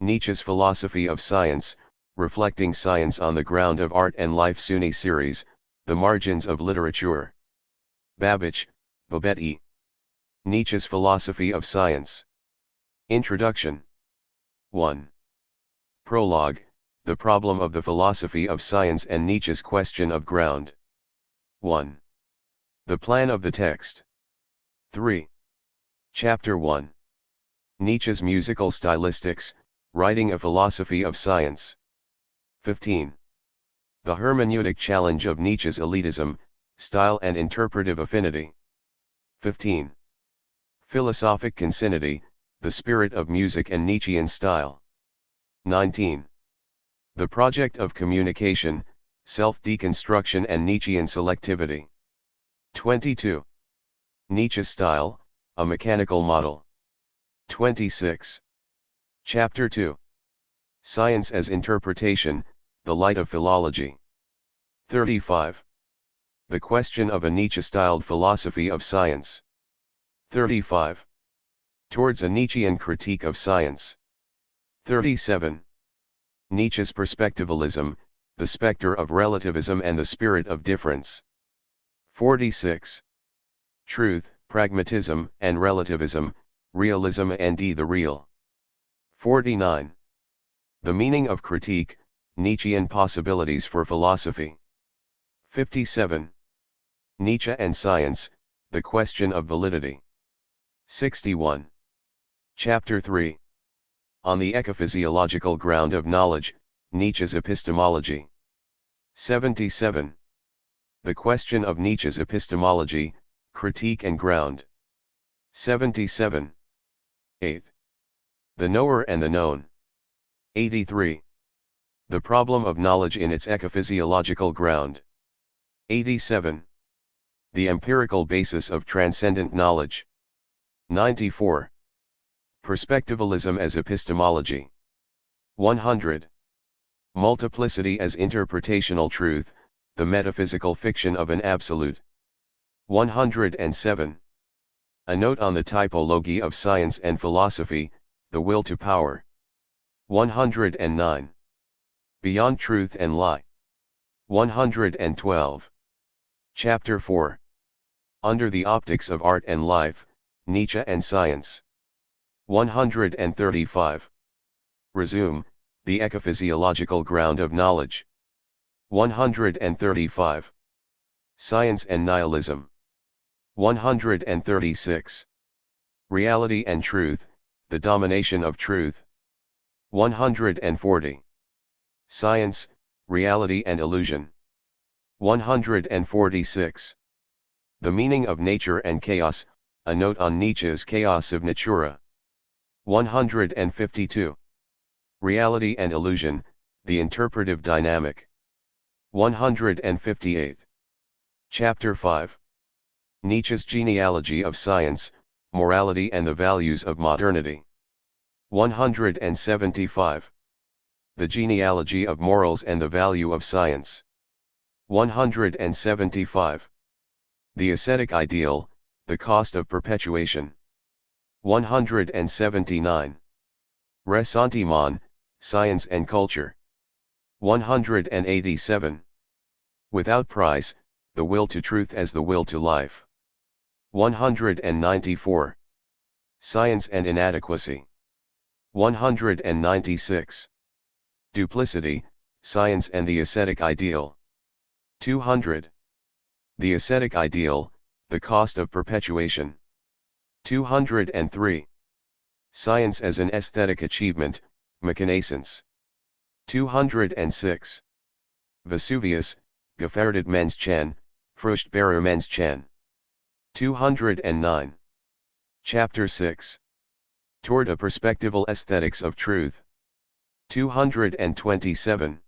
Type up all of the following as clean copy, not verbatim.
Nietzsche's Philosophy of Science, Reflecting Science on the Ground of Art and Life Sunni Series, The Margins of Literature. Babich, Babette. Nietzsche's Philosophy of Science. Introduction. 1. Prologue, The Problem of the Philosophy of Science and Nietzsche's Question of Ground. 1. The Plan of the Text. 3. Chapter 1. Nietzsche's Musical Stylistics, Writing a Philosophy of Science. 15. The Hermeneutic Challenge of Nietzsche's Elitism, Style and Interpretive Affinity. 15. Philosophic Concinnity, The Spirit of Music and Nietzschean Style. 19. The Project of Communication, Self-Deconstruction and Nietzschean Selectivity. 22. Nietzsche's Style, A Mechanical Model. 26. Chapter 2. Science as Interpretation, The Light of Philology. 35. The Question of a Nietzsche-Styled Philosophy of Science. 35. Towards a Nietzschean Critique of Science. 37. Nietzsche's Perspectivalism, The Spectre of Relativism and the Spirit of Difference. 46. Truth, Pragmatism and Relativism, Realism and the Real. 49. The Meaning of Critique, Nietzschean Possibilities for Philosophy. 57. Nietzsche and Science, The Question of Validity. 61. Chapter 3. On the Ecophysiological Ground of Knowledge, Nietzsche's Epistemology. 77. The Question of Nietzsche's Epistemology, Critique and Ground. 77. 8. The Knower and the Known. 83. The Problem of Knowledge in its Ecophysiological Ground. 87. The Empirical Basis of Transcendent Knowledge. 94. Perspectivalism as Epistemology. 100. Multiplicity as Interpretational Truth, The Metaphysical Fiction of an Absolute. 107. A Note on the Typology of Science and Philosophy, The Will to Power. 109. Beyond Truth and Lie. 112. Chapter 4. Under the Optics of Art and Life, Nietzsche and Science. 135. Resume, The Ecophysiological Ground of Knowledge. 135. Science and Nihilism. 136. Reality and Truth, The Domination of Truth. 140. Science, Reality and Illusion. 146. The Meaning of Nature and Chaos, A Note on Nietzsche's Chaos of Natura. 152. Reality and Illusion, The Interpretive Dynamic. 158. Chapter 5. Nietzsche's Genealogy of Science, Morality and the Values of Modernity. 175. The Genealogy of Morals and the Value of Science. 175. The Ascetic Ideal, The Cost of Perpetuation. 179. Ressentiment, Science and Culture. 187. Without Price, The Will to Truth as the Will to Life. 194. Science and Inadequacy. 196. Duplicity, Science and the Ascetic Ideal. 200. The Ascetic Ideal, The Cost of Perpetuation. 203. Science as an Aesthetic Achievement, Mechanescence. 206. Vesuvius, Gefährdet Menschen, Fruchtbarer Menschen. 209. Chapter 6. Toward a Perspectival Aesthetics of Truth. 227.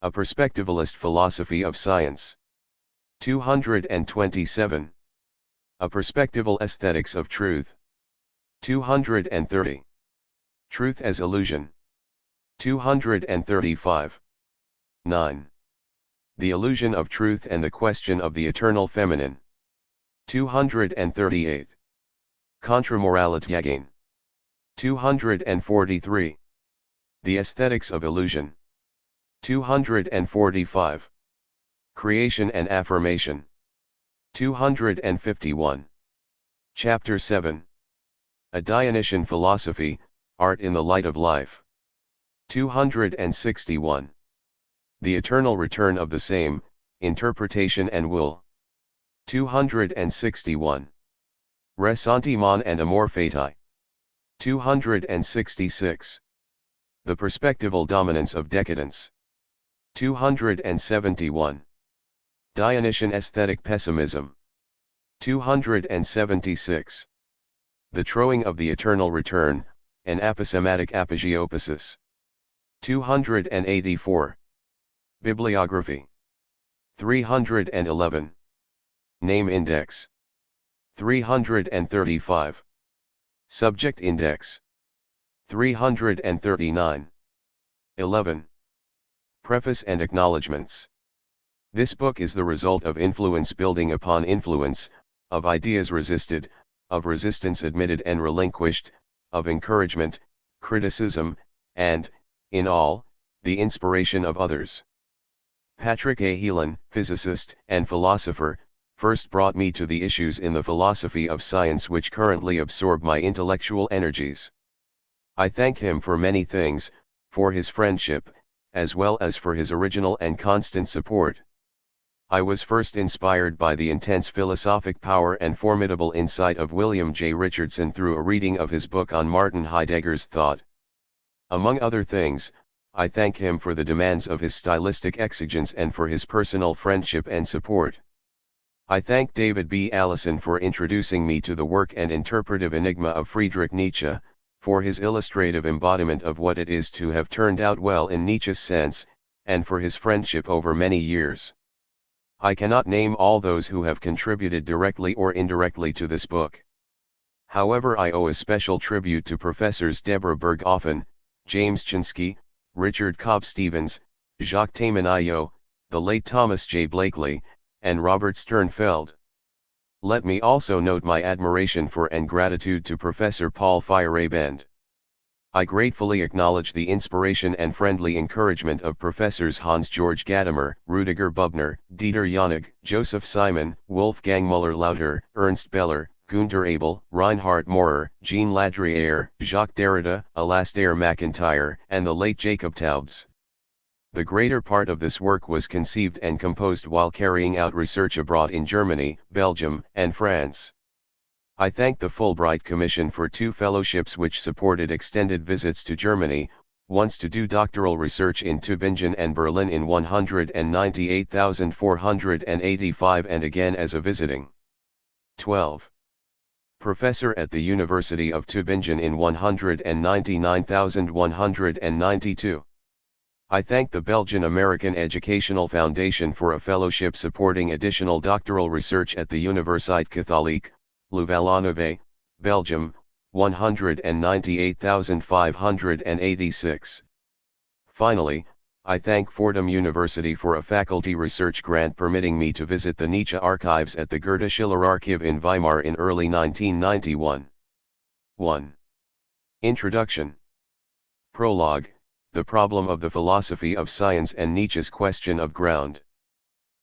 A Perspectivalist Philosophy of Science. 227. A Perspectival Aesthetics of Truth. 230. Truth as Illusion. 235. 9. The Illusion of Truth and the Question of the Eternal Feminine. 238. Contramoralityagen. 243. The Aesthetics of Illusion. 245. Creation and Affirmation. 251. Chapter 7. A Dionysian Philosophy, Art in the Light of Life. 261. The Eternal Return of the Same, Interpretation and Will. 261. Ressentiment and Amor Fati. 266. The Perspectival Dominance of Decadence. 271. Dionysian Aesthetic Pessimism. 276. The Trowing of the Eternal Return, an Aposematic Apogeopasis. 284. Bibliography. 311. Name Index. 335. Subject Index. 339. 11. Preface and Acknowledgements. This book is the result of influence building upon influence, of ideas resisted, of resistance admitted and relinquished, of encouragement, criticism, and, in all, the inspiration of others. Patrick A. Heelan, physicist and philosopher, first brought me to the issues in the philosophy of science which currently absorb my intellectual energies. I thank him for many things, for his friendship, as well as for his original and constant support. I was first inspired by the intense philosophic power and formidable insight of William J. Richardson through a reading of his book on Martin Heidegger's thought. Among other things, I thank him for the demands of his stylistic exigence and for his personal friendship and support. I thank David B. Allison for introducing me to the work and interpretive enigma of Friedrich Nietzsche, for his illustrative embodiment of what it is to have turned out well in Nietzsche's sense, and for his friendship over many years. I cannot name all those who have contributed directly or indirectly to this book. However, I owe a special tribute to Professors Deborah Berghoffen, James Chinsky, Richard Cobb Stevens, Jacques Tamanio, the late Thomas J. Blakely, and Robert Sternfeld. Let me also note my admiration for and gratitude to Professor Paul Feyerabend. I gratefully acknowledge the inspiration and friendly encouragement of Professors Hans-Georg Gadamer, Rudiger Bubner, Dieter Janig, Joseph Simon, Wolfgang Müller-Lauter, Ernst Beller, Günter Abel, Reinhard Maurer, Jean Ladriere, Jacques Derrida, Alastair MacIntyre, and the late Jacob Taubes. The greater part of this work was conceived and composed while carrying out research abroad in Germany, Belgium, and France. I thank the Fulbright Commission for 2 fellowships which supported extended visits to Germany, once to do doctoral research in Tübingen and Berlin in 198,485 and again as a visiting 12. Professor at the University of Tübingen in 199,192. I thank the Belgian American Educational Foundation for a fellowship supporting additional doctoral research at the Universiteit Catholique, Louvain-la-Neuve, Belgium, 198,586. Finally, I thank Fordham University for a faculty research grant permitting me to visit the Nietzsche archives at the Goethe Schiller Archive in Weimar in early 1991. 1. Introduction. Prologue. The Problem of the Philosophy of Science and Nietzsche's Question of Ground.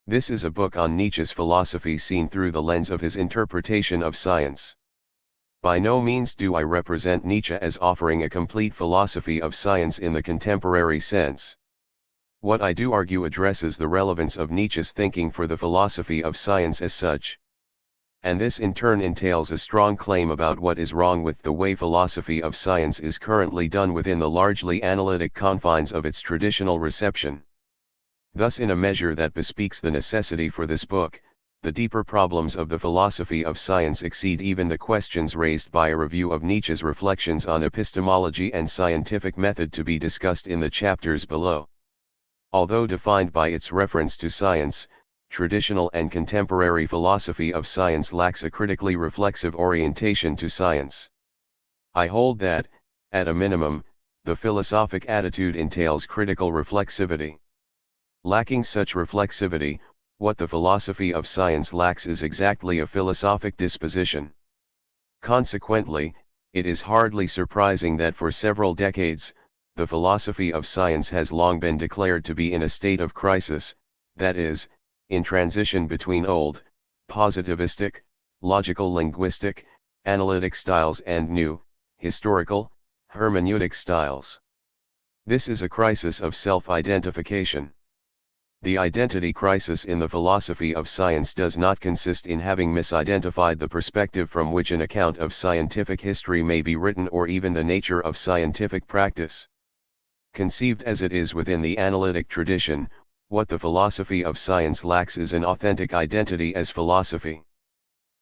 This is a book on Nietzsche's philosophy seen through the lens of his interpretation of science. By no means do I represent Nietzsche as offering a complete philosophy of science in the contemporary sense. What I do argue addresses the relevance of Nietzsche's thinking for the philosophy of science as such. And this in turn entails a strong claim about what is wrong with the way philosophy of science is currently done within the largely analytic confines of its traditional reception. Thus, in a measure that bespeaks the necessity for this book, the deeper problems of the philosophy of science exceed even the questions raised by a review of Nietzsche's reflections on epistemology and scientific method to be discussed in the chapters below. Although defined by its reference to science, traditional and contemporary philosophy of science lacks a critically reflexive orientation to science. I hold that, at a minimum, the philosophic attitude entails critical reflexivity. Lacking such reflexivity, what the philosophy of science lacks is exactly a philosophic disposition. Consequently, it is hardly surprising that for several decades, the philosophy of science has long been declared to be in a state of crisis, that is, in transition between old, positivistic, logical linguistic, analytic styles and new, historical, hermeneutic styles. This is a crisis of self-identification. The identity crisis in the philosophy of science does not consist in having misidentified the perspective from which an account of scientific history may be written or even the nature of scientific practice. Conceived as it is within the analytic tradition, what the philosophy of science lacks is an authentic identity as philosophy.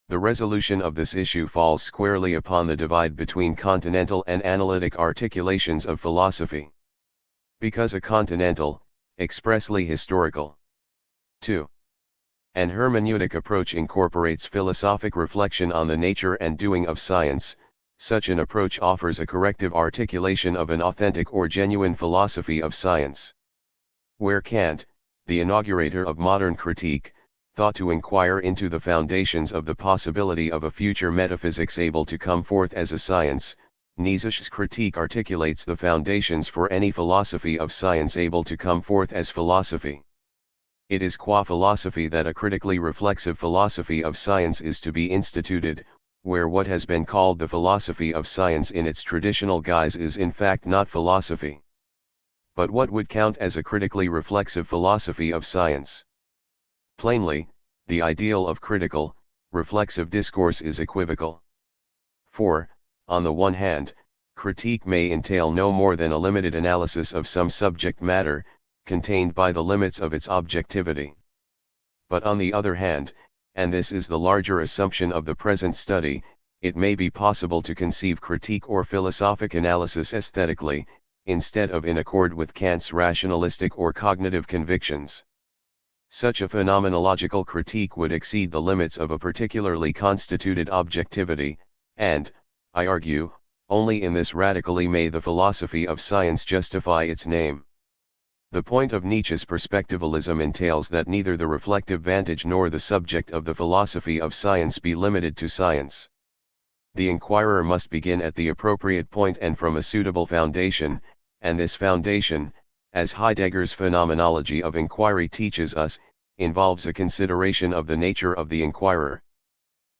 The resolution of this issue falls squarely upon the divide between continental and analytic articulations of philosophy. Because a continental, expressly historical. 2. An hermeneutic approach incorporates philosophic reflection on the nature and doing of science. Such an approach offers a corrective articulation of an authentic or genuine philosophy of science. Where Kant, the inaugurator of modern critique, thought to inquire into the foundations of the possibility of a future metaphysics able to come forth as a science, Nietzsche's critique articulates the foundations for any philosophy of science able to come forth as philosophy. It is qua philosophy that a critically reflexive philosophy of science is to be instituted, where what has been called the philosophy of science in its traditional guise is in fact not philosophy. But what would count as a critically reflexive philosophy of science? Plainly, the ideal of critical, reflexive discourse is equivocal. For, on the one hand, critique may entail no more than a limited analysis of some subject matter, contained by the limits of its objectivity. But on the other hand, and this is the larger assumption of the present study, it may be possible to conceive critique or philosophic analysis aesthetically, instead of in accord with Kant's rationalistic or cognitive convictions. Such a phenomenological critique would exceed the limits of a particularly constituted objectivity, and, I argue, only in this radically may the philosophy of science justify its name. The point of Nietzsche's perspectivalism entails that neither the reflective vantage nor the subject of the philosophy of science be limited to science. The inquirer must begin at the appropriate point and from a suitable foundation, and this foundation, as Heidegger's phenomenology of inquiry teaches us, involves a consideration of the nature of the inquirer.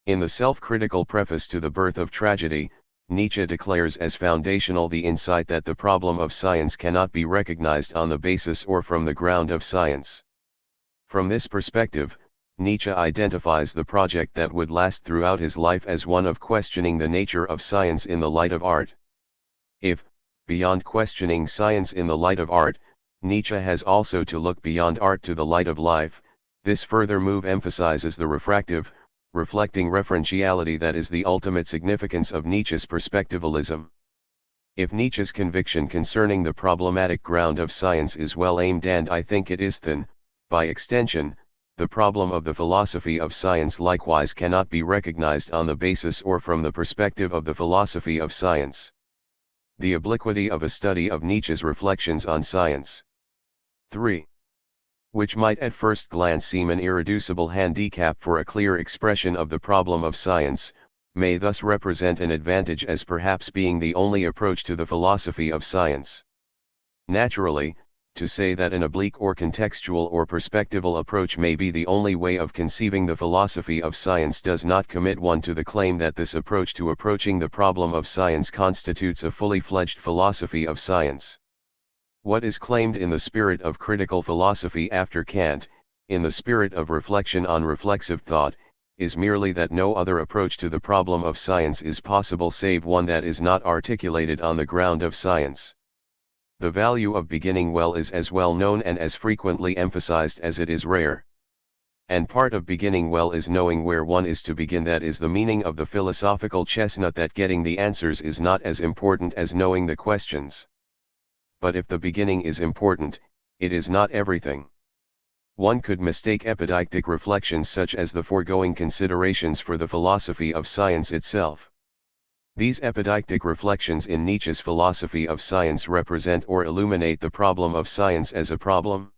In the self-critical preface to The Birth of Tragedy, Nietzsche declares as foundational the insight that the problem of science cannot be recognized on the basis or from the ground of science. From this perspective, Nietzsche identifies the project that would last throughout his life as one of questioning the nature of science in the light of art. If, beyond questioning science in the light of art, Nietzsche has also to look beyond art to the light of life, this further move emphasizes the refractive, reflecting referentiality that is the ultimate significance of Nietzsche's perspectivalism. If Nietzsche's conviction concerning the problematic ground of science is well aimed, and I think it is, then, by extension, the problem of the philosophy of science likewise cannot be recognized on the basis or from the perspective of the philosophy of science. The obliquity of a study of Nietzsche's reflections on science. 3. Which might at first glance seem an irreducible handicap for a clear expression of the problem of science, may thus represent an advantage as perhaps being the only approach to the philosophy of science. Naturally, to say that an oblique or contextual or perspectival approach may be the only way of conceiving the philosophy of science does not commit one to the claim that this approach to approaching the problem of science constitutes a fully fledged philosophy of science. What is claimed in the spirit of critical philosophy after Kant, in the spirit of reflection on reflexive thought, is merely that no other approach to the problem of science is possible save one that is not articulated on the ground of science. The value of beginning well is as well known and as frequently emphasized as it is rare. And part of beginning well is knowing where one is to begin. That is the meaning of the philosophical chestnut, that getting the answers is not as important as knowing the questions. But if the beginning is important, it is not everything. One could mistake epideictic reflections such as the foregoing considerations for the philosophy of science itself. These epideictic reflections in Nietzsche's philosophy of science represent or illuminate the problem of science as a problem.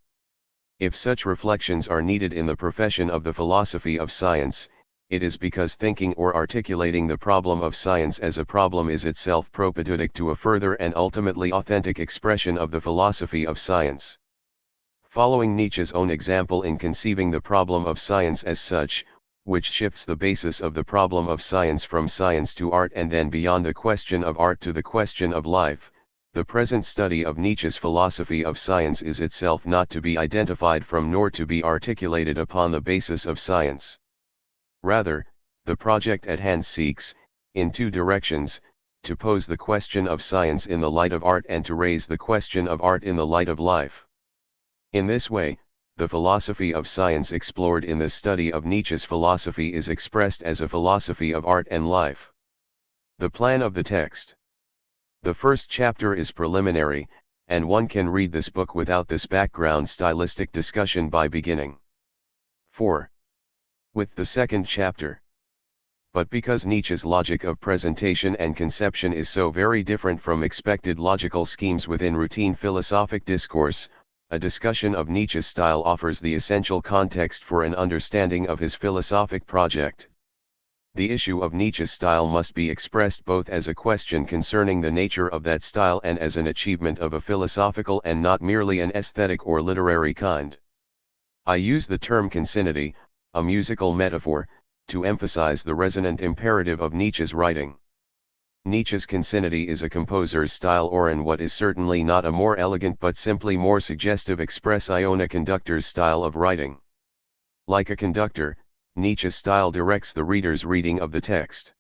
If such reflections are needed in the profession of the philosophy of science, it is because thinking or articulating the problem of science as a problem is itself propedeutic to a further and ultimately authentic expression of the philosophy of science. Following Nietzsche's own example in conceiving the problem of science as such, which shifts the basis of the problem of science from science to art and then beyond the question of art to the question of life, the present study of Nietzsche's philosophy of science is itself not to be identified from nor to be articulated upon the basis of science. Rather, the project at hand seeks, in two directions, to pose the question of science in the light of art and to raise the question of art in the light of life. In this way, the philosophy of science explored in the study of Nietzsche's philosophy is expressed as a philosophy of art and life. The plan of the text. The first chapter is preliminary, and one can read this book without this background stylistic discussion by beginning. 4. With the second chapter. But because Nietzsche's logic of presentation and conception is so very different from expected logical schemes within routine philosophic discourse, a discussion of Nietzsche's style offers the essential context for an understanding of his philosophic project. The issue of Nietzsche's style must be expressed both as a question concerning the nature of that style and as an achievement of a philosophical and not merely an aesthetic or literary kind. I use the term concinnity, a musical metaphor, to emphasize the resonant imperative of Nietzsche's writing. Nietzsche's concinnity is a composer's style, or in what is certainly not a more elegant but simply more suggestive expression, a conductor's style of writing. Like a conductor, Nietzsche's style directs the reader's reading of the text.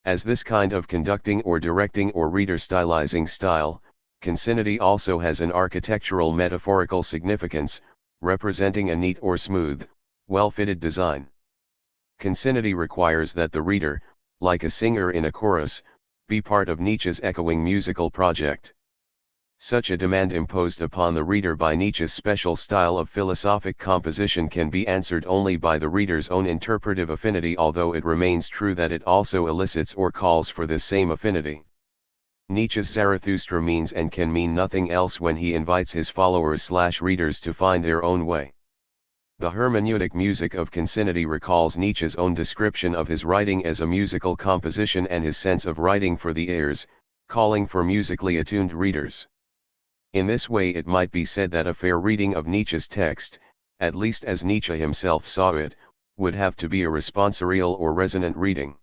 As this kind of conducting or directing or reader stylizing style, concinnity also has an architectural metaphorical significance, representing a neat or smooth, well-fitted design. Concinnity requires that the reader, like a singer in a chorus, be part of Nietzsche's echoing musical project. Such a demand imposed upon the reader by Nietzsche's special style of philosophic composition can be answered only by the reader's own interpretive affinity, although it remains true that it also elicits or calls for this same affinity. Nietzsche's Zarathustra means and can mean nothing else when he invites his followers/readers to find their own way. The hermeneutic music of concinnity recalls Nietzsche's own description of his writing as a musical composition and his sense of writing for the ears, calling for musically attuned readers. In this way it might be said that a fair reading of Nietzsche's text, at least as Nietzsche himself saw it, would have to be a responsorial or resonant reading.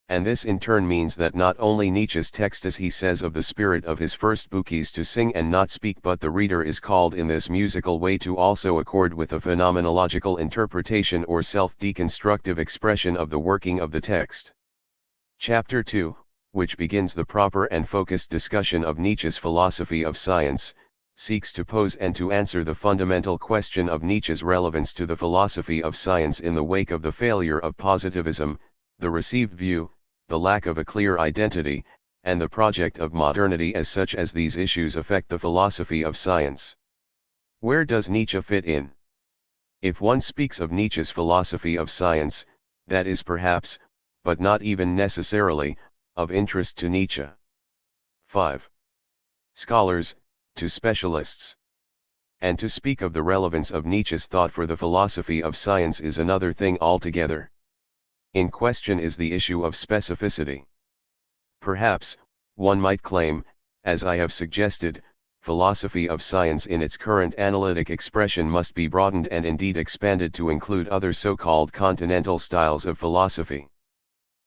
And this in turn means that not only Nietzsche's text, as he says of the spirit of his first book, is to sing and not speak, but the reader is called in this musical way to also accord with a phenomenological interpretation or self-deconstructive expression of the working of the text. Chapter 2, which begins the proper and focused discussion of Nietzsche's philosophy of science, seeks to pose and to answer the fundamental question of Nietzsche's relevance to the philosophy of science in the wake of the failure of positivism, the received view, the lack of a clear identity, and the project of modernity as such as these issues affect the philosophy of science. Where does Nietzsche fit in? If one speaks of Nietzsche's philosophy of science, that is perhaps, but not even necessarily, of interest to Nietzsche. 5. Scholars, to specialists. And to speak of the relevance of Nietzsche's thought for the philosophy of science is another thing altogether. In question is the issue of specificity. Perhaps, one might claim, as I have suggested, philosophy of science in its current analytic expression must be broadened and indeed expanded to include other so-called continental styles of philosophy.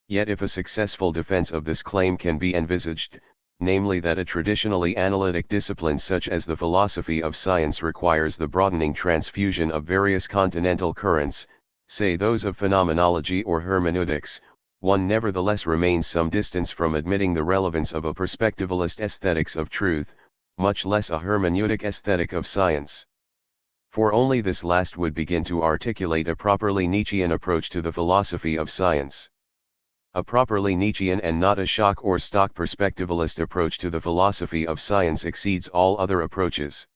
Yet if a successful defense of this claim can be envisaged, namely that a traditionally analytic discipline such as the philosophy of science requires the broadening transfusion of various continental currents, say those of phenomenology or hermeneutics, one nevertheless remains some distance from admitting the relevance of a perspectivalist aesthetics of truth, much less a hermeneutic aesthetic of science. For only this last would begin to articulate a properly Nietzschean approach to the philosophy of science. A properly Nietzschean and not a shock or stock perspectivalist approach to the philosophy of science exceeds all other approaches.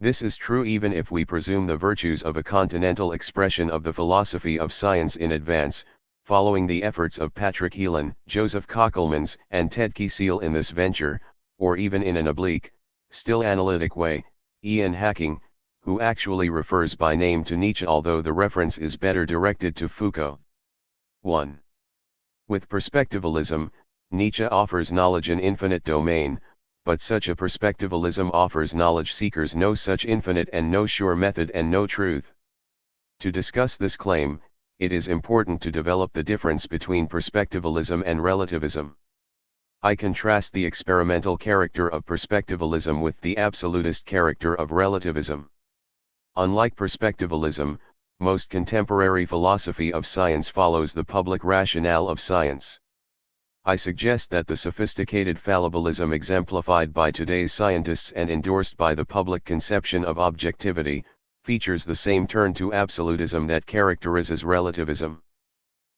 This is true even if we presume the virtues of a continental expression of the philosophy of science in advance, following the efforts of Patrick Heelan, Joseph Kokelmans, and Ted Kiesel in this venture, or even in an oblique, still analytic way, Ian Hacking, who actually refers by name to Nietzsche although the reference is better directed to Foucault. 1. With perspectivalism, Nietzsche offers knowledge an infinite domain, but such a perspectivalism offers knowledge seekers no such infinite and no sure method and no truth. To discuss this claim, it is important to develop the difference between perspectivalism and relativism. I contrast the experimental character of perspectivalism with the absolutist character of relativism. Unlike perspectivalism, most contemporary philosophy of science follows the public rationale of science. I suggest that the sophisticated fallibilism exemplified by today's scientists and endorsed by the public conception of objectivity, features the same turn to absolutism that characterizes relativism.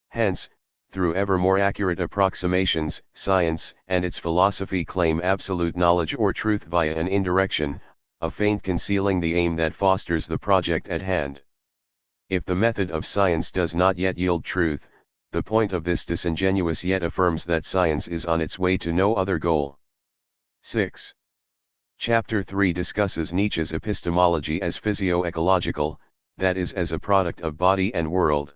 Hence, through ever more accurate approximations, science and its philosophy claim absolute knowledge or truth via an indirection, a feint concealing the aim that fosters the project at hand. If the method of science does not yet yield truth, the point of this disingenuous yet affirms that science is on its way to no other goal. 6. Chapter 3 discusses Nietzsche's epistemology as physio-ecological, that is as a product of body and world.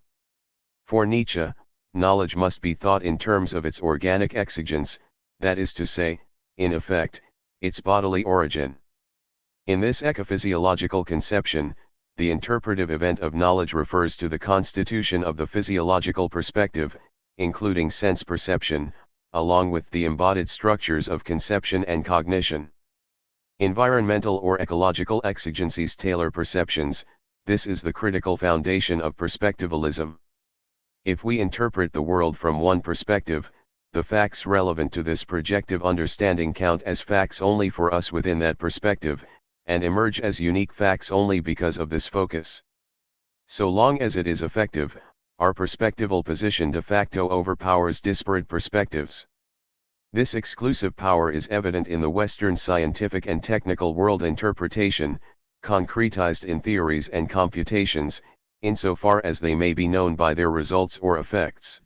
For Nietzsche, knowledge must be thought in terms of its organic exigence, that is to say, in effect, its bodily origin. In this ecophysiological conception, the interpretive event of knowledge refers to the constitution of the physiological perspective, including sense perception, along with the embodied structures of conception and cognition. Environmental or ecological exigencies tailor perceptions. This is the critical foundation of perspectivalism. If we interpret the world from one perspective, the facts relevant to this projective understanding count as facts only for us within that perspective, and emerge as unique facts only because of this focus. So long as it is effective, our perspectival position de facto overpowers disparate perspectives. This exclusive power is evident in the Western scientific and technical world interpretation, concretized in theories and computations, insofar as they may be known by their results or effects.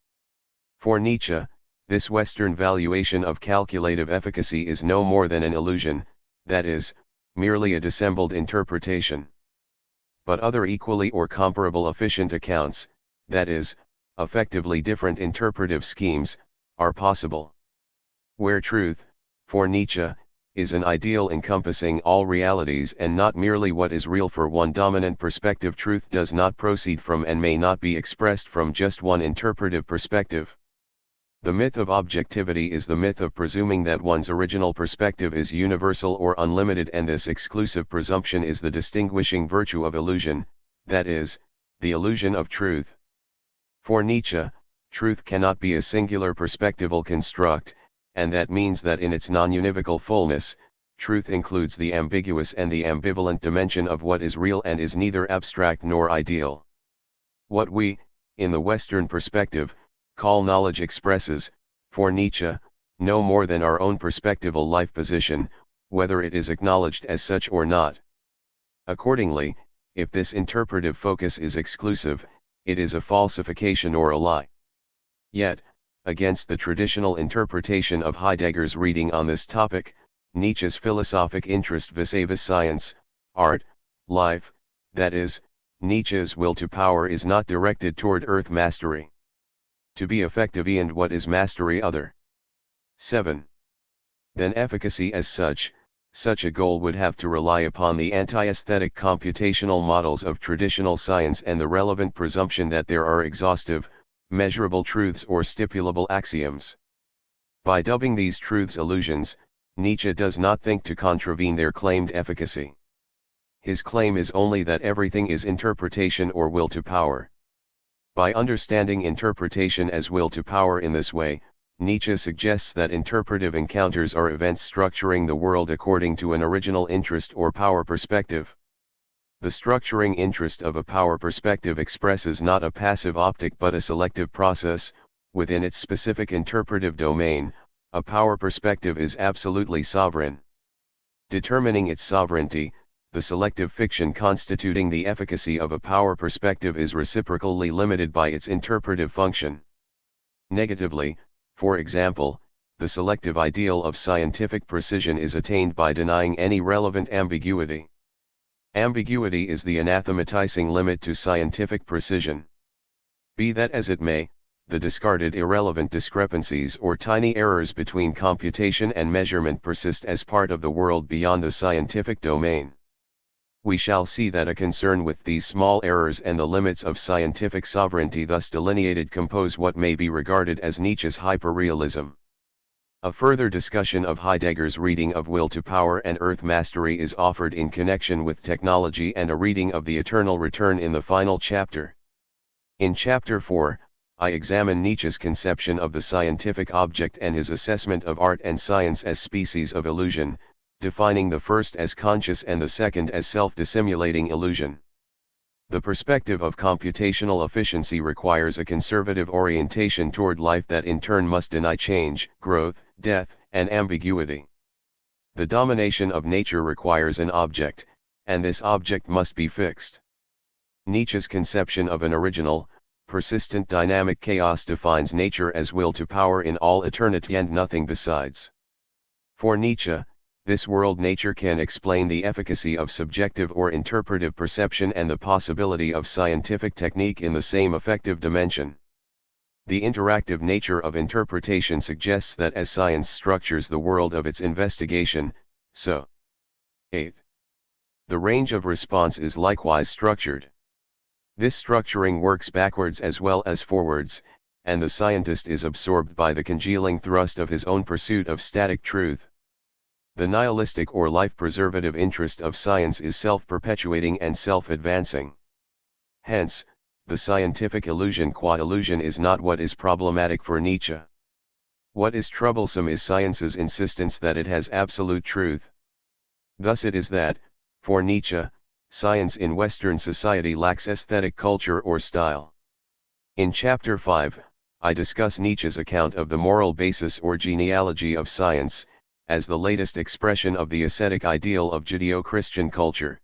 For Nietzsche, this Western valuation of calculative efficacy is no more than an illusion, that is, merely a dissembled interpretation. But other equally or comparable efficient accounts, that is, effectively different interpretive schemes, are possible. Where truth, for Nietzsche, is an ideal encompassing all realities and not merely what is real for one dominant perspective, truth does not proceed from and may not be expressed from just one interpretive perspective. The myth of objectivity is the myth of presuming that one's original perspective is universal or unlimited, and this exclusive presumption is the distinguishing virtue of illusion, that is, the illusion of truth. For Nietzsche, truth cannot be a singular perspectival construct, and that means that in its non-univocal fullness, truth includes the ambiguous and the ambivalent dimension of what is real and is neither abstract nor ideal. What we, in the Western perspective, call knowledge expresses, for Nietzsche, no more than our own perspectival life position, whether it is acknowledged as such or not. Accordingly, if this interpretive focus is exclusive, it is a falsification or a lie. Yet, against the traditional interpretation of Heidegger's reading on this topic, Nietzsche's philosophic interest vis-a-vis science, art, life, that is, Nietzsche's will to power is not directed toward earth mastery. To be effective and what is mastery other. 7. Then efficacy as such a goal would have to rely upon the anti-aesthetic computational models of traditional science and the relevant presumption that there are exhaustive, measurable truths or stipulable axioms. By dubbing these truths illusions, Nietzsche does not think to contravene their claimed efficacy. His claim is only that everything is interpretation or will to power. By understanding interpretation as will to power in this way, Nietzsche suggests that interpretive encounters are events structuring the world according to an original interest or power perspective. The structuring interest of a power perspective expresses not a passive optic but a selective process. Within its specific interpretive domain, a power perspective is absolutely sovereign. Determining its sovereignty, the selective fiction constituting the efficacy of a power perspective is reciprocally limited by its interpretive function. Negatively, for example, the selective ideal of scientific precision is attained by denying any relevant ambiguity. Ambiguity is the anathematizing limit to scientific precision. Be that as it may, the discarded irrelevant discrepancies or tiny errors between computation and measurement persist as part of the world beyond the scientific domain. We shall see that a concern with these small errors and the limits of scientific sovereignty thus delineated compose what may be regarded as Nietzsche's hyperrealism. A further discussion of Heidegger's reading of Will to Power and Earth Mastery is offered in connection with technology and a reading of The Eternal Return in the final chapter. In Chapter 4, I examine Nietzsche's conception of the scientific object and his assessment of art and science as species of illusion, defining the first as conscious and the second as self-dissimulating illusion. The perspective of computational efficiency requires a conservative orientation toward life that in turn must deny change, growth, death, and ambiguity. The domination of nature requires an object, and this object must be fixed. Nietzsche's conception of an original, persistent dynamic chaos defines nature as will to power in all eternity and nothing besides. For Nietzsche, this world nature can explain the efficacy of subjective or interpretive perception and the possibility of scientific technique in the same effective dimension. The interactive nature of interpretation suggests that as science structures the world of its investigation, so 8. The range of response is likewise structured. This structuring works backwards as well as forwards, and the scientist is absorbed by the congealing thrust of his own pursuit of static truth. The nihilistic or life-preservative interest of science is self-perpetuating and self-advancing. Hence, the scientific illusion qua illusion is not what is problematic for Nietzsche. What is troublesome is science's insistence that it has absolute truth. Thus it is that, for Nietzsche, science in Western society lacks aesthetic culture or style. In Chapter 5, I discuss Nietzsche's account of the moral basis or genealogy of science, as the latest expression of the ascetic ideal of Judeo-Christian culture.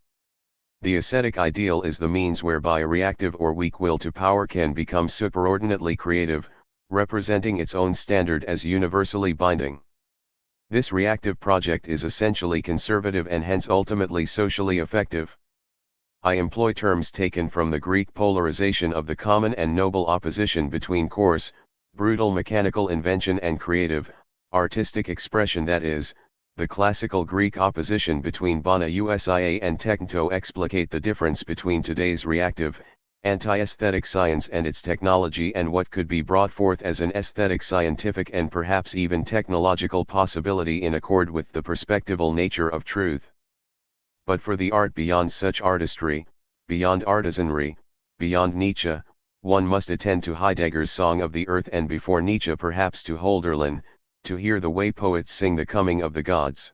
The ascetic ideal is the means whereby a reactive or weak will to power can become superordinately creative, representing its own standard as universally binding. This reactive project is essentially conservative and hence ultimately socially effective. I employ terms taken from the Greek polarization of the common and noble opposition between coarse, brutal mechanical invention and creative, artistic expression, that is, the classical Greek opposition between bona usia and technto explicate the difference between today's reactive, anti-aesthetic science and its technology and what could be brought forth as an aesthetic scientific and perhaps even technological possibility in accord with the perspectival nature of truth. But for the art beyond such artistry, beyond artisanry, beyond Nietzsche, one must attend to Heidegger's Song of the Earth and before Nietzsche perhaps to Hölderlin, to hear the way poets sing the coming of the gods.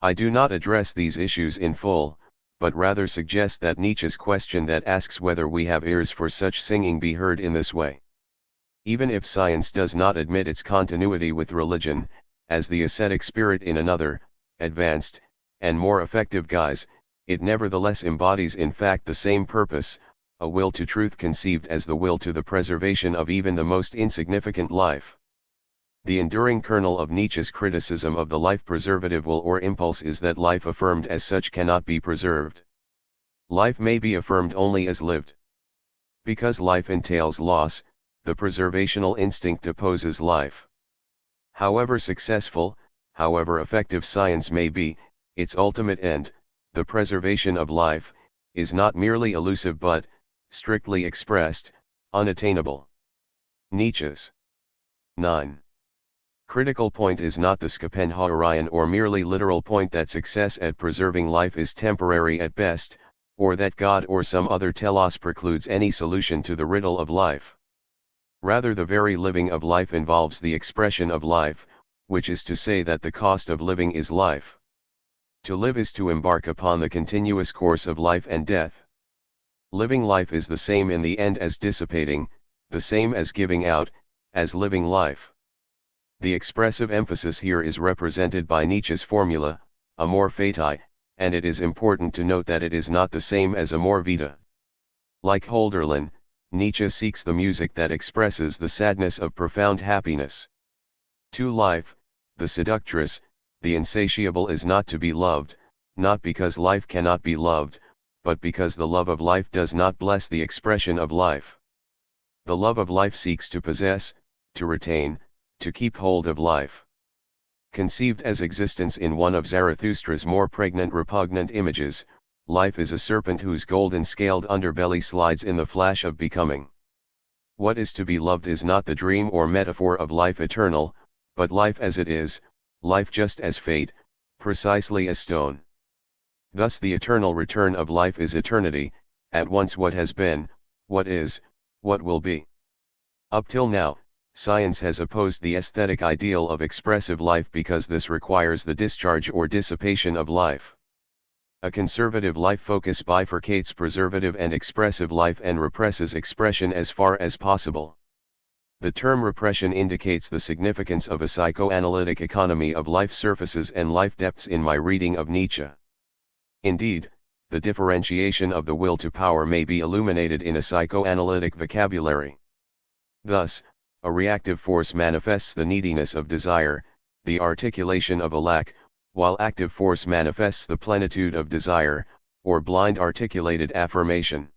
I do not address these issues in full, but rather suggest that Nietzsche's question that asks whether we have ears for such singing be heard in this way. Even if science does not admit its continuity with religion, as the ascetic spirit in another, advanced, and more effective guise, it nevertheless embodies in fact the same purpose, a will to truth conceived as the will to the preservation of even the most insignificant life. The enduring kernel of Nietzsche's criticism of the life-preservative will or impulse is that life affirmed as such cannot be preserved. Life may be affirmed only as lived. Because life entails loss, the preservational instinct opposes life. However successful, however effective science may be, its ultimate end, the preservation of life, is not merely elusive but, strictly expressed, unattainable. Nietzsche's 9. Critical point is not the Schopenhauerian or merely literal point that success at preserving life is temporary at best, or that God or some other telos precludes any solution to the riddle of life. Rather, the very living of life involves the expression of life, which is to say that the cost of living is life. To live is to embark upon the continuous course of life and death. Living life is the same in the end as dissipating, the same as giving out, as living life. The expressive emphasis here is represented by Nietzsche's formula, amor fati, and it is important to note that it is not the same as amor vita. Like Hölderlin, Nietzsche seeks the music that expresses the sadness of profound happiness. To life, the seductress, the insatiable is not to be loved, not because life cannot be loved, but because the love of life does not bless the expression of life. The love of life seeks to possess, to retain, to keep hold of life. Conceived as existence in one of Zarathustra's more pregnant repugnant images, life is a serpent whose golden scaled underbelly slides in the flash of becoming. What is to be loved is not the dream or metaphor of life eternal, but life as it is, life just as fate, precisely as stone. Thus the eternal return of life is eternity, at once what has been, what is, what will be. Up till now, science has opposed the aesthetic ideal of expressive life because this requires the discharge or dissipation of life. A conservative life focus bifurcates preservative and expressive life and represses expression as far as possible. The term repression indicates the significance of a psychoanalytic economy of life surfaces and life depths in my reading of Nietzsche. Indeed, the differentiation of the will to power may be illuminated in a psychoanalytic vocabulary. Thus, a reactive force manifests the neediness of desire, the articulation of a lack, while active force manifests the plenitude of desire, or blind articulated affirmation.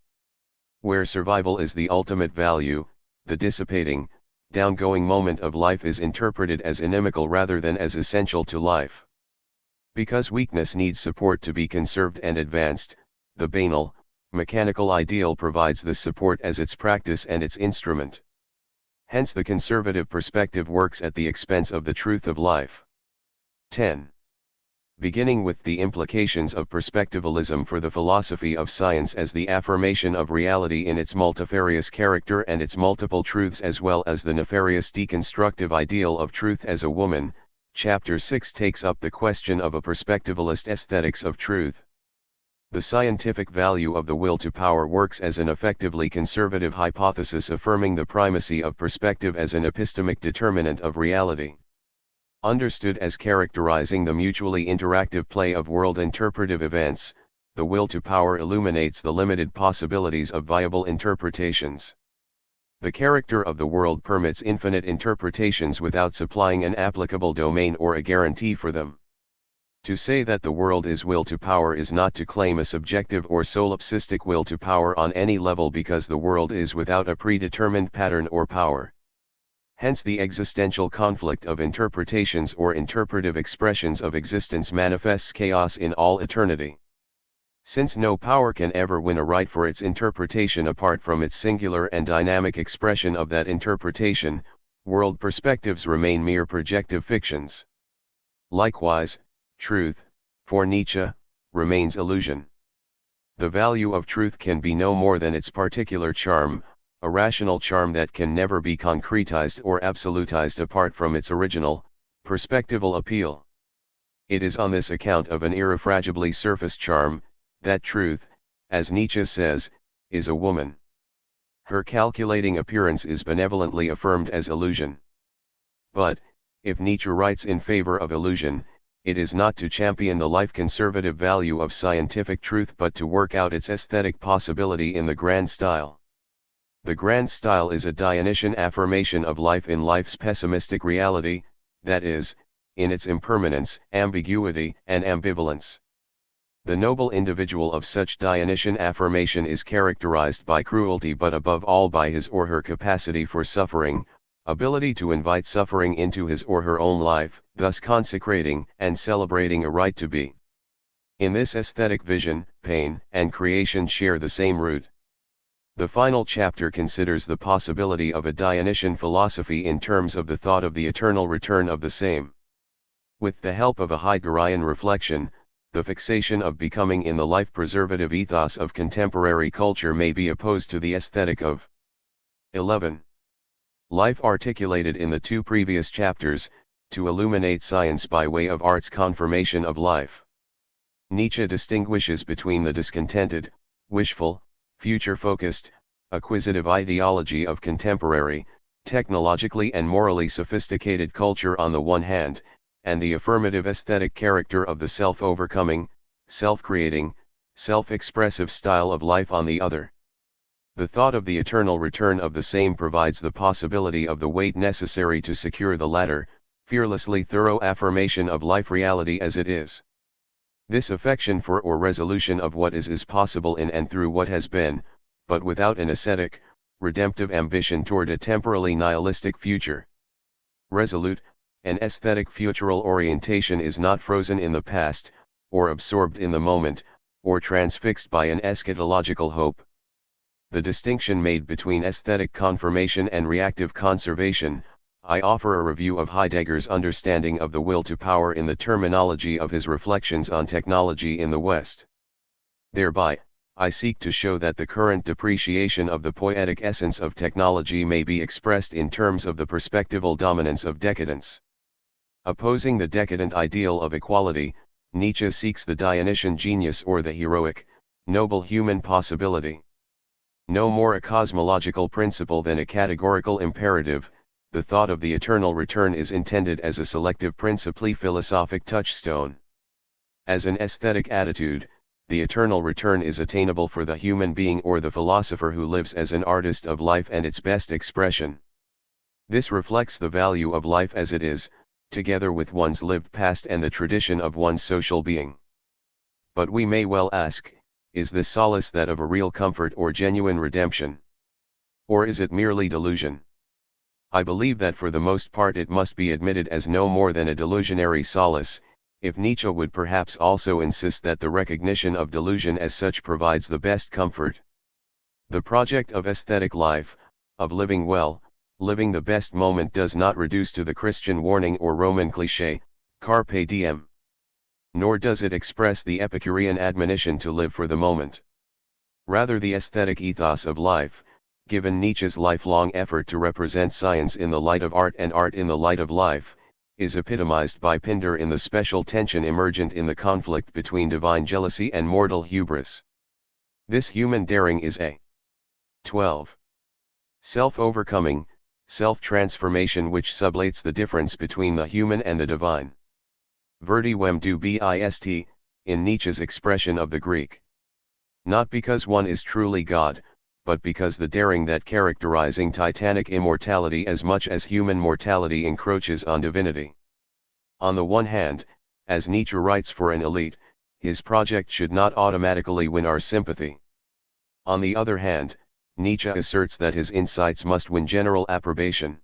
Where survival is the ultimate value, the dissipating, downgoing moment of life is interpreted as inimical rather than as essential to life. Because weakness needs support to be conserved and advanced, the banal, mechanical ideal provides this support as its practice and its instrument. Hence the conservative perspective works at the expense of the truth of life. 10. Beginning with the implications of perspectivalism for the philosophy of science as the affirmation of reality in its multifarious character and its multiple truths as well as the nefarious deconstructive ideal of truth as a woman, Chapter 6 takes up the question of a perspectivalist aesthetics of truth. The scientific value of the will to power works as an effectively conservative hypothesis affirming the primacy of perspective as an epistemic determinant of reality. Understood as characterizing the mutually interactive play of world interpretive events, the will to power illuminates the limited possibilities of viable interpretations. The character of the world permits infinite interpretations without supplying an applicable domain or a guarantee for them. To say that the world is will to power is not to claim a subjective or solipsistic will to power on any level because the world is without a predetermined pattern or power. Hence the existential conflict of interpretations or interpretive expressions of existence manifests chaos in all eternity. Since no power can ever win a right for its interpretation apart from its singular and dynamic expression of that interpretation, world perspectives remain mere projective fictions. Likewise, truth, for Nietzsche, remains illusion. The value of truth can be no more than its particular charm, a rational charm that can never be concretized or absolutized apart from its original, perspectival appeal. It is on this account of an irrefragibly surface charm, that truth, as Nietzsche says, is a woman. Her calculating appearance is benevolently affirmed as illusion. But, if Nietzsche writes in favor of illusion, it is not to champion the life-conservative value of scientific truth but to work out its aesthetic possibility in the grand style. The grand style is a Dionysian affirmation of life in life's pessimistic reality, that is, in its impermanence, ambiguity, and ambivalence. The noble individual of such Dionysian affirmation is characterized by cruelty but above all by his or her capacity for suffering, ability to invite suffering into his or her own life, thus consecrating and celebrating a right to be. In this aesthetic vision, pain and creation share the same root. The final chapter considers the possibility of a Dionysian philosophy in terms of the thought of the eternal return of the same. With the help of a Heideggerian reflection, the fixation of becoming in the life-preservative ethos of contemporary culture may be opposed to the aesthetic of 11. Life articulated in the two previous chapters, to illuminate science by way of art's confirmation of life. Nietzsche distinguishes between the discontented, wishful, future-focused, acquisitive ideology of contemporary, technologically and morally sophisticated culture on the one hand, and the affirmative aesthetic character of the self-overcoming, self-creating, self-expressive style of life on the other. The thought of the eternal return of the same provides the possibility of the weight necessary to secure the latter, fearlessly thorough affirmation of life reality as it is. This affection for or resolution of what is possible in and through what has been, but without an ascetic, redemptive ambition toward a temporally nihilistic future. Resolute, an aesthetic futural orientation is not frozen in the past, or absorbed in the moment, or transfixed by an eschatological hope. The distinction made between aesthetic confirmation and reactive conservation, I offer a review of Heidegger's understanding of the will to power in the terminology of his reflections on technology in the West. Thereby, I seek to show that the current depreciation of the poetic essence of technology may be expressed in terms of the perspectival dominance of decadence. Opposing the decadent ideal of equality, Nietzsche seeks the Dionysian genius or the heroic, noble human possibility. No more a cosmological principle than a categorical imperative, the thought of the eternal return is intended as a selective principally philosophic touchstone. As an aesthetic attitude, the eternal return is attainable for the human being or the philosopher who lives as an artist of life and its best expression. This reflects the value of life as it is, together with one's lived past and the tradition of one's social being. But we may well ask, is this solace that of a real comfort or genuine redemption? Or is it merely delusion? I believe that for the most part it must be admitted as no more than a delusionary solace, if Nietzsche would perhaps also insist that the recognition of delusion as such provides the best comfort. The project of aesthetic life, of living well, living the best moment does not reduce to the Christian warning or Roman cliché, carpe diem. Nor does it express the Epicurean admonition to live for the moment. Rather the aesthetic ethos of life, given Nietzsche's lifelong effort to represent science in the light of art and art in the light of life, is epitomized by Pindar in the special tension emergent in the conflict between divine jealousy and mortal hubris. This human daring is a 12. Self-overcoming, self-transformation which sublates the difference between the human and the divine. Verdiwem du bist, in Nietzsche's expression of the Greek. Not because one is truly God, but because the daring that characterizing titanic immortality as much as human mortality encroaches on divinity. On the one hand, as Nietzsche writes for an elite, his project should not automatically win our sympathy. On the other hand, Nietzsche asserts that his insights must win general approbation.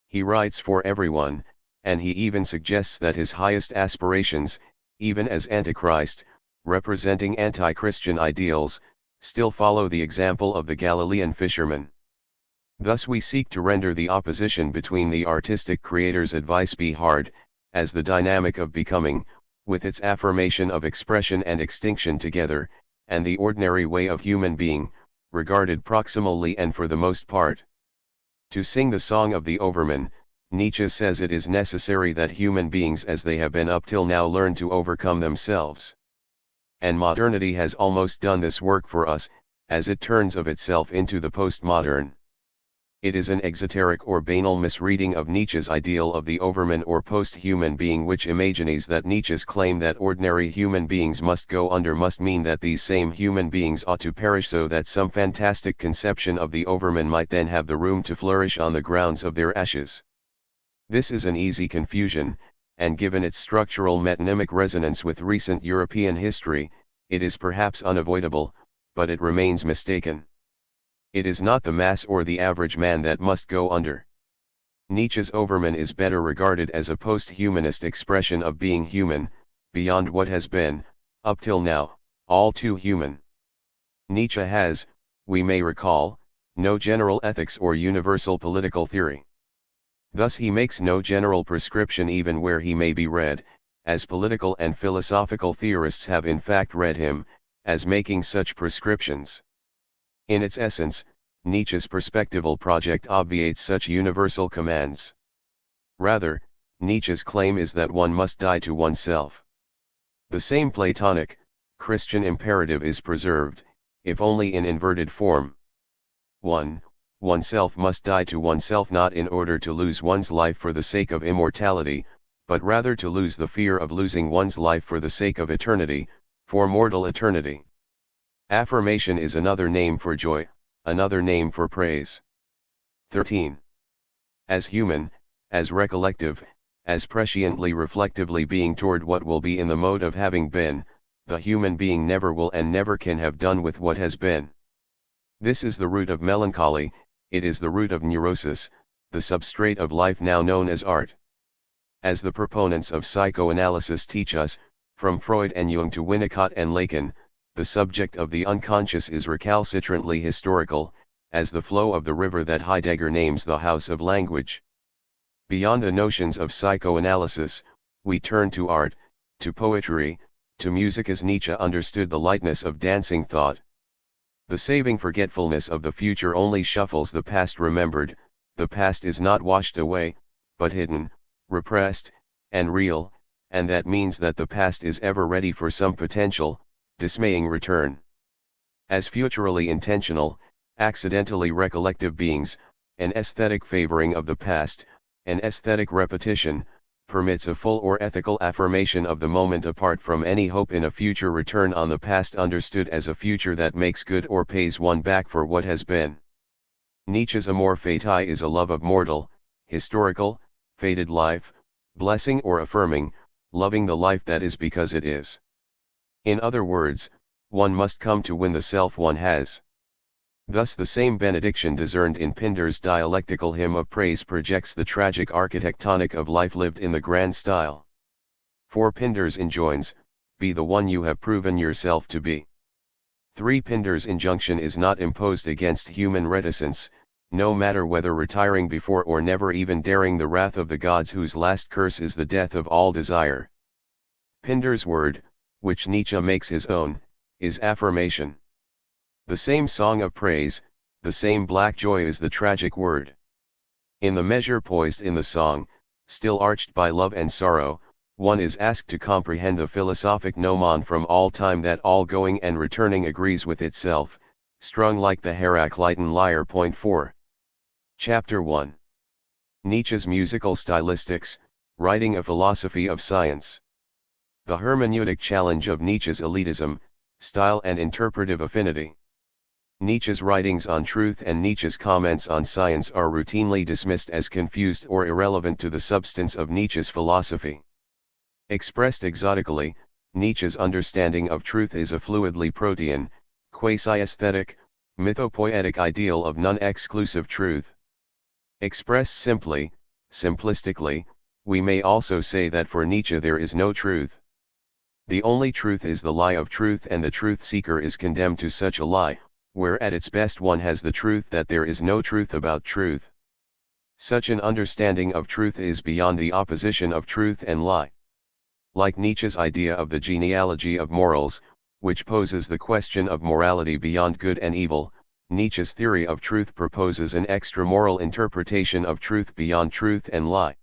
He writes for everyone, and he even suggests that his highest aspirations, even as Antichrist, representing anti-Christian ideals, still follow the example of the Galilean fisherman. Thus we seek to render the opposition between the artistic creator's advice be hard, as the dynamic of becoming, with its affirmation of expression and extinction together, and the ordinary way of human being, regarded proximally and for the most part. To sing the song of the overman, Nietzsche says it is necessary that human beings as they have been up till now learn to overcome themselves. And modernity has almost done this work for us, as it turns of itself into the postmodern. It is an exoteric or banal misreading of Nietzsche's ideal of the overman or post-human being which imagines that Nietzsche's claim that ordinary human beings must go under must mean that these same human beings ought to perish so that some fantastic conception of the overman might then have the room to flourish on the grounds of their ashes. This is an easy confusion, and given its structural metonymic resonance with recent European history, it is perhaps unavoidable, but it remains mistaken. It is not the mass or the average man that must go under. Nietzsche's overman is better regarded as a post-humanist expression of being human, beyond what has been, up till now, all too human. Nietzsche has, we may recall, no general ethics or universal political theory. Thus he makes no general prescription even where he may be read, as political and philosophical theorists have in fact read him, as making such prescriptions. In its essence, Nietzsche's perspectival project obviates such universal commands. Rather, Nietzsche's claim is that one must die to oneself. The same Platonic, Christian imperative is preserved, if only in inverted form. 1. Oneself must die to oneself not in order to lose one's life for the sake of immortality, but rather to lose the fear of losing one's life for the sake of eternity, for mortal eternity. Affirmation is another name for joy, another name for praise. 13. As human, as recollective, as presciently reflectively being toward what will be in the mode of having been, the human being never will and never can have done with what has been. This is the root of melancholy, it is the root of neurosis, the substrate of life now known as art. As the proponents of psychoanalysis teach us, from Freud and Jung to Winnicott and Lacan, the subject of the unconscious is recalcitrantly historical, as the flow of the river that Heidegger names the house of language. Beyond the notions of psychoanalysis, we turn to art, to poetry, to music as Nietzsche understood the lightness of dancing thought. The saving forgetfulness of the future only shuffles the past remembered, the past is not washed away, but hidden, repressed, and real, and that means that the past is ever ready for some potential, dismaying return. As futurally intentional, accidentally recollective beings, an aesthetic favoring of the past, an aesthetic repetition, permits a full or ethical affirmation of the moment apart from any hope in a future return on the past understood as a future that makes good or pays one back for what has been. Nietzsche's amor fati is a love of mortal, historical, fated life, blessing or affirming, loving the life that is because it is. In other words, one must come to win the self one has. Thus the same benediction discerned in Pindar's dialectical hymn of praise projects the tragic architectonic of life lived in the grand style. For Pindar's enjoins, be the one you have proven yourself to be. 3. Pindar's injunction is not imposed against human reticence, no matter whether retiring before or never even daring the wrath of the gods whose last curse is the death of all desire. Pindar's word, which Nietzsche makes his own, is affirmation. The same song of praise, the same black joy is the tragic word. In the measure poised in the song, still arched by love and sorrow, one is asked to comprehend the philosophic gnomon from all time that all going and returning agrees with itself, strung like the Heraclitan lyre. 4. Chapter 1. Nietzsche's musical stylistics, writing a philosophy of science. The hermeneutic challenge of Nietzsche's elitism, style and interpretive affinity. Nietzsche's writings on truth and Nietzsche's comments on science are routinely dismissed as confused or irrelevant to the substance of Nietzsche's philosophy. Expressed exotically, Nietzsche's understanding of truth is a fluidly protean, quasi-aesthetic, mythopoetic ideal of non-exclusive truth. Expressed simply, simplistically, we may also say that for Nietzsche there is no truth. The only truth is the lie of truth, and the truth seeker is condemned to such a lie, where at its best one has the truth that there is no truth about truth. Such an understanding of truth is beyond the opposition of truth and lie. Like Nietzsche's idea of the genealogy of morals, which poses the question of morality beyond good and evil, Nietzsche's theory of truth proposes an extra-moral interpretation of truth beyond truth and lie.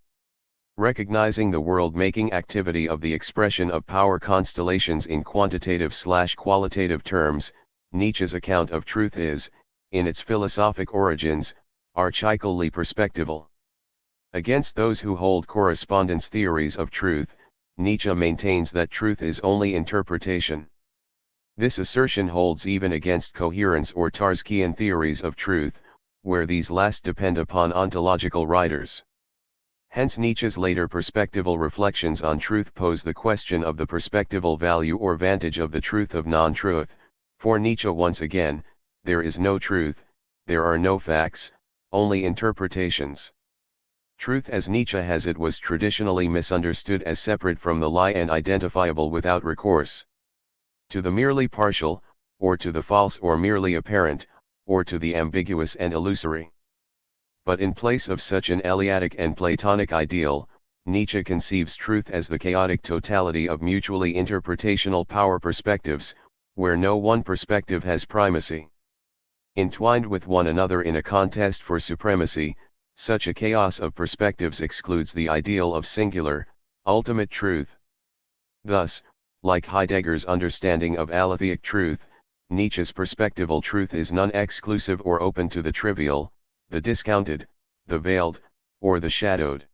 Recognizing the world-making activity of the expression of power constellations in quantitative/qualitative terms, Nietzsche's account of truth is, in its philosophic origins, archaically perspectival. Against those who hold correspondence theories of truth, Nietzsche maintains that truth is only interpretation. This assertion holds even against coherence or Tarskian theories of truth, where these last depend upon ontological writers. Hence Nietzsche's later perspectival reflections on truth pose the question of the perspectival value or vantage of the truth of non-truth. For Nietzsche once again, there is no truth, there are no facts, only interpretations. Truth as Nietzsche has it was traditionally misunderstood as separate from the lie and identifiable without recourse to the merely partial, or to the false or merely apparent, or to the ambiguous and illusory. But in place of such an Eleatic and Platonic ideal, Nietzsche conceives truth as the chaotic totality of mutually interpretational power perspectives, where no one perspective has primacy. Entwined with one another in a contest for supremacy, such a chaos of perspectives excludes the ideal of singular, ultimate truth. Thus, like Heidegger's understanding of aletheic truth, Nietzsche's perspectival truth is non-exclusive or open to the trivial, the discounted, the veiled, or the shadowed.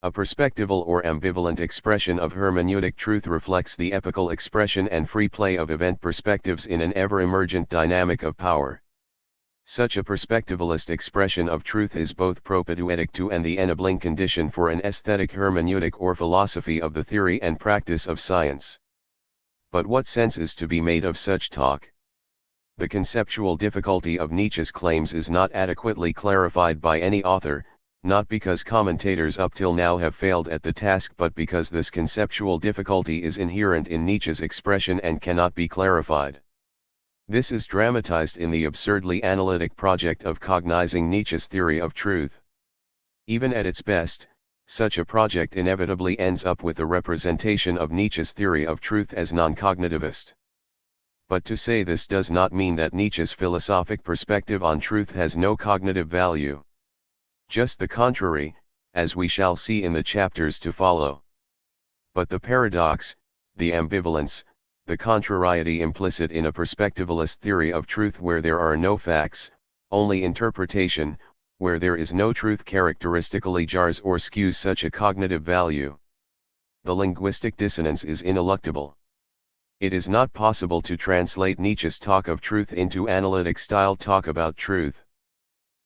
A perspectival or ambivalent expression of hermeneutic truth reflects the epical expression and free play of event perspectives in an ever-emergent dynamic of power. Such a perspectivalist expression of truth is both propedeutic to and the enabling condition for an aesthetic hermeneutic or philosophy of the theory and practice of science. But what sense is to be made of such talk? The conceptual difficulty of Nietzsche's claims is not adequately clarified by any author, not because commentators up till now have failed at the task, but because this conceptual difficulty is inherent in Nietzsche's expression and cannot be clarified. This is dramatized in the absurdly analytic project of cognizing Nietzsche's theory of truth. Even at its best, such a project inevitably ends up with a representation of Nietzsche's theory of truth as non-cognitivist. But to say this does not mean that Nietzsche's philosophic perspective on truth has no cognitive value. Just the contrary, as we shall see in the chapters to follow. But the paradox, the ambivalence, the contrariety implicit in a perspectivalist theory of truth where there are no facts, only interpretation, where there is no truth, characteristically jars or skews such a cognitive value. The linguistic dissonance is ineluctable. It is not possible to translate Nietzsche's talk of truth into analytic-style talk about truth.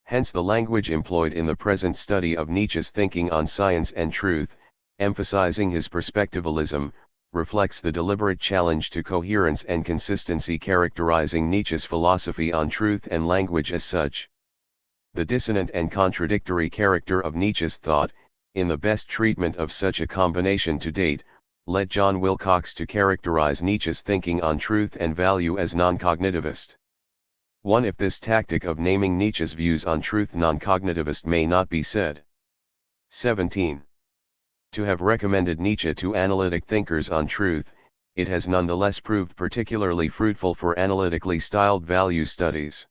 Hence the language employed in the present study of Nietzsche's thinking on science and truth, emphasizing his perspectivalism, reflects the deliberate challenge to coherence and consistency characterizing Nietzsche's philosophy on truth and language as such. The dissonant and contradictory character of Nietzsche's thought, in the best treatment of such a combination to date, led John Wilcox to characterize Nietzsche's thinking on truth and value as non-cognitivist. 1. If this tactic of naming Nietzsche's views on truth non-cognitivist may not be said. 17. To have recommended Nietzsche to analytic thinkers on truth, it has nonetheless proved particularly fruitful for analytically styled value studies.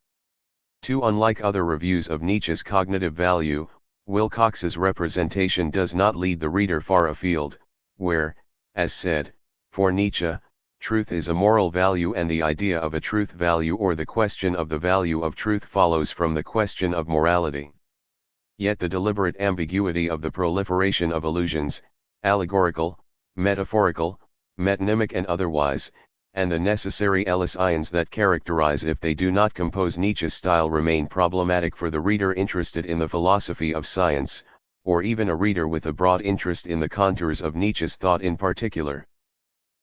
2. Unlike other reviews of Nietzsche's cognitive value, Wilcox's representation does not lead the reader far afield, where, as said, for Nietzsche, truth is a moral value and the idea of a truth value or the question of the value of truth follows from the question of morality. Yet the deliberate ambiguity of the proliferation of allusions, allegorical, metaphorical, metonymic and otherwise, and the necessary Ellis-ions that characterize if they do not compose Nietzsche's style remain problematic for the reader interested in the philosophy of science, or even a reader with a broad interest in the contours of Nietzsche's thought in particular.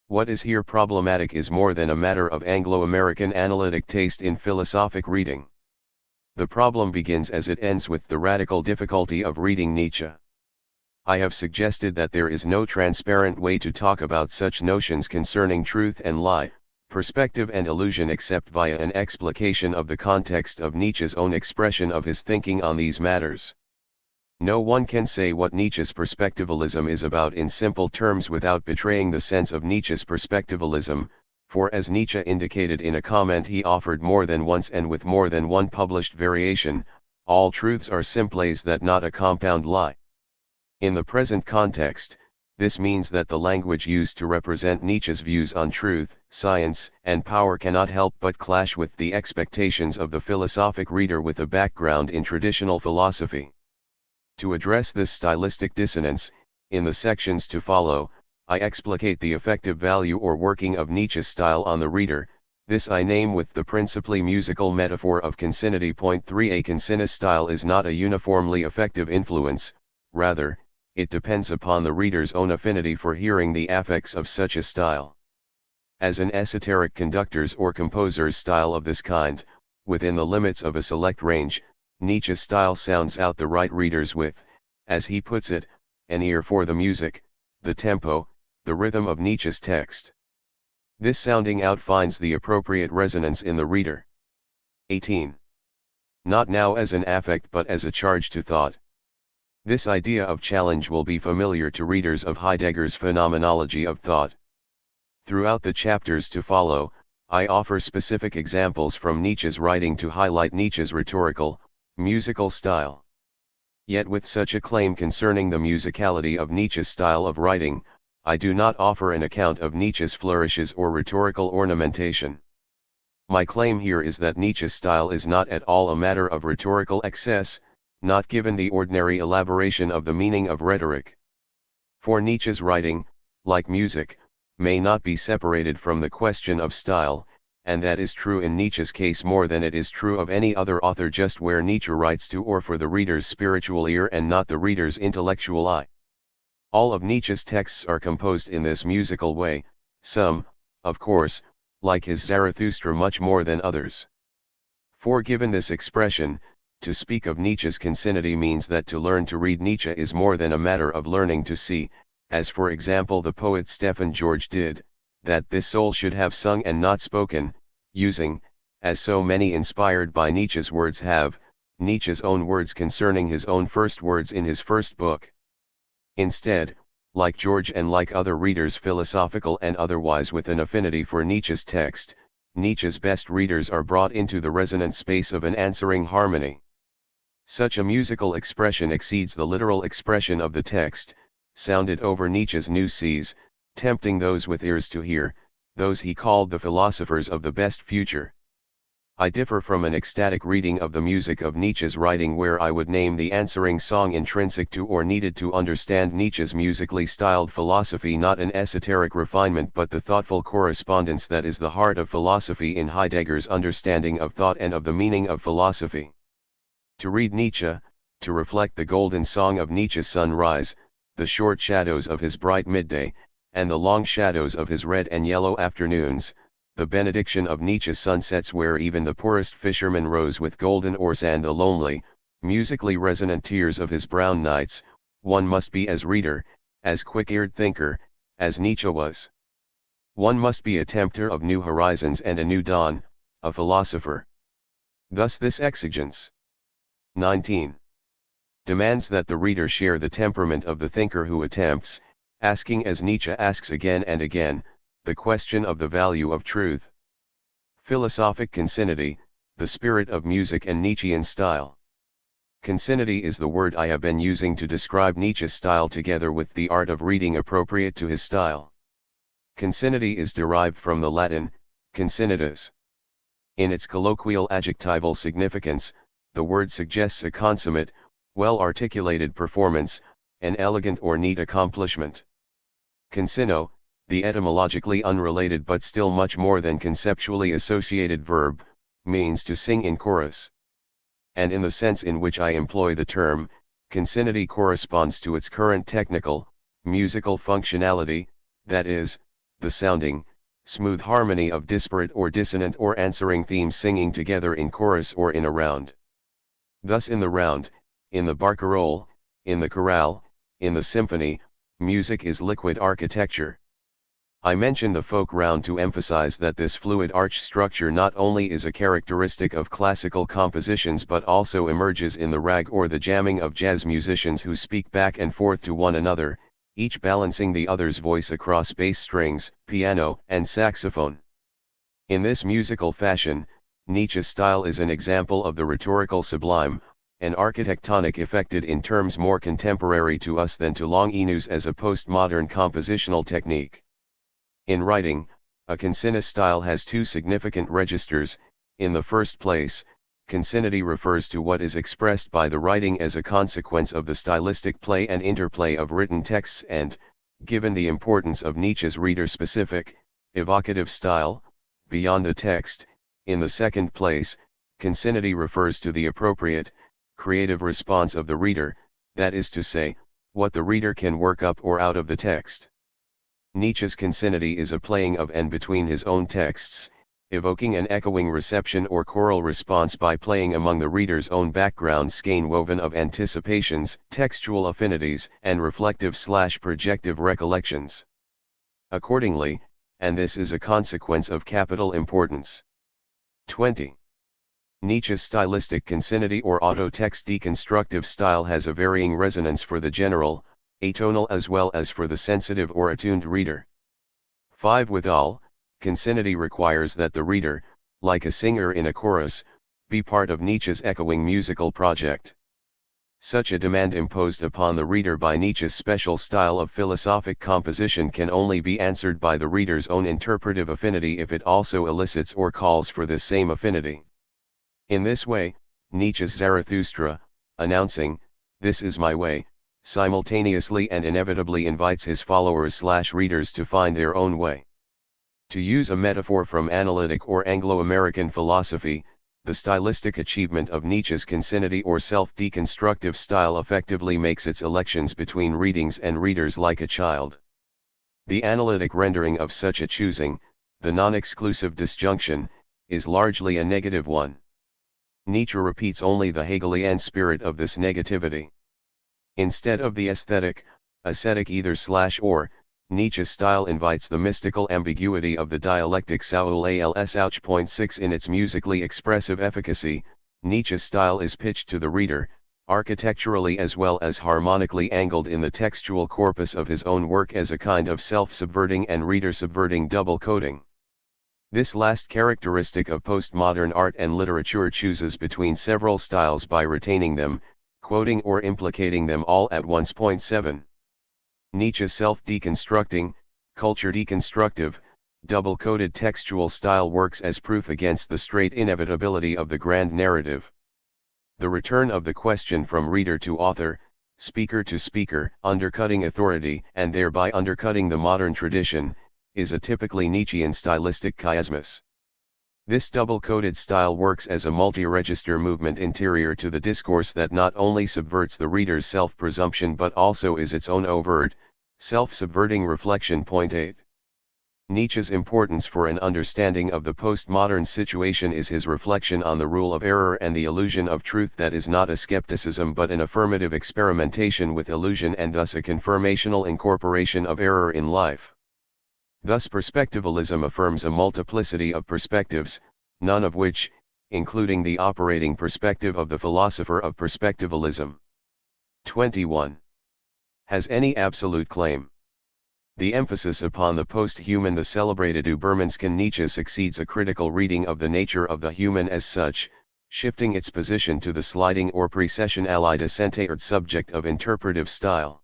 What is here problematic is more than a matter of Anglo-American analytic taste in philosophic reading. The problem begins as it ends with the radical difficulty of reading Nietzsche. I have suggested that there is no transparent way to talk about such notions concerning truth and lie, perspective and illusion except via an explication of the context of Nietzsche's own expression of his thinking on these matters. No one can say what Nietzsche's perspectivalism is about in simple terms without betraying the sense of Nietzsche's perspectivalism, for as Nietzsche indicated in a comment he offered more than once and with more than one published variation, all truths are simples that not a compound lie. In the present context, this means that the language used to represent Nietzsche's views on truth, science, and power cannot help but clash with the expectations of the philosophic reader with a background in traditional philosophy. To address this stylistic dissonance, in the sections to follow, I explicate the effective value or working of Nietzsche's style on the reader. This I name with the principally musical metaphor of concinnity. 3. A concinnous style is not a uniformly effective influence, rather, it depends upon the reader's own affinity for hearing the affects of such a style. As an esoteric conductor's or composer's style of this kind, within the limits of a select range, Nietzsche's style sounds out the right readers with, as he puts it, an ear for the music, the tempo, the rhythm of Nietzsche's text. This sounding out finds the appropriate resonance in the reader. 18. Not now as an affect but as a charge to thought. This idea of challenge will be familiar to readers of Heidegger's Phenomenology of Thought. Throughout the chapters to follow, I offer specific examples from Nietzsche's writing to highlight Nietzsche's rhetorical, musical style. Yet with such a claim concerning the musicality of Nietzsche's style of writing, I do not offer an account of Nietzsche's flourishes or rhetorical ornamentation. My claim here is that Nietzsche's style is not at all a matter of rhetorical excess, not given the ordinary elaboration of the meaning of rhetoric. For Nietzsche's writing, like music, may not be separated from the question of style, and that is true in Nietzsche's case more than it is true of any other author, just where Nietzsche writes to or for the reader's spiritual ear and not the reader's intellectual eye. All of Nietzsche's texts are composed in this musical way, some, of course, like his Zarathustra much more than others. For given this expression, to speak of Nietzsche's concinnity means that to learn to read Nietzsche is more than a matter of learning to see, as for example the poet Stephen George did, that this soul should have sung and not spoken, using, as so many inspired by Nietzsche's words have, Nietzsche's own words concerning his own first words in his first book. Instead, like George and like other readers philosophical and otherwise with an affinity for Nietzsche's text, Nietzsche's best readers are brought into the resonant space of an answering harmony. Such a musical expression exceeds the literal expression of the text, sounded over Nietzsche's new seas, tempting those with ears to hear, those he called the philosophers of the best future. I differ from an ecstatic reading of the music of Nietzsche's writing where I would name the answering song intrinsic to or needed to understand Nietzsche's musically styled philosophy, not an esoteric refinement but the thoughtful correspondence that is the heart of philosophy in Heidegger's understanding of thought and of the meaning of philosophy. To read Nietzsche, to reflect the golden song of Nietzsche's sunrise, the short shadows of his bright midday, and the long shadows of his red and yellow afternoons, the benediction of Nietzsche's sunsets where even the poorest fisherman rows with golden oars and the lonely, musically resonant tears of his brown nights, one must be as reader, as quick-eared thinker, as Nietzsche was. One must be a tempter of new horizons and a new dawn, a philosopher. Thus this exigence. 19. Demands that the reader share the temperament of the thinker who attempts, asking as Nietzsche asks again and again, the question of the value of truth. Philosophic concinnity, the spirit of music and Nietzschean style. Concinnity is the word I have been using to describe Nietzsche's style together with the art of reading appropriate to his style. Concinnity is derived from the Latin, concinitas. In its colloquial adjectival significance, the word suggests a consummate, well-articulated performance, an elegant or neat accomplishment. Concinno, the etymologically unrelated but still much more than conceptually associated verb, means to sing in chorus. And in the sense in which I employ the term, concinnity corresponds to its current technical, musical functionality, that is, the sounding, smooth harmony of disparate or dissonant or answering themes singing together in chorus or in a round. Thus in the round, in the barcarolle, in the chorale, in the symphony, music is liquid architecture. I mention the folk round to emphasize that this fluid arch structure not only is a characteristic of classical compositions but also emerges in the rag or the jamming of jazz musicians who speak back and forth to one another, each balancing the other's voice across bass strings, piano, and saxophone. In this musical fashion, Nietzsche's style is an example of the rhetorical sublime, an architectonic effected in terms more contemporary to us than to Longinus as a postmodern compositional technique. In writing, a concinnous style has two significant registers. In the first place, concinnity refers to what is expressed by the writing as a consequence of the stylistic play and interplay of written texts and, given the importance of Nietzsche's reader-specific, evocative style, beyond the text. In the second place, concinnity refers to the appropriate, creative response of the reader, that is to say, what the reader can work up or out of the text. Nietzsche's concinnity is a playing of and between his own texts, evoking an echoing reception or choral response by playing among the reader's own background skein woven of anticipations, textual affinities, and reflective/projective recollections. Accordingly, and this is a consequence of capital importance. 20. Nietzsche's stylistic concinnity or autotext deconstructive style has a varying resonance for the general, atonal as well as for the sensitive or attuned reader. 5. Withal, concinnity requires that the reader, like a singer in a chorus, be part of Nietzsche's echoing musical project. Such a demand imposed upon the reader by Nietzsche's special style of philosophic composition can only be answered by the reader's own interpretive affinity if it also elicits or calls for this same affinity. In this way, Nietzsche's Zarathustra, announcing, "This is my way," simultaneously and inevitably invites his followers/readers to find their own way. To use a metaphor from analytic or Anglo-American philosophy, the stylistic achievement of Nietzsche's concinnity or self-deconstructive style effectively makes its elections between readings and readers like a child. The analytic rendering of such a choosing, the non-exclusive disjunction, is largely a negative one. Nietzsche repeats only the Hegelian spirit of this negativity. Instead of the aesthetic, ascetic either/or, Nietzsche's style invites the mystical ambiguity of the dialectic Saul als Ouch.6 in its musically expressive efficacy. Nietzsche's style is pitched to the reader, architecturally as well as harmonically angled in the textual corpus of his own work as a kind of self-subverting and reader-subverting double coding. This last characteristic of postmodern art and literature chooses between several styles by retaining them, quoting or implicating them all at once. 7. Nietzsche's self-deconstructing, culture-deconstructive, double-coded textual style works as proof against the straight inevitability of the grand narrative. The return of the question from reader to author, speaker to speaker, undercutting authority and thereby undercutting the modern tradition, is a typically Nietzschean stylistic chiasmus. This double-coded style works as a multi-register movement interior to the discourse that not only subverts the reader's self-presumption but also is its own overt, self-subverting reflection. 8. Nietzsche's importance for an understanding of the postmodern situation is his reflection on the rule of error and the illusion of truth that is not a skepticism but an affirmative experimentation with illusion and thus a confirmational incorporation of error in life. Thus perspectivalism affirms a multiplicity of perspectives, none of which, including the operating perspective of the philosopher of perspectivalism, 21, has any absolute claim. The emphasis upon the post-human, the celebrated Übermenschen Nietzsche succeeds a critical reading of the nature of the human as such, shifting its position to the sliding or precession allied centered subject of interpretive style.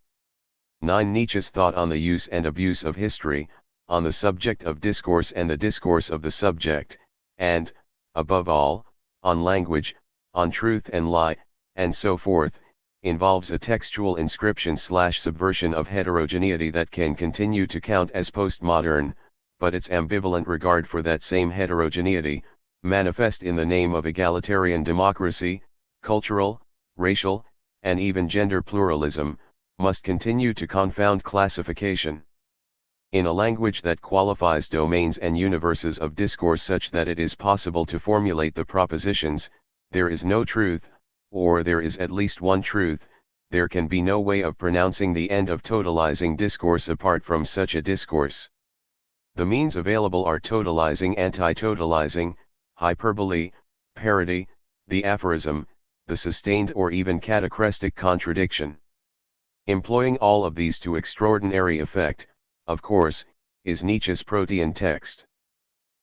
9. Nietzsche's thought on the use and abuse of history, on the subject of discourse and the discourse of the subject, and, above all, on language, on truth and lie, and so forth, involves a textual inscription/subversion of heterogeneity that can continue to count as postmodern, but its ambivalent regard for that same heterogeneity, manifest in the name of egalitarian democracy, cultural, racial, and even gender pluralism, must continue to confound classification. In a language that qualifies domains and universes of discourse such that it is possible to formulate the propositions, there is no truth, or there is at least one truth, there can be no way of pronouncing the end of totalizing discourse apart from such a discourse. The means available are totalizing, anti-totalizing, hyperbole, parody, the aphorism, the sustained or even catachrestic contradiction. Employing all of these to extraordinary effect, of course, is Nietzsche's Protean text.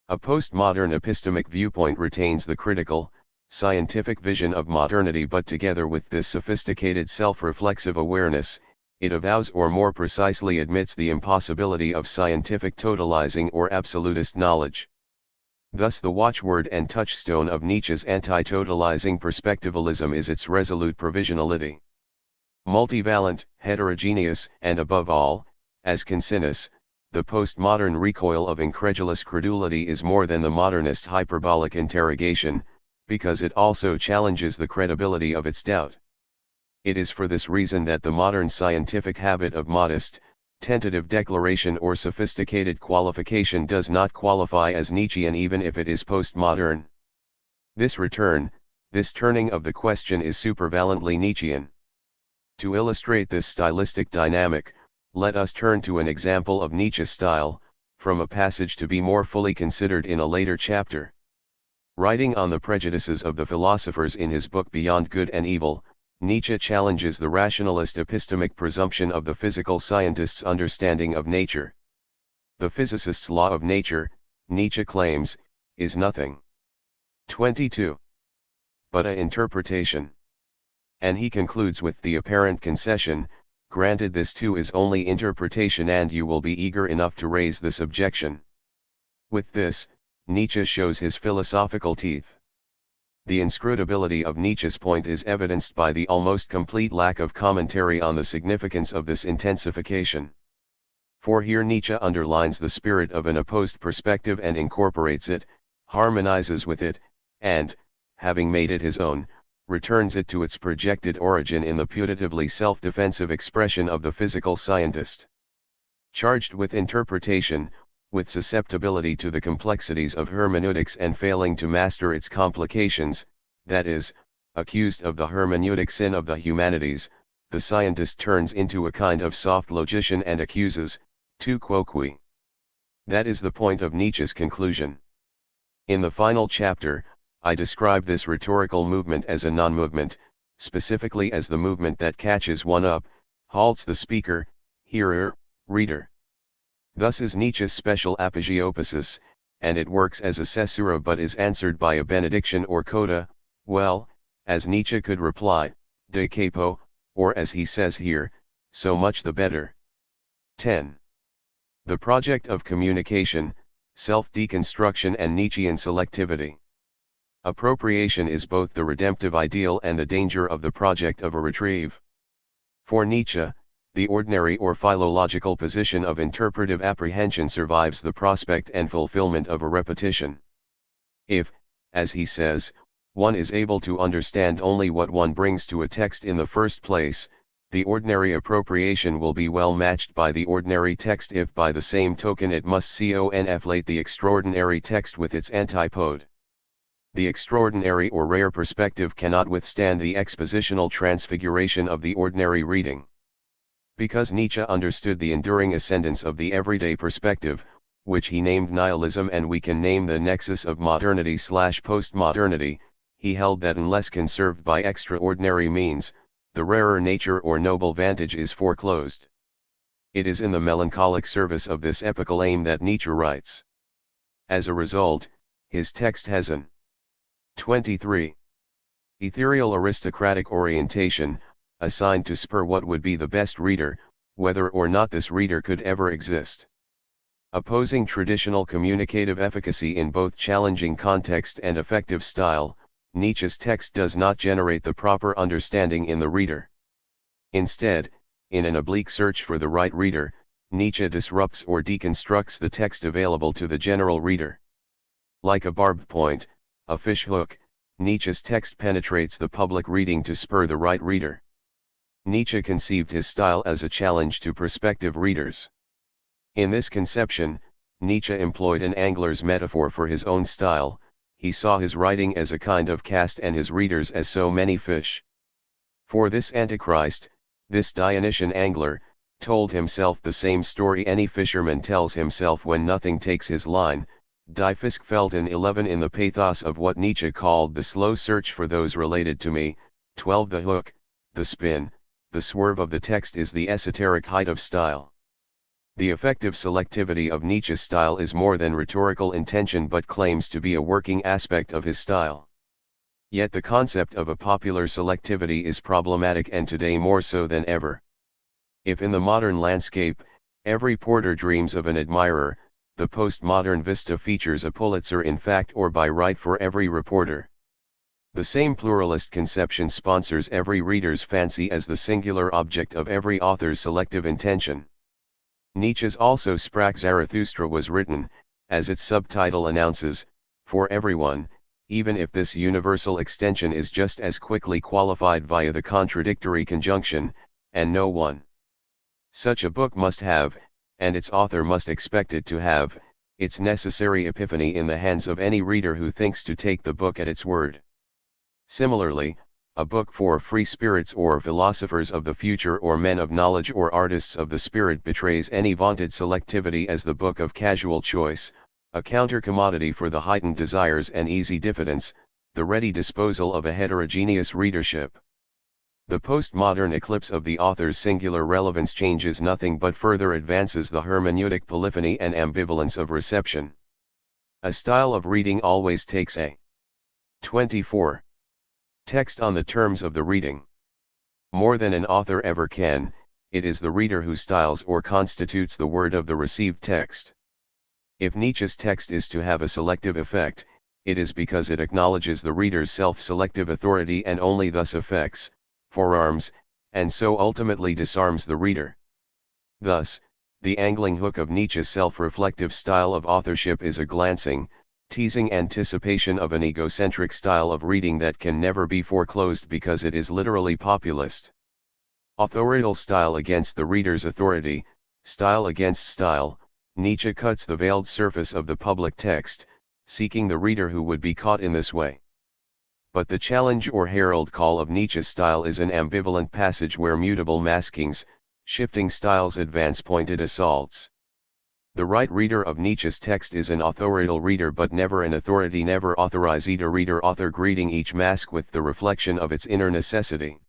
A postmodern epistemic viewpoint retains the critical, scientific vision of modernity, but together with this sophisticated self-reflexive awareness, it avows, or more precisely admits, the impossibility of scientific totalizing or absolutist knowledge. Thus the watchword and touchstone of Nietzsche's anti-totalizing perspectivalism is its resolute provisionality. Multivalent, heterogeneous, and above all, as Concinnus, the postmodern recoil of incredulous credulity is more than the modernist hyperbolic interrogation, because it also challenges the credibility of its doubt. It is for this reason that the modern scientific habit of modest, tentative declaration or sophisticated qualification does not qualify as Nietzschean even if it is postmodern. This return, this turning of the question is supervalently Nietzschean. To illustrate this stylistic dynamic, let us turn to an example of Nietzsche's style, from a passage to be more fully considered in a later chapter. Writing on the prejudices of the philosophers in his book Beyond Good and Evil, Nietzsche challenges the rationalist epistemic presumption of the physical scientist's understanding of nature. The physicist's law of nature, Nietzsche claims, is nothing. 22. But an interpretation. And he concludes with the apparent concession, granted this too is only interpretation and you will be eager enough to raise this objection. With this, Nietzsche shows his philosophical teeth. The inscrutability of Nietzsche's point is evidenced by the almost complete lack of commentary on the significance of this intensification. For here Nietzsche underlines the spirit of an opposed perspective and incorporates it, harmonizes with it, and, having made it his own, returns it to its projected origin in the putatively self-defensive expression of the physical scientist. Charged with interpretation, with susceptibility to the complexities of hermeneutics and failing to master its complications, that is, accused of the hermeneutic sin of the humanities, the scientist turns into a kind of soft logician and accuses, tu quoque. That is the point of Nietzsche's conclusion. In the final chapter, I describe this rhetorical movement as a non-movement, specifically as the movement that catches one up, halts the speaker, hearer, reader. Thus is Nietzsche's special apogeopasis, and it works as a caesura but is answered by a benediction or coda, well, as Nietzsche could reply, de capo, or as he says here, so much the better. 10. The project of communication, self-deconstruction and Nietzschean selectivity. Appropriation is both the redemptive ideal and the danger of the project of a retrieve. For Nietzsche, the ordinary or philological position of interpretive apprehension survives the prospect and fulfillment of a repetition. If, as he says, one is able to understand only what one brings to a text in the first place, the ordinary appropriation will be well matched by the ordinary text if by the same token it must conflate the extraordinary text with its antipode. The extraordinary or rare perspective cannot withstand the expositional transfiguration of the ordinary reading. Because Nietzsche understood the enduring ascendance of the everyday perspective, which he named nihilism and we can name the nexus of modernity/postmodernity, he held that unless conserved by extraordinary means, the rarer nature or noble vantage is foreclosed. It is in the melancholic service of this epical aim that Nietzsche writes. As a result, his text has an 23. Ethereal aristocratic orientation, assigned to spur what would be the best reader, whether or not this reader could ever exist. Opposing traditional communicative efficacy in both challenging context and effective style, Nietzsche's text does not generate the proper understanding in the reader. Instead, in an oblique search for the right reader, Nietzsche disrupts or deconstructs the text available to the general reader. Like a barbed point, a fish hook, Nietzsche's text penetrates the public reading to spur the right reader. Nietzsche conceived his style as a challenge to prospective readers. In this conception, Nietzsche employed an angler's metaphor for his own style. He saw his writing as a kind of cast and his readers as so many fish. For this Antichrist, this Dionysian angler, told himself the same story any fisherman tells himself when nothing takes his line. Die Fisk felt in 11 in the pathos of what Nietzsche called the slow search for those related to me. 12 The hook, the spin, the swerve of the text is the esoteric height of style. The effective selectivity of Nietzsche's style is more than rhetorical intention but claims to be a working aspect of his style. Yet the concept of a popular selectivity is problematic and today more so than ever. If in the modern landscape, every porter dreams of an admirer, the postmodern vista features a Pulitzer in fact or by right for every reporter. The same pluralist conception sponsors every reader's fancy as the singular object of every author's selective intention. Nietzsche's Also sprach Zarathustra was written, as its subtitle announces, for everyone, even if this universal extension is just as quickly qualified via the contradictory conjunction, and no one. Such a book must have, and its author must expect it to have, its necessary epiphany in the hands of any reader who thinks to take the book at its word. Similarly, a book for free spirits or philosophers of the future or men of knowledge or artists of the spirit betrays any vaunted selectivity as the book of casual choice, a counter-commodity for the heightened desires and easy diffidence, the ready disposal of a heterogeneous readership. The postmodern eclipse of the author's singular relevance changes nothing but further advances the hermeneutic polyphony and ambivalence of reception. A style of reading always takes a 24. Text on the terms of the reading. More than an author ever can, it is the reader who styles or constitutes the word of the received text. If Nietzsche's text is to have a selective effect, it is because it acknowledges the reader's self-selective authority and only thus affects, forearms, and so ultimately disarms the reader. Thus, the angling hook of Nietzsche's self-reflective style of authorship is a glancing, teasing anticipation of an egocentric style of reading that can never be foreclosed because it is literally populist. Authorial style against the reader's authority, style against style, Nietzsche cuts the veiled surface of the public text, seeking the reader who would be caught in this way. But the challenge or herald call of Nietzsche's style is an ambivalent passage where mutable maskings, shifting styles advance pointed assaults. The right reader of Nietzsche's text is an authorial reader but never an authority, never authorized a reader author, greeting each mask with the reflection of its inner necessity.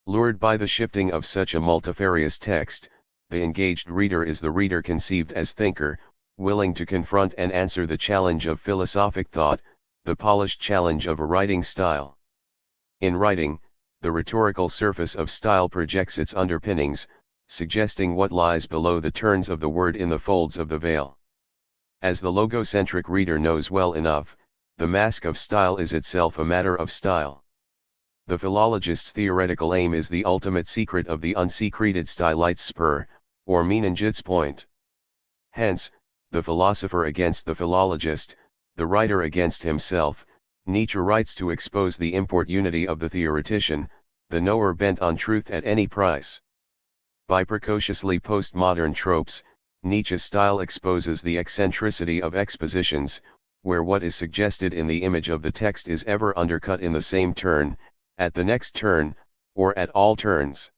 Lured by the shifting of such a multifarious text, the engaged reader is the reader conceived as thinker, willing to confront and answer the challenge of philosophic thought, the polished challenge of a writing style. In writing, the rhetorical surface of style projects its underpinnings, suggesting what lies below the turns of the word in the folds of the veil. As the logocentric reader knows well enough, the mask of style is itself a matter of style. The philologist's theoretical aim is the ultimate secret of the unsecreted stylite's spur, or meningit's point. Hence, the philosopher against the philologist, the writer against himself, Nietzsche writes to expose the import unity of the theoretician, the knower bent on truth at any price. By precociously postmodern tropes, Nietzsche's style exposes the eccentricity of expositions, where what is suggested in the image of the text is ever undercut in the same turn, at the next turn, or at all turns.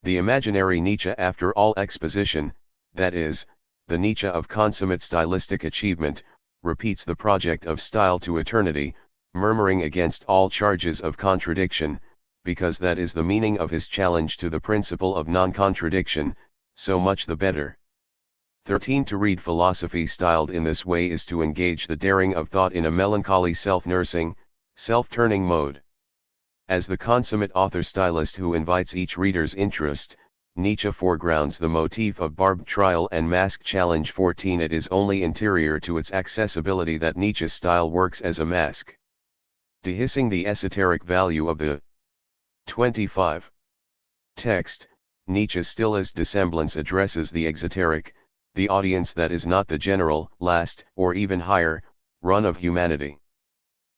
The imaginary Nietzsche after all exposition, that is, the Nietzsche of consummate stylistic achievement, repeats the project of style to eternity, murmuring against all charges of contradiction, because that is the meaning of his challenge to the principle of non-contradiction, so much the better. 13. To read philosophy styled in this way is to engage the daring of thought in a melancholy self-nursing, self-turning mode. As the consummate author-stylist who invites each reader's interest, Nietzsche foregrounds the motif of barbed trial and mask challenge. 14. It is only interior to its accessibility that Nietzsche's style works as a mask. Dehissing the esoteric value of the 25. Text, Nietzsche still as dissemblance addresses the exoteric, the audience that is not the general, last, or even higher, run of humanity.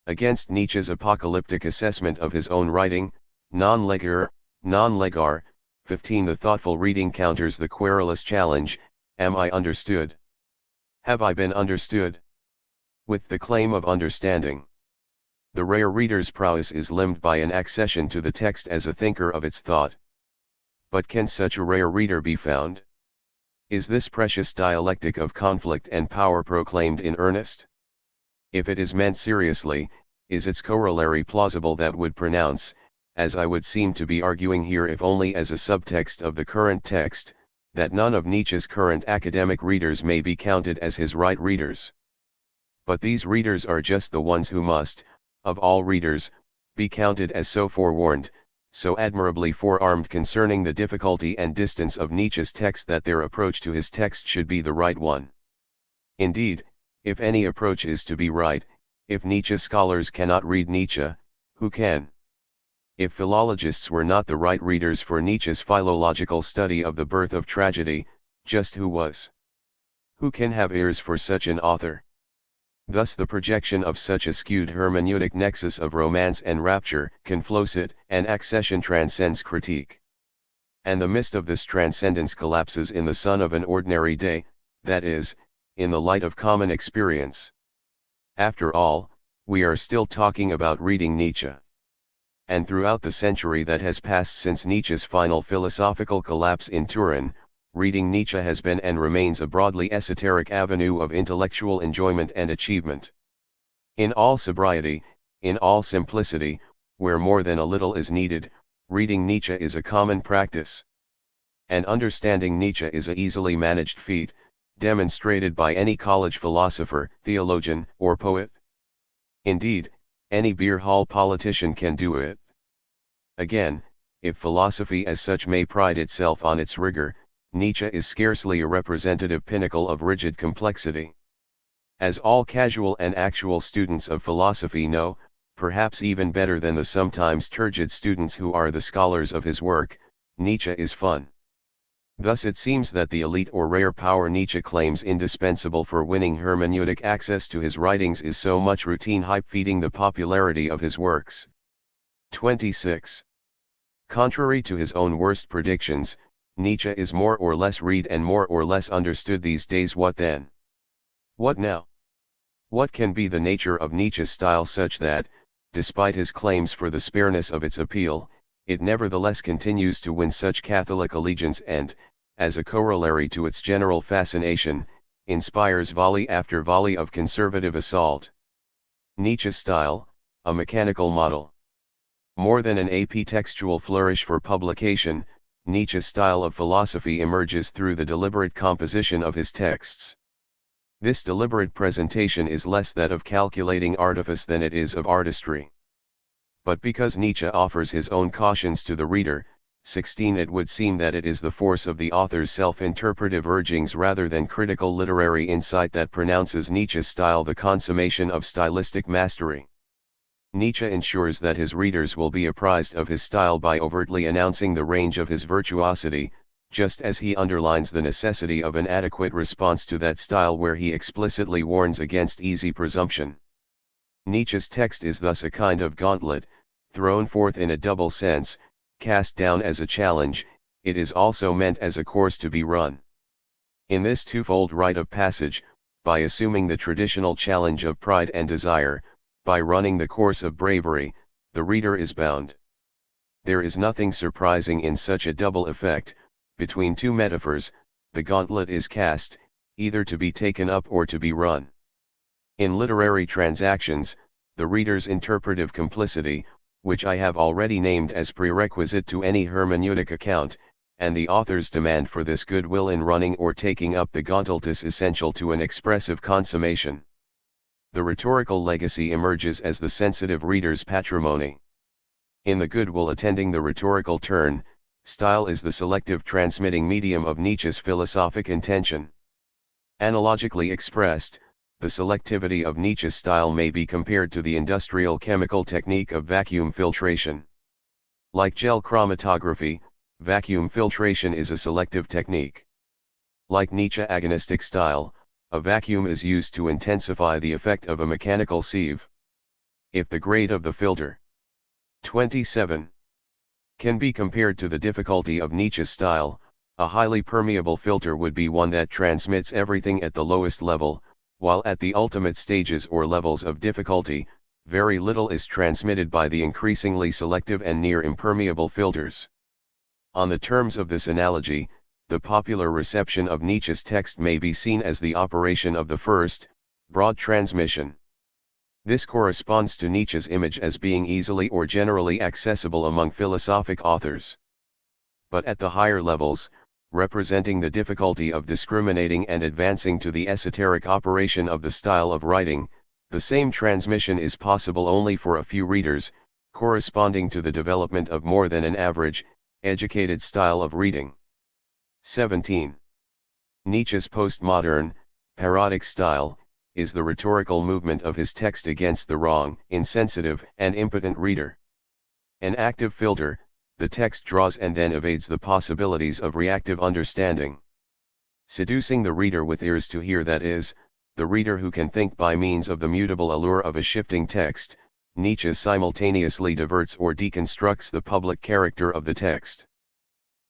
Against Nietzsche's apocalyptic assessment of his own writing, non-legar, 15. The thoughtful reading counters the querulous challenge, am I understood? Have I been understood? With the claim of understanding. The rare reader's prowess is limned by an accession to the text as a thinker of its thought. But can such a rare reader be found? Is this precious dialectic of conflict and power proclaimed in earnest? If it is meant seriously, is its corollary plausible that would pronounce, as I would seem to be arguing here if only as a subtext of the current text, that none of Nietzsche's current academic readers may be counted as his right readers? But these readers are just the ones who must, of all readers, be counted as so forewarned, so admirably forearmed concerning the difficulty and distance of Nietzsche's text that their approach to his text should be the right one. Indeed, if any approach is to be right, if Nietzsche scholars cannot read Nietzsche, who can? If philologists were not the right readers for Nietzsche's philological study of the birth of tragedy, just who was? Who can have ears for such an author? Thus the projection of such a skewed hermeneutic nexus of romance and rapture, conflocit, and accession transcends critique. And the mist of this transcendence collapses in the sun of an ordinary day, that is, in the light of common experience. After all, we are still talking about reading Nietzsche. And throughout the century that has passed since Nietzsche's final philosophical collapse in Turin, reading Nietzsche has been and remains a broadly esoteric avenue of intellectual enjoyment and achievement. In all sobriety, in all simplicity, where more than a little is needed, reading Nietzsche is a common practice. And understanding Nietzsche is a easily managed feat, demonstrated by any college philosopher, theologian, or poet. Indeed, any beer hall politician can do it. Again, if philosophy as such may pride itself on its rigor, Nietzsche is scarcely a representative pinnacle of rigid complexity. As all casual and actual students of philosophy know, perhaps even better than the sometimes turgid students who are the scholars of his work, Nietzsche is fun. Thus it seems that the elite or rare power Nietzsche claims indispensable for winning hermeneutic access to his writings is so much routine hype feeding the popularity of his works. 26. Contrary to his own worst predictions, Nietzsche is more or less read and more or less understood these days. What then? What now? What can be the nature of Nietzsche's style such that, despite his claims for the spareness of its appeal, it nevertheless continues to win such Catholic allegiance and, as a corollary to its general fascination, inspires volley after volley of conservative assault. Nietzsche's style, a mechanical model. More than an apotextual flourish for publication, Nietzsche's style of philosophy emerges through the deliberate composition of his texts. This deliberate presentation is less that of calculating artifice than it is of artistry. But because Nietzsche offers his own cautions to the reader, 16 it would seem that it is the force of the author's self-interpretive urgings rather than critical literary insight that pronounces Nietzsche's style the consummation of stylistic mastery. Nietzsche ensures that his readers will be apprised of his style by overtly announcing the range of his virtuosity, just as he underlines the necessity of an adequate response to that style where he explicitly warns against easy presumption. Nietzsche's text is thus a kind of gauntlet, thrown forth in a double sense. Cast down as a challenge, it is also meant as a course to be run. In this twofold rite of passage, by assuming the traditional challenge of pride and desire, by running the course of bravery, the reader is bound. There is nothing surprising in such a double effect. Between two metaphors, the gauntlet is cast, either to be taken up or to be run. In literary transactions, the reader's interpretive complicity, which I have already named as prerequisite to any hermeneutic account, and the author's demand for this goodwill in running or taking up the gauntlet is essential to an expressive consummation. The rhetorical legacy emerges as the sensitive reader's patrimony. In the goodwill attending the rhetorical turn, style is the selective transmitting medium of Nietzsche's philosophic intention. Analogically expressed, the selectivity of Nietzsche's style may be compared to the industrial chemical technique of vacuum filtration. Like gel chromatography, vacuum filtration is a selective technique. Like Nietzsche agonistic style, a vacuum is used to intensify the effect of a mechanical sieve. If the grade of the filter 27 can be compared to the difficulty of Nietzsche's style, a highly permeable filter would be one that transmits everything at the lowest level, while at the ultimate stages or levels of difficulty, very little is transmitted by the increasingly selective and near impermeable filters. On the terms of this analogy, the popular reception of Nietzsche's text may be seen as the operation of the first, broad transmission. This corresponds to Nietzsche's image as being easily or generally accessible among philosophic authors. But at the higher levels, representing the difficulty of discriminating and advancing to the esoteric operation of the style of writing, the same transmission is possible only for a few readers, corresponding to the development of more than an average, educated style of reading. 17. Nietzsche's postmodern, parodic style, is the rhetorical movement of his text against the wrong, insensitive, and impotent reader. An active filter, the text draws and then evades the possibilities of reactive understanding. Seducing the reader with ears to hear, that is, the reader who can think by means of the mutable allure of a shifting text, Nietzsche simultaneously diverts or deconstructs the public character of the text.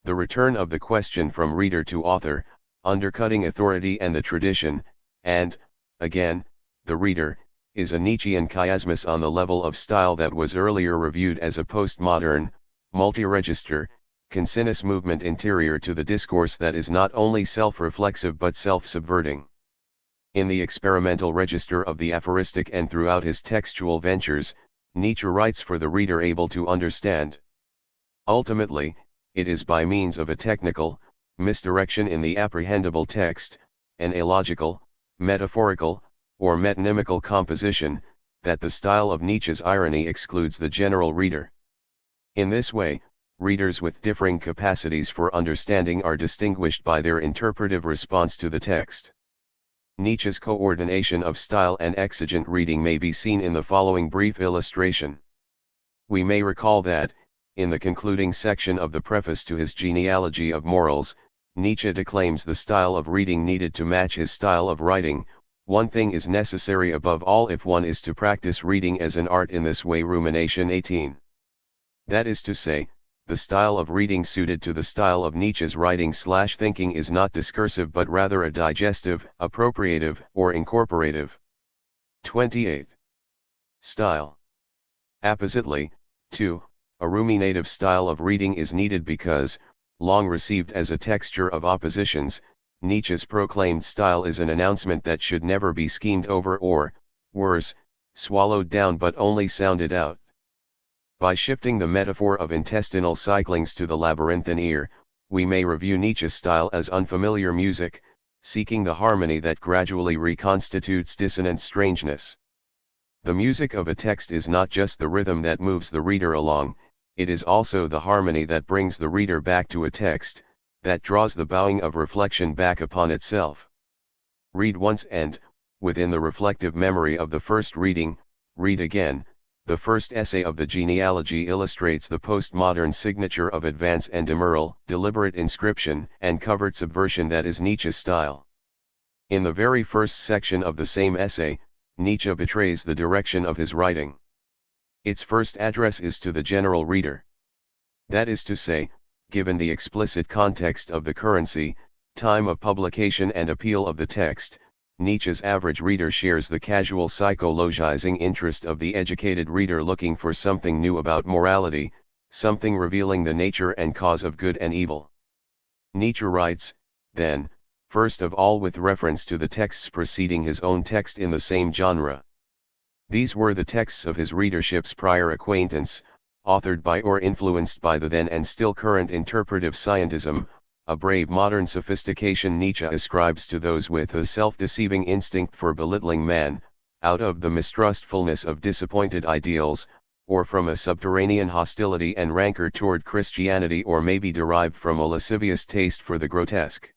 The return of the question from reader to author, undercutting authority and the tradition, and, again, the reader, is a Nietzschean chiasmus on the level of style that was earlier reviewed as a postmodern, multi-register, concinnous movement interior to the discourse that is not only self-reflexive but self-subverting. In the experimental register of the aphoristic and throughout his textual ventures, Nietzsche writes for the reader able to understand. Ultimately, it is by means of a technical misdirection in the apprehendable text, an illogical, metaphorical, or metonymical composition, that the style of Nietzsche's irony excludes the general reader. In this way, readers with differing capacities for understanding are distinguished by their interpretive response to the text. Nietzsche's coordination of style and exigent reading may be seen in the following brief illustration. We may recall that, in the concluding section of the preface to his Genealogy of Morals, Nietzsche declaims the style of reading needed to match his style of writing. One thing is necessary above all if one is to practice reading as an art in this way. Rumination 18. That is to say, the style of reading suited to the style of Nietzsche's writing/thinking is not discursive but rather a digestive, appropriative, or incorporative. 28. Style. Appositely, too, a ruminative style of reading is needed because, long received as a texture of oppositions, Nietzsche's proclaimed style is an announcement that should never be schemed over or, worse, swallowed down but only sounded out. By shifting the metaphor of intestinal cyclings to the labyrinthine ear, we may review Nietzsche's style as unfamiliar music, seeking the harmony that gradually reconstitutes dissonant strangeness. The music of a text is not just the rhythm that moves the reader along, it is also the harmony that brings the reader back to a text, that draws the bowing of reflection back upon itself. Read once and, within the reflective memory of the first reading, read again. The first essay of the genealogy illustrates the postmodern signature of advance and demurral, deliberate inscription and covert subversion that is Nietzsche's style. In the very first section of the same essay, Nietzsche betrays the direction of his writing. Its first address is to the general reader. That is to say, given the explicit context of the currency, time of publication and appeal of the text, Nietzsche's average reader shares the casual psychologizing interest of the educated reader looking for something new about morality, something revealing the nature and cause of good and evil. Nietzsche writes, then, first of all with reference to the texts preceding his own text in the same genre. These were the texts of his readership's prior acquaintance, authored by or influenced by the then and still current interpretive scientism, a brave modern sophistication Nietzsche ascribes to those with a self-deceiving instinct for belittling man, out of the mistrustfulness of disappointed ideals, or from a subterranean hostility and rancor toward Christianity, or maybe derived from a lascivious taste for the grotesque.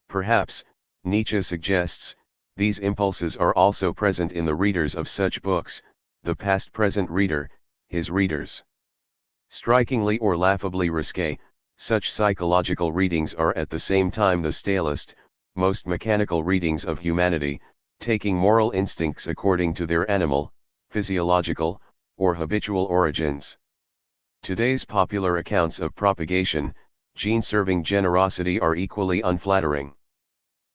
Perhaps, Nietzsche suggests, these impulses are also present in the readers of such books, the past-present reader, his readers. Strikingly or laughably risque, such psychological readings are at the same time the stalest, most mechanical readings of humanity, taking moral instincts according to their animal, physiological, or habitual origins. Today's popular accounts of propagation, gene-serving generosity are equally unflattering.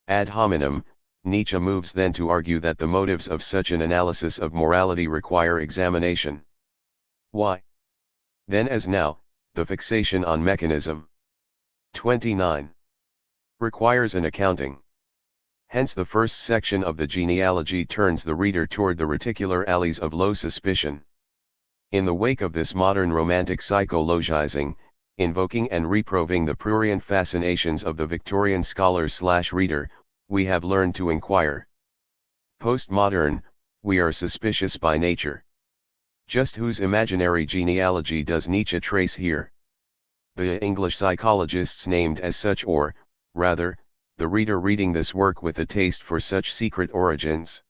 Ad hominem, Nietzsche moves then to argue that the motives of such an analysis of morality require examination. Why? Then as now, the fixation on mechanism. 29. Requires an accounting. Hence the first section of the genealogy turns the reader toward the reticular alleys of low suspicion. In the wake of this modern romantic psychologizing, invoking and reproving the prurient fascinations of the Victorian scholar/reader, we have learned to inquire. Postmodern, we are suspicious by nature. Just whose imaginary genealogy does Nietzsche trace here? The English psychologists named as such, or, rather, the reader reading this work with a taste for such secret origins?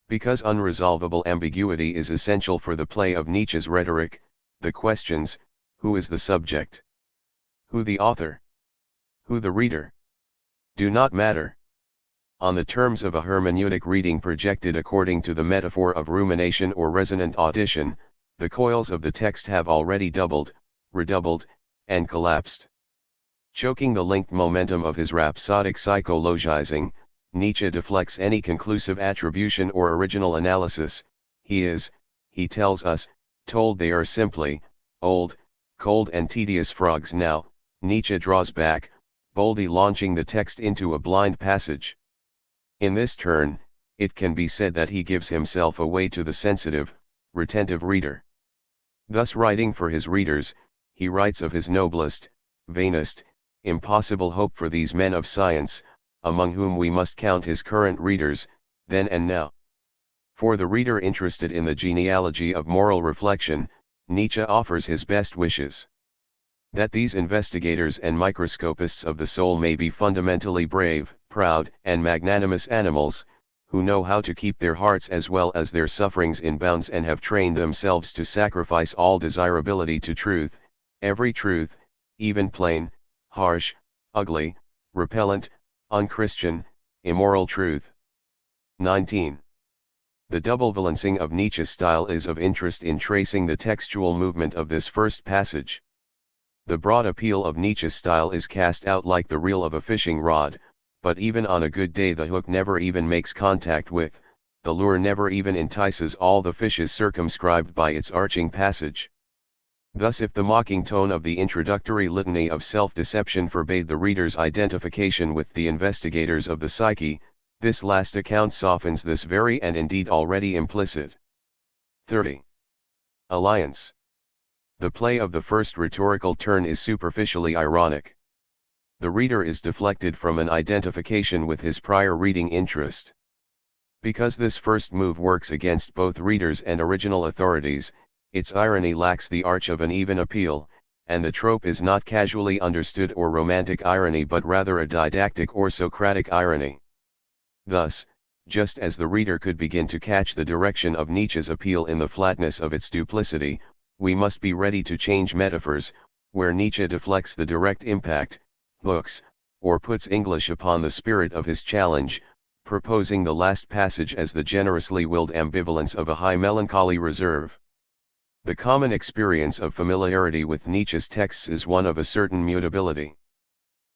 Because unresolvable ambiguity is essential for the play of Nietzsche's rhetoric, the questions, who is the subject? Who the author? Who the reader? Do not matter. On the terms of a hermeneutic reading projected according to the metaphor of rumination or resonant audition, the coils of the text have already doubled, redoubled, and collapsed. Choking the linked momentum of his rhapsodic psychologizing, Nietzsche deflects any conclusive attribution or original analysis. He is, he tells us, told they are simply, old, cold and tedious frogs. Now, Nietzsche draws back, boldly launching the text into a blind passage. In this turn, it can be said that he gives himself away to the sensitive, retentive reader. Thus writing for his readers, he writes of his noblest, vainest, impossible hope for these men of science, among whom we must count his current readers, then and now. For the reader interested in the genealogy of moral reflection, Nietzsche offers his best wishes. That these investigators and microscopists of the soul may be fundamentally brave, proud, and magnanimous animals, who know how to keep their hearts as well as their sufferings in bounds and have trained themselves to sacrifice all desirability to truth, every truth, even plain, harsh, ugly, repellent, unchristian, immoral truth. 19. The double valencing of Nietzsche's style is of interest in tracing the textual movement of this first passage. The broad appeal of Nietzsche's style is cast out like the reel of a fishing rod, but even on a good day the hook never even makes contact with the lure never even entices all the fishes circumscribed by its arching passage. Thus if the mocking tone of the introductory litany of self-deception forbade the reader's identification with the investigators of the psyche, this last account softens this very and indeed already implicit. 30. Alliance. The play of the first rhetorical turn is superficially ironic. The reader is deflected from an identification with his prior reading interest. Because this first move works against both readers and original authorities, its irony lacks the arch of an even appeal, and the trope is not casually understood or romantic irony but rather a didactic or Socratic irony. Thus, just as the reader could begin to catch the direction of Nietzsche's appeal in the flatness of its duplicity, we must be ready to change metaphors, where Nietzsche deflects the direct impact, hooks, or puts English upon the spirit of his challenge, proposing the last passage as the generously willed ambivalence of a high melancholy reserve. The common experience of familiarity with Nietzsche's texts is one of a certain mutability.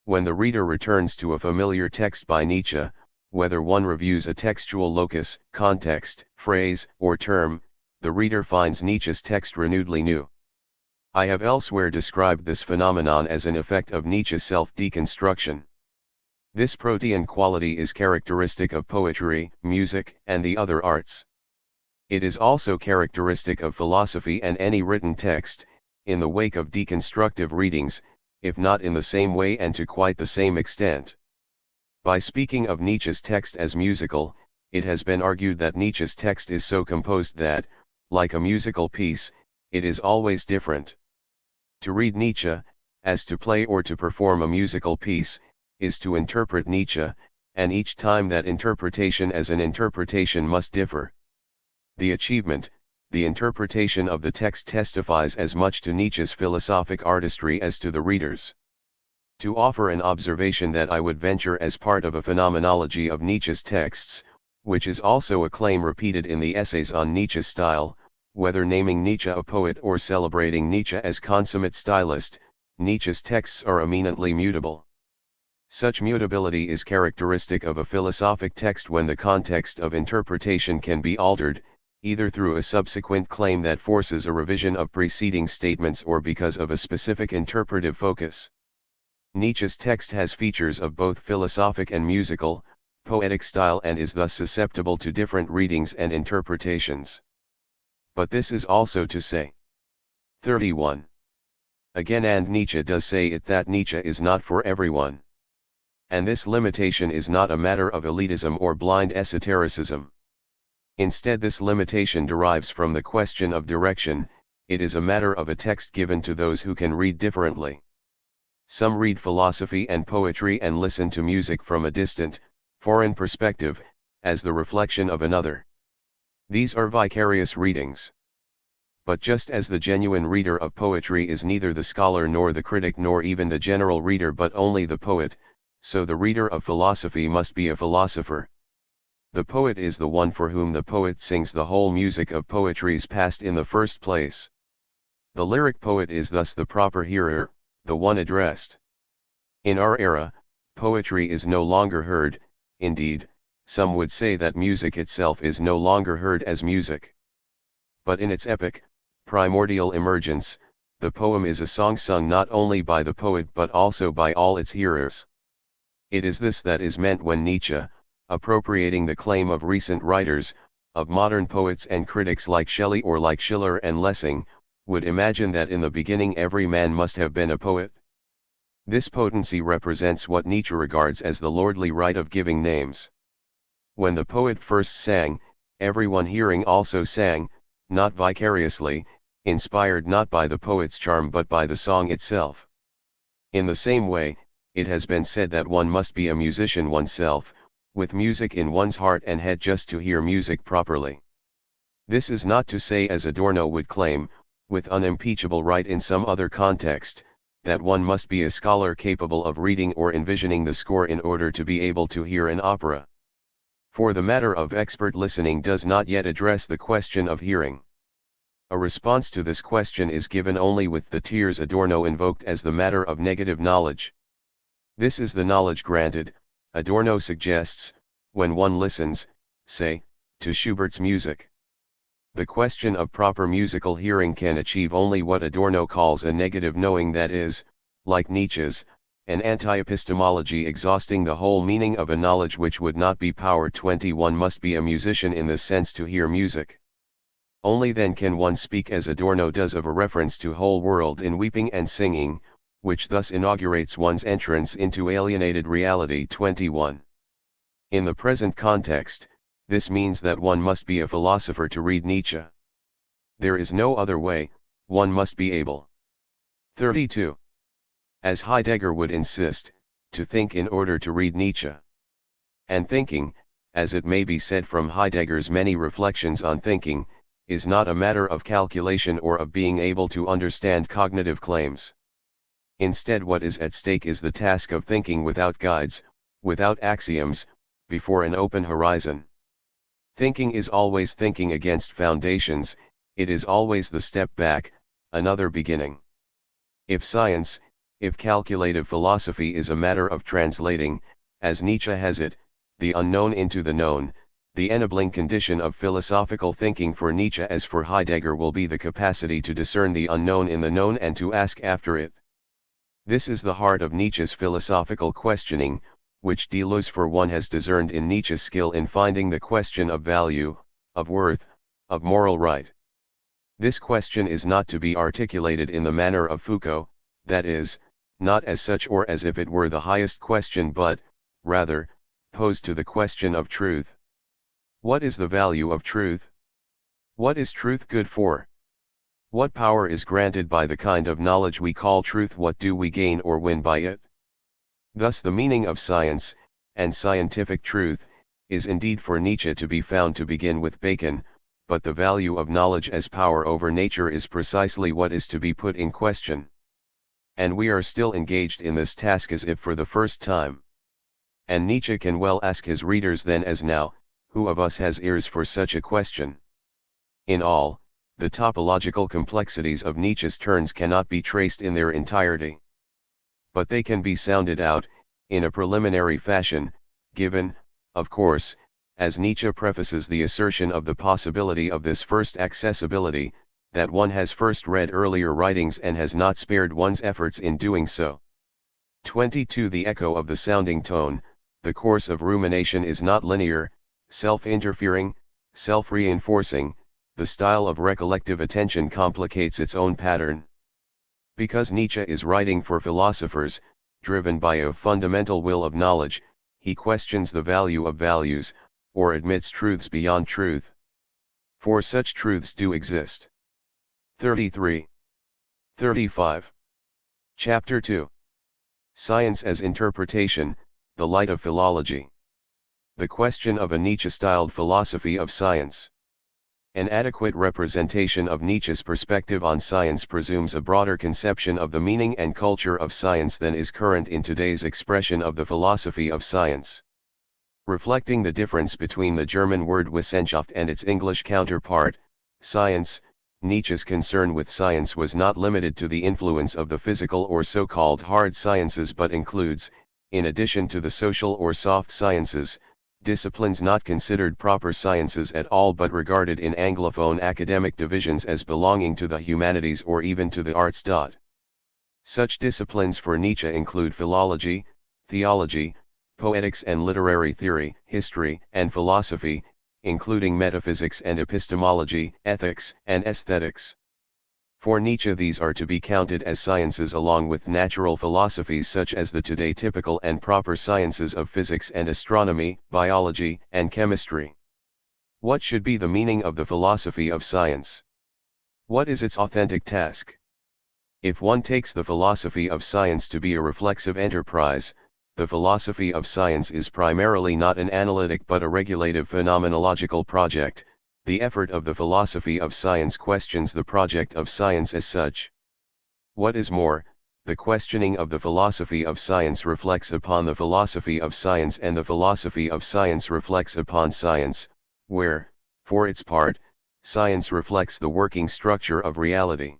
When the reader returns to a familiar text by Nietzsche, whether one reviews a textual locus, context, phrase, or term, the reader finds Nietzsche's text renewedly new. I have elsewhere described this phenomenon as an effect of Nietzsche's self-deconstruction. This protean quality is characteristic of poetry, music, and the other arts. It is also characteristic of philosophy and any written text, in the wake of deconstructive readings, if not in the same way and to quite the same extent. By speaking of Nietzsche's text as musical, it has been argued that Nietzsche's text is so composed that, like a musical piece, it is always different. To read Nietzsche, as to play or to perform a musical piece, is to interpret Nietzsche, and each time that interpretation as an interpretation must differ. The achievement, the interpretation of the text testifies as much to Nietzsche's philosophic artistry as to the reader's. To offer an observation that I would venture as part of a phenomenology of Nietzsche's texts, which is also a claim repeated in the essays on Nietzsche's style, whether naming Nietzsche a poet or celebrating Nietzsche as consummate stylist, Nietzsche's texts are eminently mutable. Such mutability is characteristic of a philosophic text when the context of interpretation can be altered, either through a subsequent claim that forces a revision of preceding statements or because of a specific interpretive focus. Nietzsche's text has features of both philosophic and musical, poetic style and is thus susceptible to different readings and interpretations. But this is also to say. 31. Again, and Nietzsche does say it that Nietzsche is not for everyone. And this limitation is not a matter of elitism or blind esotericism. Instead, this limitation derives from the question of direction. It is a matter of a text given to those who can read differently. Some read philosophy and poetry and listen to music from a distant, foreign perspective, as the reflection of another. These are vicarious readings. But just as the genuine reader of poetry is neither the scholar nor the critic nor even the general reader but only the poet, so the reader of philosophy must be a philosopher. The poet is the one for whom the poet sings the whole music of poetry's past in the first place. The lyric poet is thus the proper hearer, the one addressed. In our era, poetry is no longer heard, indeed, some would say that music itself is no longer heard as music. But in its epic, primordial emergence, the poem is a song sung not only by the poet but also by all its hearers. It is this that is meant when Nietzsche, appropriating the claim of recent writers, of modern poets and critics like Shelley or like Schiller and Lessing, would imagine that in the beginning every man must have been a poet. This potency represents what Nietzsche regards as the lordly right of giving names. When the poet first sang, everyone hearing also sang, not vicariously, inspired not by the poet's charm but by the song itself. In the same way, it has been said that one must be a musician oneself, with music in one's heart and head just to hear music properly. This is not to say, as Adorno would claim, with unimpeachable right in some other context, that one must be a scholar capable of reading or envisioning the score in order to be able to hear an opera. For the matter of expert listening does not yet address the question of hearing. A response to this question is given only with the tears Adorno invoked as the matter of negative knowledge. This is the knowledge granted, Adorno suggests, when one listens, say, to Schubert's music. The question of proper musical hearing can achieve only what Adorno calls a negative knowing, that is, like Nietzsche's, an anti-epistemology exhausting the whole meaning of a knowledge which would not be power. 21 Must be a musician in the sense to hear music. Only then can one speak as Adorno does of a reference to whole world in weeping and singing, which thus inaugurates one's entrance into alienated reality. 21. In the present context, this means that one must be a philosopher to read Nietzsche. There is no other way, one must be able. 32. As Heidegger would insist, to think in order to read Nietzsche. And thinking, as it may be said from Heidegger's many reflections on thinking, is not a matter of calculation or of being able to understand cognitive claims. Instead, what is at stake is the task of thinking without guides, without axioms, before an open horizon. Thinking is always thinking against foundations, it is always the step back, another beginning. If science, if calculative philosophy is a matter of translating, as Nietzsche has it, the unknown into the known, the enabling condition of philosophical thinking for Nietzsche as for Heidegger will be the capacity to discern the unknown in the known and to ask after it. This is the heart of Nietzsche's philosophical questioning, which Deleuze for one has discerned in Nietzsche's skill in finding the question of value, of worth, of moral right. This question is not to be articulated in the manner of Foucault, that is, not as such or as if it were the highest question, but, rather, posed to the question of truth. What is the value of truth? What is truth good for? What power is granted by the kind of knowledge we call truth? What do we gain or win by it? Thus the meaning of science, and scientific truth, is indeed for Nietzsche to be found to begin with Bacon, but the value of knowledge as power over nature is precisely what is to be put in question. And we are still engaged in this task as if for the first time. And Nietzsche can well ask his readers then as now, who of us has ears for such a question? In all, the topological complexities of Nietzsche's turns cannot be traced in their entirety. But they can be sounded out, in a preliminary fashion, given, of course, as Nietzsche prefaces the assertion of the possibility of this first accessibility, that one has first read earlier writings and has not spared one's efforts in doing so. 22 The echo of the sounding tone, the course of rumination is not linear, self-interfering, self-reinforcing, the style of recollective attention complicates its own pattern. Because Nietzsche is writing for philosophers, driven by a fundamental will of knowledge, he questions the value of values, or admits truths beyond truth. For such truths do exist. 33. 35. Chapter 2. Science as Interpretation, the Light of Philology. The question of a Nietzsche-styled philosophy of science. An adequate representation of Nietzsche's perspective on science presumes a broader conception of the meaning and culture of science than is current in today's expression of the philosophy of science. Reflecting the difference between the German word Wissenschaft and its English counterpart, science, Nietzsche's concern with science was not limited to the influence of the physical or so-called hard sciences but includes, in addition to the social or soft sciences, disciplines not considered proper sciences at all but regarded in Anglophone academic divisions as belonging to the humanities or even to the arts. Such disciplines for Nietzsche include philology, theology, poetics and literary theory, history and philosophy, including metaphysics and epistemology, ethics and aesthetics. For Nietzsche these are to be counted as sciences along with natural philosophies such as the today typical and proper sciences of physics and astronomy, biology and chemistry. What should be the meaning of the philosophy of science? What is its authentic task? If one takes the philosophy of science to be a reflexive enterprise, the philosophy of science is primarily not an analytic but a regulative phenomenological project. The effort of the philosophy of science questions the project of science as such. What is more, the questioning of the philosophy of science reflects upon the philosophy of science and the philosophy of science reflects upon science, where, for its part, science reflects the working structure of reality.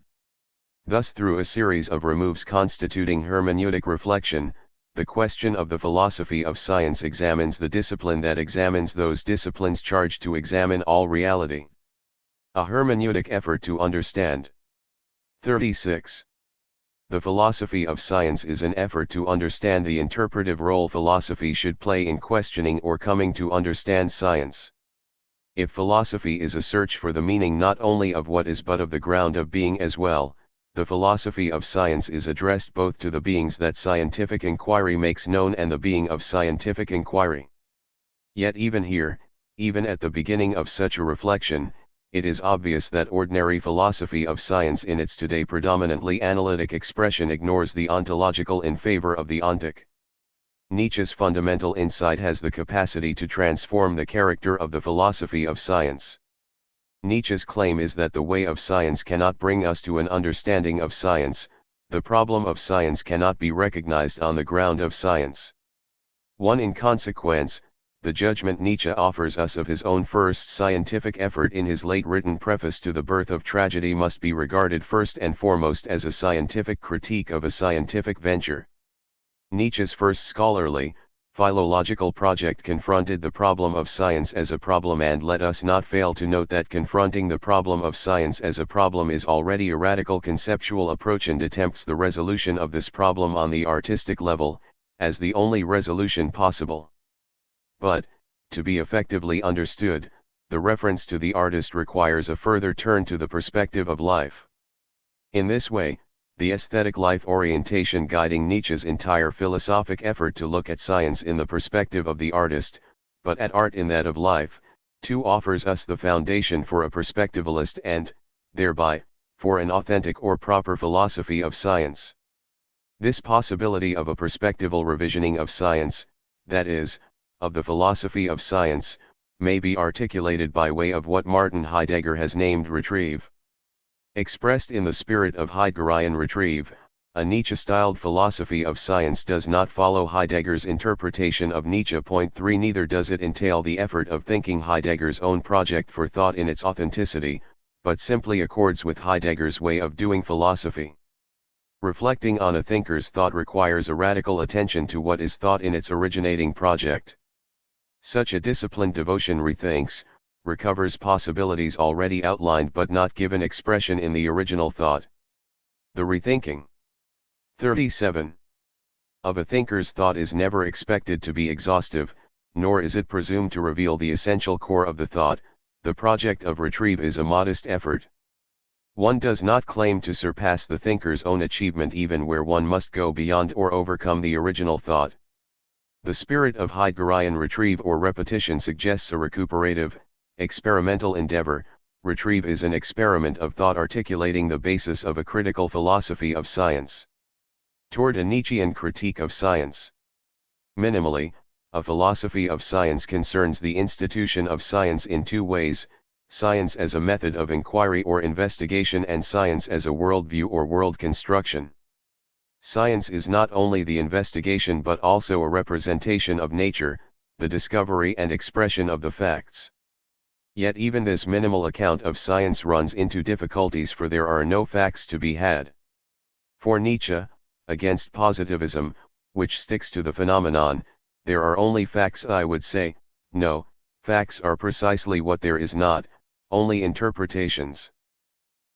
Thus through a series of removes constituting hermeneutic reflection, the question of the philosophy of science examines the discipline that examines those disciplines charged to examine all reality. A hermeneutic effort to understand. 36. The philosophy of science is an effort to understand the interpretive role philosophy should play in questioning or coming to understand science. If philosophy is a search for the meaning not only of what is but of the ground of being as well, the philosophy of science is addressed both to the beings that scientific inquiry makes known and the being of scientific inquiry. Yet even here, even at the beginning of such a reflection, it is obvious that ordinary philosophy of science in its today predominantly analytic expression ignores the ontological in favor of the ontic. Nietzsche's fundamental insight has the capacity to transform the character of the philosophy of science. Nietzsche's claim is that the way of science cannot bring us to an understanding of science, the problem of science cannot be recognized on the ground of science. 1. In consequence, the judgment Nietzsche offers us of his own first scientific effort in his late written preface to The Birth of Tragedy must be regarded first and foremost as a scientific critique of a scientific venture. Nietzsche's first scholarly, philological project confronted the problem of science as a problem, and let us not fail to note that confronting the problem of science as a problem is already a radical conceptual approach and attempts the resolution of this problem on the artistic level, as the only resolution possible. But, to be effectively understood, the reference to the artist requires a further turn to the perspective of life. In this way, the aesthetic life orientation guiding Nietzsche's entire philosophic effort to look at science in the perspective of the artist, but at art in that of life, too offers us the foundation for a perspectivalist and, thereby, for an authentic or proper philosophy of science. This possibility of a perspectival revisioning of science, that is, of the philosophy of science, may be articulated by way of what Martin Heidegger has named retrieve. Expressed in the spirit of Heideggerian retrieve, a Nietzsche-styled philosophy of science does not follow Heidegger's interpretation of Nietzsche. 3. Neither does it entail the effort of thinking Heidegger's own project for thought in its authenticity, but simply accords with Heidegger's way of doing philosophy. Reflecting on a thinker's thought requires a radical attention to what is thought in its originating project. Such a disciplined devotion rethinks, recovers possibilities already outlined but not given expression in the original thought. The rethinking. 37. Of a thinker's thought is never expected to be exhaustive, nor is it presumed to reveal the essential core of the thought. The project of retrieve is a modest effort. One does not claim to surpass the thinker's own achievement even where one must go beyond or overcome the original thought. The spirit of Heideggerian retrieve or repetition suggests a recuperative, experimental endeavor. Retrieve is an experiment of thought articulating the basis of a critical philosophy of science. Toward a Nietzschean critique of science. Minimally, a philosophy of science concerns the institution of science in two ways: science as a method of inquiry or investigation and science as a worldview or world construction. Science is not only the investigation but also a representation of nature, the discovery and expression of the facts. Yet even this minimal account of science runs into difficulties, for there are no facts to be had. For Nietzsche, against positivism, which sticks to the phenomenon, there are only facts. I would say, no, facts are precisely what there is not, only interpretations.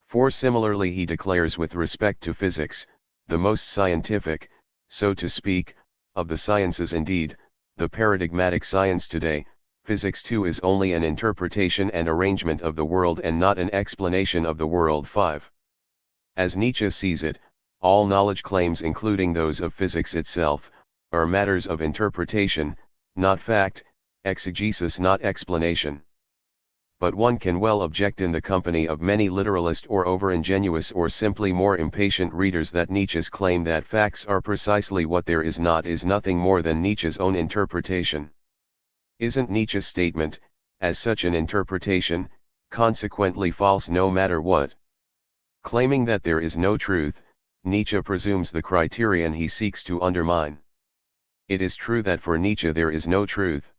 For similarly he declares with respect to physics, the most scientific, so to speak, of the sciences, indeed, the paradigmatic science today, physics too is only an interpretation and arrangement of the world and not an explanation of the world. 5. As Nietzsche sees it, all knowledge claims, including those of physics itself, are matters of interpretation, not fact, exegesis not explanation. But one can well object in the company of many literalist or over-ingenuous or simply more impatient readers that Nietzsche's claim that facts are precisely what there is not is nothing more than Nietzsche's own interpretation. Isn't Nietzsche's statement, as such an interpretation, consequently false no matter what? Claiming that there is no truth, Nietzsche presumes the criterion he seeks to undermine. It is true that for Nietzsche there is no truth.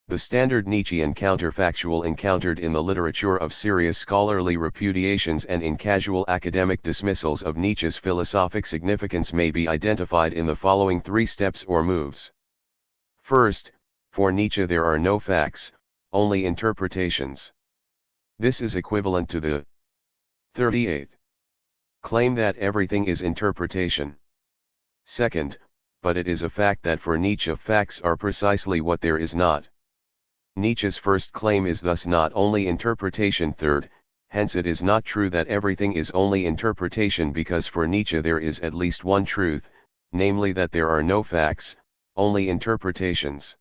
The standard Nietzschean counterfactual encountered in the literature of serious scholarly repudiations and in casual academic dismissals of Nietzsche's philosophic significance may be identified in the following 3 steps or moves. First, for Nietzsche there are no facts, only interpretations. This is equivalent to the 38. Claim that everything is interpretation. Second, but it is a fact that for Nietzsche facts are precisely what there is not. Nietzsche's first claim is thus not only interpretation. Third, hence it is not true that everything is only interpretation, because for Nietzsche there is at least one truth, namely that there are no facts, only interpretations.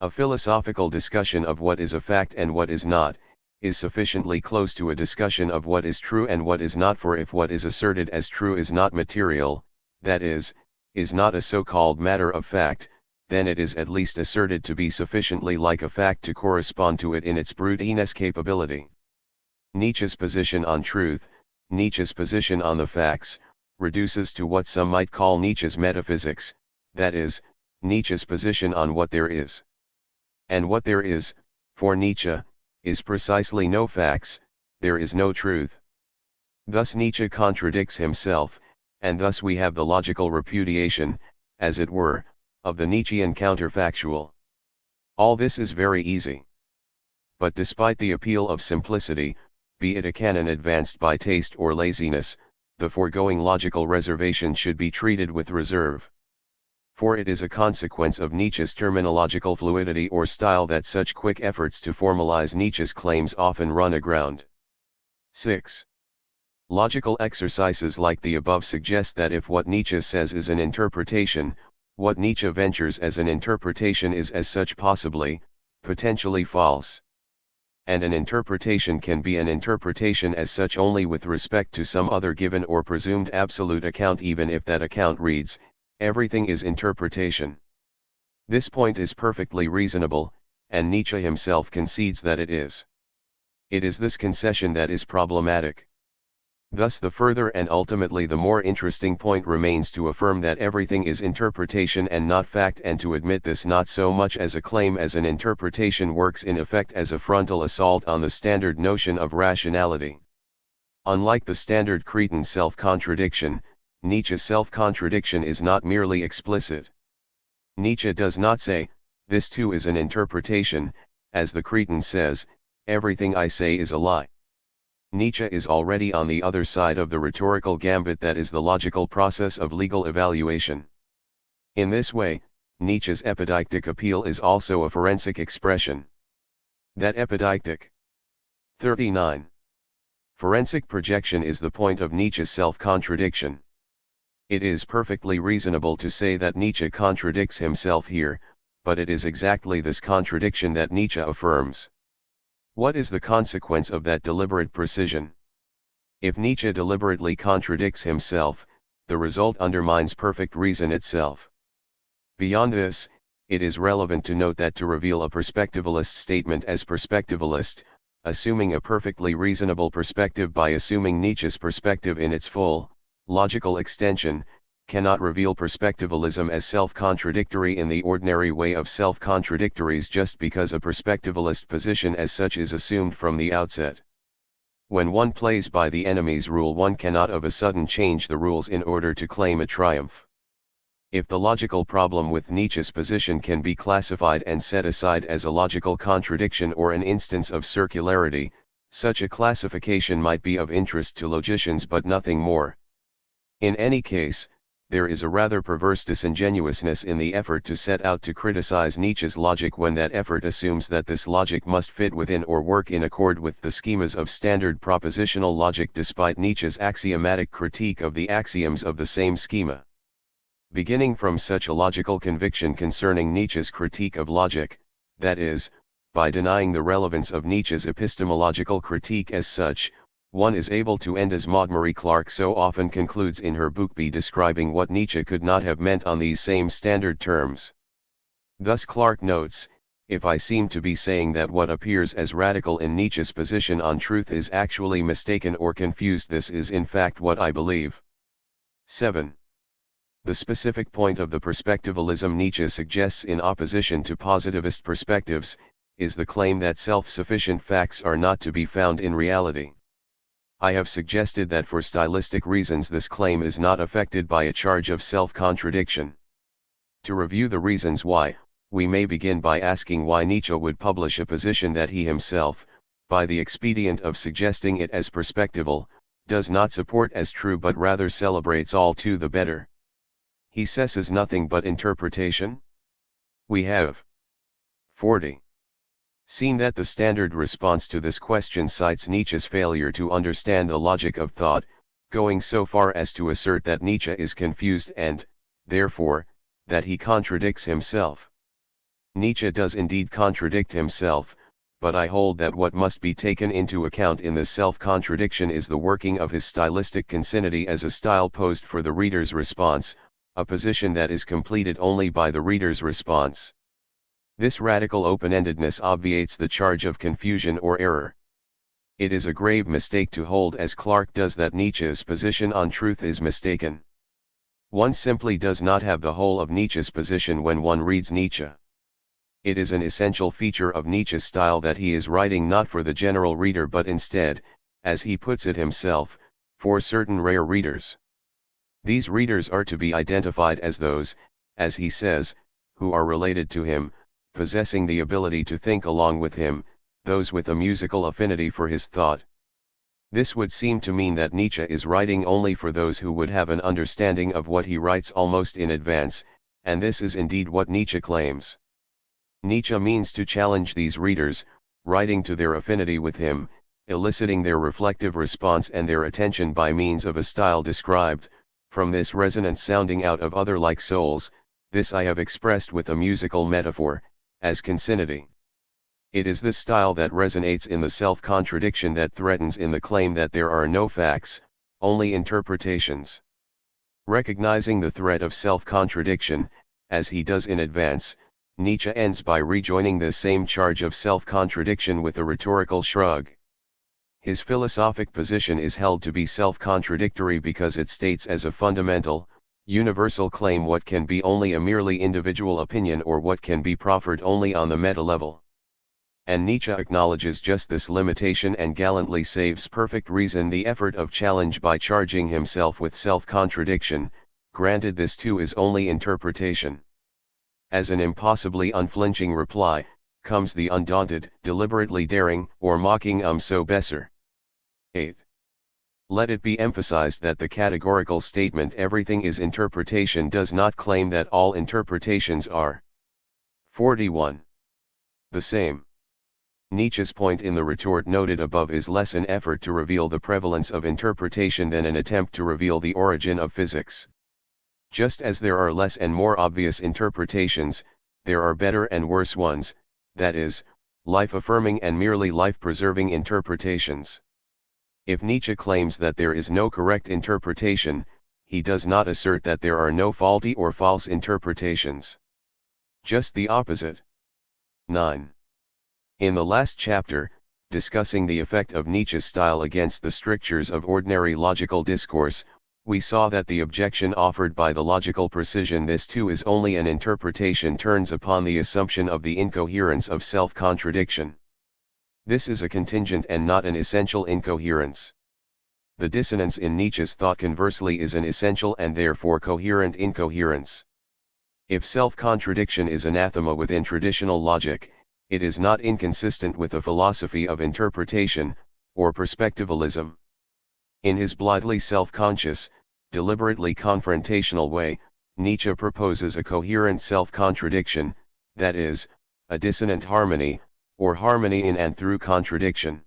A philosophical discussion of what is a fact and what is not, is sufficiently close to a discussion of what is true and what is not, for if what is asserted as true is not material, that is not a so-called matter of fact, then it is at least asserted to be sufficiently like a fact to correspond to it in its brute inescapability. Nietzsche's position on truth, Nietzsche's position on the facts, reduces to what some might call Nietzsche's metaphysics, that is, Nietzsche's position on what there is. And what there is, for Nietzsche, is precisely no facts, there is no truth. Thus Nietzsche contradicts himself, and thus we have the logical repudiation, as it were, of the Nietzschean counterfactual. All this is very easy. But despite the appeal of simplicity, be it a canon advanced by taste or laziness, the foregoing logical reservation should be treated with reserve. For it is a consequence of Nietzsche's terminological fluidity or style that such quick efforts to formalize Nietzsche's claims often run aground. 6. Logical exercises like the above suggest that if what Nietzsche says is an interpretation, what Nietzsche ventures as an interpretation is as such potentially false. And an interpretation can be an interpretation as such only with respect to some other given or presumed absolute account, even if that account reads, "Everything is interpretation." This point is perfectly reasonable, and Nietzsche himself concedes that it is. It is this concession that is problematic. Thus the further and ultimately the more interesting point remains to affirm that everything is interpretation and not fact, and to admit this not so much as a claim as an interpretation works in effect as a frontal assault on the standard notion of rationality. Unlike the standard Cretan self-contradiction, Nietzsche's self-contradiction is not merely explicit. Nietzsche does not say, "This too is an interpretation," as the Cretan says, "Everything I say is a lie." Nietzsche is already on the other side of the rhetorical gambit that is the logical process of legal evaluation. In this way, Nietzsche's epideictic appeal is also a forensic expression. That epideictic. 39. Forensic projection is the point of Nietzsche's self-contradiction. It is perfectly reasonable to say that Nietzsche contradicts himself here, but it is exactly this contradiction that Nietzsche affirms. What is the consequence of that deliberate precision? If Nietzsche deliberately contradicts himself, the result undermines perfect reason itself. Beyond this, it is relevant to note that to reveal a perspectivalist statement as perspectivalist, assuming a perfectly reasonable perspective by assuming Nietzsche's perspective in its full, logical extension, cannot reveal perspectivalism as self-contradictory in the ordinary way of self-contradictories just because a perspectivalist position as such is assumed from the outset. When one plays by the enemy's rule, one cannot of a sudden change the rules in order to claim a triumph. If the logical problem with Nietzsche's position can be classified and set aside as a logical contradiction or an instance of circularity, such a classification might be of interest to logicians but nothing more. In any case, there is a rather perverse disingenuousness in the effort to set out to criticize Nietzsche's logic when that effort assumes that this logic must fit within or work in accord with the schemas of standard propositional logic, despite Nietzsche's axiomatic critique of the axioms of the same schema. Beginning from such a logical conviction concerning Nietzsche's critique of logic, that is, by denying the relevance of Nietzsche's epistemological critique as such, one is able to end as Maud Marie Clark so often concludes in her book by describing what Nietzsche could not have meant on these same standard terms. Thus Clark notes, "If I seem to be saying that what appears as radical in Nietzsche's position on truth is actually mistaken or confused, this is in fact what I believe." 7. The specific point of the perspectivalism Nietzsche suggests in opposition to positivist perspectives, is the claim that self-sufficient facts are not to be found in reality. I have suggested that for stylistic reasons this claim is not affected by a charge of self-contradiction. To review the reasons why, we may begin by asking why Nietzsche would publish a position that he himself, by the expedient of suggesting it as perspectival, does not support as true but rather celebrates all to the better. He says nothing but interpretation? We have 40. Seen that the standard response to this question cites Nietzsche's failure to understand the logic of thought, going so far as to assert that Nietzsche is confused and, therefore, that he contradicts himself. Nietzsche does indeed contradict himself, but I hold that what must be taken into account in this self-contradiction is the working of his stylistic concinnity as a style posed for the reader's response, a position that is completed only by the reader's response. This radical open-endedness obviates the charge of confusion or error. It is a grave mistake to hold as Clarke does that Nietzsche's position on truth is mistaken. One simply does not have the whole of Nietzsche's position when one reads Nietzsche. It is an essential feature of Nietzsche's style that he is writing not for the general reader but instead, as he puts it himself, for certain rare readers. These readers are to be identified as those, as he says, who are related to him, possessing the ability to think along with him, those with a musical affinity for his thought. This would seem to mean that Nietzsche is writing only for those who would have an understanding of what he writes almost in advance, and this is indeed what Nietzsche claims. Nietzsche means to challenge these readers, writing to their affinity with him, eliciting their reflective response and their attention by means of a style described, from this resonance sounding out of other like souls, this I have expressed with a musical metaphor, as concinnity. It is this style that resonates in the self-contradiction that threatens in the claim that there are no facts, only interpretations. Recognizing the threat of self-contradiction, as he does in advance, Nietzsche ends by rejoining this same charge of self-contradiction with a rhetorical shrug. His philosophic position is held to be self-contradictory because it states as a fundamental, universal claim what can be only a merely individual opinion or what can be proffered only on the meta-level. And Nietzsche acknowledges just this limitation and gallantly saves perfect reason the effort of challenge by charging himself with self-contradiction, granted this too is only interpretation. As an impossibly unflinching reply, comes the undaunted, deliberately daring, or mocking so besser. 8. Let it be emphasized that the categorical statement everything is interpretation does not claim that all interpretations are 41. The same. Nietzsche's point in the retort noted above is less an effort to reveal the prevalence of interpretation than an attempt to reveal the origin of physics. Just as there are less and more obvious interpretations, there are better and worse ones, that is, life-affirming and merely life-preserving interpretations. If Nietzsche claims that there is no correct interpretation, he does not assert that there are no faulty or false interpretations. Just the opposite. 9. In the last chapter, discussing the effect of Nietzsche's style against the strictures of ordinary logical discourse, we saw that the objection offered by the logical precision this too is only an interpretation turns upon the assumption of the incoherence of self-contradiction. This is a contingent and not an essential incoherence. The dissonance in Nietzsche's thought conversely is an essential and therefore coherent incoherence. If self-contradiction is anathema within traditional logic, it is not inconsistent with a philosophy of interpretation, or perspectivalism. In his blithely self-conscious, deliberately confrontational way, Nietzsche proposes a coherent self-contradiction, that is, a dissonant harmony, or harmony in and through contradiction.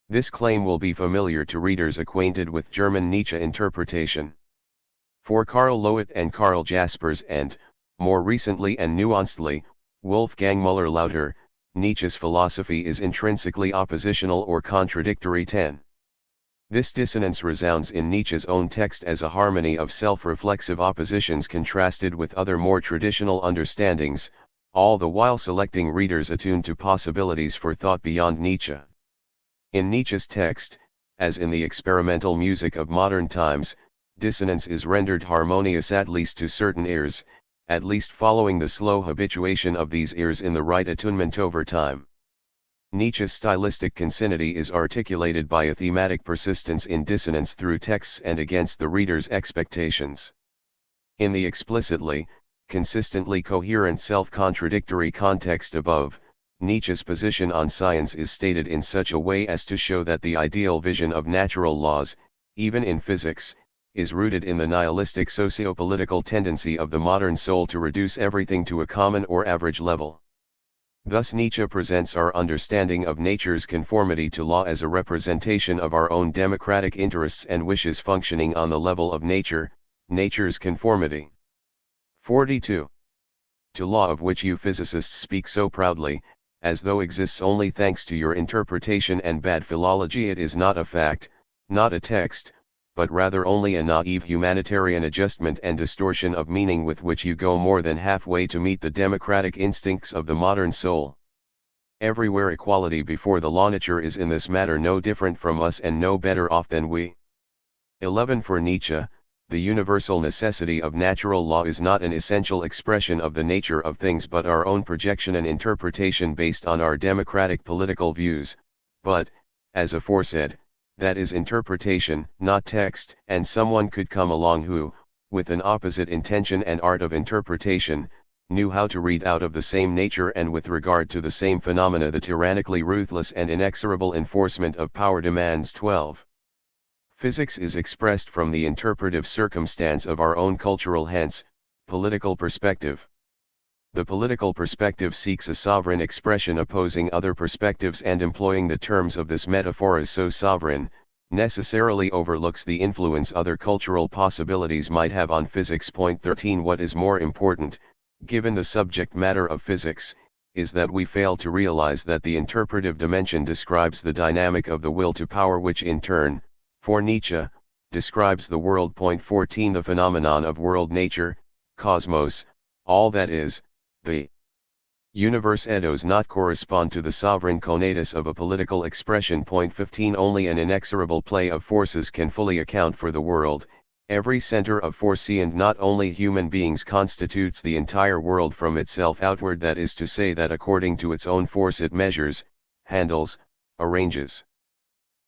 This claim will be familiar to readers acquainted with German Nietzsche interpretation. For Karl Loewe and Karl Jaspers and, more recently and nuancedly, Wolfgang Müller-Lauter, Nietzsche's philosophy is intrinsically oppositional or contradictory. 10. This dissonance resounds in Nietzsche's own text as a harmony of self-reflexive oppositions contrasted with other more traditional understandings, all the while selecting readers attuned to possibilities for thought beyond Nietzsche. In Nietzsche's text, as in the experimental music of modern times, dissonance is rendered harmonious at least to certain ears, at least following the slow habituation of these ears in the right attunement over time. Nietzsche's stylistic concinnity is articulated by a thematic persistence in dissonance through texts and against the reader's expectations. In the explicitly, consistently coherent self-contradictory context above, Nietzsche's position on science is stated in such a way as to show that the ideal vision of natural laws, even in physics, is rooted in the nihilistic socio-political tendency of the modern soul to reduce everything to a common or average level. Thus Nietzsche presents our understanding of nature's conformity to law as a representation of our own democratic interests and wishes functioning on the level of nature, nature's conformity. 42. To law of which you physicists speak so proudly, as though exists only thanks to your interpretation and bad philology, it is not a fact, not a text, but rather only a naive humanitarian adjustment and distortion of meaning with which you go more than halfway to meet the democratic instincts of the modern soul. Everywhere equality before the law. Nature is in this matter no different from us and no better off than we. 11. For Nietzsche, the universal necessity of natural law is not an essential expression of the nature of things but our own projection and interpretation based on our democratic political views, but, as aforesaid, that is interpretation, not text, and someone could come along who, with an opposite intention and art of interpretation, knew how to read out of the same nature and with regard to the same phenomena the tyrannically ruthless and inexorable enforcement of power demands. 12. Physics is expressed from the interpretive circumstance of our own cultural, hence, political perspective. The political perspective seeks a sovereign expression opposing other perspectives and employing the terms of this metaphor as so sovereign, necessarily overlooks the influence other cultural possibilities might have on physics. 13. What is more important, given the subject matter of physics, is that we fail to realize that the interpretive dimension describes the dynamic of the will to power which in turn, for Nietzsche, describes the world. 14. The phenomenon of world nature, cosmos, all that is, the universe does not correspond to the sovereign conatus of a political expression. 15. Only an inexorable play of forces can fully account for the world, every center of force, and not only human beings constitutes the entire world from itself outward, that is to say that according to its own force it measures, handles, arranges.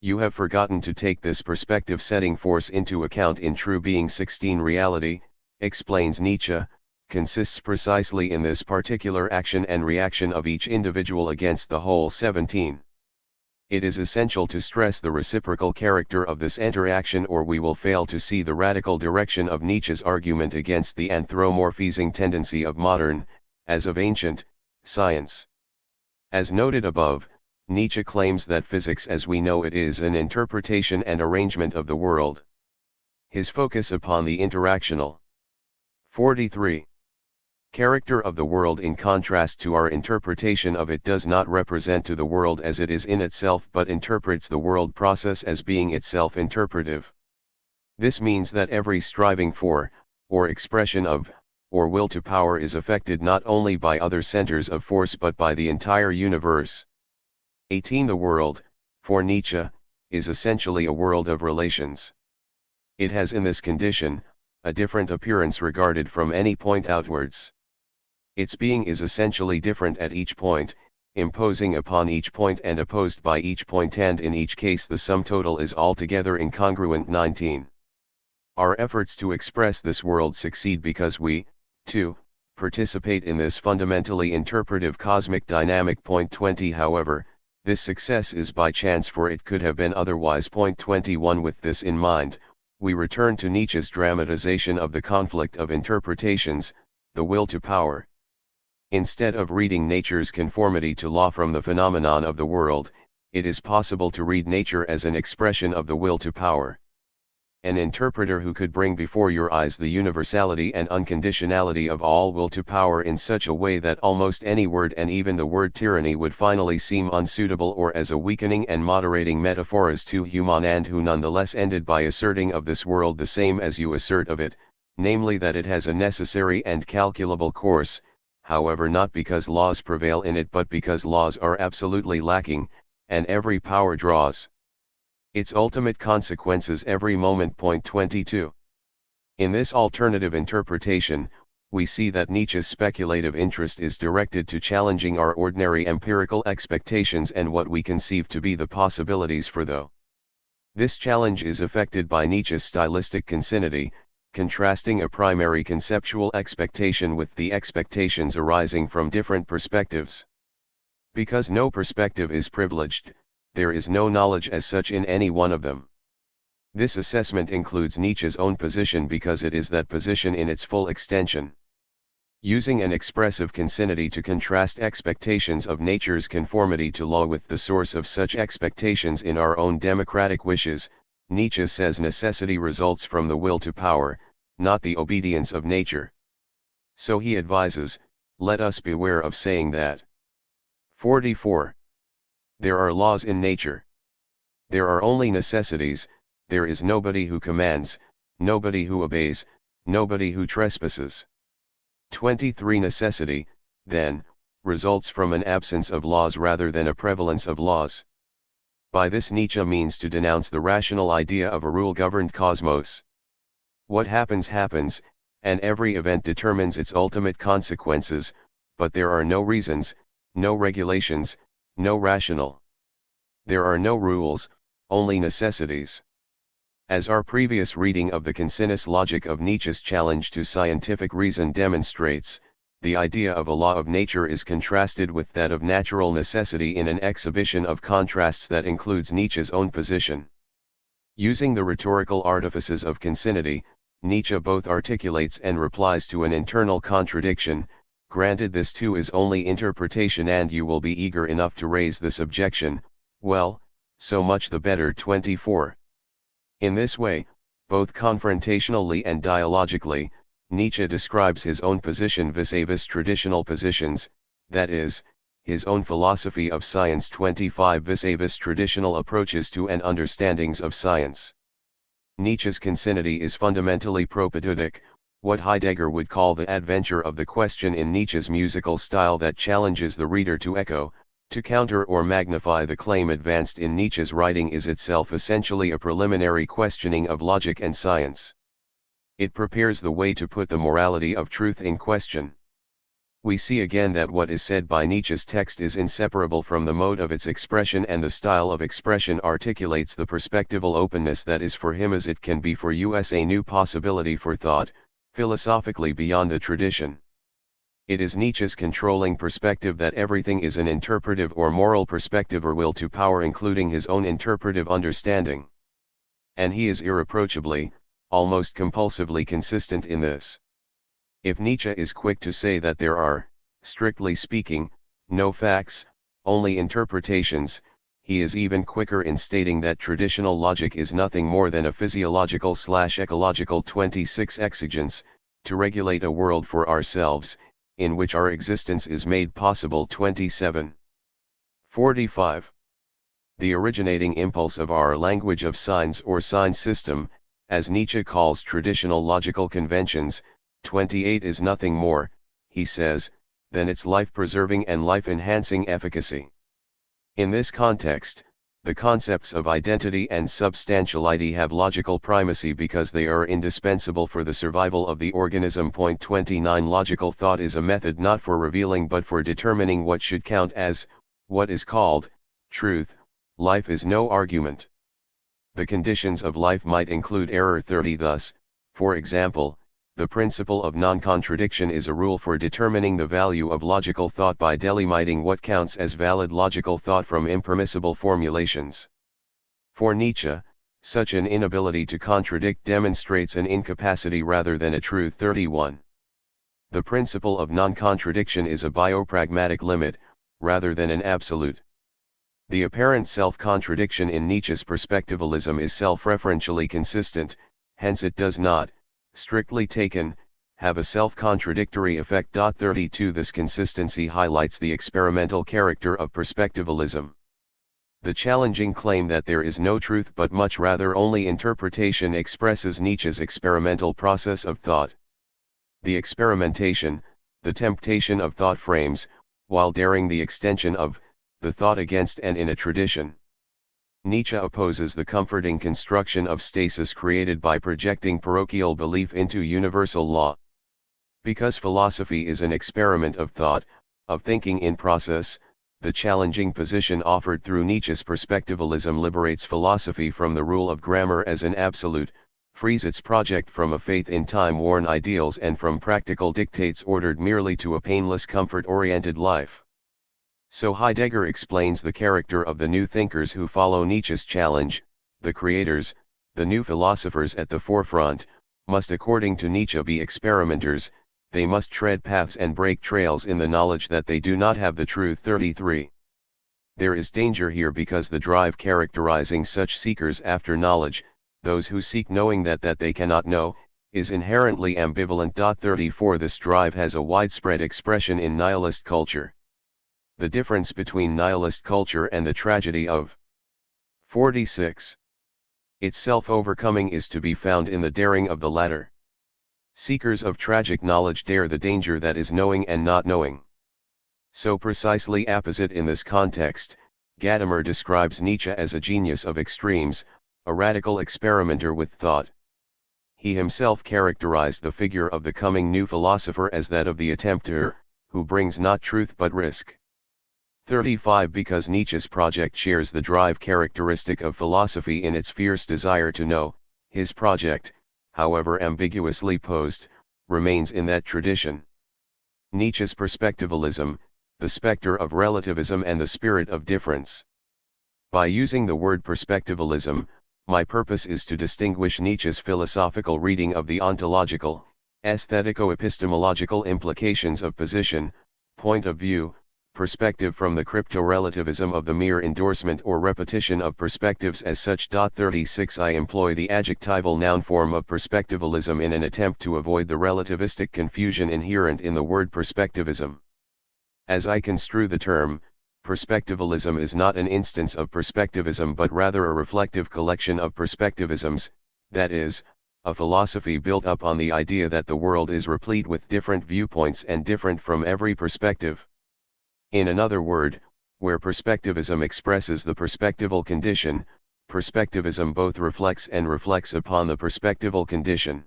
You have forgotten to take this perspective setting force into account in true being. 16. Reality, explains Nietzsche, consists precisely in this particular action and reaction of each individual against the whole. 17. It is essential to stress the reciprocal character of this interaction, or we will fail to see the radical direction of Nietzsche's argument against the anthropomorphizing tendency of modern, as of ancient, science. As noted above, Nietzsche claims that physics as we know it is an interpretation and arrangement of the world. His focus upon the interactional. 43. Character of the world in contrast to our interpretation of it does not represent to the world as it is in itself but interprets the world process as being itself interpretive. This means that every striving for, or expression of, or will to power is affected not only by other centers of force but by the entire universe. 18. The world, for Nietzsche, is essentially a world of relations. It has in this condition, a different appearance regarded from any point outwards. Its being is essentially different at each point, imposing upon each point and opposed by each point, and in each case the sum total is altogether incongruent. 19. Our efforts to express this world succeed because we, too, participate in this fundamentally interpretive cosmic dynamic. 20. However, this success is by chance, for it could have been otherwise. 21. With this in mind, we return to Nietzsche's dramatization of the conflict of interpretations, the will to power. Instead of reading nature's conformity to law from the phenomenon of the world, it is possible to read nature as an expression of the will to power. An interpreter who could bring before your eyes the universality and unconditionality of all will to power in such a way that almost any word, and even the word tyranny, would finally seem unsuitable or as a weakening and moderating metaphor as too human, and who nonetheless ended by asserting of this world the same as you assert of it, namely that it has a necessary and calculable course, however not because laws prevail in it but because laws are absolutely lacking, and every power draws its ultimate consequences every moment. 22. In this alternative interpretation, we see that Nietzsche's speculative interest is directed to challenging our ordinary empirical expectations and what we conceive to be the possibilities for those. This challenge is effected by Nietzsche's stylistic concinnity, contrasting a primary conceptual expectation with the expectations arising from different perspectives. Because no perspective is privileged, there is no knowledge as such in any one of them. This assessment includes Nietzsche's own position because it is that position in its full extension. Using an expressive concinnity to contrast expectations of nature's conformity to law with the source of such expectations in our own democratic wishes, Nietzsche says necessity results from the will to power, not the obedience of nature. So he advises, let us beware of saying that. 44. There are laws in nature. There are only necessities, there is nobody who commands, nobody who obeys, nobody who trespasses. 23. Necessity, then, results from an absence of laws rather than a prevalence of laws. By this Nietzsche means to denounce the rational idea of a rule-governed cosmos. What happens happens, and every event determines its ultimate consequences, but there are no reasons, no regulations, no rational. There are no rules, only necessities. As our previous reading of the concinnous logic of Nietzsche's challenge to scientific reason demonstrates, the idea of a law of nature is contrasted with that of natural necessity in an exhibition of contrasts that includes Nietzsche's own position. Using the rhetorical artifices of concinnity, Nietzsche both articulates and replies to an internal contradiction. Granted, this too is only interpretation and you will be eager enough to raise this objection, well, so much the better. 24. In this way, both confrontationally and dialogically, Nietzsche describes his own position vis-a-vis traditional positions, that is, his own philosophy of science. 25. Vis-a-vis traditional approaches to and understandings of science. Nietzsche's concinnity is fundamentally propedeutic, what Heidegger would call the adventure of the question in Nietzsche's musical style that challenges the reader to echo, to counter or magnify the claim advanced in Nietzsche's writing is itself essentially a preliminary questioning of logic and science. It prepares the way to put the morality of truth in question. We see again that what is said by Nietzsche's text is inseparable from the mode of its expression, and the style of expression articulates the perspectival openness that is for him as it can be for us a new possibility for thought, philosophically beyond the tradition. It is Nietzsche's controlling perspective that everything is an interpretive or moral perspective or will to power, including his own interpretive understanding. And he is irreproachably, almost compulsively consistent in this. If Nietzsche is quick to say that there are, strictly speaking, no facts, only interpretations, he is even quicker in stating that traditional logic is nothing more than a physiological/ecological 26 exigence, to regulate a world for ourselves, in which our existence is made possible. 27. 45. The originating impulse of our language of signs or sign system, as Nietzsche calls traditional logical conventions, 28 is nothing more, he says, than its life-preserving and life-enhancing efficacy. In this context, the concepts of identity and substantiality have logical primacy because they are indispensable for the survival of the organism. 29. Logical thought is a method not for revealing but for determining what should count as, what is called, truth. Life is no argument. The conditions of life might include error. 30. Thus, for example, the principle of non-contradiction is a rule for determining the value of logical thought by delimiting what counts as valid logical thought from impermissible formulations. For Nietzsche, such an inability to contradict demonstrates an incapacity rather than a truth. 31. The principle of non-contradiction is a biopragmatic limit, rather than an absolute. The apparent self-contradiction in Nietzsche's perspectivalism is self-referentially consistent, hence it does not, strictly taken, have a self-contradictory effect. 32. This consistency highlights the experimental character of perspectivalism. The challenging claim that there is no truth but much rather only interpretation expresses Nietzsche's experimental process of thought. The experimentation, the temptation of thought frames, while daring the extension of, the thought against and in a tradition. Nietzsche opposes the comforting construction of stasis created by projecting parochial belief into universal law. Because philosophy is an experiment of thought, of thinking in process, the challenging position offered through Nietzsche's perspectivalism liberates philosophy from the rule of grammar as an absolute, frees its project from a faith in time-worn ideals and from practical dictates ordered merely to a painless comfort-oriented life. So Heidegger explains the character of the new thinkers who follow Nietzsche's challenge. The creators, the new philosophers at the forefront, must according to Nietzsche be experimenters. They must tread paths and break trails in the knowledge that they do not have the truth. 33. There is danger here because the drive characterizing such seekers after knowledge, those who seek knowing that they cannot know, is inherently ambivalent. 34. This drive has a widespread expression in nihilist culture. The difference between nihilist culture and the tragedy of 46. Its self-overcoming is to be found in the daring of the latter. Seekers of tragic knowledge dare the danger that is knowing and not knowing. So precisely apposite in this context, Gadamer describes Nietzsche as a genius of extremes, a radical experimenter with thought. He himself characterized the figure of the coming new philosopher as that of the attempter, who brings not truth but risk. 35. Because Nietzsche's project shares the drive characteristic of philosophy in its fierce desire to know, his project, however ambiguously posed, remains in that tradition. Nietzsche's perspectivalism, the specter of relativism and the spirit of difference. By using the word perspectivalism, my purpose is to distinguish Nietzsche's philosophical reading of the ontological, aesthetico-epistemological implications of position, point of view, perspective from the crypto-relativism of the mere endorsement or repetition of perspectives as such. 36. I employ the adjectival noun form of perspectivalism in an attempt to avoid the relativistic confusion inherent in the word perspectivism. As I construe the term, perspectivalism is not an instance of perspectivism but rather a reflective collection of perspectivisms, that is, a philosophy built up on the idea that the world is replete with different viewpoints and different from every perspective. In another word, where perspectivism expresses the perspectival condition, perspectivism both reflects and reflects upon the perspectival condition.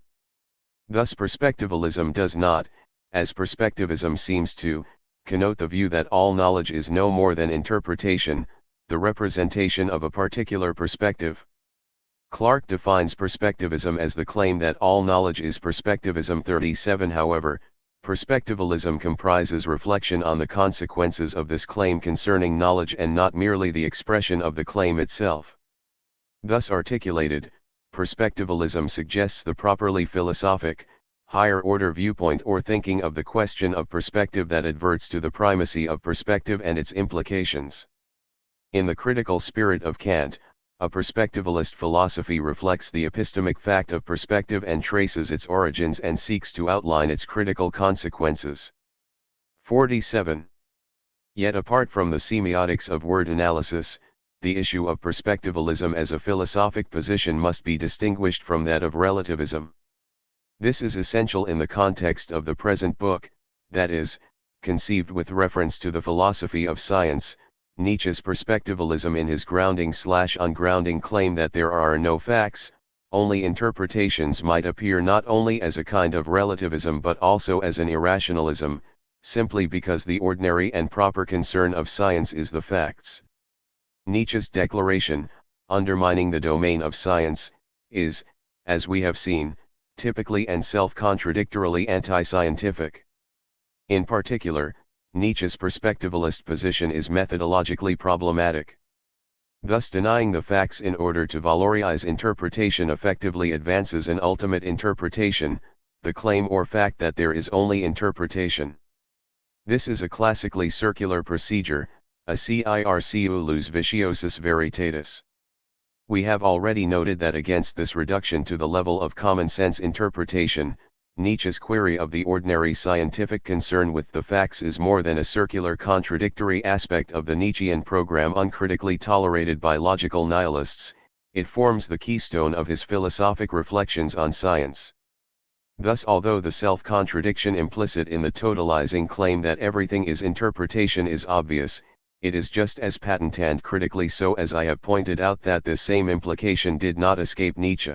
Thus perspectivalism does not, as perspectivism seems to, connote the view that all knowledge is no more than interpretation, the representation of a particular perspective. Clarke defines perspectivism as the claim that all knowledge is perspectivism. 37. However, perspectivalism comprises reflection on the consequences of this claim concerning knowledge and not merely the expression of the claim itself. Thus articulated, perspectivalism suggests the properly philosophic, higher-order viewpoint or thinking of the question of perspective that adverts to the primacy of perspective and its implications. In the critical spirit of Kant, a perspectivalist philosophy reflects the epistemic fact of perspective and traces its origins and seeks to outline its critical consequences. 47. Yet apart from the semiotics of word analysis, the issue of perspectivalism as a philosophic position must be distinguished from that of relativism. This is essential in the context of the present book, that is, conceived with reference to the philosophy of science, Nietzsche's perspectivalism in his grounding/ungrounding claim that there are no facts, only interpretations might appear not only as a kind of relativism but also as an irrationalism, simply because the ordinary and proper concern of science is the facts. Nietzsche's declaration, undermining the domain of science, is, as we have seen, typically and self-contradictorily anti-scientific. In particular, Nietzsche's perspectivalist position is methodologically problematic. Thus denying the facts in order to valorize interpretation effectively advances an ultimate interpretation, the claim or fact that there is only interpretation. This is a classically circular procedure, a circulus viciosus veritatis. We have already noted that against this reduction to the level of common-sense interpretation, Nietzsche's query of the ordinary scientific concern with the facts is more than a circular contradictory aspect of the Nietzschean program uncritically tolerated by logical nihilists, it forms the keystone of his philosophic reflections on science. Thus although the self-contradiction implicit in the totalizing claim that everything is interpretation is obvious, it is just as patent and critically so as I have pointed out that this same implication did not escape Nietzsche.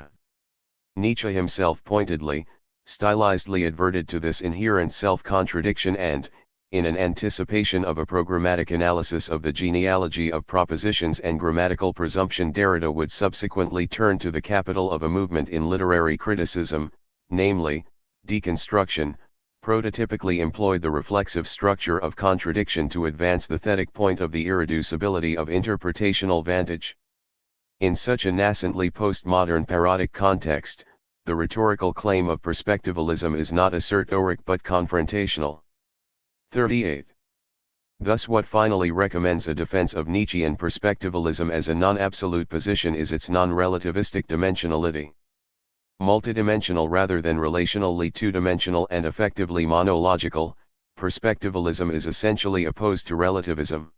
Nietzsche himself pointedly, stylizedly adverted to this inherent self-contradiction and, in an anticipation of a programmatic analysis of the genealogy of propositions and grammatical presumption, Derrida would subsequently turn to the capital of a movement in literary criticism, namely, deconstruction, prototypically employed the reflexive structure of contradiction to advance the thetic point of the irreducibility of interpretational vantage. In such a nascently postmodern parodic context, the rhetorical claim of perspectivalism is not assertoric but confrontational. 38. Thus what finally recommends a defense of Nietzschean perspectivalism as a non-absolute position is its non-relativistic dimensionality. Multidimensional rather than relationally two-dimensional and effectively monological, perspectivalism is essentially opposed to relativism.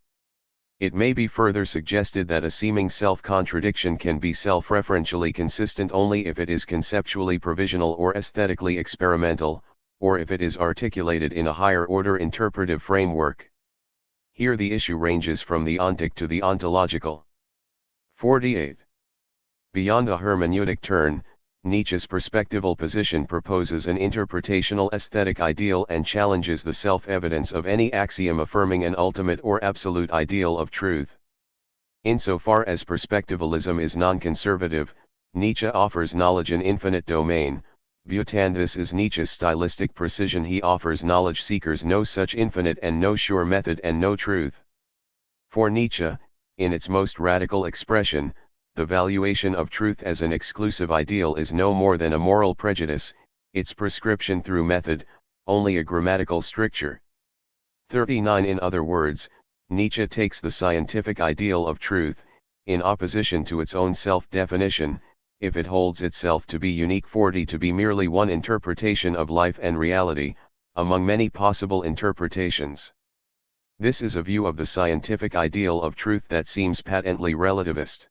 It may be further suggested that a seeming self-contradiction can be self-referentially consistent only if it is conceptually provisional or aesthetically experimental, or if it is articulated in a higher-order interpretive framework. Here the issue ranges from the ontic to the ontological. 48. Beyond the hermeneutic turn, Nietzsche's perspectival position proposes an interpretational aesthetic ideal and challenges the self-evidence of any axiom affirming an ultimate or absolute ideal of truth. Insofar as perspectivalism is non-conservative, Nietzsche offers knowledge an infinite domain. Butan, this is Nietzsche's stylistic precision. He offers knowledge seekers no such infinite and no sure method and no truth. For Nietzsche, in its most radical expression, the valuation of truth as an exclusive ideal is no more than a moral prejudice, its prescription through method, only a grammatical stricture. 39. In other words, Nietzsche takes the scientific ideal of truth, in opposition to its own self-definition, if it holds itself to be unique. 40. To be merely one interpretation of life and reality, among many possible interpretations. This is a view of the scientific ideal of truth that seems patently relativist.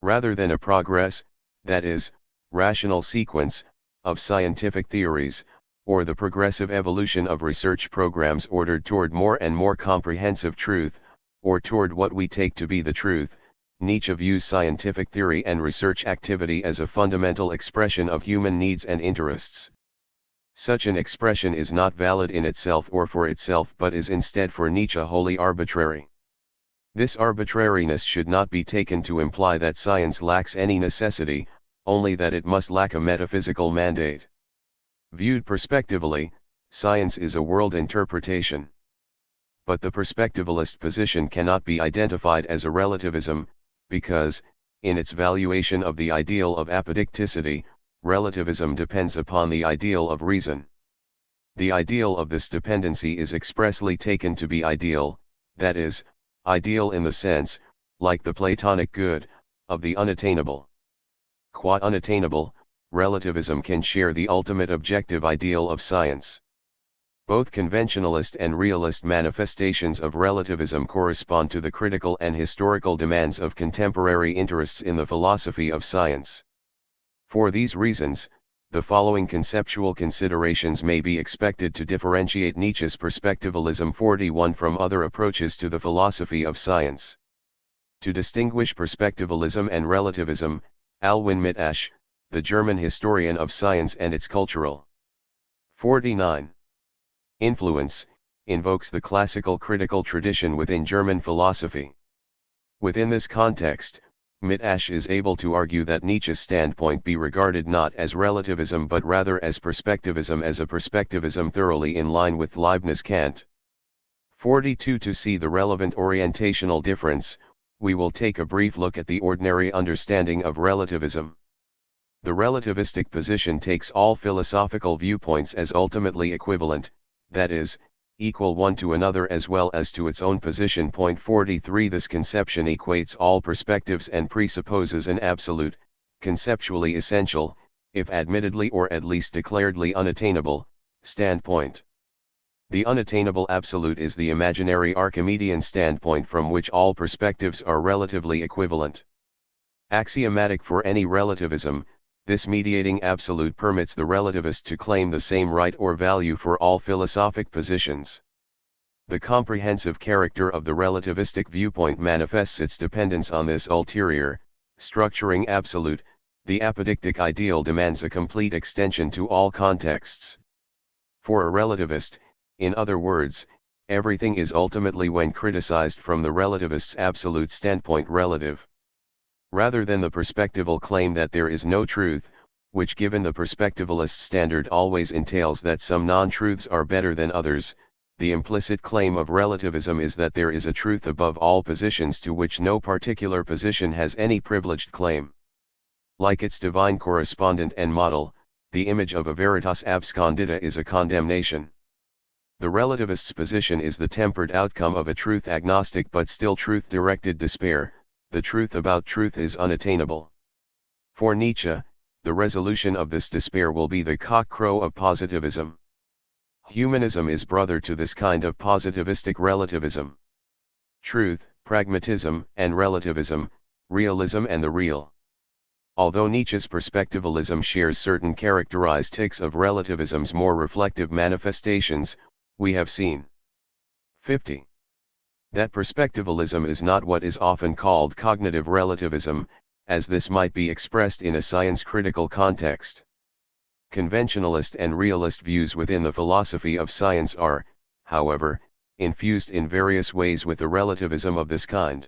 Rather than a progress, that is, rational sequence, of scientific theories, or the progressive evolution of research programs ordered toward more and more comprehensive truth, or toward what we take to be the truth, Nietzsche views scientific theory and research activity as a fundamental expression of human needs and interests. Such an expression is not valid in itself or for itself but is instead for Nietzsche wholly arbitrary. This arbitrariness should not be taken to imply that science lacks any necessity, only that it must lack a metaphysical mandate. Viewed perspectively, science is a world interpretation. But the perspectivalist position cannot be identified as a relativism, because, in its valuation of the ideal of apodicticity, relativism depends upon the ideal of reason. The ideal of this dependency is expressly taken to be ideal, that is, ideal in the sense, like the Platonic good, of the unattainable. Qua unattainable, relativism can share the ultimate objective ideal of science. Both conventionalist and realist manifestations of relativism correspond to the critical and historical demands of contemporary interests in the philosophy of science. For these reasons, the following conceptual considerations may be expected to differentiate Nietzsche's perspectivalism 41 from other approaches to the philosophy of science. To distinguish perspectivalism and relativism, Alwin Mittasch, the German historian of science and its cultural 49. Influence, invokes the classical critical tradition within German philosophy. Within this context, Mittasch is able to argue that Nietzsche's standpoint be regarded not as relativism but rather as perspectivism, as a perspectivism thoroughly in line with Leibniz Kant. 42. To see the relevant orientational difference, we will take a brief look at the ordinary understanding of relativism. The relativistic position takes all philosophical viewpoints as ultimately equivalent, that is, equal one to another as well as to its own position. 43. This conception equates all perspectives and presupposes an absolute, conceptually essential, if admittedly or at least declaredly unattainable, standpoint. The unattainable absolute is the imaginary Archimedean standpoint from which all perspectives are relatively equivalent. Axiomatic for any relativism, this mediating absolute permits the relativist to claim the same right or value for all philosophic positions. The comprehensive character of the relativistic viewpoint manifests its dependence on this ulterior, structuring absolute. The apodictic ideal demands a complete extension to all contexts. For a relativist, in other words, everything is ultimately, when criticized from the relativist's absolute standpoint, relative. Rather than the perspectival claim that there is no truth, which given the perspectivalist standard always entails that some non-truths are better than others, the implicit claim of relativism is that there is a truth above all positions to which no particular position has any privileged claim. Like its divine correspondent and model, the image of a veritas abscondita is a condemnation. The relativist's position is the tempered outcome of a truth-agnostic but still truth-directed despair. The truth about truth is unattainable. For Nietzsche, the resolution of this despair will be the cock-crow of positivism. Humanism is brother to this kind of positivistic relativism. Truth, pragmatism, and relativism, realism and the real. Although Nietzsche's perspectivalism shares certain characteristics of relativism's more reflective manifestations, we have seen 50. That perspectivalism is not what is often called cognitive relativism, as this might be expressed in a science-critical context. Conventionalist and realist views within the philosophy of science are, however, infused in various ways with the relativism of this kind.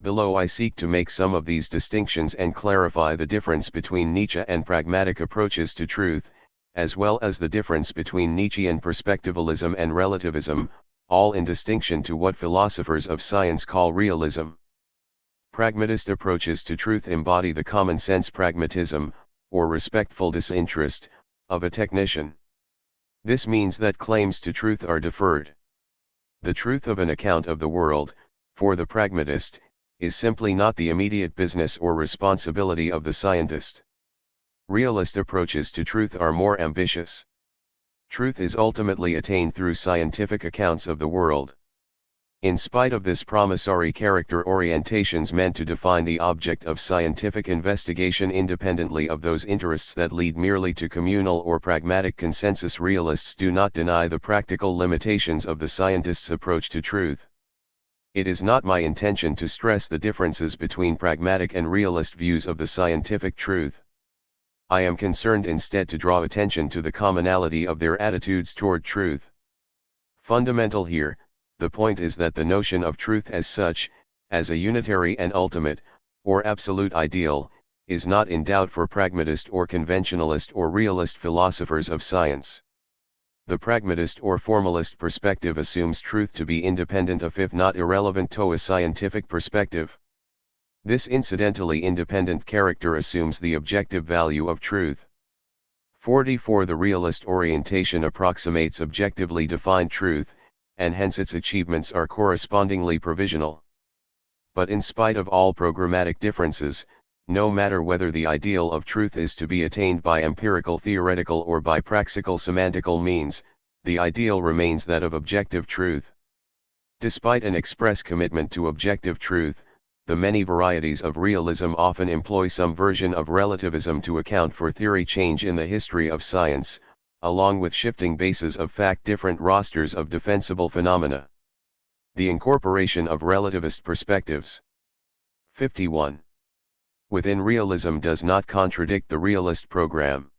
Below I seek to make some of these distinctions and clarify the difference between Nietzsche and pragmatic approaches to truth, as well as the difference between Nietzschean perspectivalism and relativism, all in distinction to what philosophers of science call realism. Pragmatist approaches to truth embody the common-sense pragmatism, or respectful disinterest, of a technician. This means that claims to truth are deferred. The truth of an account of the world, for the pragmatist, is simply not the immediate business or responsibility of the scientist. Realist approaches to truth are more ambitious. Truth is ultimately attained through scientific accounts of the world. In spite of this promissory character, orientations meant to define the object of scientific investigation independently of those interests that lead merely to communal or pragmatic consensus, realists do not deny the practical limitations of the scientist's approach to truth. It is not my intention to stress the differences between pragmatic and realist views of the scientific truth. I am concerned instead to draw attention to the commonality of their attitudes toward truth. Fundamental here, the point is that the notion of truth as such, as a unitary and ultimate, or absolute ideal, is not in doubt for pragmatist or conventionalist or realist philosophers of science. The pragmatist or formalist perspective assumes truth to be independent of, if not irrelevant to, a scientific perspective. This incidentally independent character assumes the objective value of truth. 44. The realist orientation approximates objectively defined truth, and hence its achievements are correspondingly provisional. But in spite of all programmatic differences, no matter whether the ideal of truth is to be attained by empirical theoretical or by praxical semantical means, the ideal remains that of objective truth. Despite an express commitment to objective truth, the many varieties of realism often employ some version of relativism to account for theory change in the history of science, along with shifting bases of fact, different rosters of defensible phenomena. The incorporation of relativist perspectives. 51. Within realism does not contradict the realist program.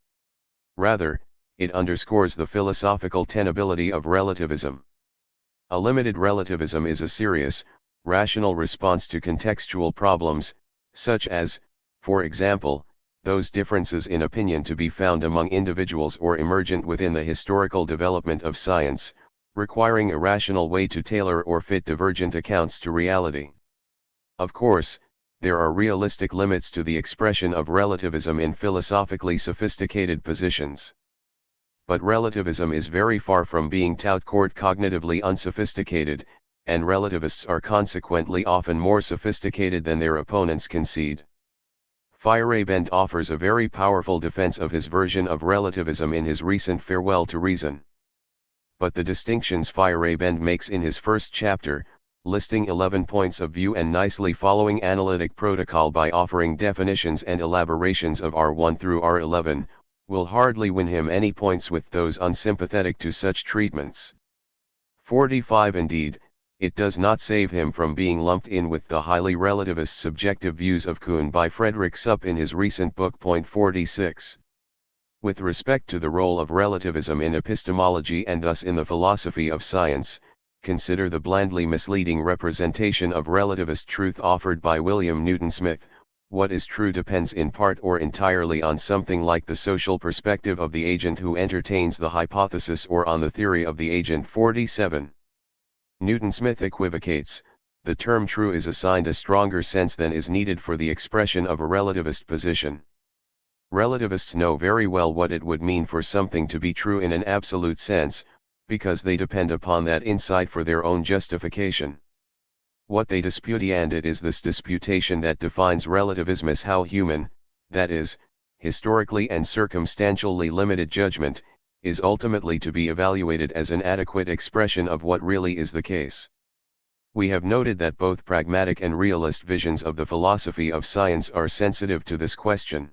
Rather, it underscores the philosophical tenability of relativism. A limited relativism is a serious, rational response to contextual problems, such as, for example, those differences in opinion to be found among individuals or emergent within the historical development of science, requiring a rational way to tailor or fit divergent accounts to reality. Of course, there are realistic limits to the expression of relativism in philosophically sophisticated positions. But relativism is very far from being tout court cognitively unsophisticated, and relativists are consequently often more sophisticated than their opponents concede. Feyerabend offers a very powerful defense of his version of relativism in his recent Farewell to Reason. But the distinctions Feyerabend makes in his first chapter, listing 11 points of view and nicely following analytic protocol by offering definitions and elaborations of R1 through R11, will hardly win him any points with those unsympathetic to such treatments. 45 Indeed, it does not save him from being lumped in with the highly relativist subjective views of Kuhn by Frederick Supp in his recent book. 46. With respect to the role of relativism in epistemology and thus in the philosophy of science, consider the blandly misleading representation of relativist truth offered by William Newton Smith. What is true depends in part or entirely on something like the social perspective of the agent who entertains the hypothesis or on the theory of the agent. 47. Newton Smith equivocates. The term true is assigned a stronger sense than is needed for the expression of a relativist position. Relativists know very well what it would mean for something to be true in an absolute sense, because they depend upon that insight for their own justification. What they dispute, and it is this disputation that defines relativism as how human, that is, historically and circumstantially limited judgment, is ultimately to be evaluated as an adequate expression of what really is the case. We have noted that both pragmatic and realist visions of the philosophy of science are sensitive to this question.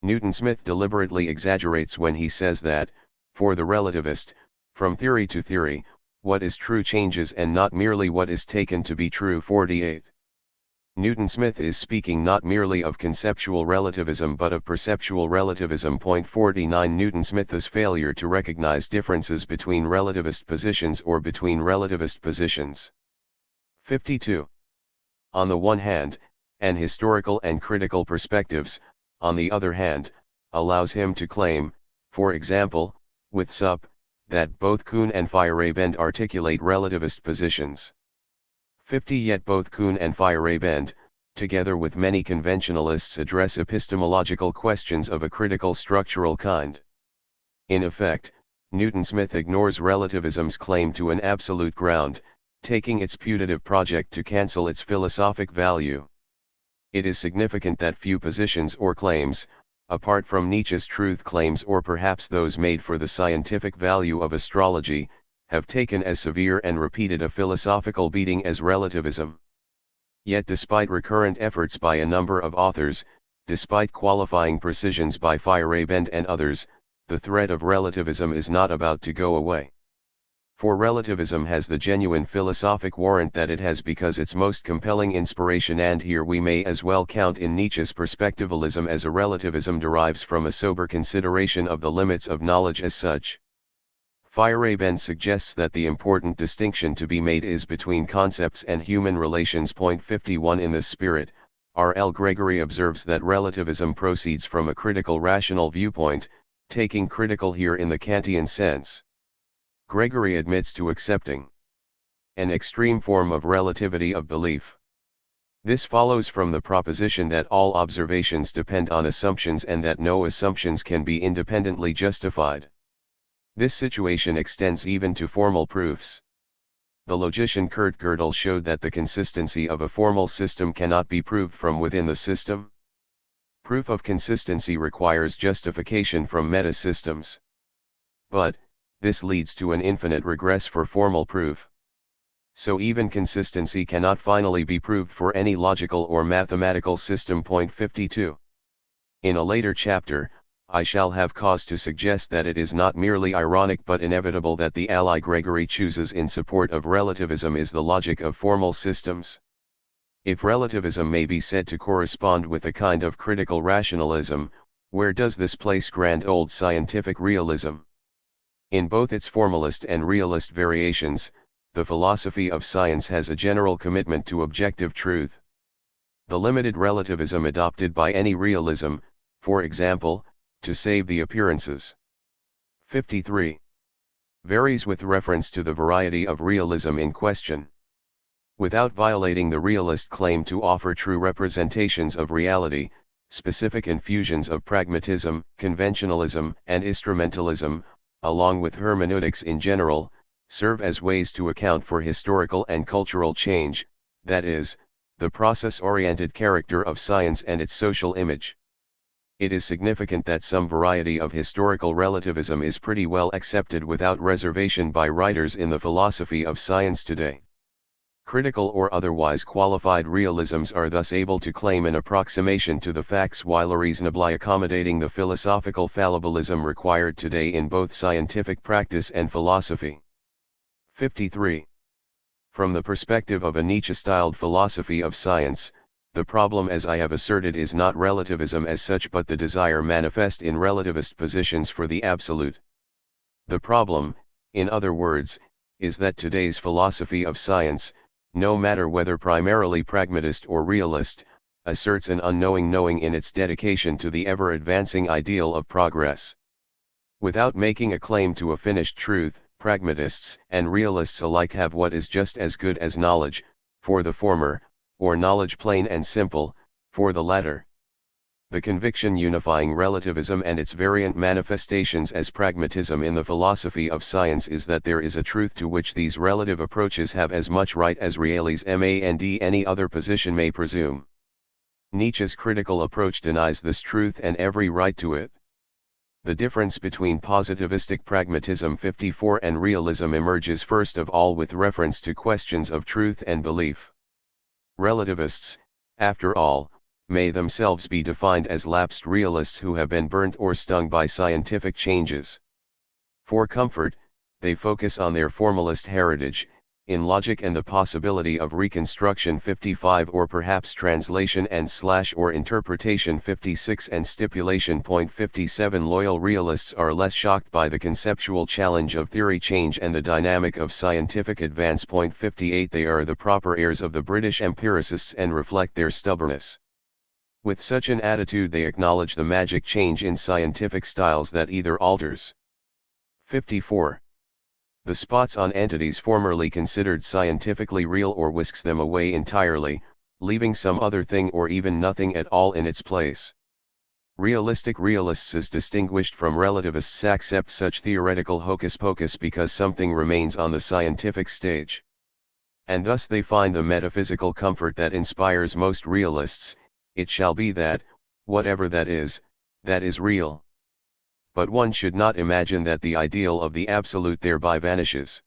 Newton Smith deliberately exaggerates when he says that, for the relativist, from theory to theory, what is true changes and not merely what is taken to be true. 48. Newton Smith is speaking not merely of conceptual relativism but of perceptual relativism. 49 Newton Smith's failure to recognize differences between relativist positions or between relativist positions. 52. On the one hand, and historical and critical perspectives, on the other hand, allows him to claim, for example, with Supp, that both Kuhn and Feyerabend articulate relativist positions. 50 Yet both Kuhn and Feyerabend, together with many conventionalists, address epistemological questions of a critical structural kind. In effect, Newton Smith ignores relativism's claim to an absolute ground, taking its putative project to cancel its philosophic value. It is significant that few positions or claims, apart from Nietzsche's truth claims or perhaps those made for the scientific value of astrology, have taken as severe and repeated a philosophical beating as relativism. Yet despite recurrent efforts by a number of authors, despite qualifying precisions by Feyerabend and others, the threat of relativism is not about to go away. For relativism has the genuine philosophic warrant that it has because its most compelling inspiration, and here we may as well count in Nietzsche's perspectivalism as a relativism, derives from a sober consideration of the limits of knowledge as such. Feyerabend suggests that the important distinction to be made is between concepts and human relations. 51 In this spirit, R. L. Gregory observes that relativism proceeds from a critical rational viewpoint, taking critical here in the Kantian sense. Gregory admits to accepting an extreme form of relativity of belief. This follows from the proposition that all observations depend on assumptions and that no assumptions can be independently justified. This situation extends even to formal proofs. The logician Kurt Gödel showed that the consistency of a formal system cannot be proved from within the system. Proof of consistency requires justification from meta-systems. But, this leads to an infinite regress for formal proof. So even consistency cannot finally be proved for any logical or mathematical system. 52. In a later chapter, I shall have cause to suggest that it is not merely ironic but inevitable that the ally Gregory chooses in support of relativism is the logic of formal systems. If relativism may be said to correspond with a kind of critical rationalism, where does this place grand old scientific realism? In both its formalist and realist variations, the philosophy of science has a general commitment to objective truth. The limited relativism adopted by any realism, for example, to save the appearances. 53. Varies with reference to the variety of realism in question. Without violating the realist claim to offer true representations of reality, specific infusions of pragmatism, conventionalism, and instrumentalism, along with hermeneutics in general, serve as ways to account for historical and cultural change, that is, the process-oriented character of science and its social image. It is significant that some variety of historical relativism is pretty well accepted without reservation by writers in the philosophy of science today. Critical or otherwise qualified realisms are thus able to claim an approximation to the facts while reasonably accommodating the philosophical fallibilism required today in both scientific practice and philosophy. 53. From the perspective of a Nietzsche-styled philosophy of science, the problem, as I have asserted, is not relativism as such but the desire manifest in relativist positions for the absolute. The problem, in other words, is that today's philosophy of science, no matter whether primarily pragmatist or realist, asserts an unknowing knowing in its dedication to the ever-advancing ideal of progress. Without making a claim to a finished truth, pragmatists and realists alike have what is just as good as knowledge, for the former, or knowledge plain and simple, for the latter. The conviction unifying relativism and its variant manifestations as pragmatism in the philosophy of science is that there is a truth to which these relative approaches have as much right as reales and any other position may presume. Nietzsche's critical approach denies this truth and every right to it. The difference between positivistic pragmatism 54 and realism emerges first of all with reference to questions of truth and belief. Relativists, after all, may themselves be defined as lapsed realists who have been burnt or stung by scientific changes. For comfort, they focus on their formalist heritage, in logic and the possibility of reconstruction 55 or perhaps translation and/or interpretation 56 and stipulation point 57. Loyal realists are less shocked by the conceptual challenge of theory change and the dynamic of scientific advance point 58. They are the proper heirs of the British empiricists and reflect their stubbornness. With such an attitude they acknowledge the magic change in scientific styles that either alters 54. The spots on entities formerly considered scientifically real or whisks them away entirely, leaving some other thing or even nothing at all in its place. Realistic realists as distinguished from relativists accept such theoretical hocus pocus because something remains on the scientific stage. And thus they find the metaphysical comfort that inspires most realists: it shall be that, whatever that is real. But one should not imagine that the ideal of the absolute thereby vanishes.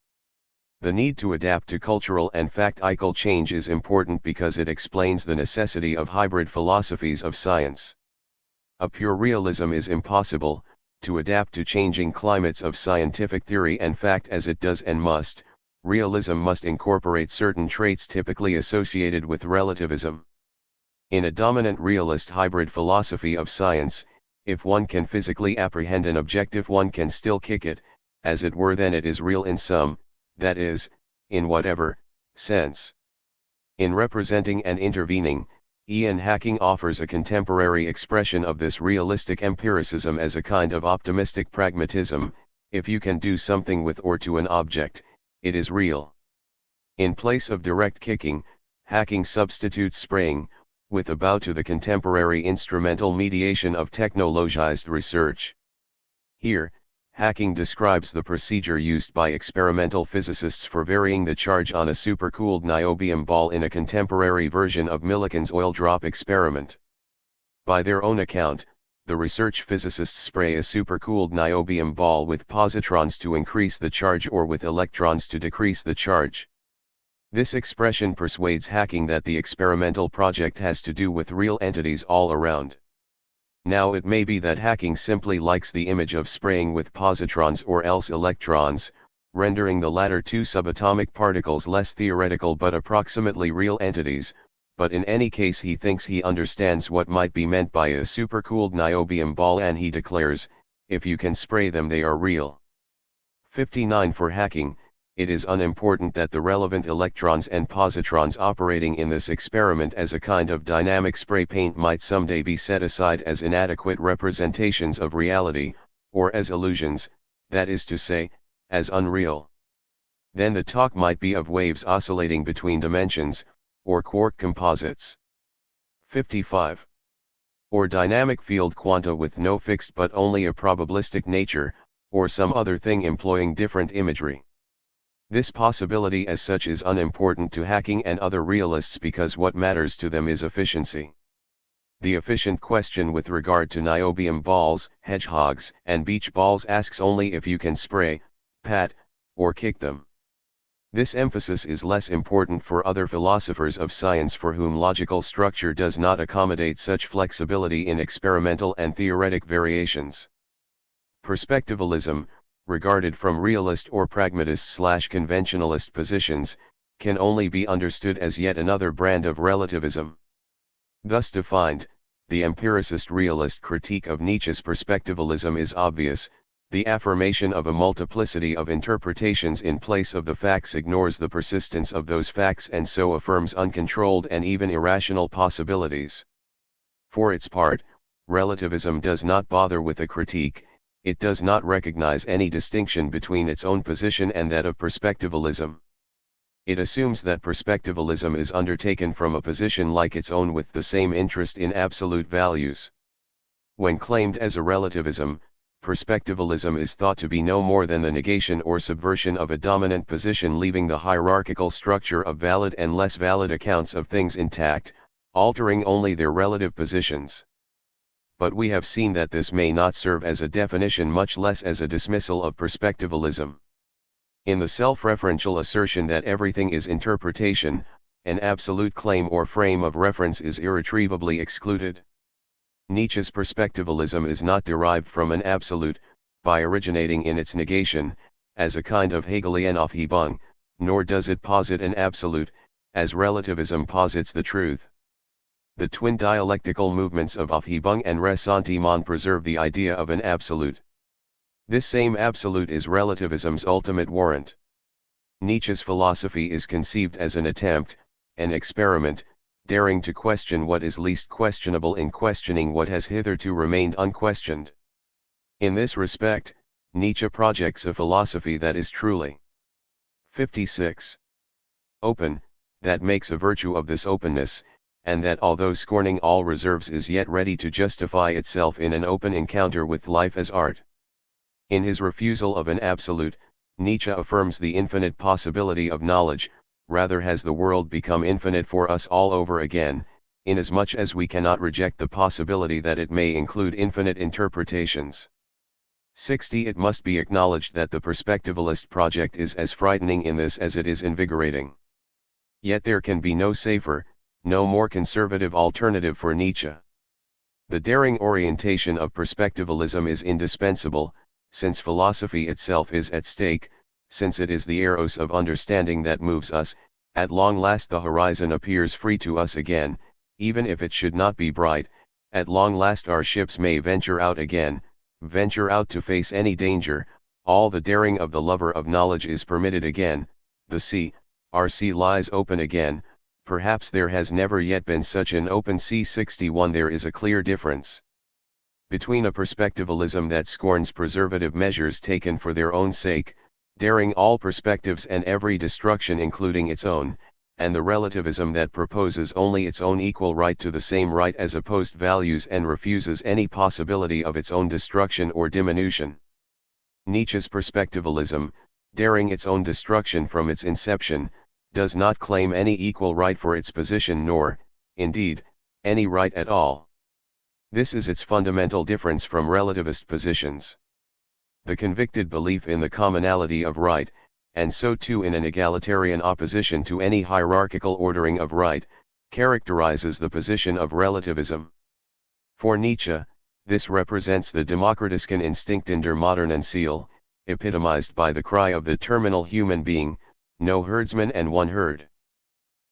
The need to adapt to cultural and factical change is important because it explains the necessity of hybrid philosophies of science. A pure realism is impossible. To adapt to changing climates of scientific theory and fact as it does and must, realism must incorporate certain traits typically associated with relativism. In a dominant realist hybrid philosophy of science, if one can physically apprehend an objective one can still kick it, as it were, then it is real in some, that is, in whatever, sense. In representing and intervening, Ian Hacking offers a contemporary expression of this realistic empiricism as a kind of optimistic pragmatism: if you can do something with or to an object, it is real. In place of direct kicking, Hacking substitutes spraying, with a bow to the contemporary instrumental mediation of technologized research. Here, Hacking describes the procedure used by experimental physicists for varying the charge on a supercooled niobium ball in a contemporary version of Millikan's oil drop experiment. By their own account, the research physicists spray a supercooled niobium ball with positrons to increase the charge or with electrons to decrease the charge. This expression persuades Hacking that the experimental project has to do with real entities all around. Now it may be that Hacking simply likes the image of spraying with positrons or else electrons, rendering the latter two subatomic particles less theoretical but approximately real entities, but in any case he thinks he understands what might be meant by a supercooled niobium ball and he declares, if you can spray them they are real. 59. For Hacking, it is unimportant that the relevant electrons and positrons operating in this experiment as a kind of dynamic spray paint might someday be set aside as inadequate representations of reality, or as illusions, that is to say, as unreal. Then the talk might be of waves oscillating between dimensions, or quark composites. 55. Or dynamic field quanta with no fixed but only a probabilistic nature, or some other thing employing different imagery. This possibility as such is unimportant to Hacking and other realists because what matters to them is efficiency. The efficient question with regard to niobium balls, hedgehogs, and beach balls asks only if you can spray, pat, or kick them. This emphasis is less important for other philosophers of science for whom logical structure does not accommodate such flexibility in experimental and theoretic variations. Perspectivalism, regarded from realist or pragmatist/conventionalist positions, can only be understood as yet another brand of relativism. Thus defined, the empiricist realist critique of Nietzsche's perspectivalism is obvious. The affirmation of a multiplicity of interpretations in place of the facts ignores the persistence of those facts and so affirms uncontrolled and even irrational possibilities. For its part, relativism does not bother with a critique. It does not recognize any distinction between its own position and that of perspectivalism. It assumes that perspectivalism is undertaken from a position like its own with the same interest in absolute values. When claimed as a relativism, perspectivalism is thought to be no more than the negation or subversion of a dominant position, leaving the hierarchical structure of valid and less valid accounts of things intact, altering only their relative positions. But we have seen that this may not serve as a definition, much less as a dismissal of perspectivalism. In the self-referential assertion that everything is interpretation, an absolute claim or frame of reference is irretrievably excluded. Nietzsche's perspectivalism is not derived from an absolute, by originating in its negation, as a kind of Hegelian Aufhebung, nor does it posit an absolute, as relativism posits the truth. The twin dialectical movements of Aufhebung and Ressentiment preserve the idea of an absolute. This same absolute is relativism's ultimate warrant. Nietzsche's philosophy is conceived as an attempt, an experiment, daring to question what is least questionable in questioning what has hitherto remained unquestioned. In this respect, Nietzsche projects a philosophy that is truly 56. Open, that makes a virtue of this openness, and that although scorning all reserves is yet ready to justify itself in an open encounter with life as art. In his refusal of an absolute, Nietzsche affirms the infinite possibility of knowledge. Rather has the world become infinite for us all over again, inasmuch as we cannot reject the possibility that it may include infinite interpretations. 60. It must be acknowledged that the perspectivalist project is as frightening in this as it is invigorating. Yet there can be no safer, no more conservative alternative for Nietzsche. The daring orientation of perspectivalism is indispensable, since philosophy itself is at stake. Since it is the eros of understanding that moves us, at long last the horizon appears free to us again, even if it should not be bright. At long last our ships may venture out again, venture out to face any danger. All the daring of the lover of knowledge is permitted again. The sea, our sea lies open again. Perhaps there has never yet been such an open sea. 61. There is a clear difference between a perspectivalism that scorns preservative measures taken for their own sake, daring all perspectives and every destruction including its own, and the relativism that proposes only its own equal right to the same right as opposed values and refuses any possibility of its own destruction or diminution. Nietzsche's perspectivalism, daring its own destruction from its inception, does not claim any equal right for its position nor, indeed, any right at all. This is its fundamental difference from relativist positions. The convicted belief in the commonality of right, and so too in an egalitarian opposition to any hierarchical ordering of right, characterizes the position of relativism. For Nietzsche, this represents the Demokratische Instinkt in der modernen Seele, epitomized by the cry of the terminal human being, no herdsman and one herd.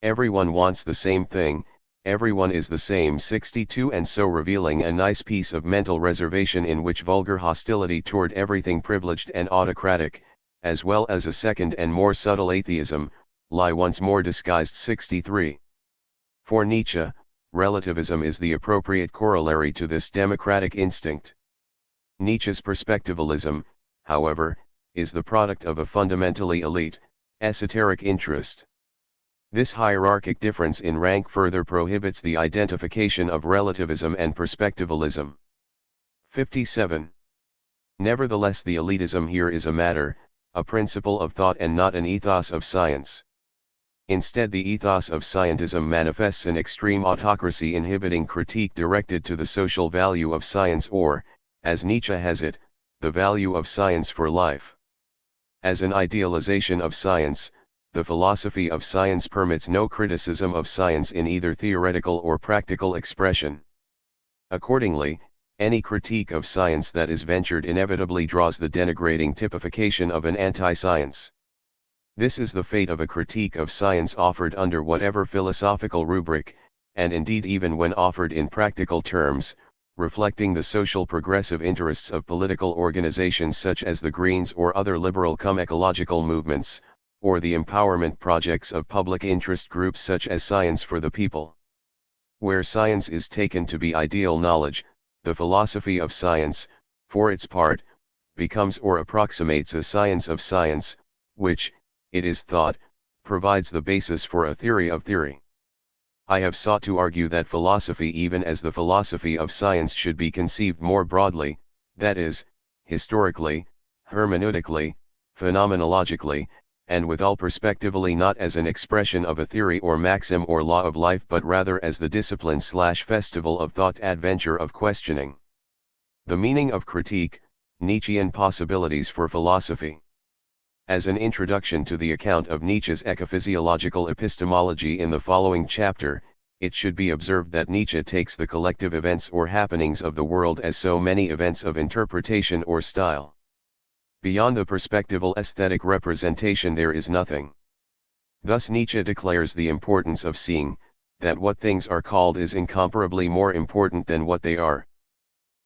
Everyone wants the same thing, everyone is the same. 62. And so revealing a nice piece of mental reservation in which vulgar hostility toward everything privileged and autocratic, as well as a second and more subtle atheism, lie once more disguised. 63. For Nietzsche, relativism is the appropriate corollary to this democratic instinct. Nietzsche's perspectivalism, however, is the product of a fundamentally elite, esoteric interest. This hierarchic difference in rank further prohibits the identification of relativism and perspectivalism. 57. Nevertheless, the elitism here is a matter, a principle of thought and not an ethos of science. Instead, the ethos of scientism manifests an extreme autocracy inhibiting critique directed to the social value of science or, as Nietzsche has it, the value of science for life. As an idealization of science, the philosophy of science permits no criticism of science in either theoretical or practical expression. Accordingly, Any critique of science that is ventured inevitably draws the denigrating typification of an anti-science. This is the fate of a critique of science offered under whatever philosophical rubric, and indeed even when offered in practical terms, reflecting the social progressive interests of political organizations such as the Greens or other liberal-cum-ecological movements, or the empowerment projects of public interest groups such as Science for the People. Where science is taken to be ideal knowledge, the philosophy of science, for its part, becomes or approximates a science of science, which, it is thought, provides the basis for a theory of theory. I have sought to argue that philosophy, even as the philosophy of science, should be conceived more broadly, that is, historically, hermeneutically, phenomenologically, and withal perspectively, not as an expression of a theory or maxim or law of life, but rather as the discipline/festival of thought, adventure of questioning. The meaning of critique, Nietzschean possibilities for philosophy. As an introduction to the account of Nietzsche's ecophysiological epistemology in the following chapter, it should be observed that Nietzsche takes the collective events or happenings of the world as so many events of interpretation or style. Beyond the perspectival aesthetic representation there is nothing. Thus Nietzsche declares the importance of seeing, that what things are called is incomparably more important than what they are.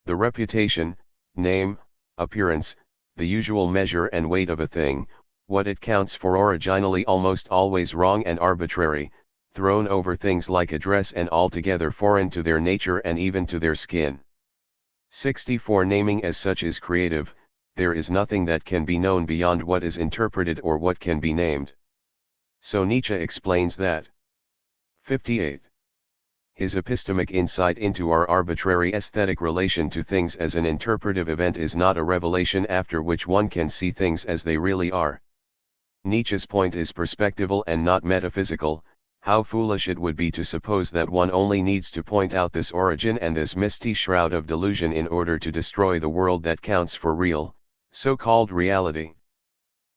The reputation, name, appearance, the usual measure and weight of a thing, what it counts for, originally almost always wrong and arbitrary, thrown over things like address and altogether foreign to their nature and even to their skin. 64 Naming as such is creative. There is nothing that can be known beyond what is interpreted or what can be named. So Nietzsche explains that. 58. His epistemic insight into our arbitrary aesthetic relation to things as an interpretive event is not a revelation after which one can see things as they really are. Nietzsche's point is perspectival and not metaphysical. How foolish it would be to suppose that one only needs to point out this origin and this misty shroud of delusion in order to destroy the world that counts for real, so-called reality.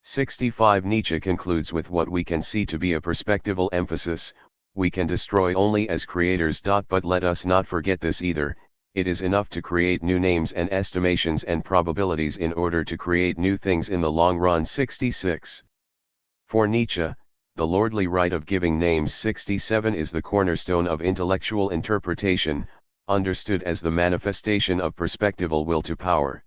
65 Nietzsche concludes with what we can see to be a perspectival emphasis: we can destroy only as creators. But let us not forget this either, it is enough to create new names and estimations and probabilities in order to create new things in the long run. 66. For Nietzsche, the lordly right of giving names. 67 is the cornerstone of intellectual interpretation, understood as the manifestation of perspectival will to power.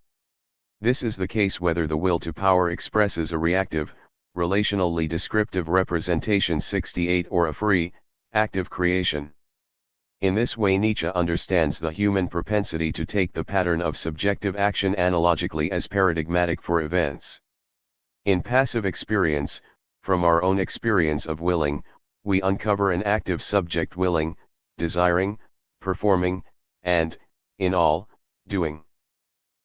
This is the case whether the will to power expresses a reactive, relationally descriptive representation. 68 or a free, active creation. In this way Nietzsche understands the human propensity to take the pattern of subjective action analogically as paradigmatic for events. In passive experience, from our own experience of willing, we uncover an active subject willing, desiring, performing, and, in all, doing.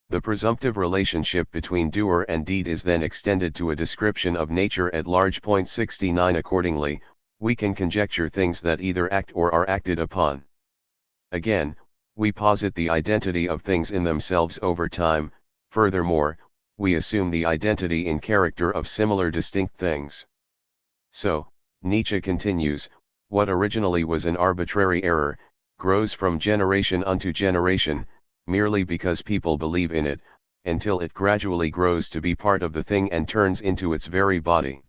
The presumptive relationship between doer and deed is then extended to a description of nature at large. 69 Accordingly, we can conjecture things that either act or are acted upon. Again, we posit the identity of things in themselves over time. Furthermore, we assume the identity in character of similar distinct things. So, Nietzsche continues, what originally was an arbitrary error, grows from generation unto generation, merely because people believe in it, until it gradually grows to be part of the thing and turns into its very body.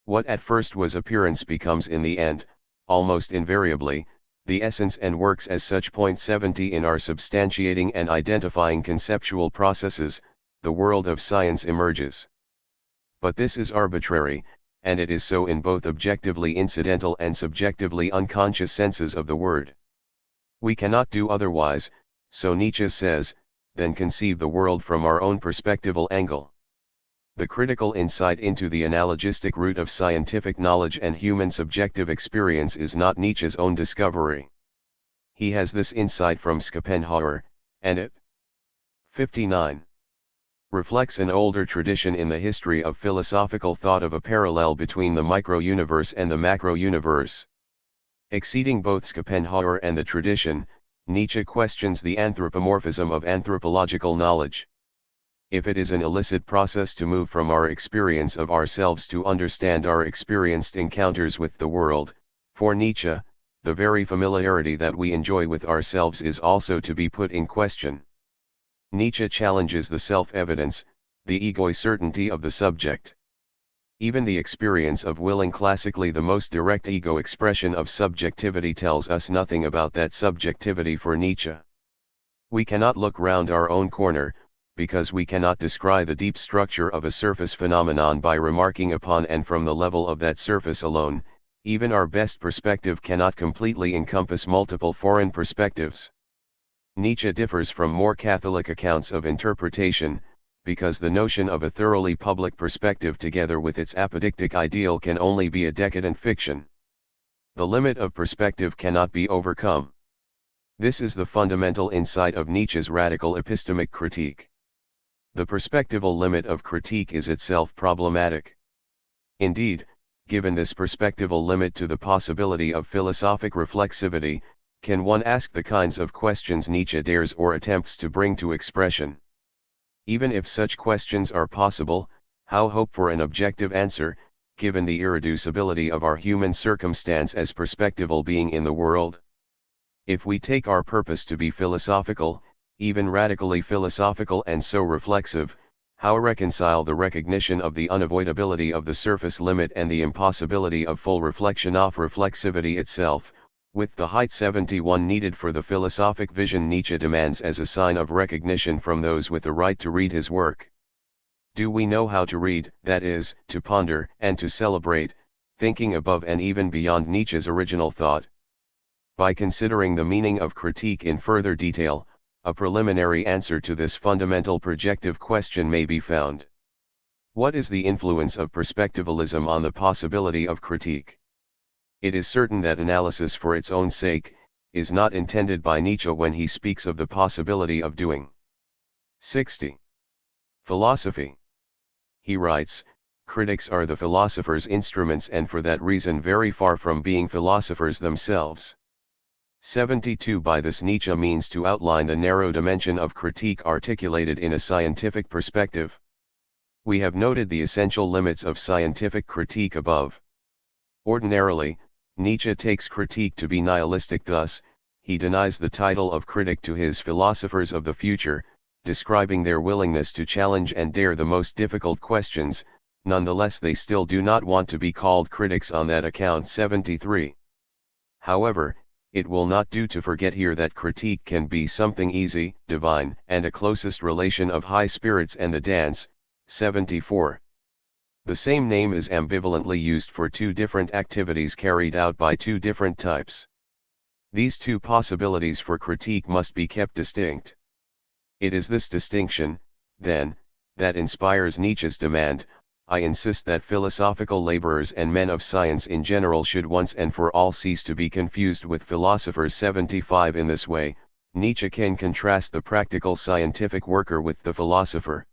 What at first was appearance becomes in the end, almost invariably, the essence and works as such. 70 In our substantiating and identifying conceptual processes, the world of science emerges. But this is arbitrary, and it is so in both objectively incidental and subjectively unconscious senses of the word. We cannot do otherwise, so Nietzsche says, than conceive the world from our own perspectival angle. The critical insight into the analogistic root of scientific knowledge and human subjective experience is not Nietzsche's own discovery. He has this insight from Schopenhauer, and it 59. Reflects an older tradition in the history of philosophical thought of a parallel between the micro-universe and the macro-universe. Exceeding both Schopenhauer and the tradition, Nietzsche questions the anthropomorphism of anthropological knowledge. If it is an illicit process to move from our experience of ourselves to understand our experienced encounters with the world, for Nietzsche, the very familiarity that we enjoy with ourselves is also to be put in question. Nietzsche challenges the self-evidence, the ego certainty of the subject. Even the experience of willing, classically the most direct ego expression of subjectivity, tells us nothing about that subjectivity for Nietzsche. We cannot look round our own corner, because we cannot descry the deep structure of a surface phenomenon by remarking upon and from the level of that surface alone. Even our best perspective cannot completely encompass multiple foreign perspectives. Nietzsche differs from more Catholic accounts of interpretation, because the notion of a thoroughly public perspective together with its apodictic ideal can only be a decadent fiction. The limit of perspective cannot be overcome. This is the fundamental insight of Nietzsche's radical epistemic critique. The perspectival limit of critique is itself problematic. Indeed, given this perspectival limit to the possibility of philosophic reflexivity, can one ask the kinds of questions Nietzsche dares or attempts to bring to expression? Even if such questions are possible, how hope for an objective answer, given the irreducibility of our human circumstance as perspectival being in the world? If we take our purpose to be philosophical, even radically philosophical and so reflexive, how reconcile the recognition of the unavoidability of the surface limit and the impossibility of full reflection of reflexivity itself, with the height 71 needed for the philosophic vision Nietzsche demands as a sign of recognition from those with the right to read his work? Do we know how to read, that is, to ponder and to celebrate, thinking above and even beyond Nietzsche's original thought? By considering the meaning of critique in further detail, a preliminary answer to this fundamental projective question may be found. What is the influence of perspectivalism on the possibility of critique? It is certain that analysis for its own sake is not intended by Nietzsche when he speaks of the possibility of doing. 60. Philosophy. He writes, critics are the philosophers' instruments and for that reason very far from being philosophers themselves. 72. By this Nietzsche means to outline the narrow dimension of critique articulated in a scientific perspective. We have noted the essential limits of scientific critique above. Ordinarily, Nietzsche takes critique to be nihilistic, thus, he denies the title of critic to his philosophers of the future, describing their willingness to challenge and dare the most difficult questions. Nonetheless, they still do not want to be called critics on that account. 73. However, it will not do to forget here that critique can be something easy, divine, and a closest relation of high spirits and the dance. 74. The same name is ambivalently used for two different activities carried out by two different types. These two possibilities for critique must be kept distinct. It is this distinction, then, that inspires Nietzsche's demand, I insist that philosophical laborers and men of science in general should once and for all cease to be confused with philosophers. 75. In this way, Nietzsche can contrast the practical scientific worker with the philosopher.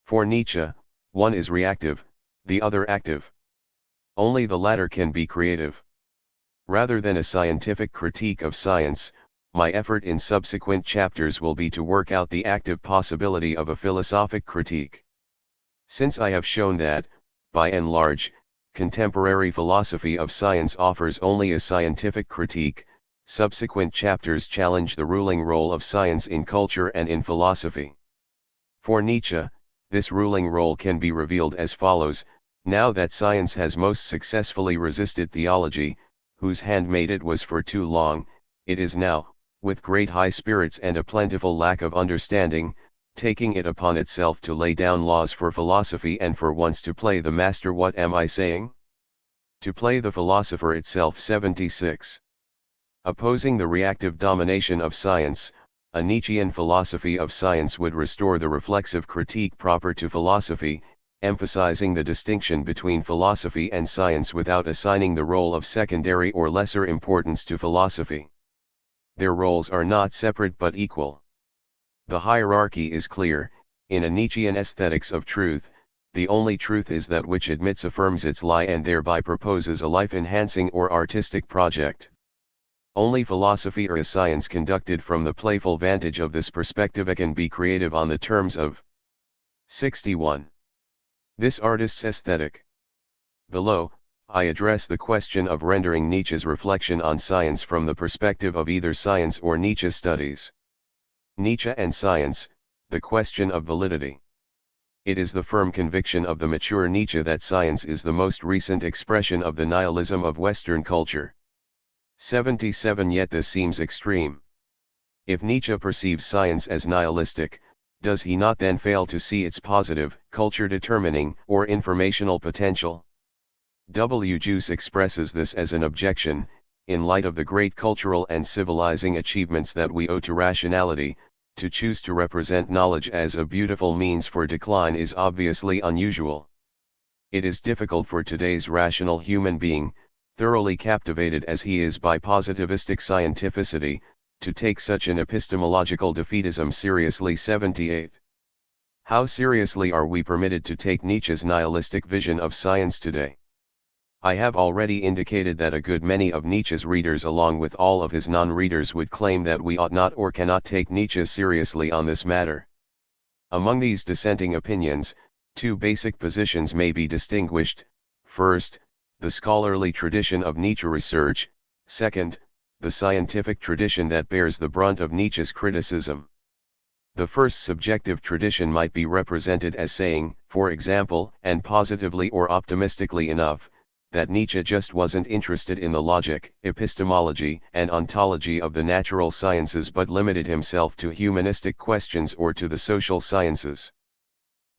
For Nietzsche, one is reactive, the other active. Only the latter can be creative. Rather than a scientific critique of science, my effort in subsequent chapters will be to work out the active possibility of a philosophic critique. Since I have shown that, by and large, contemporary philosophy of science offers only a scientific critique, subsequent chapters challenge the ruling role of science in culture and in philosophy. For Nietzsche, this ruling role can be revealed as follows: now that science has most successfully resisted theology, whose handmaid it was for too long, it is now, with great high spirits and a plentiful lack of understanding, taking it upon itself to lay down laws for philosophy and for once to play the master. What am I saying? To play the philosopher itself. 76. Opposing the reactive domination of science, a Nietzschean philosophy of science would restore the reflexive critique proper to philosophy, emphasizing the distinction between philosophy and science without assigning the role of secondary or lesser importance to philosophy. Their roles are not separate but equal. The hierarchy is clear. In a Nietzschean aesthetics of truth, the only truth is that which admits, affirms its lie, and thereby proposes a life-enhancing or artistic project. Only philosophy or a science conducted from the playful vantage of this perspective can be creative on the terms of 61. This artist's aesthetic. Below, I address the question of rendering Nietzsche's reflection on science from the perspective of either science or Nietzsche studies. Nietzsche and science, the question of validity. It is the firm conviction of the mature Nietzsche that science is the most recent expression of the nihilism of Western culture. 77 Yet this seems extreme. If Nietzsche perceives science as nihilistic, does he not then fail to see its positive, culture-determining, or informational potential? W. Juice expresses this as an objection, in light of the great cultural and civilizing achievements that we owe to rationality. To choose to represent knowledge as a beautiful means for decline is obviously unusual. It is difficult for today's rational human being, thoroughly captivated as he is by positivistic scientificity, to take such an epistemological defeatism seriously. 78. How seriously are we permitted to take Nietzsche's nihilistic vision of science today? I have already indicated that a good many of Nietzsche's readers along with all of his non-readers would claim that we ought not or cannot take Nietzsche seriously on this matter. Among these dissenting opinions, two basic positions may be distinguished: first, the scholarly tradition of Nietzsche research; second, the scientific tradition that bears the brunt of Nietzsche's criticism. The first subjective tradition might be represented as saying, for example, and positively or optimistically enough, that Nietzsche just wasn't interested in the logic, epistemology, and ontology of the natural sciences but limited himself to humanistic questions or to the social sciences.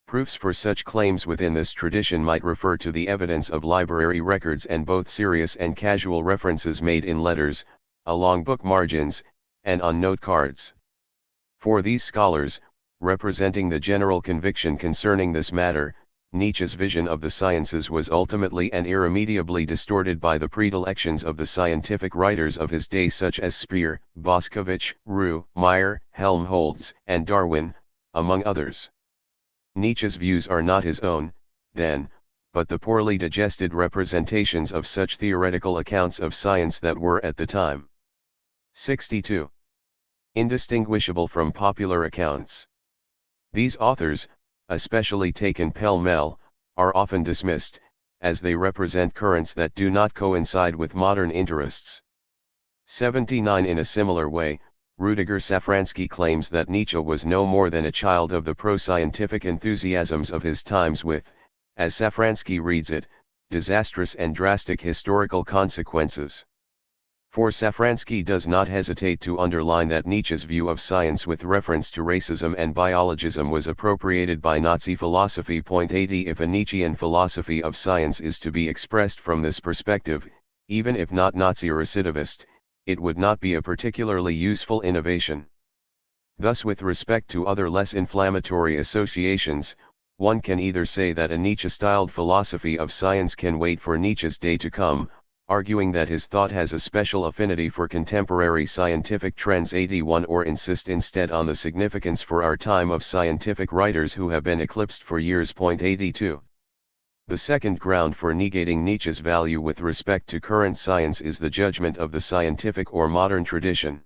Proofs for such claims within this tradition might refer to the evidence of library records and both serious and casual references made in letters, along book margins, and on note cards. For these scholars, representing the general conviction concerning this matter, Nietzsche's vision of the sciences was ultimately and irremediably distorted by the predilections of the scientific writers of his day such as Speer, Boscovich, Roux, Meyer, Helmholtz, and Darwin, among others. Nietzsche's views are not his own, then, but the poorly digested representations of such theoretical accounts of science that were at the time. 62. Indistinguishable from popular accounts. These authors, especially taken pell-mell, are often dismissed, as they represent currents that do not coincide with modern interests. 79. In a similar way, Rudiger Safransky claims that Nietzsche was no more than a child of the pro-scientific enthusiasms of his times with, as Safransky reads it, disastrous and drastic historical consequences. For Safransky does not hesitate to underline that Nietzsche's view of science with reference to racism and biologism was appropriated by Nazi philosophy. 80. If a Nietzschean philosophy of science is to be expressed from this perspective, even if not Nazi recidivist, it would not be a particularly useful innovation. Thus, with respect to other less inflammatory associations, one can either say that a Nietzsche-styled philosophy of science can wait for Nietzsche's day to come, arguing that his thought has a special affinity for contemporary scientific trends. 81. Or insist instead on the significance for our time of scientific writers who have been eclipsed for years. 82. The second ground for negating Nietzsche's value with respect to current science is the judgment of the scientific or modern tradition.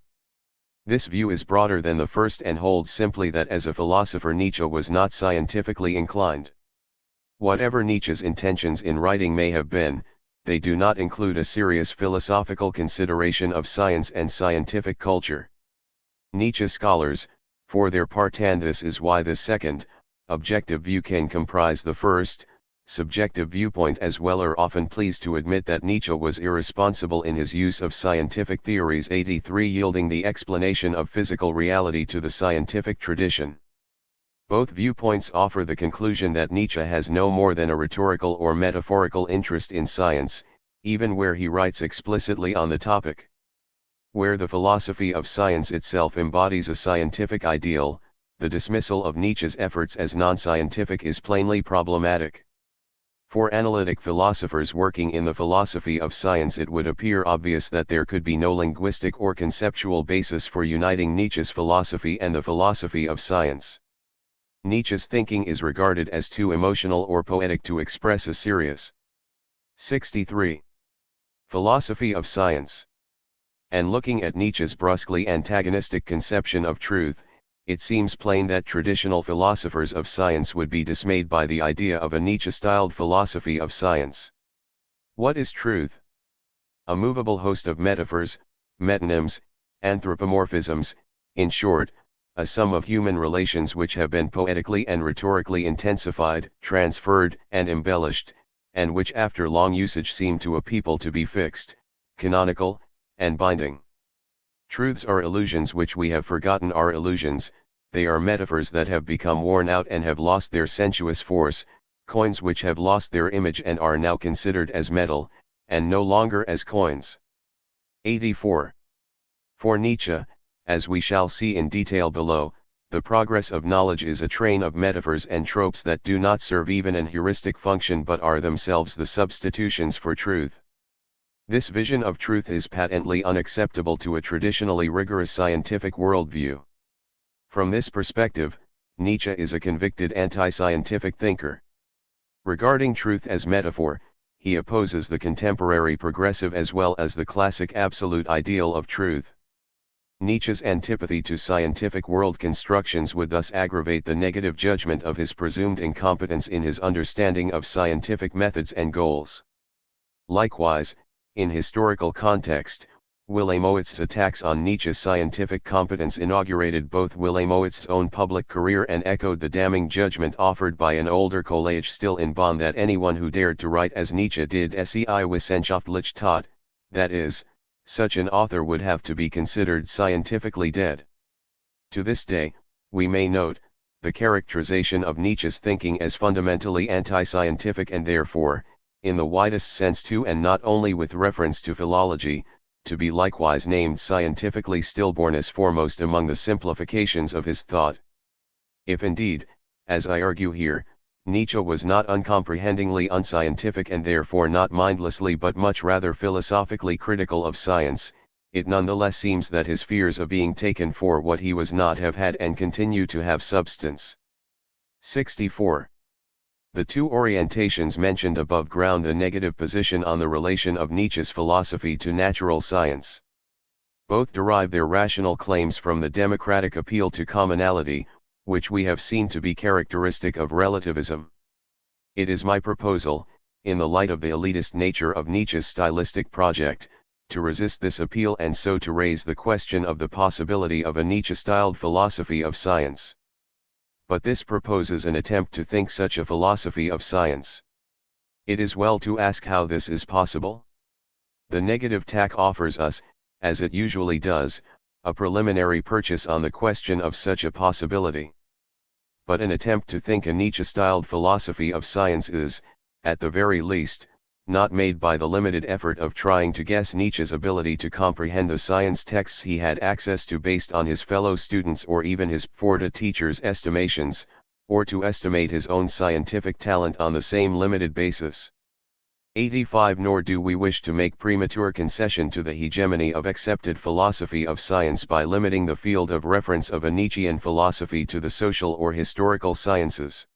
This view is broader than the first and holds simply that as a philosopher Nietzsche was not scientifically inclined. Whatever Nietzsche's intentions in writing may have been, they do not include a serious philosophical consideration of science and scientific culture. Nietzsche scholars, for their part, and this is why the second, objective view can comprise the first, subjective viewpoint as well, are often pleased to admit that Nietzsche was irresponsible in his use of scientific theories. 83. Yielding the explanation of physical reality to the scientific tradition. Both viewpoints offer the conclusion that Nietzsche has no more than a rhetorical or metaphorical interest in science, even where he writes explicitly on the topic. Where the philosophy of science itself embodies a scientific ideal, the dismissal of Nietzsche's efforts as non-scientific is plainly problematic. For analytic philosophers working in the philosophy of science, it would appear obvious that there could be no linguistic or conceptual basis for uniting Nietzsche's philosophy and the philosophy of science. Nietzsche's thinking is regarded as too emotional or poetic to express a serious. 63. Philosophy of science. And looking at Nietzsche's brusquely antagonistic conception of truth, it seems plain that traditional philosophers of science would be dismayed by the idea of a Nietzsche-styled philosophy of science. What is truth? A movable host of metaphors, metonyms, anthropomorphisms, in short, a sum of human relations which have been poetically and rhetorically intensified, transferred, and embellished, and which after long usage seem to a people to be fixed, canonical, and binding. Truths are illusions which we have forgotten are illusions, they are metaphors that have become worn out and have lost their sensuous force, coins which have lost their image and are now considered as metal, and no longer as coins. 84. For Nietzsche, as we shall see in detail below, the progress of knowledge is a train of metaphors and tropes that do not serve even an heuristic function but are themselves the substitutions for truth. This vision of truth is patently unacceptable to a traditionally rigorous scientific worldview. From this perspective, Nietzsche is a convicted anti-scientific thinker. Regarding truth as metaphor, he opposes the contemporary progressive as well as the classic absolute ideal of truth. Nietzsche's antipathy to scientific world constructions would thus aggravate the negative judgment of his presumed incompetence in his understanding of scientific methods and goals. Likewise, in historical context, Wilamowitsch's attacks on Nietzsche's scientific competence inaugurated both Wilamowitsch's own public career and echoed the damning judgment offered by an older college still in Bonn that anyone who dared to write as Nietzsche did sei wissenschaftlich tot, that is, such an author would have to be considered scientifically dead. To this day, we may note, the characterization of Nietzsche's thinking as fundamentally anti-scientific and therefore, in the widest sense too and not only with reference to philology, to be likewise named scientifically stillborn as foremost among the simplifications of his thought. If indeed, as I argue here, Nietzsche was not uncomprehendingly unscientific and therefore not mindlessly but much rather philosophically critical of science, it nonetheless seems that his fears of being taken for what he was not have had and continue to have substance. 64. The two orientations mentioned above ground the negative position on the relation of Nietzsche's philosophy to natural science. Both derive their rational claims from the democratic appeal to commonality, which we have seen to be characteristic of relativism. It is my proposal, in the light of the elitist nature of Nietzsche's stylistic project, to resist this appeal and so to raise the question of the possibility of a Nietzsche-styled philosophy of science. But this proposes an attempt to think such a philosophy of science. It is well to ask how this is possible. The negative tack offers us, as it usually does, a preliminary purchase on the question of such a possibility. But an attempt to think a Nietzsche-styled philosophy of science is, at the very least, not made by the limited effort of trying to guess Nietzsche's ability to comprehend the science texts he had access to based on his fellow students or even his Pforta teachers' estimations, or to estimate his own scientific talent on the same limited basis. 85. Nor do we wish to make premature concession to the hegemony of accepted philosophy of science by limiting the field of reference of a Nietzschean philosophy to the social or historical sciences.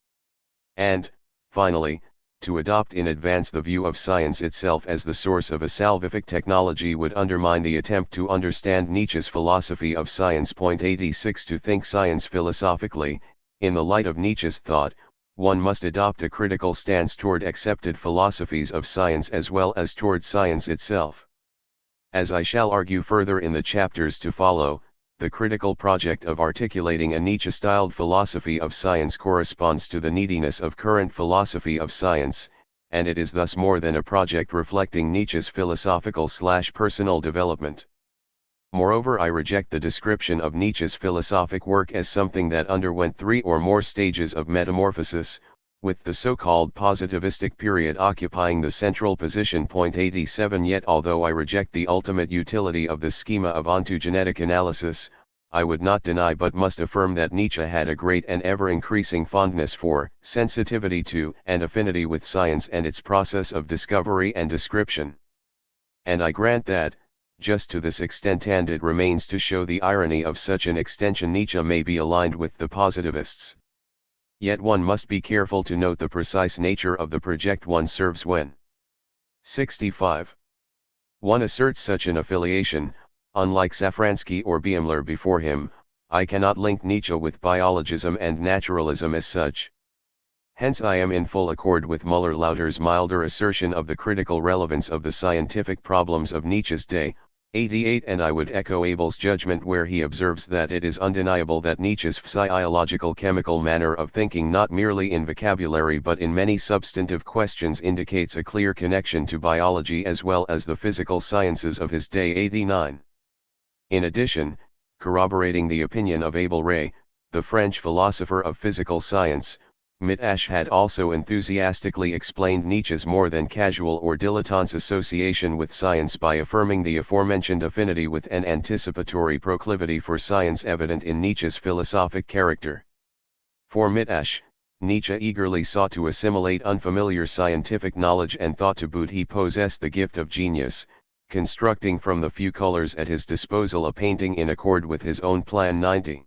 And, finally, to adopt in advance the view of science itself as the source of a salvific technology would undermine the attempt to understand Nietzsche's philosophy of science. 86. To think science philosophically, in the light of Nietzsche's thought, one must adopt a critical stance toward accepted philosophies of science as well as toward science itself. As I shall argue further in the chapters to follow, the critical project of articulating a Nietzsche-styled philosophy of science corresponds to the neediness of current philosophy of science, and it is thus more than a project reflecting Nietzsche's philosophical/personal development. Moreover, I reject the description of Nietzsche's philosophic work as something that underwent 3 or more stages of metamorphosis, with the so-called positivistic period occupying the central position. 87. Yet although I reject the ultimate utility of the schema of ontogenetic analysis, I would not deny but must affirm that Nietzsche had a great and ever-increasing fondness for, sensitivity to, and affinity with science and its process of discovery and description. And I grant that, just to this extent, and it remains to show the irony of such an extension, Nietzsche may be aligned with the positivists. Yet one must be careful to note the precise nature of the project one serves when. 65. One asserts such an affiliation, unlike Safransky or Biemler before him, I cannot link Nietzsche with biologism and naturalism as such. Hence I am in full accord with Müller-Lauter's milder assertion of the critical relevance of the scientific problems of Nietzsche's day, 88. And I would echo Abel's judgment where he observes that it is undeniable that Nietzsche's physiological chemical manner of thinking, not merely in vocabulary but in many substantive questions, indicates a clear connection to biology as well as the physical sciences of his day. 89. In addition, corroborating the opinion of Abel Ray, the French philosopher of physical science, Nietzsche had also enthusiastically explained Nietzsche's more than casual or dilettante association with science by affirming the aforementioned affinity with an anticipatory proclivity for science evident in Nietzsche's philosophic character. For Nietzsche eagerly sought to assimilate unfamiliar scientific knowledge and thought to boot he possessed the gift of genius, constructing from the few colors at his disposal a painting in accord with his own plan. 90.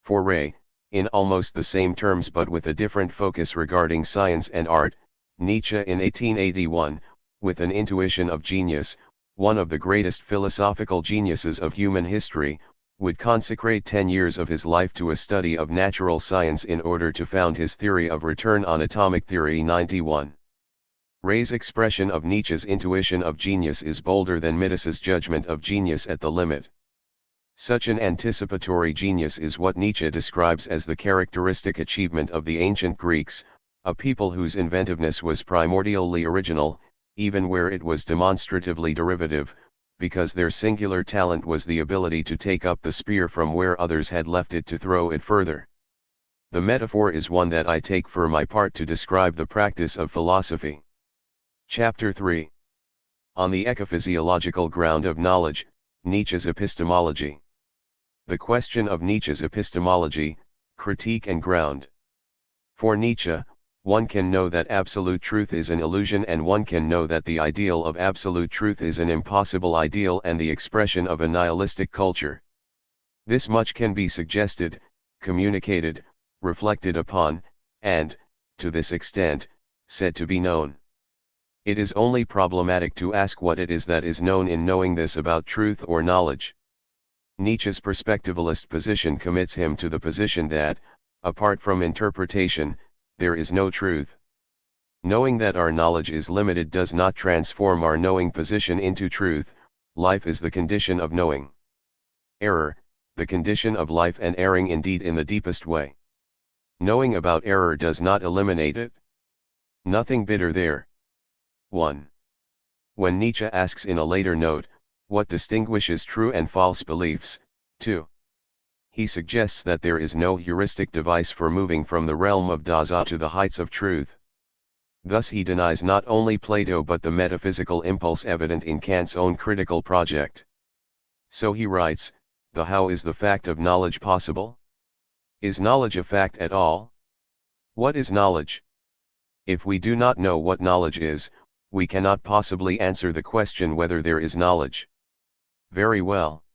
For Ray, in almost the same terms but with a different focus regarding science and art, Nietzsche in 1881, with an intuition of genius, one of the greatest philosophical geniuses of human history, would consecrate 10 years of his life to a study of natural science in order to found his theory of return on atomic theory. 91. Ray's expression of Nietzsche's intuition of genius is bolder than Nietzsche's judgment of genius at the limit. Such an anticipatory genius is what Nietzsche describes as the characteristic achievement of the ancient Greeks, a people whose inventiveness was primordially original, even where it was demonstratively derivative, because their singular talent was the ability to take up the spear from where others had left it to throw it further. The metaphor is one that I take for my part to describe the practice of philosophy. Chapter 3. On the ecophysiological ground of knowledge, Nietzsche's epistemology. The question of Nietzsche's epistemology, critique and ground. For Nietzsche, one can know that absolute truth is an illusion, and one can know that the ideal of absolute truth is an impossible ideal and the expression of a nihilistic culture. This much can be suggested, communicated, reflected upon, and, to this extent, said to be known. It is only problematic to ask what it is that is known in knowing this about truth or knowledge. Nietzsche's perspectivalist position commits him to the position that, apart from interpretation, there is no truth. Knowing that our knowledge is limited does not transform our knowing position into truth. Life is the condition of knowing. Error, the condition of life, and erring indeed in the deepest way. Knowing about error does not eliminate it. Nothing bitter there. 1. When Nietzsche asks in a later note, what distinguishes true and false beliefs, 2. He suggests that there is no heuristic device for moving from the realm of Dasein to the heights of truth. Thus he denies not only Plato but the metaphysical impulse evident in Kant's own critical project. So he writes, the how is the fact of knowledge possible? Is knowledge a fact at all? What is knowledge? If we do not know what knowledge is, we cannot possibly answer the question whether there is knowledge. Very well.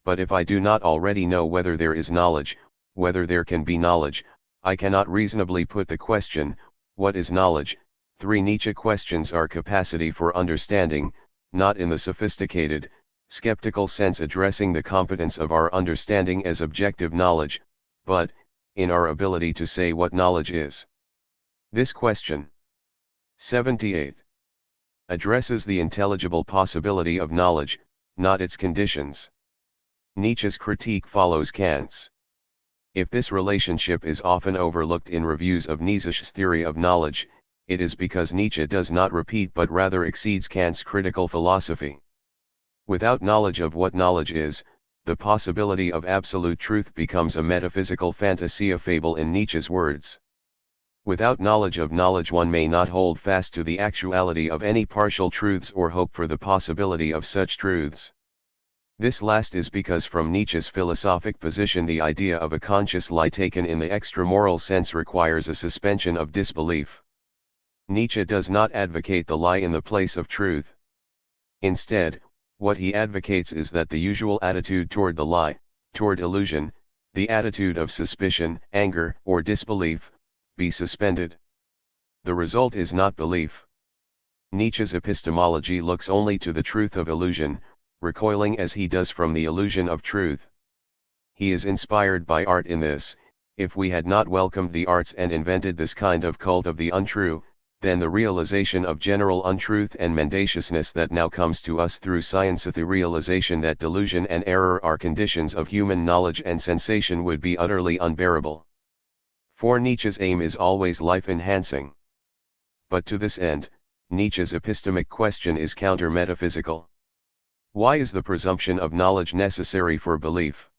But if I do not already know whether there is knowledge, whether there can be knowledge, I cannot reasonably put the question, what is knowledge? 3. Nietzsche questions our capacity for understanding, not in the sophisticated, skeptical sense addressing the competence of our understanding as objective knowledge, but, in our ability to say what knowledge is. This question, 78, addresses the intelligible possibility of knowledge, not its conditions. Nietzsche's critique follows Kant's. If this relationship is often overlooked in reviews of Nietzsche's theory of knowledge, it is because Nietzsche does not repeat but rather exceeds Kant's critical philosophy. Without knowledge of what knowledge is, the possibility of absolute truth becomes a metaphysical fantasia fable in Nietzsche's words. Without knowledge of knowledge one may not hold fast to the actuality of any partial truths or hope for the possibility of such truths. This last is because from Nietzsche's philosophic position the idea of a conscious lie taken in the extramoral sense requires a suspension of disbelief. Nietzsche does not advocate the lie in the place of truth. Instead, what he advocates is that the usual attitude toward the lie, toward illusion, the attitude of suspicion, anger, or disbelief, be suspended. The result is not belief. Nietzsche's epistemology looks only to the truth of illusion, recoiling as he does from the illusion of truth. He is inspired by art in this. If we had not welcomed the arts and invented this kind of cult of the untrue, than the realization of general untruth and mendaciousness that now comes to us through science. The realization that delusion and error are conditions of human knowledge and sensation would be utterly unbearable. For Nietzsche's aim is always life-enhancing. But to this end, Nietzsche's epistemic question is counter-metaphysical. Why is the presumption of knowledge necessary for belief?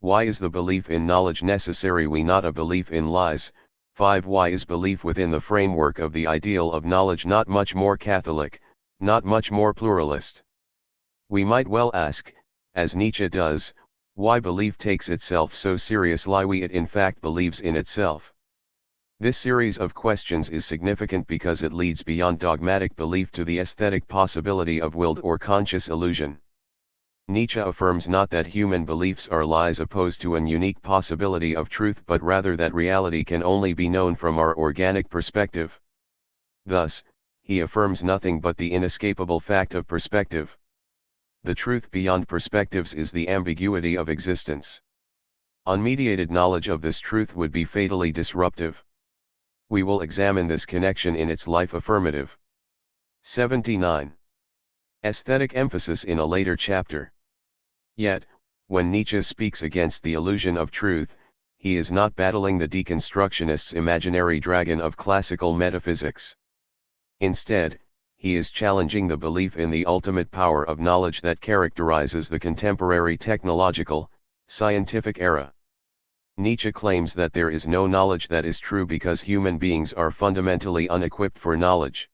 Why is the belief in knowledge necessary, not a belief in lies? 5. Why is belief within the framework of the ideal of knowledge not much more Catholic, not much more pluralist? We might well ask, as Nietzsche does, why belief takes itself so seriously it in fact believes in itself. This series of questions is significant because it leads beyond dogmatic belief to the aesthetic possibility of willed or conscious illusion. Nietzsche affirms not that human beliefs are lies opposed to an unique possibility of truth, but rather that reality can only be known from our organic perspective. Thus, he affirms nothing but the inescapable fact of perspective. The truth beyond perspectives is the ambiguity of existence. Unmediated knowledge of this truth would be fatally disruptive. We will examine this connection in its life affirmative. 79. Aesthetic emphasis in a later chapter. Yet, when Nietzsche speaks against the illusion of truth, he is not battling the deconstructionist's imaginary dragon of classical metaphysics. Instead, he is challenging the belief in the ultimate power of knowledge that characterizes the contemporary technological, scientific era. Nietzsche claims that there is no knowledge that is true because human beings are fundamentally unequipped for knowledge.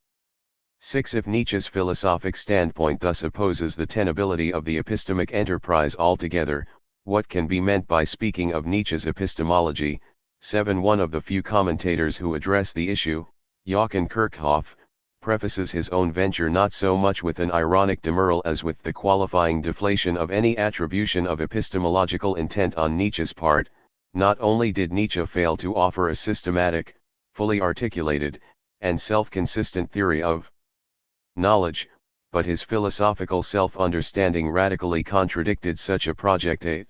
6. If Nietzsche's philosophic standpoint thus opposes the tenability of the epistemic enterprise altogether, what can be meant by speaking of Nietzsche's epistemology? 7. One of the few commentators who address the issue, Joachim Kirchhoff, prefaces his own venture not so much with an ironic demurral as with the qualifying deflation of any attribution of epistemological intent on Nietzsche's part. Not only did Nietzsche fail to offer a systematic, fully articulated, and self-consistent theory of knowledge, but his philosophical self-understanding radically contradicted such a project. 8.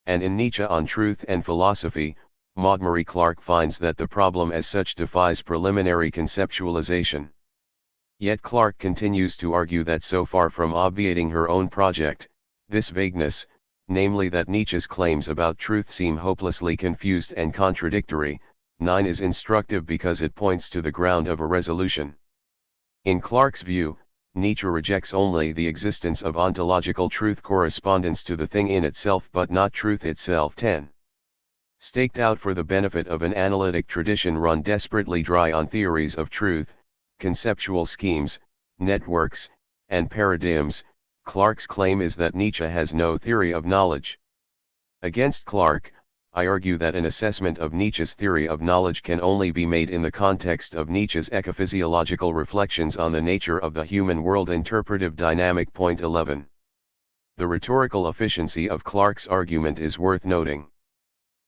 And in Nietzsche on Truth and Philosophy, Maud Marie Clark finds that the problem as such defies preliminary conceptualization. Yet Clark continues to argue that so far from obviating her own project, this vagueness, namely that Nietzsche's claims about truth seem hopelessly confused and contradictory, 9 is instructive because it points to the ground of a resolution. In Clark's view, Nietzsche rejects only the existence of ontological truth correspondence to the thing in itself but not truth itself. 10. Staked out for the benefit of an analytic tradition run desperately dry on theories of truth, conceptual schemes, networks, and paradigms, Clark's claim is that Nietzsche has no theory of knowledge. Against Clark, I argue that an assessment of Nietzsche's theory of knowledge can only be made in the context of Nietzsche's ecophysiological reflections on the nature of the human world. Interpretive dynamic. 11. The rhetorical efficiency of Clark's argument is worth noting.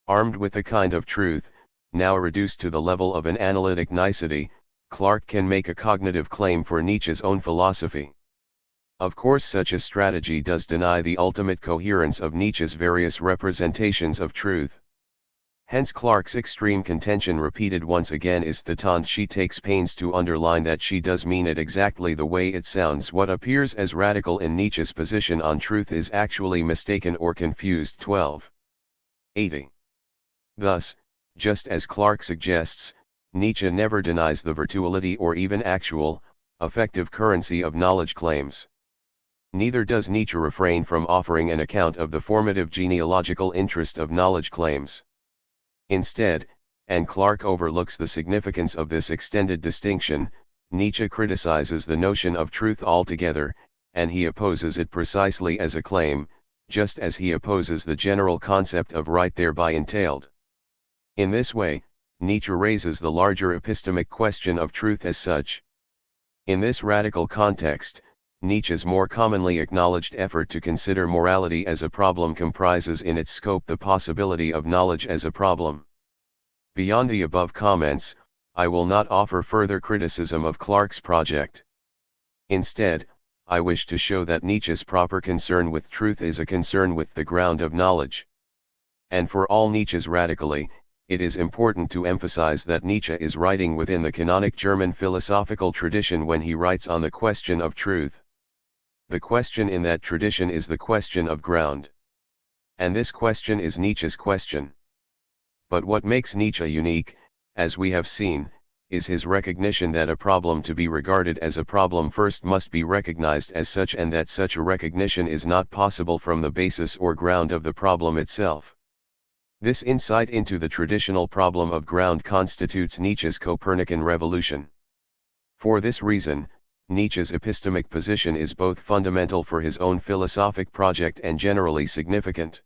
Armed with a kind of truth, now reduced to the level of an analytic nicety, Clark can make a cognitive claim for Nietzsche's own philosophy. Of course, such a strategy does deny the ultimate coherence of Nietzsche's various representations of truth. Hence Clark's extreme contention, repeated once again, is the taunt. She takes pains to underline that she does mean it exactly the way it sounds. What appears as radical in Nietzsche's position on truth is actually mistaken or confused. 12. 80. Thus, just as Clark suggests, Nietzsche never denies the virtuality or even actual, effective currency of knowledge claims. Neither does Nietzsche refrain from offering an account of the formative genealogical interest of knowledge claims. Instead, and Clark overlooks the significance of this extended distinction, Nietzsche criticizes the notion of truth altogether, and he opposes it precisely as a claim, just as he opposes the general concept of right thereby entailed. In this way, Nietzsche raises the larger epistemic question of truth as such. In this radical context, Nietzsche's more commonly acknowledged effort to consider morality as a problem comprises in its scope the possibility of knowledge as a problem. Beyond the above comments, I will not offer further criticism of Clark's project. Instead, I wish to show that Nietzsche's proper concern with truth is a concern with the ground of knowledge. And for all Nietzsche's radically, it is important to emphasize that Nietzsche is writing within the canonic German philosophical tradition when he writes on the question of truth. The question in that tradition is the question of ground. And this question is Nietzsche's question. But what makes Nietzsche unique, as we have seen, is his recognition that a problem to be regarded as a problem first must be recognized as such, and that such a recognition is not possible from the basis or ground of the problem itself. This insight into the traditional problem of ground constitutes Nietzsche's Copernican revolution. For this reason, Nietzsche's epistemic position is both fundamental for his own philosophic project and generally significant.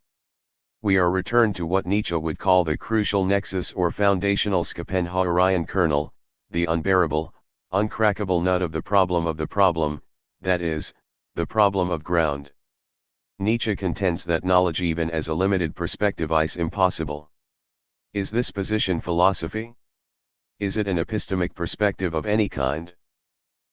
We are returned to what Nietzsche would call the crucial nexus or foundational Skapendhaurian kernel, the unbearable, uncrackable nut of the problem, that is, the problem of ground. Nietzsche contends that knowledge even as a limited perspective is impossible. Is this position philosophy? Is it an epistemic perspective of any kind?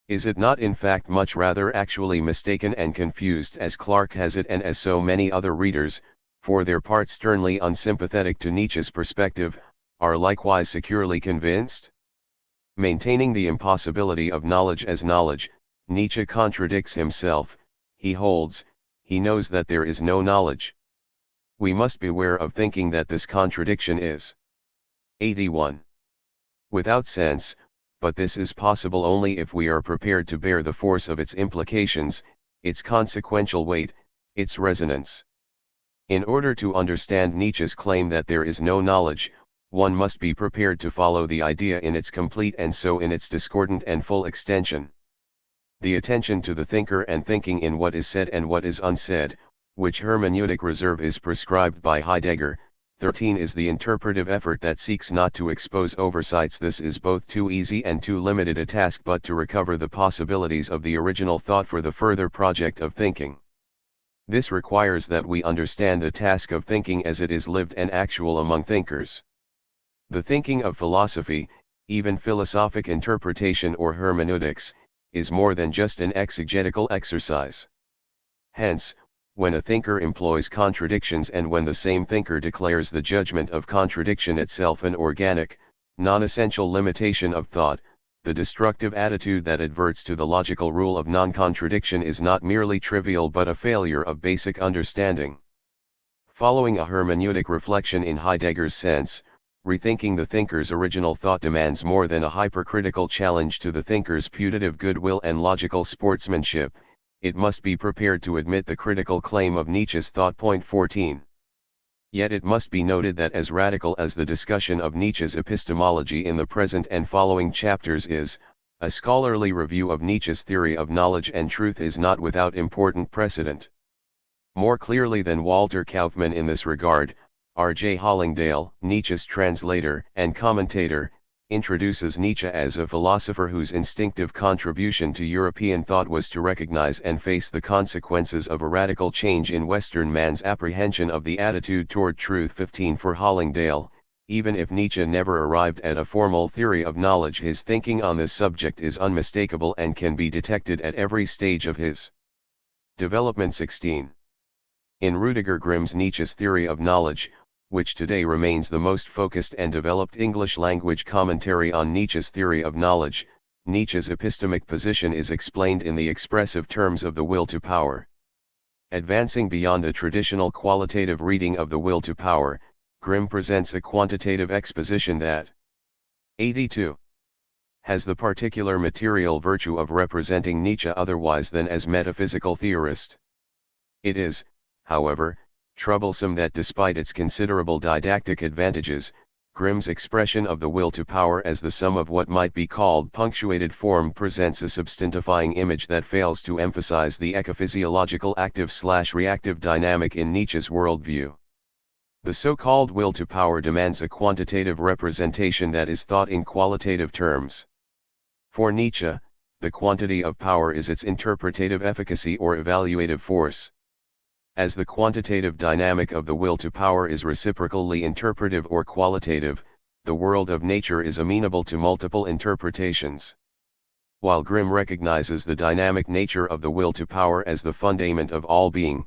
Is it not in fact much rather actually mistaken and confused, as Clarke has it and as so many other readers, for their part sternly unsympathetic to Nietzsche's perspective, are likewise securely convinced? Maintaining the impossibility of knowledge as knowledge, Nietzsche contradicts himself. He knows that there is no knowledge. We must beware of thinking that this contradiction is 81. Without sense, but this is possible only if we are prepared to bear the force of its implications, its consequential weight, its resonance. In order to understand Nietzsche's claim that there is no knowledge, one must be prepared to follow the idea in its complete and so in its discordant and full extension. The attention to the thinker and thinking in what is said and what is unsaid, which hermeneutic reserve is prescribed by Heidegger, 13 is the interpretive effort that seeks not to expose oversights. This is both too easy and too limited a task, but to recover the possibilities of the original thought for the further project of thinking. This requires that we understand the task of thinking as it is lived and actual among thinkers. The thinking of philosophy, even philosophic interpretation or hermeneutics, is more than just an exegetical exercise. Hence, when a thinker employs contradictions and when the same thinker declares the judgment of contradiction itself an organic, non-essential limitation of thought, the destructive attitude that adverts to the logical rule of non-contradiction is not merely trivial but a failure of basic understanding. Following a hermeneutic reflection in Heidegger's sense, rethinking the thinker's original thought demands more than a hypercritical challenge to the thinker's putative goodwill and logical sportsmanship. It must be prepared to admit the critical claim of Nietzsche's thought. Point 14. Yet it must be noted that as radical as the discussion of Nietzsche's epistemology in the present and following chapters is, a scholarly review of Nietzsche's theory of knowledge and truth is not without important precedent. More clearly than Walter Kaufmann in this regard, R.J. Hollingdale, Nietzsche's translator and commentator, introduces Nietzsche as a philosopher whose instinctive contribution to European thought was to recognize and face the consequences of a radical change in Western man's apprehension of the attitude toward truth. 15. For Hollingdale, even if Nietzsche never arrived at a formal theory of knowledge, his thinking on this subject is unmistakable and can be detected at every stage of his development. 16. In Rudiger Grimm's Nietzsche's theory of knowledge, which today remains the most focused and developed English-language commentary on Nietzsche's theory of knowledge, Nietzsche's epistemic position is explained in the expressive terms of the will to power. Advancing beyond the traditional qualitative reading of the will to power, Grimm presents a quantitative exposition that 82. Has the particular material virtue of representing Nietzsche otherwise than as metaphysical theorist. It is, however, troublesome that despite its considerable didactic advantages, Grimm's expression of the will to power as the sum of what might be called punctuated form presents a substantifying image that fails to emphasize the ecophysiological active/reactive dynamic in Nietzsche's worldview. The so-called will to power demands a quantitative representation that is thought in qualitative terms. For Nietzsche, the quantity of power is its interpretative efficacy or evaluative force. As the quantitative dynamic of the will to power is reciprocally interpretive or qualitative, the world of nature is amenable to multiple interpretations. While Grimm recognizes the dynamic nature of the will to power as the fundament of all being,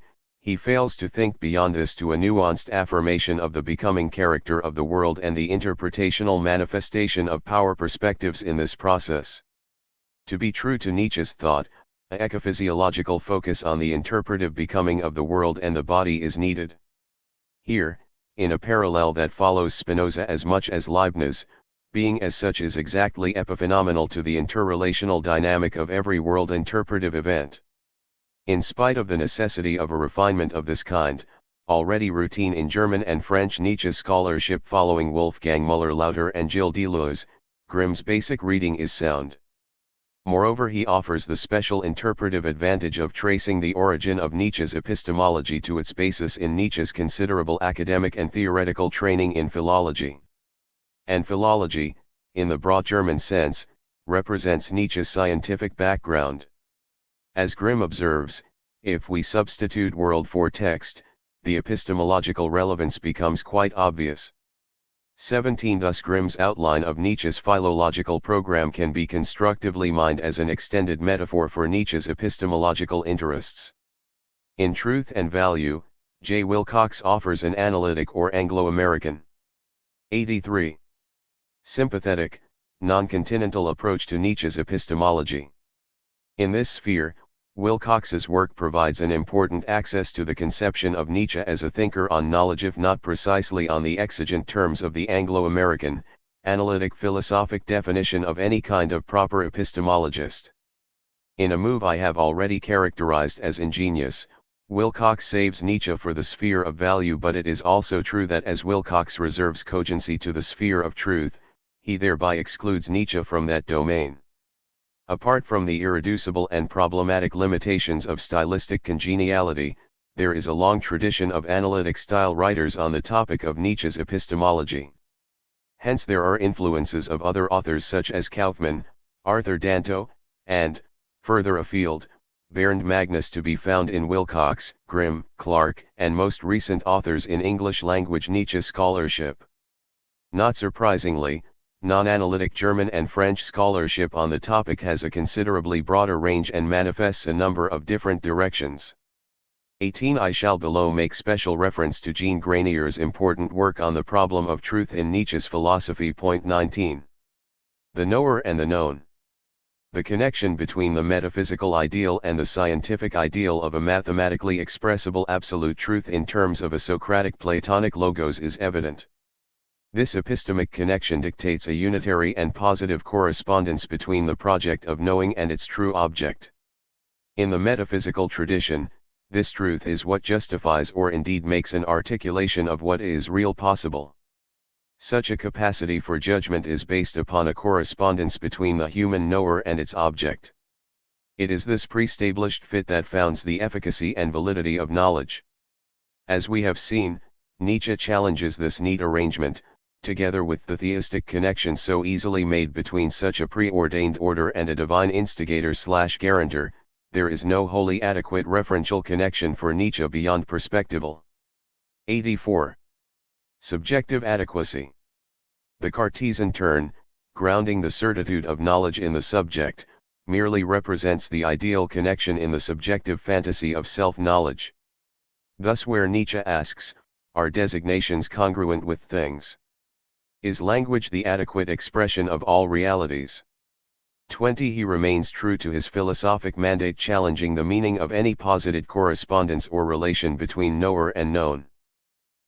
He fails to think beyond this to a nuanced affirmation of the becoming character of the world and the interpretational manifestation of power perspectives in this process. To be true to Nietzsche's thought, a ecophysiological focus on the interpretive becoming of the world and the body is needed. Here, in a parallel that follows Spinoza as much as Leibniz, being as such is exactly epiphenomenal to the interrelational dynamic of every world interpretive event. In spite of the necessity of a refinement of this kind, already routine in German and French Nietzsche scholarship following Wolfgang Müller-Lauter and Gilles Deleuze, Grimm's basic reading is sound. Moreover, he offers the special interpretive advantage of tracing the origin of Nietzsche's epistemology to its basis in Nietzsche's considerable academic and theoretical training in philology. And philology, in the broad German sense, represents Nietzsche's scientific background. As Grimm observes, if we substitute world for text, the epistemological relevance becomes quite obvious. 17 Thus Grimm's outline of Nietzsche's philological program can be constructively mined as an extended metaphor for Nietzsche's epistemological interests. In Truth and Value, J. Wilcox offers an analytic or Anglo-American 83. Sympathetic, non-continental approach to Nietzsche's epistemology. In this sphere, Wilcox's work provides an important access to the conception of Nietzsche as a thinker on knowledge, if not precisely on the exigent terms of the Anglo-American, analytic philosophic definition of any kind of proper epistemologist. In a move I have already characterized as ingenious, Wilcox saves Nietzsche for the sphere of value, but it is also true that as Wilcox reserves cogency to the sphere of truth, he thereby excludes Nietzsche from that domain. Apart from the irreducible and problematic limitations of stylistic congeniality, there is a long tradition of analytic-style writers on the topic of Nietzsche's epistemology. Hence there are influences of other authors such as Kaufmann, Arthur Danto, and, further afield, Bernd Magnus to be found in Wilcox, Grimm, Clarke, and most recent authors in English-language Nietzsche scholarship. Not surprisingly, non-analytic German and French scholarship on the topic has a considerably broader range and manifests a number of different directions. 18 I shall below make special reference to Jean Granier's important work on the problem of truth in Nietzsche's philosophy. 19. The knower and the known. The connection between the metaphysical ideal and the scientific ideal of a mathematically expressible absolute truth in terms of a Socratic Platonic logos is evident. This epistemic connection dictates a unitary and positive correspondence between the project of knowing and its true object. In the metaphysical tradition, this truth is what justifies or indeed makes an articulation of what is real possible. Such a capacity for judgment is based upon a correspondence between the human knower and its object. It is this pre-established fit that founds the efficacy and validity of knowledge. As we have seen, Nietzsche challenges this neat arrangement, together with the theistic connection so easily made between such a preordained order and a divine instigator/guarantor. There is no wholly adequate referential connection for Nietzsche beyond perspectival. 84. Subjective adequacy. The Cartesian turn, grounding the certitude of knowledge in the subject, merely represents the ideal connection in the subjective fantasy of self-knowledge. Thus where Nietzsche asks, are designations congruent with things? Is language the adequate expression of all realities? 20 He remains true to his philosophic mandate, challenging the meaning of any posited correspondence or relation between knower and known.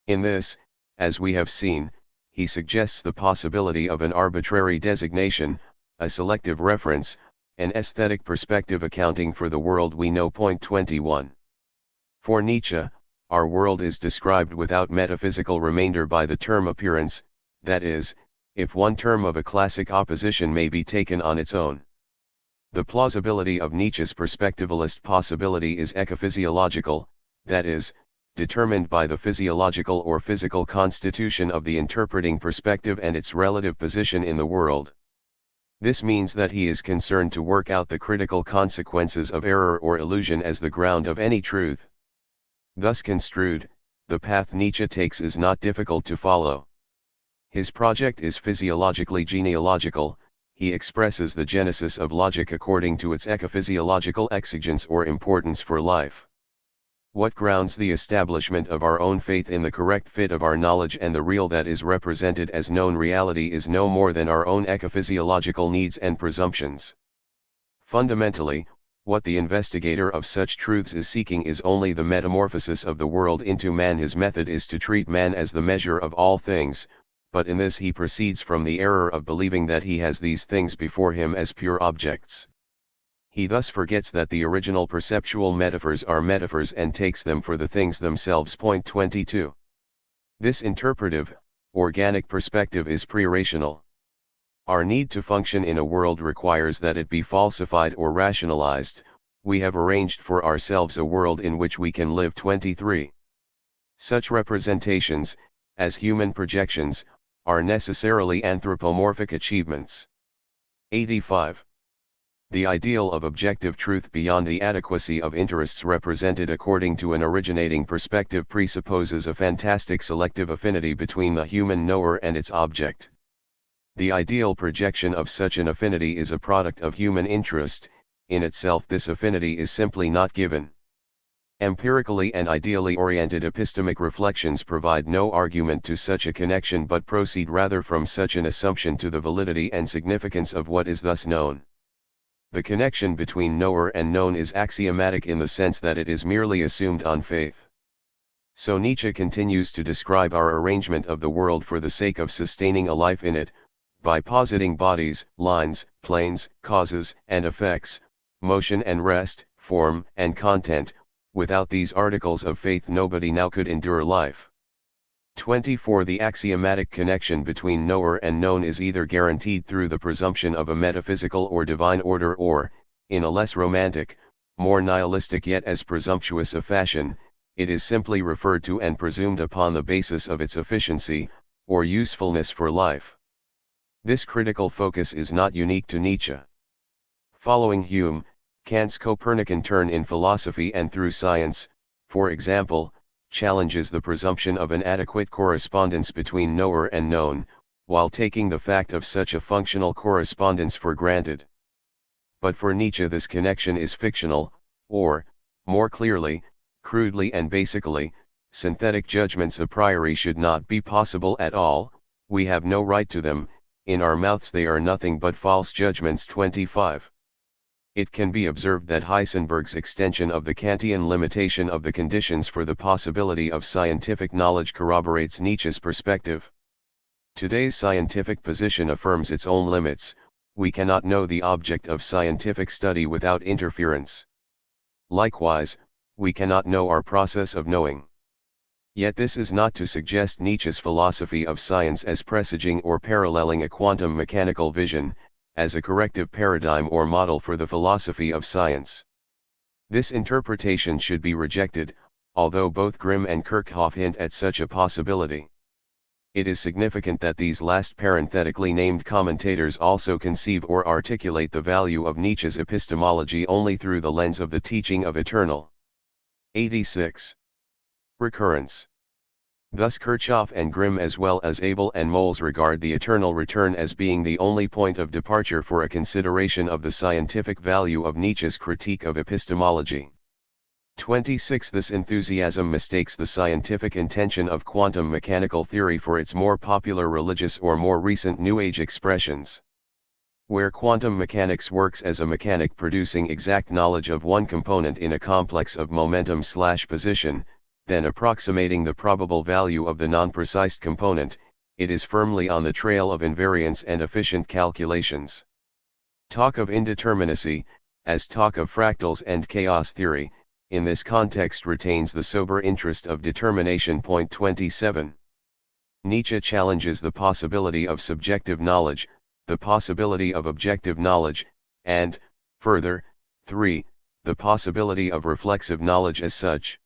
In this, as we have seen, he suggests the possibility of an arbitrary designation, a selective reference, an aesthetic perspective accounting for the world we know. 21. For Nietzsche, our world is described without metaphysical remainder by the term appearance, that is, if one term of a classic opposition may be taken on its own. The plausibility of Nietzsche's perspectivalist possibility is ecophysiological, that is, determined by the physiological or physical constitution of the interpreting perspective and its relative position in the world. This means that he is concerned to work out the critical consequences of error or illusion as the ground of any truth. Thus construed, the path Nietzsche takes is not difficult to follow. His project is physiologically genealogical. He expresses the genesis of logic according to its ecophysiological exigence or importance for life. What grounds the establishment of our own faith in the correct fit of our knowledge and the real that is represented as known reality is no more than our own ecophysiological needs and presumptions. Fundamentally, what the investigator of such truths is seeking is only the metamorphosis of the world into man. His method is to treat man as the measure of all things, but in this he proceeds from the error of believing that he has these things before him as pure objects. He thus forgets that the original perceptual metaphors are metaphors and takes them for the things themselves. Point 22. This interpretive, organic perspective is pre-rational. Our need to function in a world requires that it be falsified or rationalized. We have arranged for ourselves a world in which we can live. 23. Such representations, as human projections, are necessarily anthropomorphic achievements. 85. The ideal of objective truth beyond the adequacy of interests represented according to an originating perspective presupposes a fantastic selective affinity between the human knower and its object. The ideal projection of such an affinity is a product of human interest. In itself this affinity is simply not given. Empirically and ideally oriented epistemic reflections provide no argument to such a connection but proceed rather from such an assumption to the validity and significance of what is thus known. The connection between knower and known is axiomatic in the sense that it is merely assumed on faith. So Nietzsche continues to describe our arrangement of the world for the sake of sustaining a life in it, by positing bodies, lines, planes, causes and effects, motion and rest, form and content. Without these articles of faith nobody now could endure life. 24. The axiomatic connection between knower and known is either guaranteed through the presumption of a metaphysical or divine order or, in a less romantic, more nihilistic yet as presumptuous a fashion, it is simply referred to and presumed upon the basis of its efficiency, or usefulness for life. This critical focus is not unique to Nietzsche. Following Hume, Kant's Copernican turn in philosophy and through science, for example, challenges the presumption of an adequate correspondence between knower and known, while taking the fact of such a functional correspondence for granted. But for Nietzsche this connection is fictional, or, more clearly, crudely and basically, synthetic judgments a priori should not be possible at all. We have no right to them, in our mouths they are nothing but false judgments. 25. It can be observed that Heisenberg's extension of the Kantian limitation of the conditions for the possibility of scientific knowledge corroborates Nietzsche's perspective. Today's scientific position affirms its own limits. We cannot know the object of scientific study without interference. Likewise, we cannot know our process of knowing. Yet this is not to suggest Nietzsche's philosophy of science as presaging or paralleling a quantum mechanical vision, as a corrective paradigm or model for the philosophy of science. This interpretation should be rejected, although both Grimm and Kirchhoff hint at such a possibility. It is significant that these last parenthetically named commentators also conceive or articulate the value of Nietzsche's epistemology only through the lens of the teaching of eternal. 86. Recurrence. Thus Kirchhoff and Grimm as well as Abel and Moles regard the eternal return as being the only point of departure for a consideration of the scientific value of Nietzsche's critique of epistemology. 26. This enthusiasm mistakes the scientific intention of quantum mechanical theory for its more popular religious or more recent New Age expressions. Where quantum mechanics works as a mechanic producing exact knowledge of one component in a complex of momentum/position, then approximating the probable value of the non-precise component, it is firmly on the trail of invariance and efficient calculations. Talk of indeterminacy, as talk of fractals and chaos theory, in this context retains the sober interest of determination. 27. Nietzsche challenges the possibility of subjective knowledge, the possibility of objective knowledge, and, further, 3, the possibility of reflexive knowledge as such.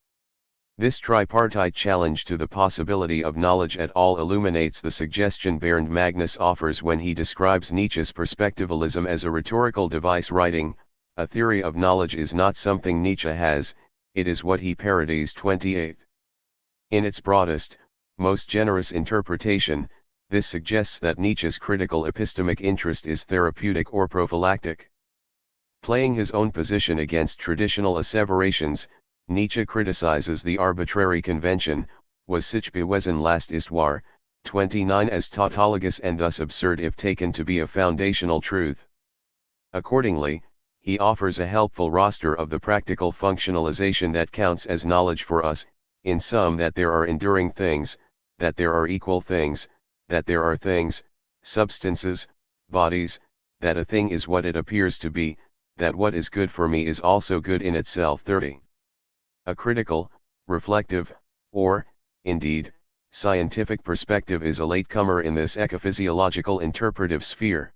This tripartite challenge to the possibility of knowledge at all illuminates the suggestion Bernd Magnus offers when he describes Nietzsche's perspectivalism as a rhetorical device, writing, "A theory of knowledge is not something Nietzsche has, it is what he parodies." 28. In its broadest, most generous interpretation, this suggests that Nietzsche's critical epistemic interest is therapeutic or prophylactic. Playing his own position against traditional asseverations, Nietzsche criticizes the arbitrary convention, was sich bewiesen last ist wahr, 29 as tautologous and thus absurd if taken to be a foundational truth. Accordingly, he offers a helpful roster of the practical functionalization that counts as knowledge for us, in sum that there are enduring things, that there are equal things, that there are things, substances, bodies, that a thing is what it appears to be, that what is good for me is also good in itself. 30. A critical, reflective, or, indeed, scientific perspective is a latecomer in this ecophysiological interpretive sphere.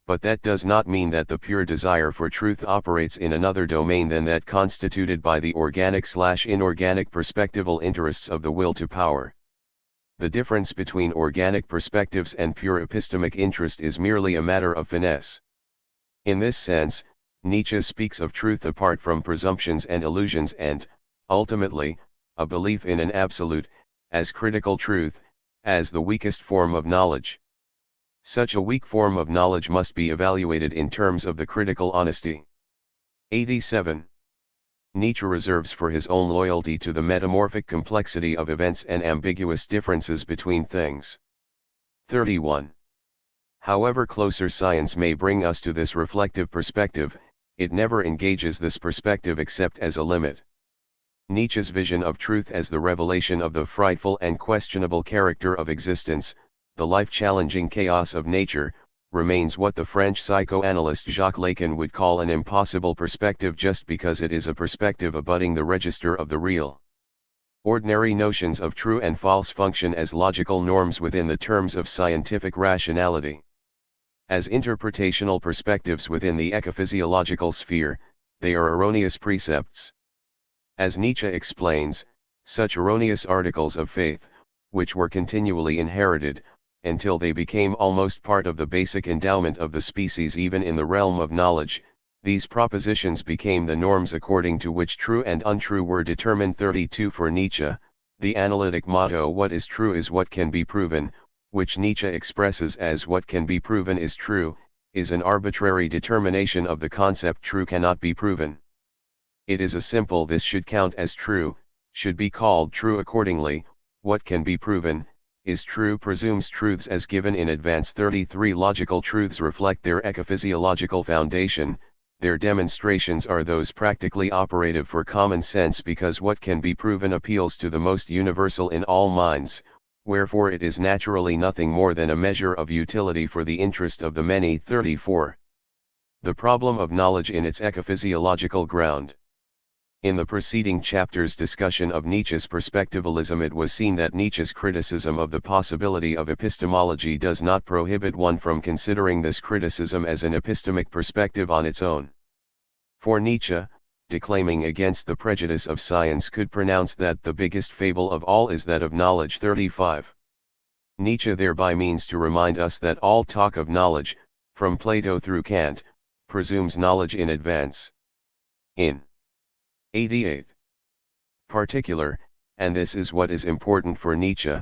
But that does not mean that the pure desire for truth operates in another domain than that constituted by the organic/inorganic perspectival interests of the will to power. The difference between organic perspectives and pure epistemic interest is merely a matter of finesse. In this sense, Nietzsche speaks of truth apart from presumptions and illusions and, ultimately, a belief in an absolute, as critical truth, as the weakest form of knowledge. Such a weak form of knowledge must be evaluated in terms of the critical honesty. 87. Nietzsche reserves for his own loyalty to the metamorphic complexity of events and ambiguous differences between things. 31. However closer science may bring us to this reflective perspective, it never engages this perspective except as a limit. Nietzsche's vision of truth as the revelation of the frightful and questionable character of existence, the life-challenging chaos of nature, remains what the French psychoanalyst Jacques Lacan would call an impossible perspective just because it is a perspective abutting the register of the real. Ordinary notions of true and false function as logical norms within the terms of scientific rationality. As interpretational perspectives within the ecophysiological sphere, they are erroneous precepts. As Nietzsche explains, such erroneous articles of faith, which were continually inherited, until they became almost part of the basic endowment of the species even in the realm of knowledge, these propositions became the norms according to which true and untrue were determined. 32 For Nietzsche, the analytic motto "what is true is what can be proven," which Nietzsche expresses as "what can be proven is true," is an arbitrary determination of the concept "true cannot be proven." It is a simple "this should count as true, should be called true accordingly, what can be proven, is true" presumes truths as given in advance. 33 Logical truths reflect their ecophysiological foundation, their demonstrations are those practically operative for common sense because what can be proven appeals to the most universal in all minds, wherefore it is naturally nothing more than a measure of utility for the interest of the many. 34. The problem of knowledge in its ecophysiological ground. In the preceding chapter's discussion of Nietzsche's perspectivalism, it was seen that Nietzsche's criticism of the possibility of epistemology does not prohibit one from considering this criticism as an epistemic perspective on its own. For Nietzsche, declaiming against the prejudice of science could pronounce that the biggest fable of all is that of knowledge. 35. Nietzsche thereby means to remind us that all talk of knowledge, from Plato through Kant, presumes knowledge in advance. In 88. Particular, and this is what is important for Nietzsche,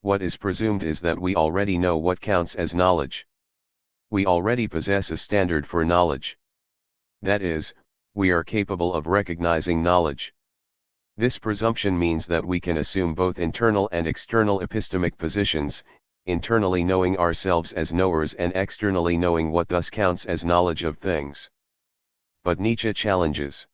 what is presumed is that we already know what counts as knowledge. We already possess a standard for knowledge. That is, we are capable of recognizing knowledge. This presumption means that we can assume both internal and external epistemic positions, internally knowing ourselves as knowers and externally knowing what thus counts as knowledge of things. But Nietzsche challenges.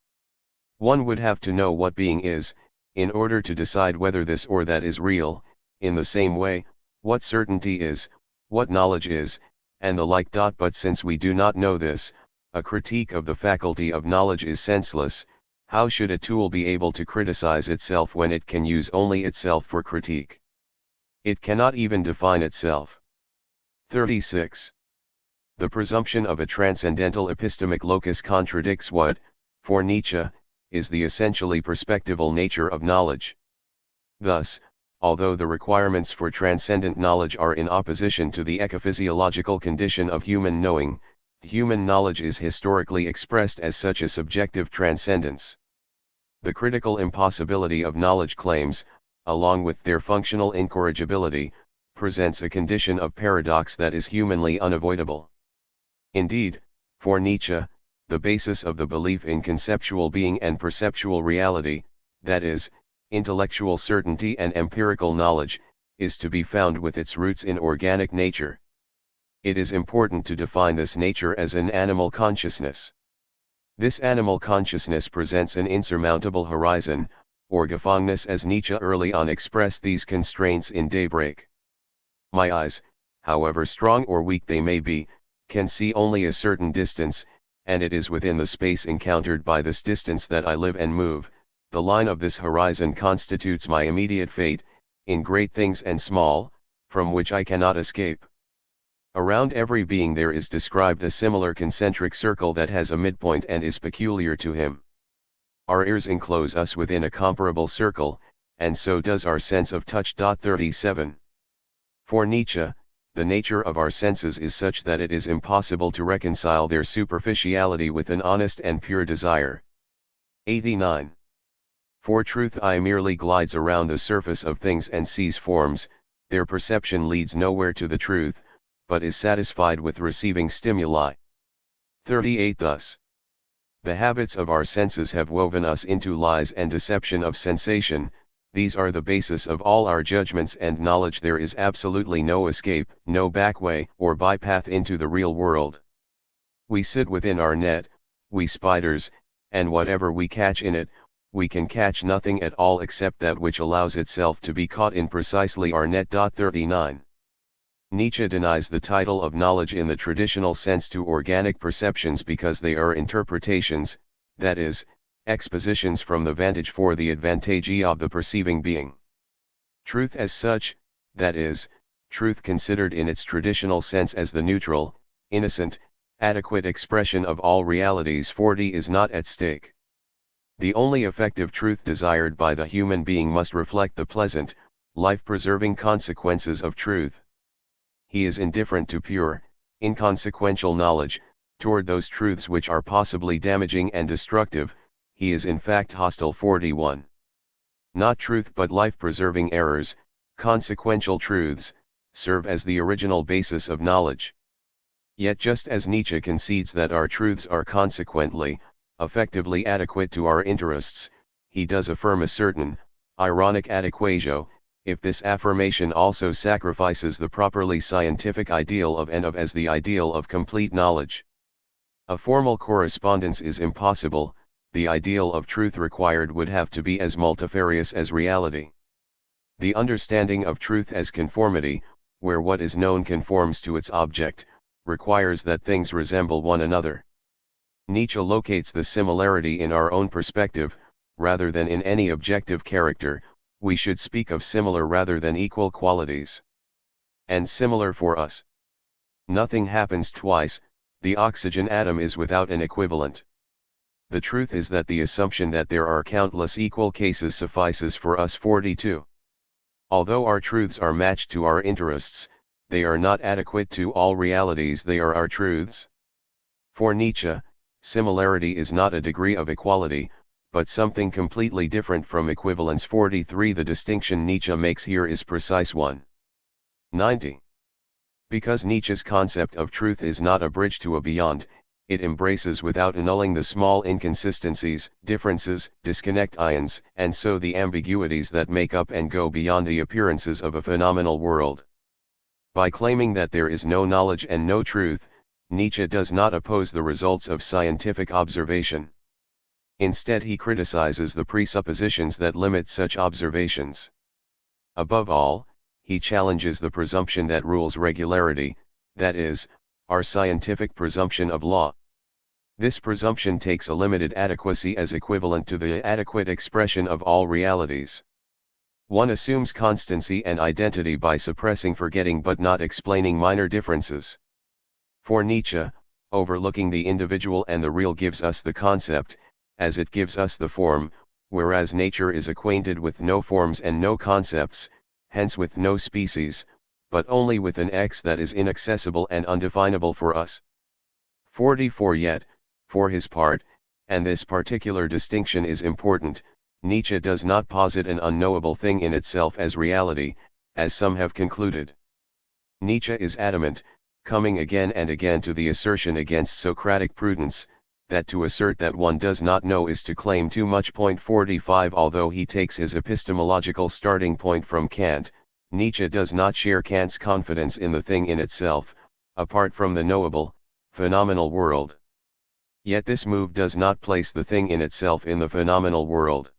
One would have to know what being is, in order to decide whether this or that is real, in the same way, what certainty is, what knowledge is, and the like. But since we do not know this, a critique of the faculty of knowledge is senseless. How should a tool be able to criticize itself when it can use only itself for critique? It cannot even define itself. 36. The presumption of a transcendental epistemic locus contradicts what, for Nietzsche, is the essentially perspectival nature of knowledge. Thus, although the requirements for transcendent knowledge are in opposition to the ecophysiological condition of human knowing, human knowledge is historically expressed as such a subjective transcendence. The critical impossibility of knowledge claims, along with their functional incorrigibility, presents a condition of paradox that is humanly unavoidable. Indeed, for Nietzsche, the basis of the belief in conceptual being and perceptual reality, that is, intellectual certainty and empirical knowledge, is to be found with its roots in organic nature. It is important to define this nature as an animal consciousness. This animal consciousness presents an insurmountable horizon, or Gefängnis as Nietzsche early on expressed these constraints in Daybreak. My eyes, however strong or weak they may be, can see only a certain distance, and it is within the space encountered by this distance that I live and move. The line of this horizon constitutes my immediate fate, in great things and small, from which I cannot escape. Around every being there is described a similar concentric circle that has a midpoint and is peculiar to him. Our ears enclose us within a comparable circle, and so does our sense of touch. 37. For Nietzsche, the nature of our senses is such that it is impossible to reconcile their superficiality with an honest and pure desire. 89. For truth eye merely glides around the surface of things and sees forms, their perception leads nowhere to the truth, but is satisfied with receiving stimuli. 38. Thus, the habits of our senses have woven us into lies and deception of sensation. These are the basis of all our judgments and knowledge. There is absolutely no escape, no backway or bypath into the real world. We sit within our net, we spiders, and whatever we catch in it, we can catch nothing at all except that which allows itself to be caught in precisely our net. 39. Nietzsche denies the title of knowledge in the traditional sense to organic perceptions because they are interpretations, that is, expositions from the vantage for the advantage of the perceiving being. Truth as such, that is, truth considered in its traditional sense as the neutral, innocent, adequate expression of all realities 40 is not at stake. The only effective truth desired by the human being must reflect the pleasant, life-preserving consequences of truth. He is indifferent to pure, inconsequential knowledge. Toward those truths which are possibly damaging and destructive, he is in fact hostile. 41. Not truth but life-preserving errors, consequential truths, serve as the original basis of knowledge. Yet just as Nietzsche concedes that our truths are consequently, effectively adequate to our interests, he does affirm a certain, ironic adequatio, if this affirmation also sacrifices the properly scientific ideal of as the ideal of complete knowledge. A formal correspondence is impossible. The ideal of truth required would have to be as multifarious as reality. The understanding of truth as conformity, where what is known conforms to its object, requires that things resemble one another. Nietzsche locates the similarity in our own perspective, rather than in any objective character. We should speak of similar rather than equal qualities. And similar for us. Nothing happens twice. The oxygen atom is without an equivalent. The truth is that the assumption that there are countless equal cases suffices for us. 42. Although our truths are matched to our interests, they are not adequate to all realities. They are our truths. For Nietzsche, similarity is not a degree of equality, but something completely different from equivalence. 43. The distinction Nietzsche makes here is precise one. 90. Because Nietzsche's concept of truth is not a bridge to a beyond, it embraces without annulling the small inconsistencies, differences, disconnect ions, and so the ambiguities that make up and go beyond the appearances of a phenomenal world. By claiming that there is no knowledge and no truth, Nietzsche does not oppose the results of scientific observation. Instead, he criticizes the presuppositions that limit such observations. Above all, he challenges the presumption that rules regularity, that is, our scientific presumption of law. This presumption takes a limited adequacy as equivalent to the adequate expression of all realities. One assumes constancy and identity by suppressing forgetting but not explaining minor differences. For Nietzsche, overlooking the individual and the real gives us the concept, as it gives us the form, whereas nature is acquainted with no forms and no concepts, hence with no species, but only with an X that is inaccessible and undefinable for us. 44. Yet, for his part, and this particular distinction is important, Nietzsche does not posit an unknowable thing in itself as reality, as some have concluded. Nietzsche is adamant, coming again and again to the assertion against Socratic prudence, that to assert that one does not know is to claim too much. 45 Although he takes his epistemological starting point from Kant, Nietzsche does not share Kant's confidence in the thing in itself, apart from the knowable, phenomenal world. Yet this move does not place the thing in itself in the phenomenal world.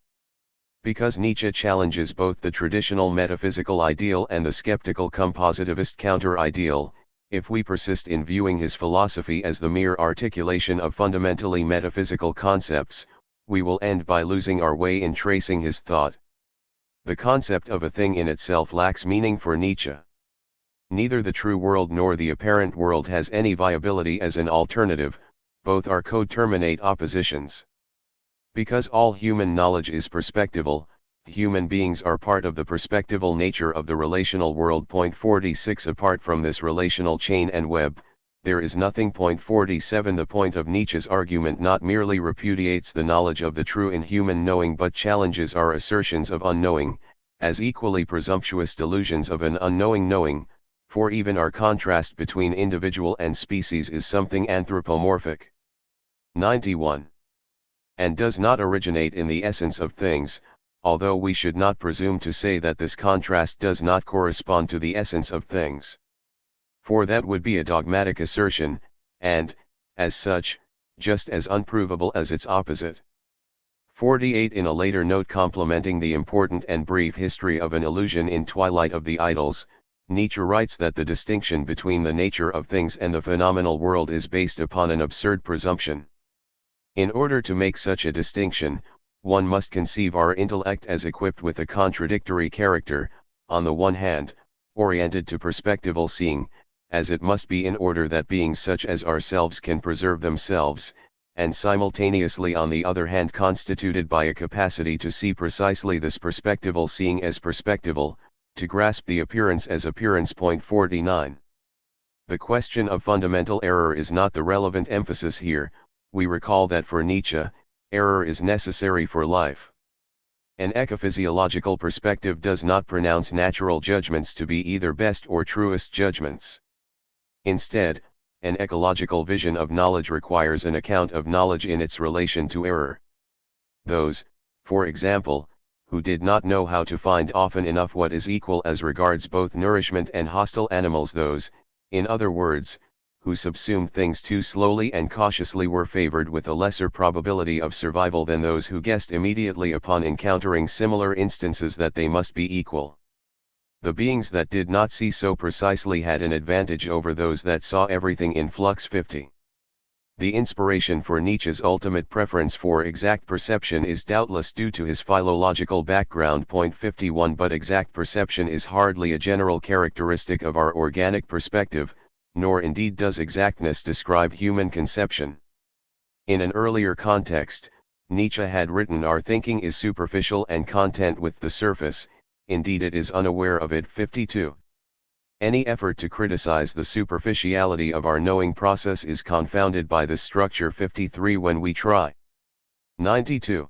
Because Nietzsche challenges both the traditional metaphysical ideal and the skeptical compositivist counter-ideal, if we persist in viewing his philosophy as the mere articulation of fundamentally metaphysical concepts, we will end by losing our way in tracing his thought. The concept of a thing in itself lacks meaning for Nietzsche. Neither the true world nor the apparent world has any viability as an alternative, both are coterminate oppositions. Because all human knowledge is perspectival, human beings are part of the perspectival nature of the relational world. 46 Apart from this relational chain and web, there is nothing. 47 The point of Nietzsche's argument not merely repudiates the knowledge of the true in human knowing but challenges our assertions of unknowing, as equally presumptuous delusions of an unknowing knowing, for even our contrast between individual and species is something anthropomorphic. 91. And does not originate in the essence of things, although we should not presume to say that this contrast does not correspond to the essence of things. For that would be a dogmatic assertion, and, as such, just as unprovable as its opposite. 48 In a later note complementing the important and brief history of an illusion in Twilight of the Idols, Nietzsche writes that the distinction between the nature of things and the phenomenal world is based upon an absurd presumption. In order to make such a distinction, one must conceive our intellect as equipped with a contradictory character, on the one hand, oriented to perspectival seeing, as it must be in order that beings such as ourselves can preserve themselves, and simultaneously on the other hand constituted by a capacity to see precisely this perspectival seeing as perspectival, to grasp the appearance as appearance. 49. The question of fundamental error is not the relevant emphasis here. We recall that for Nietzsche, error is necessary for life. An ecophysiological perspective does not pronounce natural judgments to be either best or truest judgments. Instead, an ecological vision of knowledge requires an account of knowledge in its relation to error. Those, for example, who did not know how to find often enough what is equal as regards both nourishment and hostile animals, those, in other words, who subsumed things too slowly and cautiously were favored with a lesser probability of survival than those who guessed immediately upon encountering similar instances that they must be equal. The beings that did not see so precisely had an advantage over those that saw everything in flux. 50. The inspiration for Nietzsche's ultimate preference for exact perception is doubtless due to his philological background. 51 But exact perception is hardly a general characteristic of our organic perspective, nor indeed does exactness describe human conception. In an earlier context, Nietzsche had written, "Our thinking is superficial and content with the surface, indeed it is unaware of it." 52. Any effort to criticize the superficiality of our knowing process is confounded by this structure. 53 When we try 92.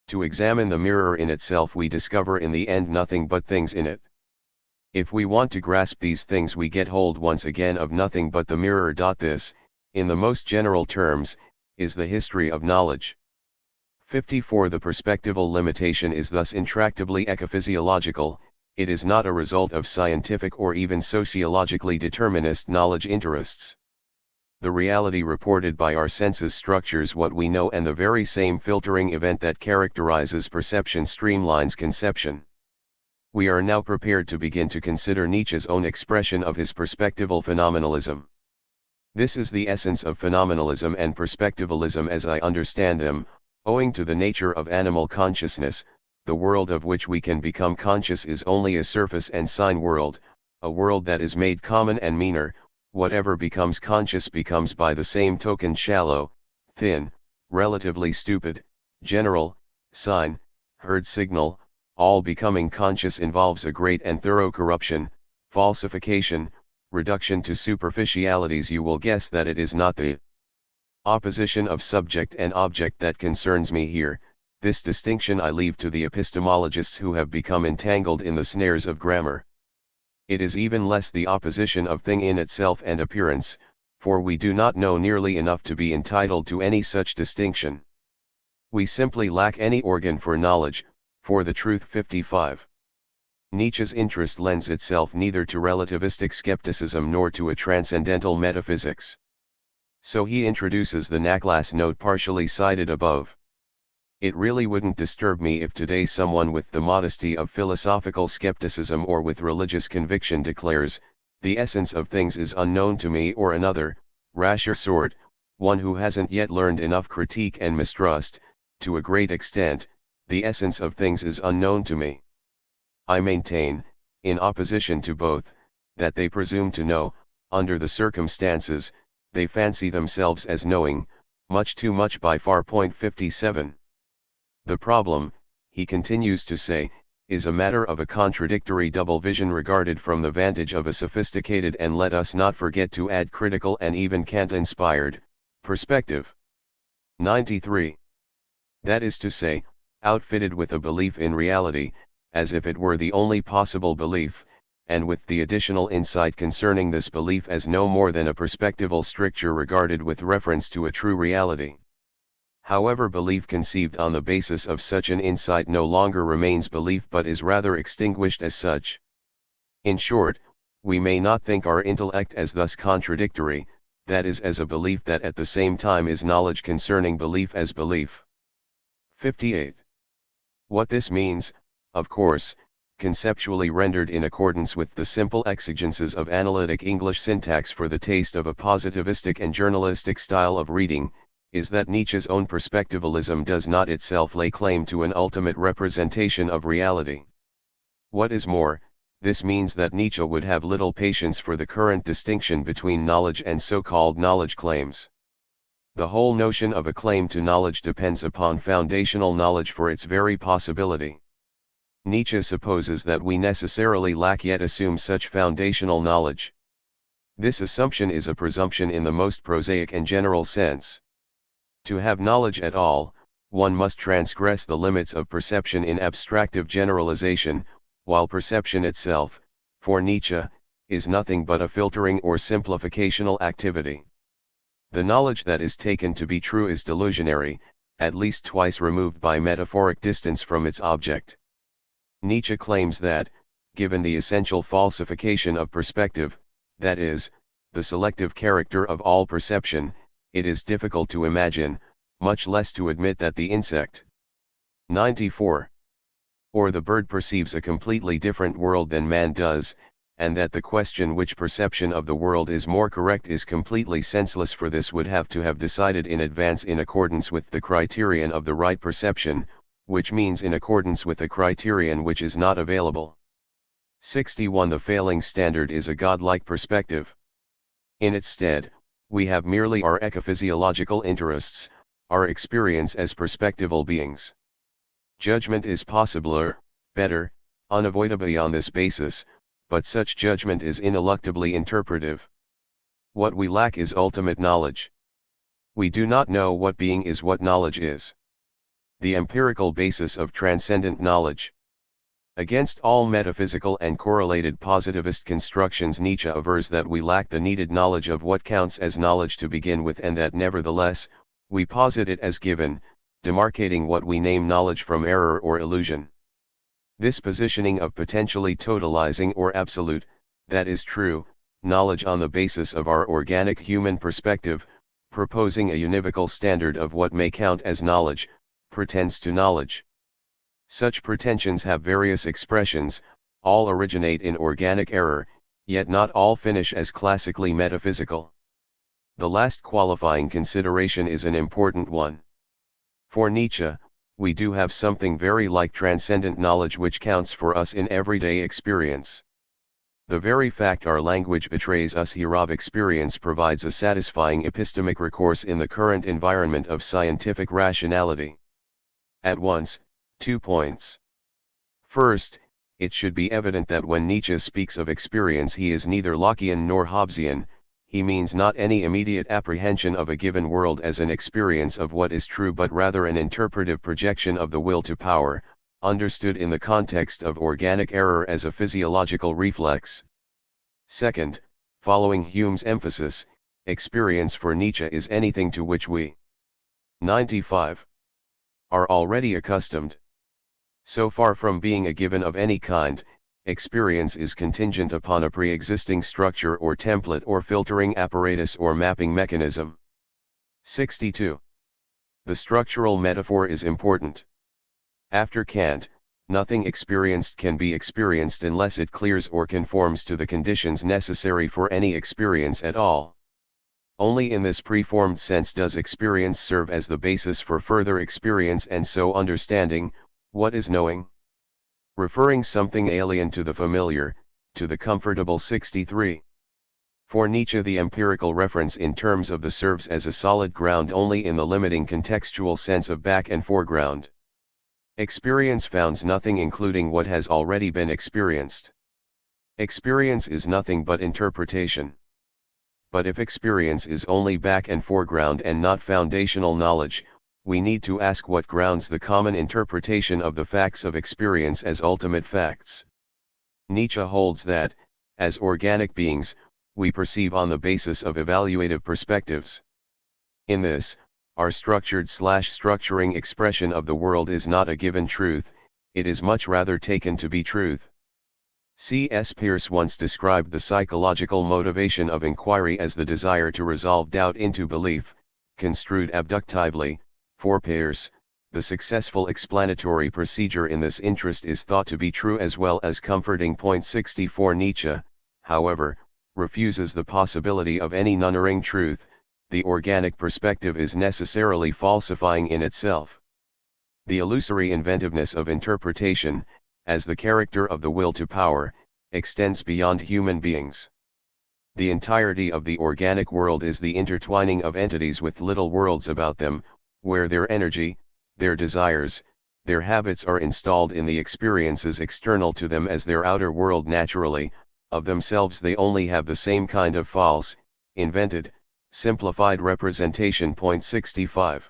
to examine the mirror in itself, we discover in the end nothing but things in it. If we want to grasp these things, we get hold once again of nothing but the mirror. This, in the most general terms, is the history of knowledge. 54 The perspectival limitation is thus intractably ecophysiological. It is not a result of scientific or even sociologically determinist knowledge interests. The reality reported by our senses structures what we know, and the very same filtering event that characterizes perception streamlines conception. We are now prepared to begin to consider Nietzsche's own expression of his perspectival phenomenalism. This is the essence of phenomenalism and perspectivalism as I understand them. Owing to the nature of animal consciousness, the world of which we can become conscious is only a surface and sign world, a world that is made common and meaner. Whatever becomes conscious becomes by the same token shallow, thin, relatively stupid, general, sign, herd signal. All becoming conscious involves a great and thorough corruption, falsification, reduction to superficialities. You will guess that it is not the opposition of subject and object that concerns me here. This distinction I leave to the epistemologists who have become entangled in the snares of grammar. It is even less the opposition of thing in itself and appearance, for we do not know nearly enough to be entitled to any such distinction. We simply lack any organ for knowledge, for the truth. 55. Nietzsche's interest lends itself neither to relativistic skepticism nor to a transcendental metaphysics. So he introduces the Nachlass note partially cited above. It really wouldn't disturb me if today someone with the modesty of philosophical skepticism or with religious conviction declares, the essence of things is unknown to me, or another, rasher sort, one who hasn't yet learned enough critique and mistrust, to a great extent, the essence of things is unknown to me. I maintain, in opposition to both, that they presume to know, under the circumstances, they fancy themselves as knowing, much too much by far. 57. The problem, he continues to say, is a matter of a contradictory double vision regarded from the vantage of a sophisticated and, let us not forget to add, critical and even Kant-inspired perspective. 93. That is to say, outfitted with a belief in reality, as if it were the only possible belief, and with the additional insight concerning this belief as no more than a perspectival stricture regarded with reference to a true reality. However, belief conceived on the basis of such an insight no longer remains belief but is rather extinguished as such. In short, we may not think our intellect as thus contradictory, that is, as a belief that at the same time is knowledge concerning belief as belief. 58. What this means, of course, conceptually rendered in accordance with the simple exigences of analytic English syntax for the taste of a positivistic and journalistic style of reading, is that Nietzsche's own perspectivalism does not itself lay claim to an ultimate representation of reality. What is more, this means that Nietzsche would have little patience for the current distinction between knowledge and so-called knowledge claims. The whole notion of a claim to knowledge depends upon foundational knowledge for its very possibility. Nietzsche supposes that we necessarily lack yet assume such foundational knowledge. This assumption is a presumption in the most prosaic and general sense. To have knowledge at all, one must transgress the limits of perception in abstractive generalization, while perception itself, for Nietzsche, is nothing but a filtering or simplificational activity. The knowledge that is taken to be true is delusionary, at least twice removed by metaphoric distance from its object. Nietzsche claims that, given the essential falsification of perspective, that is, the selective character of all perception, it is difficult to imagine, much less to admit that the insect 94. Or the bird perceives a completely different world than man does, and that the question which perception of the world is more correct is completely senseless, for this would have to have decided in advance in accordance with the criterion of the right perception, which means in accordance with a criterion which is not available. 61. The failing standard is a godlike perspective. In its stead, we have merely our ecophysiological interests, our experience as perspectival beings. Judgment is possibler, better, unavoidably on this basis, but such judgment is ineluctably interpretive. What we lack is ultimate knowledge. We do not know what being is, what knowledge is. The empirical basis of transcendent knowledge. Against all metaphysical and correlated positivist constructions, Nietzsche avers that we lack the needed knowledge of what counts as knowledge to begin with, and that nevertheless, we posit it as given, demarcating what we name knowledge from error or illusion. This positioning of potentially totalizing or absolute, that is true, knowledge on the basis of our organic human perspective, proposing a univocal standard of what may count as knowledge, pretends to knowledge. Such pretensions have various expressions, all originate in organic error, yet not all finish as classically metaphysical. The last qualifying consideration is an important one. For Nietzsche, we do have something very like transcendent knowledge which counts for us in everyday experience. The very fact our language betrays us here of experience provides a satisfying epistemic recourse in the current environment of scientific rationality. At once, 2 points. First, it should be evident that when Nietzsche speaks of experience he is neither Lockean nor Hobbesian. He means not any immediate apprehension of a given world as an experience of what is true, but rather an interpretive projection of the will to power, understood in the context of organic error as a physiological reflex. Second, following Hume's emphasis, Experience for Nietzsche is anything to which we 95 are already accustomed. So far from being a given of any kind, experience is contingent upon a pre-existing structure or template or filtering apparatus or mapping mechanism. 62. The structural metaphor is important. After Kant, nothing experienced can be experienced unless it clears or conforms to the conditions necessary for any experience at all. Only in this preformed sense does experience serve as the basis for further experience and so understanding, what is knowing. Referring something alien to the familiar, to the comfortable. 63. For Nietzsche the empirical reference in terms of the serves as a solid ground only in the limiting contextual sense of back and foreground. Experience founds nothing including what has already been experienced. Experience is nothing but interpretation. But if experience is only back and foreground and not foundational knowledge, we need to ask what grounds the common interpretation of the facts of experience as ultimate facts. Nietzsche holds that, as organic beings, we perceive on the basis of evaluative perspectives. In this, our structured/structuring expression of the world is not a given truth, it is much rather taken to be truth. C.S. Peirce once described the psychological motivation of inquiry as the desire to resolve doubt into belief, construed abductively. For Peirce, the successful explanatory procedure in this interest is thought to be true as well as comforting. 64 Nietzsche, however, refuses the possibility of any nunnering truth. The organic perspective is necessarily falsifying in itself. The illusory inventiveness of interpretation, as the character of the will to power, extends beyond human beings. The entirety of the organic world is the intertwining of entities with little worlds about them, where their energy, their desires, their habits are installed in the experiences external to them as their outer world naturally. Of themselves they only have the same kind of false, invented, simplified representation. 65.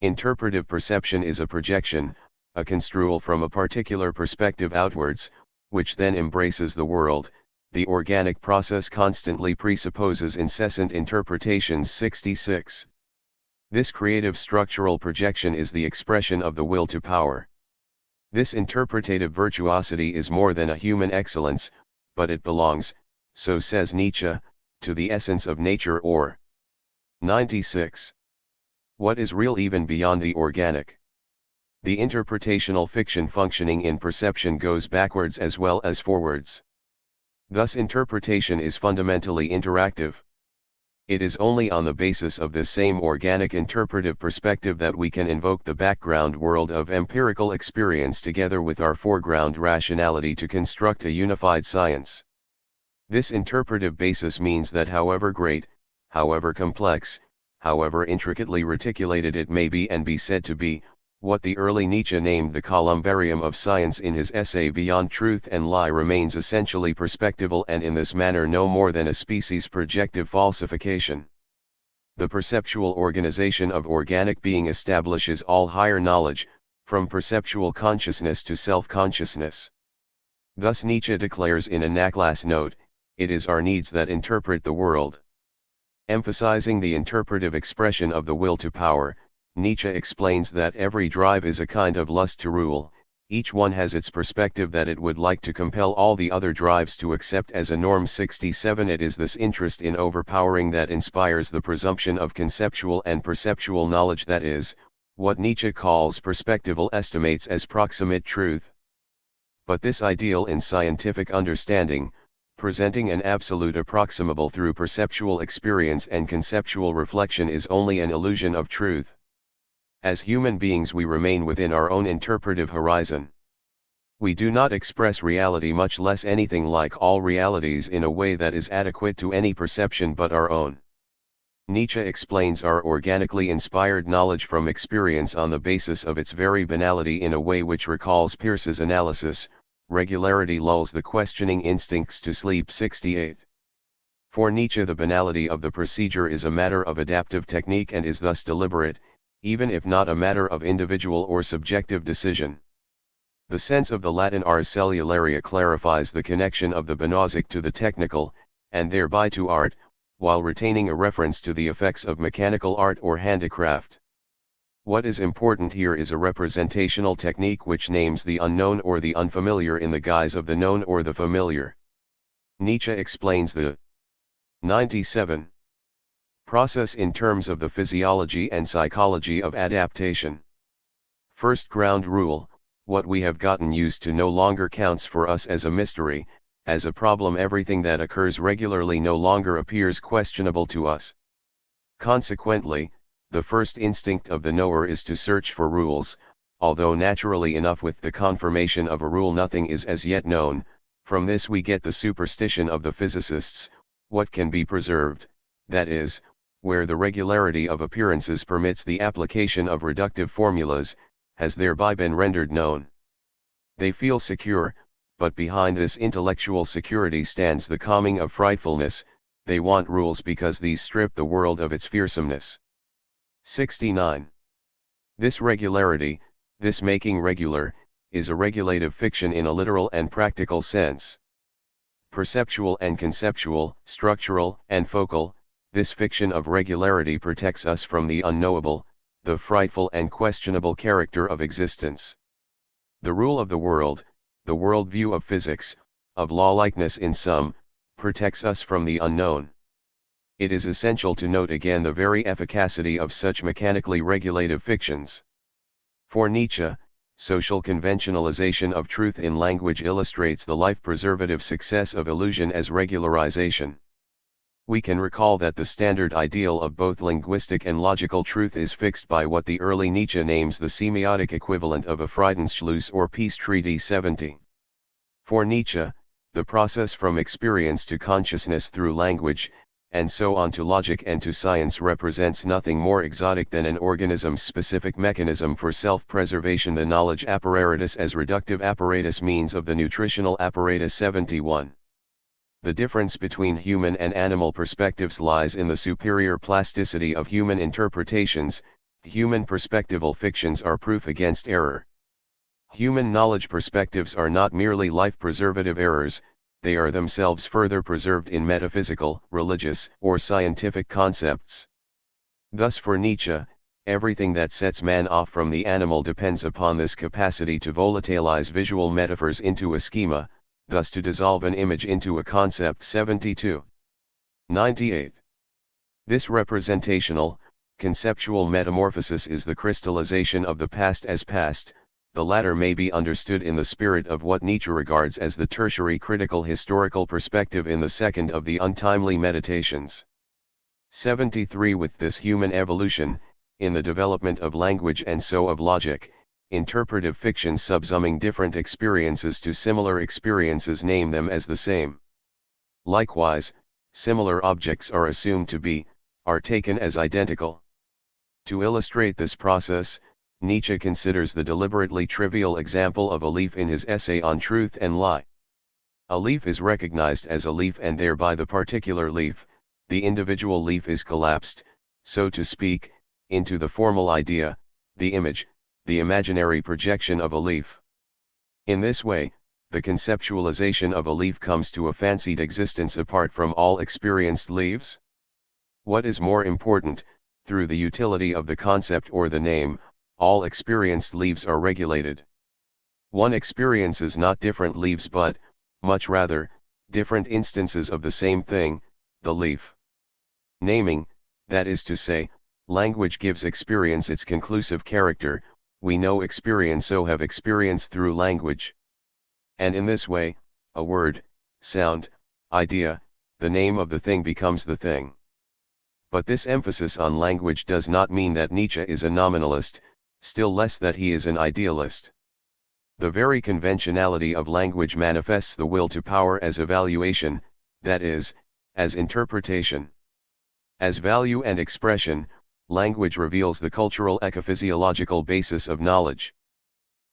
Interpretive perception is a projection, a construal from a particular perspective outwards, which then embraces the world. The organic process constantly presupposes incessant interpretations. 66. This creative structural projection is the expression of the will to power. This interpretative virtuosity is more than a human excellence, but it belongs, so says Nietzsche, to the essence of nature. Or 96. What is real even beyond the organic? The interpretational fiction functioning in perception goes backwards as well as forwards. Thus interpretation is fundamentally interactive. It is only on the basis of this same organic interpretive perspective that we can invoke the background world of empirical experience together with our foreground rationality to construct a unified science. This interpretive basis means that however great, however complex, however intricately reticulated it may be and be said to be, what the early Nietzsche named the columbarium of science in his essay Beyond Truth and Lie remains essentially perspectival and in this manner no more than a species projective falsification. The perceptual organization of organic being establishes all higher knowledge, from perceptual consciousness to self-consciousness. Thus Nietzsche declares in a Nachlass note, it is our needs that interpret the world. Emphasizing the interpretive expression of the will to power, Nietzsche explains that every drive is a kind of lust to rule, each one has its perspective that it would like to compel all the other drives to accept as a norm. 67 It is this interest in overpowering that inspires the presumption of conceptual and perceptual knowledge that is, what Nietzsche calls perspectival estimates as proximate truth. But this ideal in scientific understanding, presenting an absolute approximable through perceptual experience and conceptual reflection is only an illusion of truth. As human beings we remain within our own interpretive horizon. We do not express reality, much less anything like all realities, in a way that is adequate to any perception but our own. Nietzsche explains our organically inspired knowledge from experience on the basis of its very banality in a way which recalls Peirce's analysis. Regularity lulls the questioning instincts to sleep. 68. For Nietzsche the banality of the procedure is a matter of adaptive technique and is thus deliberate, even if not a matter of individual or subjective decision. The sense of the Latin ars cellularia clarifies the connection of the banausic to the technical, and thereby to art, while retaining a reference to the effects of mechanical art or handicraft. What is important here is a representational technique which names the unknown or the unfamiliar in the guise of the known or the familiar. Nietzsche explains the 97 process in terms of the physiology and psychology of adaptation. First ground rule: what we have gotten used to no longer counts for us as a mystery, as a problem. Everything that occurs regularly no longer appears questionable to us. Consequently, the first instinct of the knower is to search for rules, although naturally enough with the confirmation of a rule nothing is as yet known. From this we get the superstition of the physicists: what can be preserved, that is, where the regularity of appearances permits the application of reductive formulas, has thereby been rendered known. They feel secure, but behind this intellectual security stands the calming of frightfulness. They want rules because these strip the world of its fearsomeness. 69. This regularity, this making regular, is a regulative fiction in a literal and practical sense. Perceptual and conceptual, structural and focal, this fiction of regularity protects us from the unknowable, the frightful and questionable character of existence. The rule of the world, the worldview of physics, of law-likeness in sum, protects us from the unknown. It is essential to note again the very efficacy of such mechanically regulative fictions. For Nietzsche, social conventionalization of truth in language illustrates the life-preservative success of illusion as regularization. We can recall that the standard ideal of both linguistic and logical truth is fixed by what the early Nietzsche names the semiotic equivalent of a Friedensschluss or peace treaty 70. For Nietzsche, the process from experience to consciousness through language, and so on to logic and to science, represents nothing more exotic than an organism's specific mechanism for self-preservation. The knowledge apparatus as reductive apparatus means of the nutritional apparatus 71. The difference between human and animal perspectives lies in the superior plasticity of human interpretations. Human perspectival fictions are proof against error. Human knowledge perspectives are not merely life-preservative errors, they are themselves further preserved in metaphysical, religious, or scientific concepts. Thus for Nietzsche, everything that sets man off from the animal depends upon this capacity to volatilize visual metaphors into a schema, thus to dissolve an image into a concept. 72. 98. This representational, conceptual metamorphosis is the crystallization of the past as past. The latter may be understood in the spirit of what Nietzsche regards as the tertiary critical historical perspective in the second of the untimely meditations. 73. With this human evolution, in the development of language and so of logic, interpretive fictions subsuming different experiences to similar experiences name them as the same. Likewise, similar objects are assumed to be, are taken as identical. To illustrate this process, Nietzsche considers the deliberately trivial example of a leaf in his essay on Truth and Lie. A leaf is recognized as a leaf and thereby the particular leaf. The individual leaf is collapsed, so to speak, into the formal idea, the image, the imaginary projection of a leaf. In this way, the conceptualization of a leaf comes to a fancied existence apart from all experienced leaves. What is more important, through the utility of the concept or the name, all experienced leaves are regulated. One experiences not different leaves but, much rather, different instances of the same thing, the leaf. Naming, that is to say, language gives experience its conclusive character. We know experience, so have experience through language. And in this way, a word, sound, idea, the name of the thing becomes the thing. But this emphasis on language does not mean that Nietzsche is a nominalist, still less that he is an idealist. The very conventionality of language manifests the will to power as evaluation, that is, as interpretation. As value and expression, language reveals the cultural ecophysiological basis of knowledge.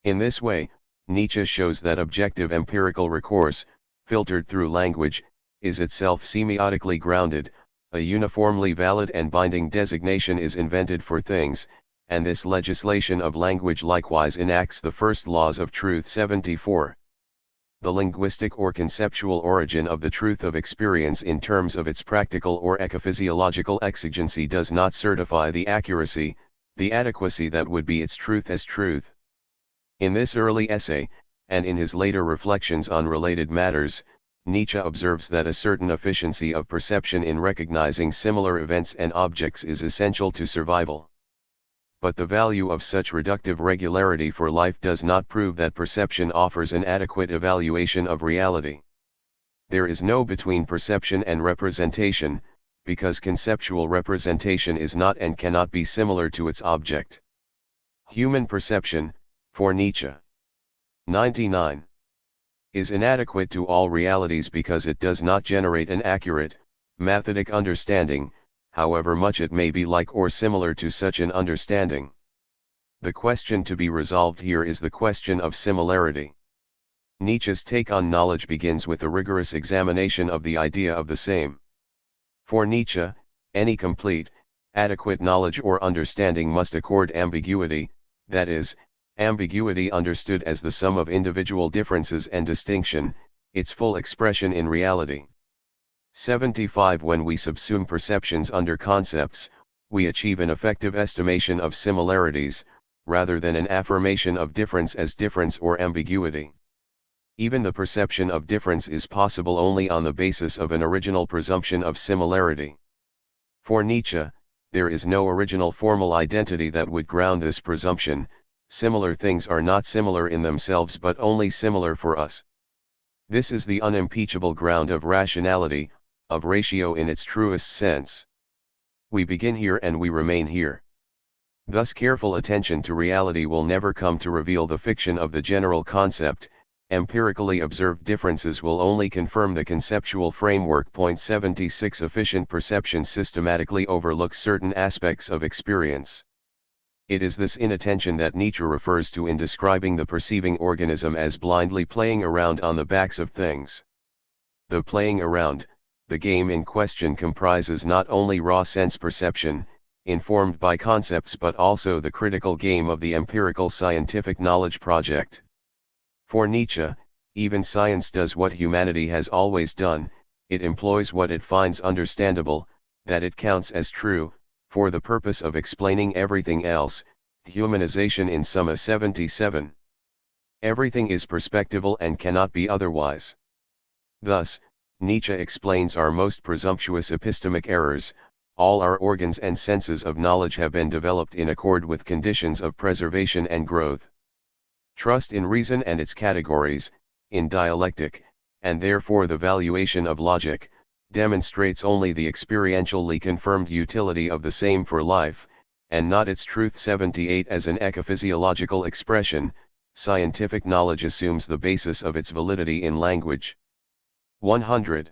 In this way, Nietzsche shows that objective empirical recourse, filtered through language, is itself semiotically grounded. A uniformly valid and binding designation is invented for things, and this legislation of language likewise enacts the first laws of truth. 74. the linguistic or conceptual origin of the truth of experience in terms of its practical or ecophysiological exigency does not certify the accuracy, the adequacy that would be its truth as truth. In this early essay, and in his later reflections on related matters, Nietzsche observes that a certain efficiency of perception in recognizing similar events and objects is essential to survival. But the value of such reductive regularity for life does not prove that perception offers an adequate evaluation of reality. There is no between perception and representation, because conceptual representation is not and cannot be similar to its object. Human perception, for Nietzsche, 99, is inadequate to all realities because it does not generate an accurate, mathematic understanding, however much it may be like or similar to such an understanding. The question to be resolved here is the question of similarity. Nietzsche's take on knowledge begins with a rigorous examination of the idea of the same. For Nietzsche, any complete, adequate knowledge or understanding must accord ambiguity, that is, ambiguity understood as the sum of individual differences and distinction, its full expression in reality. 75 When we subsume perceptions under concepts, we achieve an effective estimation of similarities, rather than an affirmation of difference as difference or ambiguity. Even the perception of difference is possible only on the basis of an original presumption of similarity. For Nietzsche, there is no original formal identity that would ground this presumption. Similar things are not similar in themselves but only similar for us. This is the unimpeachable ground of rationality, of ratio in its truest sense. We begin here and we remain here. Thus careful attention to reality will never come to reveal the fiction of the general concept. Empirically observed differences will only confirm the conceptual framework. 76 Efficient perception systematically overlooks certain aspects of experience. It is this inattention that Nietzsche refers to in describing the perceiving organism as blindly playing around on the backs of things. The playing around, the game in question comprises not only raw sense perception, informed by concepts, but also the critical game of the empirical scientific knowledge project. For Nietzsche, even science does what humanity has always done, it employs what it finds understandable, that it counts as true, for the purpose of explaining everything else. Humanization in Summa 77. Everything is perspectival and cannot be otherwise. Thus, Nietzsche explains our most presumptuous epistemic errors. All our organs and senses of knowledge have been developed in accord with conditions of preservation and growth. Trust in reason and its categories, in dialectic, and therefore the valuation of logic, demonstrates only the experientially confirmed utility of the same for life, and not its truth. 78 As an ecophysiological expression, scientific knowledge assumes the basis of its validity in language. 100.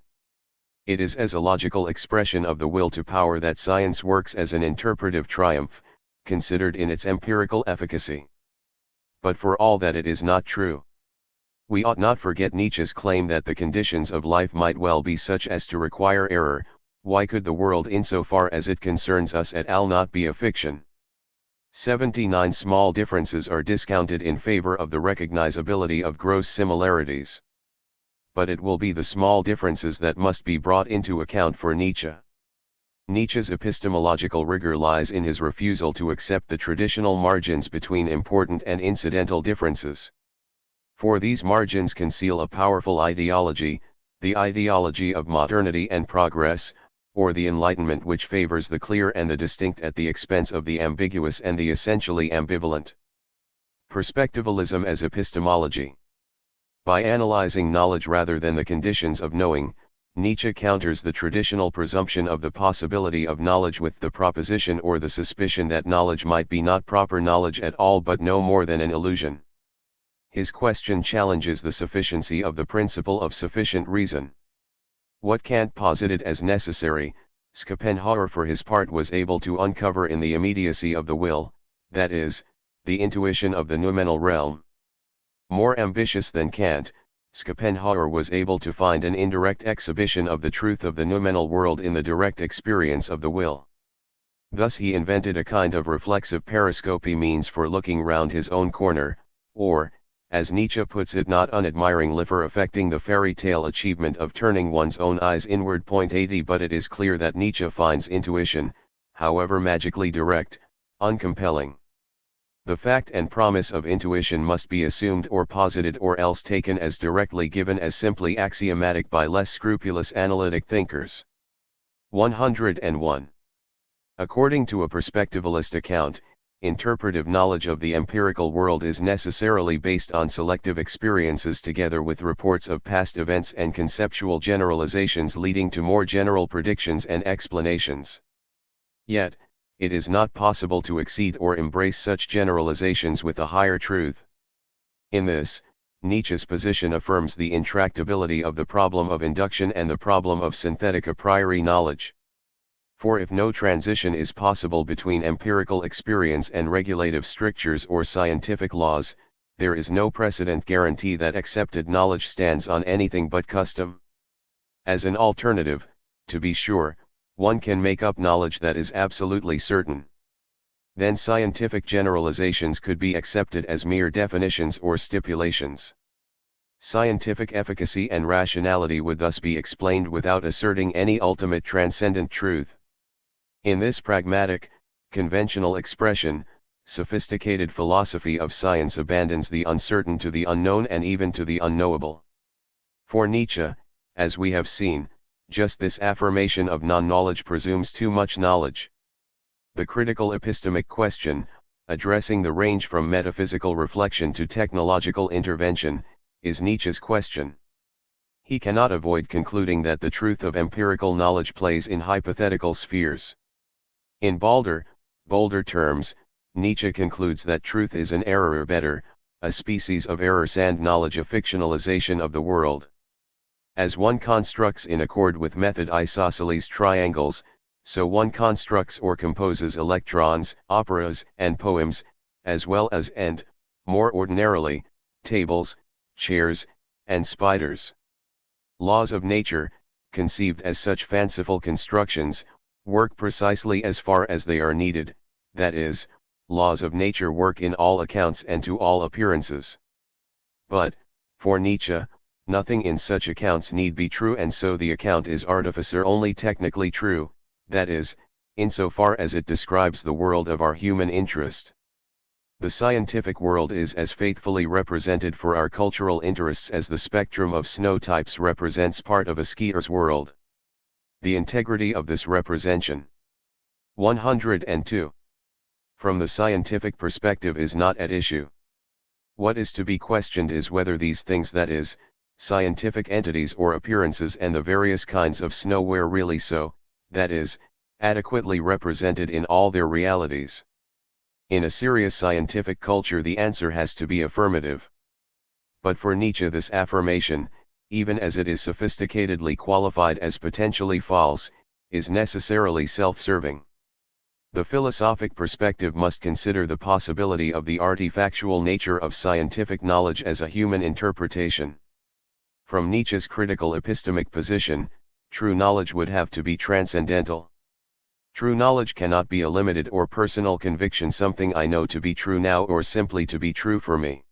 It is as a logical expression of the will to power that science works as an interpretive triumph, considered in its empirical efficacy. But for all that, it is not true. We ought not forget Nietzsche's claim that the conditions of life might well be such as to require error. Why could the world insofar as it concerns us et al. Not be a fiction? 79 Small differences are discounted in favor of the recognizability of gross similarities. But it will be the small differences that must be brought into account for Nietzsche. Nietzsche's epistemological rigor lies in his refusal to accept the traditional margins between important and incidental differences. For these margins conceal a powerful ideology, the ideology of modernity and progress, or the Enlightenment, which favors the clear and the distinct at the expense of the ambiguous and the essentially ambivalent. Perspectivalism as epistemology. By analyzing knowledge rather than the conditions of knowing, Nietzsche counters the traditional presumption of the possibility of knowledge with the proposition or the suspicion that knowledge might be not proper knowledge at all but no more than an illusion. His question challenges the sufficiency of the principle of sufficient reason. What Kant posited as necessary, Schopenhauer for his part was able to uncover in the immediacy of the will, that is, the intuition of the noumenal realm. More ambitious than Kant, Schopenhauer was able to find an indirect exhibition of the truth of the noumenal world in the direct experience of the will. Thus he invented a kind of reflexive periscopy, means for looking round his own corner, or, as Nietzsche puts it, not unadmiringly for affecting the fairy tale achievement of turning one's own eyes inward. 80 But it is clear that Nietzsche finds intuition, however magically direct, uncompelling. The fact and promise of intuition must be assumed or posited, or else taken as directly given as simply axiomatic by less scrupulous analytic thinkers. 101. According to a perspectivalist account, interpretive knowledge of the empirical world is necessarily based on selective experiences together with reports of past events and conceptual generalizations leading to more general predictions and explanations. Yet, it is not possible to exceed or embrace such generalizations with a higher truth. In this, Nietzsche's position affirms the intractability of the problem of induction and the problem of synthetic a priori knowledge. For if no transition is possible between empirical experience and regulative strictures or scientific laws, there is no precedent guarantee that accepted knowledge stands on anything but custom. As an alternative, to be sure, one can make up knowledge that is absolutely certain. Then scientific generalizations could be accepted as mere definitions or stipulations. Scientific efficacy and rationality would thus be explained without asserting any ultimate transcendent truth. In this pragmatic, conventional expression, sophisticated philosophy of science abandons the uncertain to the unknown and even to the unknowable. For Nietzsche, as we have seen, just this affirmation of non-knowledge presumes too much knowledge. The critical epistemic question, addressing the range from metaphysical reflection to technological intervention, is Nietzsche's question. He cannot avoid concluding that the truth of empirical knowledge plays in hypothetical spheres. In bolder terms, Nietzsche concludes that truth is an error, or better, a species of error and knowledge, a fictionalization of the world. As one constructs in accord with method isosceles triangles, so one constructs or composes electrons, operas, and poems, as well as, and, more ordinarily, tables, chairs, and spiders. Laws of nature, conceived as such fanciful constructions, work precisely as far as they are needed, that is, laws of nature work in all accounts and to all appearances. But, for Nietzsche, nothing in such accounts need be true, and so the account is artificer only technically true, that is, insofar as it describes the world of our human interest. The scientific world is as faithfully represented for our cultural interests as the spectrum of snow types represents part of a skier's world. The integrity of this representation. 102. From the scientific perspective is not at issue. What is to be questioned is whether these things, that is, scientific entities or appearances and the various kinds of snow, were really so, that is, adequately represented in all their realities. In a serious scientific culture the answer has to be affirmative. But for Nietzsche this affirmation, even as it is sophisticatedly qualified as potentially false, is necessarily self-serving. The philosophic perspective must consider the possibility of the artifactual nature of scientific knowledge as a human interpretation. From Nietzsche's critical epistemic position, true knowledge would have to be transcendental. True knowledge cannot be a limited or personal conviction, something I know to be true now or simply to be true for me.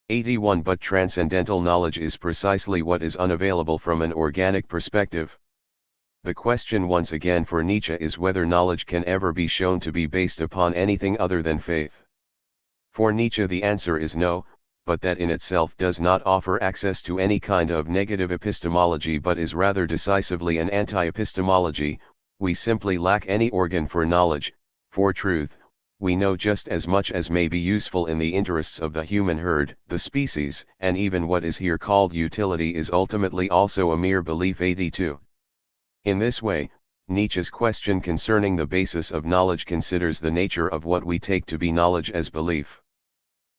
81 But transcendental knowledge is precisely what is unavailable from an organic perspective. The question once again for Nietzsche is whether knowledge can ever be shown to be based upon anything other than faith. For Nietzsche the answer is no, but that in itself does not offer access to any kind of negative epistemology but is rather decisively an anti-epistemology. We simply lack any organ for knowledge, for truth. We know just as much as may be useful in the interests of the human herd, the species, and even what is here called utility is ultimately also a mere belief. 82. In this way, Nietzsche's question concerning the basis of knowledge considers the nature of what we take to be knowledge as belief.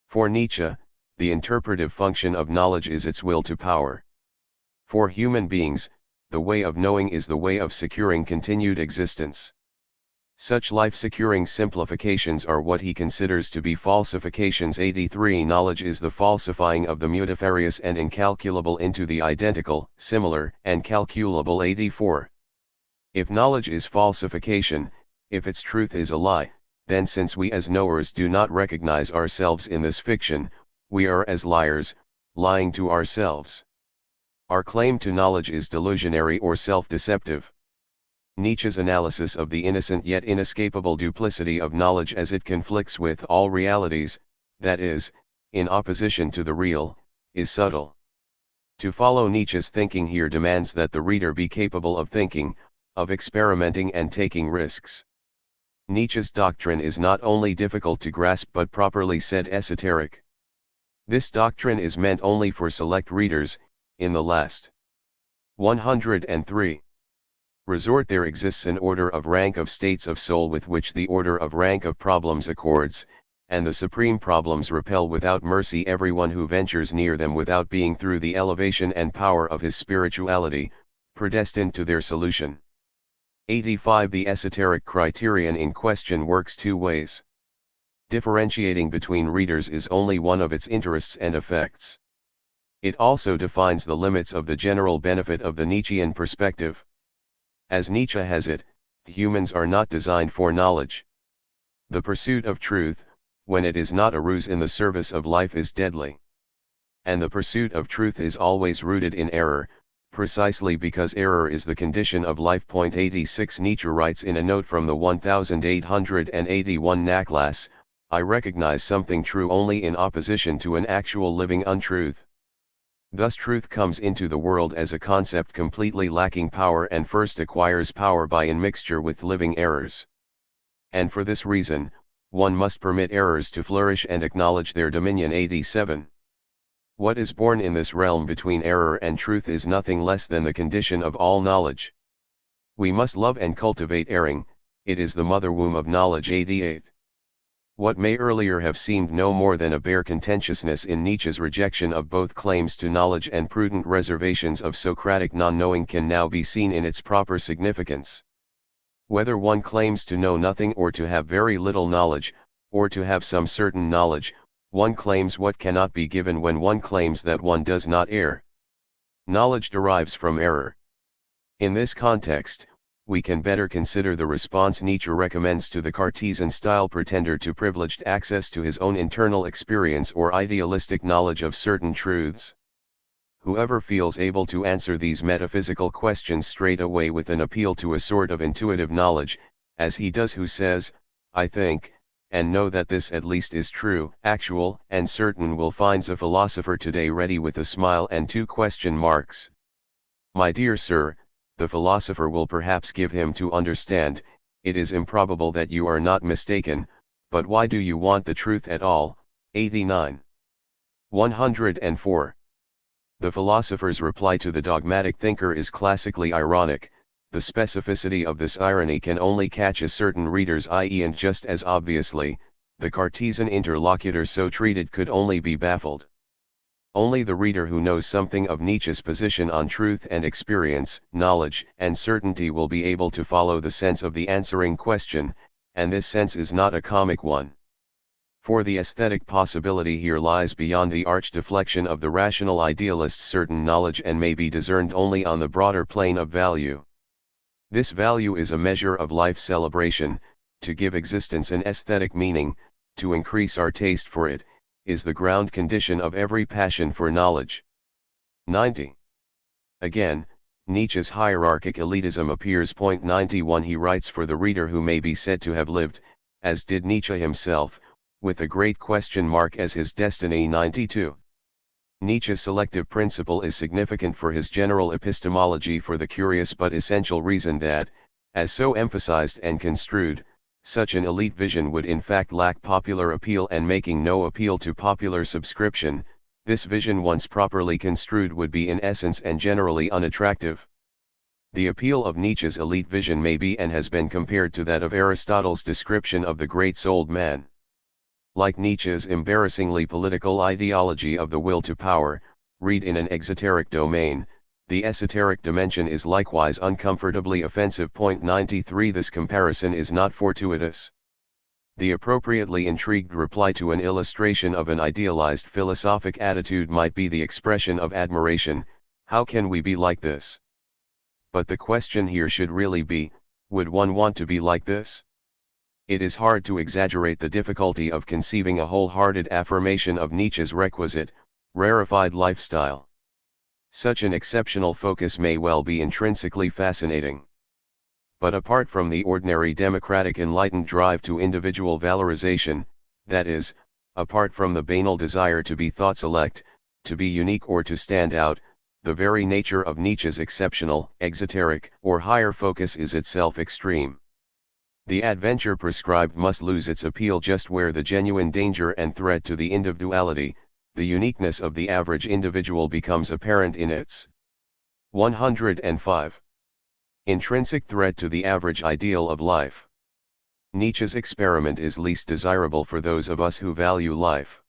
For Nietzsche, the interpretive function of knowledge is its will to power. For human beings, the way of knowing is the way of securing continued existence. Such life-securing simplifications are what he considers to be falsifications. 83 Knowledge is the falsifying of the multifarious and incalculable into the identical, similar, and calculable. 84. If knowledge is falsification, if its truth is a lie, then since we as knowers do not recognize ourselves in this fiction, we are as liars, lying to ourselves. Our claim to knowledge is delusionary or self-deceptive. Nietzsche's analysis of the innocent yet inescapable duplicity of knowledge as it conflicts with all realities, that is, in opposition to the real, is subtle. To follow Nietzsche's thinking here demands that the reader be capable of thinking, of experimenting and taking risks. Nietzsche's doctrine is not only difficult to grasp but properly said esoteric. This doctrine is meant only for select readers. In the last 103 resort there exists an order of rank of states of soul with which the order of rank of problems accords, and the supreme problems repel without mercy everyone who ventures near them without being through the elevation and power of his spirituality, predestined to their solution. 85 The esoteric criterion in question works two ways. Differentiating between readers is only one of its interests and effects. It also defines the limits of the general benefit of the Nietzschean perspective. As Nietzsche has it, humans are not designed for knowledge. The pursuit of truth, when it is not a ruse in the service of life, is deadly. And the pursuit of truth is always rooted in error, precisely because error is the condition of life. 86 Nietzsche writes in a note from the 1881 Nachlass, I recognize something true only in opposition to an actual living untruth. Thus truth comes into the world as a concept completely lacking power and first acquires power by immixture with living errors. And for this reason, one must permit errors to flourish and acknowledge their dominion. 87. What is born in this realm between error and truth is nothing less than the condition of all knowledge. We must love and cultivate erring, it is the mother womb of knowledge. 88. What may earlier have seemed no more than a bare contentiousness in Nietzsche's rejection of both claims to knowledge and prudent reservations of Socratic non-knowing can now be seen in its proper significance. Whether one claims to know nothing or to have very little knowledge, or to have some certain knowledge, one claims what cannot be given when one claims that one does not err. Knowledge derives from error. In this context, we can better consider the response Nietzsche recommends to the Cartesian-style pretender to privileged access to his own internal experience or idealistic knowledge of certain truths. Whoever feels able to answer these metaphysical questions straight away with an appeal to a sort of intuitive knowledge, as he does who says, I think, and know that this at least is true, actual, and certain, will find a philosopher today ready with a smile and two question marks. My dear sir, the philosopher will perhaps give him to understand, it is improbable that you are not mistaken, but why do you want the truth at all? 89. 104. The philosopher's reply to the dogmatic thinker is classically ironic. The specificity of this irony can only catch a certain reader's eye, and just as obviously, the Cartesian interlocutor so treated could only be baffled. Only the reader who knows something of Nietzsche's position on truth and experience, knowledge and certainty will be able to follow the sense of the answering question, and this sense is not a comic one. For the aesthetic possibility here lies beyond the arch deflection of the rational idealist's certain knowledge and may be discerned only on the broader plane of value. This value is a measure of life celebration, to give existence an aesthetic meaning, to increase our taste for it, is the ground condition of every passion for knowledge. 90. Again, Nietzsche's hierarchic elitism appears. 91 He writes for the reader who may be said to have lived, as did Nietzsche himself, with a great question mark as his destiny. 92. Nietzsche's selective principle is significant for his general epistemology for the curious but essential reason that, as so emphasized and construed, such an elite vision would in fact lack popular appeal, and making no appeal to popular subscription, this vision once properly construed would be in essence and generally unattractive. The appeal of Nietzsche's elite vision may be and has been compared to that of Aristotle's description of the great-souled man. Like Nietzsche's embarrassingly political ideology of the will to power, read in an exoteric domain, the esoteric dimension is likewise uncomfortably offensive. 93 This comparison is not fortuitous. The appropriately intrigued reply to an illustration of an idealized philosophic attitude might be the expression of admiration, how can we be like this? But the question here should really be, would one want to be like this? It is hard to exaggerate the difficulty of conceiving a wholehearted affirmation of Nietzsche's requisite, rarefied lifestyle. Such an exceptional focus may well be intrinsically fascinating. But apart from the ordinary democratic enlightened drive to individual valorization, that is, apart from the banal desire to be thought select, to be unique or to stand out, the very nature of Nietzsche's exceptional, exoteric, or higher focus is itself extreme. The adventure prescribed must lose its appeal just where the genuine danger and threat to the individuality, the uniqueness of the average individual becomes apparent in its 105. Intrinsic threat to the average ideal of life. Nietzsche's experiment is least desirable for those of us who value life.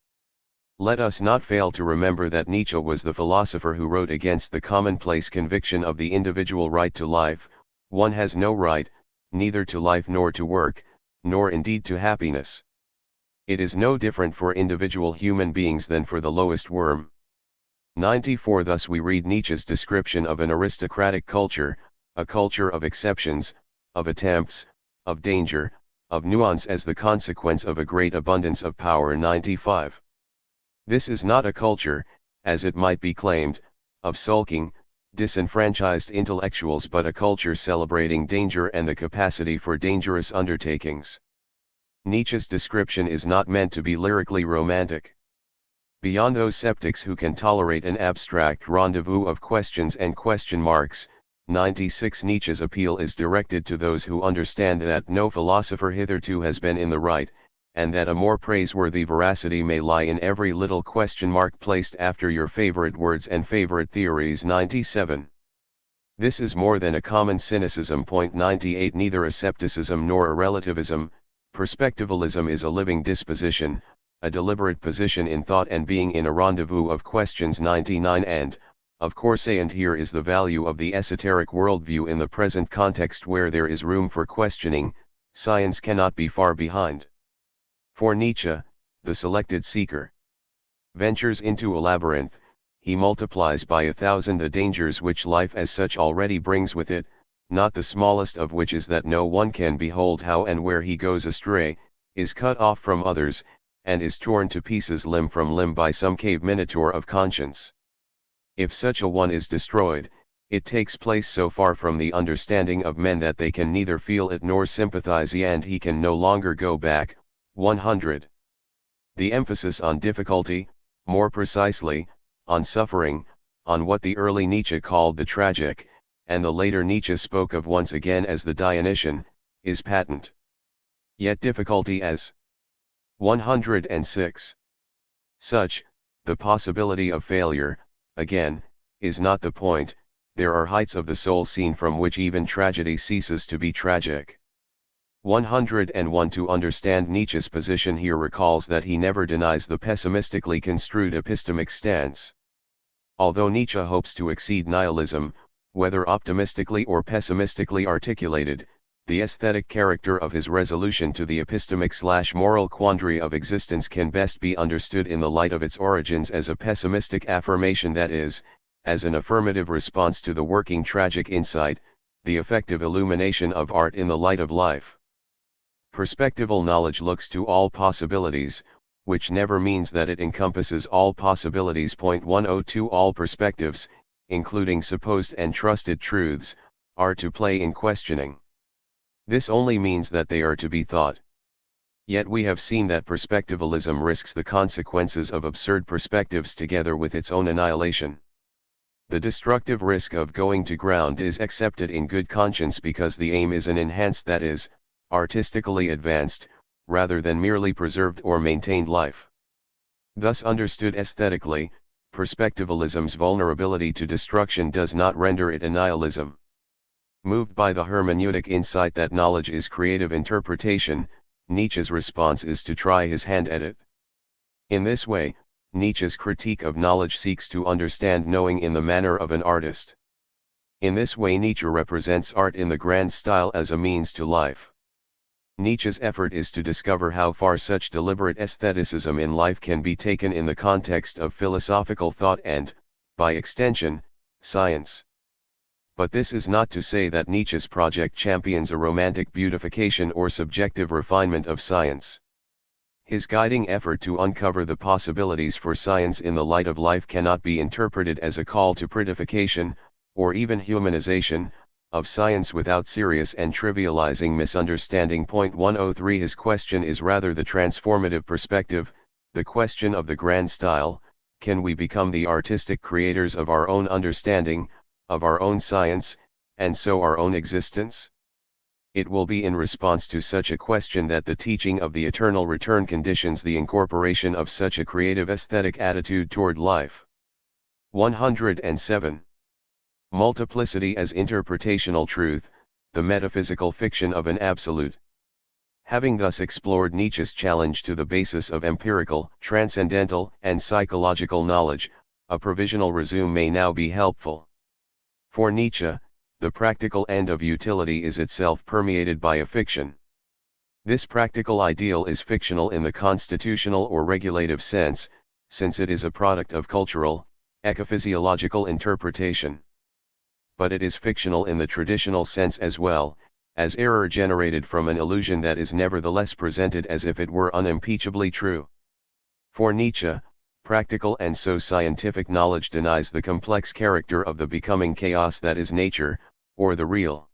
Let us not fail to remember that Nietzsche was the philosopher who wrote against the commonplace conviction of the individual right to life. One has no right, neither to life nor to work, nor indeed to happiness. It is no different for individual human beings than for the lowest worm. 94. Thus we read Nietzsche's description of an aristocratic culture, a culture of exceptions, of attempts, of danger, of nuance as the consequence of a great abundance of power. 95. This is not a culture, as it might be claimed, of sulking, disenfranchised intellectuals, but a culture celebrating danger and the capacity for dangerous undertakings. Nietzsche's description is not meant to be lyrically romantic. Beyond those skeptics who can tolerate an abstract rendezvous of questions and question marks, 96. Nietzsche's appeal is directed to those who understand that no philosopher hitherto has been in the right, and that a more praiseworthy veracity may lie in every little question mark placed after your favorite words and favorite theories. 97. This is more than a common cynicism. 98. Neither a scepticism nor a relativism, perspectivalism is a living disposition, a deliberate position in thought and being in a rendezvous of questions. 99. And, of course, and here is the value of the esoteric worldview in the present context where there is room for questioning, science cannot be far behind. For Nietzsche, the selected seeker ventures into a labyrinth, he multiplies by 1,000 the dangers which life as such already brings with it, not the smallest of which is that no one can behold how and where he goes astray, is cut off from others, and is torn to pieces limb from limb by some cave minotaur of conscience. If such a one is destroyed, it takes place so far from the understanding of men that they can neither feel it nor sympathize, and he can no longer go back. 100. The emphasis on difficulty, more precisely, on suffering, on what the early Nietzsche called the tragic, and the later Nietzsche spoke of once again as the Dionysian, is patent. Yet difficulty as 106. Such, the possibility of failure, again, is not the point. There are heights of the soul seen from which even tragedy ceases to be tragic. 101. To understand Nietzsche's position here recalls that he never denies the pessimistically construed epistemic stance. Although Nietzsche hopes to exceed nihilism, whether optimistically or pessimistically articulated, the aesthetic character of his resolution to the epistemic/moral quandary of existence can best be understood in the light of its origins as a pessimistic affirmation, that is, as an affirmative response to the working tragic insight, the effective illumination of art in the light of life. Perspectival knowledge looks to all possibilities, which never means that it encompasses all possibilities. 102. All perspectives, including supposed and trusted truths, are to play in questioning. This only means that they are to be thought. Yet we have seen that perspectivalism risks the consequences of absurd perspectives together with its own annihilation. The destructive risk of going to ground is accepted in good conscience because the aim is an enhanced, that is, artistically advanced, rather than merely preserved or maintained life. Thus understood aesthetically, perspectivalism's vulnerability to destruction does not render it a nihilism. Moved by the hermeneutic insight that knowledge is creative interpretation, Nietzsche's response is to try his hand at it. In this way, Nietzsche's critique of knowledge seeks to understand knowing in the manner of an artist. In this way Nietzsche represents art in the grand style as a means to life. Nietzsche's effort is to discover how far such deliberate aestheticism in life can be taken in the context of philosophical thought and, by extension, science. But this is not to say that Nietzsche's project champions a romantic beautification or subjective refinement of science. His guiding effort to uncover the possibilities for science in the light of life cannot be interpreted as a call to prettification, or even humanization, of science without serious and trivializing misunderstanding. Point 103. His question is rather the transformative perspective, the question of the grand style: can we become the artistic creators of our own understanding, of our own science, and so our own existence? It will be in response to such a question that the teaching of the eternal return conditions the incorporation of such a creative aesthetic attitude toward life. 107. Multiplicity as interpretational truth, the metaphysical fiction of an absolute. Having thus explored Nietzsche's challenge to the basis of empirical, transcendental, and psychological knowledge, a provisional resume may now be helpful. For Nietzsche, the practical end of utility is itself permeated by a fiction. This practical ideal is fictional in the constitutional or regulative sense, since it is a product of cultural, ecophysiological interpretation. But it is fictional in the traditional sense as well, as error generated from an illusion that is nevertheless presented as if it were unimpeachably true. For Nietzsche, practical and so scientific knowledge denies the complex character of the becoming chaos that is nature, or the real.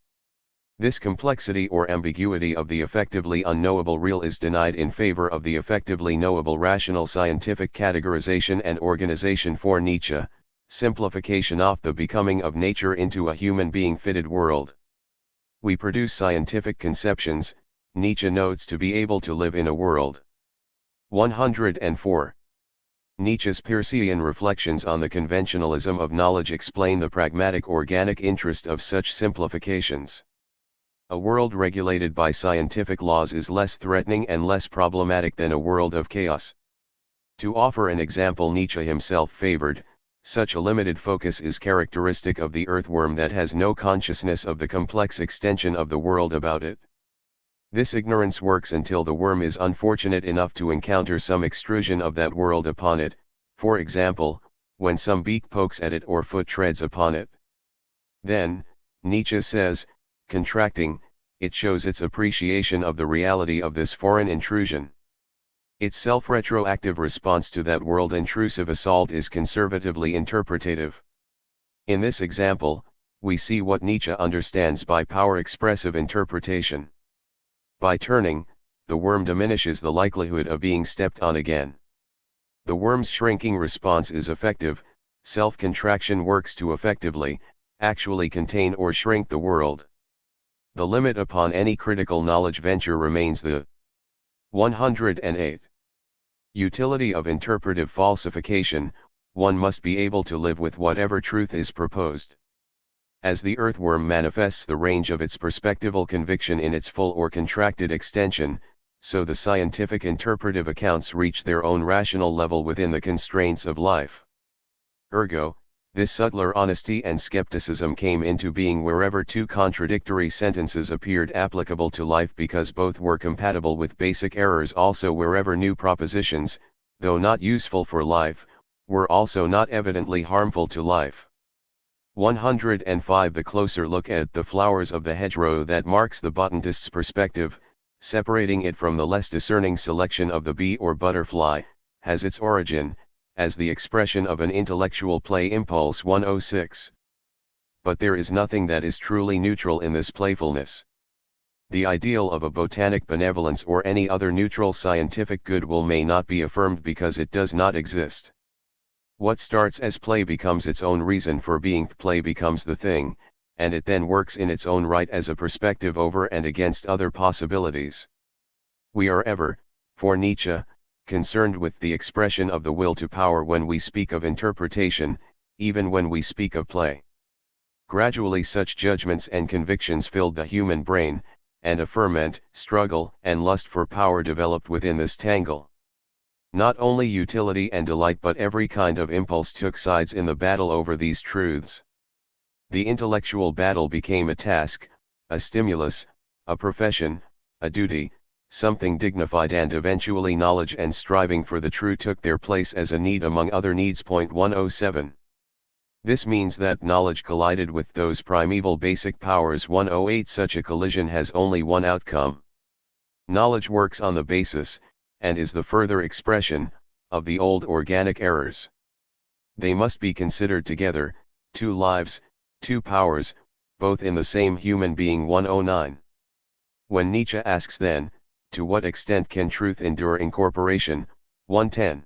This complexity or ambiguity of the effectively unknowable real is denied in favor of the effectively knowable rational scientific categorization and organization. For Nietzsche, simplification of the becoming of nature into a human being fitted world. We produce scientific conceptions, Nietzsche notes, to be able to live in a world. 104. Nietzsche's Peircean reflections on the conventionalism of knowledge explain the pragmatic organic interest of such simplifications. A world regulated by scientific laws is less threatening and less problematic than a world of chaos. To offer an example Nietzsche himself favored, such a limited focus is characteristic of the earthworm that has no consciousness of the complex extension of the world about it. This ignorance works until the worm is unfortunate enough to encounter some extrusion of that world upon it, for example, when some beak pokes at it or foot treads upon it. Then, Nietzsche says, contracting, it shows its appreciation of the reality of this foreign intrusion. Its self-retroactive response to that world-intrusive assault is conservatively interpretative. In this example, we see what Nietzsche understands by power-expressive interpretation. By turning, the worm diminishes the likelihood of being stepped on again. The worm's shrinking response is effective, self-contraction works to effectively, actually contain or shrink the world. The limit upon any critical knowledge venture remains the 108. Utility of interpretive falsification: one must be able to live with whatever truth is proposed. As the earthworm manifests the range of its perspectival conviction in its full or contracted extension, so the scientific interpretive accounts reach their own rational level within the constraints of life. Ergo, this subtler honesty and skepticism came into being wherever two contradictory sentences appeared applicable to life because both were compatible with basic errors, also wherever new propositions, though not useful for life, were also not evidently harmful to life. 105. The closer look at the flowers of the hedgerow that marks the botanist's perspective, separating it from the less discerning selection of the bee or butterfly, has its origin, as the expression of an intellectual play impulse. 106. But there is nothing that is truly neutral in this playfulness. The ideal of a botanic benevolence or any other neutral scientific goodwill may not be affirmed because it does not exist. What starts as play becomes its own reason for being, play becomes the thing, and it then works in its own right as a perspective over and against other possibilities. We are ever, for Nietzsche, concerned with the expression of the will to power when we speak of interpretation, even when we speak of play. Gradually such judgments and convictions filled the human brain, and a ferment, struggle, and lust for power developed within this tangle. Not only utility and delight but every kind of impulse took sides in the battle over these truths. The intellectual battle became a task, a stimulus, a profession, a duty, something dignified, and eventually knowledge and striving for the true took their place as a need among other needs. 107. This means that knowledge collided with those primeval basic powers 108. Such a collision has only one outcome. Knowledge works on the basis, and is the further expression, of the old organic errors. They must be considered together, two lives, two powers, both in the same human being 109. When Nietzsche asks then, to what extent can truth endure incorporation, 110.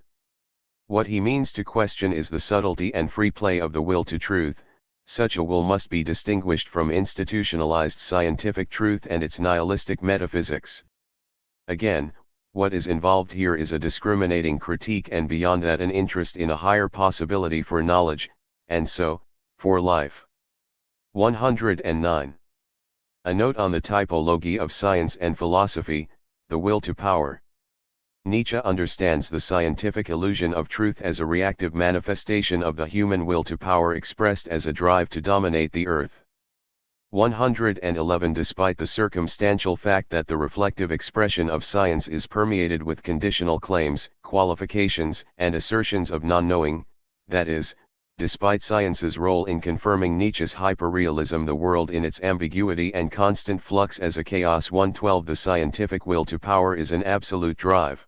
What he means to question is the subtlety and free play of the will to truth. Such a will must be distinguished from institutionalized scientific truth and its nihilistic metaphysics. Again, what is involved here is a discriminating critique and beyond that an interest in a higher possibility for knowledge, and so, for life. 109. A note on the typology of science and philosophy, the will to power. Nietzsche understands the scientific illusion of truth as a reactive manifestation of the human will to power expressed as a drive to dominate the earth. 111. Despite the circumstantial fact that the reflective expression of science is permeated with conditional claims, qualifications, and assertions of non-knowing, that is, despite science's role in confirming Nietzsche's hyperrealism, the world in its ambiguity and constant flux as a chaos. 112. The scientific will to power is an absolute drive.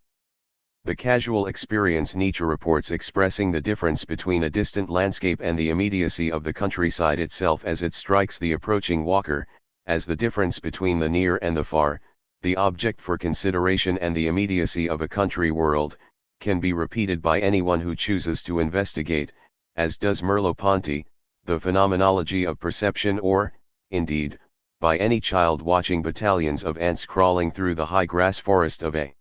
The casual experience Nietzsche reports expressing the difference between a distant landscape and the immediacy of the countryside itself as it strikes the approaching walker, as the difference between the near and the far, the object for consideration and the immediacy of a country world, can be repeated by anyone who chooses to investigate, as does Merleau-Ponty, the phenomenology of perception, or, indeed, by any child watching battalions of ants crawling through the high grass forest of a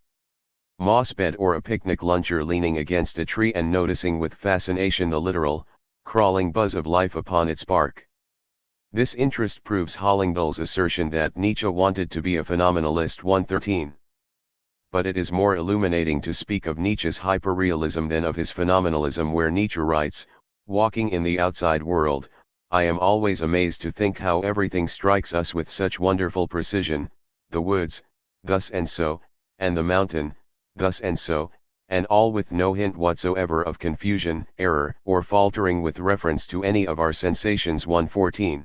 moss bed, or a picnic luncher leaning against a tree and noticing with fascination the literal, crawling buzz of life upon its bark. This interest proves Hollingdale's assertion that Nietzsche wanted to be a phenomenalist. 113. But it is more illuminating to speak of Nietzsche's hyperrealism than of his phenomenalism, where Nietzsche writes, walking in the outside world, I am always amazed to think how everything strikes us with such wonderful precision, the woods, thus and so, and the mountain, thus and so, and all with no hint whatsoever of confusion, error, or faltering with reference to any of our sensations. 114.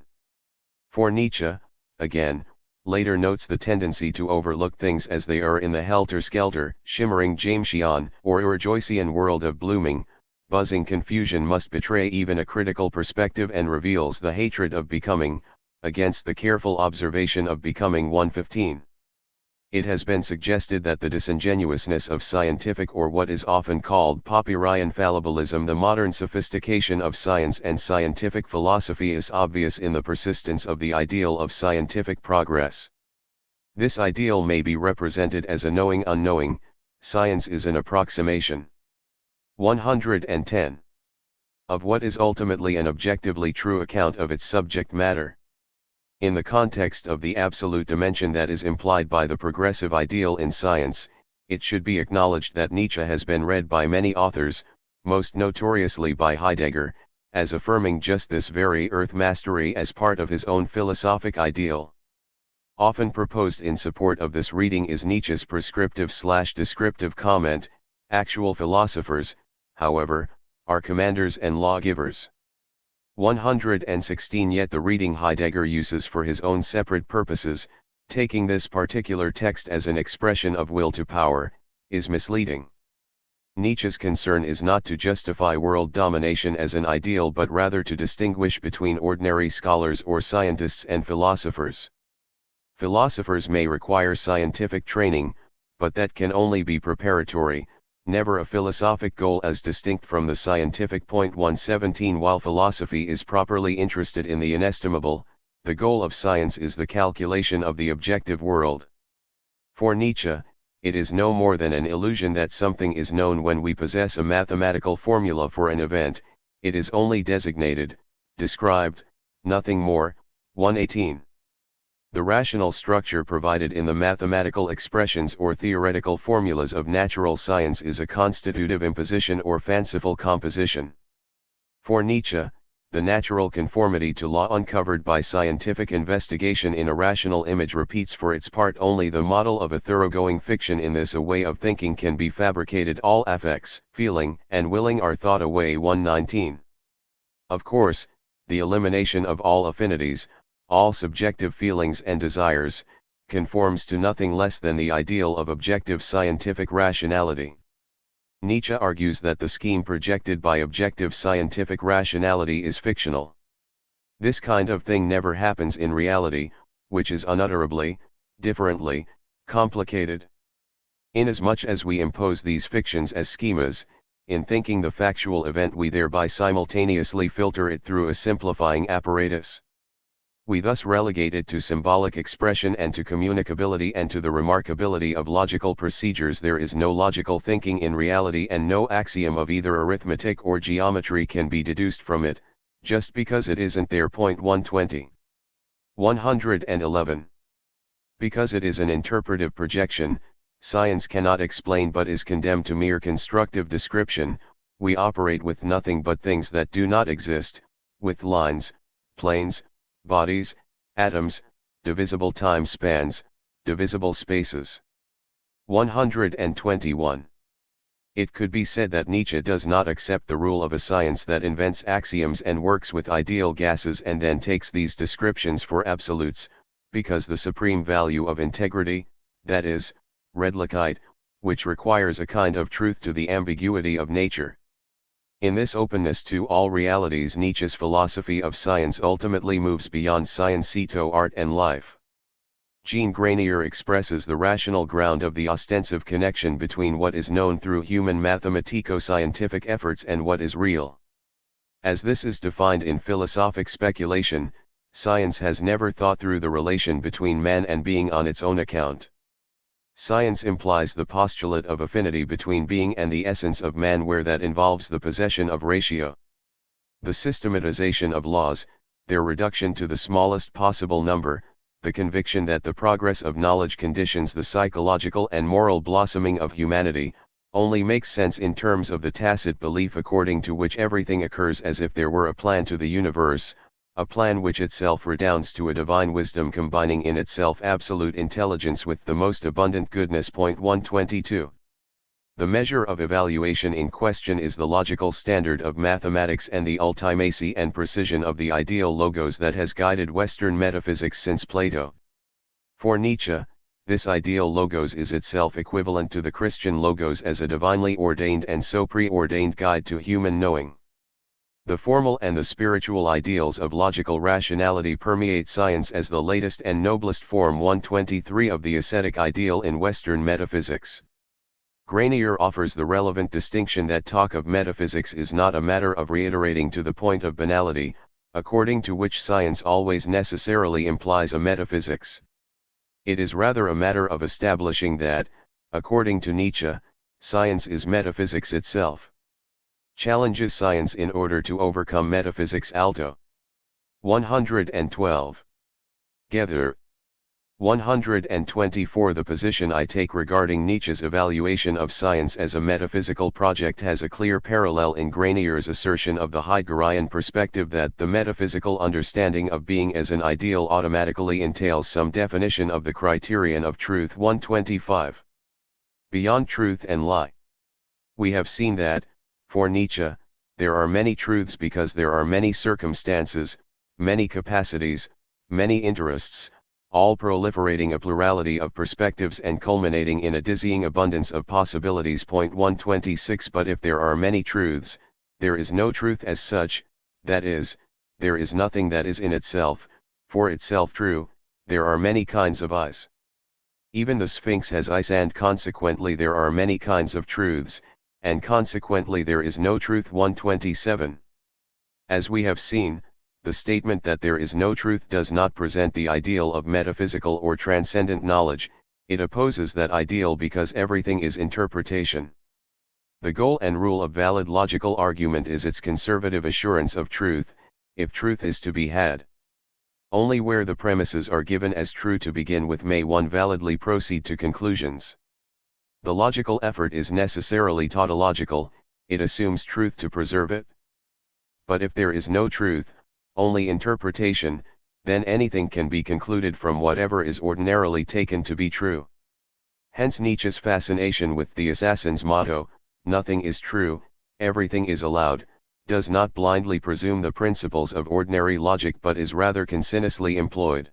For Nietzsche, again, later notes the tendency to overlook things as they are in the helter-skelter, shimmering Jamesian, or Joycean world of blooming, buzzing confusion must betray even a critical perspective and reveals the hatred of becoming, against the careful observation of becoming. 115. It has been suggested that the disingenuousness of scientific, or what is often called Popperian fallibilism, the modern sophistication of science and scientific philosophy, is obvious in the persistence of the ideal of scientific progress. This ideal may be represented as a knowing unknowing. Science is an approximation. 110. Of what is ultimately an objectively true account of its subject matter. In the context of the absolute dimension that is implied by the progressive ideal in science, it should be acknowledged that Nietzsche has been read by many authors, most notoriously by Heidegger, as affirming just this very earth mastery as part of his own philosophic ideal. Often proposed in support of this reading is Nietzsche's prescriptive/descriptive comment, actual philosophers, however, are commanders and lawgivers. 116. Yet the reading Heidegger uses for his own separate purposes, taking this particular text as an expression of will to power, is misleading. Nietzsche's concern is not to justify world domination as an ideal, but rather to distinguish between ordinary scholars or scientists and philosophers. Philosophers may require scientific training, but that can only be preparatory, never a philosophic goal as distinct from the scientific point. 117. While philosophy is properly interested in the inestimable, the goal of science is the calculation of the objective world. For Nietzsche, it is no more than an illusion that something is known when we possess a mathematical formula for an event. It is only designated, described, nothing more. 118. The rational structure provided in the mathematical expressions or theoretical formulas of natural science is a constitutive imposition or fanciful composition. For Nietzsche, the natural conformity to law uncovered by scientific investigation in a rational image repeats for its part only the model of a thoroughgoing fiction. In this, a way of thinking can be fabricated. All affects, feeling, and willing are thought away. 119. Of course, the elimination of all affinities, all subjective feelings and desires, conforms to nothing less than the ideal of objective scientific rationality. Nietzsche argues that the scheme projected by objective scientific rationality is fictional. This kind of thing never happens in reality, which is unutterably, differently, complicated. Inasmuch as we impose these fictions as schemas, in thinking the factual event we thereby simultaneously filter it through a simplifying apparatus. We thus relegate it to symbolic expression and to communicability and to the remarkability of logical procedures. There is no logical thinking in reality, and no axiom of either arithmetic or geometry can be deduced from it, just because it isn't there. 120. 111. Because it is an interpretive projection, science cannot explain but is condemned to mere constructive description. We operate with nothing but things that do not exist, with lines, planes, bodies, atoms, divisible time spans, divisible spaces. 121. It could be said that Nietzsche does not accept the rule of a science that invents axioms and works with ideal gases and then takes these descriptions for absolutes, because the supreme value of integrity, that is, redlichkeit, which requires a kind of truth to the ambiguity of nature. In this openness to all realities, Nietzsche's philosophy of science ultimately moves beyond science to art and life. Jean Granier expresses the rational ground of the ostensive connection between what is known through human mathematico-scientific efforts and what is real. As this is defined in philosophic speculation, science has never thought through the relation between man and being on its own account. Science implies the postulate of affinity between being and the essence of man, where that involves the possession of ratio. The systematization of laws, their reduction to the smallest possible number, the conviction that the progress of knowledge conditions the psychological and moral blossoming of humanity, only makes sense in terms of the tacit belief according to which everything occurs as if there were a plan to the universe, a plan which itself redounds to a divine wisdom combining in itself absolute intelligence with the most abundant goodness. 122. The measure of evaluation in question is the logical standard of mathematics and the ultimacy and precision of the ideal logos that has guided Western metaphysics since Plato. For Nietzsche, this ideal logos is itself equivalent to the Christian logos as a divinely ordained and so preordained guide to human knowing. The formal and the spiritual ideals of logical rationality permeate science as the latest and noblest form. 123 of the ascetic ideal in Western metaphysics. Granier offers the relevant distinction that talk of metaphysics is not a matter of reiterating to the point of banality, according to which science always necessarily implies a metaphysics. It is rather a matter of establishing that, according to Nietzsche, science is metaphysics itself. Challenges science in order to overcome metaphysics. Alto. 112. Gether. 124. The position I take regarding Nietzsche's evaluation of science as a metaphysical project has a clear parallel in Granier's assertion of the Heideggerian perspective that the metaphysical understanding of being as an ideal automatically entails some definition of the criterion of truth. 125. Beyond truth and lie. We have seen that, for Nietzsche, there are many truths because there are many circumstances, many capacities, many interests, all proliferating a plurality of perspectives and culminating in a dizzying abundance of possibilities. 126. But if there are many truths, there is no truth as such, that is, there is nothing that is in itself, for itself true. There are many kinds of eyes. Even the Sphinx has eyes, and consequently there are many kinds of truths, and consequently there is no truth. 127. As we have seen, the statement that there is no truth does not present the ideal of metaphysical or transcendent knowledge, it opposes that ideal because everything is interpretation. The goal and rule of valid logical argument is its conservative assurance of truth, if truth is to be had. Only where the premises are given as true to begin with may one validly proceed to conclusions. The logical effort is necessarily tautological, it assumes truth to preserve it. But if there is no truth, only interpretation, then anything can be concluded from whatever is ordinarily taken to be true. Hence Nietzsche's fascination with the assassin's motto, nothing is true, everything is allowed, does not blindly presume the principles of ordinary logic but is rather conscientiously employed.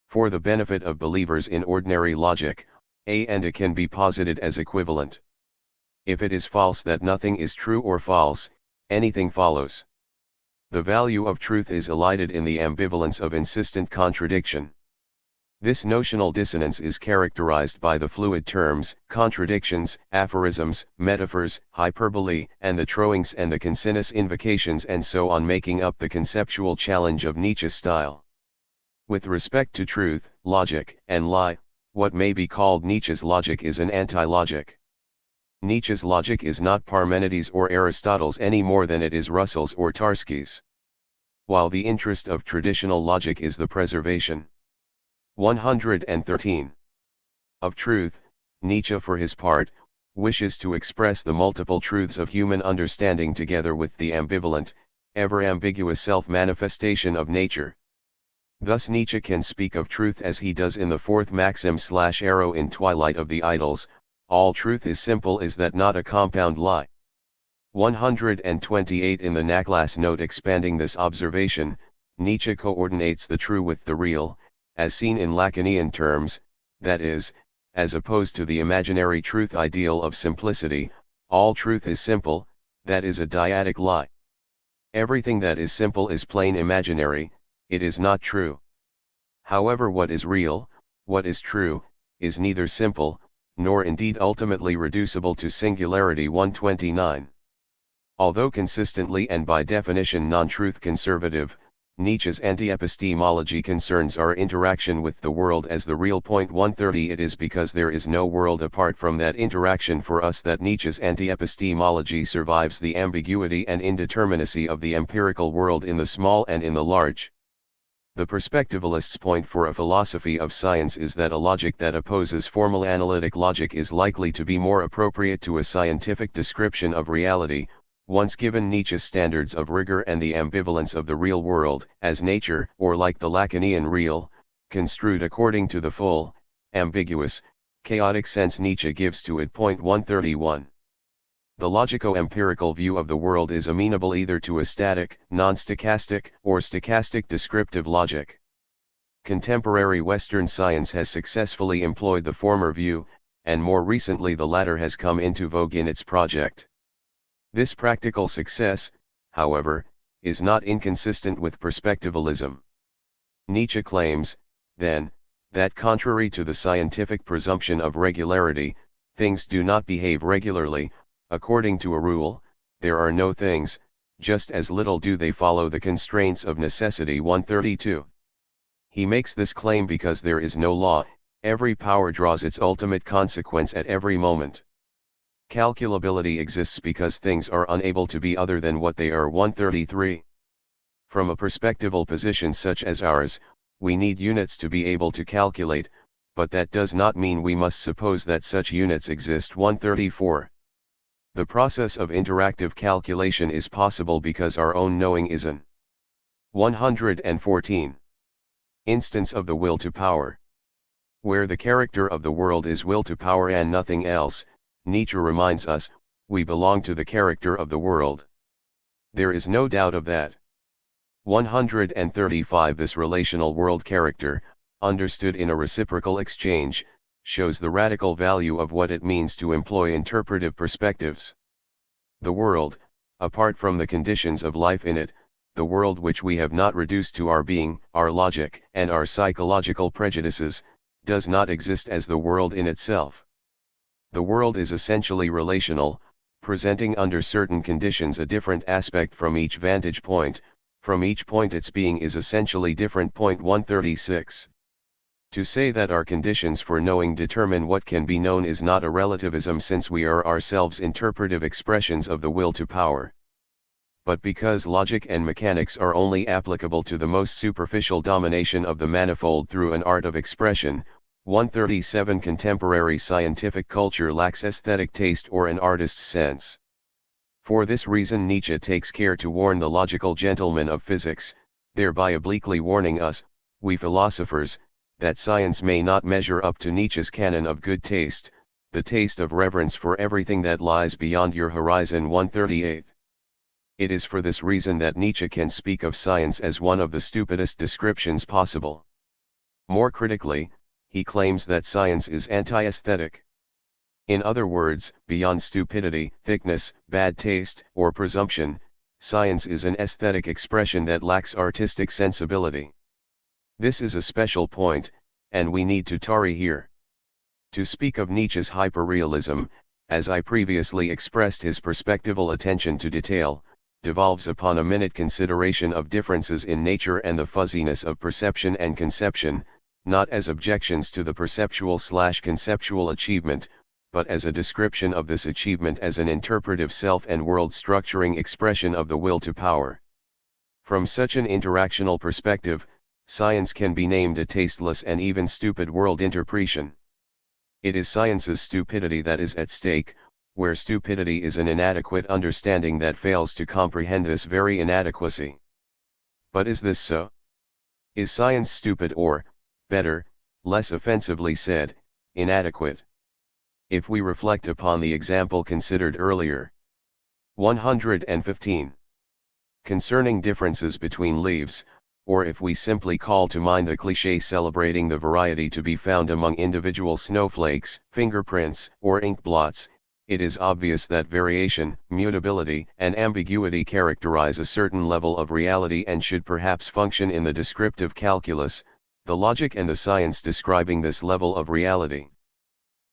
For the benefit of believers in ordinary logic, A and A can be posited as equivalent. If it is false that nothing is true or false, anything follows. The value of truth is elided in the ambivalence of insistent contradiction. This notional dissonance is characterized by the fluid terms, contradictions, aphorisms, metaphors, hyperbole, and the troings and the conscientious invocations and so on, making up the conceptual challenge of Nietzsche's style. With respect to truth, logic, and lie, what may be called Nietzsche's logic is an anti-logic. Nietzsche's logic is not Parmenides or Aristotle's any more than it is Russell's or Tarski's. While the interest of traditional logic is the preservation 113 of truth, Nietzsche for his part, wishes to express the multiple truths of human understanding together with the ambivalent, ever ambiguous self-manifestation of nature. Thus Nietzsche can speak of truth as he does in the fourth maxim/arrow in Twilight of the Idols: all truth is simple, is that not a compound lie? 128 in the Nachlass note. Expanding this observation, Nietzsche coordinates the true with the real, as seen in Lacanian terms, that is, as opposed to the imaginary truth ideal of simplicity. All truth is simple, that is a dyadic lie. Everything that is simple is plain imaginary, it is not true. However, what is real, what is true, is neither simple, nor indeed ultimately reducible to singularity. 129. Although consistently and by definition non-truth conservative, Nietzsche's anti-epistemology concerns our interaction with the world as the real. 130 It is because there is no world apart from that interaction for us that Nietzsche's anti-epistemology survives the ambiguity and indeterminacy of the empirical world in the small and in the large. The perspectivalist's point for a philosophy of science is that a logic that opposes formal analytic logic is likely to be more appropriate to a scientific description of reality, once given Nietzsche's standards of rigor and the ambivalence of the real world, as nature, or like the Lacanian real, construed according to the full, ambiguous, chaotic sense Nietzsche gives to it. 131. The logico-empirical view of the world is amenable either to a static, non-stochastic, or stochastic descriptive logic. Contemporary Western science has successfully employed the former view, and more recently the latter has come into vogue in its project. This practical success, however, is not inconsistent with perspectivalism. Nietzsche claims, then, that contrary to the scientific presumption of regularity, things do not behave regularly. According to a rule, there are no things, just as little do they follow the constraints of necessity. 132. He makes this claim because there is no law, every power draws its ultimate consequence at every moment. Calculability exists because things are unable to be other than what they are. 133. From a perspectival position such as ours, we need units to be able to calculate, but that does not mean we must suppose that such units exist. 134. The process of interactive calculation is possible because our own knowing is an 114 instance of the will to power. Where the character of the world is will to power and nothing else, Nietzsche reminds us, we belong to the character of the world. There is no doubt of that. 135 This relational world character, understood in a reciprocal exchange, shows the radical value of what it means to employ interpretive perspectives. The world, apart from the conditions of life in it, the world which we have not reduced to our being, our logic, and our psychological prejudices, does not exist as the world in itself. The world is essentially relational, presenting under certain conditions a different aspect from each vantage point. From each point its being is essentially different. 136. To say that our conditions for knowing determine what can be known is not a relativism, since we are ourselves interpretive expressions of the will to power. But because logic and mechanics are only applicable to the most superficial domination of the manifold through an art of expression. 137 Contemporary scientific culture lacks aesthetic taste or an artist's sense. For this reason Nietzsche takes care to warn the logical gentlemen of physics, thereby obliquely warning us, we philosophers, that science may not measure up to Nietzsche's canon of good taste, the taste of reverence for everything that lies beyond your horizon. 138. It is for this reason that Nietzsche can speak of science as one of the stupidest descriptions possible. More critically, he claims that science is anti-aesthetic. In other words, beyond stupidity, thickness, bad taste, or presumption, science is an aesthetic expression that lacks artistic sensibility. This is a special point, and we need to tarry here. To speak of Nietzsche's hyperrealism, as I previously expressed his perspectival attention to detail, devolves upon a minute consideration of differences in nature and the fuzziness of perception and conception, not as objections to the perceptual/conceptual achievement, but as a description of this achievement as an interpretive self and world-structuring expression of the will to power. From such an interactional perspective, science can be named a tasteless and even stupid world interpretation. It is science's stupidity that is at stake, where stupidity is an inadequate understanding that fails to comprehend this very inadequacy. But is this so? Is science stupid or, better, less offensively said, inadequate? If we reflect upon the example considered earlier. 115. Concerning differences between leaves, or if we simply call to mind the cliché celebrating the variety to be found among individual snowflakes, fingerprints, or ink blots, it is obvious that variation, mutability, and ambiguity characterize a certain level of reality and should perhaps function in the descriptive calculus, the logic and the science describing this level of reality.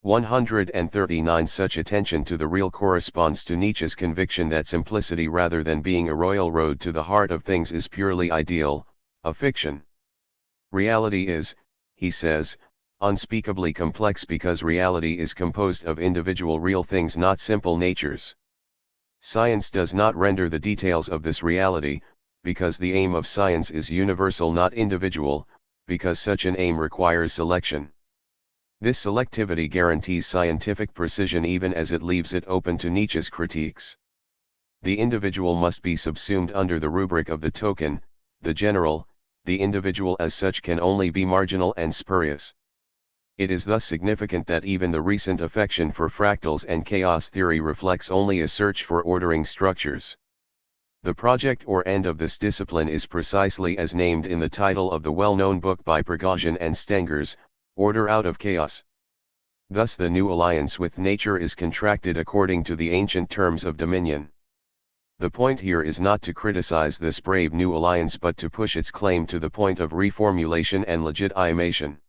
139. Such attention to the real corresponds to Nietzsche's conviction that simplicity rather than being a royal road to the heart of things is purely ideal, a fiction. Reality is, he says, unspeakably complex because reality is composed of individual real things, not simple natures. Science does not render the details of this reality, because the aim of science is universal not individual, because such an aim requires selection. This selectivity guarantees scientific precision even as it leaves it open to Nietzsche's critiques. The individual must be subsumed under the rubric of the token, the general. The individual as such can only be marginal and spurious. It is thus significant that even the recent affection for fractals and chaos theory reflects only a search for ordering structures. The project or end of this discipline is precisely as named in the title of the well-known book by Prigogine and Stengers, Order Out of Chaos. Thus the new alliance with nature is contracted according to the ancient terms of dominion. The point here is not to criticize this brave new alliance but to push its claim to the point of reformulation and legitimation.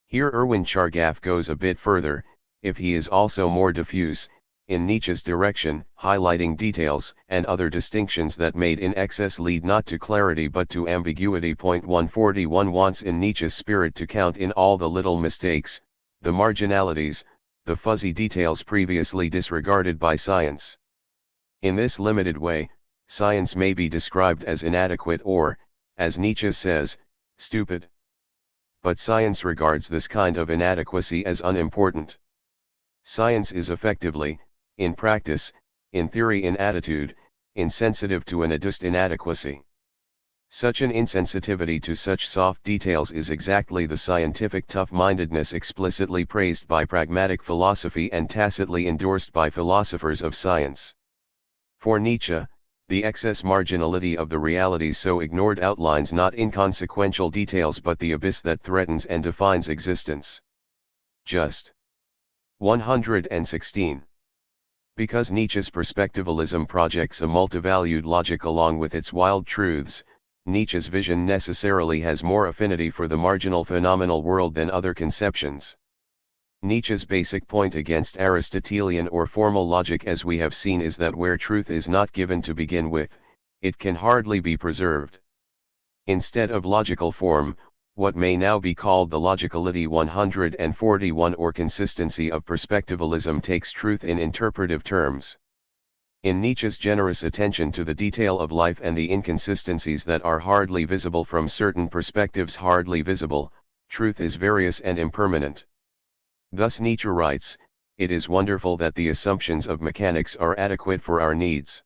Here Erwin Chargaff goes a bit further, if he is also more diffuse, in Nietzsche's direction, highlighting details and other distinctions that made in excess lead not to clarity but to ambiguity. 141 wants in Nietzsche's spirit to count in all the little mistakes, the marginalities, the fuzzy details previously disregarded by science. In this limited way, science may be described as inadequate or, as Nietzsche says, stupid. But science regards this kind of inadequacy as unimportant. Science is effectively, in practice, in theory, in attitude, insensitive to an adduced inadequacy. Such an insensitivity to such soft details is exactly the scientific tough-mindedness explicitly praised by pragmatic philosophy and tacitly endorsed by philosophers of science. For Nietzsche, the excess marginality of the realities so ignored outlines not inconsequential details but the abyss that threatens and defines existence. Just. 116. Because Nietzsche's perspectivalism projects a multivalued logic along with its wild truths, Nietzsche's vision necessarily has more affinity for the marginal phenomenal world than other conceptions. Nietzsche's basic point against Aristotelian or formal logic, as we have seen, is that where truth is not given to begin with, it can hardly be preserved. Instead of logical form, what may now be called the logicality 141 or consistency of perspectivalism takes truth in interpretive terms. In Nietzsche's generous attention to the detail of life and the inconsistencies that are hardly visible from certain perspectives hardly visible, truth is various and impermanent. Thus Nietzsche writes, "It is wonderful that the assumptions of mechanics are adequate for our needs.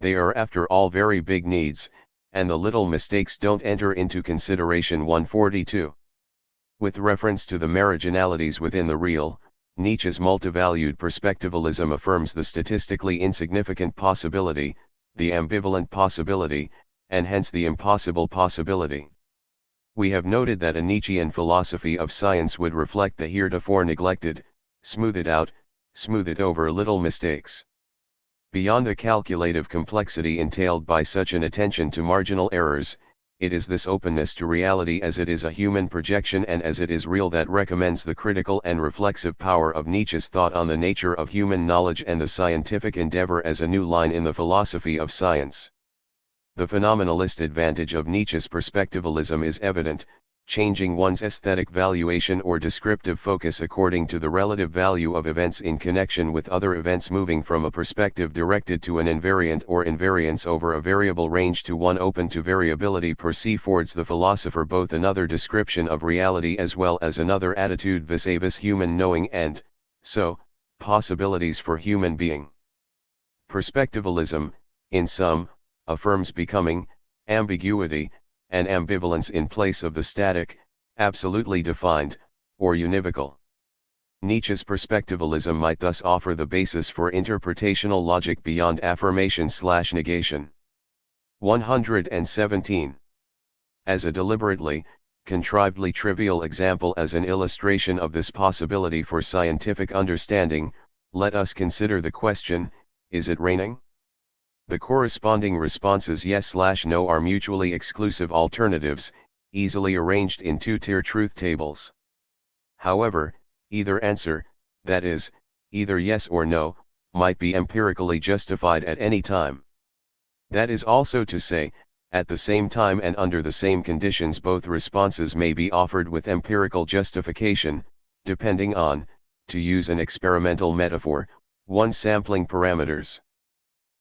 They are after all very big needs, and the little mistakes don't enter into consideration." 142. With reference to the marginalities within the real, Nietzsche's multivalued perspectivalism affirms the statistically insignificant possibility, the ambivalent possibility, and hence the impossible possibility. We have noted that a Nietzschean philosophy of science would reflect the heretofore neglected, smooth it over little mistakes. Beyond the calculative complexity entailed by such an attention to marginal errors, it is this openness to reality as it is a human projection and as it is real that recommends the critical and reflexive power of Nietzsche's thought on the nature of human knowledge and the scientific endeavor as a new line in the philosophy of science. The phenomenalist advantage of Nietzsche's perspectivalism is evident, changing one's aesthetic valuation or descriptive focus according to the relative value of events in connection with other events, moving from a perspective directed to an invariant or invariance over a variable range to one open to variability per se affords the philosopher both another description of reality as well as another attitude vis-a-vis human knowing and, so, possibilities for human being. Perspectivalism, in sum, affirms becoming, ambiguity, and ambivalence in place of the static, absolutely defined, or univocal. Nietzsche's perspectivalism might thus offer the basis for interpretational logic beyond affirmation/negation. 117. As a deliberately, contrivedly trivial example as an illustration of this possibility for scientific understanding, let us consider the question, is it raining? The corresponding responses yes/no are mutually exclusive alternatives, easily arranged in two-tier truth tables. However, either answer, that is, either yes or no, might be empirically justified at any time. That is also to say, at the same time and under the same conditions both responses may be offered with empirical justification, depending on, to use an experimental metaphor, one's sampling parameters.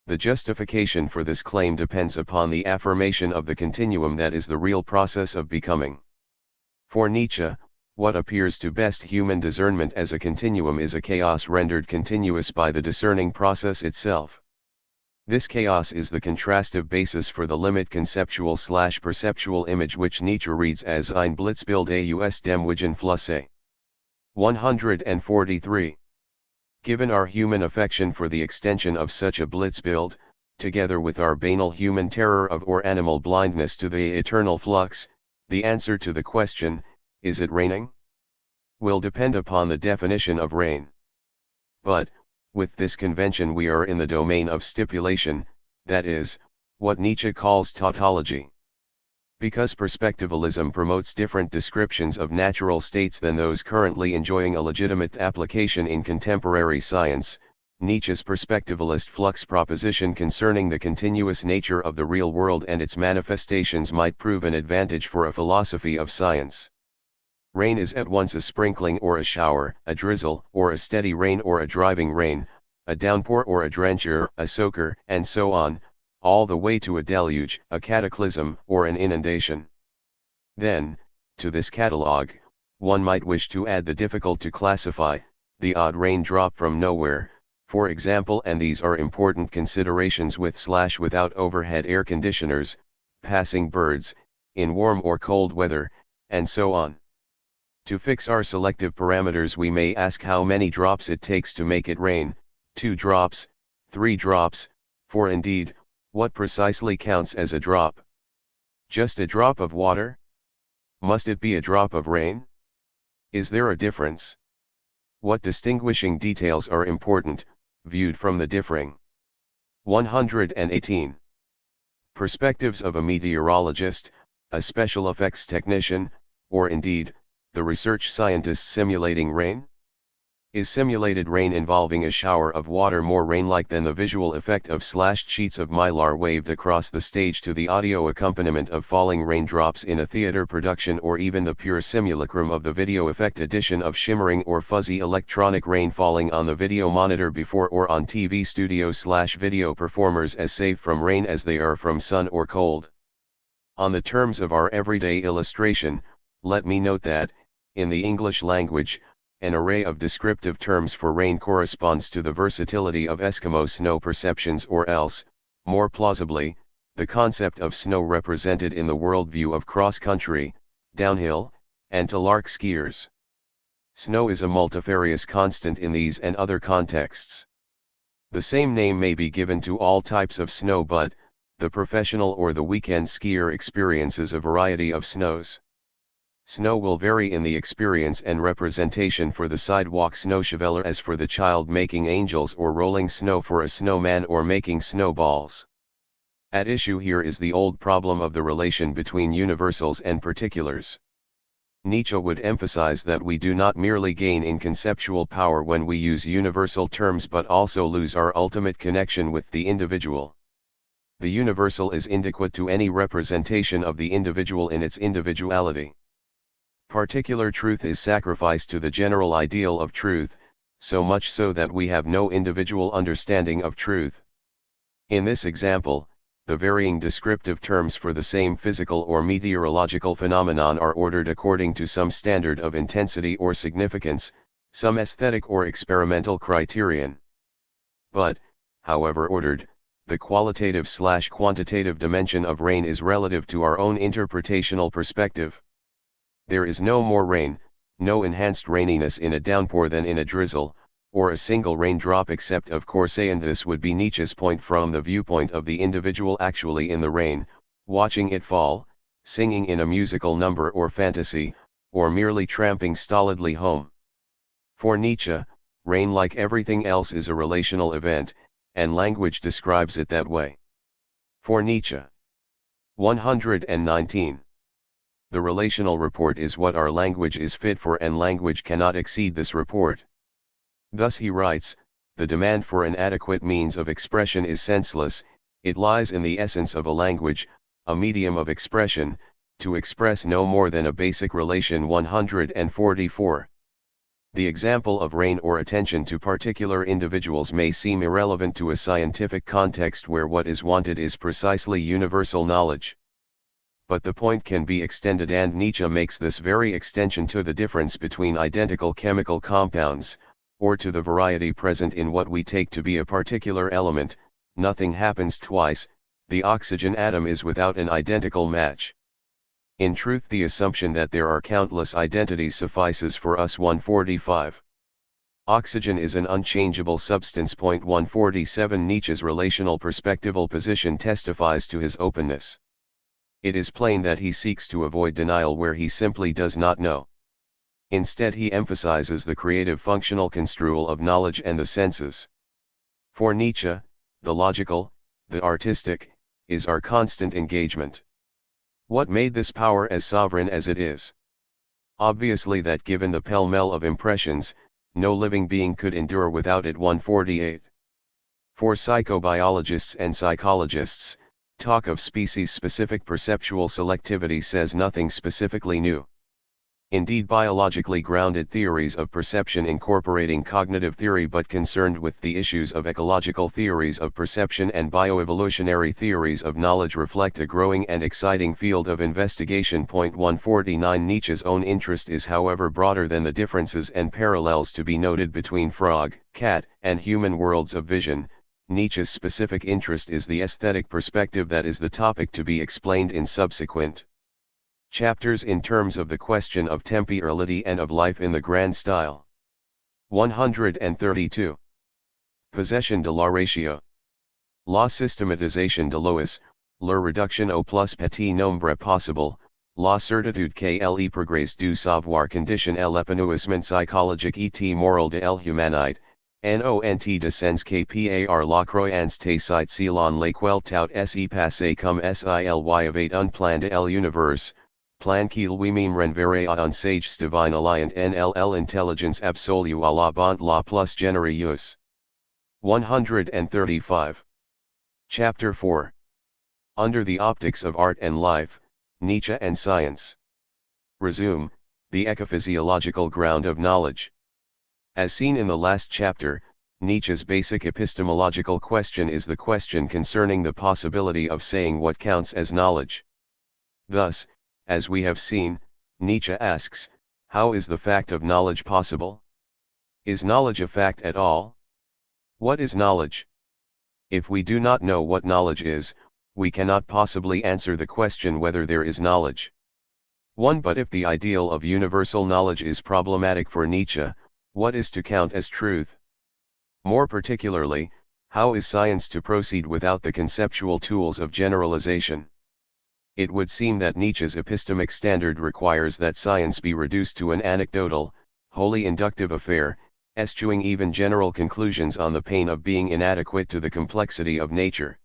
The justification for this claim depends upon the affirmation of the continuum that is the real process of becoming. For Nietzsche, what appears to best human discernment as a continuum is a chaos rendered continuous by the discerning process itself. This chaos is the contrastive basis for the limit conceptual/perceptual image which Nietzsche reads as ein Blitzbild aus dem Wigenflusse. 143. Given our human affection for the extension of such a blitzbild, together with our banal human terror of or animal blindness to the eternal flux, the answer to the question, is it raining? Will depend upon the definition of rain. But, with this convention we are in the domain of stipulation, that is, what Nietzsche calls tautology. Because perspectivalism promotes different descriptions of natural states than those currently enjoying a legitimate application in contemporary science, Nietzsche's perspectivalist flux proposition concerning the continuous nature of the real world and its manifestations might prove an advantage for a philosophy of science. Rain is at once a sprinkling or a shower, a drizzle or a steady rain or a driving rain, a downpour or a drencher, a soaker, and so on, all the way to a deluge, a cataclysm, or an inundation. Then, to this catalogue, one might wish to add the difficult to classify, the odd rain drop from nowhere, for example, and these are important considerations with/without overhead air conditioners, passing birds, in warm or cold weather, and so on. To fix our selective parameters we may ask how many drops it takes to make it rain, 2 drops, 3 drops, 4 indeed, what precisely counts as a drop? Just a drop of water? Must it be a drop of rain? Is there a difference? What distinguishing details are important, viewed from the differing? 118. Perspectives of a meteorologist, a special effects technician, or indeed, the research scientist simulating rain? Is simulated rain involving a shower of water more rain-like than the visual effect of slashed sheets of mylar waved across the stage to the audio accompaniment of falling raindrops in a theater production, or even the pure simulacrum of the video effect edition of shimmering or fuzzy electronic rain falling on the video monitor before or on TV studio/video performers as safe from rain as they are from sun or cold? On the terms of our everyday illustration, let me note that, in the English language, an array of descriptive terms for rain corresponds to the versatility of Eskimo snow perceptions, or else, more plausibly, the concept of snow represented in the worldview of cross-country, downhill, and talark skiers. Snow is a multifarious constant in these and other contexts. The same name may be given to all types of snow, but the professional or the weekend skier experiences a variety of snows. Snow will vary in the experience and representation for the sidewalk snow shoveler as for the child making angels or rolling snow for a snowman or making snowballs. At issue here is the old problem of the relation between universals and particulars. Nietzsche would emphasize that we do not merely gain in conceptual power when we use universal terms but also lose our ultimate connection with the individual. The universal is inadequate to any representation of the individual in its individuality. Particular truth is sacrificed to the general ideal of truth, so much so that we have no individual understanding of truth. In this example, the varying descriptive terms for the same physical or meteorological phenomenon are ordered according to some standard of intensity or significance, some aesthetic or experimental criterion. But, however ordered, the qualitative/quantitative dimension of rain is relative to our own interpretational perspective. There is no more rain, no enhanced raininess in a downpour than in a drizzle, or a single raindrop except of course, and this would be Nietzsche's point from the viewpoint of the individual actually in the rain, watching it fall, singing in a musical number or fantasy, or merely tramping stolidly home. For Nietzsche, rain like everything else is a relational event, and language describes it that way. For Nietzsche. 119. The relational report is what our language is fit for, and language cannot exceed this report. Thus he writes, the demand for an adequate means of expression is senseless, it lies in the essence of a language, a medium of expression, to express no more than a basic relation. 144. The example of rain or attention to particular individuals may seem irrelevant to a scientific context where what is wanted is precisely universal knowledge. But the point can be extended, and Nietzsche makes this very extension to the difference between identical chemical compounds, or to the variety present in what we take to be a particular element. Nothing happens twice, the oxygen atom is without an identical match. In truth, the assumption that there are countless identities suffices for us. 145. Oxygen is an unchangeable substance. 147. Nietzsche's relational perspectival position testifies to his openness. It is plain that he seeks to avoid denial where he simply does not know. Instead, he emphasizes the creative functional construal of knowledge and the senses. For Nietzsche, the logical, the artistic, is our constant engagement. What made this power as sovereign as it is? Obviously that given the pell-mell of impressions, no living being could endure without it. 148. For psychobiologists and psychologists, talk of species-specific perceptual selectivity says nothing specifically new. Indeed, biologically grounded theories of perception incorporating cognitive theory but concerned with the issues of ecological theories of perception and bioevolutionary theories of knowledge reflect a growing and exciting field of investigation. 149. Nietzsche's own interest is however broader than the differences and parallels to be noted between frog, cat, and human worlds of vision. Nietzsche's specific interest is the aesthetic perspective that is the topic to be explained in subsequent chapters in terms of the question of temporality and of life in the grand style. 132. Possession de la ratio. La systématisation de l'os, la réduction au plus petit nombre possible, la certitude que le progrès du savoir condition l'épanouissement psychologique et moral de l'humanité. Nont de sens que par la croyance tacite selon laquelle tout est passé comme s'il y avait un plan de l'univers, plan qu'il lui-même renverrait à un sage divine alliant nll intelligence absolue à la bonté la plus généreuse. 135. Chapter 4. Under the optics of art and life, Nietzsche and science. Resume, the ecophysiological ground of knowledge. As seen in the last chapter, Nietzsche's basic epistemological question is the question concerning the possibility of saying what counts as knowledge. Thus, as we have seen, Nietzsche asks, how is the fact of knowledge possible? Is knowledge a fact at all? What is knowledge? If we do not know what knowledge is, we cannot possibly answer the question whether there is knowledge. 1. But if the ideal of universal knowledge is problematic for Nietzsche, what is to count as truth? More particularly, How is science to proceed without the conceptual tools of generalization? It would seem that Nietzsche's epistemic standard requires that science be reduced to an anecdotal, wholly inductive affair, eschewing even general conclusions on the pain of being inadequate to the complexity of nature.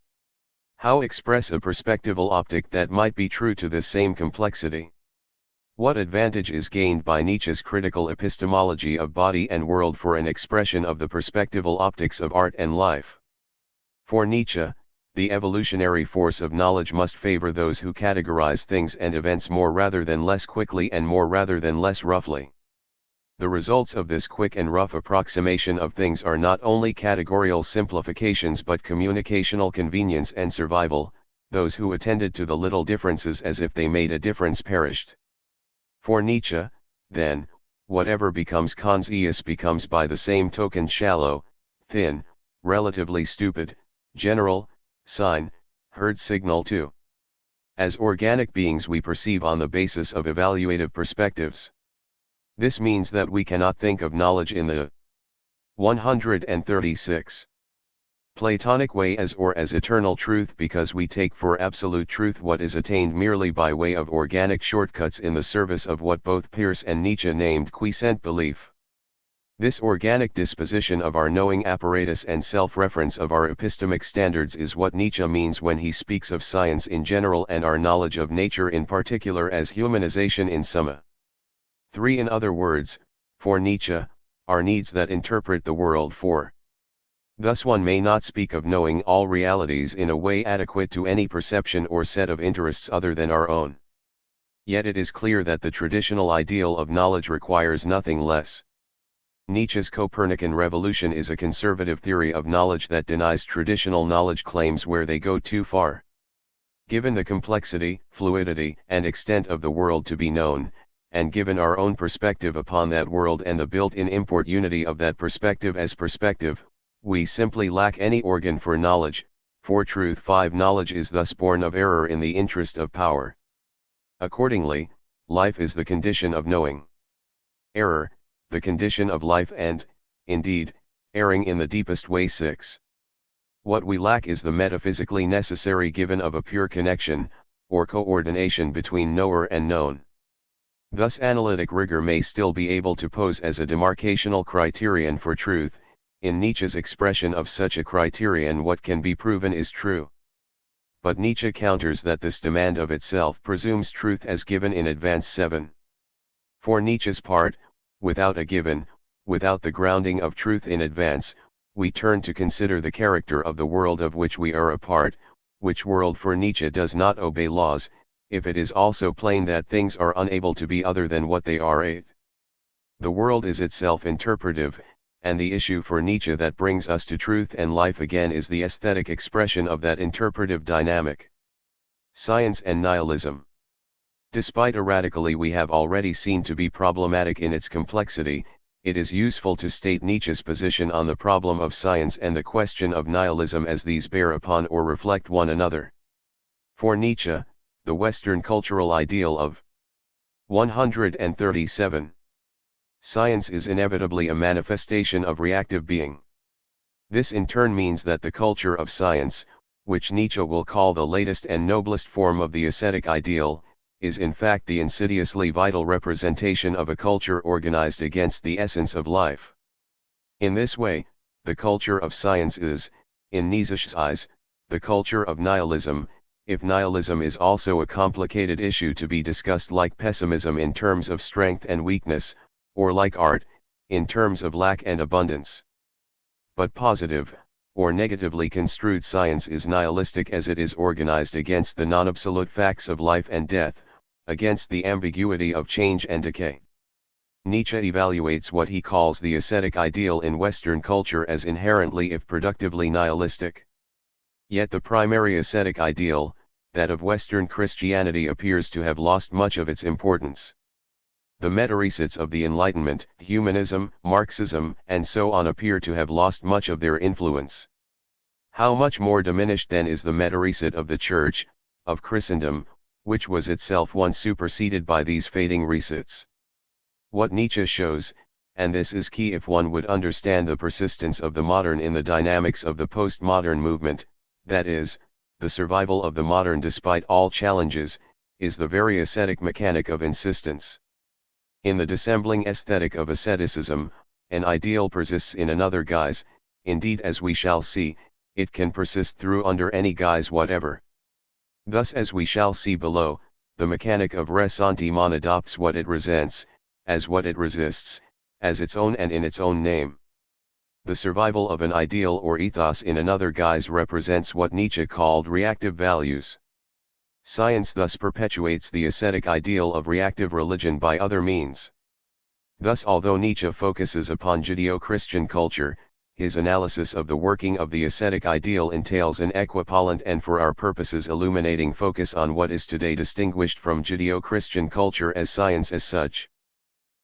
How express a perspectival optic that might be true to this same complexity? What advantage is gained by Nietzsche's critical epistemology of body and world for an expression of the perspectival optics of art and life? For Nietzsche, the evolutionary force of knowledge must favor those who categorize things and events more rather than less quickly and more rather than less roughly. The results of this quick and rough approximation of things are not only categorical simplifications but communicational convenience and survival. Those who attended to the little differences as if they made a difference perished. For Nietzsche, then, whatever becomes conscious becomes by the same token shallow, thin, relatively stupid, general, sign, herd signal too. As organic beings we perceive on the basis of evaluative perspectives. This means that we cannot think of knowledge in the 136 Platonic way as eternal truth because we take for absolute truth what is attained merely by way of organic shortcuts in the service of what both Peirce and Nietzsche named quiescent belief. This organic disposition of our knowing apparatus and self-reference of our epistemic standards is what Nietzsche means when he speaks of science in general and our knowledge of nature in particular as humanization in summa. 3. In other words, for Nietzsche, are needs that interpret the world for. Thus one may not speak of knowing all realities in a way adequate to any perception or set of interests other than our own. Yet it is clear that the traditional ideal of knowledge requires nothing less. Nietzsche's Copernican revolution is a conservative theory of knowledge that denies traditional knowledge claims where they go too far. Given the complexity, fluidity, and extent of the world to be known, and given our own perspective upon that world and the built-in import unity of that perspective as perspective, we simply lack any organ for knowledge, for truth. 5. Knowledge is thus born of error in the interest of power. Accordingly, life is the condition of knowing. Error, the condition of life and, indeed, erring in the deepest way. 6. What we lack is the metaphysically necessary given of a pure connection, or coordination between knower and known. Thus analytic rigor may still be able to pose as a demarcational criterion for truth. In Nietzsche's expression of such a criterion, what can be proven is true. But Nietzsche counters that this demand of itself presumes truth as given in advance. 7. For Nietzsche's part, without a given, without the grounding of truth in advance, we turn to consider the character of the world of which we are a part, which world for Nietzsche does not obey laws, if it is also plain that things are unable to be other than what they are. 8. The world is itself interpretive, and the issue for Nietzsche that brings us to truth and life again is the aesthetic expression of that interpretive dynamic. Science and nihilism. Despite a radically we have already seen to be problematic in its complexity, it is useful to state Nietzsche's position on the problem of science and the question of nihilism as these bear upon or reflect one another. For Nietzsche, the Western cultural ideal of 137. Science is inevitably a manifestation of reactive being. This in turn means that the culture of science, which Nietzsche will call the latest and noblest form of the ascetic ideal, is in fact the insidiously vital representation of a culture organized against the essence of life. In this way, the culture of science is, in Nietzsche's eyes, the culture of nihilism, if nihilism is also a complicated issue to be discussed like pessimism in terms of strength and weakness, or like art, in terms of lack and abundance. But positive, or negatively construed science is nihilistic as it is organized against the non-absolute facts of life and death, against the ambiguity of change and decay. Nietzsche evaluates what he calls the ascetic ideal in Western culture as inherently if productively nihilistic. Yet the primary ascetic ideal, that of Western Christianity, appears to have lost much of its importance. The metaresets of the Enlightenment, humanism, Marxism, and so on appear to have lost much of their influence. How much more diminished then is the metareset of the Church, of Christendom, which was itself once superseded by these fading resets. What Nietzsche shows, and this is key if one would understand the persistence of the modern in the dynamics of the postmodern movement, that is, the survival of the modern despite all challenges, is the very ascetic mechanic of insistence. In the dissembling aesthetic of asceticism, an ideal persists in another guise, indeed as we shall see, it can persist through under any guise whatever. Thus as we shall see below, the mechanic of ressentiment adopts what it resents, as what it resists, as its own and in its own name. The survival of an ideal or ethos in another guise represents what Nietzsche called reactive values. Science thus perpetuates the ascetic ideal of reactive religion by other means. Thus although Nietzsche focuses upon Judeo-Christian culture, his analysis of the working of the ascetic ideal entails an equipollent and for our purposes illuminating focus on what is today distinguished from Judeo-Christian culture as science as such.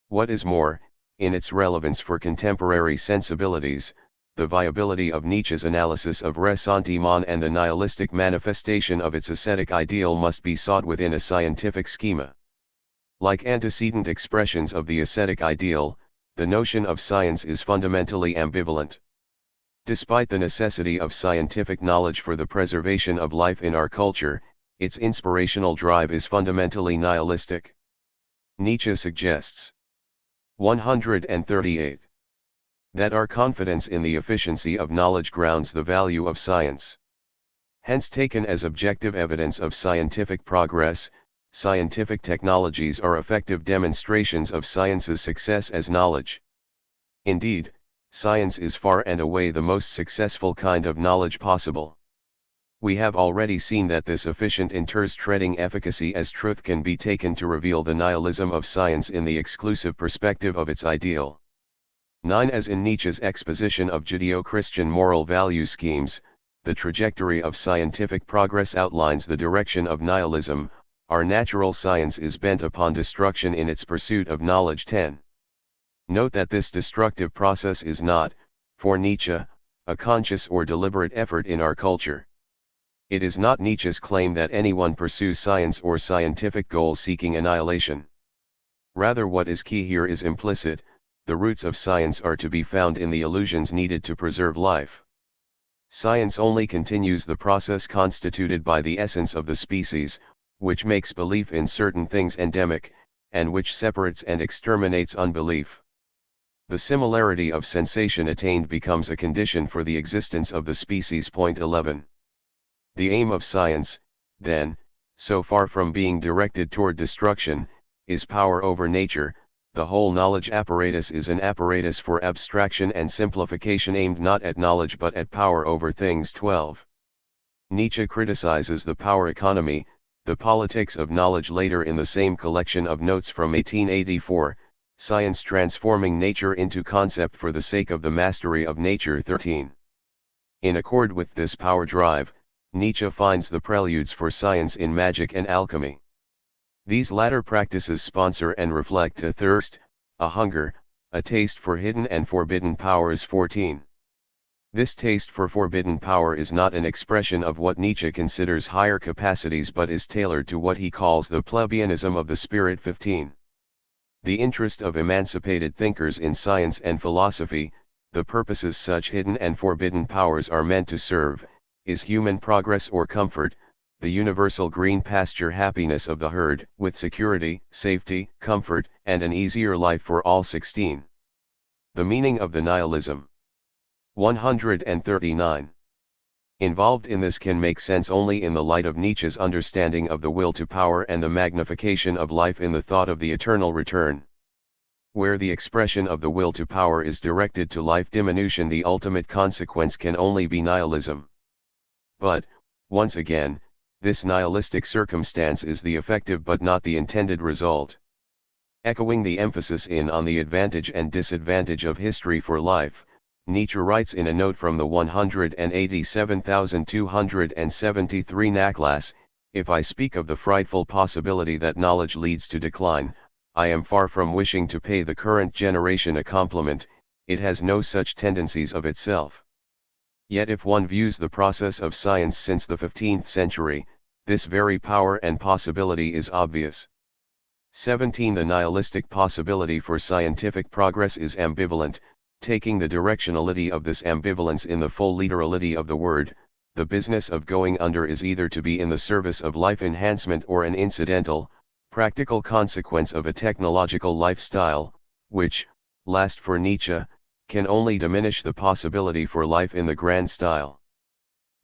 What is more, in its relevance for contemporary sensibilities, the viability of Nietzsche's analysis of ressentiment and the nihilistic manifestation of its ascetic ideal must be sought within a scientific schema. Like antecedent expressions of the ascetic ideal, the notion of science is fundamentally ambivalent. Despite the necessity of scientific knowledge for the preservation of life in our culture, its inspirational drive is fundamentally nihilistic. Nietzsche suggests 138. That our confidence in the efficiency of knowledge grounds the value of science. Hence taken as objective evidence of scientific progress, scientific technologies are effective demonstrations of science's success as knowledge. Indeed, science is far and away the most successful kind of knowledge possible. We have already seen that this efficient interest-treading efficacy as truth can be taken to reveal the nihilism of science in the exclusive perspective of its ideal. 9. As in Nietzsche's exposition of Judeo-Christian moral value schemes, the trajectory of scientific progress outlines the direction of nihilism. Our natural science is bent upon destruction in its pursuit of knowledge. 10. Note that this destructive process is not, for Nietzsche, a conscious or deliberate effort in our culture. It is not Nietzsche's claim that anyone pursues science or scientific goals seeking annihilation. Rather, what is key here is implicit: the roots of science are to be found in the illusions needed to preserve life. Science only continues the process constituted by the essence of the species, which makes belief in certain things endemic, and which separates and exterminates unbelief. The similarity of sensation attained becomes a condition for the existence of the species. 11. The aim of science, then, so far from being directed toward destruction, is power over nature. The whole knowledge apparatus is an apparatus for abstraction and simplification aimed not at knowledge but at power over things. 12. Nietzsche criticizes the power economy, the politics of knowledge later in the same collection of notes from 1884, Science Transforming Nature into Concept for the Sake of the Mastery of Nature. 13. In accord with this power drive, Nietzsche finds the preludes for science in magic and alchemy. These latter practices sponsor and reflect a thirst, a hunger, a taste for hidden and forbidden powers. 14. This taste for forbidden power is not an expression of what Nietzsche considers higher capacities but is tailored to what he calls the plebeianism of the spirit. 15. The interest of emancipated thinkers in science and philosophy, the purposes such hidden and forbidden powers are meant to serve, is human progress or comfort, the universal green pasture happiness of the herd, with security, safety, comfort, and an easier life for all. 16. The meaning of the nihilism. 139. Involved in this can make sense only in the light of Nietzsche's understanding of the will to power and the magnification of life in the thought of the eternal return. Where the expression of the will to power is directed to life diminution, the ultimate consequence can only be nihilism. But, once again, this nihilistic circumstance is the effective but not the intended result. Echoing the emphasis on the advantage and disadvantage of history for life, Nietzsche writes in a note from the 187,273 Nachlass, "If I speak of the frightful possibility that knowledge leads to decline, I am far from wishing to pay the current generation a compliment. It has no such tendencies of itself. Yet if one views the process of science since the 15th century, this very power and possibility is obvious. 17. The nihilistic possibility for scientific progress is ambivalent, taking the directionality of this ambivalence in the full literality of the word. The business of going under is either to be in the service of life enhancement or an incidental, practical consequence of a technological lifestyle, which, last for Nietzsche, can only diminish the possibility for life in the grand style.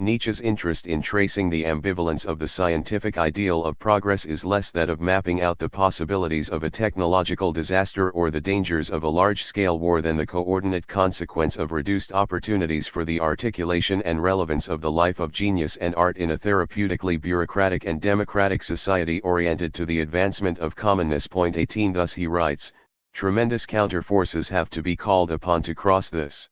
Nietzsche's interest in tracing the ambivalence of the scientific ideal of progress is less that of mapping out the possibilities of a technological disaster or the dangers of a large-scale war than the coordinate consequence of reduced opportunities for the articulation and relevance of the life of genius and art in a therapeutically bureaucratic and democratic society oriented to the advancement of commonness. 18. Thus he writes, tremendous counter-forces have to be called upon to cross this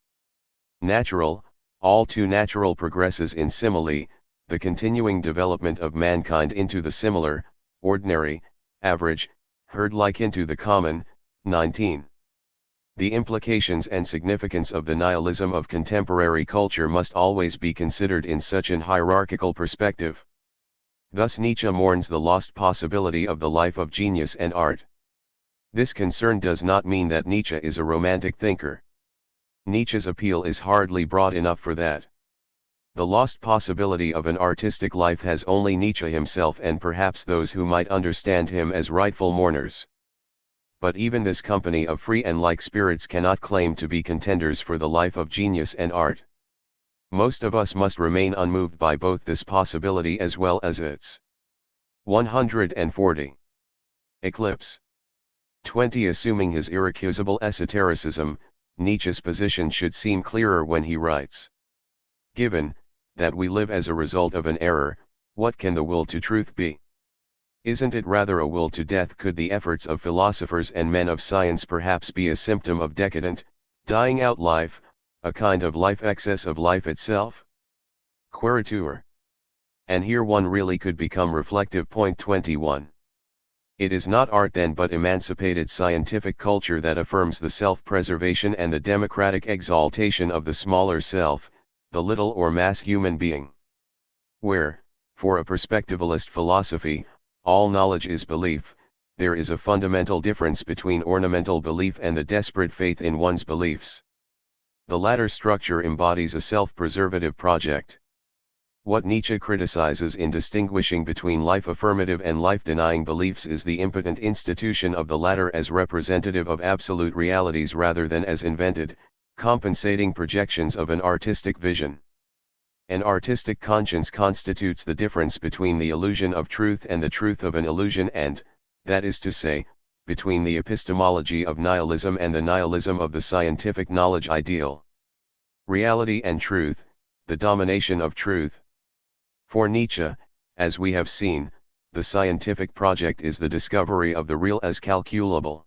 natural, all too natural progresses in simile, the continuing development of mankind into the similar, ordinary, average, herd-like into the common. 19. The implications and significance of the nihilism of contemporary culture must always be considered in such an hierarchical perspective. Thus Nietzsche mourns the lost possibility of the life of genius and art. This concern does not mean that Nietzsche is a romantic thinker. Nietzsche's appeal is hardly broad enough for that. The lost possibility of an artistic life has only Nietzsche himself and perhaps those who might understand him as rightful mourners. But even this company of free and like spirits cannot claim to be contenders for the life of genius and art. Most of us must remain unmoved by both this possibility as well as its 140. Eclipse. 20. Assuming his irrecusable esotericism, Nietzsche's position should seem clearer when he writes, given that we live as a result of an error, what can the will to truth be? Isn't it rather a will to death? Could the efforts of philosophers and men of science perhaps be a symptom of decadent, dying out life, a kind of life excess of life itself? Queritur. And here one really could become reflective. 21. It is not art then but emancipated scientific culture that affirms the self-preservation and the democratic exaltation of the smaller self, the little or mass human being. Where, for a perspectivalist philosophy, all knowledge is belief, there is a fundamental difference between ornamental belief and the desperate faith in one's beliefs. The latter structure embodies a self-preservative project. What Nietzsche criticizes in distinguishing between life-affirmative and life-denying beliefs is the impotent institution of the latter as representative of absolute realities rather than as invented, compensating projections of an artistic vision. An artistic conscience constitutes the difference between the illusion of truth and the truth of an illusion and, that is to say, between the epistemology of nihilism and the nihilism of the scientific knowledge ideal. Reality and truth, the domination of truth. For Nietzsche, as we have seen, the scientific project is the discovery of the real as calculable.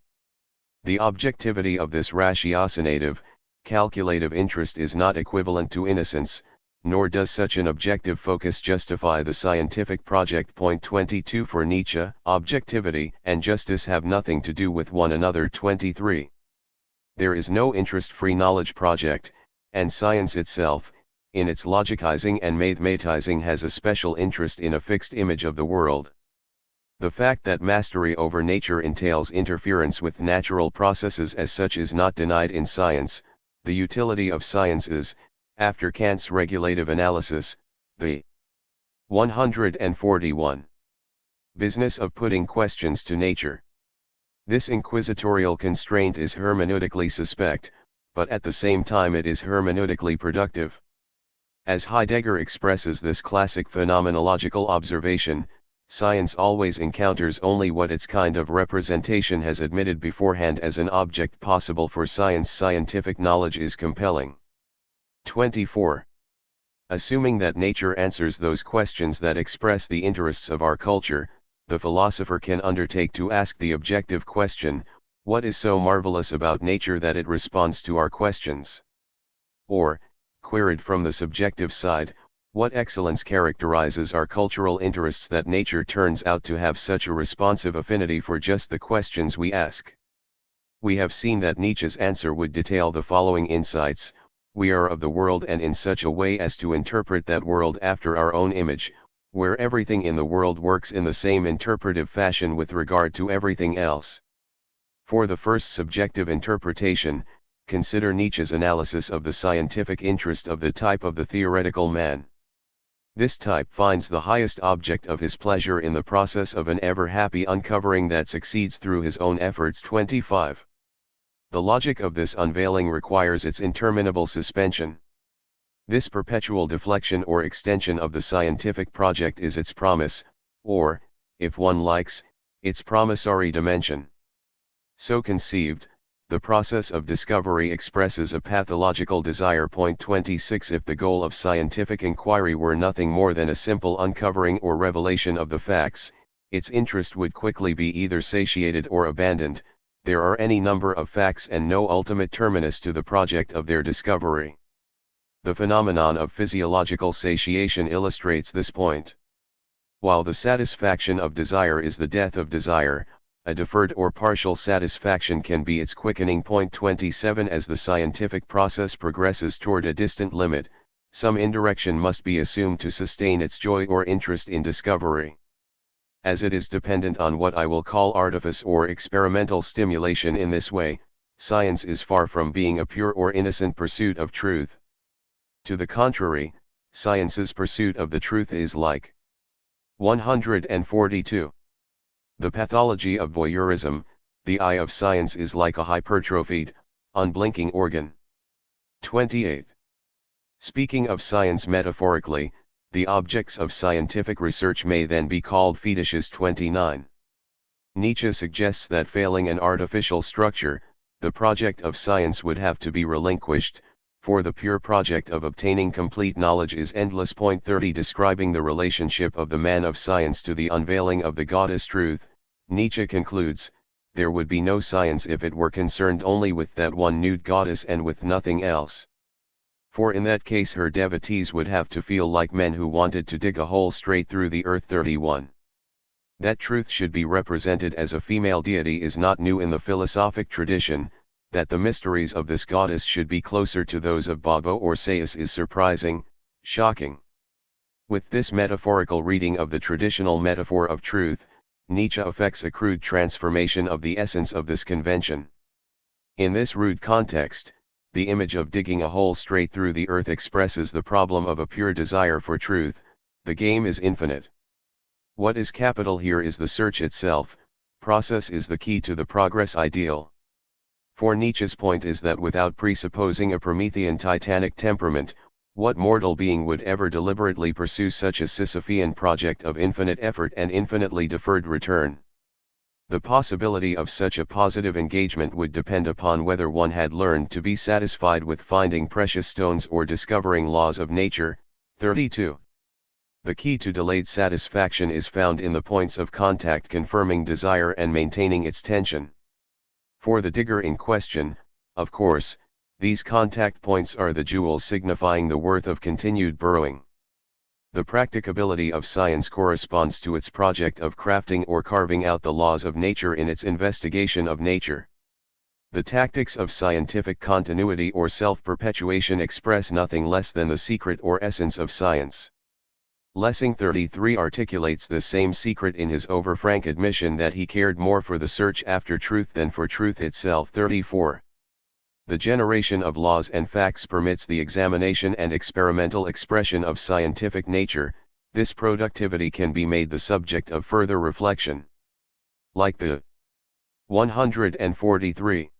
The objectivity of this ratiocinative, calculative interest is not equivalent to innocence, nor does such an objective focus justify the scientific project. 22. For Nietzsche, objectivity and justice have nothing to do with one another. 23. There is no interest-free knowledge project, and science itself, in its logicizing and mathematizing, has a special interest in a fixed image of the world. The fact that mastery over nature entails interference with natural processes as such is not denied in science. The utility of science is, after Kant's regulative analysis, the 141. Business of putting questions to nature. This inquisitorial constraint is hermeneutically suspect, but at the same time it is hermeneutically productive. As Heidegger expresses this classic phenomenological observation, science always encounters only what its kind of representation has admitted beforehand as an object possible for science. Scientific knowledge is compelling. 24. Assuming that nature answers those questions that express the interests of our culture, the philosopher can undertake to ask the objective question, what is so marvelous about nature that it responds to our questions? Or, queried from the subjective side, what excellence characterizes our cultural interests that nature turns out to have such a responsive affinity for just the questions we ask? We have seen that Nietzsche's answer would detail the following insights: we are of the world and in such a way as to interpret that world after our own image, where everything in the world works in the same interpretive fashion with regard to everything else. For the first subjective interpretation, consider Nietzsche's analysis of the scientific interest of the type of the theoretical man. This type finds the highest object of his pleasure in the process of an ever-happy uncovering that succeeds through his own efforts. 25. The logic of this unveiling requires its interminable suspension. This perpetual deflection or extension of the scientific project is its promise, or, if one likes, its promissory dimension. So conceived, the process of discovery expresses a pathological desire. 26 If the goal of scientific inquiry were nothing more than a simple uncovering or revelation of the facts, its interest would quickly be either satiated or abandoned. There are any number of facts and no ultimate terminus to the project of their discovery. The phenomenon of physiological satiation illustrates this point. While the satisfaction of desire is the death of desire, a deferred or partial satisfaction can be its quickening. 27 As the scientific process progresses toward a distant limit, some indirection must be assumed to sustain its joy or interest in discovery. As it is dependent on what I will call artifice or experimental stimulation in this way, science is far from being a pure or innocent pursuit of truth. To the contrary, science's pursuit of the truth is like 142. The pathology of voyeurism. The eye of science is like a hypertrophied, unblinking organ. 28. Speaking of science metaphorically, the objects of scientific research may then be called fetishes. 29. Nietzsche suggests that failing an artificial structure, the project of science would have to be relinquished, for the pure project of obtaining complete knowledge is endless. 30 Describing the relationship of the man of science to the unveiling of the goddess truth, Nietzsche concludes, there would be no science if it were concerned only with that one nude goddess and with nothing else. For in that case her devotees would have to feel like men who wanted to dig a hole straight through the earth. 31. That truth should be represented as a female deity is not new in the philosophic tradition. That the mysteries of this goddess should be closer to those of Babo or Sais is surprising, shocking. With this metaphorical reading of the traditional metaphor of truth, Nietzsche effects a crude transformation of the essence of this convention. In this rude context, the image of digging a hole straight through the earth expresses the problem of a pure desire for truth. The game is infinite. What is capital here is the search itself. Process is the key to the progress ideal. For Nietzsche's point is that without presupposing a Promethean titanic temperament, what mortal being would ever deliberately pursue such a Sisyphean project of infinite effort and infinitely deferred return? The possibility of such a positive engagement would depend upon whether one had learned to be satisfied with finding precious stones or discovering laws of nature. 32. The key to delayed satisfaction is found in the points of contact confirming desire and maintaining its tension. For the digger in question, of course, these contact points are the jewels signifying the worth of continued burrowing. The practicability of science corresponds to its project of crafting or carving out the laws of nature in its investigation of nature. The tactics of scientific continuity or self-perpetuation express nothing less than the secret or essence of science. Lessing 33 articulates the same secret in his over-frank admission that he cared more for the search after truth than for truth itself. 34. The generation of laws and facts permits the examination and experimental expression of scientific nature. This productivity can be made the subject of further reflection. Like the 143.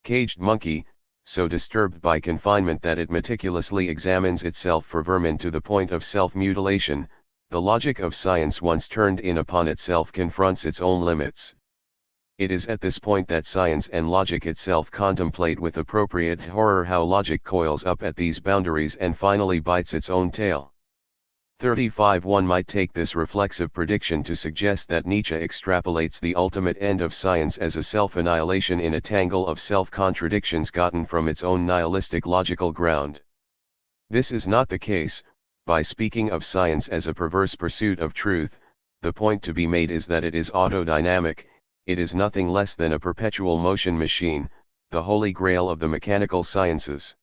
Caged monkey, so disturbed by confinement that it meticulously examines itself for vermin to the point of self-mutilation, the logic of science once turned in upon itself confronts its own limits. It is at this point that science and logic itself contemplate with appropriate horror how logic coils up at these boundaries and finally bites its own tail. 35 One might take this reflexive prediction to suggest that Nietzsche extrapolates the ultimate end of science as a self-annihilation in a tangle of self-contradictions gotten from its own nihilistic logical ground. This is not the case. By speaking of science as a perverse pursuit of truth, the point to be made is that it is autodynamic. It is nothing less than a perpetual motion machine, the holy grail of the mechanical sciences.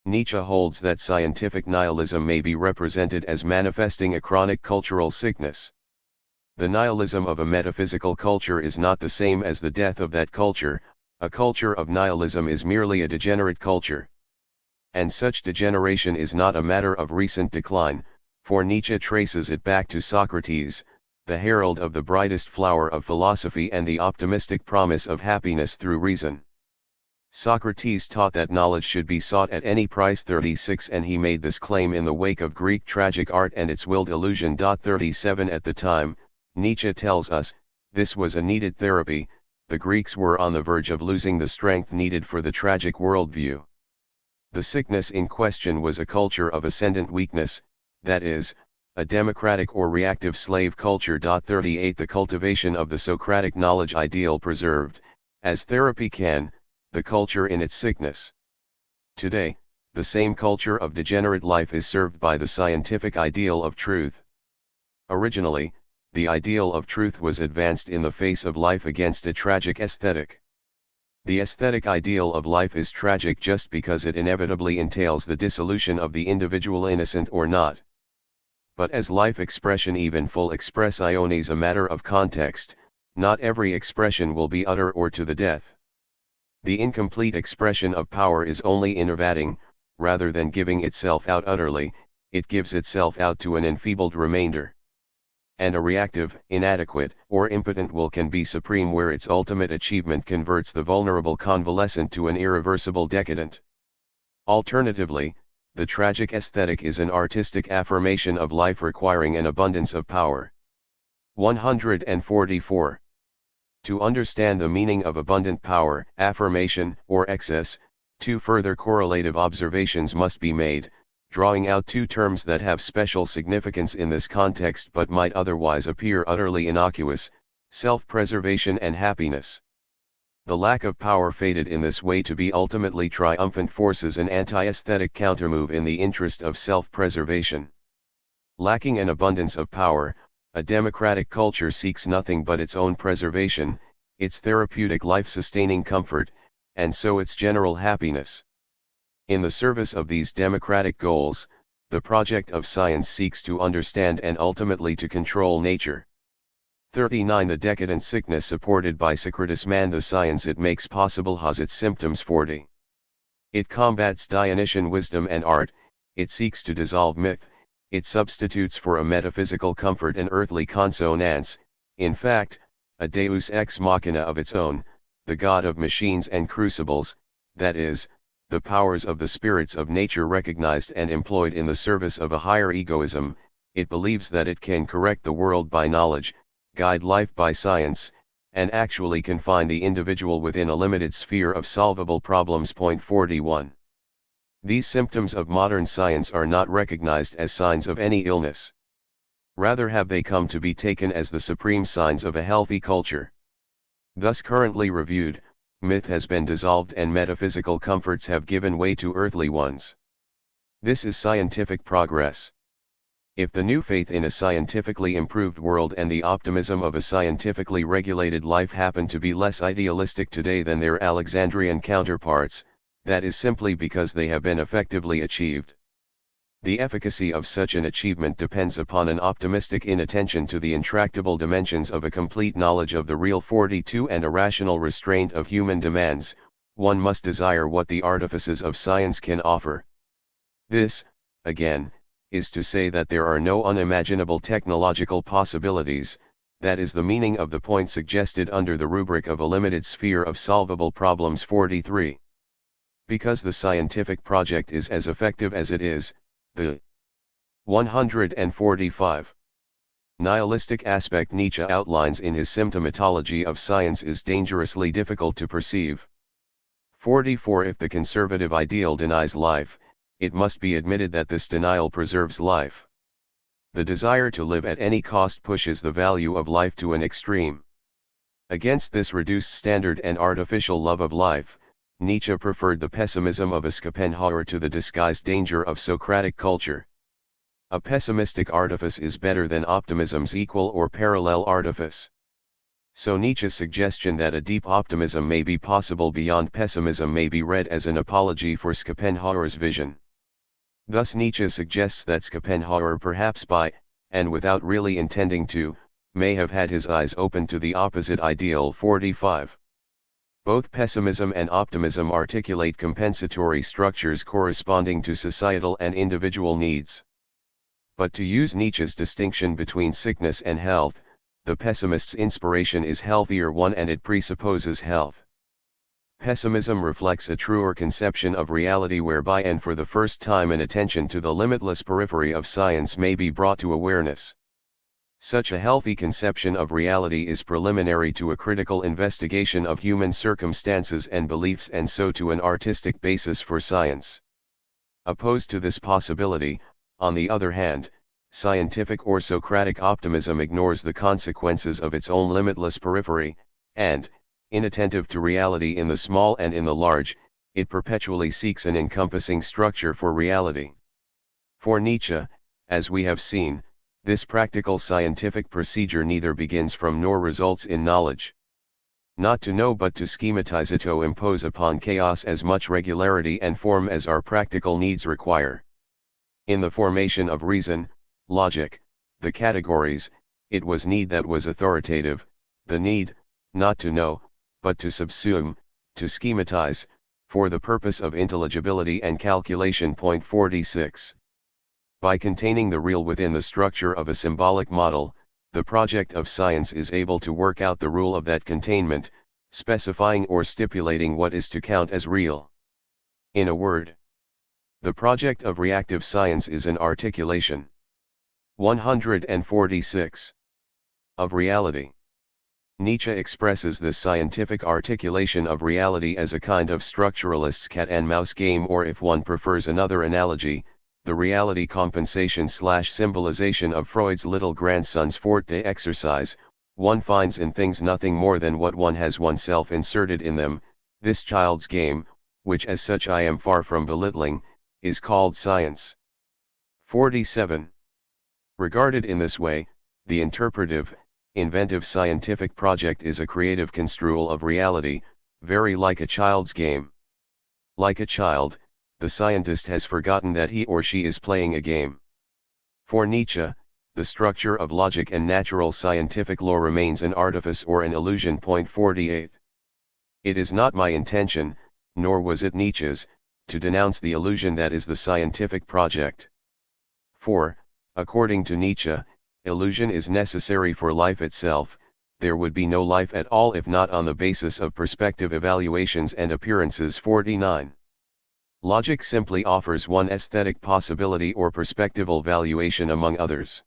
Nietzsche holds that scientific nihilism may be represented as manifesting a chronic cultural sickness. The nihilism of a metaphysical culture is not the same as the death of that culture. A culture of nihilism is merely a degenerate culture. And such degeneration is not a matter of recent decline, for Nietzsche traces it back to Socrates, the herald of the brightest flower of philosophy and the optimistic promise of happiness through reason. Socrates taught that knowledge should be sought at any price. 36 And he made this claim in the wake of Greek tragic art and its willed illusion. 37 At the time, Nietzsche tells us, this was a needed therapy. The Greeks were on the verge of losing the strength needed for the tragic worldview. The sickness in question was a culture of ascendant weakness, that is, a democratic or reactive slave culture. 38 The cultivation of the Socratic knowledge ideal preserved, as therapy can, the culture in its sickness. Today, the same culture of degenerate life is served by the scientific ideal of truth. Originally, the ideal of truth was advanced in the face of life against a tragic aesthetic. The aesthetic ideal of life is tragic just because it inevitably entails the dissolution of the individual, innocent or not. But as life expression, even full expressione, is a matter of context, not every expression will be utter or to the death. The incomplete expression of power is only innervating, rather than giving itself out utterly, it gives itself out to an enfeebled remainder. And a reactive, inadequate, or impotent will can be supreme where its ultimate achievement converts the vulnerable convalescent to an irreversible decadent. Alternatively, the tragic aesthetic is an artistic affirmation of life requiring an abundance of power. 144. To understand the meaning of abundant power, affirmation, or excess, two further correlative observations must be made, drawing out two terms that have special significance in this context but might otherwise appear utterly innocuous: self-preservation and happiness. The lack of power fated in this way to be ultimately triumphant forces an anti-aesthetic countermove in the interest of self-preservation. Lacking an abundance of power, a democratic culture seeks nothing but its own preservation, its therapeutic life-sustaining comfort, and so its general happiness. In the service of these democratic goals, the project of science seeks to understand and ultimately to control nature. 39 The decadent sickness supported by Socrates, man, the science it makes possible has its symptoms. 40. It combats Dionysian wisdom and art, it seeks to dissolve myth, it substitutes for a metaphysical comfort an earthly consonance, in fact, a deus ex machina of its own, the god of machines and crucibles, that is, the powers of the spirits of nature recognized and employed in the service of a higher egoism. It believes that it can correct the world by knowledge, guide life by science, and actually confine the individual within a limited sphere of solvable problems. 41. These symptoms of modern science are not recognized as signs of any illness. Rather have they come to be taken as the supreme signs of a healthy culture. Thus currently reviewed, myth has been dissolved and metaphysical comforts have given way to earthly ones. This is scientific progress. If the new faith in a scientifically improved world and the optimism of a scientifically regulated life happen to be less idealistic today than their Alexandrian counterparts, that is simply because they have been effectively achieved. The efficacy of such an achievement depends upon an optimistic inattention to the intractable dimensions of a complete knowledge of the real. 42 And a rational restraint of human demands. One must desire what the artifices of science can offer. This, again, is to say that there are no unimaginable technological possibilities. That is the meaning of the point suggested under the rubric of a limited sphere of solvable problems. 43. Because the scientific project is as effective as it is, the 145. Nihilistic aspect Nietzsche outlines in his symptomatology of science is dangerously difficult to perceive. 44. If the conservative ideal denies life, it must be admitted that this denial preserves life. The desire to live at any cost pushes the value of life to an extreme. Against this reduced standard and artificial love of life, Nietzsche preferred the pessimism of a Schopenhauer to the disguised danger of Socratic culture. A pessimistic artifice is better than optimism's equal or parallel artifice. So Nietzsche's suggestion that a deep optimism may be possible beyond pessimism may be read as an apology for Schopenhauer's vision. Thus Nietzsche suggests that Schopenhauer, perhaps by, and without really intending to, may have had his eyes open to the opposite ideal. 45. Both pessimism and optimism articulate compensatory structures corresponding to societal and individual needs. But to use Nietzsche's distinction between sickness and health, the pessimist's inspiration is healthier one and it presupposes health. Pessimism reflects a truer conception of reality whereby and for the first time an attention to the limitless periphery of science may be brought to awareness. Such a healthy conception of reality is preliminary to a critical investigation of human circumstances and beliefs and so to an artistic basis for science. Opposed to this possibility, on the other hand, scientific or Socratic optimism ignores the consequences of its own limitless periphery, and, inattentive to reality in the small and in the large, it perpetually seeks an encompassing structure for reality. For Nietzsche, as we have seen, this practical scientific procedure neither begins from nor results in knowledge. Not to know but to schematize it to impose upon chaos as much regularity and form as our practical needs require. In the formation of reason, logic, the categories, it was need that was authoritative, the need, not to know, but to subsume, to schematize, for the purpose of intelligibility and calculation. 46. By containing the real within the structure of a symbolic model, the project of science is able to work out the rule of that containment, specifying or stipulating what is to count as real. In a word, the project of reactive science is an articulation. 146. Of reality. Nietzsche expresses this scientific articulation of reality as a kind of structuralist's cat-and-mouse game, or if one prefers another analogy, the reality compensation/symbolization of Freud's little grandson's forte exercise. One finds in things nothing more than what one has oneself inserted in them. This child's game, which as such I am far from belittling, is called science. 47. Regarded in this way, the interpretive, inventive scientific project is a creative construal of reality, very like a child's game. Like a child, the scientist has forgotten that he or she is playing a game. For Nietzsche, the structure of logic and natural scientific law remains an artifice or an illusion. 48. It is not my intention, nor was it Nietzsche's, to denounce the illusion that is the scientific project. For, according to Nietzsche, illusion is necessary for life itself. There would be no life at all if not on the basis of perspective evaluations and appearances. 49. Logic simply offers one aesthetic possibility or perspectival valuation among others.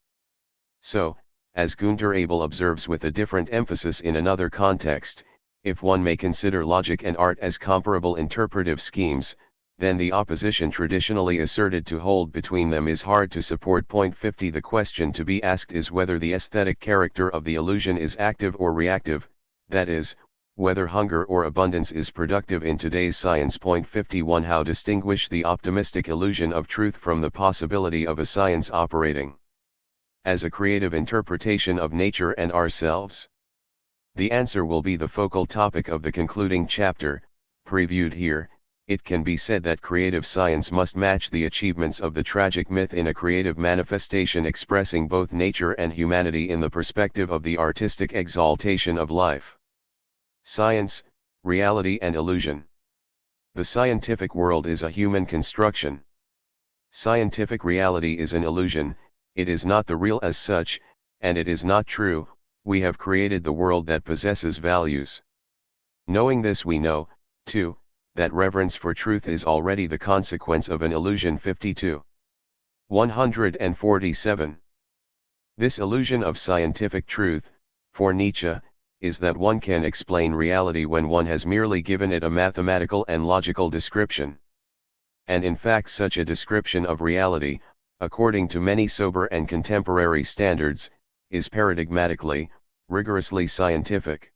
So, as Günter Abel observes with a different emphasis in another context, if one may consider logic and art as comparable interpretive schemes, then the opposition traditionally asserted to hold between them is hard to support. 50. The question to be asked is whether the aesthetic character of the illusion is active or reactive, that is, whether hunger or abundance is productive in today's science. 51. How distinguish the optimistic illusion of truth from the possibility of a science operating as a creative interpretation of nature and ourselves? The answer will be the focal topic of the concluding chapter, previewed here. It can be said that creative science must match the achievements of the tragic myth in a creative manifestation expressing both nature and humanity in the perspective of the artistic exaltation of life. Science, reality and illusion. The scientific world is a human construction. Scientific reality is an illusion, it is not the real as such, and it is not true. We have created the world that possesses values. Knowing this, we know, too, that reverence for truth is already the consequence of an illusion. 52. 147. This illusion of scientific truth, for Nietzsche, is that one can explain reality when one has merely given it a mathematical and logical description. And in fact such a description of reality, according to many sober and contemporary standards, is paradigmatically, rigorously scientific.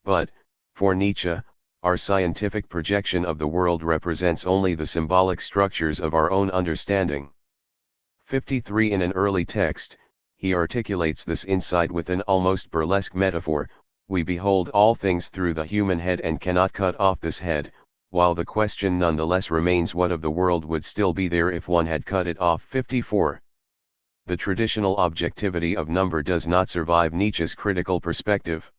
But, for Nietzsche, our scientific projection of the world represents only the symbolic structures of our own understanding. 53. In an early text, he articulates this insight with an almost burlesque metaphor, we behold all things through the human head and cannot cut off this head, while the question nonetheless remains, what of the world would still be there if one had cut it off? 54. The traditional objectivity of number does not survive Nietzsche's critical perspective.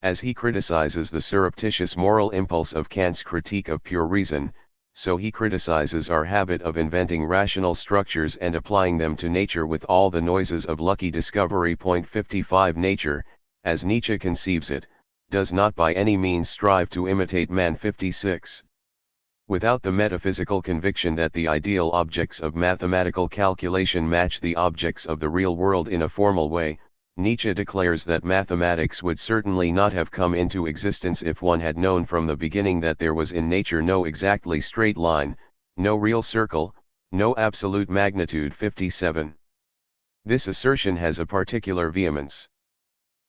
As he criticizes the surreptitious moral impulse of Kant's critique of pure reason, so he criticizes our habit of inventing rational structures and applying them to nature with all the noises of lucky discovery. 55 Nature, as Nietzsche conceives it, does not by any means strive to imitate man. 56. Without the metaphysical conviction that the ideal objects of mathematical calculation match the objects of the real world in a formal way, Nietzsche declares that mathematics would certainly not have come into existence if one had known from the beginning that there was in nature no exactly straight line, no real circle, no absolute magnitude. 57. This assertion has a particular vehemence.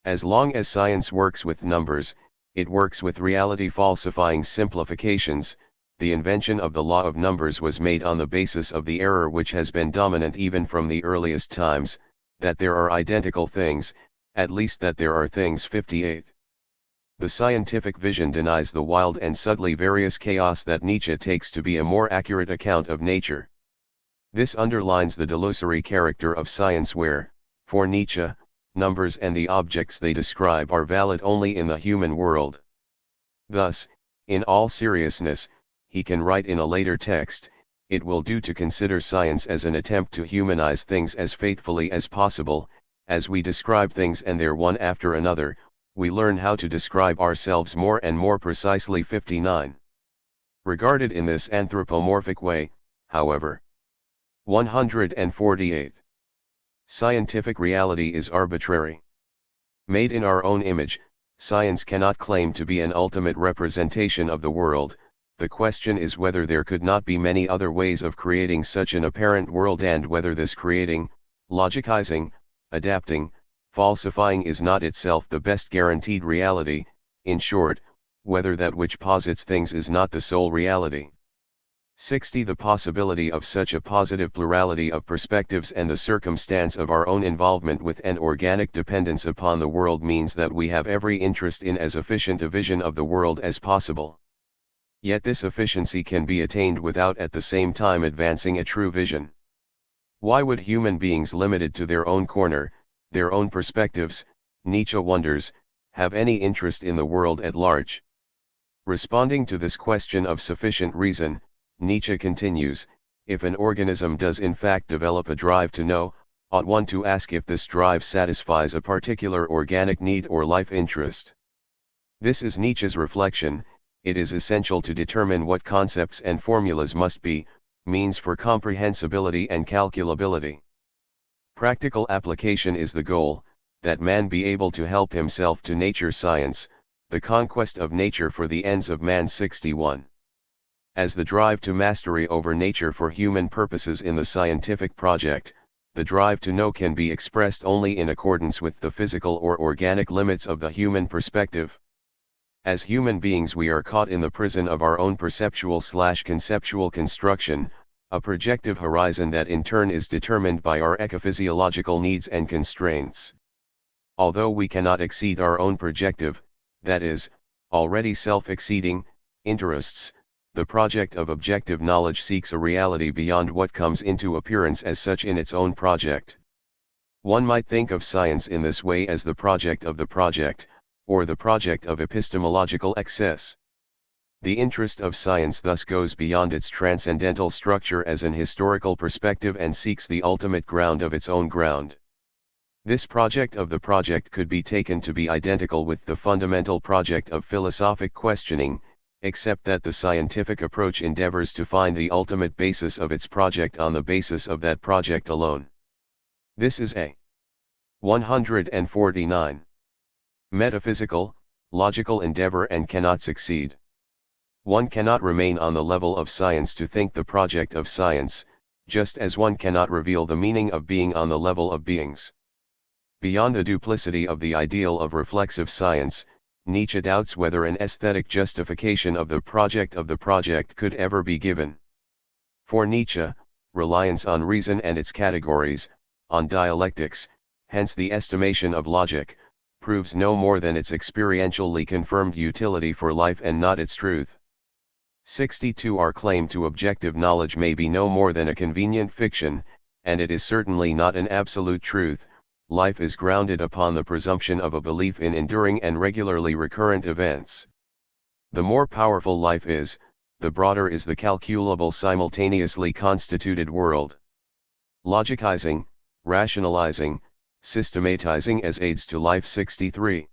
As long as science works with numbers, it works with reality falsifying simplifications. The invention of the law of numbers was made on the basis of the error which has been dominant even from the earliest times, that there are identical things, at least that there are things. 58. The scientific vision denies the wild and subtly various chaos that Nietzsche takes to be a more accurate account of nature. This underlines the delusory character of science where, for Nietzsche, numbers and the objects they describe are valid only in the human world. Thus, in all seriousness, he can write in a later text, it will do to consider science as an attempt to humanize things as faithfully as possible. As we describe things and their one after another, we learn how to describe ourselves more and more precisely. 59. Regarded in this anthropomorphic way, however. 148. Scientific reality is arbitrary. Made in our own image, science cannot claim to be an ultimate representation of the world. The question is whether there could not be many other ways of creating such an apparent world, and whether this creating, logicizing, adapting, falsifying is not itself the best guaranteed reality, in short, whether that which posits things is not the sole reality. 60. The possibility of such a positive plurality of perspectives and the circumstance of our own involvement with an organic dependence upon the world means that we have every interest in as efficient a vision of the world as possible. Yet this efficiency can be attained without at the same time advancing a true vision. Why would human beings limited to their own corner, their own perspectives, Nietzsche wonders, have any interest in the world at large? Responding to this question of sufficient reason, Nietzsche continues, if an organism does in fact develop a drive to know, ought one to ask if this drive satisfies a particular organic need or life interest. This is Nietzsche's reflection. It is essential to determine what concepts and formulas must be, means for comprehensibility and calculability. Practical application is the goal, that man be able to help himself to nature science, the conquest of nature for the ends of man. 61. As the drive to mastery over nature for human purposes in the scientific project, the drive to know can be expressed only in accordance with the physical or organic limits of the human perspective. As human beings we are caught in the prison of our own perceptual/conceptual construction, a projective horizon that in turn is determined by our ecophysiological needs and constraints. Although we cannot exceed our own projective, that is, already self-exceeding, interests, the project of objective knowledge seeks a reality beyond what comes into appearance as such in its own project. One might think of science in this way as the project of the project, or the project of epistemological excess. The interest of science thus goes beyond its transcendental structure as an historical perspective and seeks the ultimate ground of its own ground. This project of the project could be taken to be identical with the fundamental project of philosophic questioning, except that the scientific approach endeavors to find the ultimate basis of its project on the basis of that project alone. This is a 149. Metaphysical, logical endeavor and cannot succeed. One cannot remain on the level of science to think the project of science, just as one cannot reveal the meaning of being on the level of beings. Beyond the duplicity of the ideal of reflexive science, Nietzsche doubts whether an aesthetic justification of the project could ever be given. For Nietzsche, reliance on reason and its categories, on dialectics, hence the estimation of logic, proves no more than its experientially confirmed utility for life and not its truth. 62. Our claim to objective knowledge may be no more than a convenient fiction, and it is certainly not an absolute truth. Life is grounded upon the presumption of a belief in enduring and regularly recurrent events. The more powerful life is, the broader is the calculable simultaneously constituted world. Logicizing, rationalizing, systematizing as aids to life. 63.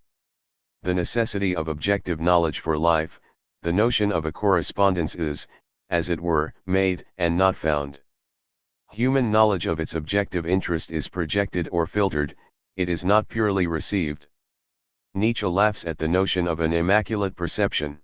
The necessity of objective knowledge for life, the notion of a correspondence is, as it were, made and not found. Human knowledge of its objective interest is projected or filtered, it is not purely received. Nietzsche laughs at the notion of an immaculate perception.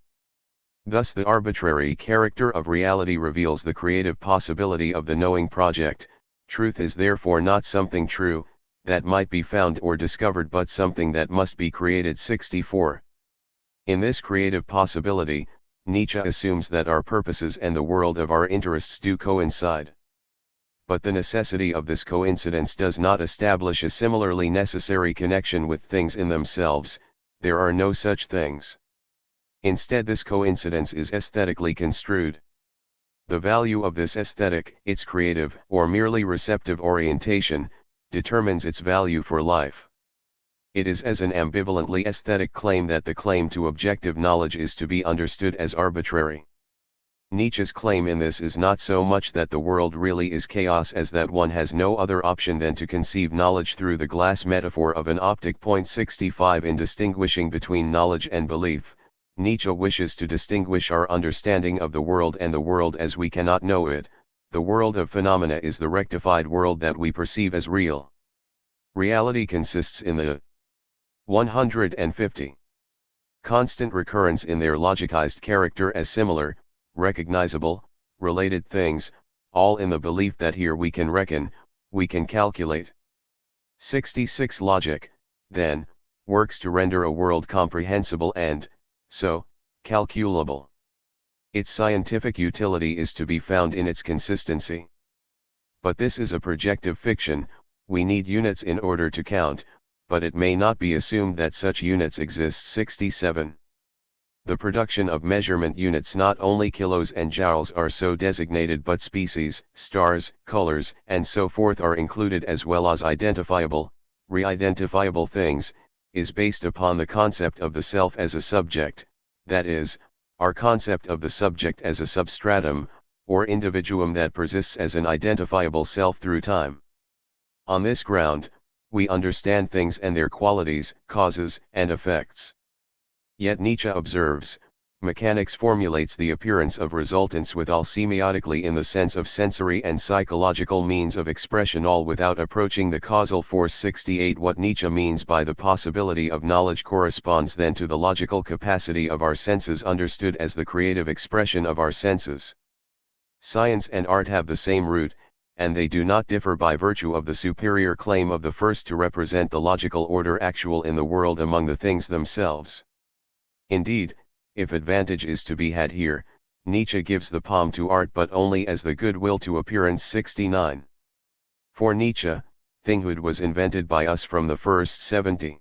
Thus the arbitrary character of reality reveals the creative possibility of the knowing project. Truth is therefore not something true, that might be found or discovered, but something that must be created. 64. In this creative possibility, Nietzsche assumes that our purposes and the world of our interests do coincide. But the necessity of this coincidence does not establish a similarly necessary connection with things in themselves. There are no such things. Instead, this coincidence is aesthetically construed. The value of this aesthetic, its creative or merely receptive orientation, determines its value for life. It is as an ambivalently aesthetic claim that the claim to objective knowledge is to be understood as arbitrary. Nietzsche's claim in this is not so much that the world really is chaos as that one has no other option than to conceive knowledge through the glass metaphor of an optic. 65. In distinguishing between knowledge and belief, Nietzsche wishes to distinguish our understanding of the world and the world as we cannot know it. The world of phenomena is the rectified world that we perceive as real. Reality consists in the 150. Constant recurrence in their logicized character as similar, recognizable, related things, all in the belief that here we can reckon, we can calculate. 66. Logic, then, works to render a world comprehensible and, so, calculable. Its scientific utility is to be found in its consistency. But this is a projective fiction, we need units in order to count, but it may not be assumed that such units exist. 67. The production of measurement units, not only kilos and joules, are so designated, but species, stars, colors, and so forth are included, as well as identifiable, re-identifiable things, is based upon the concept of the self as a subject, that is, our concept of the subject as a substratum, or individuum that persists as an identifiable self through time. On this ground, we understand things and their qualities, causes, and effects. Yet Nietzsche observes, mechanics formulates the appearance of resultants with all semiotically in the sense of sensory and psychological means of expression, all without approaching the causal force. 68. What Nietzsche means by the possibility of knowledge corresponds then to the logical capacity of our senses understood as the creative expression of our senses. Science and art have the same root, and they do not differ by virtue of the superior claim of the first to represent the logical order actual in the world among the things themselves. Indeed, if advantage is to be had here, Nietzsche gives the palm to art, but only as the goodwill to appearance. 69. For Nietzsche, thinghood was invented by us from the first. 70.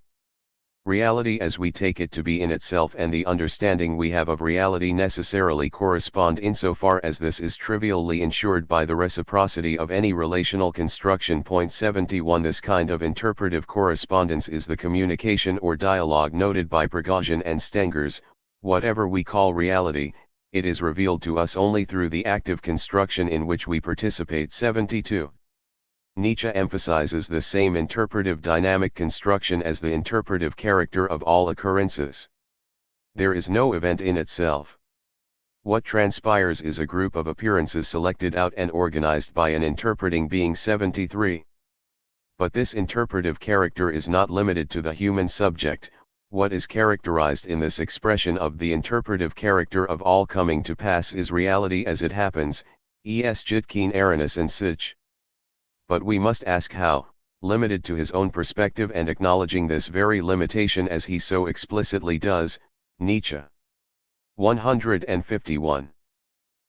Reality as we take it to be in itself and the understanding we have of reality necessarily correspond insofar as this is trivially ensured by the reciprocity of any relational construction. 71. This kind of interpretive correspondence is the communication or dialogue noted by Prigogine and Stengers. Whatever we call reality, it is revealed to us only through the active construction in which we participate. 72. Nietzsche emphasizes the same interpretive dynamic construction as the interpretive character of all occurrences. There is no event in itself. What transpires is a group of appearances selected out and organized by an interpreting being. 73. But this interpretive character is not limited to the human subject. What is characterized in this expression of the interpretive character of all coming to pass is reality as it happens, es Jitkin Aranis and Sich. But we must ask how, limited to his own perspective and acknowledging this very limitation as he so explicitly does, Nietzsche 151.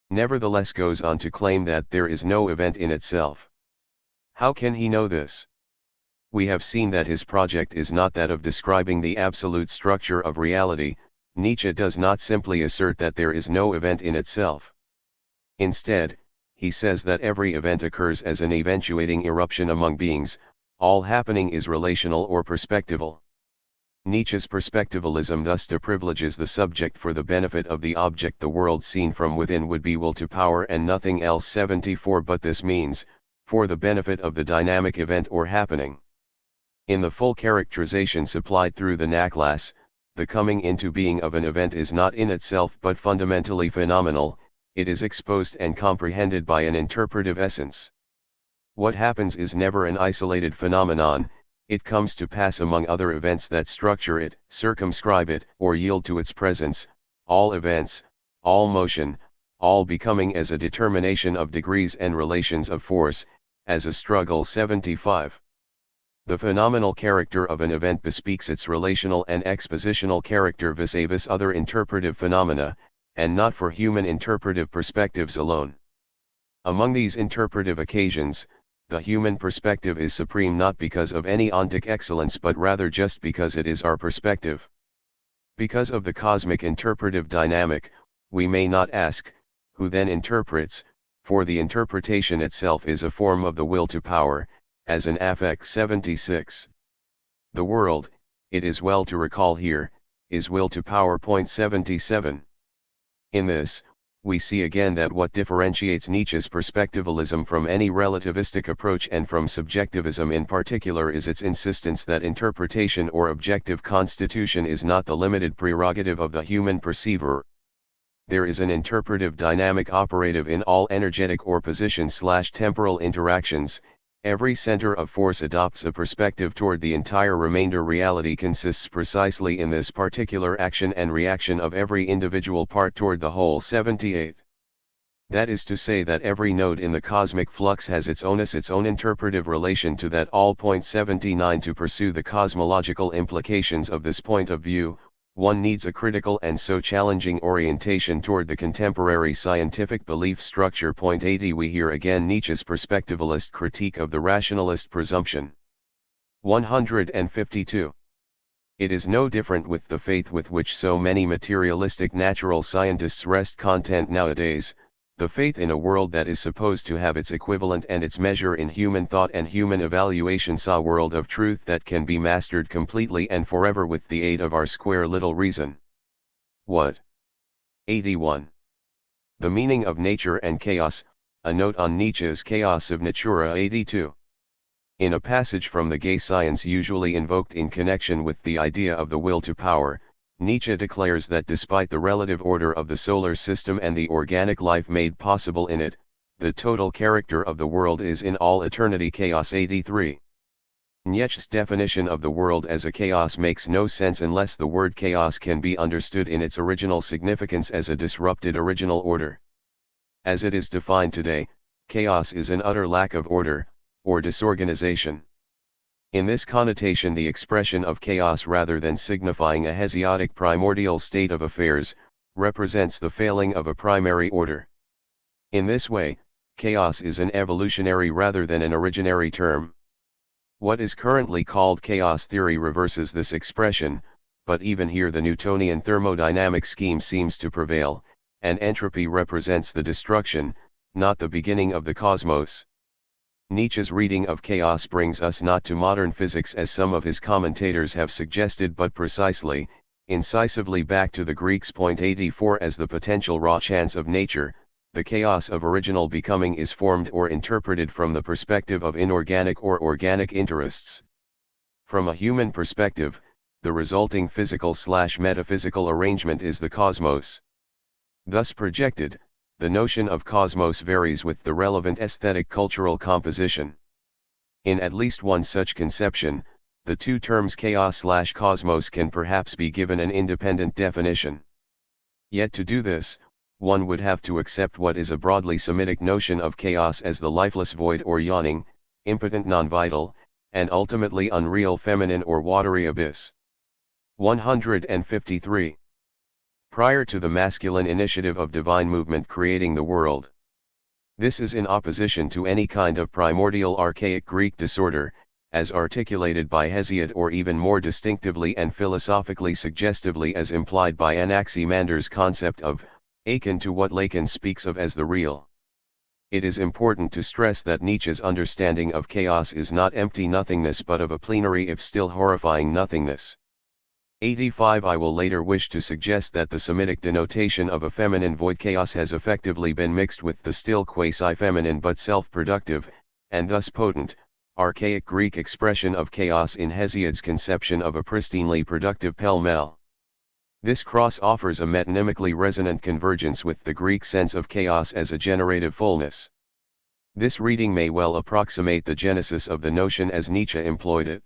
Nevertheless goes on to claim that there is no event in itself. How can he know this? We have seen that his project is not that of describing the absolute structure of reality. Nietzsche does not simply assert that there is no event in itself. Instead, he says that every event occurs as an eventuating eruption among beings, all happening is relational or perspectival. Nietzsche's perspectivalism thus deprivileges the subject for the benefit of the object. The world seen from within would be will to power and nothing else. 74 But this means, for the benefit of the dynamic event or happening. In the full characterization supplied through the Nachlass, the coming into being of an event is not in itself but fundamentally phenomenal, it is exposed and comprehended by an interpretive essence. What happens is never an isolated phenomenon, it comes to pass among other events that structure it, circumscribe it, or yield to its presence, all events, all motion, all becoming as a determination of degrees and relations of force, as a struggle. 75. The phenomenal character of an event bespeaks its relational and expositional character vis-a-vis other interpretive phenomena, and not for human interpretive perspectives alone. Among these interpretive occasions, the human perspective is supreme not because of any ontic excellence but rather just because it is our perspective. Because of the cosmic interpretive dynamic, we may not ask, who then interprets, for the interpretation itself is a form of the will to power, as an affect. 76. The world, it is well to recall here, is will to power. 77. In this, we see again that what differentiates Nietzsche's perspectivalism from any relativistic approach and from subjectivism in particular is its insistence that interpretation or objective constitution is not the limited prerogative of the human perceiver. There is an interpretive dynamic operative in all energetic or position/temporal interactions. Every center of force adopts a perspective toward the entire remainder. Reality consists precisely in this particular action and reaction of every individual part toward the whole. 78. That is to say that every node in the cosmic flux has its own interpretive relation to that all. 79 To pursue the cosmological implications of this point of view, one needs a critical and so challenging orientation toward the contemporary scientific belief structure. 80 We hear again Nietzsche's perspectivalist critique of the rationalist presumption. 152. It is no different with the faith with which so many materialistic natural scientists rest content nowadays, the faith in a world that is supposed to have its equivalent and its measure in human thought and human evaluation, a world of truth that can be mastered completely and forever with the aid of our square little reason. What? 81. The meaning of nature and chaos, a note on Nietzsche's Chaos of Natura. 82. In a passage from the Gay Science usually invoked in connection with the idea of the will to power, Nietzsche declares that despite the relative order of the solar system and the organic life made possible in it, the total character of the world is in all eternity chaos. 83. Nietzsche's definition of the world as a chaos makes no sense unless the word chaos can be understood in its original significance as a disrupted original order. As it is defined today, chaos is an utter lack of order, or disorganization. In this connotation, the expression of chaos, rather than signifying a hesiotic primordial state of affairs, represents the failing of a primary order. In this way, chaos is an evolutionary rather than an originary term. What is currently called chaos theory reverses this expression, but even here the Newtonian thermodynamic scheme seems to prevail, and entropy represents the destruction, not the beginning of the cosmos. Nietzsche's reading of chaos brings us not to modern physics as some of his commentators have suggested but precisely, incisively back to the Greeks. 84 As the potential raw chance of nature, the chaos of original becoming is formed or interpreted from the perspective of inorganic or organic interests. From a human perspective, the resulting physical/metaphysical arrangement is the cosmos. Thus projected, the notion of cosmos varies with the relevant aesthetic cultural composition. In at least one such conception, the two terms chaos/cosmos can perhaps be given an independent definition. Yet to do this, one would have to accept what is a broadly Semitic notion of chaos as the lifeless void or yawning, impotent non-vital, and ultimately unreal feminine or watery abyss. 153. Prior to the masculine initiative of divine movement creating the world. This is in opposition to any kind of primordial archaic Greek disorder, as articulated by Hesiod, or even more distinctively and philosophically suggestively as implied by Anaximander's concept of, akin to what Lacan speaks of as the real. It is important to stress that Nietzsche's understanding of chaos is not empty nothingness but of a plenary if still horrifying nothingness. 85. I will later wish to suggest that the Semitic denotation of a feminine void chaos has effectively been mixed with the still quasi-feminine but self-productive, and thus potent, archaic Greek expression of chaos in Hesiod's conception of a pristinely productive pell-mell. This cross offers a metonymically resonant convergence with the Greek sense of chaos as a generative fullness. This reading may well approximate the genesis of the notion as Nietzsche employed it.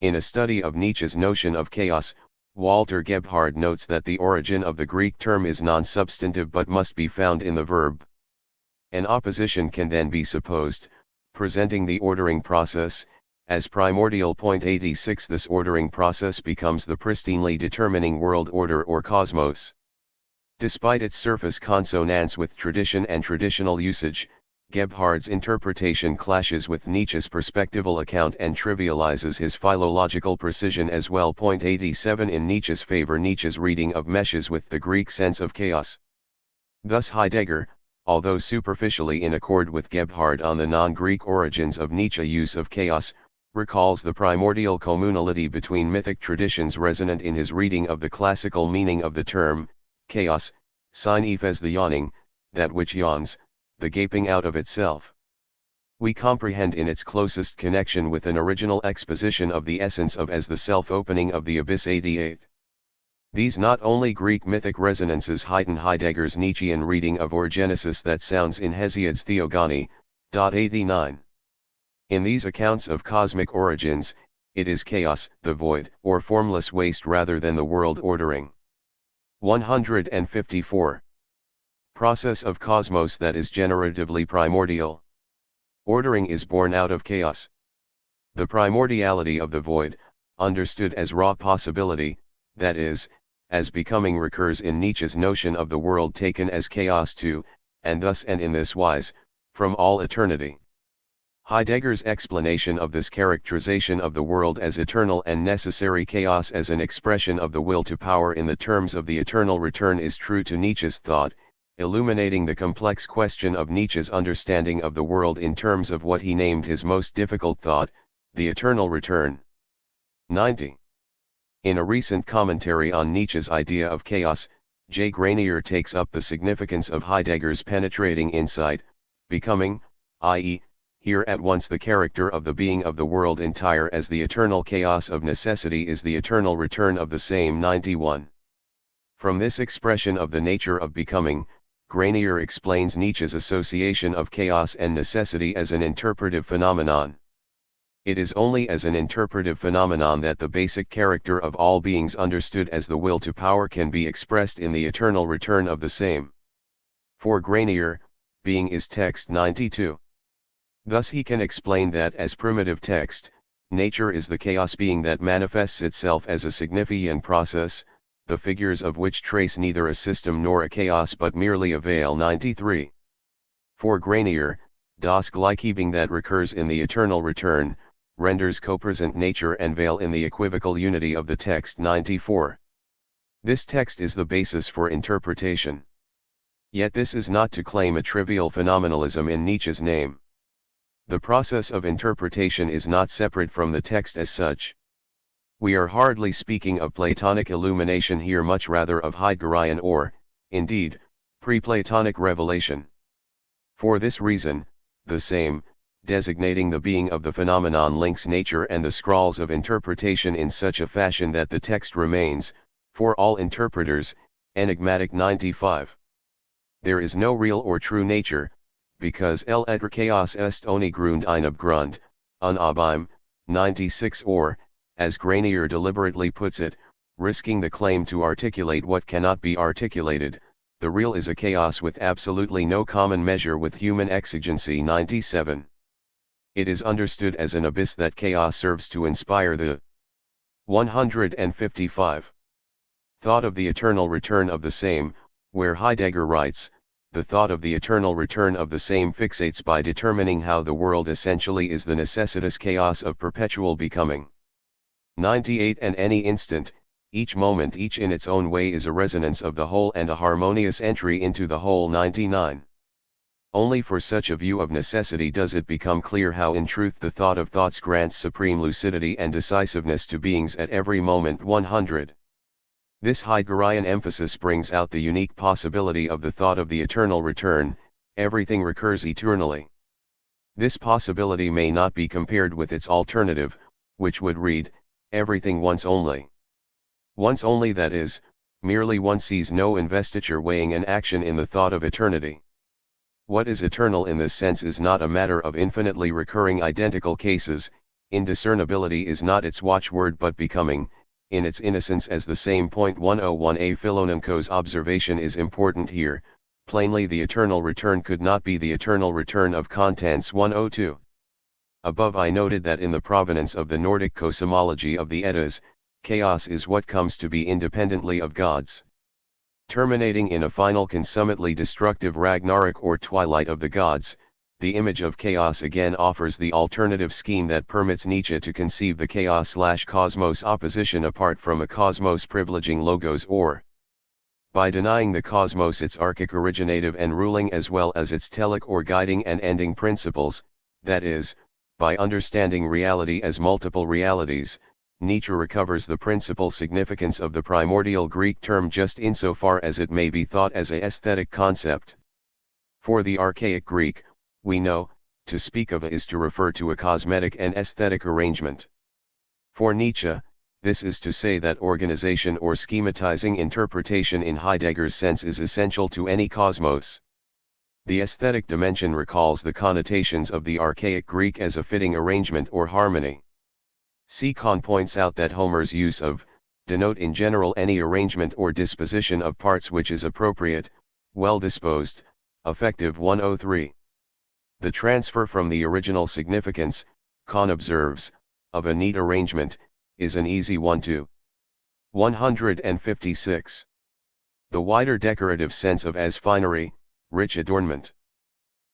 In a study of Nietzsche's notion of chaos, Walter Gebhard notes that the origin of the Greek term is non-substantive but must be found in the verb. An opposition can then be supposed, presenting the ordering process, as primordial. 86. This ordering process becomes the pristinely determining world order or cosmos. Despite its surface consonance with tradition and traditional usage, Gebhard's interpretation clashes with Nietzsche's perspectival account and trivializes his philological precision as well. 87. In Nietzsche's favor, Nietzsche's reading of meshes with the Greek sense of chaos. Thus Heidegger, although superficially in accord with Gebhard on the non-Greek origins of Nietzsche's use of chaos, recalls the primordial communality between mythic traditions resonant in his reading of the classical meaning of the term, chaos, sine as the yawning, that which yawns, the gaping out of itself. We comprehend in its closest connection with an original exposition of the essence of as the self-opening of the abyss. 88. These not only Greek mythic resonances heighten Heidegger's Nietzschean reading of orgenesis that sounds in Hesiod's Theogony. 89. In these accounts of cosmic origins, it is chaos, the void, or formless waste rather than the world ordering. 154. Process of cosmos that is generatively primordial. Ordering is born out of chaos. The primordiality of the void, understood as raw possibility, that is, as becoming, recurs in Nietzsche's notion of the world taken as chaos too, and thus and in this wise, from all eternity. Heidegger's explanation of this characterization of the world as eternal and necessary chaos as an expression of the will to power in the terms of the eternal return is true to Nietzsche's thought, illuminating the complex question of Nietzsche's understanding of the world in terms of what he named his most difficult thought, the eternal return. 90. In a recent commentary on Nietzsche's idea of chaos, J. Granier takes up the significance of Heidegger's penetrating insight, becoming, i.e., here at once the character of the being of the world entire as the eternal chaos of necessity is the eternal return of the same. 91. From this expression of the nature of becoming, Granier explains Nietzsche's association of chaos and necessity as an interpretive phenomenon. It is only as an interpretive phenomenon that the basic character of all beings understood as the will to power can be expressed in the eternal return of the same. For Granier, being is text. 92. Thus he can explain that as primitive text, nature is the chaos being that manifests itself as a signifiant process, the figures of which trace neither a system nor a chaos but merely a veil. 93. For Granier, das Gleichgebung that recurs in the eternal return, renders copresent nature and veil in the equivocal unity of the text. 94. This text is the basis for interpretation. Yet this is not to claim a trivial phenomenalism in Nietzsche's name. The process of interpretation is not separate from the text as such. We are hardly speaking of Platonic illumination here, much rather of Heideggerian or, indeed, pre-Platonic revelation. For this reason, the same, designating the being of the phenomenon, links nature and the scrawls of interpretation in such a fashion that the text remains, for all interpreters, enigmatic. 95. There is no real or true nature, because el etre chaos est ohne Grund Grund, unabim. 96. Or, as Granier deliberately puts it, risking the claim to articulate what cannot be articulated, the real is a chaos with absolutely no common measure with human exigency. 97. It is understood as an abyss that chaos serves to inspire the 155. Thought of the eternal return of the same, where Heidegger writes, the thought of the eternal return of the same fixates by determining how the world essentially is the necessitous chaos of perpetual becoming. 98 And any instant, each moment each in its own way is a resonance of the whole and a harmonious entry into the whole. 99. Only for such a view of necessity does it become clear how in truth the thought of thoughts grants supreme lucidity and decisiveness to beings at every moment. 100. This Heideggerian emphasis brings out the unique possibility of the thought of the eternal return. Everything recurs eternally. This possibility may not be compared with its alternative, which would read, everything once only. Once only, that is, merely one sees no investiture weighing an action in the thought of eternity. What is eternal in this sense is not a matter of infinitely recurring identical cases. Indiscernibility is not its watchword but becoming, in its innocence as the same. 101a Filonenko's observation is important here. Plainly the eternal return could not be the eternal return of contents. 102. Above I noted that in the provenance of the Nordic cosmology of the Eddas, chaos is what comes to be independently of gods. Terminating in a final consummately destructive Ragnarok or twilight of the gods, the image of chaos again offers the alternative scheme that permits Nietzsche to conceive the chaos/cosmos opposition apart from a cosmos privileging logos, or by denying the cosmos its archic originative and ruling as well as its telic or guiding and ending principles, that is, by understanding reality as multiple realities. Nietzsche recovers the principal significance of the primordial Greek term just insofar as it may be thought as a aesthetic concept. For the archaic Greek, we know, to speak of is to refer to a cosmetic and aesthetic arrangement. For Nietzsche, this is to say that organization or schematizing interpretation in Heidegger's sense is essential to any cosmos. The aesthetic dimension recalls the connotations of the archaic Greek as a fitting arrangement or harmony. Seacon points out that Homer's use of denote in general any arrangement or disposition of parts which is appropriate, well disposed, effective. 103. The transfer from the original significance, Kahn observes, of a neat arrangement, is an easy one to 156. The wider decorative sense of as finery, rich adornment.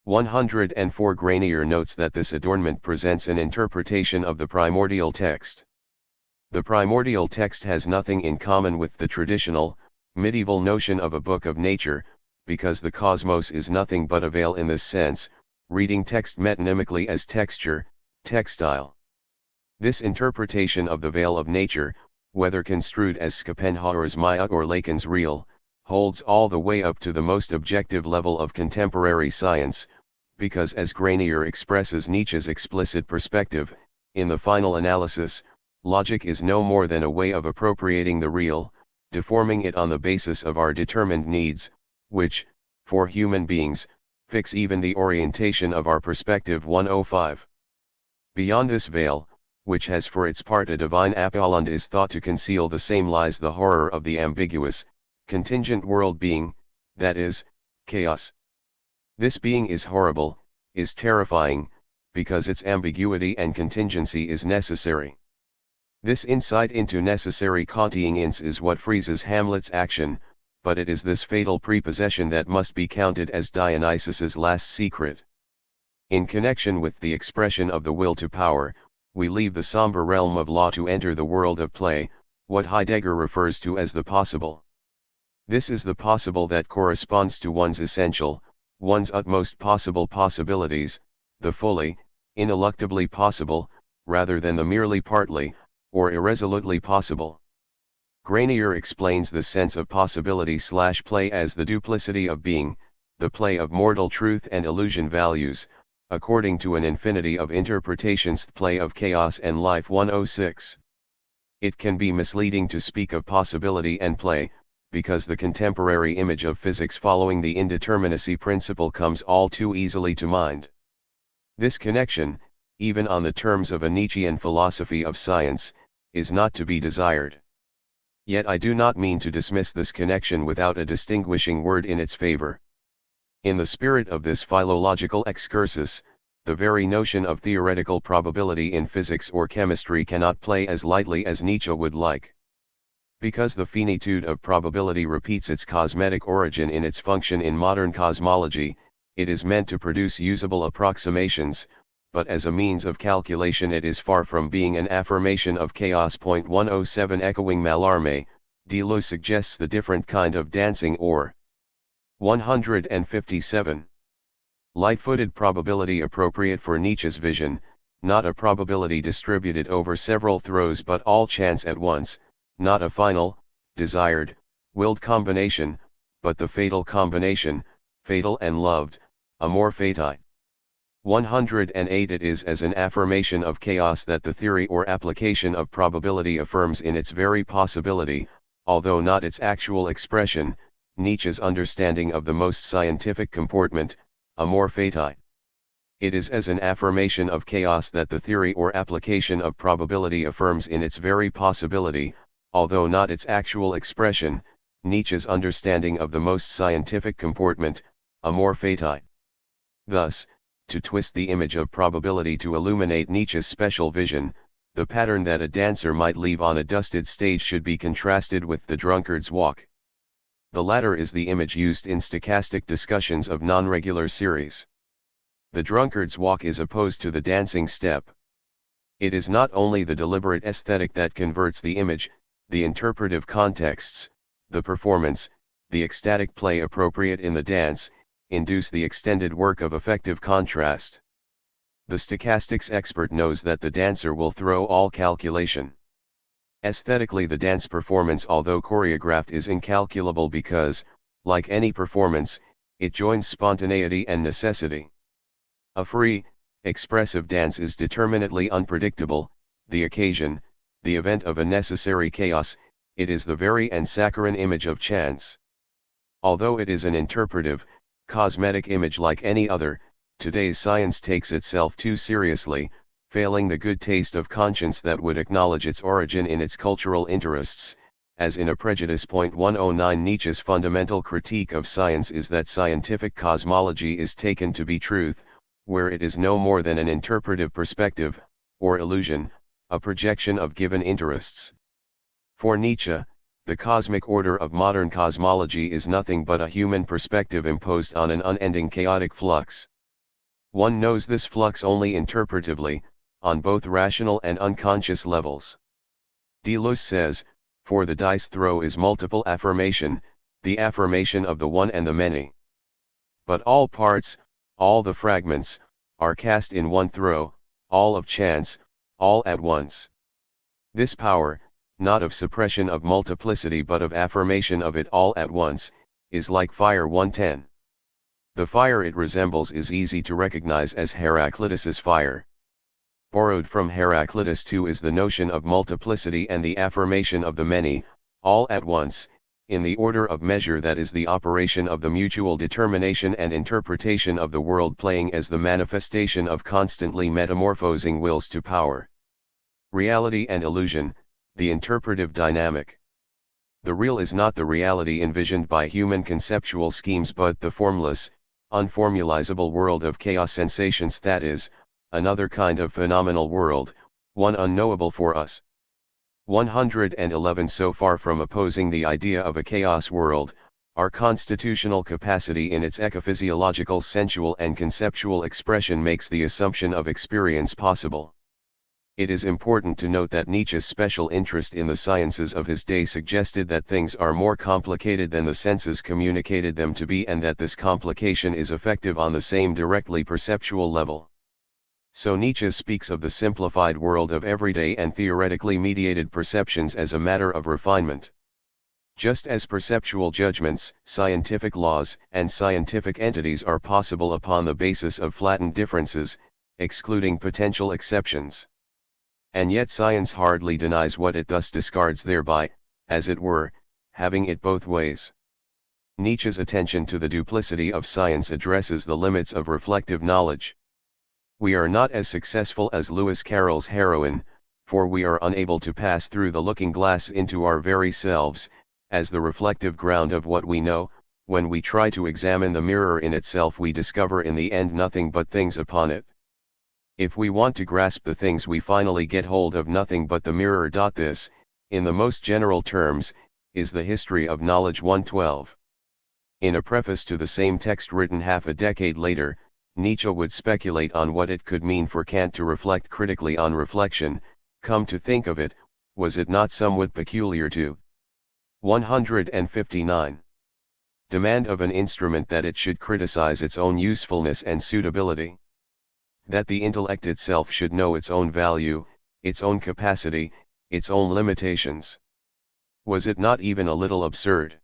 104 Granier notes that this adornment presents an interpretation of the primordial text. The primordial text has nothing in common with the traditional, medieval notion of a book of nature, because the cosmos is nothing but a veil in this sense, reading text metonymically as texture, textile. This interpretation of the veil of nature, whether construed as Schopenhauer's Maya or Lacan's real, holds all the way up to the most objective level of contemporary science, because as Granier expresses Nietzsche's explicit perspective, in the final analysis, logic is no more than a way of appropriating the real, deforming it on the basis of our determined needs, which, for human beings, fix even the orientation of our perspective. 105. Beyond this veil, which has for its part a divine apple and is thought to conceal the same, lies the horror of the ambiguous, contingent world being, that is, chaos. This being is horrible, is terrifying, because its ambiguity and contingency is necessary. This insight into necessary contingence is what freezes Hamlet's action, but it is this fatal prepossession that must be counted as Dionysus's last secret. In connection with the expression of the will to power, we leave the somber realm of law to enter the world of play, what Heidegger refers to as the possible. This is the possible that corresponds to one's essential, one's utmost possible possibilities, the fully, ineluctably possible, rather than the merely partly, or irresolutely possible. Granier explains the sense of possibility/play as the duplicity of being, the play of mortal truth and illusion values, according to an infinity of interpretations, the play of chaos and life. 106. It can be misleading to speak of possibility and play, because the contemporary image of physics following the indeterminacy principle comes all too easily to mind. This connection, even on the terms of a Nietzschean philosophy of science, is not to be desired. Yet I do not mean to dismiss this connection without a distinguishing word in its favor. In the spirit of this philological excursus, the very notion of theoretical probability in physics or chemistry cannot play as lightly as Nietzsche would like. Because the finitude of probability repeats its cosmetic origin in its function in modern cosmology, it is meant to produce usable approximations, but as a means of calculation it is far from being an affirmation of chaos. 107 Echoing Mallarmé, Deleuze suggests the different kind of dancing or 157. Light-footed probability appropriate for Nietzsche's vision, not a probability distributed over several throws but all chance at once, not a final, desired, willed combination, but the fatal combination, fatal and loved, amor fati. 108 It is as an affirmation of chaos that the theory or application of probability affirms in its very possibility, although not its actual expression, Nietzsche's understanding of the most scientific comportment, amor fati. It is as an affirmation of chaos that the theory or application of probability affirms in its very possibility, although not its actual expression, Nietzsche's understanding of the most scientific comportment, amor fati. Thus, to twist the image of probability to illuminate Nietzsche's special vision, the pattern that a dancer might leave on a dusted stage should be contrasted with the drunkard's walk. The latter is the image used in stochastic discussions of non-regular series. The drunkard's walk is opposed to the dancing step. It is not only the deliberate aesthetic that converts the image, the interpretive contexts, the performance, the ecstatic play appropriate in the dance, induce the extended work of effective contrast. The stochastics expert knows that the dancer will throw all calculation. Aesthetically, the dance performance, although choreographed, is incalculable because, like any performance, it joins spontaneity and necessity. A free, expressive dance is determinately unpredictable, the occasion, the event of a necessary chaos, it is the very and saccharine image of chance. Although it is an interpretive, cosmetic image like any other, today's science takes itself too seriously, failing the good taste of conscience that would acknowledge its origin in its cultural interests, as in A Prejudice. 109 Nietzsche's fundamental critique of science is that scientific cosmology is taken to be truth, where it is no more than an interpretive perspective, or illusion, a projection of given interests. For Nietzsche, the cosmic order of modern cosmology is nothing but a human perspective imposed on an unending chaotic flux. One knows this flux only interpretively, on both rational and unconscious levels. Deleuze says, for the dice throw is multiple affirmation, the affirmation of the one and the many. But all parts, all the fragments, are cast in one throw, all of chance, all at once. This power, not of suppression of multiplicity but of affirmation of it all at once, is like fire. 110. The fire it resembles is easy to recognize as Heraclitus's fire. Borrowed from Heraclitus too is the notion of multiplicity and the affirmation of the many, all at once, in the order of measure that is the operation of the mutual determination and interpretation of the world playing as the manifestation of constantly metamorphosing wills to power. Reality and illusion, the interpretive dynamic. The real is not the reality envisioned by human conceptual schemes but the formless, unformulizable world of chaos sensations, that is, another kind of phenomenal world, one unknowable for us. 111 So far from opposing the idea of a chaos world, our constitutional capacity in its ecophysiological sensual and conceptual expression makes the assumption of experience possible. It is important to note that Nietzsche's special interest in the sciences of his day suggested that things are more complicated than the senses communicated them to be, and that this complication is effective on the same directly perceptual level. So Nietzsche speaks of the simplified world of everyday and theoretically mediated perceptions as a matter of refinement. Just as perceptual judgments, scientific laws, and scientific entities are possible upon the basis of flattened differences, excluding potential exceptions. And yet science hardly denies what it thus discards, thereby, as it were, having it both ways. Nietzsche's attention to the duplicity of science addresses the limits of reflective knowledge. We are not as successful as Lewis Carroll's heroine, for we are unable to pass through the looking glass into our very selves, as the reflective ground of what we know. When we try to examine the mirror in itself, we discover in the end nothing but things upon it. If we want to grasp the things, we finally get hold of nothing but the mirror. This, in the most general terms, is the history of knowledge 112. In a preface to the same text written half a decade later, Nietzsche would speculate on what it could mean for Kant to reflect critically on reflection. Come to think of it, was it not somewhat peculiar to 159. Demand of an instrument that it should criticize its own usefulness and suitability? That the intellect itself should know its own value, its own capacity, its own limitations? Was it not even a little absurd?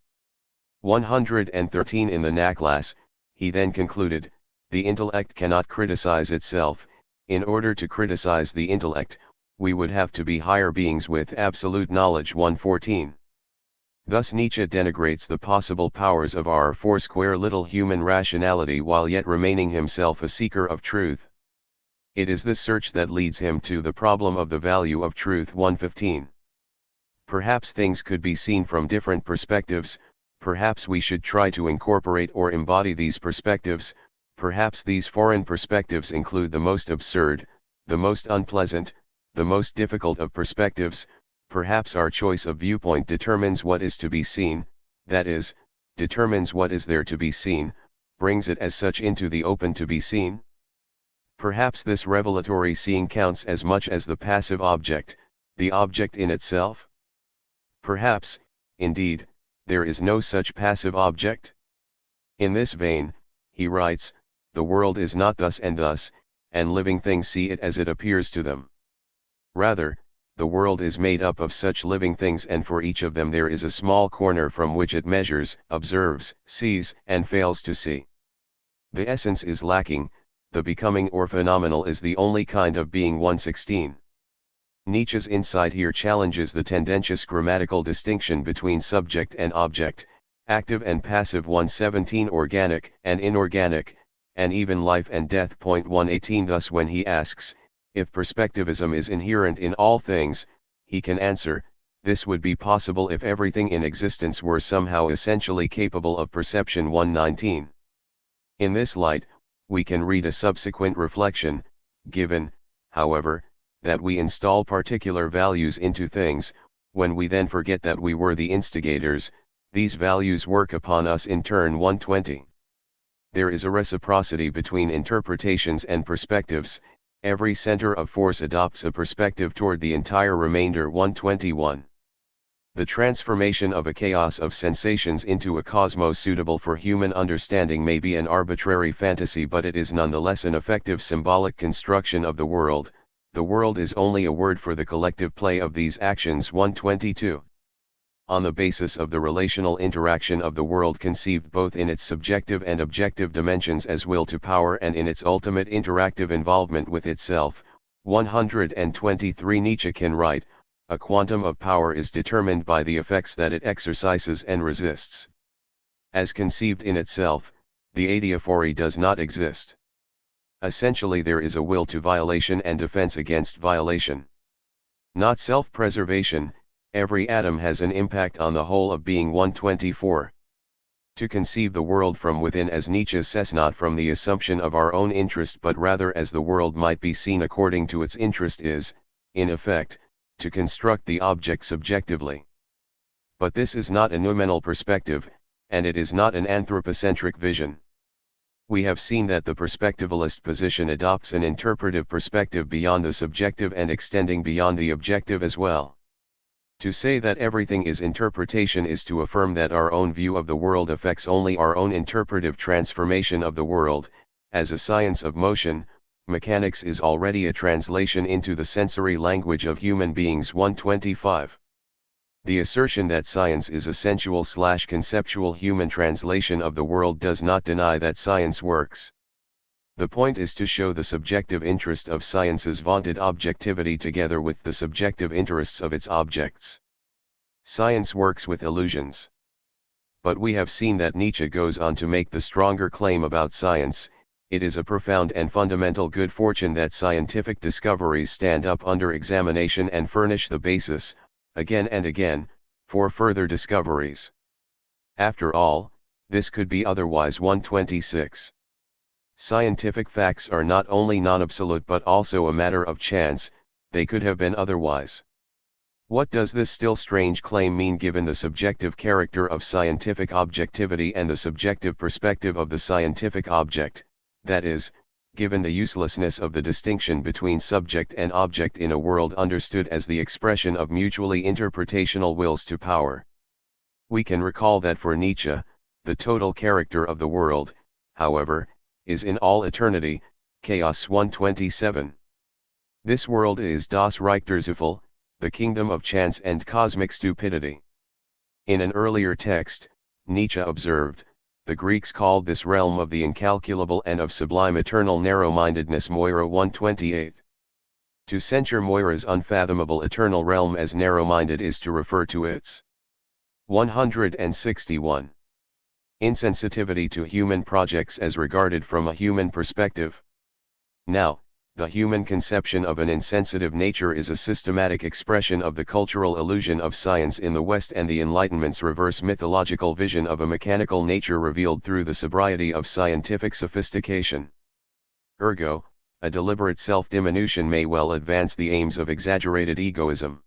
113. In the Nachlass, he then concluded, the intellect cannot criticize itself. In order to criticize the intellect, we would have to be higher beings with absolute knowledge. 114. Thus Nietzsche denigrates the possible powers of our foursquare little human rationality while yet remaining himself a seeker of truth. It is this search that leads him to the problem of the value of truth. 115. Perhaps things could be seen from different perspectives, perhaps we should try to incorporate or embody these perspectives, perhaps these foreign perspectives include the most absurd, the most unpleasant, the most difficult of perspectives. Perhaps our choice of viewpoint determines what is to be seen, that is, determines what is there to be seen, brings it as such into the open to be seen. Perhaps this revelatory seeing counts as much as the passive object, the object in itself. Perhaps, indeed, there is no such passive object. In this vein, he writes, the world is not thus, and living things see it as it appears to them. Rather, the world is made up of such living things, and for each of them there is a small corner from which it measures, observes, sees, and fails to see. The essence is lacking, the becoming or phenomenal is the only kind of being. 116. Nietzsche's insight here challenges the tendentious grammatical distinction between subject and object, active and passive. 117. Organic and inorganic, and even life and death. 118. Thus when he asks, if perspectivism is inherent in all things, he can answer, this would be possible if everything in existence were somehow essentially capable of perception. 119. In this light, we can read a subsequent reflection, given, however, that we install particular values into things, when we then forget that we were the instigators, these values work upon us in turn. 120. There is a reciprocity between interpretations and perspectives. Every center of force adopts a perspective toward the entire remainder. 121. The transformation of a chaos of sensations into a cosmos suitable for human understanding may be an arbitrary fantasy, but it is nonetheless an effective symbolic construction of the world. The world is only a word for the collective play of these actions. 122. On the basis of the relational interaction of the world conceived both in its subjective and objective dimensions as will to power and in its ultimate interactive involvement with itself. 123. Nietzsche can write, a quantum of power is determined by the effects that it exercises and resists. As conceived in itself, the adiaphore does not exist. Essentially there is a will to violation and defense against violation. Not self-preservation. Every atom has an impact on the whole of being. 124. To conceive the world from within, as Nietzsche says, not from the assumption of our own interest but rather as the world might be seen according to its interest, is, in effect, to construct the object subjectively. But this is not a noumenal perspective, and it is not an anthropocentric vision. We have seen that the perspectivalist position adopts an interpretive perspective beyond the subjective and extending beyond the objective as well. To say that everything is interpretation is to affirm that our own view of the world affects only our own interpretive transformation of the world. As a science of motion, mechanics is already a translation into the sensory language of human beings. 125. The assertion that science is a sensual/conceptual human translation of the world does not deny that science works. The point is to show the subjective interest of science's vaunted objectivity together with the subjective interests of its objects. Science works with illusions. But we have seen that Nietzsche goes on to make the stronger claim about science. It is a profound and fundamental good fortune that scientific discoveries stand up under examination and furnish the basis, again and again, for further discoveries. After all, this could be otherwise. 126. Scientific facts are not only non-absolute but also a matter of chance, they could have been otherwise. What does this still strange claim mean given the subjective character of scientific objectivity and the subjective perspective of the scientific object, that is, given the uselessness of the distinction between subject and object in a world understood as the expression of mutually interpretational wills to power? We can recall that for Nietzsche, the total character of the world, however, is in all eternity, Chaos 127. This world is das Reichtherzufall, the kingdom of chance and cosmic stupidity. In an earlier text, Nietzsche observed, the Greeks called this realm of the incalculable and of sublime eternal narrow-mindedness Moira 128. To censure Moira's unfathomable eternal realm as narrow-minded is to refer to its 161. Insensitivity to human projects as regarded from a human perspective. Now, the human conception of an insensitive nature is a systematic expression of the cultural illusion of science in the West and the Enlightenment's reverse mythological vision of a mechanical nature revealed through the sobriety of scientific sophistication. Ergo, a deliberate self-diminution may well advance the aims of exaggerated egoism.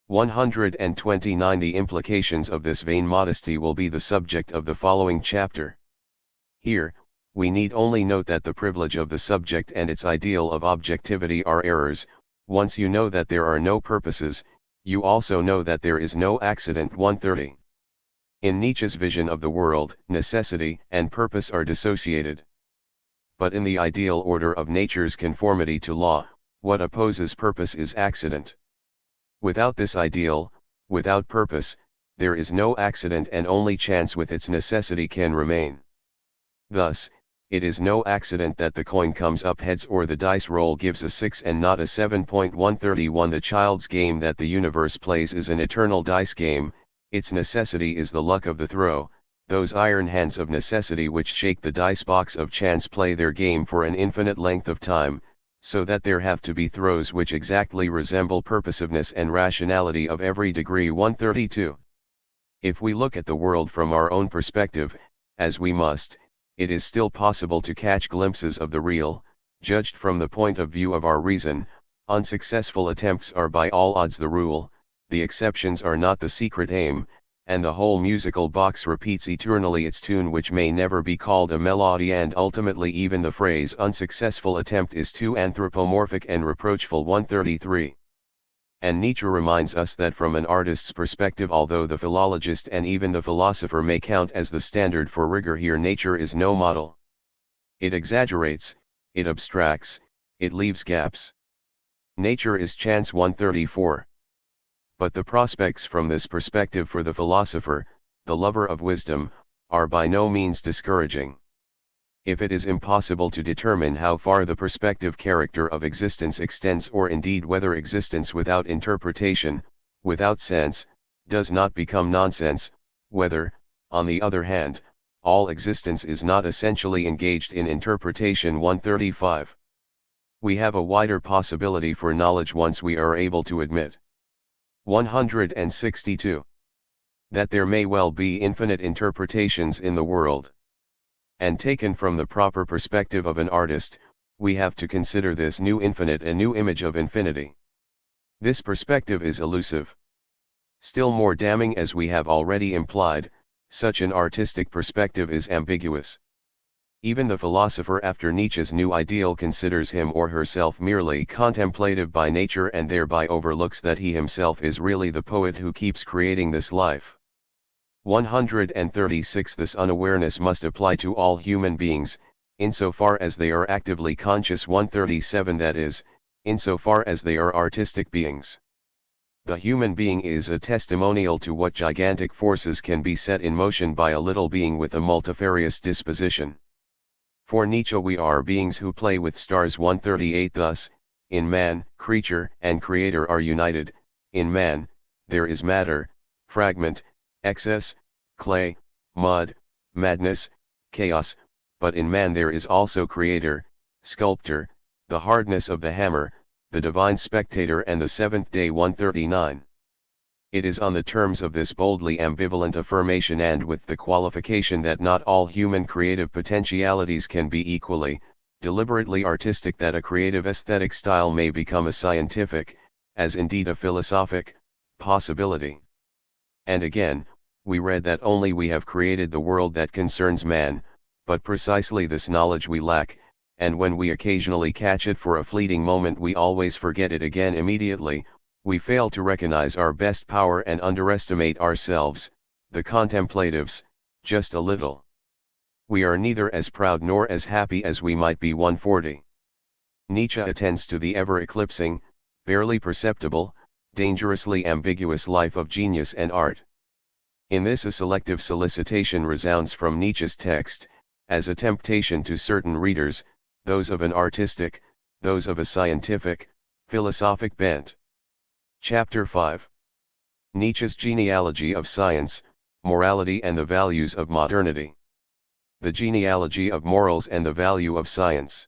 129. The implications of this vain modesty will be the subject of the following chapter. Here, we need only note that the privilege of the subject and its ideal of objectivity are errors. Once you know that there are no purposes, you also know that there is no accident. 130. In Nietzsche's vision of the world, necessity and purpose are dissociated. But in the ideal order of nature's conformity to law, what opposes purpose is accident. Without this ideal, without purpose, there is no accident and only chance with its necessity can remain. Thus, it is no accident that the coin comes up heads or the dice roll gives a 6 and not a 7. 131. The child's game that the universe plays is an eternal dice game, its necessity is the luck of the throw. Those iron hands of necessity which shake the dice box of chance play their game for an infinite length of time, so that there have to be throws which exactly resemble purposiveness and rationality of every degree. 132. If we look at the world from our own perspective, as we must, it is still possible to catch glimpses of the real, judged from the point of view of our reason. Unsuccessful attempts are by all odds the rule, the exceptions are not the secret aim, and the whole musical box repeats eternally its tune which may never be called a melody, and ultimately even the phrase unsuccessful attempt is too anthropomorphic and reproachful. 133. And Nietzsche reminds us that from an artist's perspective, although the philologist and even the philosopher may count as the standard for rigor, here nature is no model. It exaggerates, it abstracts, it leaves gaps. Nature is chance. 134. But the prospects from this perspective for the philosopher, the lover of wisdom, are by no means discouraging. If it is impossible to determine how far the perspective character of existence extends, or indeed whether existence without interpretation, without sense, does not become nonsense, whether, on the other hand, all existence is not essentially engaged in interpretation. 135. We have a wider possibility for knowledge once we are able to admit. 162. That there may well be infinite interpretations in the world. And taken from the proper perspective of an artist, we have to consider this new infinite a new image of infinity. This perspective is elusive. Still more damning, as we have already implied, such an artistic perspective is ambiguous. Even the philosopher after Nietzsche's new ideal considers him or herself merely contemplative by nature and thereby overlooks that he himself is really the poet who keeps creating this life. 136. This unawareness must apply to all human beings, insofar as they are actively conscious. 137. That is, insofar as they are artistic beings. The human being is a testimonial to what gigantic forces can be set in motion by a little being with a multifarious disposition. For Nietzsche, we are beings who play with stars. 138. Thus, in man, creature and creator are united. In man, there is matter, fragment, excess, clay, mud, madness, chaos, but in man there is also creator, sculptor, the hardness of the hammer, the divine spectator and the seventh day. 139. It is on the terms of this boldly ambivalent affirmation and with the qualification that not all human creative potentialities can be equally, deliberately artistic that a creative aesthetic style may become a scientific, as indeed a philosophic, possibility. And again, we read that only we have created the world that concerns man, but precisely this knowledge we lack, and when we occasionally catch it for a fleeting moment we always forget it again immediately. We fail to recognize our best power and underestimate ourselves, the contemplatives, just a little. We are neither as proud nor as happy as we might be. 140. Nietzsche attends to the ever-eclipsing, barely perceptible, dangerously ambiguous life of genius and art. In this a selective solicitation resounds from Nietzsche's text, as a temptation to certain readers, those of an artistic, those of a scientific, philosophic bent. Chapter 5. Nietzsche's genealogy of science, morality and the values of modernity. The genealogy of morals and the value of science.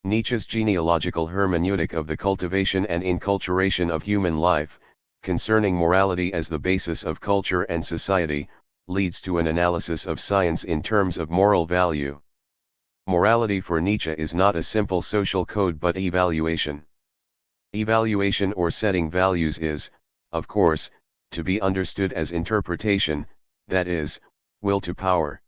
Nietzsche's genealogical hermeneutic of the cultivation and inculturation of human life, concerning morality as the basis of culture and society, leads to an analysis of science in terms of moral value. Morality for Nietzsche is not a simple social code but evaluation. Evaluation or setting values is, of course, to be understood as interpretation, that is, will to power.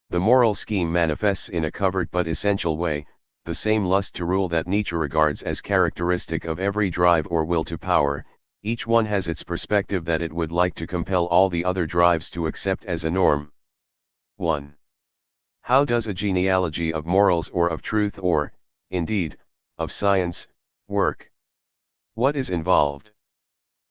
The moral scheme manifests in a covert but essential way, the same lust to rule that Nietzsche regards as characteristic of every drive or will to power. Each one has its perspective that it would like to compel all the other drives to accept as a norm. 1. How does a genealogy of morals or of truth or, indeed, of science, work? What is involved?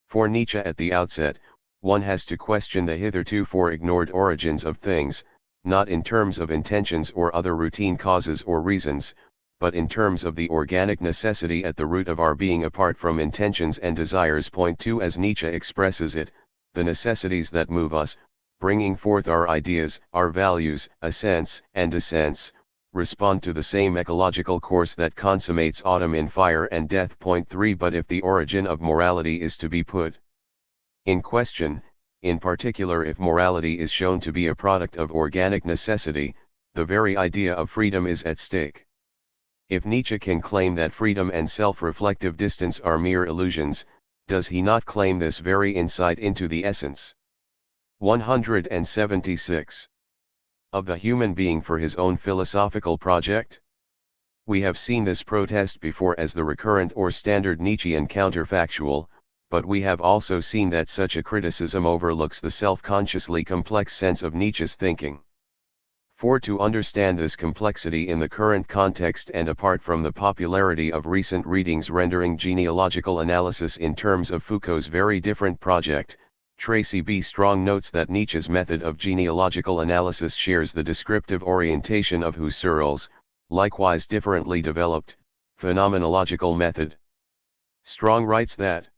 For Nietzsche at the outset, one has to question the hitherto ignored origins of things, not in terms of intentions or other routine causes or reasons, but in terms of the organic necessity at the root of our being apart from intentions and desires. Point 2. As Nietzsche expresses it, the necessities that move us, bringing forth our ideas, our values, ascents and descents, respond to the same ecological course that consummates autumn in fire and death. Point 3. But if the origin of morality is to be put in question, in particular if morality is shown to be a product of organic necessity, the very idea of freedom is at stake. If Nietzsche can claim that freedom and self-reflective distance are mere illusions, does he not claim this very insight into the essence 176 of the human being for his own philosophical project? We have seen this protest before as the recurrent or standard Nietzschean counterfactual, but we have also seen that such a criticism overlooks the self-consciously complex sense of Nietzsche's thinking. For to understand this complexity in the current context and apart from the popularity of recent readings rendering genealogical analysis in terms of Foucault's very different project, Tracy B. Strong notes that Nietzsche's method of genealogical analysis shares the descriptive orientation of Husserl's, likewise differently developed, phenomenological method. Strong writes that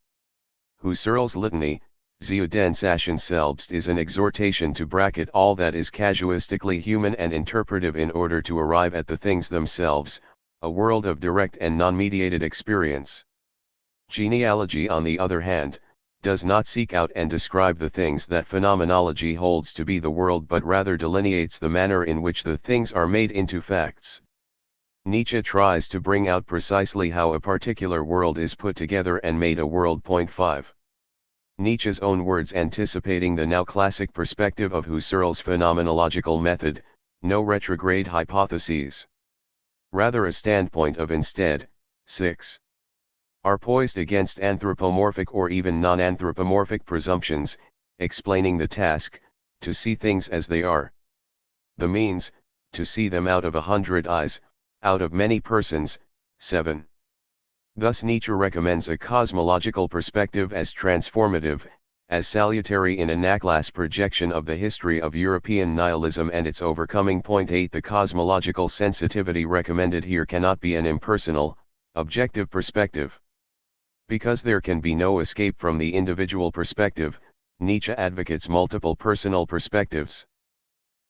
Husserl's litany, Zu den Sachen selbst, is an exhortation to bracket all that is casuistically human and interpretive in order to arrive at the things themselves, a world of direct and non-mediated experience. Genealogy, on the other hand, does not seek out and describe the things that phenomenology holds to be the world but rather delineates the manner in which the things are made into facts. Nietzsche tries to bring out precisely how a particular world is put together and made a world. 5. Nietzsche's own words anticipating the now classic perspective of Husserl's phenomenological method, no retrograde hypotheses. Rather a standpoint of instead, 6. Are poised against anthropomorphic or even non-anthropomorphic presumptions, explaining the task, to see things as they are. The means, to see them out of 100 eyes, out of many persons, 7. Thus Nietzsche recommends a cosmological perspective as transformative, as salutary in a Nachlass projection of the history of European nihilism and its overcoming. 8. The cosmological sensitivity recommended here cannot be an impersonal, objective perspective. Because there can be no escape from the individual perspective, Nietzsche advocates multiple personal perspectives.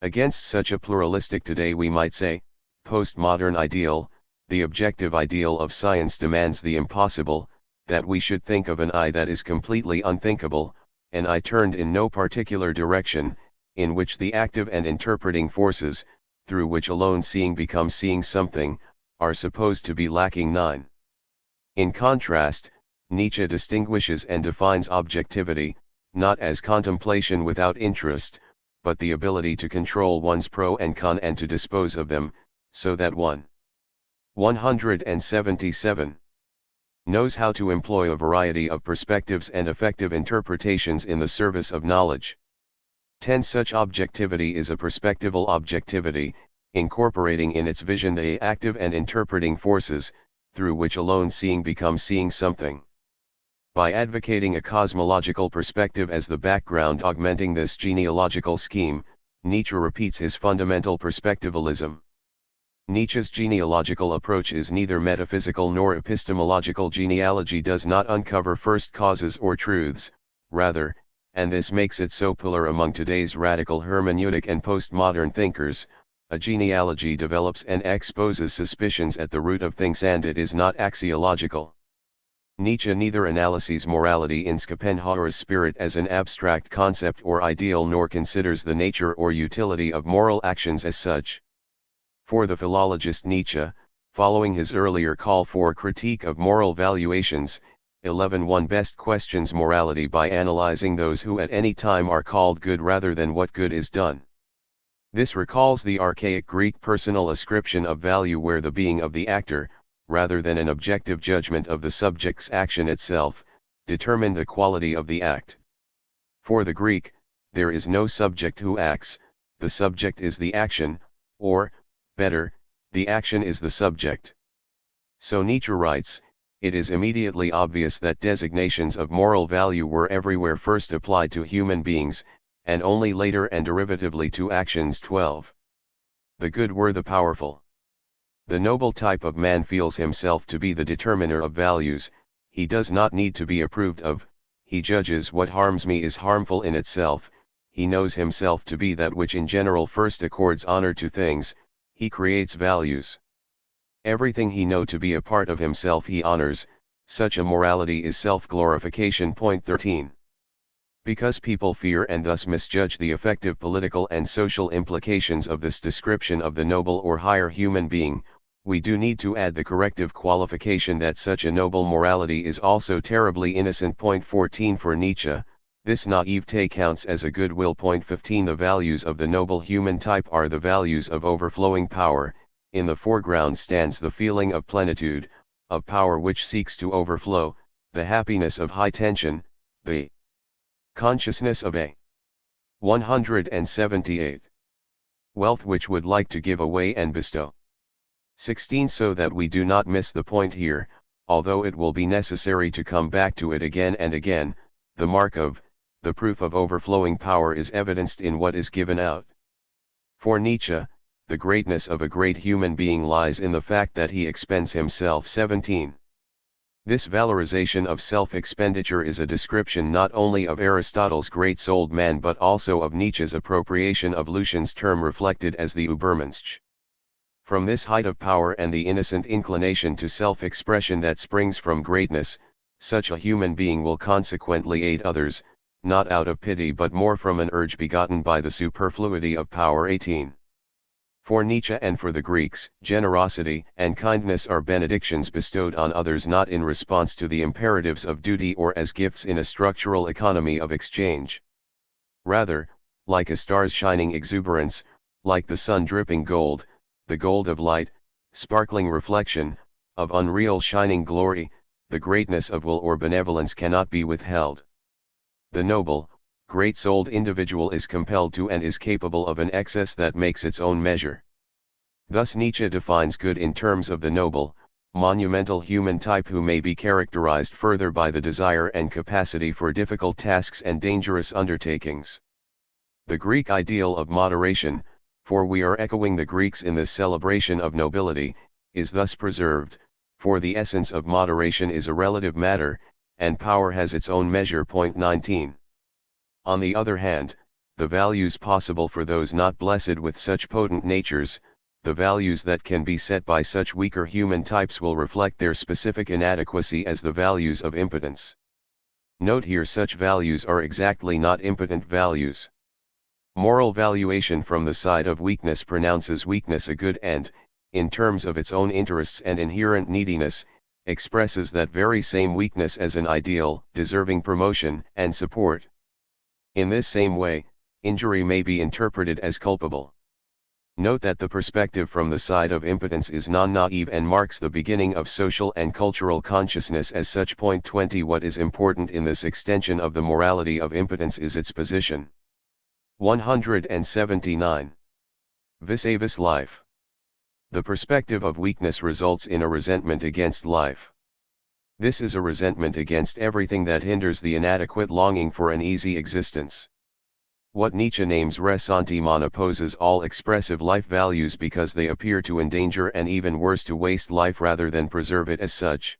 Against such a pluralistic, today we might say, postmodern ideal, the objective ideal of science demands the impossible, that we should think of an I that is completely unthinkable, an I turned in no particular direction, in which the active and interpreting forces, through which alone seeing becomes seeing something, are supposed to be lacking. 9. In contrast, Nietzsche distinguishes and defines objectivity, not as contemplation without interest, but the ability to control one's pro and con and to dispose of them, so that one 177 knows how to employ a variety of perspectives and effective interpretations in the service of knowledge. 10. Such objectivity is a perspectival objectivity, incorporating in its vision the active and interpreting forces, through which alone seeing becomes seeing something. By advocating a cosmological perspective as the background augmenting this genealogical scheme, Nietzsche repeats his fundamental perspectivalism. Nietzsche's genealogical approach is neither metaphysical nor epistemological. Genealogy does not uncover first causes or truths, rather, and this makes it so popular among today's radical hermeneutic and postmodern thinkers, a genealogy develops and exposes suspicions at the root of things, and it is not axiological. Nietzsche neither analyses morality in Schopenhauer's spirit as an abstract concept or ideal nor considers the nature or utility of moral actions as such. For the philologist Nietzsche, following his earlier call for critique of moral valuations, 11 best questions morality by analyzing those who at any time are called good rather than what good is done. This recalls the archaic Greek personal ascription of value, where the being of the actor, rather than an objective judgment of the subject's action itself, determined the quality of the act. For the Greek, there is no subject who acts, the subject is the action, or, better, the action is the subject. So Nietzsche writes, it is immediately obvious that designations of moral value were everywhere first applied to human beings, and only later and derivatively to actions. 12. The good were the powerful. The noble type of man feels himself to be the determiner of values, he does not need to be approved of, he judges what harms me is harmful in itself, he knows himself to be that which in general first accords honor to things, he creates values. Everything he knows to be a part of himself he honors, such a morality is self-glorification. 13. Because people fear and thus misjudge the effective political and social implications of this description of the noble or higher human being, we do need to add the corrective qualification that such a noble morality is also terribly innocent. 14. For Nietzsche, this naivete counts as a goodwill. 15. The values of the noble human type are the values of overflowing power. In the foreground stands the feeling of plenitude, of power which seeks to overflow, the happiness of high tension, the consciousness of a 178 wealth which would like to give away and bestow. 16. So that we do not miss the point here, although it will be necessary to come back to it again and again, the mark of, the proof of overflowing power is evidenced in what is given out. For Nietzsche, the greatness of a great human being lies in the fact that he expends himself. 17. This valorization of self-expenditure is a description not only of Aristotle's great-souled man but also of Nietzsche's appropriation of Lucian's term reflected as the Übermensch. From this height of power and the innocent inclination to self-expression that springs from greatness, such a human being will consequently aid others, not out of pity but more from an urge begotten by the superfluity of power. 18. For Nietzsche and for the Greeks, generosity and kindness are benedictions bestowed on others not in response to the imperatives of duty or as gifts in a structural economy of exchange. Rather, like a star's shining exuberance, like the sun dripping gold, the gold of light, sparkling reflection, of unreal shining glory, the greatness of will or benevolence cannot be withheld. The noble, great-souled individual is compelled to and is capable of an excess that makes its own measure. Thus Nietzsche defines good in terms of the noble, monumental human type who may be characterized further by the desire and capacity for difficult tasks and dangerous undertakings. The Greek ideal of moderation, for we are echoing the Greeks in this celebration of nobility, is thus preserved, for the essence of moderation is a relative matter, and power has its own measure. 19. On the other hand, the values possible for those not blessed with such potent natures, the values that can be set by such weaker human types will reflect their specific inadequacy as the values of impotence. Note here such values are exactly not impotent values. Moral valuation from the side of weakness pronounces weakness a good end, in terms of its own interests and inherent neediness, expresses that very same weakness as an ideal, deserving promotion and support. In this same way, injury may be interpreted as culpable. Note that the perspective from the side of impotence is non-naive and marks the beginning of social and cultural consciousness as such. Point 20. What is important in this extension of the morality of impotence is its position. 179. Vis-a-vis life. The perspective of weakness results in a resentment against life. This is a resentment against everything that hinders the inadequate longing for an easy existence. What Nietzsche names ressentiment opposes all expressive life values because they appear to endanger and even worse to waste life rather than preserve it as such.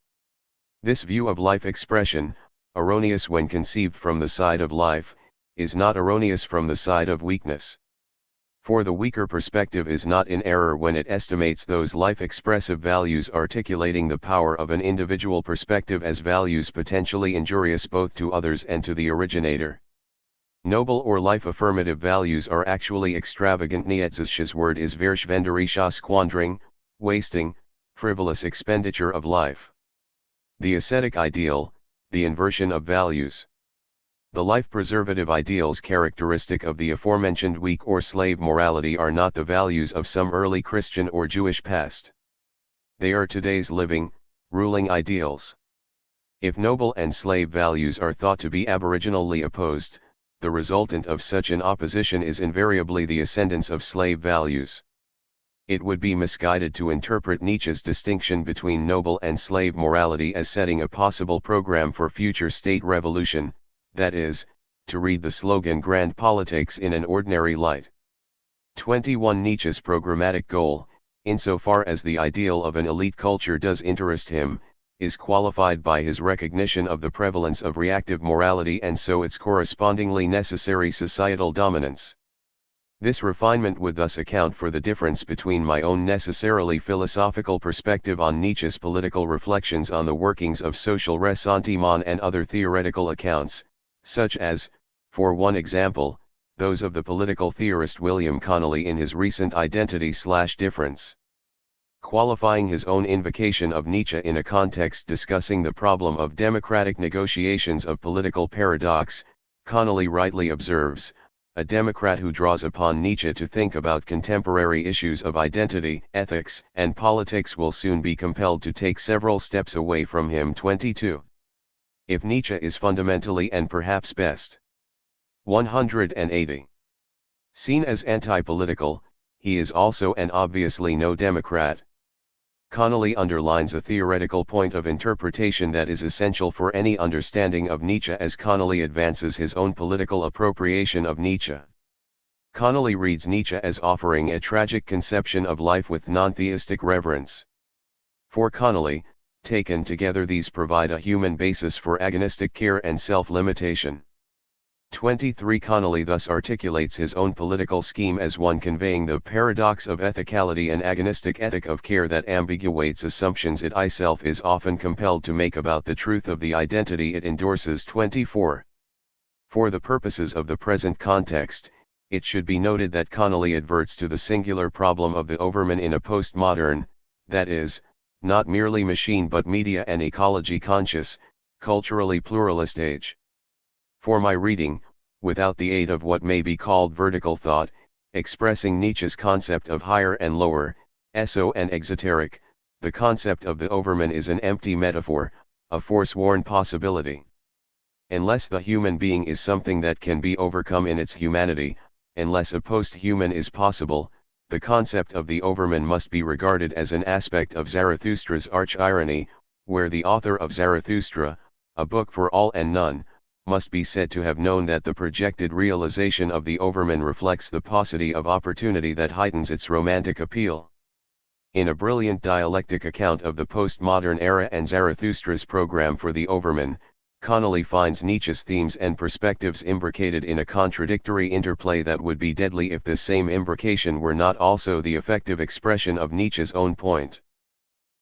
This view of life expression, erroneous when conceived from the side of life, is not erroneous from the side of weakness. For the weaker perspective is not in error when it estimates those life-expressive values articulating the power of an individual perspective as values potentially injurious both to others and to the originator. Noble or life-affirmative values are actually extravagant. Nietzsche's word is verschwenderische squandering, wasting, frivolous expenditure of life. The ascetic ideal, the inversion of values. The life-preservative ideals characteristic of the aforementioned weak or slave morality are not the values of some early Christian or Jewish past. They are today's living, ruling ideals. If noble and slave values are thought to be aboriginally opposed, the resultant of such an opposition is invariably the ascendance of slave values. It would be misguided to interpret Nietzsche's distinction between noble and slave morality as setting a possible program for future state revolution, that is, to read the slogan Grand Politics in an ordinary light. 21. Nietzsche's programmatic goal, insofar as the ideal of an elite culture does interest him, is qualified by his recognition of the prevalence of reactive morality and so its correspondingly necessary societal dominance. This refinement would thus account for the difference between my own necessarily philosophical perspective on Nietzsche's political reflections on the workings of social ressentiment and other theoretical accounts, such as, for one example, those of the political theorist William Connolly in his recent Identity/Difference. Qualifying his own invocation of Nietzsche in a context discussing the problem of democratic negotiations of political paradox, Connolly rightly observes, a Democrat who draws upon Nietzsche to think about contemporary issues of identity, ethics, and politics will soon be compelled to take several steps away from him. 22. If Nietzsche is fundamentally and perhaps best 180. Seen as anti-political, he is also and obviously no Democrat. Connolly underlines a theoretical point of interpretation that is essential for any understanding of Nietzsche as Connolly advances his own political appropriation of Nietzsche. Connolly reads Nietzsche as offering a tragic conception of life with non-theistic reverence. For Connolly, taken together these provide a human basis for agonistic care and self-limitation. 23. Connolly thus articulates his own political scheme as one conveying the paradox of ethicality and agonistic ethic of care that ambiguates assumptions it itself is often compelled to make about the truth of the identity it endorses. 24. For the purposes of the present context, it should be noted that Connolly adverts to the singular problem of the overman in a postmodern, that is, not merely machine but media and ecology conscious, culturally pluralist age. For my reading, without the aid of what may be called vertical thought, expressing Nietzsche's concept of higher and lower, eso and exoteric, the concept of the overman is an empty metaphor, a forsworn possibility. Unless the human being is something that can be overcome in its humanity, unless a post-human is possible, the concept of the overman must be regarded as an aspect of Zarathustra's arch-irony, where the author of Zarathustra, a book for all and none, must be said to have known that the projected realization of the overman reflects the paucity of opportunity that heightens its romantic appeal. In a brilliant dialectic account of the postmodern era and Zarathustra's program for the overman, Connolly finds Nietzsche's themes and perspectives imbricated in a contradictory interplay that would be deadly if this same imbrication were not also the effective expression of Nietzsche's own point.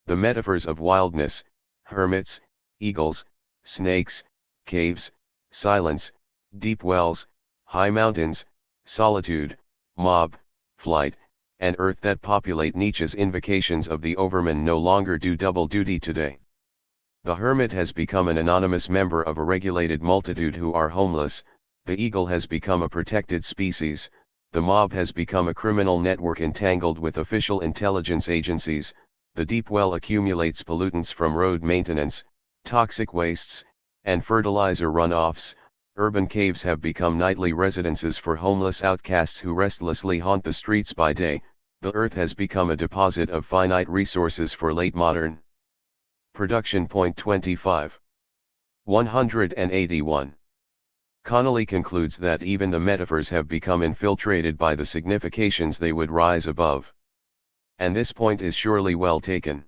The metaphors of wildness, hermits, eagles, snakes, caves, silence, deep wells, high mountains, solitude, mob, flight, and earth that populate Nietzsche's invocations of the overman no longer do double duty today. The hermit has become an anonymous member of a regulated multitude who are homeless, the eagle has become a protected species, the mob has become a criminal network entangled with official intelligence agencies, the deep well accumulates pollutants from road maintenance, toxic wastes, and fertilizer runoffs, urban caves have become nightly residences for homeless outcasts who restlessly haunt the streets by day, the earth has become a deposit of finite resources for late modern production. 25. 181. Connolly concludes that even the metaphors have become infiltrated by the significations they would rise above. And this point is surely well taken.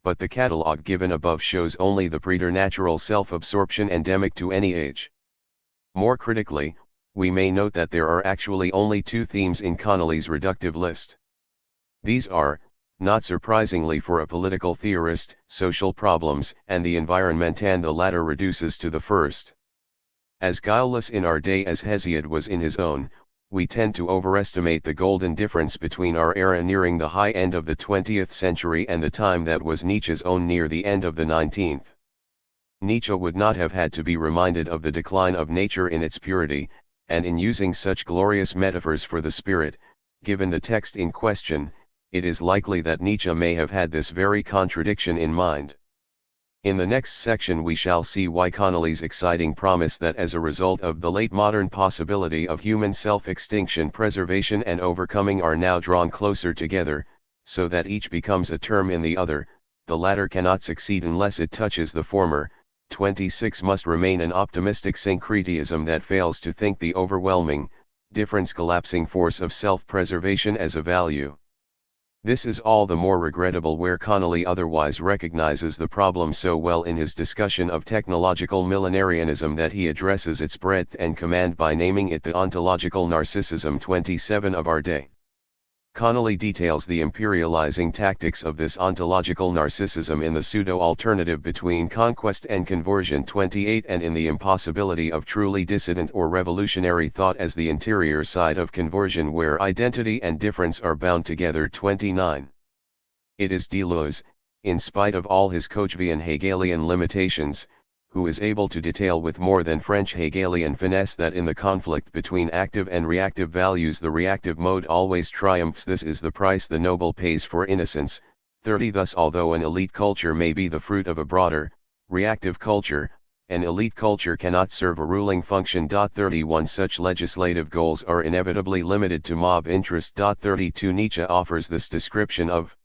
But the catalogue given above shows only the preternatural self-absorption endemic to any age. More critically, we may note that there are actually only two themes in Connolly's reductive list. These are, not surprisingly for a political theorist, social problems and the environment, and the latter reduces to the first. As guileless in our day as Hesiod was in his own, we tend to overestimate the golden difference between our era nearing the high end of the 20th century and the time that was Nietzsche's own near the end of the 19th. Nietzsche would not have had to be reminded of the decline of nature in its purity, and in using such glorious metaphors for the spirit, given the text in question, it is likely that Nietzsche may have had this very contradiction in mind. In the next section we shall see why Connolly's exciting promise that as a result of the late modern possibility of human self-extinction, preservation and overcoming are now drawn closer together, so that each becomes a term in the other, the latter cannot succeed unless it touches the former. 26 must remain an optimistic syncretism that fails to think the overwhelming, difference-collapsing force of self-preservation as a value. This is all the more regrettable where Connolly otherwise recognizes the problem so well in his discussion of technological millenarianism that he addresses its breadth and command by naming it the ontological narcissism 27 of our day. Connolly details the imperializing tactics of this ontological narcissism in the pseudo-alternative between conquest and conversion 28 and in the impossibility of truly dissident or revolutionary thought as the interior side of conversion where identity and difference are bound together 29. It is Deleuze, in spite of all his Kochvian Hegelian limitations, who is able to detail with more than French Hegelian finesse that in the conflict between active and reactive values the reactive mode always triumphs. This is the price the noble pays for innocence. 30 Thus although an elite culture may be the fruit of a broader, reactive culture, an elite culture cannot serve a ruling function. 31 Such legislative goals are inevitably limited to mob interest. 32 Nietzsche offers this description of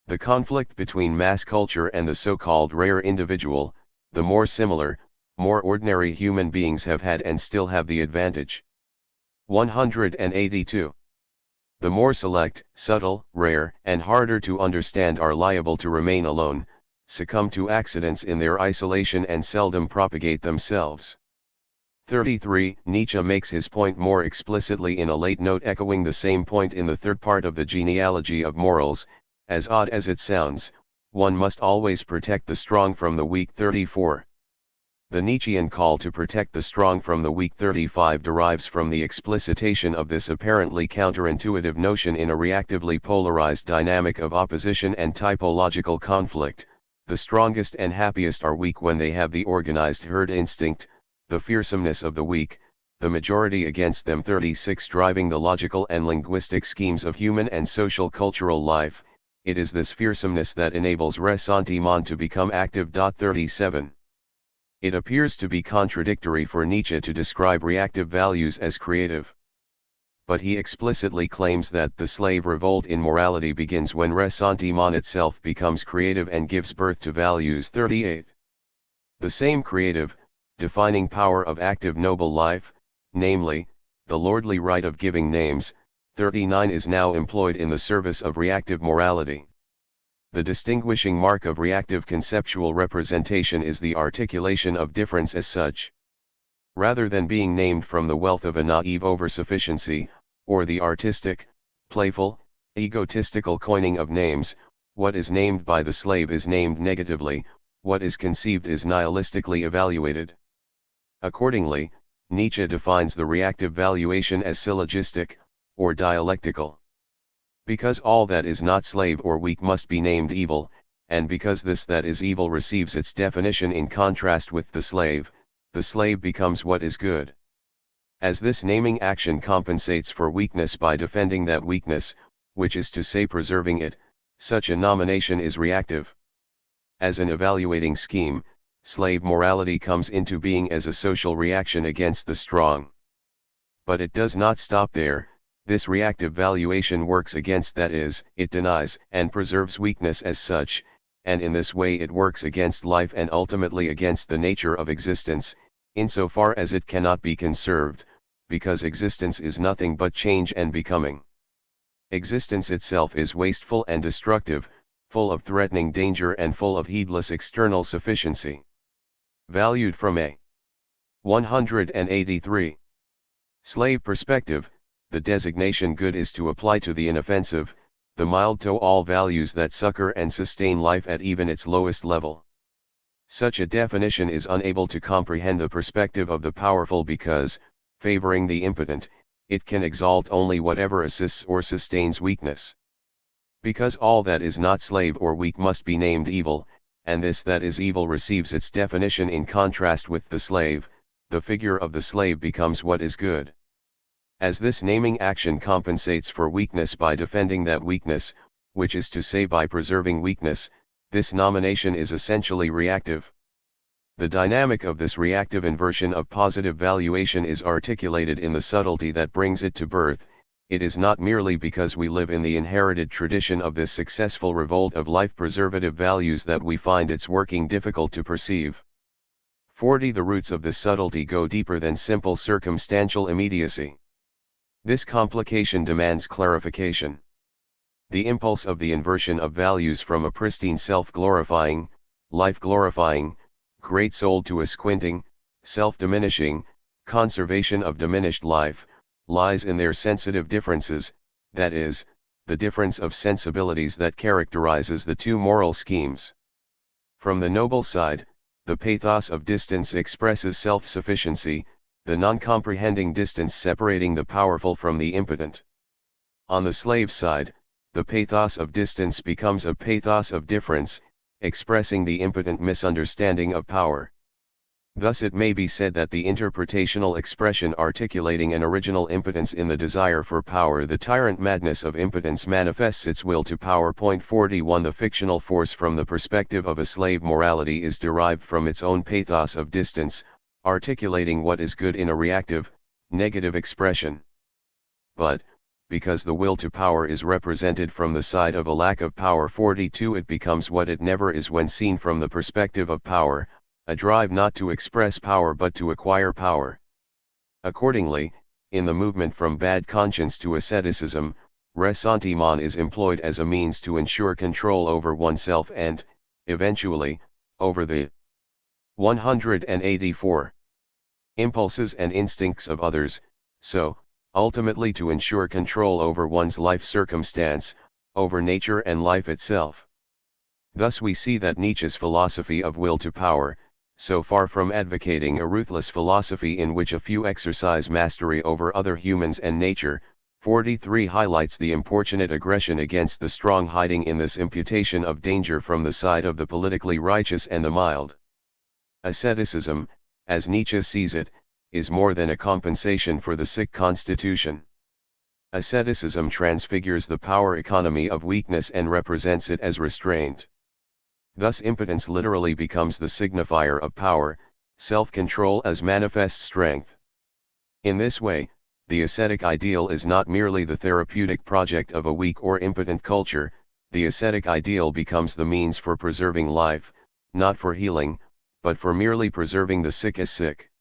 the conflict between mass culture and the so-called rare individual. The more similar, more ordinary human beings have had and still have the advantage. 182. The more select, subtle, rare, and harder to understand are liable to remain alone, succumb to accidents in their isolation and seldom propagate themselves. 33. Nietzsche makes his point more explicitly in a late note echoing the same point in the third part of the genealogy of morals. As odd as it sounds, one must always protect the strong from the weak. 34. The Nietzschean call to protect the strong from the weak 35 derives from the explicitation of this apparently counterintuitive notion in a reactively polarized dynamic of opposition and typological conflict. The strongest and happiest are weak when they have the organized herd instinct, the fearsomeness of the weak, the majority against them. 36 Driving the logical and linguistic schemes of human and social cultural life, it is this fearsomeness that enables ressentiment to become active. 37. It appears to be contradictory for Nietzsche to describe reactive values as creative. But he explicitly claims that the slave revolt in morality begins when ressentiment itself becomes creative and gives birth to values. 38. The same creative, defining power of active noble life, namely, the lordly right of giving names, 39 is now employed in the service of reactive morality. The distinguishing mark of reactive conceptual representation is the articulation of difference as such. Rather than being named from the wealth of a naive oversufficiency, or the artistic, playful, egotistical coining of names, what is named by the slave is named negatively, what is conceived is nihilistically evaluated. Accordingly, Nietzsche defines the reactive valuation as syllogistic, or dialectical. Because all that is not slave or weak must be named evil, and because this that is evil receives its definition in contrast with the slave becomes what is good. As this naming action compensates for weakness by defending that weakness, which is to say preserving it, such a nomination is reactive. As an evaluating scheme, slave morality comes into being as a social reaction against the strong. But it does not stop there. This reactive valuation works against, that is, it denies and preserves weakness as such, and in this way it works against life and ultimately against the nature of existence, insofar as it cannot be conserved, because existence is nothing but change and becoming. Existence itself is wasteful and destructive, full of threatening danger and full of heedless external sufficiency. Valued from a 183. Slave perspective, the designation good is to apply to the inoffensive, the mild to all values that succor and sustain life at even its lowest level. Such a definition is unable to comprehend the perspective of the powerful because, favoring the impotent, it can exalt only whatever assists or sustains weakness. Because all that is not slave or weak must be named evil, and this that is evil receives its definition in contrast with the slave, the figure of the slave becomes what is good. As this naming action compensates for weakness by defending that weakness, which is to say by preserving weakness, this nomination is essentially reactive. The dynamic of this reactive inversion of positive valuation is articulated in the subtlety that brings it to birth. It is not merely because we live in the inherited tradition of this successful revolt of life-preservative values that we find its working difficult to perceive. 40. The roots of this subtlety go deeper than simple circumstantial immediacy. This complication demands clarification. The impulse of the inversion of values from a pristine self-glorifying, life-glorifying, great soul to a squinting, self-diminishing, conservation of diminished life, lies in their sensitive differences, that is, the difference of sensibilities that characterizes the two moral schemes. From the noble side, the pathos of distance expresses self-sufficiency, the non-comprehending distance separating the powerful from the impotent. On the slave side, the pathos of distance becomes a pathos of difference, expressing the impotent misunderstanding of power. Thus it may be said that the interpretational expression articulating an original impotence in the desire for power, the tyrant madness of impotence, manifests its will to power. 41. The fictional force from the perspective of a slave morality is derived from its own pathos of distance, articulating what is good in a reactive, negative expression. But, because the will to power is represented from the side of a lack of power. 42. It becomes what it never is when seen from the perspective of power, a drive not to express power but to acquire power. Accordingly, in the movement from bad conscience to asceticism, ressentiment is employed as a means to ensure control over oneself and, eventually, over the 184 impulses and instincts of others, so, ultimately to ensure control over one's life circumstance, over nature and life itself. Thus we see that Nietzsche's philosophy of will to power, so far from advocating a ruthless philosophy in which a few exercise mastery over other humans and nature, 43 highlights the importunate aggression against the strong hiding in this imputation of danger from the side of the politically righteous and the mild. Asceticism, as Nietzsche sees it, is more than a compensation for the sick constitution. Asceticism transfigures the power economy of weakness and represents it as restraint. Thus impotence literally becomes the signifier of power, self-control as manifest strength. In this way, the ascetic ideal is not merely the therapeutic project of a weak or impotent culture, the ascetic ideal becomes the means for preserving life, not for healing, but for merely preserving the sick as sick.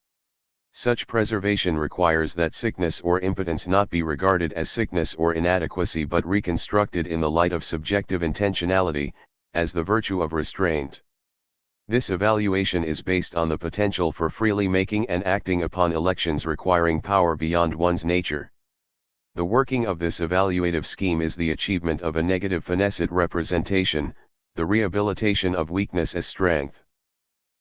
Such preservation requires that sickness or impotence not be regarded as sickness or inadequacy but reconstructed in the light of subjective intentionality, as the virtue of restraint. This evaluation is based on the potential for freely making and acting upon elections requiring power beyond one's nature. The working of this evaluative scheme is the achievement of a negative finessed representation, the rehabilitation of weakness as strength.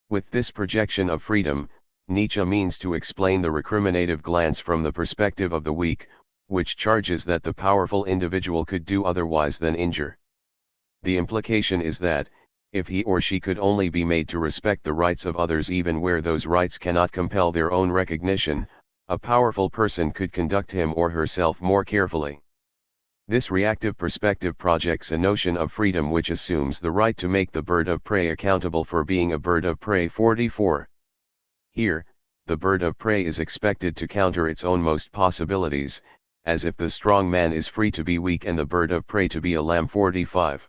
With this projection of freedom, Nietzsche means to explain the recriminative glance from the perspective of the weak, which charges that the powerful individual could do otherwise than injure. The implication is that, If he or she could only be made to respect the rights of others even where those rights cannot compel their own recognition, a powerful person could conduct him or herself more carefully. This reactive perspective projects a notion of freedom which assumes the right to make the bird of prey accountable for being a bird of prey. 44. Here, the bird of prey is expected to counter its own most possibilities, as if the strong man is free to be weak and the bird of prey to be a lamb. 45.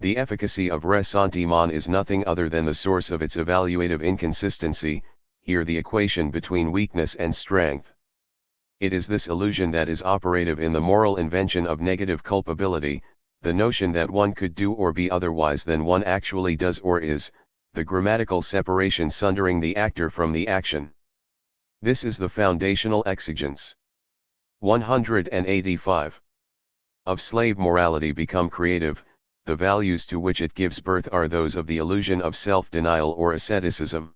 The efficacy of ressentiment is nothing other than the source of its evaluative inconsistency, here the equation between weakness and strength. It is this illusion that is operative in the moral invention of negative culpability, the notion that one could do or be otherwise than one actually does or is, the grammatical separation sundering the actor from the action. This is the foundational exigence. 185. Of slave morality become creative, the values to which it gives birth are those of the illusion of self-denial or asceticism.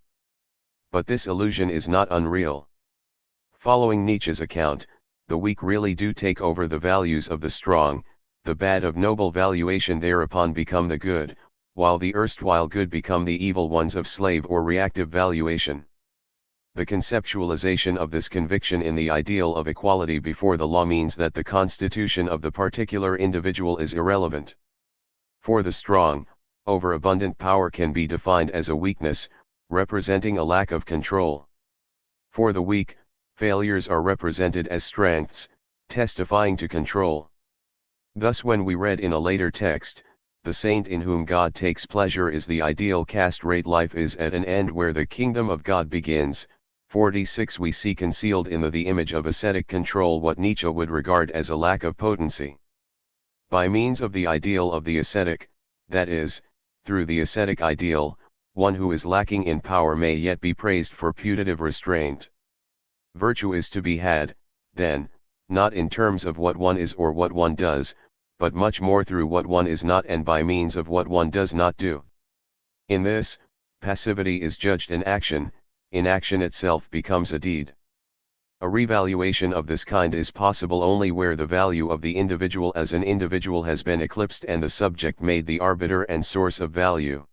But this illusion is not unreal. Following Nietzsche's account, the weak really do take over the values of the strong, the bad of noble valuation thereupon become the good, while the erstwhile good become the evil ones of slave or reactive valuation. The conceptualization of this conviction in the ideal of equality before the law means that the constitution of the particular individual is irrelevant. For the strong, overabundant power can be defined as a weakness, representing a lack of control. For the weak, failures are represented as strengths, testifying to control. Thus when we read in a later text, the saint in whom God takes pleasure is the ideal caste-rate life is at an end where the kingdom of God begins. 46 We see concealed in the image of ascetic control what Nietzsche would regard as a lack of potency. By means of the ideal of the ascetic, that is, through the ascetic ideal, one who is lacking in power may yet be praised for putative restraint. Virtue is to be had, then, not in terms of what one is or what one does, but much more through what one is not and by means of what one does not do. In this, passivity is judged an action, inaction itself becomes a deed. A revaluation of this kind is possible only where the value of the individual as an individual has been eclipsed and the subject made the arbiter and source of value.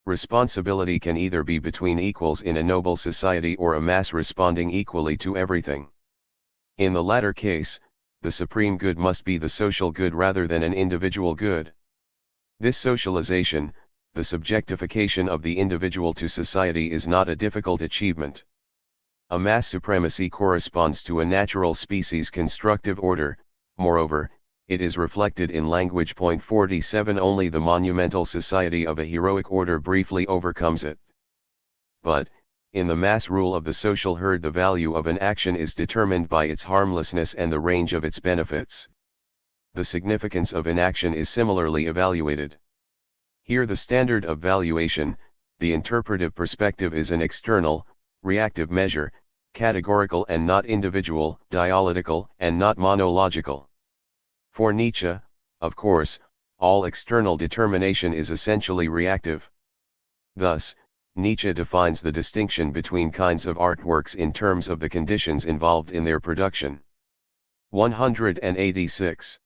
Responsibility can either be between equals in a noble society or a mass responding equally to everything. In the latter case, the supreme good must be the social good rather than an individual good. This socialization, the subjectification of the individual to society, is not a difficult achievement. A mass supremacy corresponds to a natural species constructive order, moreover, it is reflected in language. 47 Only the monumental society of a heroic order briefly overcomes it. But, in the mass rule of the social herd, the value of an action is determined by its harmlessness and the range of its benefits. The significance of inaction is similarly evaluated. Here the standard of valuation, the interpretive perspective, is an external, reactive measure, categorical and not individual, dialectical and not monological. For Nietzsche, of course, all external determination is essentially reactive. Thus, Nietzsche defines the distinction between kinds of artworks in terms of the conditions involved in their production. 186.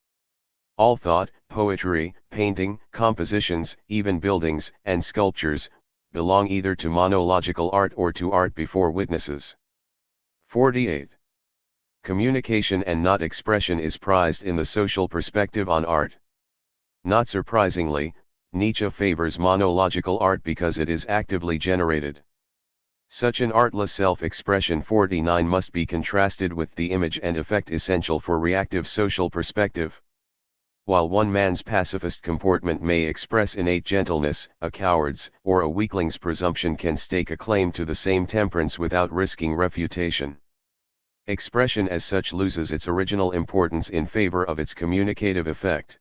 All thought, poetry, painting, compositions, even buildings and sculptures, belong either to monological art or to art before witnesses. 48. Communication and not expression is prized in the social perspective on art. Not surprisingly, Nietzsche favors monological art because it is actively generated. Such an artless self-expression 49 must be contrasted with the image and effect essential for reactive social perspective. While one man's pacifist comportment may express innate gentleness, a coward's or a weakling's presumption can stake a claim to the same temperance without risking refutation. Expression as such loses its original importance in favor of its communicative effect.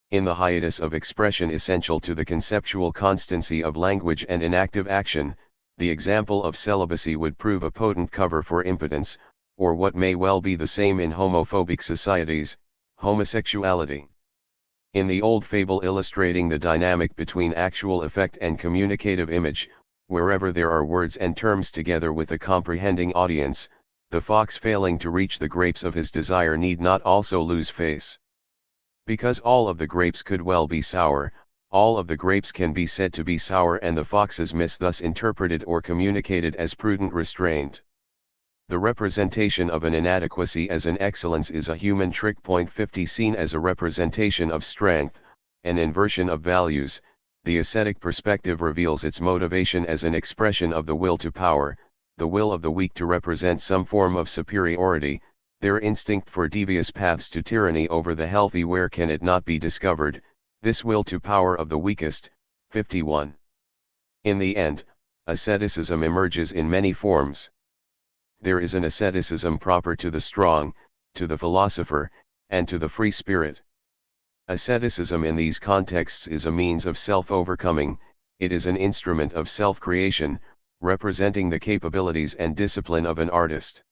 In the hiatus of expression essential to the conceptual constancy of language and inactive action, the example of celibacy would prove a potent cover for impotence, or what may well be the same in homophobic societies, homosexuality. In the old fable illustrating the dynamic between actual effect and communicative image, wherever there are words and terms together with a comprehending audience, the fox failing to reach the grapes of his desire need not also lose face. Because all of the grapes could well be sour, All of the grapes can be said to be sour, and the fox's miss thus interpreted or communicated as prudent restraint. The representation of an inadequacy as an excellence is a human trick. 50 Seen as a representation of strength, an inversion of values, the ascetic perspective reveals its motivation as an expression of the will to power, the will of the weak to represent some form of superiority, their instinct for devious paths to tyranny over the healthy. Where can it not be discovered, this will to power of the weakest? 51. In the end, asceticism emerges in many forms. There is an asceticism proper to the strong, to the philosopher, and to the free spirit. Asceticism in these contexts is a means of self-overcoming, it is an instrument of self-creation, representing the capabilities and discipline of an artist.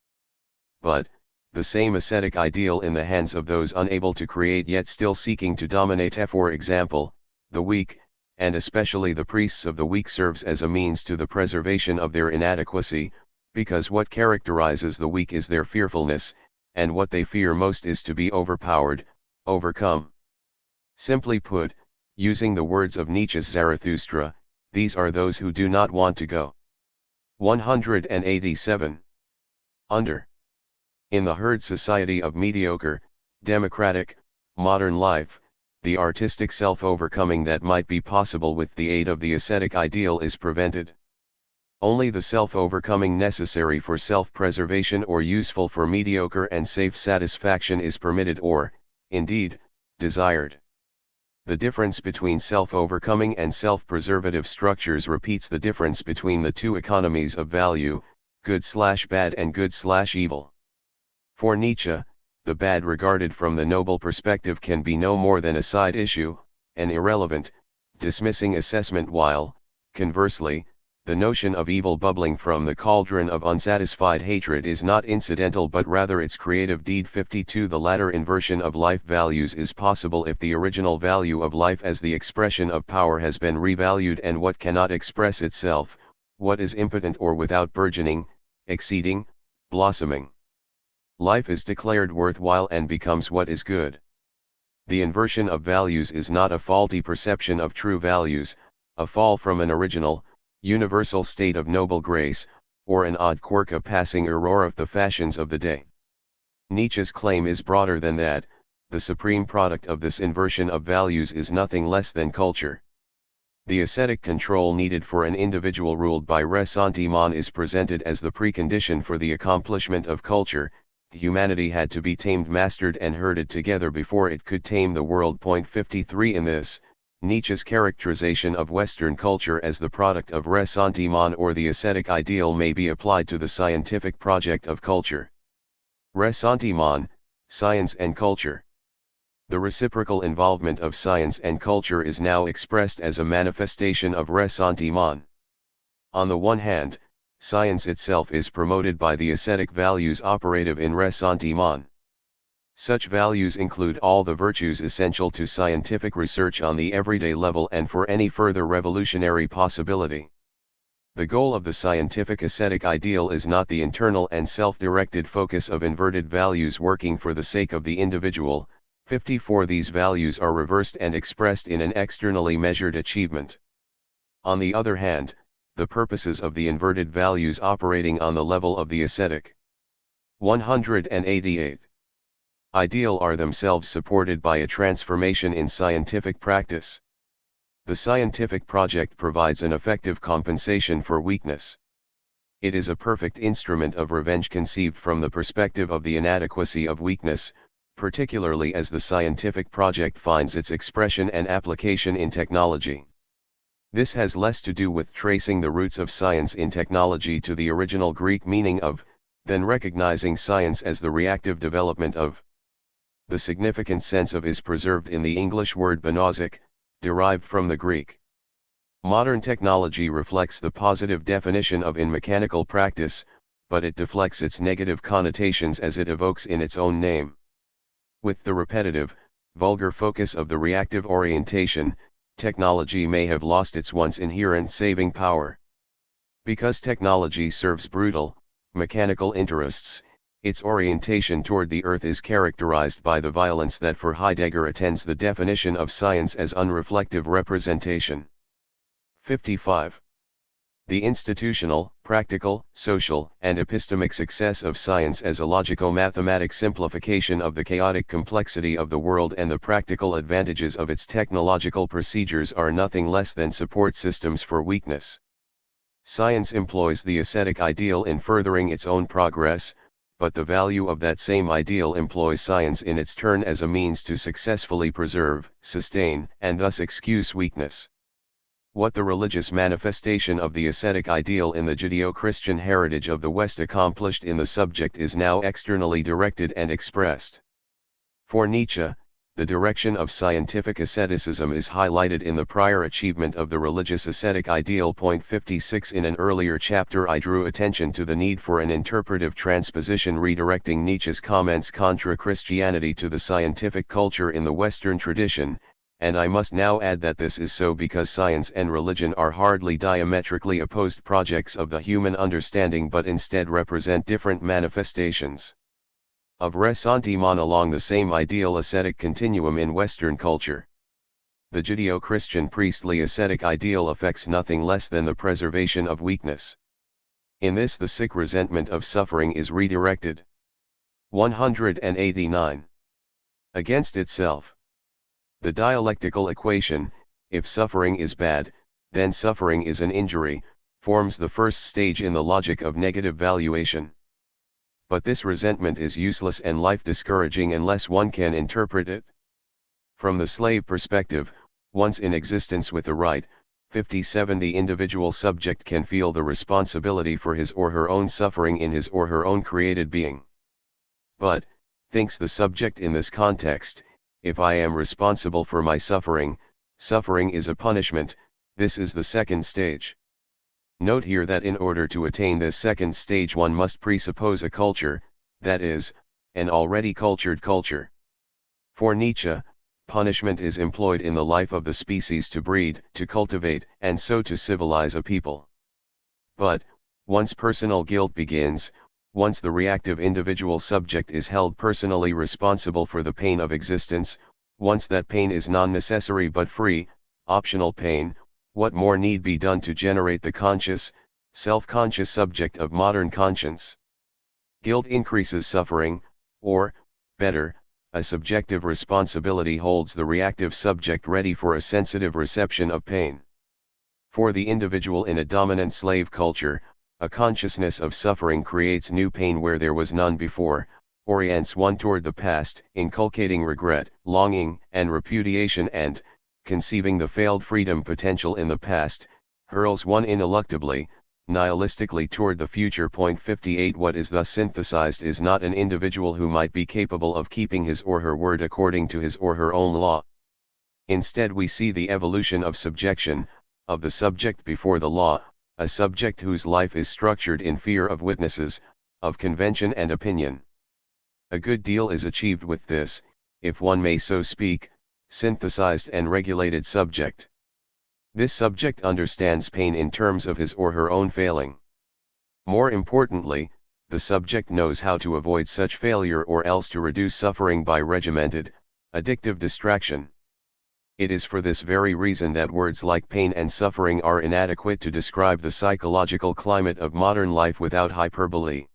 But, the same ascetic ideal in the hands of those unable to create yet still seeking to dominate, for example, the weak, and especially the priests of the weak, serves as a means to the preservation of their inadequacy, because what characterizes the weak is their fearfulness, and what they fear most is to be overpowered, overcome. Simply put, using the words of Nietzsche's Zarathustra, these are those who do not want to go. 187. Under. In the herd society of mediocre, democratic, modern life, the artistic self-overcoming that might be possible with the aid of the ascetic ideal is prevented. Only the self-overcoming necessary for self-preservation or useful for mediocre and safe satisfaction is permitted or, indeed, desired. The difference between self-overcoming and self-preservative structures repeats the difference between the two economies of value, good/bad and good/evil. For Nietzsche, the bad regarded from the noble perspective can be no more than a side issue, an irrelevant, dismissing assessment, while, conversely, the notion of evil bubbling from the cauldron of unsatisfied hatred is not incidental but rather its creative deed. 52 The latter inversion of life values is possible if the original value of life as the expression of power has been revalued, and what cannot express itself, what is impotent or without burgeoning, exceeding, blossoming. Life is declared worthwhile and becomes what is good. The inversion of values is not a faulty perception of true values, a fall from an original, universal state of noble grace, or an odd quirk, a passing error of the fashions of the day. Nietzsche's claim is broader than that. The supreme product of this inversion of values is nothing less than culture. The ascetic control needed for an individual ruled by ressentiment is presented as the precondition for the accomplishment of culture. Humanity had to be tamed, mastered and herded together before it could tame the world. 53 In this, Nietzsche's characterization of Western culture as the product of ressentiment or the ascetic ideal may be applied to the scientific project of culture. Ressentiment, science and culture. The reciprocal involvement of science and culture is now expressed as a manifestation of ressentiment. On the one hand, science itself is promoted by the ascetic values operative in ressentiment. Such values include all the virtues essential to scientific research on the everyday level and for any further revolutionary possibility. The goal of the scientific ascetic ideal is not the internal and self-directed focus of inverted values working for the sake of the individual. 54 These values are reversed and expressed in an externally measured achievement. On the other hand, the purposes of the inverted values operating on the level of the ascetic 188 ideal are themselves supported by a transformation in scientific practice. The scientific project provides an effective compensation for weakness. It is a perfect instrument of revenge conceived from the perspective of the inadequacy of weakness, particularly as the scientific project finds its expression and application in technology. This has less to do with tracing the roots of science in technology to the original Greek meaning of, than recognizing science as the reactive development of. The significant sense of is preserved in the English word benozik, derived from the Greek. Modern technology reflects the positive definition of in mechanical practice, but it deflects its negative connotations as it evokes in its own name. With the repetitive, vulgar focus of the reactive orientation, technology may have lost its once inherent saving power. Because technology serves brutal, mechanical interests, Its orientation toward the earth is characterized by the violence that for Heidegger attends the definition of science as unreflective representation. 55. The institutional, practical, social, and epistemic success of science as a logico-mathematic simplification of the chaotic complexity of the world and the practical advantages of its technological procedures are nothing less than support systems for weakness. Science employs the ascetic ideal in furthering its own progress, but the value of that same ideal employs science in its turn as a means to successfully preserve, sustain, and thus excuse weakness. What the religious manifestation of the ascetic ideal in the Judeo-Christian heritage of the West accomplished in the subject is now externally directed and expressed. For Nietzsche, the direction of scientific asceticism is highlighted in the prior achievement of the religious ascetic ideal. 56. In an earlier chapter I drew attention to the need for an interpretive transposition redirecting Nietzsche's comments contra Christianity to the scientific culture in the Western tradition, and I must now add that this is so because science and religion are hardly diametrically opposed projects of the human understanding but instead represent different manifestations of ressentiment along the same ideal ascetic continuum in Western culture. The Judeo-Christian priestly ascetic ideal affects nothing less than the preservation of weakness. In this the sick resentment of suffering is redirected. 189. Against itself. The dialectical equation, if suffering is bad, then suffering is an injury, forms the first stage in the logic of negative valuation. But this resentment is useless and life-discouraging unless one can interpret it. From the slave perspective, once in existence with the right, 57 the individual subject can feel the responsibility for his or her own suffering in his or her own created being. But, thinks the subject in this context, if I am responsible for my suffering, suffering is a punishment, this is the second stage. Note here that in order to attain this second stage one must presuppose a culture, that is, an already cultured culture. For Nietzsche, punishment is employed in the life of the species to breed, to cultivate, and so to civilize a people. But, once personal guilt begins, once the reactive individual subject is held personally responsible for the pain of existence, once that pain is non-necessary but free, optional pain, what more need be done to generate the conscious, self-conscious subject of modern conscience? Guilt increases suffering, or, better, a subjective responsibility holds the reactive subject ready for a sensitive reception of pain. For the individual in a dominant slave culture, a consciousness of suffering creates new pain where there was none before, orients one toward the past, inculcating regret, longing, and repudiation and, conceiving the failed freedom potential in the past, hurls one ineluctably, nihilistically toward the future. 58 What is thus synthesized is not an individual who might be capable of keeping his or her word according to his or her own law. Instead we see the evolution of subjection, of the subject before the law, a subject whose life is structured in fear of witnesses, of convention and opinion. A good deal is achieved with this, if one may so speak, synthesized and regulated subject. This subject understands pain in terms of his or her own failing. More importantly, the subject knows how to avoid such failure or else to reduce suffering by regimented, addictive distraction. It is for this very reason that words like pain and suffering are inadequate to describe the psychological climate of modern life without hyperbole.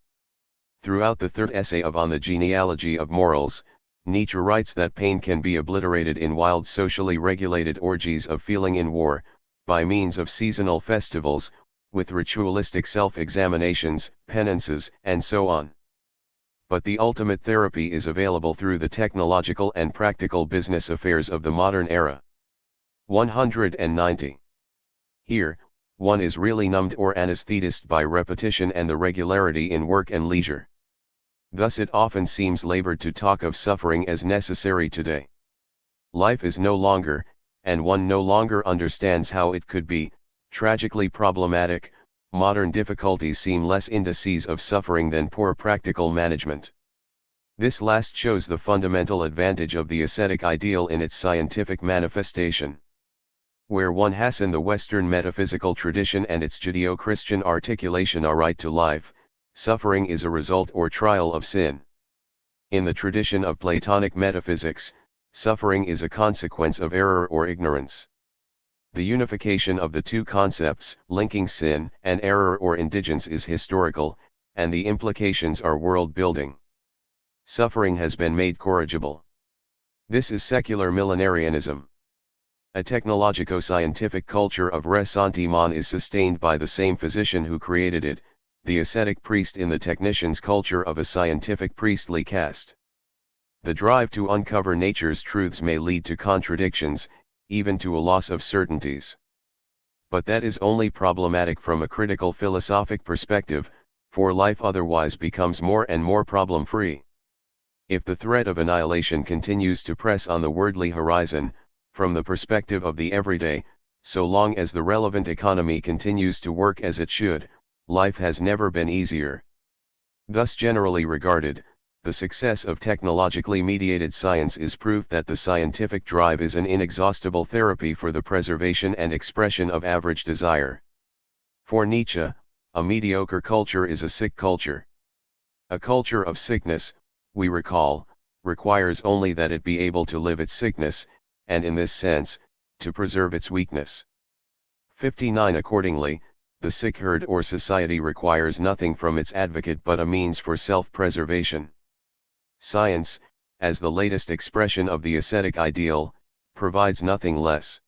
Throughout the third essay of On the Genealogy of Morals, Nietzsche writes that pain can be obliterated in wild socially regulated orgies of feeling in war, by means of seasonal festivals, with ritualistic self-examinations, penances, and so on. But the ultimate therapy is available through the technological and practical business affairs of the modern era. 190. Here, one is really numbed or anesthetized by repetition and the regularity in work and leisure. Thus it often seems labored to talk of suffering as necessary today. Life is no longer, and one no longer understands how it could be, tragically problematic. Modern difficulties seem less indices of suffering than poor practical management. This last shows the fundamental advantage of the ascetic ideal in its scientific manifestation. Where one has in the Western metaphysical tradition and its Judeo-Christian articulation a right to life, suffering is a result or trial of sin. In the tradition of Platonic metaphysics, suffering is a consequence of error or ignorance. The unification of the two concepts, linking sin and error or indigence, is historical, and the implications are world-building. Suffering has been made corrigible. This is secular millenarianism. A technologico-scientific culture of ressentiment is sustained by the same physician who created it, the ascetic priest in the technician's culture of a scientific priestly caste. The drive to uncover nature's truths may lead to contradictions, even to a loss of certainties. But that is only problematic from a critical philosophic perspective, for life otherwise becomes more and more problem-free. If the threat of annihilation continues to press on the worldly horizon, from the perspective of the everyday, so long as the relevant economy continues to work as it should, life has never been easier. Thus generally regarded, the success of technologically mediated science is proof that the scientific drive is an inexhaustible therapy for the preservation and expression of average desire. For Nietzsche, a mediocre culture is a sick culture. A culture of sickness, we recall, requires only that it be able to live its sickness, and in this sense, to preserve its weakness. 59 Accordingly, the sick herd or society requires nothing from its advocate but a means for self-preservation. Science, as the latest expression of the ascetic ideal, provides nothing less.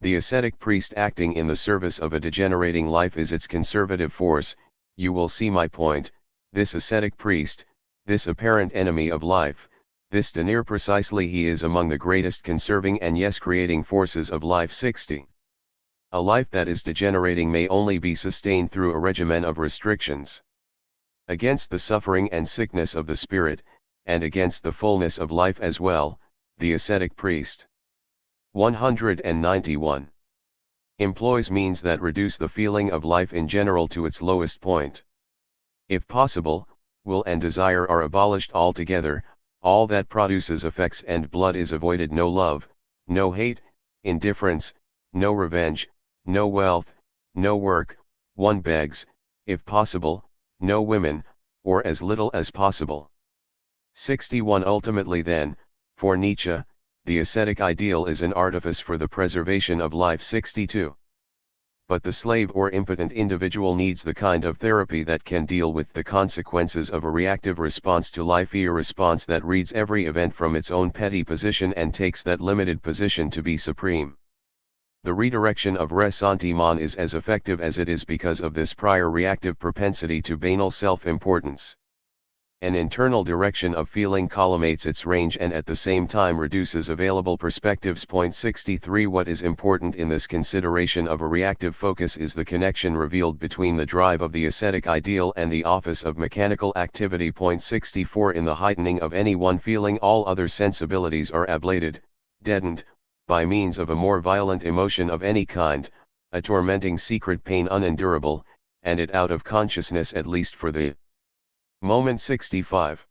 The ascetic priest acting in the service of a degenerating life is its conservative force. You will see my point. This ascetic priest, this apparent enemy of life, this denier precisely he is among the greatest conserving and yes creating forces of life. 60. A life that is degenerating may only be sustained through a regimen of restrictions. Against the suffering and sickness of the spirit, and against the fullness of life as well, the ascetic priest. 191. Employs means that reduce the feeling of life in general to its lowest point. If possible, will and desire are abolished altogether, all that produces effects and blood is avoided, no love, no hate, indifference, no revenge, no wealth, no work, one begs, if possible, no women, or as little as possible. 61 Ultimately then, for Nietzsche, the ascetic ideal is an artifice for the preservation of life. 62. But the slave or impotent individual needs the kind of therapy that can deal with the consequences of a reactive response to life, a response that reads every event from its own petty position and takes that limited position to be supreme. The redirection of ressentiment is as effective as it is because of this prior reactive propensity to banal self-importance. An internal direction of feeling collimates its range and at the same time reduces available perspectives. 63 What is important in this consideration of a reactive focus is the connection revealed between the drive of the ascetic ideal and the office of mechanical activity. 64 In the heightening of any one feeling all other sensibilities are ablated, deadened, by means of a more violent emotion of any kind, a tormenting secret pain unendurable, and it out of consciousness at least for the moment. 65.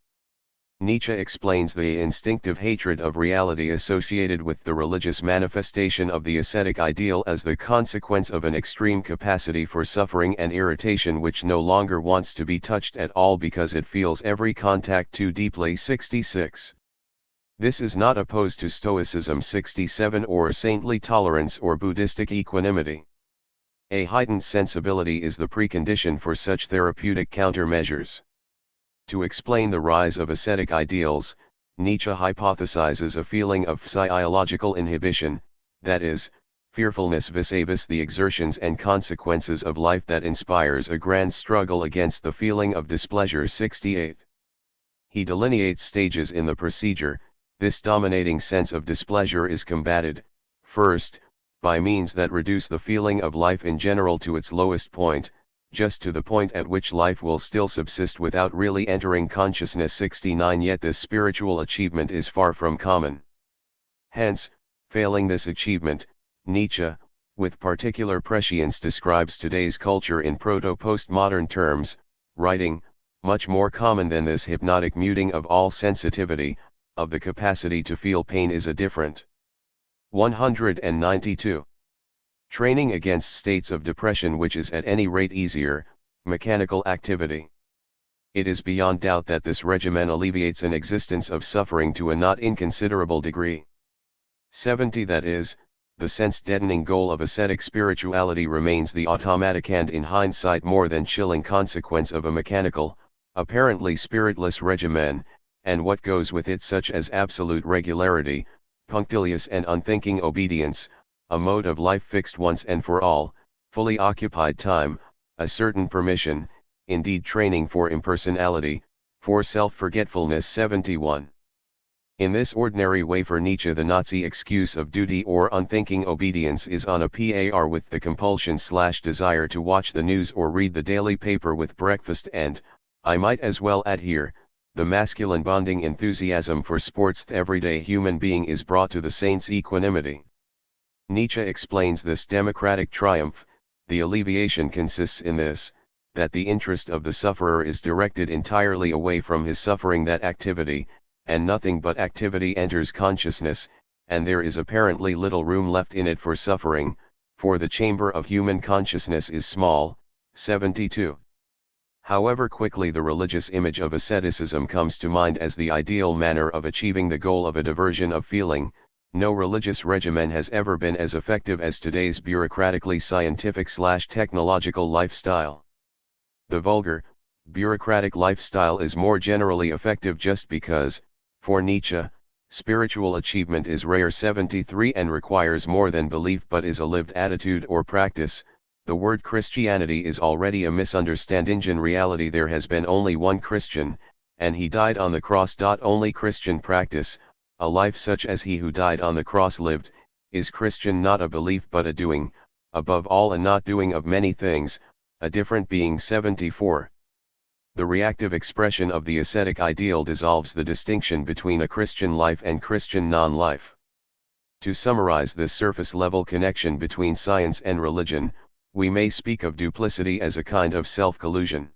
Nietzsche explains the instinctive hatred of reality associated with the religious manifestation of the ascetic ideal as the consequence of an extreme capacity for suffering and irritation which no longer wants to be touched at all because it feels every contact too deeply. 66. This is not opposed to Stoicism. 67 Or saintly tolerance or Buddhistic equanimity. A heightened sensibility is the precondition for such therapeutic countermeasures. To explain the rise of ascetic ideals, Nietzsche hypothesizes a feeling of physiological inhibition, that is, fearfulness vis-a-vis the exertions and consequences of life that inspires a grand struggle against the feeling of displeasure. 68. He delineates stages in the procedure. This dominating sense of displeasure is combated, first, by means that reduce the feeling of life in general to its lowest point, just to the point at which life will still subsist without really entering consciousness. 69 Yet this spiritual achievement is far from common. Hence, failing this achievement, Nietzsche, with particular prescience describes today's culture in proto-postmodern terms, writing, much more common than this hypnotic muting of all sensitivity, of the capacity to feel pain is a different. 192. Training against states of depression which is at any rate easier, mechanical activity. It is beyond doubt that this regimen alleviates an existence of suffering to a not inconsiderable degree. 70. That is, the sense-deadening goal of ascetic spirituality remains the automatic and in hindsight more than chilling consequence of a mechanical, apparently spiritless regimen, and what goes with it such as absolute regularity, punctilious and unthinking obedience, a mode of life fixed once and for all, fully occupied time, a certain permission, indeed training for impersonality, for self-forgetfulness. 71. In this ordinary way for Nietzsche the Nazi excuse of duty or unthinking obedience is on a par with the compulsion/desire to watch the news or read the daily paper with breakfast and, I might as well add here, the masculine bonding enthusiasm for sports. The everyday human being is brought to the saint's equanimity. Nietzsche explains this democratic triumph. The alleviation consists in this, that the interest of the sufferer is directed entirely away from his suffering, that activity, and nothing but activity enters consciousness, and there is apparently little room left in it for suffering, for the chamber of human consciousness is small. 72. However quickly the religious image of asceticism comes to mind as the ideal manner of achieving the goal of a diversion of feeling, no religious regimen has ever been as effective as today's bureaucratically scientific/technological lifestyle. The vulgar, bureaucratic lifestyle is more generally effective just because, for Nietzsche, spiritual achievement is rare. 73. And requires more than belief but is a lived attitude or practice. The word Christianity is already a misunderstanding. In reality there has been only one Christian, and he died on the cross. Only Christian practice, a life such as he who died on the cross lived, is Christian, not a belief but a doing, above all a not doing of many things, a different being. 74. The reactive expression of the ascetic ideal dissolves the distinction between a Christian life and Christian non-life. To summarize this surface-level connection between science and religion, we may speak of duplicity as a kind of self-collusion.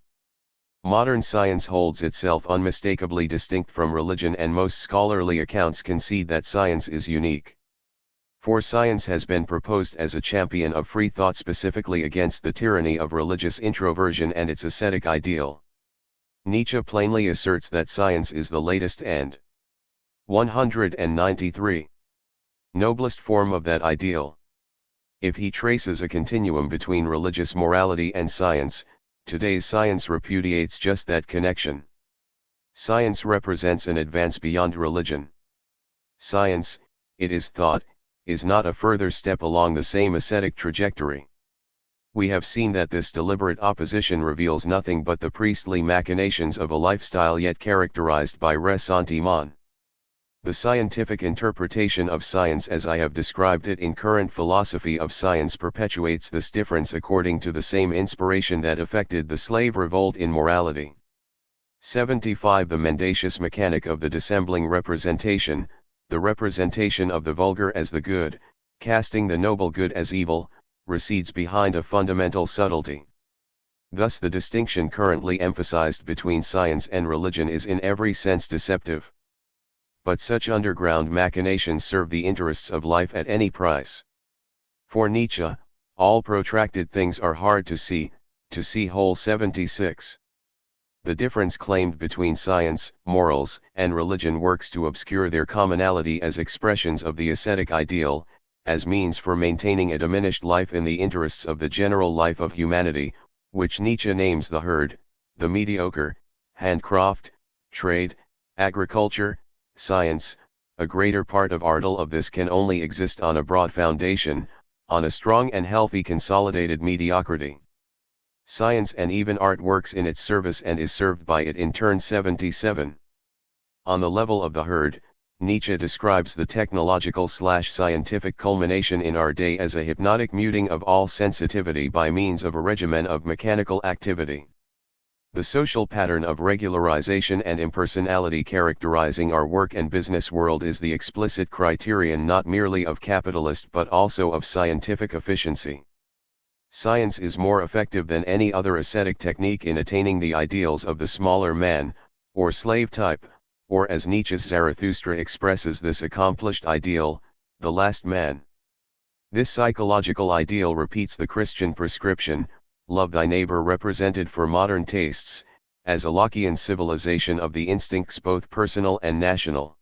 Modern science holds itself unmistakably distinct from religion, and most scholarly accounts concede that science is unique. For science has been proposed as a champion of free thought, specifically against the tyranny of religious introversion and its ascetic ideal. Nietzsche plainly asserts that science is the latest and 193 noblest form of that ideal. If he traces a continuum between religious morality and science, today's science repudiates just that connection. Science represents an advance beyond religion. Science, it is thought, is not a further step along the same ascetic trajectory. We have seen that this deliberate opposition reveals nothing but the priestly machinations of a lifestyle yet characterized by ressentiment. The scientific interpretation of science as I have described it in current philosophy of science perpetuates this difference according to the same inspiration that affected the slave revolt in morality. 75. The mendacious mechanic of the dissembling representation, the representation of the vulgar as the good, casting the noble good as evil, recedes behind a fundamental subtlety. Thus the distinction currently emphasized between science and religion is in every sense deceptive. But such underground machinations serve the interests of life at any price. For Nietzsche, all protracted things are hard to see whole. 76. The difference claimed between science, morals, and religion works to obscure their commonality as expressions of the ascetic ideal, as means for maintaining a diminished life in the interests of the general life of humanity, which Nietzsche names the herd, the mediocre, handcraft, trade, agriculture, science. A greater part of all of this can only exist on a broad foundation, on a strong and healthy consolidated mediocrity. Science and even art works in its service and is served by it in turn. 77. On the level of the herd, Nietzsche describes the technological/scientific culmination in our day as a hypnotic muting of all sensitivity by means of a regimen of mechanical activity. The social pattern of regularization and impersonality characterizing our work and business world is the explicit criterion not merely of capitalist but also of scientific efficiency. Science is more effective than any other ascetic technique in attaining the ideals of the smaller man, or slave type, or as Nietzsche's Zarathustra expresses this accomplished ideal, the last man. This psychological ideal repeats the Christian prescription, love thy neighbor, represented for modern tastes, as a Lockean civilization of the instincts both personal and national.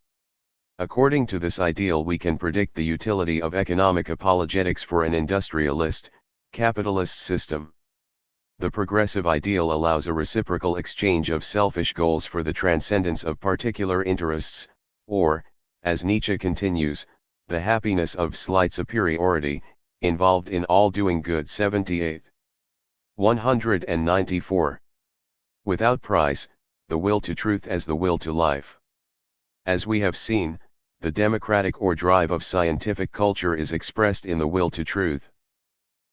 According to this ideal we can predict the utility of economic apologetics for an industrialist, capitalist system. The progressive ideal allows a reciprocal exchange of selfish goals for the transcendence of particular interests, or, as Nietzsche continues, the happiness of slight superiority, involved in all doing good. 78. 194. Without price, the will to truth as the will to life. As we have seen, the democratic or drive of scientific culture is expressed in the will to truth.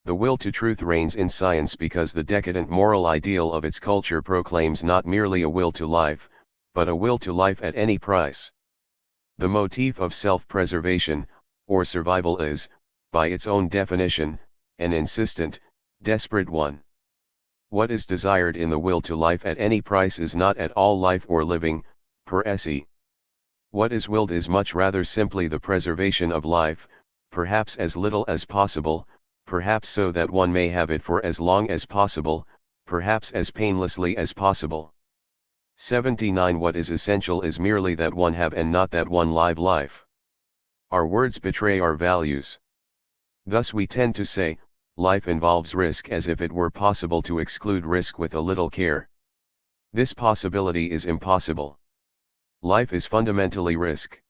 The will to truth reigns in science because the decadent moral ideal of its culture proclaims not merely a will to life, but a will to life at any price. The motif of self-preservation, or survival is, by its own definition, an insistent, desperate one. What is desired in the will to life at any price is not at all life or living, per se. What is willed is much rather simply the preservation of life, perhaps as little as possible, perhaps so that one may have it for as long as possible, perhaps as painlessly as possible. 79. What is essential is merely that one have and not that one live life. Our words betray our values. Thus we tend to say, life involves risk as if it were possible to exclude risk with a little care. This possibility is impossible. Life is fundamentally risk.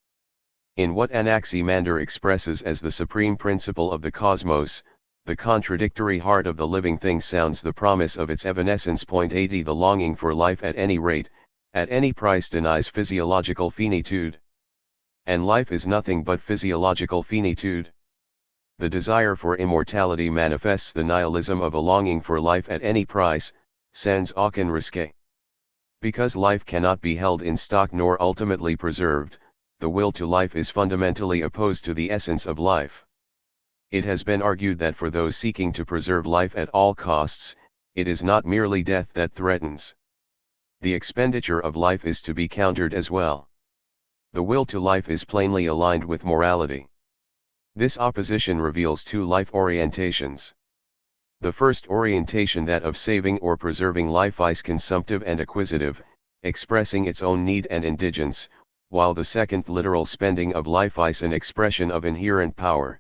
In what Anaximander expresses as the supreme principle of the cosmos, the contradictory heart of the living thing sounds the promise of its evanescence. 80. The longing for life at any rate, at any price denies physiological finitude. And life is nothing but physiological finitude. The desire for immortality manifests the nihilism of a longing for life at any price, sans aucun risque. Because life cannot be held in stock nor ultimately preserved, the will to life is fundamentally opposed to the essence of life. It has been argued that for those seeking to preserve life at all costs, it is not merely death that threatens. The expenditure of life is to be countered as well. The will to life is plainly aligned with morality. This opposition reveals two life orientations. The first orientation, that of saving or preserving life, is consumptive and acquisitive, expressing its own need and indigence, while the second, literal spending of life, is an expression of inherent power.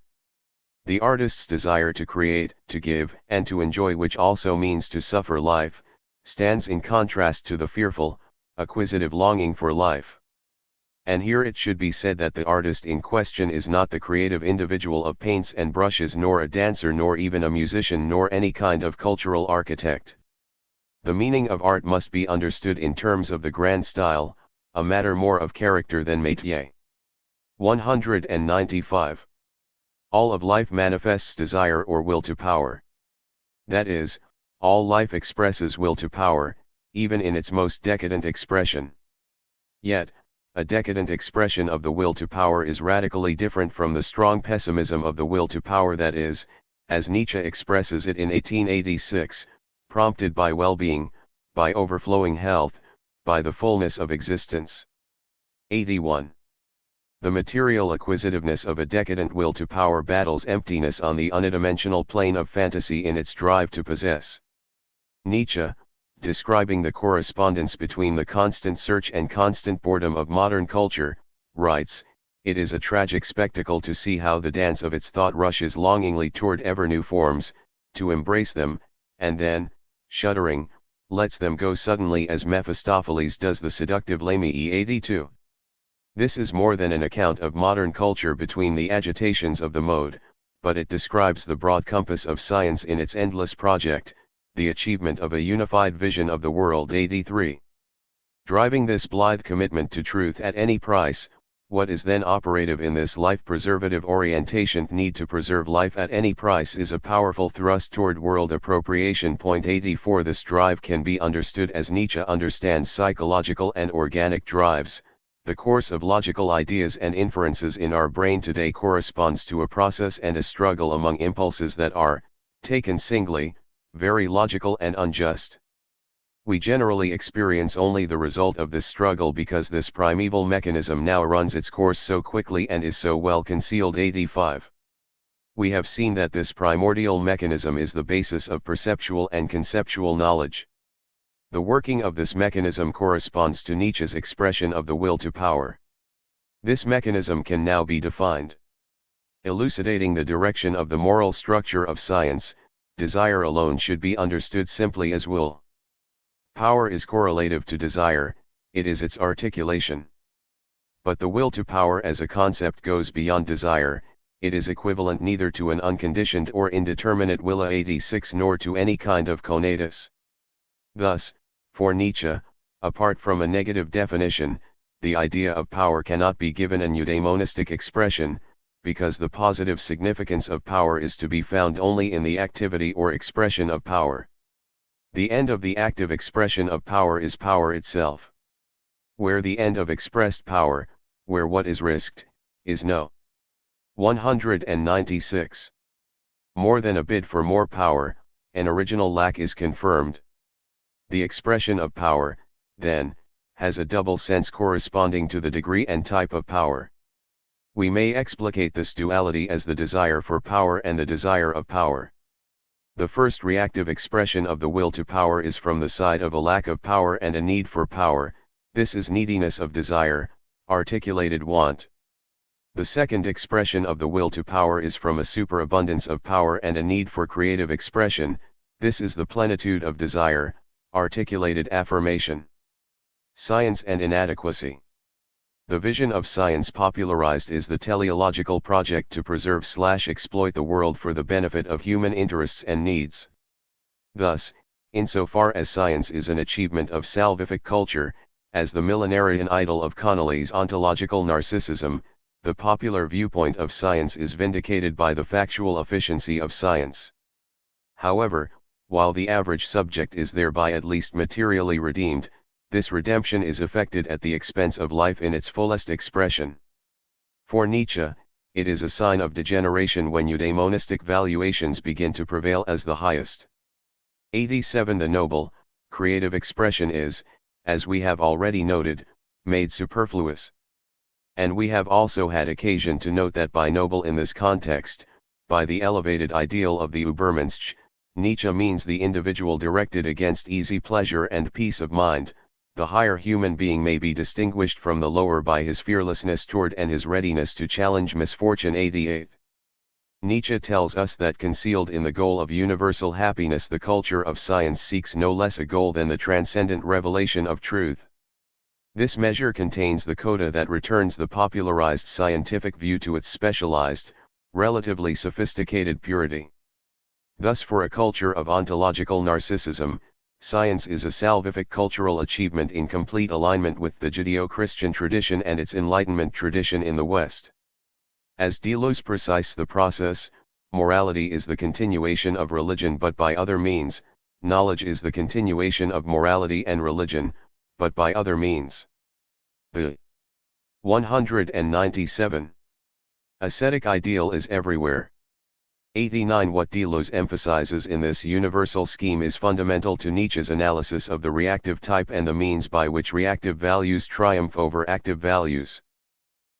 The artist's desire to create, to give, and to enjoy, which also means to suffer life, stands in contrast to the fearful, acquisitive longing for life. And here it should be said that the artist in question is not the creative individual of paints and brushes, nor a dancer, nor even a musician, nor any kind of cultural architect. The meaning of art must be understood in terms of the grand style, a matter more of character than métier. 195. All of life manifests desire or will to power. That is, all life expresses will to power, even in its most decadent expression. Yet, a decadent expression of the will to power is radically different from the strong pessimism of the will to power that is, as Nietzsche expresses it in 1886, prompted by well-being, by overflowing health, by the fullness of existence. 81. The material acquisitiveness of a decadent will to power battles emptiness on the unidimensional plane of fantasy in its drive to possess. Nietzsche, describing the correspondence between the constant search and constant boredom of modern culture, writes, "It is a tragic spectacle to see how the dance of its thought rushes longingly toward ever new forms, to embrace them, and then, shuddering, lets them go suddenly as Mephistopheles does the seductive Lamii." 82. This is more than an account of modern culture between the agitations of the mode, but it describes the broad compass of science in its endless project, the achievement of a unified vision of the world. 83. Driving this blithe commitment to truth at any price, what is then operative in this life-preservative orientation? Need to preserve life at any price is a powerful thrust toward world appropriation. 84. This drive can be understood as Nietzsche understands psychological and organic drives. The course of logical ideas and inferences in our brain today corresponds to a process and a struggle among impulses that are, taken singly, very logical and unjust. We generally experience only the result of this struggle because this primeval mechanism now runs its course so quickly and is so well concealed. 85. We have seen that this primordial mechanism is the basis of perceptual and conceptual knowledge. The working of this mechanism corresponds to Nietzsche's expression of the will to power. This mechanism can now be defined. Elucidating the direction of the moral structure of science, desire alone should be understood simply as will. Power is correlative to desire, it is its articulation. But the will to power as a concept goes beyond desire, it is equivalent neither to an unconditioned or indeterminate will 86 nor to any kind of conatus. Thus, for Nietzsche, apart from a negative definition, the idea of power cannot be given an eudaimonistic expression, because the positive significance of power is to be found only in the activity or expression of power. The end of the active expression of power is power itself. Where the end of expressed power, where what is risked, is no. 196. More than a bid for more power, an original lack is confirmed. The expression of power, then, has a double sense corresponding to the degree and type of power. We may explicate this duality as the desire for power and the desire of power. The first reactive expression of the will to power is from the side of a lack of power and a need for power, this is neediness of desire, articulated want. The second expression of the will to power is from a superabundance of power and a need for creative expression, this is the plenitude of desire, articulated affirmation. Science and inadequacy. The vision of science popularized is the teleological project to preserve/exploit the world for the benefit of human interests and needs. Thus, insofar as science is an achievement of salvific culture, as the millenarian idol of Connolly's ontological narcissism, the popular viewpoint of science is vindicated by the factual efficiency of science. However, while the average subject is thereby at least materially redeemed, this redemption is effected at the expense of life in its fullest expression. For Nietzsche, it is a sign of degeneration when eudaimonistic valuations begin to prevail as the highest. 87. The noble, creative expression is, as we have already noted, made superfluous. And we have also had occasion to note that by noble in this context, by the elevated ideal of the Übermensch, Nietzsche means the individual directed against easy pleasure and peace of mind. The higher human being may be distinguished from the lower by his fearlessness toward and his readiness to challenge misfortune. 88. Nietzsche tells us that concealed in the goal of universal happiness, the culture of science seeks no less a goal than the transcendent revelation of truth. This measure contains the coda that returns the popularized scientific view to its specialized, relatively sophisticated purity. Thus, for a culture of ontological narcissism, science is a salvific cultural achievement in complete alignment with the Judeo-Christian tradition and its Enlightenment tradition in the West. As Deleuze precise the process, morality is the continuation of religion but by other means, knowledge is the continuation of morality and religion, but by other means. The 197. Ascetic ideal is everywhere. 89. What Deleuze emphasizes in this universal scheme is fundamental to Nietzsche's analysis of the reactive type and the means by which reactive values triumph over active values.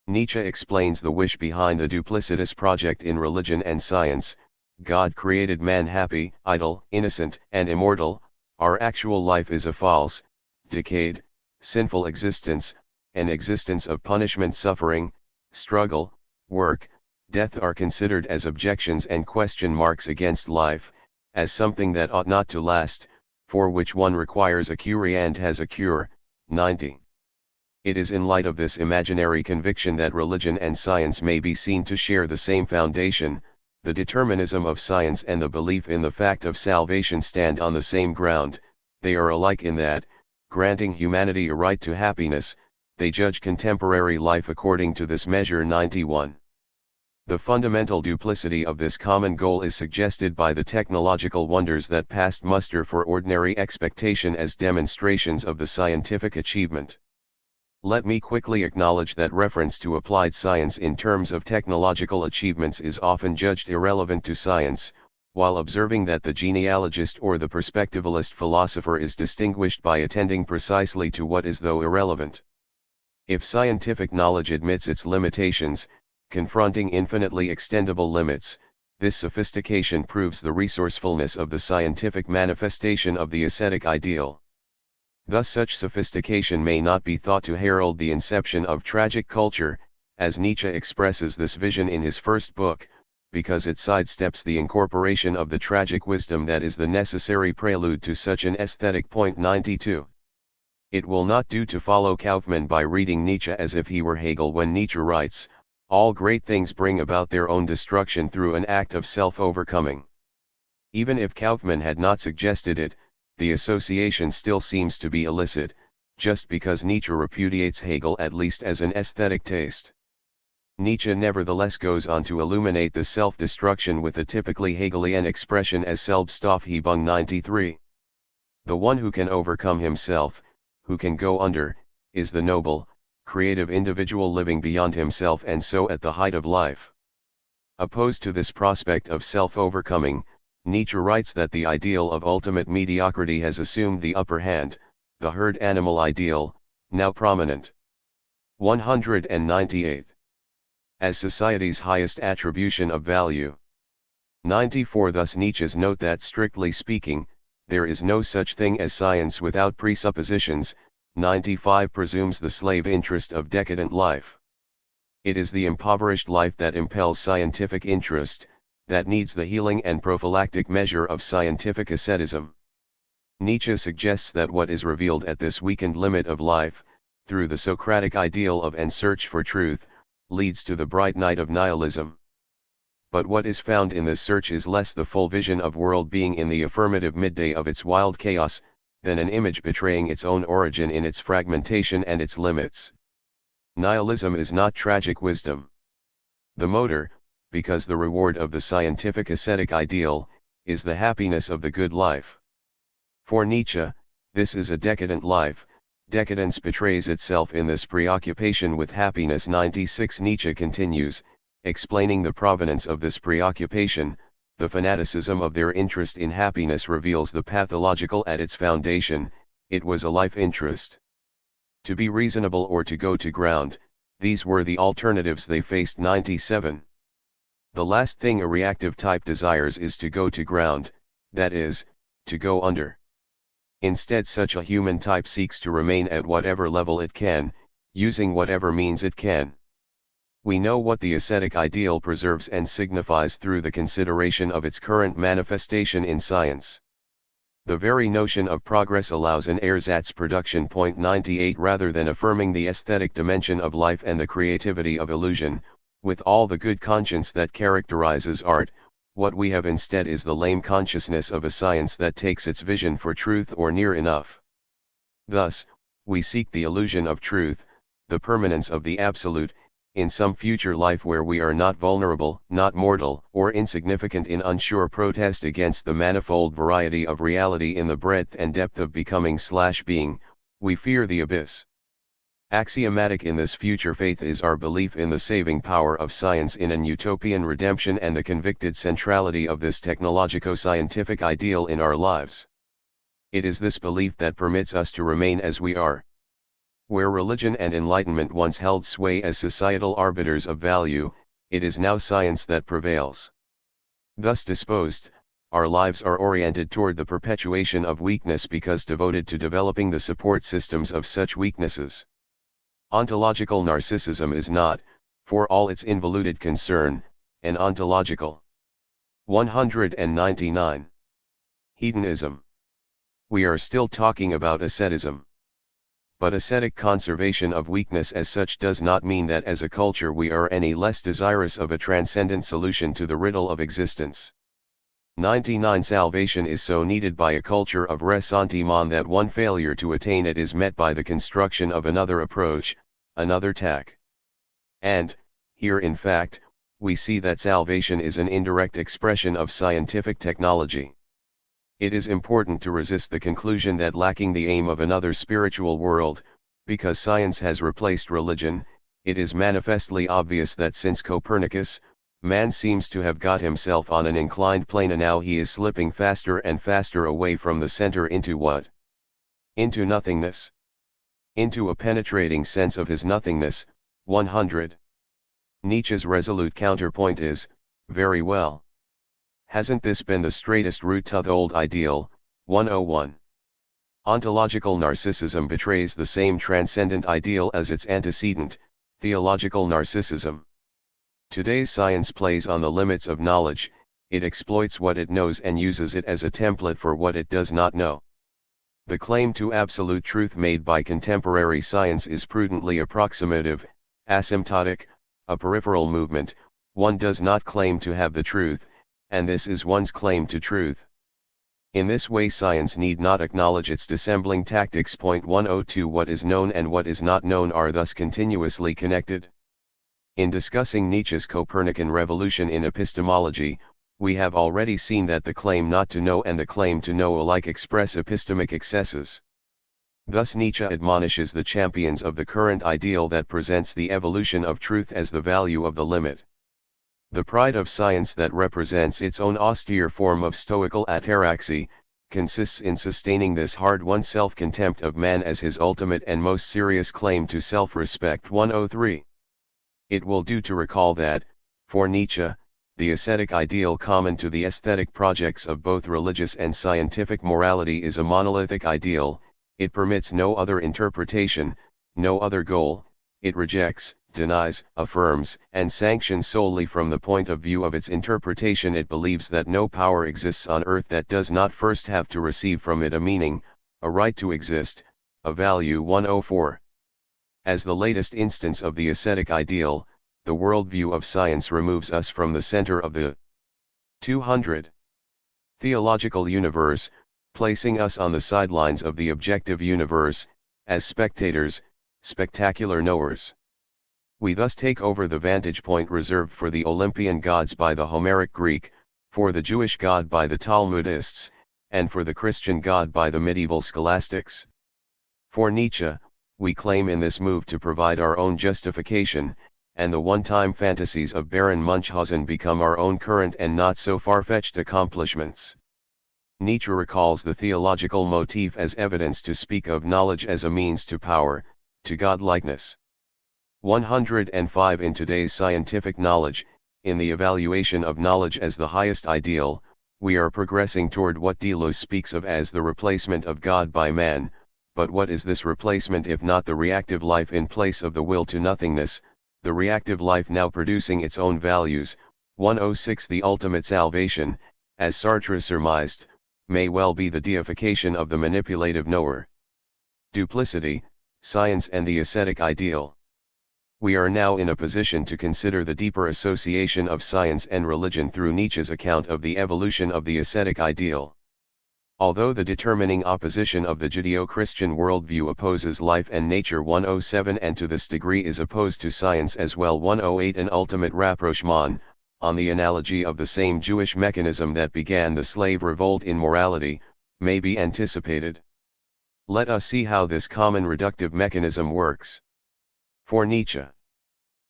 Nietzsche explains the wish behind the duplicitous project in religion and science. God created man happy, idle, innocent, and immortal. Our actual life is a false, decayed, sinful existence, an existence of punishment, suffering, struggle, work, death are considered as objections and question marks against life, as something that ought not to last, for which one requires a cure and has a cure. 90. It is in light of this imaginary conviction that religion and science may be seen to share the same foundation. The determinism of science and the belief in the fact of salvation stand on the same ground. They are alike in that, granting humanity a right to happiness, they judge contemporary life according to this measure. 91. The fundamental duplicity of this common goal is suggested by the technological wonders that passed muster for ordinary expectation as demonstrations of the scientific achievement. Let me quickly acknowledge that reference to applied science in terms of technological achievements is often judged irrelevant to science, while observing that the genealogist or the perspectivalist philosopher is distinguished by attending precisely to what is though irrelevant. If scientific knowledge admits its limitations, confronting infinitely extendable limits, this sophistication proves the resourcefulness of the scientific manifestation of the ascetic ideal. Thus such sophistication may not be thought to herald the inception of tragic culture, as Nietzsche expresses this vision in his first book, because it sidesteps the incorporation of the tragic wisdom that is the necessary prelude to such an aesthetic. Point 92. It will not do to follow Kaufmann by reading Nietzsche as if he were Hegel when Nietzsche writes, "All great things bring about their own destruction through an act of self-overcoming." Even if Kaufmann had not suggested it, the association still seems to be illicit, just because Nietzsche repudiates Hegel at least as an aesthetic taste. Nietzsche nevertheless goes on to illuminate the self-destruction with a typically Hegelian expression as Selbstaufhebung. 93. The one who can overcome himself, who can go under, is the noble, creative individual living beyond himself and so at the height of life. Opposed to this prospect of self-overcoming, Nietzsche writes that the ideal of ultimate mediocrity has assumed the upper hand, the herd animal ideal, now prominent. 198. As society's highest attribution of value. 94. Thus Nietzsche's note that strictly speaking, there is no such thing as science without presuppositions. 95 presumes the slave interest of decadent life. It is the impoverished life that impels scientific interest, that needs the healing and prophylactic measure of scientific asceticism. Nietzsche suggests that what is revealed at this weakened limit of life, through the Socratic ideal of and search for truth, leads to the bright night of nihilism. But what is found in this search is less the full vision of world being in the affirmative midday of its wild chaos, than an image betraying its own origin in its fragmentation and its limits. Nihilism is not tragic wisdom. The motor, because the reward of the scientific ascetic ideal, is the happiness of the good life. For Nietzsche, this is a decadent life. Decadence betrays itself in this preoccupation with happiness. 96. Nietzsche continues, explaining the provenance of this preoccupation. The fanaticism of their interest in happiness reveals the pathological at its foundation. It was a life interest. To be reasonable or to go to ground, these were the alternatives they faced. 97. The last thing a reactive type desires is to go to ground, that is, to go under. Instead, such a human type seeks to remain at whatever level it can, using whatever means it can. We know what the ascetic ideal preserves and signifies through the consideration of its current manifestation in science. The very notion of progress allows an ersatz production. 98 Rather than affirming the aesthetic dimension of life and the creativity of illusion, with all the good conscience that characterizes art, what we have instead is the lame consciousness of a science that takes its vision for truth or near enough. Thus, we seek the illusion of truth, the permanence of the absolute, in some future life where we are not vulnerable, not mortal, or insignificant in unsure protest against the manifold variety of reality in the breadth and depth of becoming/being, we fear the abyss. Axiomatic in this future faith is our belief in the saving power of science in an utopian redemption and the convicted centrality of this technologico-scientific ideal in our lives. It is this belief that permits us to remain as we are. Where religion and enlightenment once held sway as societal arbiters of value, it is now science that prevails. Thus disposed, our lives are oriented toward the perpetuation of weakness because devoted to developing the support systems of such weaknesses. Ontological narcissism is not, for all its involuted concern, an ontological. 199. Hedonism. We are still talking about asceticism. But ascetic conservation of weakness as such does not mean that as a culture we are any less desirous of a transcendent solution to the riddle of existence. 99. Salvation is so needed by a culture of ressentiment that one failure to attain it is met by the construction of another approach, another tack. And, here in fact, we see that salvation is an indirect expression of scientific technology. It is important to resist the conclusion that lacking the aim of another spiritual world, because science has replaced religion, it is manifestly obvious that since Copernicus, man seems to have got himself on an inclined plane and now he is slipping faster and faster away from the center into what? Into nothingness. Into a penetrating sense of his nothingness. 100. Nietzsche's resolute counterpoint is, very well. Hasn't this been the straightest route to the old ideal? 101. Ontological narcissism betrays the same transcendent ideal as its antecedent, theological narcissism. Today's science plays on the limits of knowledge, it exploits what it knows and uses it as a template for what it does not know. The claim to absolute truth made by contemporary science is prudently approximative, asymptotic, a peripheral movement. One does not claim to have the truth, and this is one's claim to truth. In this way science need not acknowledge its dissembling tactics. 102 What is known and what is not known are thus continuously connected. In discussing Nietzsche's Copernican revolution in epistemology, we have already seen that the claim not to know and the claim to know alike express epistemic excesses. Thus Nietzsche admonishes the champions of the current ideal that presents the evolution of truth as the value of the limit. The pride of science that represents its own austere form of stoical ataraxy, consists in sustaining this hard-won self-contempt of man as his ultimate and most serious claim to self-respect. 103. It will do to recall that, for Nietzsche, the ascetic ideal common to the aesthetic projects of both religious and scientific morality is a monolithic ideal. It permits no other interpretation, no other goal. It rejects, denies, affirms, and sanctions solely from the point of view of its interpretation. It believes that no power exists on earth that does not first have to receive from it a meaning, a right to exist, a value. 104. As the latest instance of the ascetic ideal, the worldview of science removes us from the center of the 200. Theological universe, placing us on the sidelines of the objective universe, as spectators, spectacular knowers. We thus take over the vantage point reserved for the Olympian gods by the Homeric Greek, for the Jewish God by the Talmudists, and for the Christian God by the medieval scholastics. For Nietzsche, we claim in this move to provide our own justification, and the one-time fantasies of Baron Munchausen become our own current and not so far-fetched accomplishments. Nietzsche recalls the theological motif as evidence to speak of knowledge as a means to power, to godlikeness. 105 In today's scientific knowledge, in the evaluation of knowledge as the highest ideal, we are progressing toward what Deleuze speaks of as the replacement of God by man. But what is this replacement if not the reactive life in place of the will to nothingness, the reactive life now producing its own values? 106 The ultimate salvation, as Sartre surmised, may well be the deification of the manipulative knower. Duplicity, science and the ascetic ideal. We are now in a position to consider the deeper association of science and religion through Nietzsche's account of the evolution of the ascetic ideal. Although the determining opposition of the Judeo-Christian worldview opposes life and nature 107 and to this degree is opposed to science as well 108 An ultimate rapprochement, on the analogy of the same Jewish mechanism that began the slave revolt in morality, may be anticipated. Let us see how this common reductive mechanism works. For Nietzsche,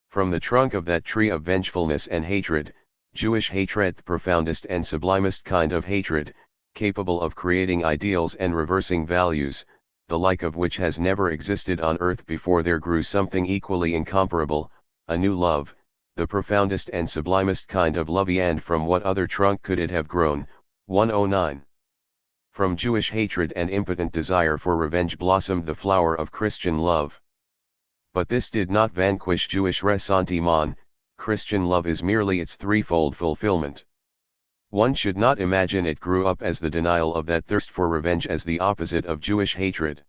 from the trunk of that tree of vengefulness and hatred, Jewish hatred, the profoundest and sublimest kind of hatred, capable of creating ideals and reversing values, the like of which has never existed on earth before, there grew something equally incomparable, a new love, the profoundest and sublimest kind of love. And from what other trunk could it have grown? 109. From Jewish hatred and impotent desire for revenge blossomed the flower of Christian love. But this did not vanquish Jewish ressentiment. Christian love is merely its threefold fulfillment. One should not imagine it grew up as the denial of that thirst for revenge as the opposite of Jewish hatred.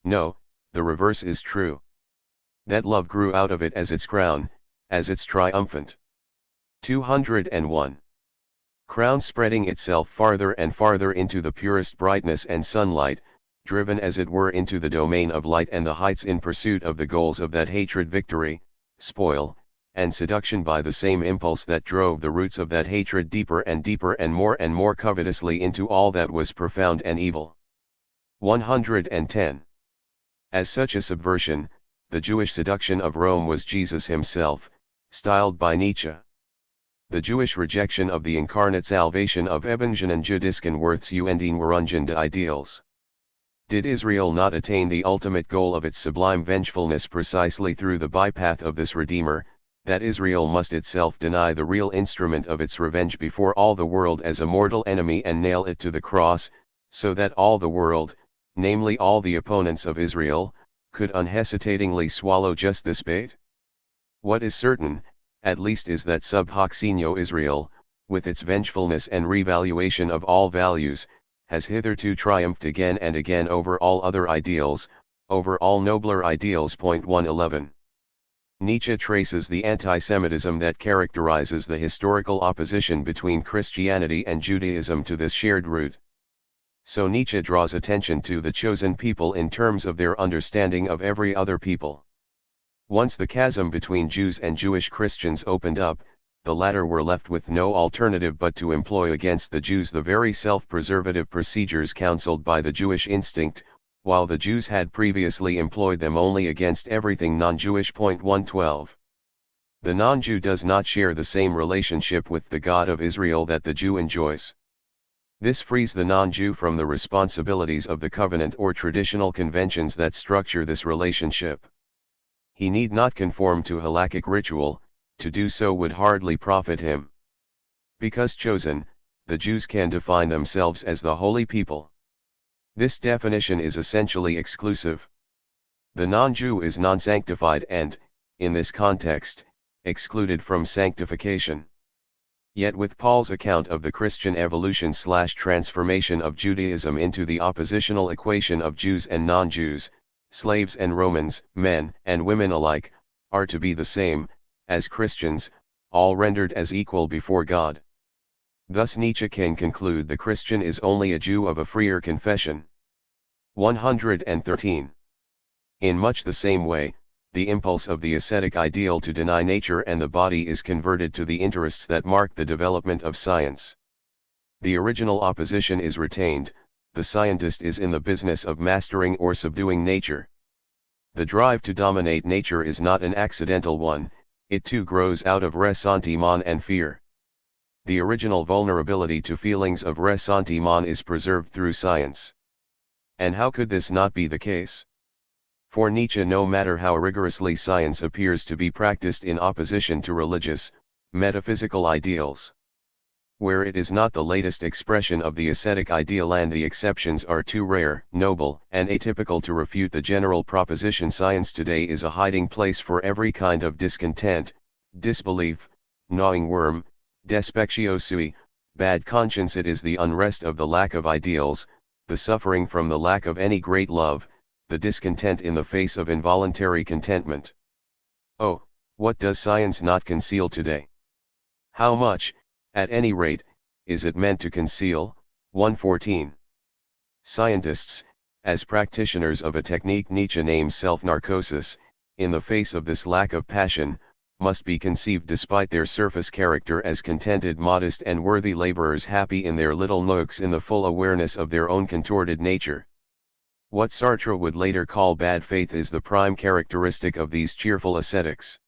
No, the reverse is true. That love grew out of it as its crown, as its triumphant. 201. Crown spreading itself farther and farther into the purest brightness and sunlight, driven as it were into the domain of light and the heights in pursuit of the goals of that hatred, victory, spoil, and seduction by the same impulse that drove the roots of that hatred deeper and deeper and more covetously into all that was profound and evil. 110. As such a subversion, the Jewish seduction of Rome was Jesus himself, styled by Nietzsche. The Jewish rejection of the incarnate salvation of Evangenen Judisken Worthsuen Warungende ideals. Did Israel not attain the ultimate goal of its sublime vengefulness precisely through the bypath of this Redeemer, that Israel must itself deny the real instrument of its revenge before all the world as a mortal enemy and nail it to the cross, so that all the world, namely all the opponents of Israel, could unhesitatingly swallow just this bait? What is certain, at least, is that sub hoc signo Israel, with its vengefulness and revaluation of all values, has hitherto triumphed again and again over all other ideals, over all nobler ideals. 111. Nietzsche traces the anti-Semitism that characterizes the historical opposition between Christianity and Judaism to this shared root. So Nietzsche draws attention to the chosen people in terms of their understanding of every other people. Once the chasm between Jews and Jewish Christians opened up, the latter were left with no alternative but to employ against the Jews the very self-preservative procedures counseled by the Jewish instinct, while the Jews had previously employed them only against everything non-Jewish. 112. The non-Jew does not share the same relationship with the God of Israel that the Jew enjoys. This frees the non-Jew from the responsibilities of the covenant or traditional conventions that structure this relationship. He need not conform to halakhic ritual, to do so would hardly profit him. Because chosen, the Jews can define themselves as the holy people. This definition is essentially exclusive. The non-Jew is non-sanctified and, in this context, excluded from sanctification. Yet with Paul's account of the Christian evolution/transformation of Judaism into the oppositional equation of Jews and non-Jews, slaves and Romans, men and women alike, are to be the same, as Christians, all rendered as equal before God. Thus Nietzsche can conclude the Christian is only a Jew of a freer confession. 113. In much the same way, the impulse of the ascetic ideal to deny nature and the body is converted to the interests that mark the development of science. The original opposition is retained, the scientist is in the business of mastering or subduing nature. The drive to dominate nature is not an accidental one, it too grows out of ressentiment and fear. The original vulnerability to feelings of ressentiment is preserved through science. And how could this not be the case? For Nietzsche, no matter how rigorously science appears to be practiced in opposition to religious, metaphysical ideals, where it is not the latest expression of the ascetic ideal and the exceptions are too rare, noble, and atypical to refute the general proposition, science today is a hiding place for every kind of discontent, disbelief, gnawing worm, despectio sui, bad conscience. It is the unrest of the lack of ideals, the suffering from the lack of any great love, the discontent in the face of involuntary contentment. Oh, what does science not conceal today? How much, at any rate, is it meant to conceal? 114. Scientists, as practitioners of a technique Nietzsche names self-narcosis, in the face of this lack of passion, must be conceived despite their surface character as contented, modest and worthy laborers, happy in their little nooks in the full awareness of their own contorted nature. What Sartre would later call bad faith is the prime characteristic of these cheerful ascetics.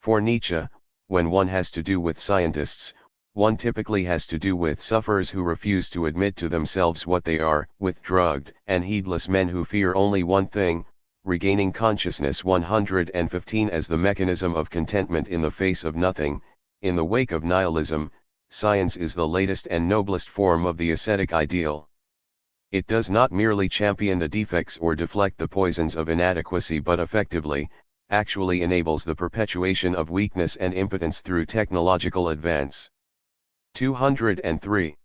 For Nietzsche, when one has to do with scientists, one typically has to do with sufferers who refuse to admit to themselves what they are, with drugged and heedless men who fear only one thing, regaining consciousness. 115. As the mechanism of contentment in the face of nothing, in the wake of nihilism, science is the latest and noblest form of the ascetic ideal. It does not merely champion the defects or deflect the poisons of inadequacy, but effectively, actually enables the perpetuation of weakness and impotence through technological advance. 203.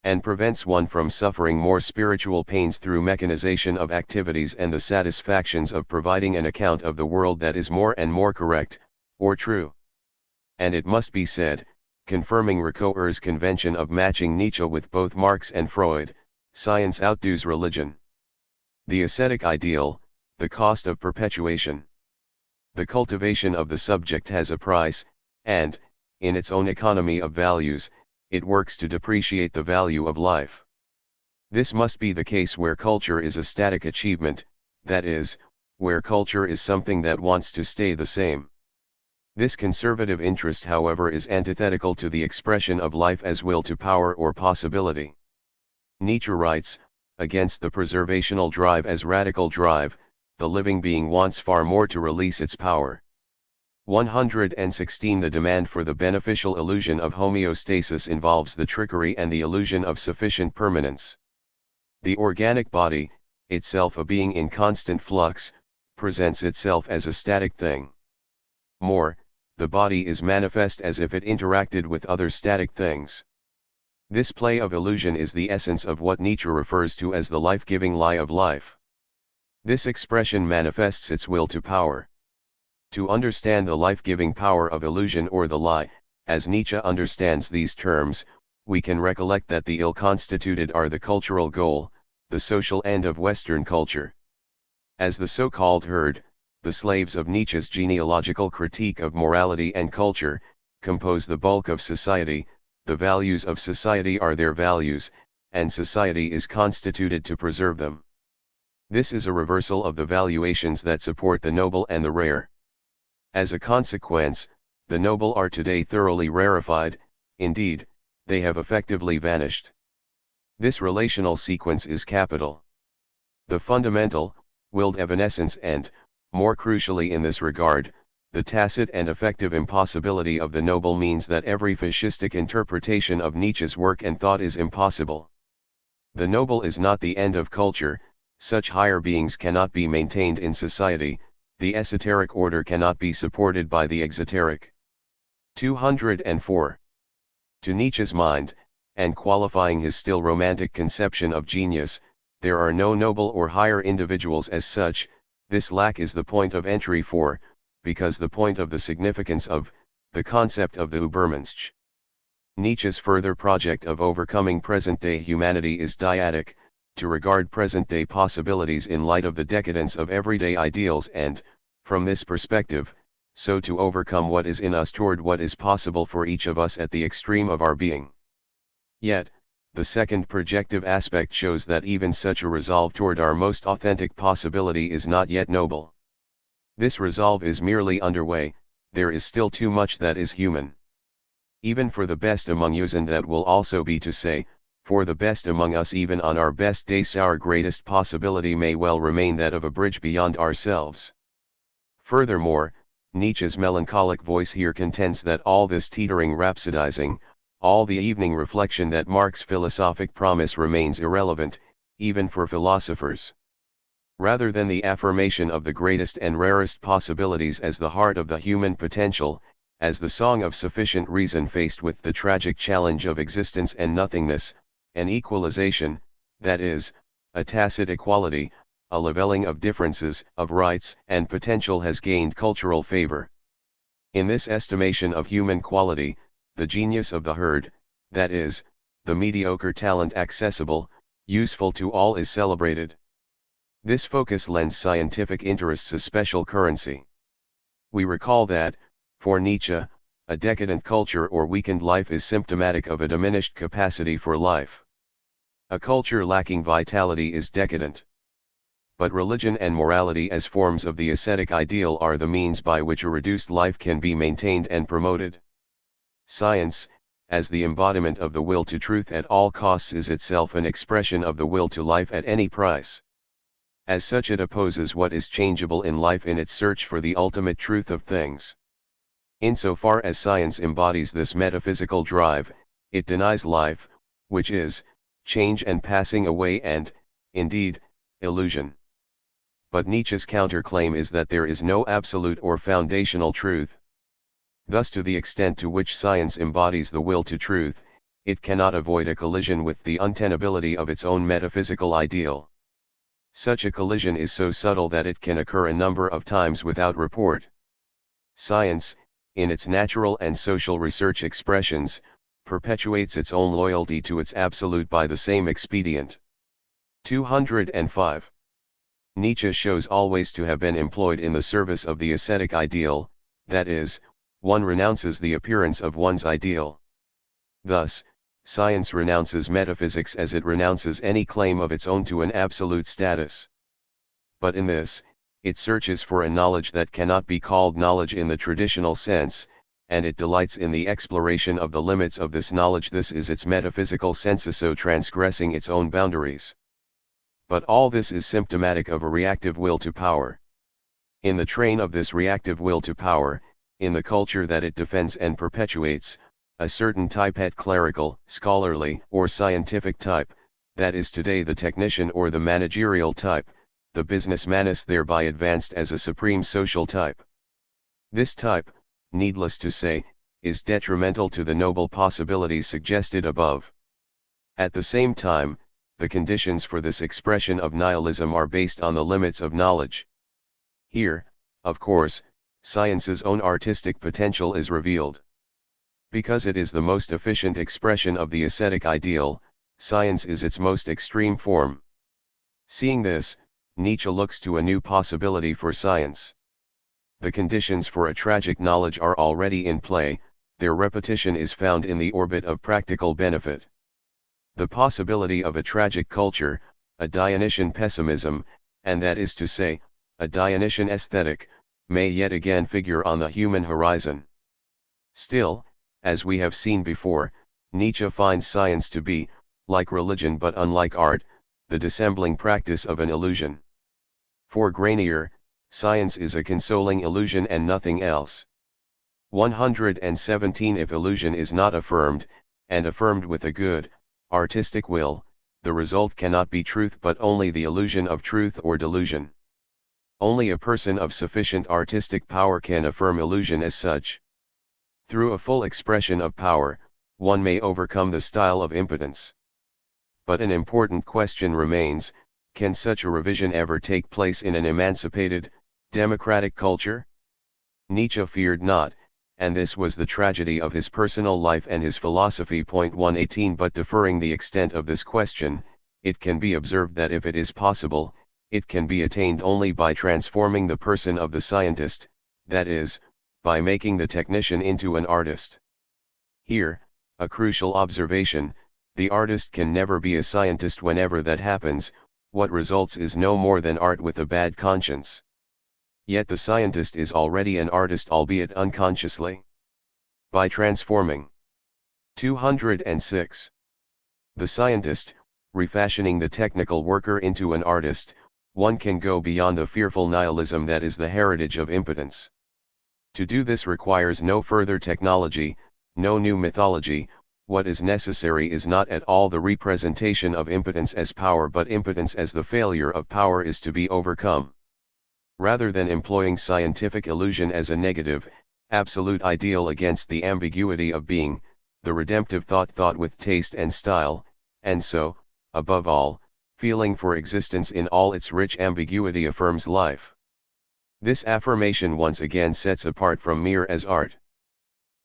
And prevents one from suffering more spiritual pains through mechanization of activities and the satisfactions of providing an account of the world that is more and more correct, or true. And it must be said, confirming Ricoeur's convention of matching Nietzsche with both Marx and Freud, science outdoes religion. The ascetic ideal, the cost of perpetuation. The cultivation of the subject has a price, and, in its own economy of values, it works to depreciate the value of life. This must be the case where culture is a static achievement, that is, where culture is something that wants to stay the same. This conservative interest, however, is antithetical to the expression of life as will to power or possibility. Nietzsche writes, against the preservational drive as radical drive, the living being wants far more to release its power. 116. The demand for the beneficial illusion of homeostasis involves the trickery and the illusion of sufficient permanence. The organic body, itself a being in constant flux, presents itself as a static thing. More, the body is manifest as if it interacted with other static things. This play of illusion is the essence of what Nietzsche refers to as the life-giving lie of life. This expression manifests its will to power. To understand the life-giving power of illusion or the lie, as Nietzsche understands these terms, we can recollect that the ill-constituted are the cultural goal, the social end of Western culture. As the so-called herd, the slaves of Nietzsche's genealogical critique of morality and culture, compose the bulk of society, the values of society are their values, and society is constituted to preserve them. This is a reversal of the valuations that support the noble and the rare. As a consequence, the noble are today thoroughly rarefied, indeed, they have effectively vanished. This relational sequence is capital. The fundamental, willed evanescence and, more crucially in this regard, the tacit and effective impossibility of the noble means that every fascistic interpretation of Nietzsche's work and thought is impossible. The noble is not the end of culture, such higher beings cannot be maintained in society, the esoteric order cannot be supported by the exoteric. 204. To Nietzsche's mind, and qualifying his still romantic conception of genius, there are no noble or higher individuals as such. This lack is the point of entry for, because the point of the significance of, the concept of the Übermensch. Nietzsche's further project of overcoming present-day humanity is dyadic, to regard present-day possibilities in light of the decadence of everyday ideals and, from this perspective, so to overcome what is in us toward what is possible for each of us at the extreme of our being. Yet, the second projective aspect shows that even such a resolve toward our most authentic possibility is not yet noble. This resolve is merely underway, there is still too much that is human. Even for the best among us, and that will also be to say, for the best among us even on our best days, our greatest possibility may well remain that of a bridge beyond ourselves. Furthermore, Nietzsche's melancholic voice here contends that all this teetering rhapsodizing, all the evening reflection that marks philosophic promise remains irrelevant, even for philosophers. Rather than the affirmation of the greatest and rarest possibilities as the heart of the human potential, as the song of sufficient reason faced with the tragic challenge of existence and nothingness, an equalization, that is, a tacit equality, a leveling of differences, of rights and potential has gained cultural favor. In this estimation of human quality, the genius of the herd, that is, the mediocre talent accessible, useful to all, is celebrated. This focus lends scientific interests a special currency. We recall that, for Nietzsche, a decadent culture or weakened life is symptomatic of a diminished capacity for life. A culture lacking vitality is decadent. But religion and morality as forms of the ascetic ideal are the means by which a reduced life can be maintained and promoted. Science, as the embodiment of the will to truth at all costs, is itself an expression of the will to life at any price. As such, it opposes what is changeable in life in its search for the ultimate truth of things. Insofar as science embodies this metaphysical drive, it denies life, which is change and passing away and, indeed, illusion. But Nietzsche's counterclaim is that there is no absolute or foundational truth. Thus, to the extent to which science embodies the will to truth, it cannot avoid a collision with the untenability of its own metaphysical ideal. Such a collision is so subtle that it can occur a number of times without report. Science, in its natural and social research expressions, perpetuates its own loyalty to its absolute by the same expedient. 205. Nietzsche shows always to have been employed in the service of the ascetic ideal, that is, one renounces the appearance of one's ideal. Thus, science renounces metaphysics as it renounces any claim of its own to an absolute status. But in this, it searches for a knowledge that cannot be called knowledge in the traditional sense, and it delights in the exploration of the limits of this knowledge. This is its metaphysical sense, so transgressing its own boundaries. But all this is symptomatic of a reactive will to power. In the train of this reactive will to power, in the culture that it defends and perpetuates, a certain type, at clerical, scholarly, or scientific type, that is today the technician or the managerial type, the businessman is thereby advanced as a supreme social type. This type, needless to say, is detrimental to the noble possibilities suggested above. At the same time, the conditions for this expression of nihilism are based on the limits of knowledge. Here, of course, science's own artistic potential is revealed. Because it is the most efficient expression of the ascetic ideal, science is its most extreme form. Seeing this, Nietzsche looks to a new possibility for science. The conditions for a tragic knowledge are already in play, their repetition is found in the orbit of practical benefit. The possibility of a tragic culture, a Dionysian pessimism, and that is to say, a Dionysian aesthetic, may yet again figure on the human horizon. Still, as we have seen before, Nietzsche finds science to be, like religion but unlike art, the dissembling practice of an illusion. For Granier, science is a consoling illusion and nothing else. 117 If illusion is not affirmed, and affirmed with a good, artistic will, the result cannot be truth but only the illusion of truth or delusion. Only a person of sufficient artistic power can affirm illusion as such. Through a full expression of power, one may overcome the style of impotence. But an important question remains, can such a revision ever take place in an emancipated, democratic culture? Nietzsche feared not, and this was the tragedy of his personal life and his philosophy. 118 But deferring the extent of this question, it can be observed that if it is possible, it can be attained only by transforming the person of the scientist, that is, by making the technician into an artist. Here, a crucial observation, the artist can never be a scientist. Whenever that happens, what results is no more than art with a bad conscience. Yet the scientist is already an artist, albeit unconsciously. By transforming. 206. The scientist, refashioning the technical worker into an artist, one can go beyond the fearful nihilism that is the heritage of impotence. To do this requires no further technology, no new mythology. What is necessary is not at all the representation of impotence as power, but impotence as the failure of power is to be overcome. Rather than employing scientific illusion as a negative, absolute ideal against the ambiguity of being, the redemptive thought with taste and style, and so, above all, feeling for existence in all its rich ambiguity affirms life. This affirmation once again sets apart from mere as art.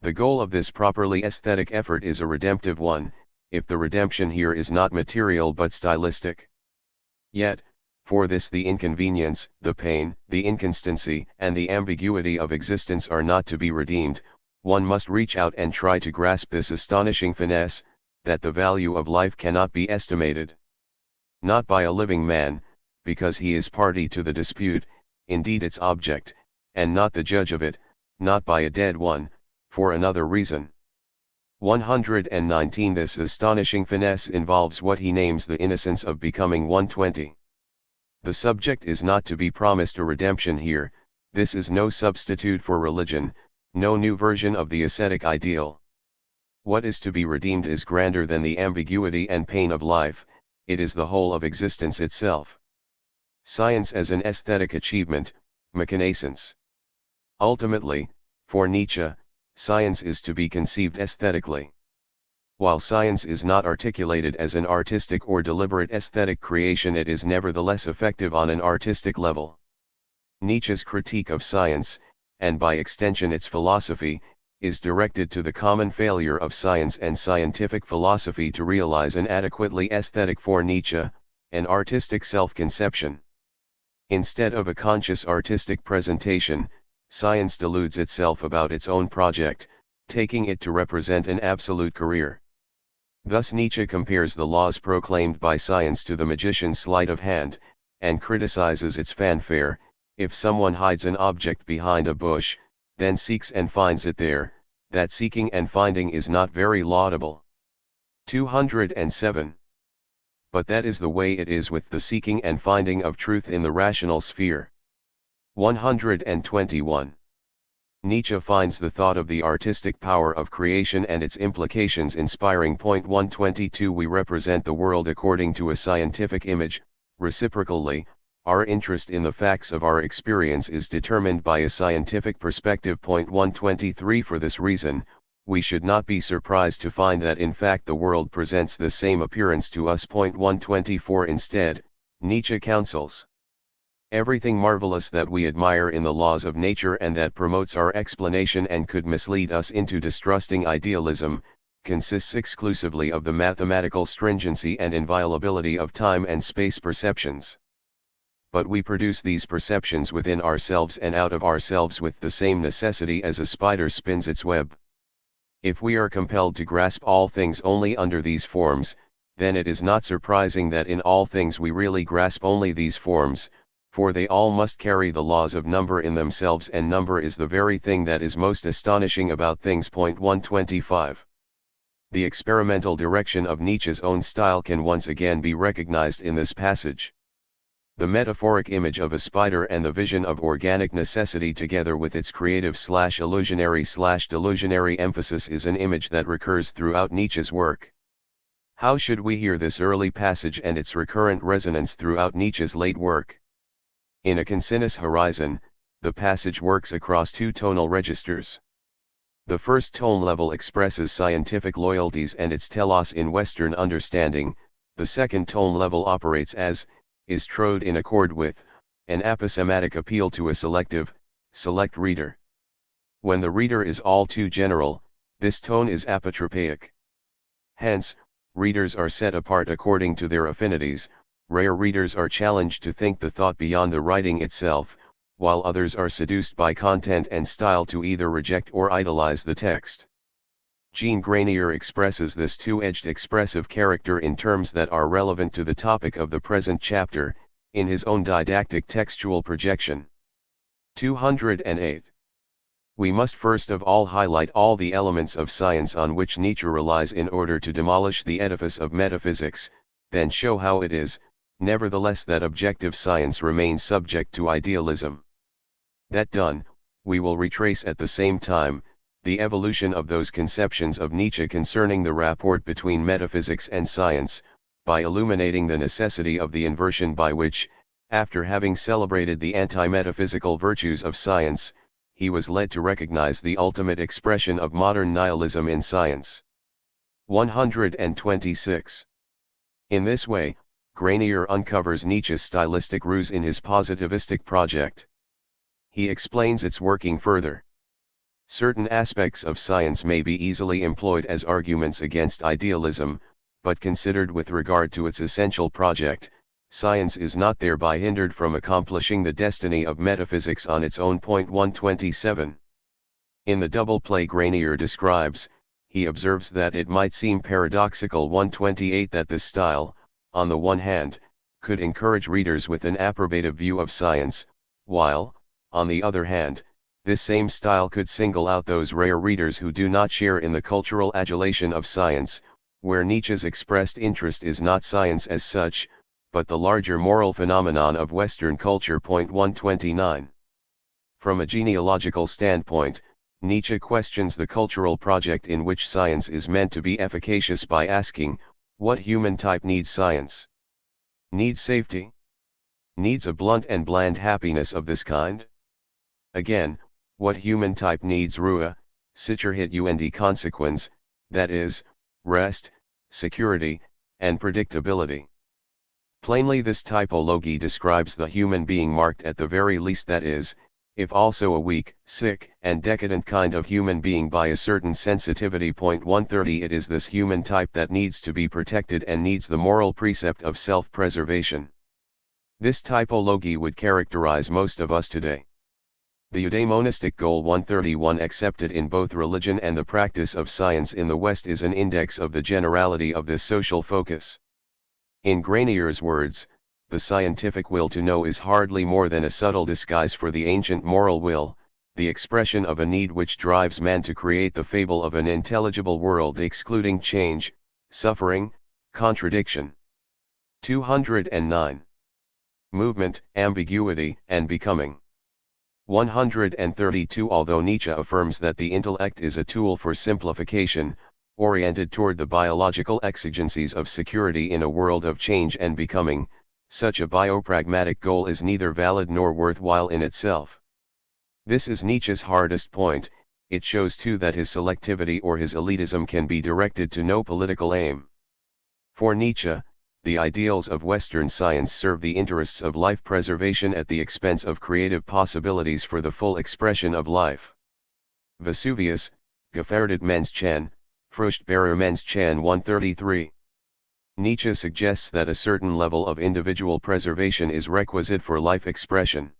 The goal of this properly aesthetic effort is a redemptive one, if the redemption here is not material but stylistic. Yet, for this the inconvenience, the pain, the inconstancy, and the ambiguity of existence are not to be redeemed. One must reach out and try to grasp this astonishing finesse, that the value of life cannot be estimated. Not by a living man, because he is party to the dispute, indeed its object, and not the judge of it, not by a dead one, for another reason. 119 This astonishing finesse involves what he names the innocence of becoming. 120. The subject is not to be promised a redemption here, this is no substitute for religion, no new version of the ascetic ideal. What is to be redeemed is grander than the ambiguity and pain of life, it is the whole of existence itself. Science as an aesthetic achievement, mechanisance. Ultimately, for Nietzsche, science is to be conceived aesthetically. While science is not articulated as an artistic or deliberate aesthetic creation, it is nevertheless effective on an artistic level. Nietzsche's critique of science, and by extension its philosophy, is directed to the common failure of science and scientific philosophy to realize an adequately aesthetic, for Nietzsche, an artistic self-conception. Instead of a conscious artistic presentation, science deludes itself about its own project, taking it to represent an absolute career. Thus Nietzsche compares the laws proclaimed by science to the magician's sleight of hand, and criticizes its fanfare. If someone hides an object behind a bush, then seeks and finds it there, that seeking and finding is not very laudable. 207. But that is the way it is with the seeking and finding of truth in the rational sphere. 121. Nietzsche finds the thought of the artistic power of creation and its implications inspiring. 122 We represent the world according to a scientific image. Reciprocally, our interest in the facts of our experience is determined by a scientific perspective. 123 For this reason, we should not be surprised to find that in fact the world presents the same appearance to us. 124 Instead, Nietzsche counsels everything marvelous that we admire in the laws of nature and that promotes our explanation and could mislead us into distrusting idealism, consists exclusively of the mathematical stringency and inviolability of time and space perceptions. But we produce these perceptions within ourselves and out of ourselves with the same necessity as a spider spins its web. If we are compelled to grasp all things only under these forms, then it is not surprising that in all things we really grasp only these forms, for they all must carry the laws of number in themselves, and number is the very thing that is most astonishing about things. 125 The experimental direction of Nietzsche's own style can once again be recognized in this passage. The metaphoric image of a spider and the vision of organic necessity together with its creative/illusionary/delusionary emphasis is an image that recurs throughout Nietzsche's work. How should we hear this early passage and its recurrent resonance throughout Nietzsche's late work? In a cosinus horizon, the passage works across two tonal registers. The first tone level expresses scientific loyalties and its telos in Western understanding, the second tone level operates as, is trod in accord with, an aposematic appeal to a select reader. When the reader is all too general, this tone is apotropaic. Hence, readers are set apart according to their affinities. Rare readers are challenged to think the thought beyond the writing itself, while others are seduced by content and style to either reject or idolize the text. Jean Granier expresses this two-edged expressive character in terms that are relevant to the topic of the present chapter, in his own didactic textual projection. 208. We must first of all highlight all the elements of science on which Nietzsche relies in order to demolish the edifice of metaphysics, then show how it is, nevertheless, that objective science remains subject to idealism. That done, we will retrace at the same time, the evolution of those conceptions of Nietzsche concerning the rapport between metaphysics and science, by illuminating the necessity of the inversion by which, after having celebrated the anti-metaphysical virtues of science, he was led to recognize the ultimate expression of modern nihilism in science. 126. In this way, Granier uncovers Nietzsche's stylistic ruse in his positivistic project. He explains its working further. Certain aspects of science may be easily employed as arguments against idealism, but considered with regard to its essential project, science is not thereby hindered from accomplishing the destiny of metaphysics on its own. 127. In the double play Granier describes, he observes that it might seem paradoxical. 128 That this style, on the one hand, could encourage readers with an approbative view of science, while, on the other hand, this same style could single out those rare readers who do not share in the cultural adulation of science, where Nietzsche's expressed interest is not science as such, but the larger moral phenomenon of Western culture. 129. From a genealogical standpoint, Nietzsche questions the cultural project in which science is meant to be efficacious by asking, what human type needs science? Needs safety? Needs a blunt and bland happiness of this kind? Again, what human type needs rua, Sicherheit und Konsequenz, that is, rest, security, and predictability. Plainly, this typology describes the human being marked at the very least, that is, if also a weak, sick, and decadent kind of human being, by a certain sensitivity. 130 It is this human type that needs to be protected and needs the moral precept of self-preservation. This typology would characterize most of us today. The eudaimonistic goal 131 accepted in both religion and the practice of science in the West is an index of the generality of this social focus. In Granier's words, the scientific will to know is hardly more than a subtle disguise for the ancient moral will, the expression of a need which drives man to create the fable of an intelligible world excluding change, suffering, contradiction. 209. Movement, ambiguity, and becoming. 132 Although Nietzsche affirms that the intellect is a tool for simplification, oriented toward the biological exigencies of security in a world of change and becoming, such a biopragmatic goal is neither valid nor worthwhile in itself. This is Nietzsche's hardest point. It shows too that his selectivity or his elitism can be directed to no political aim. For Nietzsche, the ideals of Western science serve the interests of life preservation at the expense of creative possibilities for the full expression of life. Vesuvius, Gefährdet Menschsein, Fruchtbarer Menschsein 133. Nietzsche suggests that a certain level of individual preservation is requisite for life expression.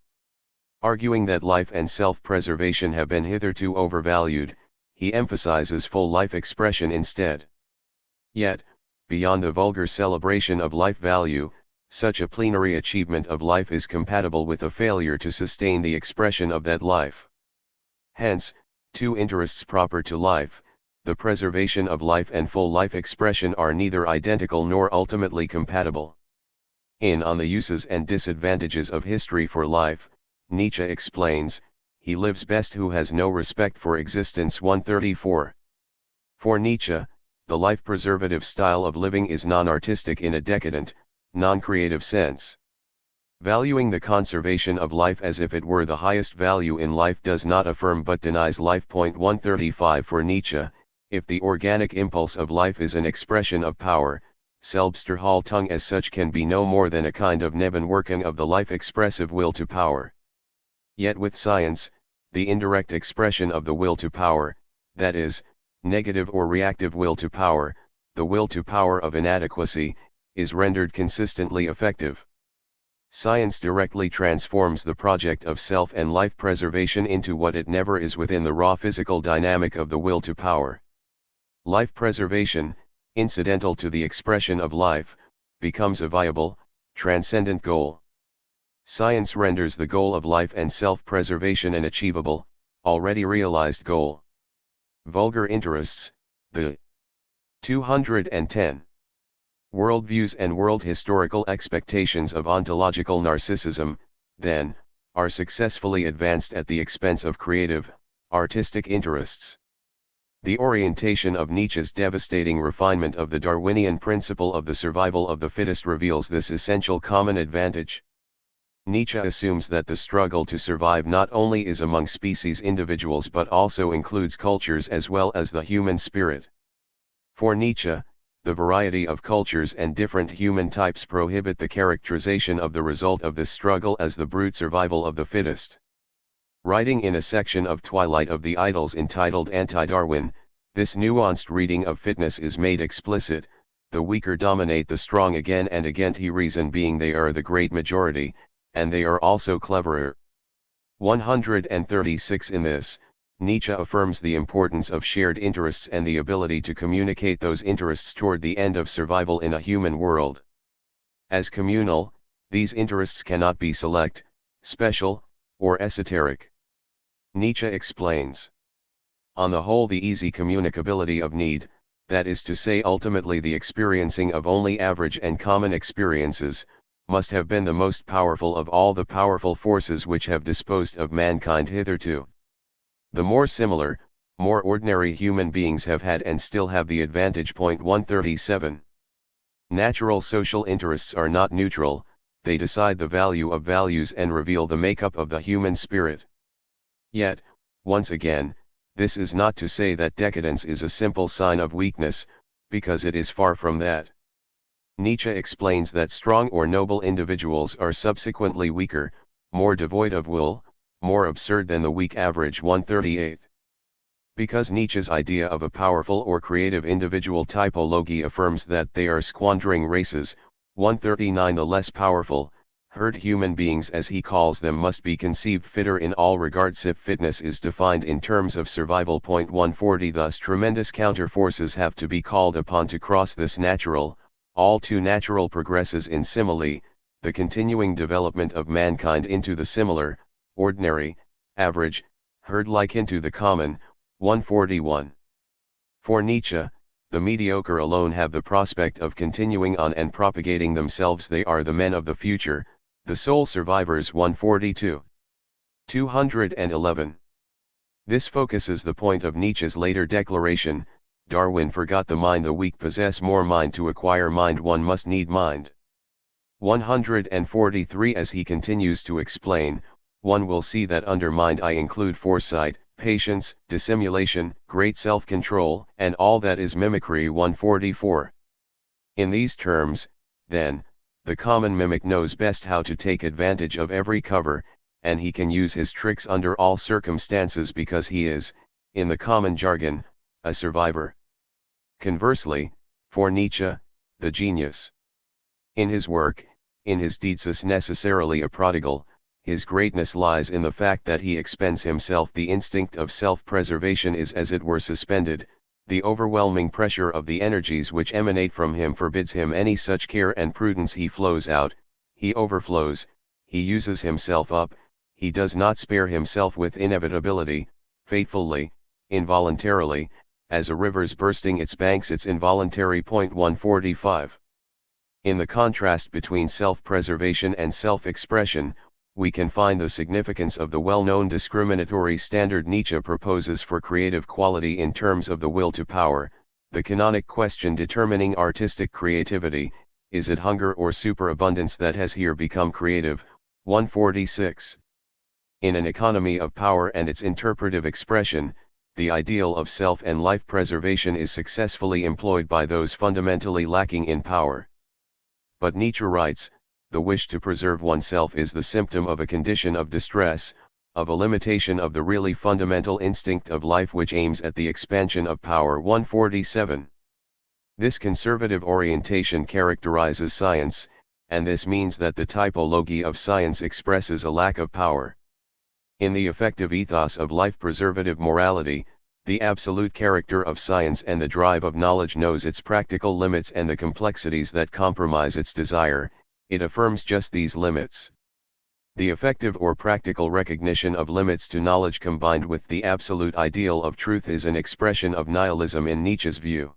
Arguing that life and self-preservation have been hitherto overvalued, he emphasizes full life expression instead. Yet, beyond the vulgar celebration of life value, such a plenary achievement of life is compatible with a failure to sustain the expression of that life. Hence, two interests proper to life, the preservation of life and full life expression, are neither identical nor ultimately compatible. On the uses and disadvantages of history for life, Nietzsche explains, he lives best who has no respect for existence 134. For Nietzsche, the life-preservative style of living is non-artistic in a decadent, non-creative sense. Valuing the conservation of life as if it were the highest value in life does not affirm but denies life. 135 For Nietzsche, if the organic impulse of life is an expression of power, Selbsterhaltung as such can be no more than a kind of Nebenwirkung of the life-expressive will to power. Yet with science, the indirect expression of the will to power, that is, negative or reactive will to power, the will to power of inadequacy, is rendered consistently effective. Science directly transforms the project of self and life preservation into what it never is within the raw physical dynamic of the will to power. Life preservation, incidental to the expression of life, becomes a viable, transcendent goal. Science renders the goal of life and self-preservation an achievable, already realized goal. Vulgar interests, the 210. Worldviews and world historical expectations of ontological narcissism, then, are successfully advanced at the expense of creative, artistic interests. The orientation of Nietzsche's devastating refinement of the Darwinian principle of the survival of the fittest reveals this essential common advantage. Nietzsche assumes that the struggle to survive not only is among species individuals but also includes cultures as well as the human spirit. For Nietzsche, the variety of cultures and different human types prohibit the characterization of the result of this struggle as the brute survival of the fittest. Writing in a section of Twilight of the Idols entitled Anti-Darwin, this nuanced reading of fitness is made explicit: the weaker dominate the strong again and again, he reason being they are the great majority, and they are also cleverer. 136 In this, Nietzsche affirms the importance of shared interests and the ability to communicate those interests toward the end of survival in a human world. As communal, these interests cannot be select, special, or esoteric. Nietzsche explains. On the whole, the easy communicability of need, that is to say ultimately the experiencing of only average and common experiences, must have been the most powerful of all the powerful forces which have disposed of mankind hitherto. The more similar, more ordinary human beings have had and still have the advantage. 137. Natural social interests are not neutral, they decide the value of values and reveal the makeup of the human spirit. Yet, once again, this is not to say that decadence is a simple sign of weakness, because it is far from that. Nietzsche explains that strong or noble individuals are subsequently weaker, more devoid of will, more absurd than the weak average. 138. Because Nietzsche's idea of a powerful or creative individual typology affirms that they are squandering races. 139 The less powerful, herd human beings as he calls them must be conceived fitter in all regards if fitness is defined in terms of survival. 140 Thus tremendous counter-forces have to be called upon to cross this natural, all too natural progresses in simile, the continuing development of mankind into the similar, ordinary, average, herd-like into the common. 141. For Nietzsche, the mediocre alone have the prospect of continuing on and propagating themselves. They are the men of the future, the sole survivors. 142. 211. This focuses the point of Nietzsche's later declaration, Darwin forgot the mind, the weak possess more mind, to acquire mind one must need mind. 143. As he continues to explain, one will see that under mind I include foresight, patience, dissimulation, great self-control, and all that is mimicry. 144. In these terms, then, the common mimic knows best how to take advantage of every cover, and he can use his tricks under all circumstances because he is, in the common jargon, a survivor. Conversely, for Nietzsche, the genius in his work, in his deeds is necessarily a prodigal. His greatness lies in the fact that he expends himself. The instinct of self-preservation is as it were suspended, the overwhelming pressure of the energies which emanate from him forbids him any such care and prudence. He flows out, he overflows, he uses himself up, he does not spare himself with inevitability, fatefully, involuntarily, as a river's bursting its banks its involuntary. 145. In the contrast between self-preservation and self-expression, we can find the significance of the well-known discriminatory standard Nietzsche proposes for creative quality in terms of the will to power. The canonic question determining artistic creativity, is it hunger or superabundance that has here become creative? 146. In an economy of power and its interpretive expression, the ideal of self and life preservation is successfully employed by those fundamentally lacking in power. But Nietzsche writes, the wish to preserve oneself is the symptom of a condition of distress, of a limitation of the really fundamental instinct of life which aims at the expansion of power. 147. This conservative orientation characterizes science, and this means that the typology of science expresses a lack of power. In the effective ethos of life-preservative morality, the absolute character of science and the drive of knowledge knows its practical limits and the complexities that compromise its desire. It affirms just these limits. The effective or practical recognition of limits to knowledge combined with the absolute ideal of truth is an expression of nihilism in Nietzsche's view.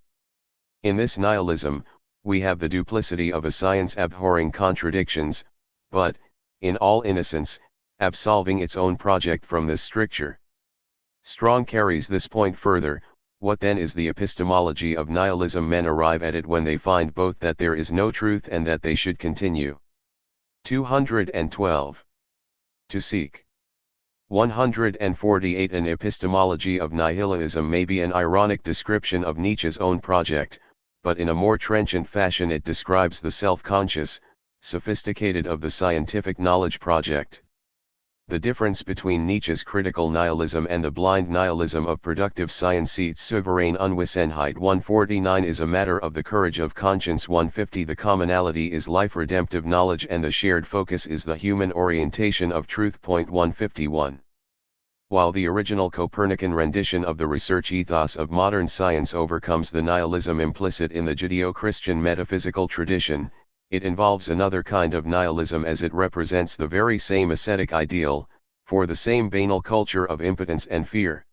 In this nihilism, we have the duplicity of a science abhorring contradictions, but, in all innocence, absolving its own project from this stricture. Strong carries this point further. What then is the epistemology of nihilism? Men arrive at it when they find both that there is no truth and that they should continue. 212. To seek. 148. An epistemology of nihilism may be an ironic description of Nietzsche's own project, but in a more trenchant fashion it describes the self-conscious, sophisticated of the scientific knowledge project. The difference between Nietzsche's critical nihilism and the blind nihilism of productive science, souveraine Unwissenheit. 149 is a matter of the courage of conscience. 150 The commonality is life-redemptive knowledge and the shared focus is the human orientation of truth. 151. While the original Copernican rendition of the research ethos of modern science overcomes the nihilism implicit in the Judeo-Christian metaphysical tradition, it involves another kind of nihilism as it represents the very same ascetic ideal, for the same banal culture of impotence and fear.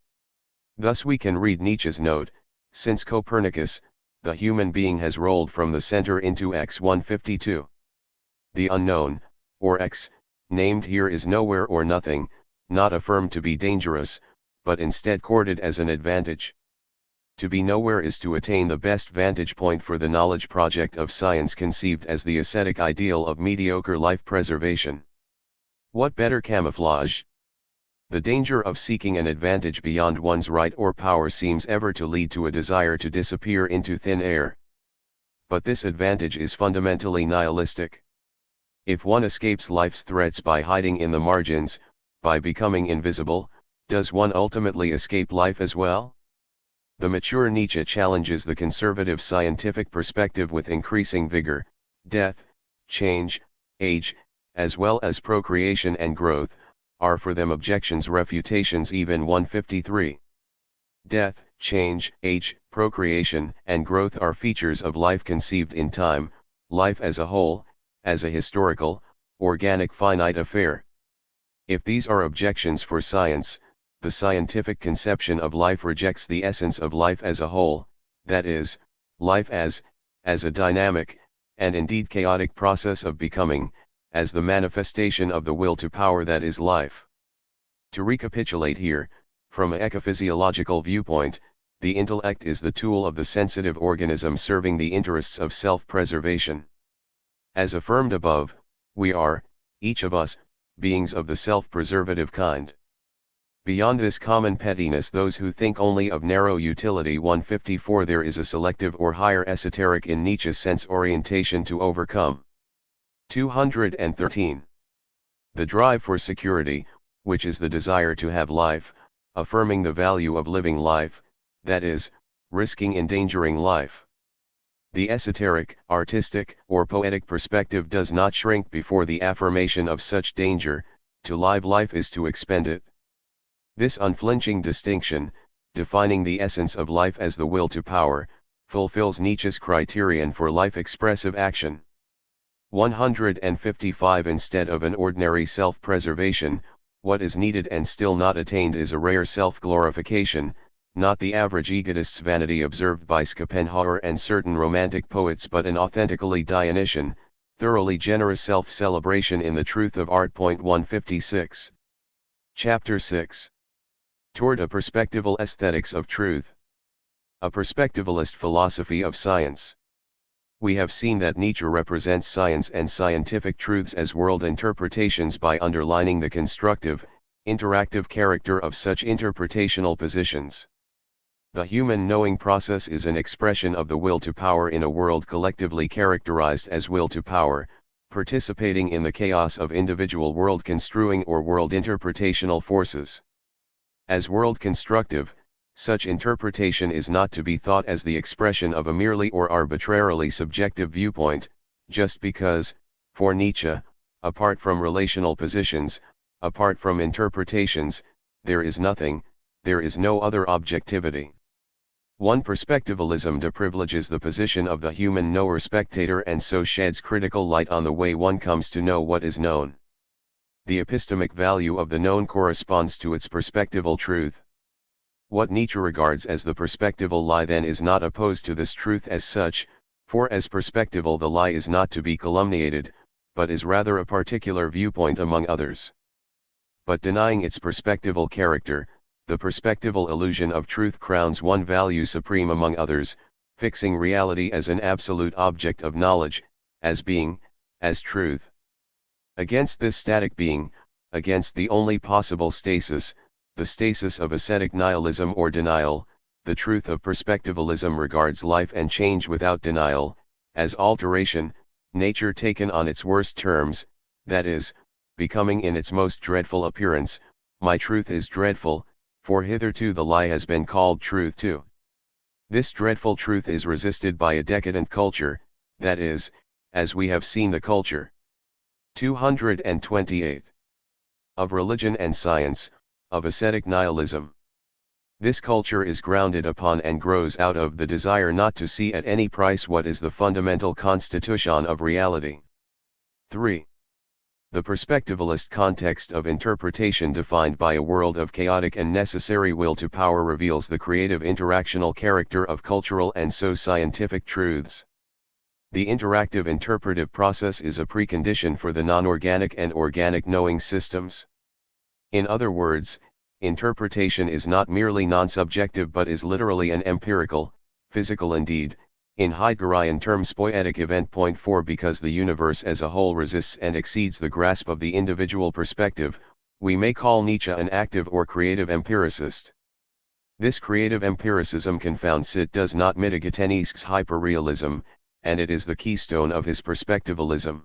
Thus we can read Nietzsche's note, since Copernicus, the human being has rolled from the center into X. 152. The unknown, or X, named here is nowhere or nothing, not affirmed to be dangerous, but instead courted as an advantage. To be nowhere is to attain the best vantage point for the knowledge project of science conceived as the ascetic ideal of mediocre life preservation. What better camouflage? The danger of seeking an advantage beyond one's right or power seems ever to lead to a desire to disappear into thin air. But this advantage is fundamentally nihilistic. If one escapes life's threats by hiding in the margins, by becoming invisible, does one ultimately escape life as well? The mature Nietzsche challenges the conservative scientific perspective with increasing vigor. Death, change, age, as well as procreation and growth, are for them objections, refutations. Even 153. Death, change, age, procreation, and growth are features of life conceived in time, life as a whole, as a historical, organic finite affair. If these are objections for science, the scientific conception of life rejects the essence of life as a whole, that is, life as a dynamic, and indeed chaotic process of becoming, as the manifestation of the will to power that is life. To recapitulate here, from an ecophysiological viewpoint, the intellect is the tool of the sensitive organism serving the interests of self-preservation. As affirmed above, we are, each of us, beings of the self-preservative kind. Beyond this common pettiness, those who think only of narrow utility. 154 There is a selective or higher esoteric in Nietzsche's sense orientation to overcome. 213. The drive for security, which is the desire to have life, affirming the value of living life, that is, risking endangering life. The esoteric, artistic, or poetic perspective does not shrink before the affirmation of such danger. To live life is to expend it. This unflinching distinction, defining the essence of life as the will to power, fulfills Nietzsche's criterion for life-expressive action. 155 Instead of an ordinary self-preservation, what is needed and still not attained is a rare self-glorification, not the average egotist's vanity observed by Schopenhauer and certain romantic poets, but an authentically Dionysian, thoroughly generous self-celebration in the truth of art. 156. Chapter 6. Toward a Perspectival Aesthetics of Truth. A perspectivalist philosophy of science. We have seen that Nietzsche represents science and scientific truths as world interpretations by underlining the constructive, interactive character of such interpretational positions. The human knowing process is an expression of the will to power in a world collectively characterized as will to power, participating in the chaos of individual world construing or world interpretational forces. As world constructive, such interpretation is not to be thought as the expression of a merely or arbitrarily subjective viewpoint, just because, for Nietzsche, apart from relational positions, apart from interpretations, there is nothing, there is no other objectivity. One perspectivalism deprivileges the position of the human knower-spectator and so sheds critical light on the way one comes to know what is known. The epistemic value of the known corresponds to its perspectival truth. What Nietzsche regards as the perspectival lie then is not opposed to this truth as such, for as perspectival the lie is not to be calumniated, but is rather a particular viewpoint among others. But denying its perspectival character, the perspectival illusion of truth crowns one value supreme among others, fixing reality as an absolute object of knowledge, as being, as truth. Against this static being, against the only possible stasis, the stasis of ascetic nihilism or denial, the truth of perspectivalism regards life and change without denial, as alteration, nature taken on its worst terms, that is, becoming in its most dreadful appearance. My truth is dreadful, for hitherto the lie has been called truth too. This dreadful truth is resisted by a decadent culture, that is, as we have seen the culture. 228. Of religion and science, of ascetic nihilism. This culture is grounded upon and grows out of the desire not to see at any price what is the fundamental constitution of reality. 3. The perspectivalist context of interpretation defined by a world of chaotic and necessary will to power reveals the creative interactional character of cultural and so-scientific truths. The interactive interpretive process is a precondition for the non-organic and organic knowing systems. In other words, interpretation is not merely non-subjective but is literally an empirical, physical indeed, in Heideggerian terms poetic event. 4 Because the universe as a whole resists and exceeds the grasp of the individual perspective, we may call Nietzsche an active or creative empiricist. This creative empiricism confounds it does not mitigate Nietzsche's hyperrealism, and it is the keystone of his perspectivalism.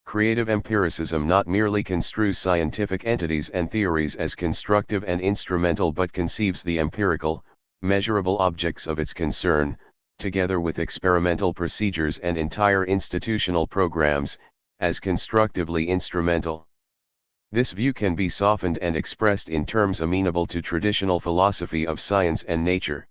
Creative empiricism not merely construes scientific entities and theories as constructive and instrumental but conceives the empirical, measurable objects of its concern, together with experimental procedures and entire institutional programs, as constructively instrumental. This view can be softened and expressed in terms amenable to traditional philosophy of science and nature.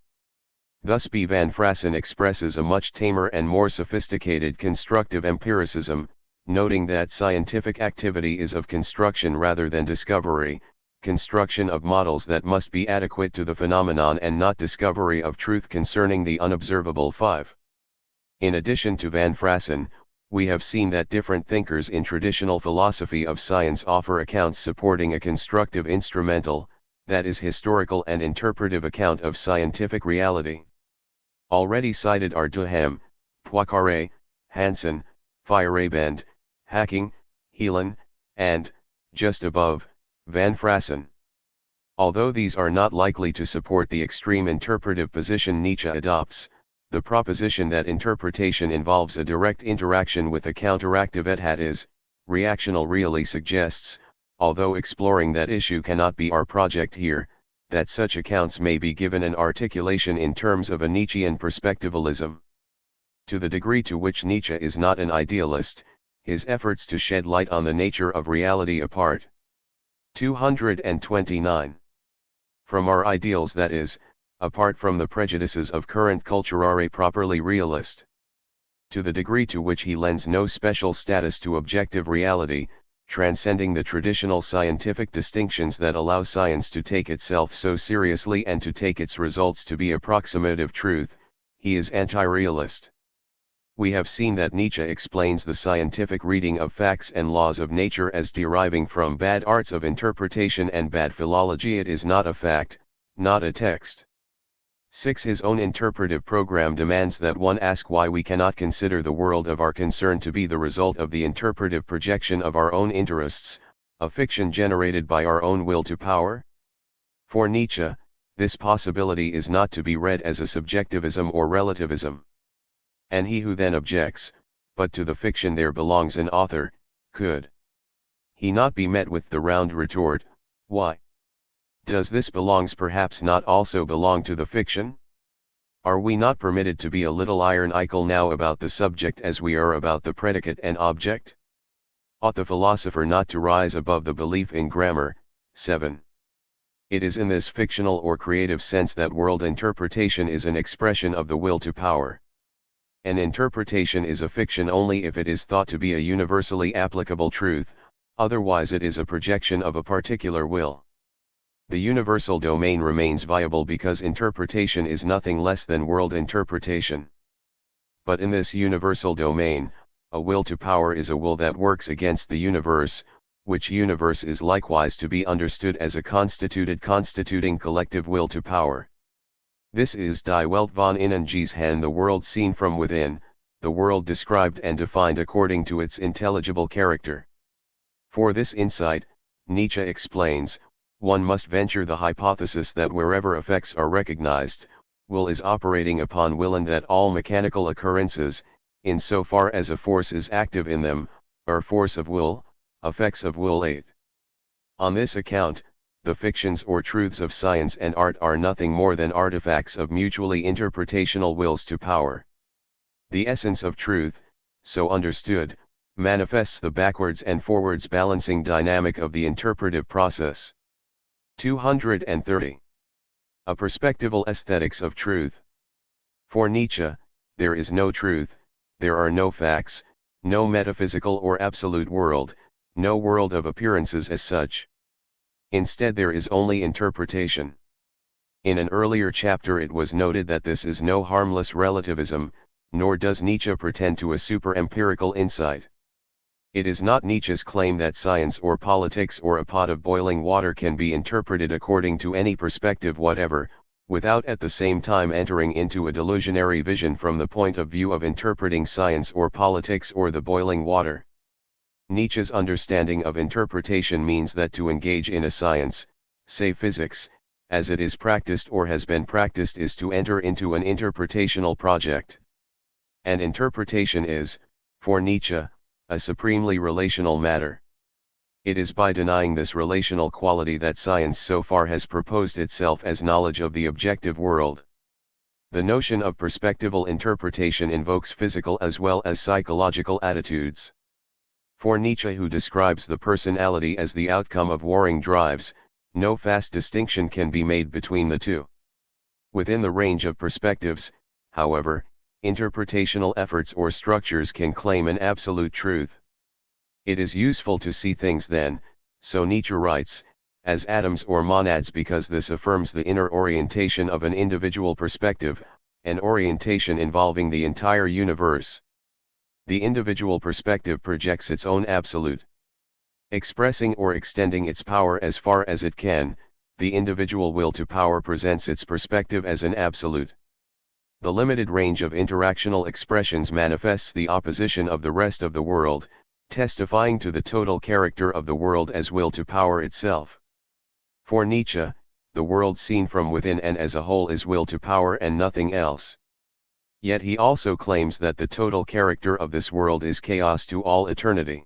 Thus B. van Frassen expresses a much tamer and more sophisticated constructive empiricism, noting that scientific activity is of construction rather than discovery, construction of models that must be adequate to the phenomenon and not discovery of truth concerning the unobservable. 5. In addition to van Frassen, We have seen that different thinkers in traditional philosophy of science offer accounts supporting a constructive instrumental, that is historical and interpretive account of scientific reality. Already cited are Duhem, Poincaré, Hansen, Feyerabend, Hacking, Heelan, and, just above, Van Frassen. Although these are not likely to support the extreme interpretive position Nietzsche adopts, the proposition that interpretation involves a direct interaction with a counteractive ethat is, reactional really suggests, although exploring that issue cannot be our project here, that such accounts may be given an articulation in terms of a Nietzschean perspectivalism. To the degree to which Nietzsche is not an idealist, his efforts to shed light on the nature of reality apart. 229. From our ideals, that is, apart from the prejudices of current culture, are a properly realist. To the degree to which he lends no special status to objective reality, transcending the traditional scientific distinctions that allow science to take itself so seriously and to take its results to be approximative truth, he is anti-realist. We have seen that Nietzsche explains the scientific reading of facts and laws of nature as deriving from bad arts of interpretation and bad philology. It is not a fact, not a text. 6. His own interpretive program demands that one ask why we cannot consider the world of our concern to be the result of the interpretive projection of our own interests, a fiction generated by our own will to power. For Nietzsche, this possibility is not to be read as a subjectivism or relativism. And he who then objects, but to the fiction there belongs an author, could he not be met with the round retort, why? Does this belongs perhaps not also belong to the fiction? Are we not permitted to be a little ironical now about the subject as we are about the predicate and object? Ought the philosopher not to rise above the belief in grammar? 7. It is in this fictional or creative sense that world interpretation is an expression of the will to power. An interpretation is a fiction only if it is thought to be a universally applicable truth, otherwise it is a projection of a particular will. The universal domain remains viable because interpretation is nothing less than world interpretation. But in this universal domain, a will to power is a will that works against the universe, which universe is likewise to be understood as a constituting collective will to power. This is Die Welt von innen gesehen, the world seen from within, the world described and defined according to its intelligible character. For this insight, Nietzsche explains, one must venture the hypothesis that wherever effects are recognized, will is operating upon will, and that all mechanical occurrences, in so far as a force is active in them, are force of will, effects of will. 8. On this account, the fictions or truths of science and art are nothing more than artifacts of mutually interpretational wills to power. The essence of truth, so understood, manifests the backwards and forwards balancing dynamic of the interpretive process. 230. A perspectival aesthetics of truth. For Nietzsche, there is no truth, there are no facts, no metaphysical or absolute world, no world of appearances as such. Instead, there is only interpretation. In an earlier chapter it was noted that this is no harmless relativism, nor does Nietzsche pretend to a super-empirical insight. It is not Nietzsche's claim that science or politics or a pot of boiling water can be interpreted according to any perspective whatever, without at the same time entering into a delusionary vision from the point of view of interpreting science or politics or the boiling water. Nietzsche's understanding of interpretation means that to engage in a science, say physics, as it is practiced or has been practiced, is to enter into an interpretational project. And interpretation is, for Nietzsche, a supremely relational matter. It is by denying this relational quality that science so far has proposed itself as knowledge of the objective world. The notion of perspectival interpretation invokes physical as well as psychological attitudes. For Nietzsche, who describes the personality as the outcome of warring drives, no fast distinction can be made between the two. Within the range of perspectives, however, interpretational efforts or structures can claim an absolute truth. It is useful to see things then, so Nietzsche writes, as atoms or monads, because this affirms the inner orientation of an individual perspective, an orientation involving the entire universe. The individual perspective projects its own absolute. Expressing or extending its power as far as it can, the individual will to power presents its perspective as an absolute. The limited range of interactional expressions manifests the opposition of the rest of the world, testifying to the total character of the world as will to power itself. For Nietzsche, the world seen from within and as a whole is will to power and nothing else. Yet he also claims that the total character of this world is chaos to all eternity.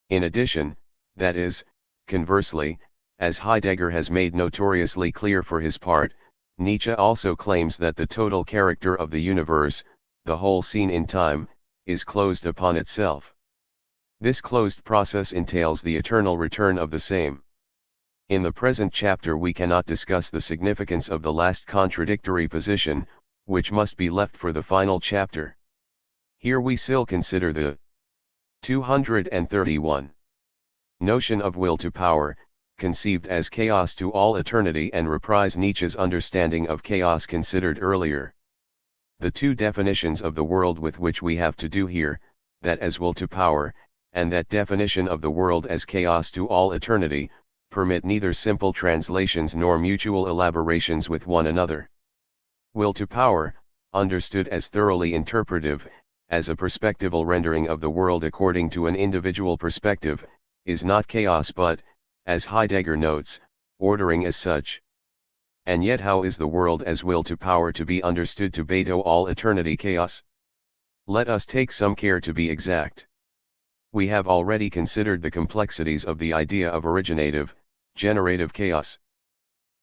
In addition, that is, conversely, as Heidegger has made notoriously clear for his part, Nietzsche also claims that the total character of the universe, the whole seen in time, is closed upon itself. This closed process entails the eternal return of the same. In the present chapter we cannot discuss the significance of the last contradictory position, which must be left for the final chapter. Here we still consider the 231 notion of will to power, conceived as chaos to all eternity, and reprise Nietzsche's understanding of chaos considered earlier. The two definitions of the world with which we have to do here, that as will to power, and that definition of the world as chaos to all eternity, permit neither simple translations nor mutual elaborations with one another. Will to power, understood as thoroughly interpretive, as a perspectival rendering of the world according to an individual perspective, is not chaos but, as Heidegger notes, ordering as such. And yet how is the world as will to power to be understood to be to all eternity chaos? Let us take some care to be exact. We have already considered the complexities of the idea of originative, generative chaos.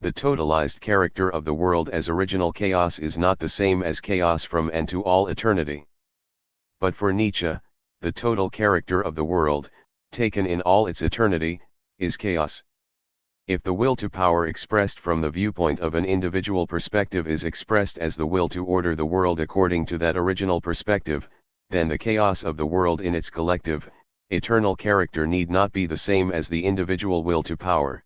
The totalized character of the world as original chaos is not the same as chaos from and to all eternity. But for Nietzsche, the total character of the world, taken in all its eternity, is chaos. If the will to power expressed from the viewpoint of an individual perspective is expressed as the will to order the world according to that original perspective, then the chaos of the world in its collective, eternal character need not be the same as the individual will to power.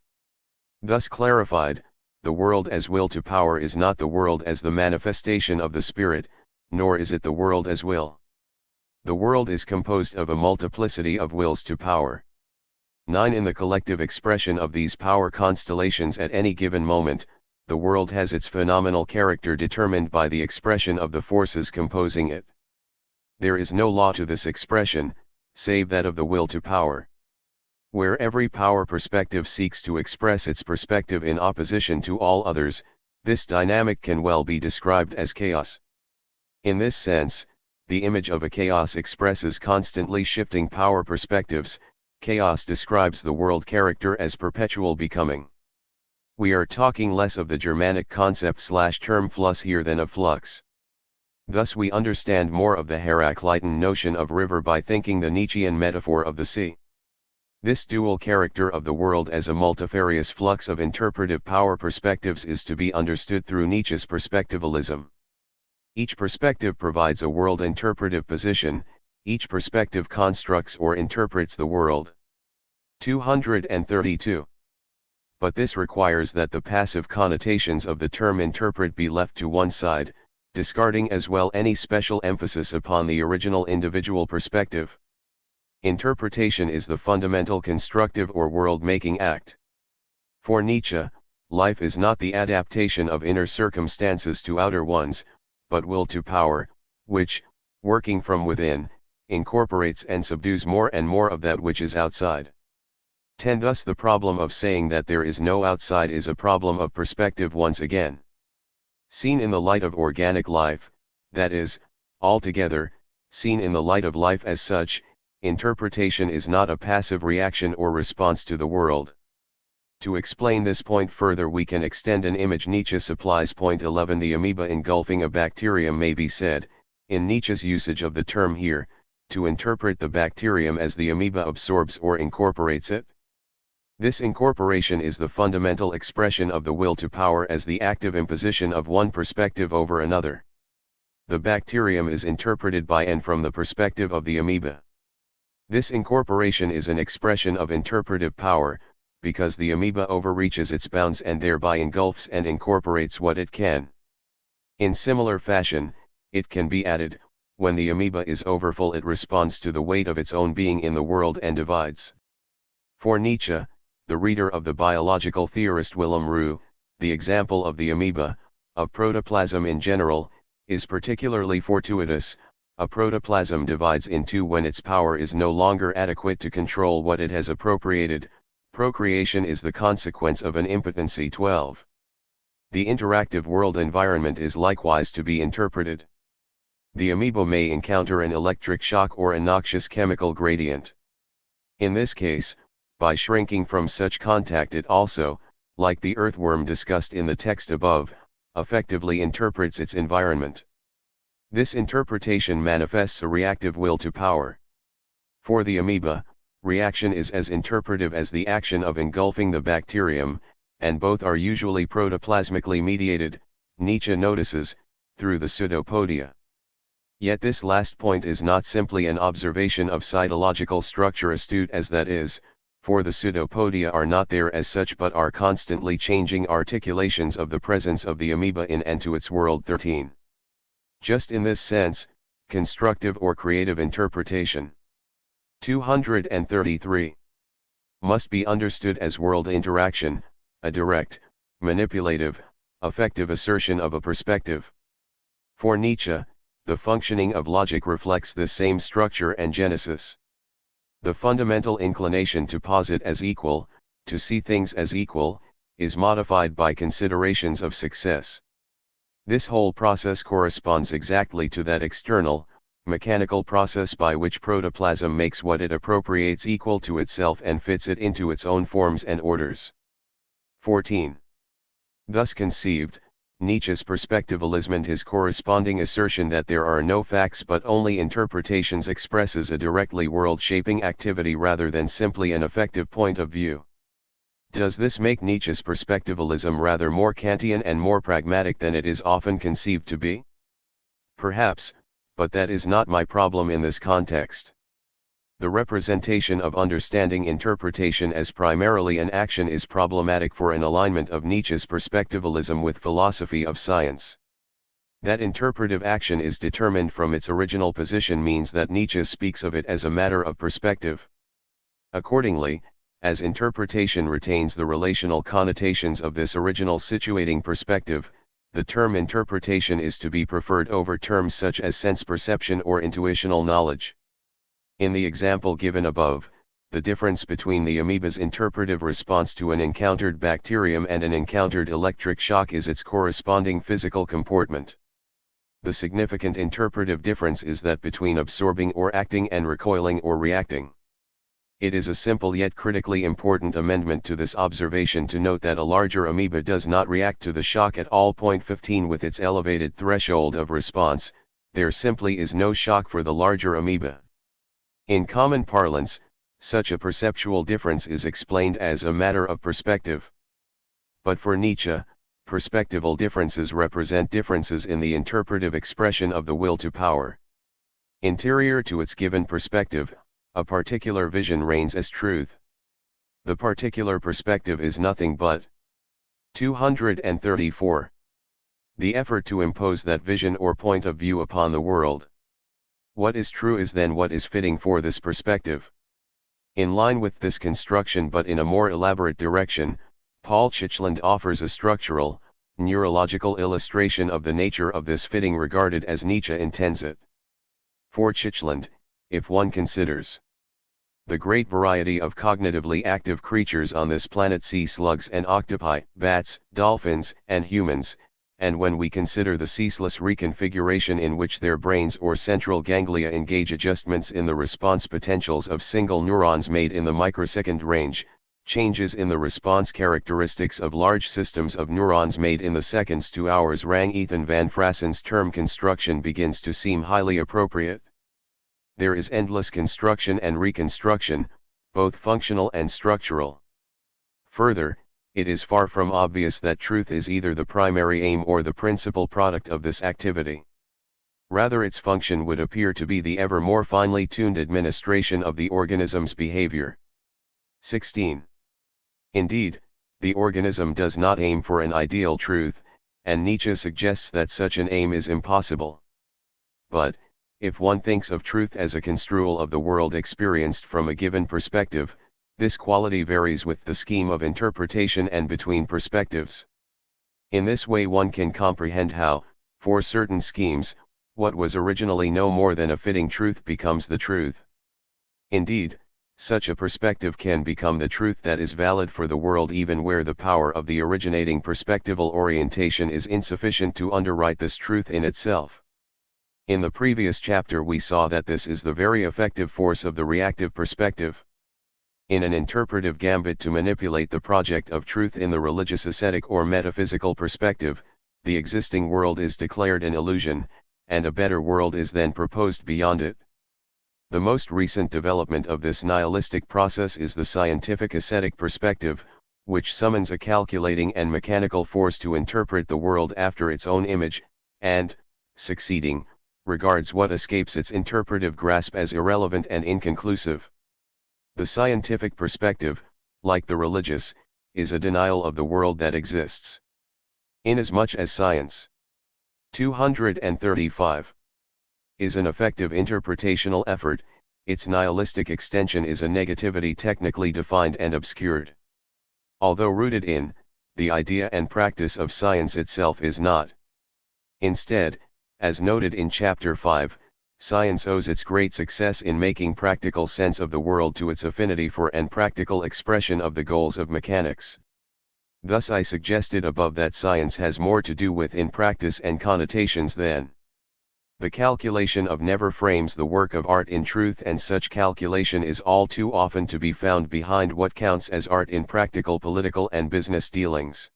Thus clarified, the world as will to power is not the world as the manifestation of the spirit, nor is it the world as will. The world is composed of a multiplicity of wills to power. 9. In the collective expression of these power constellations at any given moment, the world has its phenomenal character determined by the expression of the forces composing it. There is no law to this expression, save that of the will to power. Where every power perspective seeks to express its perspective in opposition to all others, this dynamic can well be described as chaos. In this sense, the image of a chaos expresses constantly shifting power perspectives. Chaos describes the world character as perpetual becoming. We are talking less of the Germanic concept/term flux here than of flux. Thus we understand more of the Heraclitean notion of river by thinking the Nietzschean metaphor of the sea. This dual character of the world as a multifarious flux of interpretive power perspectives is to be understood through Nietzsche's perspectivalism. Each perspective provides a world interpretive position, each perspective constructs or interprets the world. 232. But this requires that the passive connotations of the term interpret be left to one side, discarding as well any special emphasis upon the original individual perspective. Interpretation is the fundamental constructive or world-making act. For Nietzsche, life is not the adaptation of inner circumstances to outer ones, but will to power, which, working from within, incorporates and subdues more and more of that which is outside. 10. Thus the problem of saying that there is no outside is a problem of perspective once again. Seen in the light of organic life, that is, altogether, seen in the light of life as such, interpretation is not a passive reaction or response to the world. To explain this point further we can extend an image Nietzsche supplies. Point 11. The amoeba engulfing a bacterium may be said, in Nietzsche's usage of the term here, to interpret the bacterium as the amoeba absorbs or incorporates it. This incorporation is the fundamental expression of the will to power as the active imposition of one perspective over another. The bacterium is interpreted by and from the perspective of the amoeba. This incorporation is an expression of interpretive power, because the amoeba overreaches its bounds and thereby engulfs and incorporates what it can. In similar fashion, it can be added, when the amoeba is overfull it responds to the weight of its own being in the world and divides. For Nietzsche, the reader of the biological theorist Willem Roux, the example of the amoeba, of protoplasm in general, is particularly fortuitous. A protoplasm divides in two when its power is no longer adequate to control what it has appropriated. Procreation is the consequence of an impotency. 12. The interactive world environment is likewise to be interpreted. The amoeba may encounter an electric shock or a noxious chemical gradient. In this case, by shrinking from such contact it also, like the earthworm discussed in the text above, effectively interprets its environment. This interpretation manifests a reactive will to power. For the amoeba, reaction is as interpretive as the action of engulfing the bacterium, and both are usually protoplasmically mediated, Nietzsche notices, through the pseudopodia. Yet this last point is not simply an observation of cytological structure astute as that is, for the pseudopodia are not there as such but are constantly changing articulations of the presence of the amoeba in and to its world. 13. Just in this sense, constructive or creative interpretation 233 must be understood as world interaction, a direct, manipulative, affective assertion of a perspective. For Nietzsche, the functioning of logic reflects this same structure and genesis. The fundamental inclination to posit as equal, to see things as equal, is modified by considerations of success. This whole process corresponds exactly to that external, mechanical process by which protoplasm makes what it appropriates equal to itself and fits it into its own forms and orders. 14. Thus conceived, Nietzsche's perspectivalism and his corresponding assertion that there are no facts but only interpretations expresses a directly world-shaping activity rather than simply an effective point of view. Does this make Nietzsche's perspectivalism rather more Kantian and more pragmatic than it is often conceived to be? Perhaps, but that is not my problem in this context. The representation of understanding interpretation as primarily an action is problematic for an alignment of Nietzsche's perspectivalism with philosophy of science. That interpretive action is determined from its original position means that Nietzsche speaks of it as a matter of perspective. Accordingly, as interpretation retains the relational connotations of this original situating perspective, the term interpretation is to be preferred over terms such as sense perception or intuitional knowledge. In the example given above, the difference between the amoeba's interpretive response to an encountered bacterium and an encountered electric shock is its corresponding physical comportment. The significant interpretive difference is that between absorbing or acting and recoiling or reacting. It is a simple yet critically important amendment to this observation to note that a larger amoeba does not react to the shock at all. 15 With its elevated threshold of response, there simply is no shock for the larger amoeba. In common parlance, such a perceptual difference is explained as a matter of perspective. But for Nietzsche, perspectival differences represent differences in the interpretive expression of the will to power. Interior to its given perspective, a particular vision reigns as truth. The particular perspective is nothing but 234. The effort to impose that vision or point of view upon the world. What is true is then what is fitting for this perspective. In line with this construction but in a more elaborate direction, Paul Chichland offers a structural, neurological illustration of the nature of this fitting regarded as Nietzsche intends it. For Chichland, if one considers the great variety of cognitively active creatures on this planet, sea slugs and octopi, bats, dolphins, and humans, and when we consider the ceaseless reconfiguration in which their brains or central ganglia engage adjustments in the response potentials of single neurons made in the microsecond range, changes in the response characteristics of large systems of neurons made in the seconds to hours rang, Ethan Van Frassen's term construction begins to seem highly appropriate. There is endless construction and reconstruction, both functional and structural. Further, it is far from obvious that truth is either the primary aim or the principal product of this activity. Rather, its function would appear to be the ever more finely tuned administration of the organism's behavior. 16. Indeed, the organism does not aim for an ideal truth, and Nietzsche suggests that such an aim is impossible. But, If one thinks of truth as a construal of the world experienced from a given perspective, this quality varies with the scheme of interpretation and between perspectives. In this way one can comprehend how, for certain schemes, what was originally no more than a fitting truth becomes the truth. Indeed, such a perspective can become the truth that is valid for the world even where the power of the originating perspectival orientation is insufficient to underwrite this truth in itself. In the previous chapter we saw that this is the very effective force of the reactive perspective. In an interpretive gambit to manipulate the project of truth in the religious ascetic or metaphysical perspective, the existing world is declared an illusion, and a better world is then proposed beyond it. The most recent development of this nihilistic process is the scientific ascetic perspective, which summons a calculating and mechanical force to interpret the world after its own image, and, succeeding, regards what escapes its interpretive grasp as irrelevant and inconclusive. The scientific perspective, like the religious, is a denial of the world that exists. Inasmuch as science 235 is an effective interpretational effort, its nihilistic extension is a negativity technically defined and obscured. Although rooted in the idea and practice of science itself is not. Instead, as noted in Chapter 5, science owes its great success in making practical sense of the world to its affinity for and practical expression of the goals of mechanics. Thus I suggested above that science has more to do with in practice and connotations than the calculation of never frames the work of art in truth, and such calculation is all too often to be found behind what counts as art in practical political and business dealings.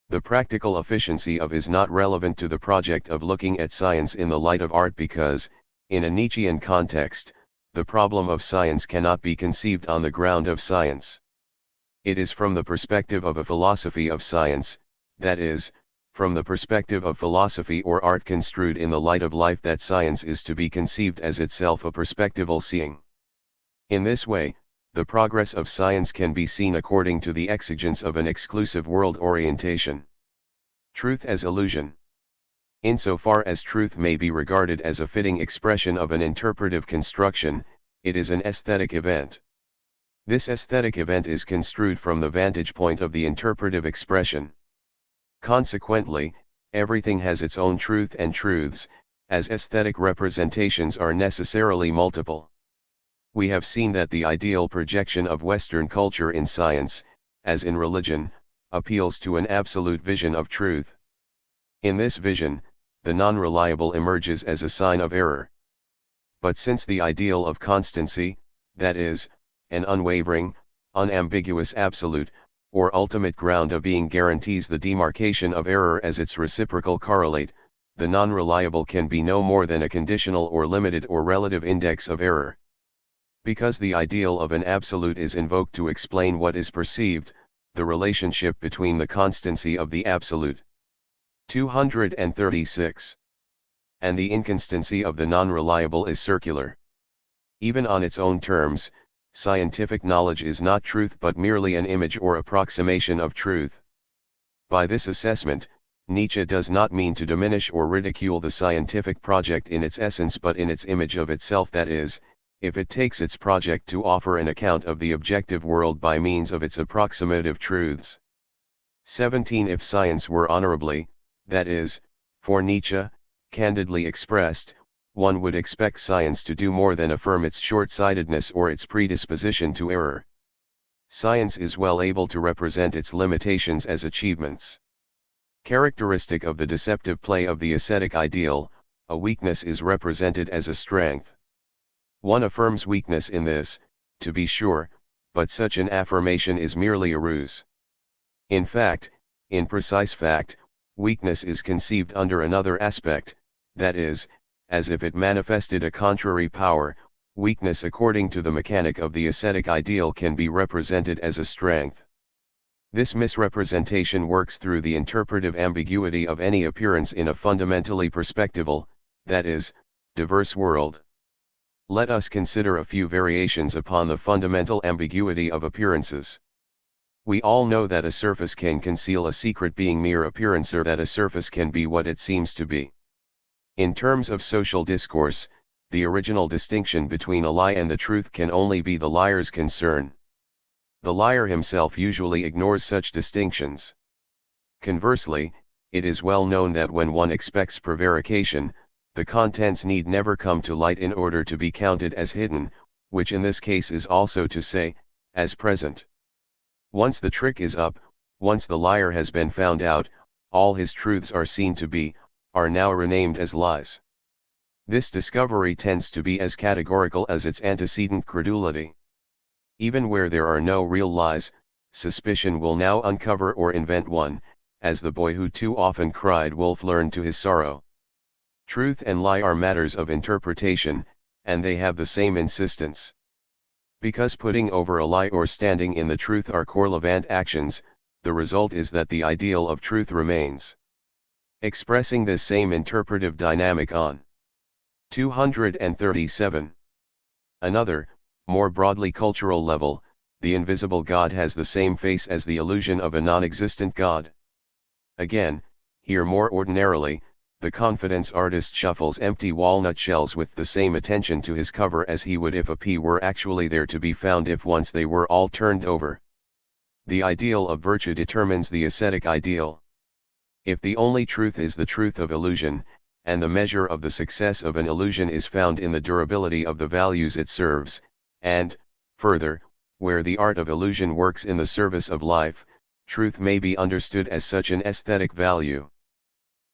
The practical efficiency of is not relevant to the project of looking at science in the light of art because, in a Nietzschean context, the problem of science cannot be conceived on the ground of science. It is from the perspective of a philosophy of science, that is, from the perspective of philosophy or art construed in the light of life, that science is to be conceived as itself a perspectival seeing. In this way, the progress of science can be seen according to the exigence of an exclusive world orientation. Truth as illusion. Insofar as truth may be regarded as a fitting expression of an interpretive construction, it is an aesthetic event. This aesthetic event is construed from the vantage point of the interpretive expression. Consequently, everything has its own truth and truths, as aesthetic representations are necessarily multiple. We have seen that the ideal projection of Western culture in science, as in religion, appeals to an absolute vision of truth. In this vision, the non-reliable emerges as a sign of error. But since the ideal of constancy, that is, an unwavering, unambiguous absolute, or ultimate ground of being guarantees the demarcation of error as its reciprocal correlate, the non-reliable can be no more than a conditional or limited or relative index of error. Because the ideal of an absolute is invoked to explain what is perceived, the relationship between the constancy of the absolute 236 and the inconstancy of the non-reliable is circular. Even on its own terms, scientific knowledge is not truth but merely an image or approximation of truth. By this assessment, Nietzsche does not mean to diminish or ridicule the scientific project in its essence but in its image of itself, that is, if it takes its project to offer an account of the objective world by means of its approximative truths. 17. If science were honorably, that is, for Nietzsche, candidly expressed, one would expect science to do more than affirm its short-sightedness or its predisposition to error. Science is well able to represent its limitations as achievements. Characteristic of the deceptive play of the ascetic ideal, a weakness is represented as a strength. One affirms weakness in this, to be sure, but such an affirmation is merely a ruse. In fact, in precise fact, weakness is conceived under another aspect, that is, as if it manifested a contrary power. Weakness according to the mechanic of the ascetic ideal can be represented as a strength. This misrepresentation works through the interpretive ambiguity of any appearance in a fundamentally perspectival, that is, diverse world. Let us consider a few variations upon the fundamental ambiguity of appearances. We all know that a surface can conceal a secret being mere appearance, or that a surface can be what it seems to be. In terms of social discourse, the original distinction between a lie and the truth can only be the liar's concern. The liar himself usually ignores such distinctions. Conversely, it is well known that when one expects prevarication, the contents need never come to light in order to be counted as hidden, which in this case is also to say, as present. Once the trick is up, once the liar has been found out, all his truths are seen to be, are now renamed as lies. This discovery tends to be as categorical as its antecedent credulity. Even where there are no real lies, suspicion will now uncover or invent one, as the boy who too often cried wolf learned to his sorrow. Truth and lie are matters of interpretation, and they have the same insistence. Because putting over a lie or standing in the truth are correlevant actions, the result is that the ideal of truth remains. Expressing this same interpretive dynamic on 237. Another, more broadly cultural level, the invisible God has the same face as the illusion of a non-existent God. Again, here more ordinarily, the confidence artist shuffles empty walnut shells with the same attention to his cover as he would if a pea were actually there to be found if once they were all turned over. The ideal of virtue determines the ascetic ideal. If the only truth is the truth of illusion, and the measure of the success of an illusion is found in the durability of the values it serves, and, further, where the art of illusion works in the service of life, truth may be understood as such an aesthetic value.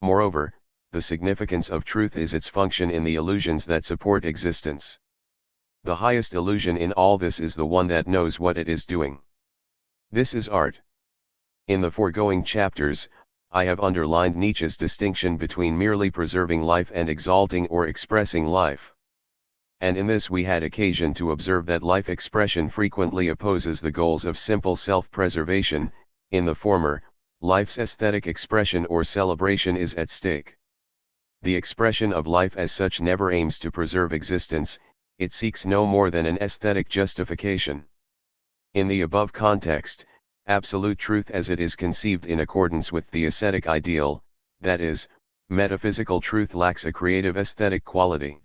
Moreover, the significance of truth is its function in the illusions that support existence. The highest illusion in all this is the one that knows what it is doing. This is art. In the foregoing chapters, I have underlined Nietzsche's distinction between merely preserving life and exalting or expressing life. And in this we had occasion to observe that life expression frequently opposes the goals of simple self-preservation. In the former, life's aesthetic expression or celebration is at stake. The expression of life as such never aims to preserve existence, it seeks no more than an aesthetic justification. In the above context, absolute truth as it is conceived in accordance with the ascetic ideal, that is, metaphysical truth, lacks a creative aesthetic quality.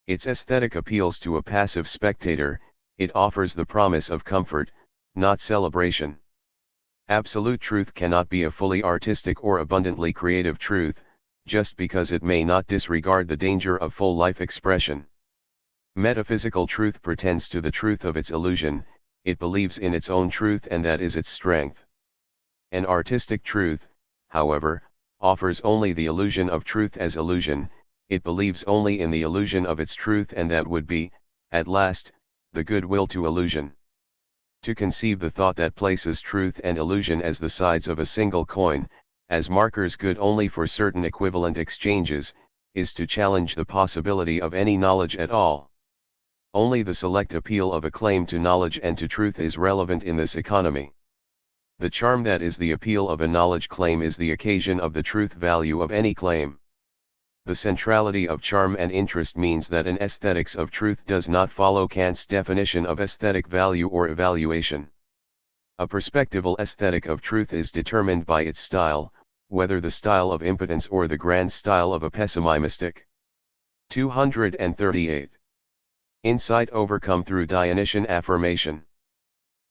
Its aesthetic appeals to a passive spectator, it offers the promise of comfort, not celebration. Absolute truth cannot be a fully artistic or abundantly creative truth, just because it may not disregard the danger of full life expression. Metaphysical truth pretends to the truth of its illusion, it believes in its own truth and that is its strength. An artistic truth, however, offers only the illusion of truth as illusion, it believes only in the illusion of its truth and that would be, at last, the goodwill to illusion. To conceive the thought that places truth and illusion as the sides of a single coin, as markers good only for certain equivalent exchanges, is to challenge the possibility of any knowledge at all. Only the select appeal of a claim to knowledge and to truth is relevant in this economy. The charm that is the appeal of a knowledge claim is the occasion of the truth value of any claim. The centrality of charm and interest means that an aesthetics of truth does not follow Kant's definition of aesthetic value or evaluation. A perspectival aesthetic of truth is determined by its style, whether the style of impotence or the grand style of a pessimistic. 238. Insight overcome through Dionysian affirmation.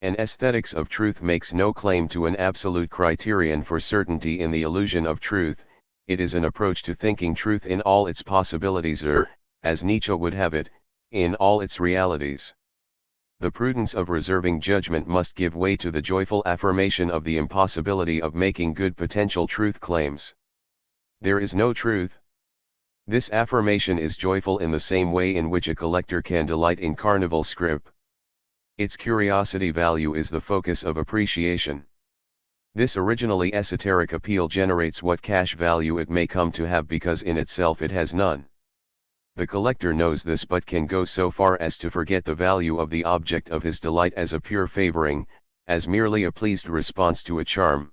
An aesthetics of truth makes no claim to an absolute criterion for certainty in the illusion of truth, it is an approach to thinking truth in all its possibilities or, as Nietzsche would have it, in all its realities. The prudence of reserving judgment must give way to the joyful affirmation of the impossibility of making good potential truth claims. There is no truth. This affirmation is joyful in the same way in which a collector can delight in carnival scrip. Its curiosity value is the focus of appreciation. This originally esoteric appeal generates what cash value it may come to have because in itself it has none. The collector knows this but can go so far as to forget the value of the object of his delight as a pure favoring, as merely a pleased response to a charm.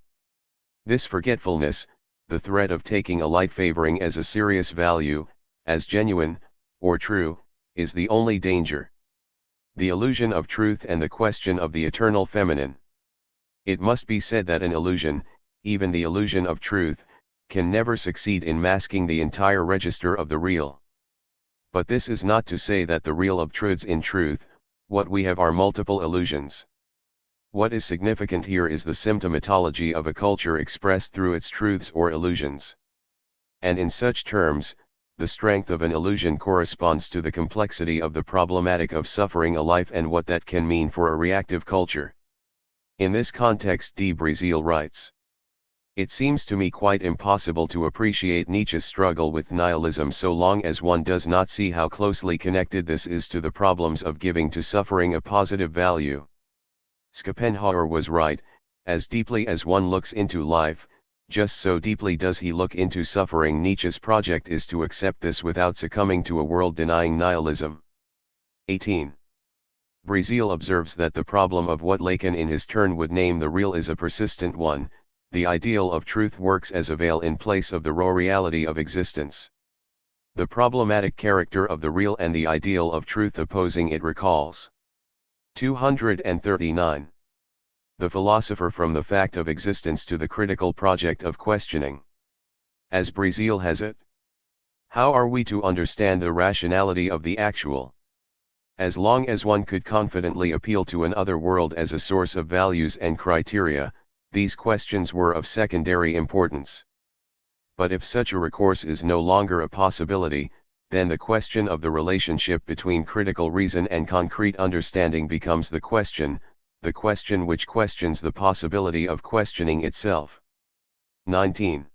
This forgetfulness, the threat of taking a light favoring as a serious value, as genuine, or true, is the only danger. The illusion of truth and the question of the eternal feminine. It must be said that an illusion, even the illusion of truth, can never succeed in masking the entire register of the real. But this is not to say that the real obtrudes in truth. What we have are multiple illusions. What is significant here is the symptomatology of a culture expressed through its truths or illusions. And in such terms, the strength of an illusion corresponds to the complexity of the problematic of suffering a life and what that can mean for a reactive culture. In this context, de Brézil writes, "It seems to me quite impossible to appreciate Nietzsche's struggle with nihilism so long as one does not see how closely connected this is to the problems of giving to suffering a positive value." Schopenhauer was right, as deeply as one looks into life, just so deeply does he look into suffering. Nietzsche's project is to accept this without succumbing to a world-denying nihilism. 18. Brézil observes that the problem of what Lacan in his turn would name the real is a persistent one. The ideal of truth works as a veil in place of the raw reality of existence. The problematic character of the real and the ideal of truth opposing it recalls. 239. The philosopher from the fact of existence to the critical project of questioning. As Brézil has it, how are we to understand the rationality of the actual? As long as one could confidently appeal to an other world as a source of values and criteria, these questions were of secondary importance. But if such a recourse is no longer a possibility, then the question of the relationship between critical reason and concrete understanding becomes the question which questions the possibility of questioning itself. 19.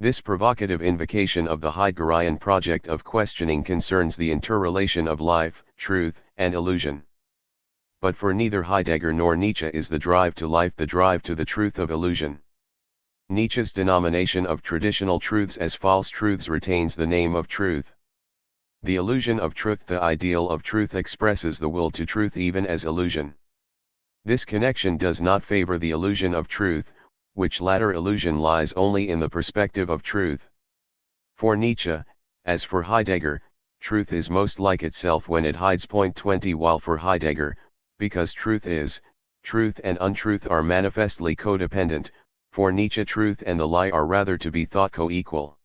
This provocative invocation of the Heideggerian project of questioning concerns the interrelation of life, truth, and illusion. But for neither Heidegger nor Nietzsche is the drive to life the drive to the truth of illusion. Nietzsche's denomination of traditional truths as false truths retains the name of truth. The illusion of truth, the ideal of truth, expresses the will to truth even as illusion. This connection does not favor the illusion of truth, which latter illusion lies only in the perspective of truth. For Nietzsche, as for Heidegger, truth is most like itself when it hides. 20 While for Heidegger, because truth and untruth are manifestly codependent, for Nietzsche truth and the lie are rather to be thought co-equal.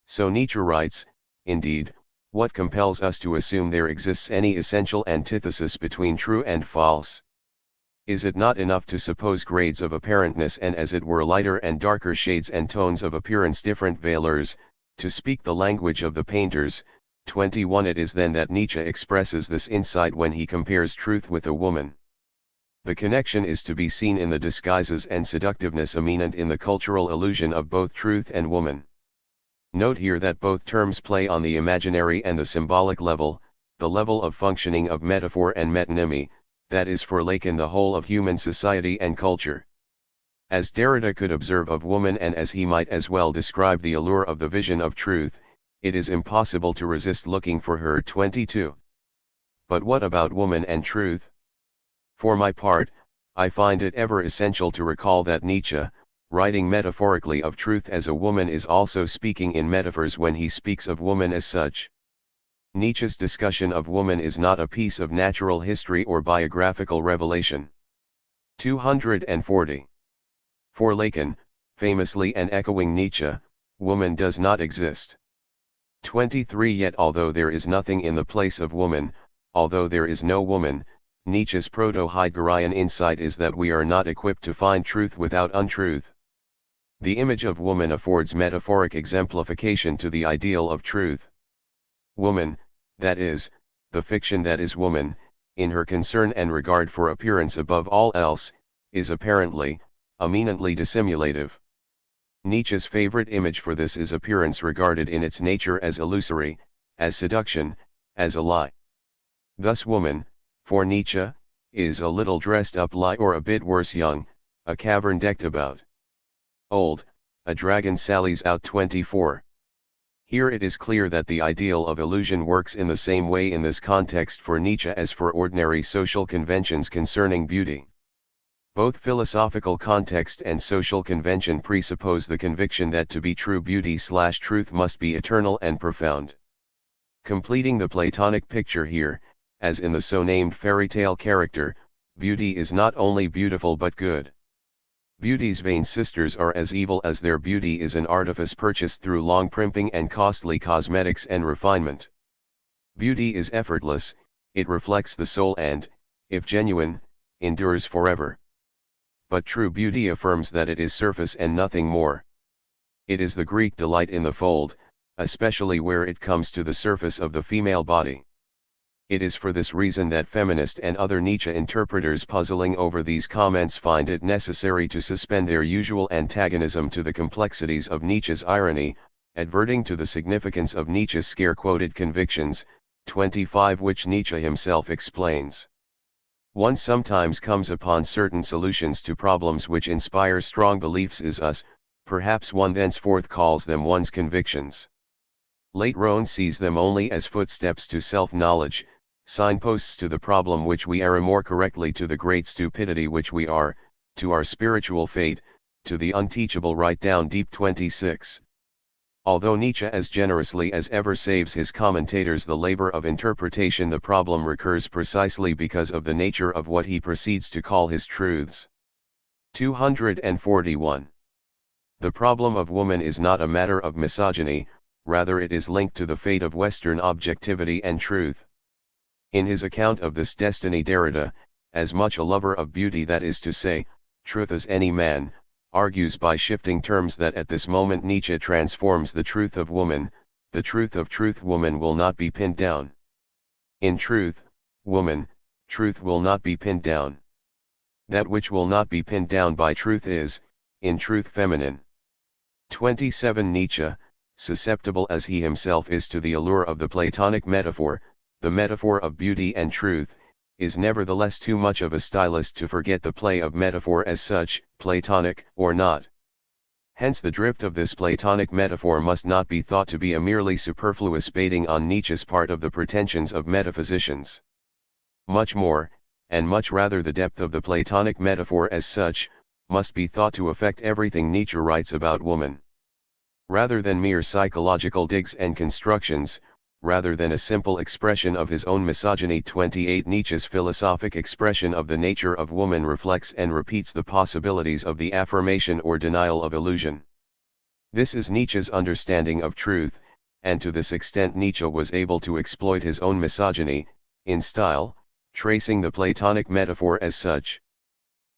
So Nietzsche writes, indeed, what compels us to assume there exists any essential antithesis between true and false? Is it not enough to suppose grades of apparentness and as it were lighter and darker shades and tones of appearance different veilers, to speak the language of the painters? 21 It is then that Nietzsche expresses this insight when he compares truth with a woman. The connection is to be seen in the disguises and seductiveness immanent in the cultural illusion of both truth and woman. Note here that both terms play on the imaginary and the symbolic level, the level of functioning of metaphor and metonymy, that is for Lacan the whole of human society and culture. As Derrida could observe of woman and as he might as well describe the allure of the vision of truth, it is impossible to resist looking for her. 22. But what about woman and truth? For my part, I find it ever essential to recall that Nietzsche, writing metaphorically of truth as a woman, is also speaking in metaphors when he speaks of woman as such. Nietzsche's discussion of woman is not a piece of natural history or biographical revelation. 240. For Lacan, famously and echoing Nietzsche, woman does not exist. 23 Yet although there is nothing in the place of woman, although there is no woman, Nietzsche's proto-Heideggerian insight is that we are not equipped to find truth without untruth. The image of woman affords metaphoric exemplification to the ideal of truth. Woman, that is, the fiction that is woman, in her concern and regard for appearance above all else, is apparently, eminently dissimulative. Nietzsche's favorite image for this is appearance regarded in its nature as illusory, as seduction, as a lie. Thus woman, for Nietzsche, is a little dressed up lie, or a bit worse young, a cavern decked about. Old, a dragon sallies out. 24. Here it is clear that the ideal of illusion works in the same way in this context for Nietzsche as for ordinary social conventions concerning beauty. Both philosophical context and social convention presuppose the conviction that to be true beauty/truth must be eternal and profound. Completing the Platonic picture here, as in the so-named fairy tale character, beauty is not only beautiful but good. Beauty's vain sisters are as evil as their beauty is an artifice purchased through long primping and costly cosmetics and refinement. Beauty is effortless, it reflects the soul and, if genuine, endures forever. But true beauty affirms that it is surface and nothing more. It is the Greek delight in the fold, especially where it comes to the surface of the female body. It is for this reason that feminist and other Nietzsche interpreters puzzling over these comments find it necessary to suspend their usual antagonism to the complexities of Nietzsche's irony, adverting to the significance of Nietzsche's scare-quoted convictions, 25, which Nietzsche himself explains. One sometimes comes upon certain solutions to problems which inspire strong beliefs is us, perhaps one thenceforth calls them one's convictions. Late Rohn sees them only as footsteps to self-knowledge, signposts to the problem which we are, more correctly to the great stupidity which we are, to our spiritual fate, to the unteachable right down deep. 26. Although Nietzsche as generously as ever saves his commentators the labor of interpretation, the problem recurs precisely because of the nature of what he proceeds to call his truths. 241. The problem of woman is not a matter of misogyny, rather it is linked to the fate of Western objectivity and truth. In his account of this destiny, Derrida, as much a lover of beauty, that is to say, truth, as any man, argues by shifting terms that at this moment Nietzsche transforms the truth of woman, the truth of truth. Woman will not be pinned down. In truth, woman, truth will not be pinned down. That which will not be pinned down by truth is, in truth, feminine. 27. Nietzsche, susceptible as he himself is to the allure of the Platonic metaphor, the metaphor of beauty and truth, is nevertheless too much of a stylist to forget the play of metaphor as such, Platonic or not. Hence the drift of this Platonic metaphor must not be thought to be a merely superfluous baiting on Nietzsche's part of the pretensions of metaphysicians. Much more, and much rather, the depth of the Platonic metaphor as such, must be thought to affect everything Nietzsche writes about woman. Rather than mere psychological digs and constructions, rather than a simple expression of his own misogyny. 28. Nietzsche's philosophic expression of the nature of woman reflects and repeats the possibilities of the affirmation or denial of illusion. This is Nietzsche's understanding of truth, and to this extent Nietzsche was able to exploit his own misogyny, in style, tracing the Platonic metaphor as such.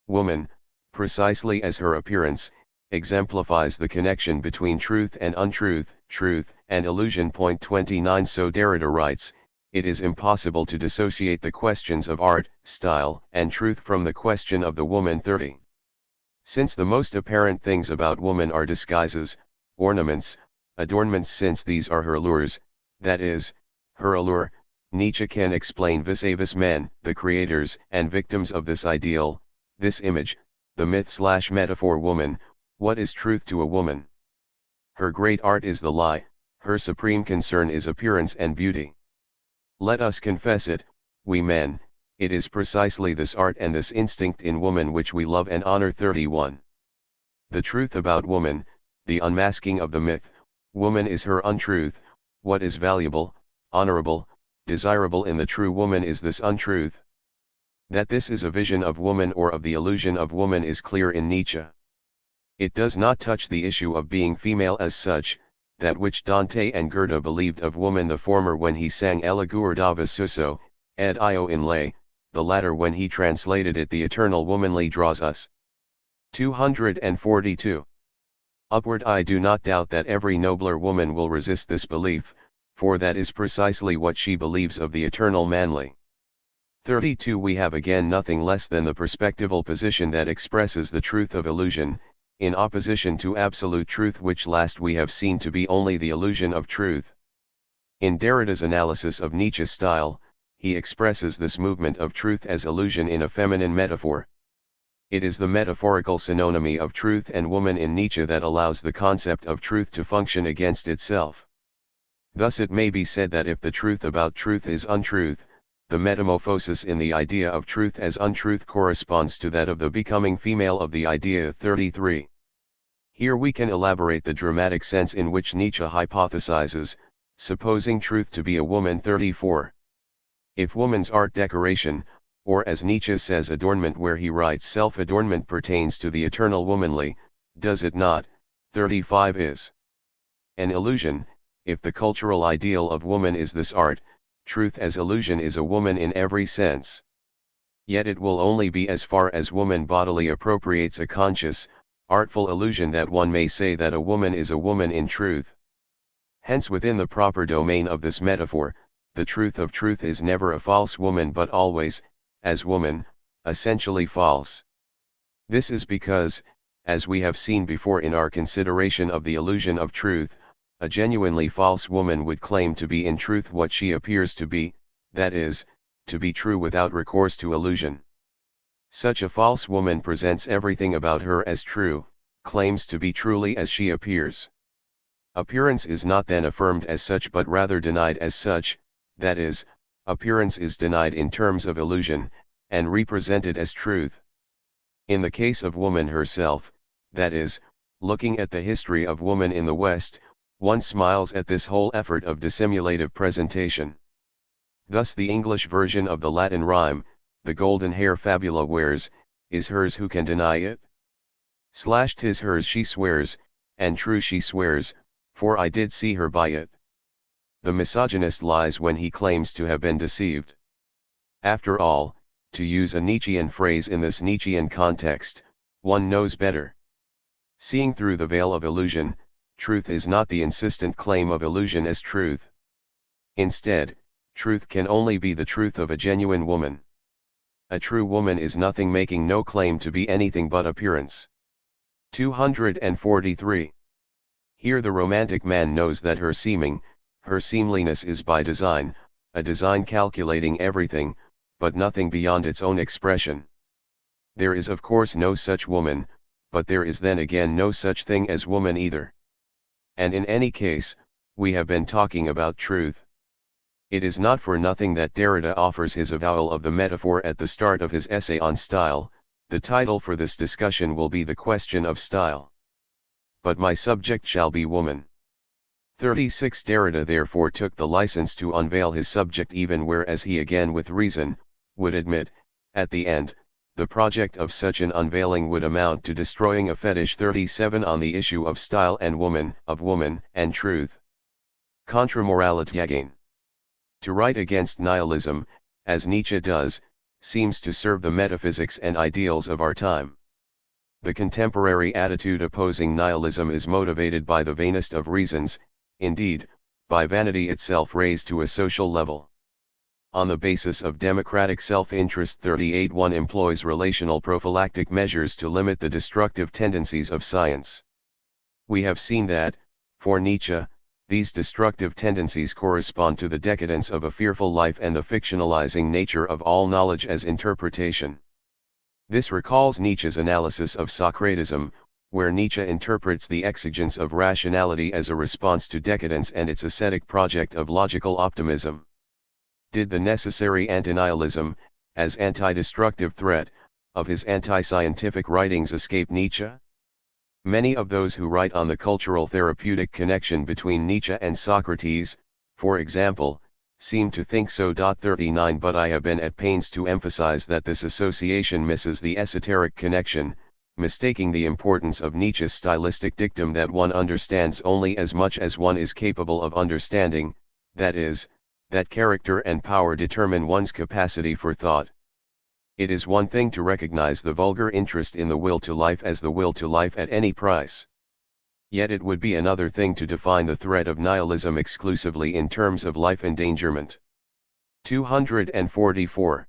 Woman, precisely as her appearance, exemplifies the connection between truth and untruth, truth and illusion. 29. So Derrida writes, it is impossible to dissociate the questions of art, style, and truth from the question of the woman. 30. Since the most apparent things about woman are disguises, ornaments, adornments, since these are her lures, that is, her allure, Nietzsche can explain vis-a-vis men, the creators and victims of this ideal, this image, the myth/metaphor woman. What is truth to a woman? Her great art is the lie, her supreme concern is appearance and beauty. Let us confess it, we men, it is precisely this art and this instinct in woman which we love and honor. 31. The truth about woman, the unmasking of the myth, woman is her untruth. What is valuable, honorable, desirable in the true woman is this untruth. That this is a vision of woman or of the illusion of woman is clear in Nietzsche. It does not touch the issue of being female as such, that which Dante and Goethe believed of woman, the former when he sang El guardava suso, ed io in lei, the latter when he translated it, the eternal womanly draws us. 242. Upward. I do not doubt that every nobler woman will resist this belief, for that is precisely what she believes of the eternal manly. 32. We have again nothing less than the perspectival position that expresses the truth of illusion, in opposition to absolute truth, which last we have seen to be only the illusion of truth. In Derrida's analysis of Nietzsche's style, he expresses this movement of truth as illusion in a feminine metaphor. It is the metaphorical synonymy of truth and woman in Nietzsche that allows the concept of truth to function against itself. Thus it may be said that if the truth about truth is untruth, the metamorphosis in the idea of truth as untruth corresponds to that of the becoming female of the idea. 33. Here we can elaborate the dramatic sense in which Nietzsche hypothesizes, supposing truth to be a woman. 34. If woman's art decoration, or as Nietzsche says adornment, where he writes self-adornment, pertains to the eternal womanly, does it not? 35 is an illusion, if the cultural ideal of woman is this art, truth as illusion is a woman in every sense. Yet it will only be as far as woman bodily appropriates a conscious, artful illusion that one may say that a woman is a woman in truth. Hence within the proper domain of this metaphor, the truth of truth is never a false woman but always, as woman, essentially false. This is because, as we have seen before in our consideration of the illusion of truth, a genuinely false woman would claim to be in truth what she appears to be, that is, to be true without recourse to illusion. Such a false woman presents everything about her as true, claims to be truly as she appears. Appearance is not then affirmed as such but rather denied as such, that is, appearance is denied in terms of illusion, and represented as truth. In the case of woman herself, that is, looking at the history of woman in the West, one smiles at this whole effort of dissimulative presentation. Thus the English version of the Latin rhyme, the golden hair Fabula wears, is hers who can deny it? / 'tis hers she swears, and true she swears, for I did see her by it. The misogynist lies when he claims to have been deceived. After all, to use a Nietzschean phrase in this Nietzschean context, one knows better. Seeing through the veil of illusion, truth is not the insistent claim of illusion as truth. Instead, truth can only be the truth of a genuine woman. A true woman is nothing, making no claim to be anything but appearance. 243. Here the romantic man knows that her seemliness is by design, a design calculating everything, but nothing beyond its own expression. There is of course no such woman, but there is then again no such thing as woman either. And in any case, we have been talking about truth. It is not for nothing that Derrida offers his avowal of the metaphor at the start of his essay on style. The title for this discussion will be The Question of Style. But my subject shall be woman. 36 Derrida therefore took the license to unveil his subject even whereas he again with reason, would admit, at the end, the project of such an unveiling would amount to destroying a fetish. 37 On the issue of style and woman, of woman and truth. Contra moralitatem. To write against nihilism, as Nietzsche does, seems to serve the metaphysics and ideals of our time. The contemporary attitude opposing nihilism is motivated by the vainest of reasons, indeed, by vanity itself raised to a social level. On the basis of democratic self-interest 38 one employs relational prophylactic measures to limit the destructive tendencies of science. We have seen that, for Nietzsche, these destructive tendencies correspond to the decadence of a fearful life and the fictionalizing nature of all knowledge as interpretation. This recalls Nietzsche's analysis of Socratism, where Nietzsche interprets the exigence of rationality as a response to decadence and its ascetic project of logical optimism. Did the necessary anti-nihilism, as anti-destructive threat, of his anti-scientific writings escape Nietzsche? Many of those who write on the cultural therapeutic connection between Nietzsche and Socrates, for example, seem to think so. 39 But I have been at pains to emphasize that this association misses the esoteric connection, mistaking the importance of Nietzsche's stylistic dictum that one understands only as much as one is capable of understanding, that is, that character and power determine one's capacity for thought. It is one thing to recognize the vulgar interest in the will to life as the will to life at any price. Yet it would be another thing to define the threat of nihilism exclusively in terms of life endangerment. 244.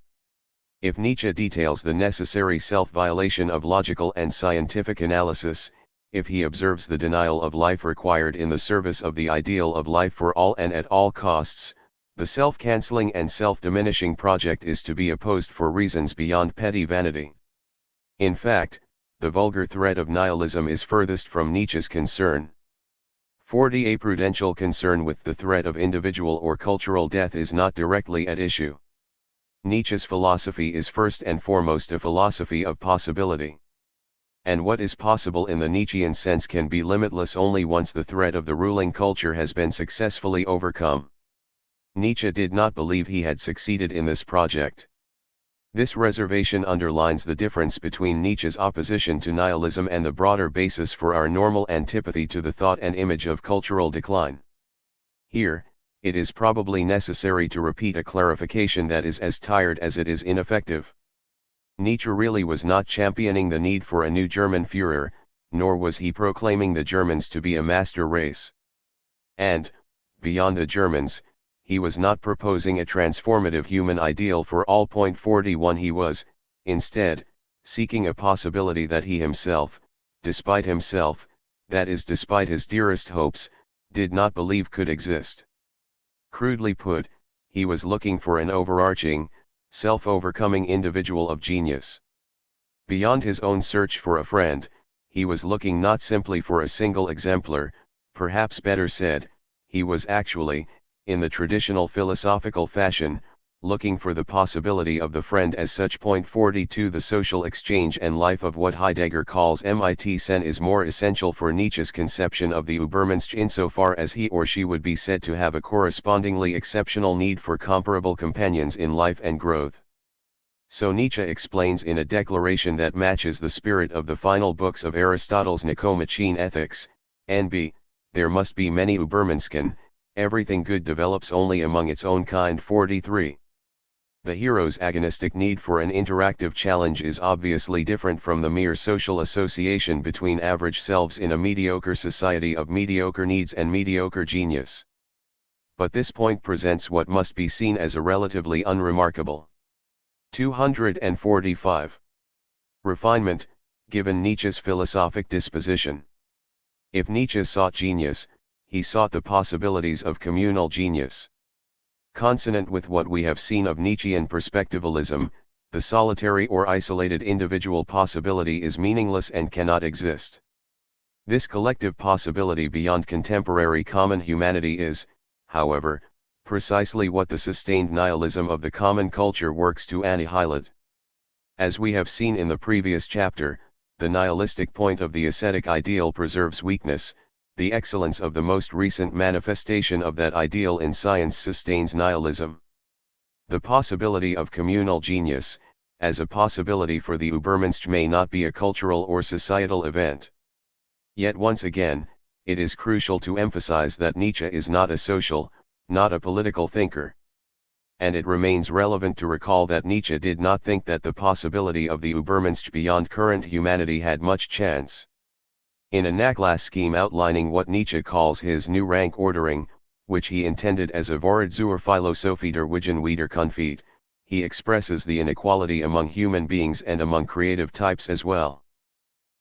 If Nietzsche details the necessary self-violation of logical and scientific analysis, if he observes the denial of life required in the service of the ideal of life for all and at all costs, the self-canceling and self-diminishing project is to be opposed for reasons beyond petty vanity. In fact, the vulgar threat of nihilism is furthest from Nietzsche's concern. 40 A prudential concern with the threat of individual or cultural death is not directly at issue. Nietzsche's philosophy is first and foremost a philosophy of possibility. And what is possible in the Nietzschean sense can be limitless only once the threat of the ruling culture has been successfully overcome. Nietzsche did not believe he had succeeded in this project. This reservation underlines the difference between Nietzsche's opposition to nihilism and the broader basis for our normal antipathy to the thought and image of cultural decline. Here, it is probably necessary to repeat a clarification that is as tired as it is ineffective. Nietzsche really was not championing the need for a new German Führer, nor was he proclaiming the Germans to be a master race. And, beyond the Germans, he was not proposing a transformative human ideal for all. 41 He was, instead, seeking a possibility that he himself, despite himself, that is despite his dearest hopes, did not believe could exist. Crudely put, he was looking for an overarching, self-overcoming individual of genius. Beyond his own search for a friend, he was looking not simply for a single exemplar, perhaps better said, he was actually, in the traditional philosophical fashion, looking for the possibility of the friend as such. 42 The social exchange and life of what Heidegger calls Mitsen is more essential for Nietzsche's conception of the Übermensch insofar as he or she would be said to have a correspondingly exceptional need for comparable companions in life and growth. So Nietzsche explains in a declaration that matches the spirit of the final books of Aristotle's Nicomachean Ethics, NB, there must be many Übermenschen, everything good develops only among its own kind. 43. The hero's agonistic need for an interactive challenge is obviously different from the mere social association between average selves in a mediocre society of mediocre needs and mediocre genius. But this point presents what must be seen as a relatively unremarkable. 245. Refinement, given Nietzsche's philosophic disposition. If Nietzsche sought genius, he sought the possibilities of communal genius. Consonant with what we have seen of Nietzschean perspectivalism, the solitary or isolated individual possibility is meaningless and cannot exist. This collective possibility beyond contemporary common humanity is, however, precisely what the sustained nihilism of the common culture works to annihilate. As we have seen in the previous chapter, the nihilistic point of the ascetic ideal preserves weakness. The excellence of the most recent manifestation of that ideal in science sustains nihilism. The possibility of communal genius, as a possibility for the Übermensch, may not be a cultural or societal event. Yet once again, it is crucial to emphasize that Nietzsche is not a social, not a political thinker. And it remains relevant to recall that Nietzsche did not think that the possibility of the Übermensch beyond current humanity had much chance. In a Nachlass scheme outlining what Nietzsche calls his new rank ordering, which he intended as a Vorrat zur Philosophie der Wiederkunft, he expresses the inequality among human beings and among creative types as well.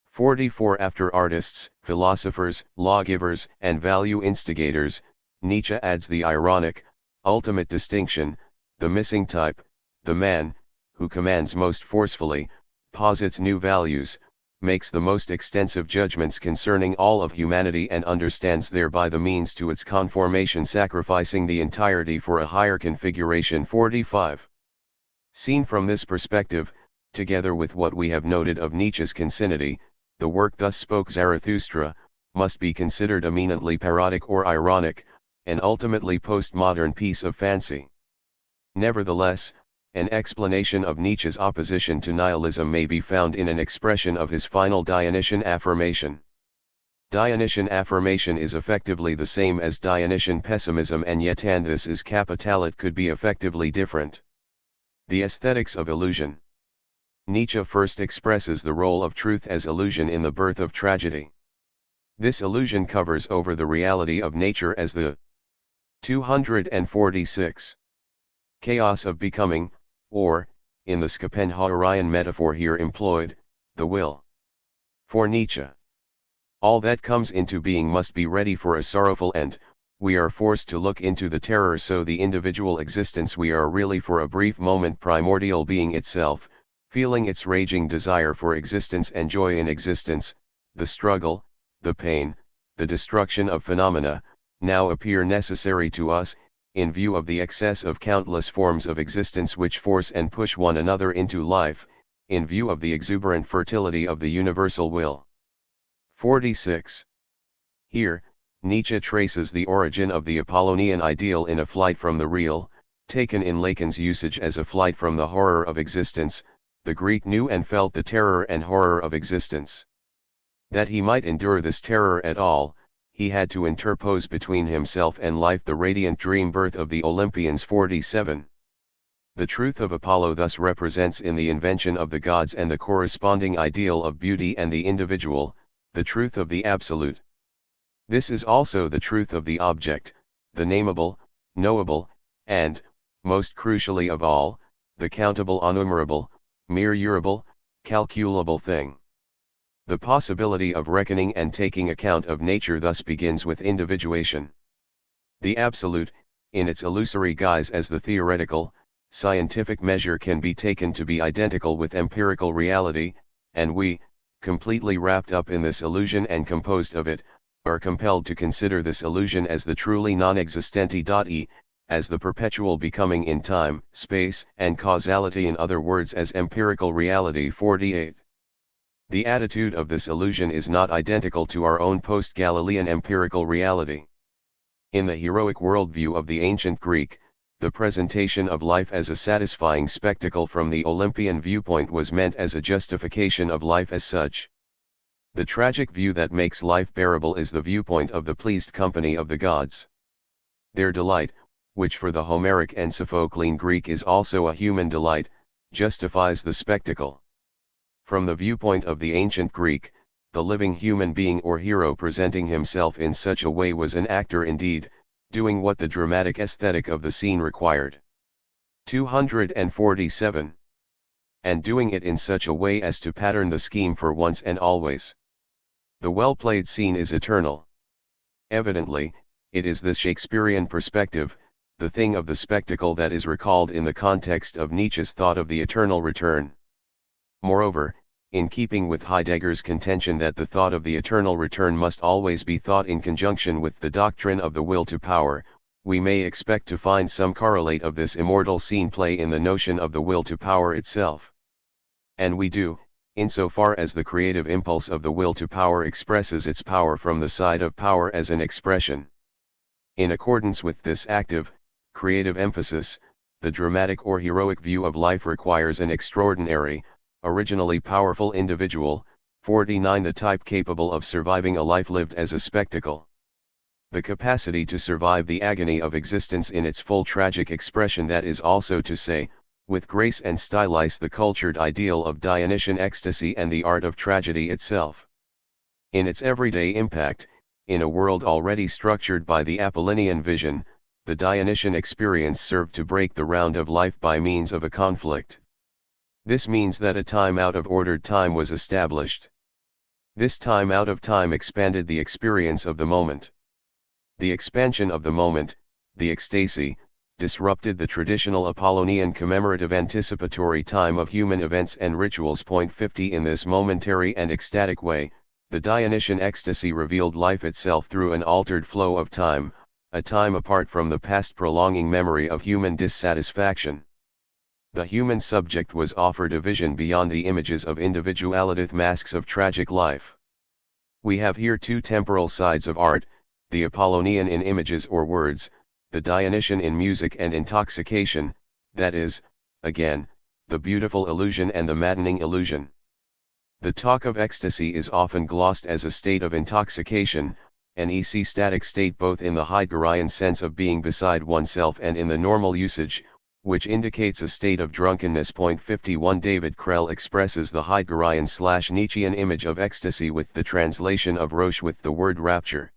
44 After artists, philosophers, lawgivers, and value instigators, Nietzsche adds the ironic, ultimate distinction, the missing type, the man, who commands most forcefully, posits new values, makes the most extensive judgments concerning all of humanity and understands thereby the means to its conformation, sacrificing the entirety for a higher configuration. 45. Seen from this perspective, together with what we have noted of Nietzsche's concinnity, the work Thus Spoke Zarathustra must be considered eminently parodic or ironic, an ultimately postmodern piece of fancy. Nevertheless, an explanation of Nietzsche's opposition to nihilism may be found in an expression of his final Dionysian affirmation. Dionysian affirmation is effectively the same as Dionysian pessimism, and yet and this is capital it could be effectively different. The aesthetics of illusion. Nietzsche first expresses the role of truth as illusion in the birth of tragedy. This illusion covers over the reality of nature as the 246 chaos of becoming, or, in the Schopenhauerian metaphor here employed, the will. For Nietzsche, all that comes into being must be ready for a sorrowful end. We are forced to look into the terror, so the individual existence we are really for a brief moment primordial being itself, feeling its raging desire for existence and joy in existence, the struggle, the pain, the destruction of phenomena, now appear necessary to us, in view of the excess of countless forms of existence which force and push one another into life, in view of the exuberant fertility of the universal will. 46. Here, Nietzsche traces the origin of the Apollonian ideal in a flight from the real, taken in Lacan's usage as a flight from the horror of existence. The Greek knew and felt the terror and horror of existence. That he might endure this terror at all, he had to interpose between himself and life the radiant dream birth of the Olympians 47. The truth of Apollo thus represents in the invention of the gods and the corresponding ideal of beauty and the individual, the truth of the absolute. This is also the truth of the object, the nameable, knowable, and, most crucially of all, the countable unnumberable, measurable, calculable thing. The possibility of reckoning and taking account of nature thus begins with individuation. The absolute, in its illusory guise as the theoretical, scientific measure can be taken to be identical with empirical reality, and we, completely wrapped up in this illusion and composed of it, are compelled to consider this illusion as the truly non-existenti, as the perpetual becoming in time, space, and causality, in other words as empirical reality. 48. The attitude of this illusion is not identical to our own post-Galilean empirical reality. In the heroic worldview of the ancient Greek, the presentation of life as a satisfying spectacle from the Olympian viewpoint was meant as a justification of life as such. The tragic view that makes life bearable is the viewpoint of the pleased company of the gods. Their delight, which for the Homeric and Sophoclean Greek is also a human delight, justifies the spectacle. From the viewpoint of the ancient Greek, the living human being or hero presenting himself in such a way was an actor indeed, doing what the dramatic aesthetic of the scene required. 247. And doing it in such a way as to pattern the scheme for once and always. The well-played scene is eternal. Evidently, it is this Shakespearean perspective, the thing of the spectacle, that is recalled in the context of Nietzsche's thought of the eternal return. Moreover, in keeping with Heidegger's contention that the thought of the eternal return must always be thought in conjunction with the doctrine of the will to power, we may expect to find some correlate of this immortal scene play in the notion of the will to power itself. And we do, insofar as the creative impulse of the will to power expresses its power from the side of power as an expression. In accordance with this active, creative emphasis, the dramatic or heroic view of life requires an extraordinary, originally powerful individual. 49. The type capable of surviving a life lived as a spectacle. The capacity to survive the agony of existence in its full tragic expression, that is also to say, with grace and stylize the cultured ideal of Dionysian ecstasy and the art of tragedy itself. In its everyday impact, in a world already structured by the Apollinian vision, the Dionysian experience served to break the round of life by means of a conflict. This means that a time out of ordered time was established. This time out of time expanded the experience of the moment. The expansion of the moment, the ecstasy, disrupted the traditional Apollonian commemorative anticipatory time of human events and rituals. 50. In this momentary and ecstatic way, the Dionysian ecstasy revealed life itself through an altered flow of time, a time apart from the past prolonging memory of human dissatisfaction. The human subject was offered a vision beyond the images of individuality, masks of tragic life. We have here two temporal sides of art, the Apollonian in images or words, the Dionysian in music and intoxication, that is, again, the beautiful illusion and the maddening illusion. The talk of ecstasy is often glossed as a state of intoxication, an ecstatic state both in the Heideggerian sense of being beside oneself and in the normal usage, which indicates a state of drunkenness. 51. David Krell expresses the Heideggerian/Nietzschean image of ecstasy with the translation of Roche with the word rapture.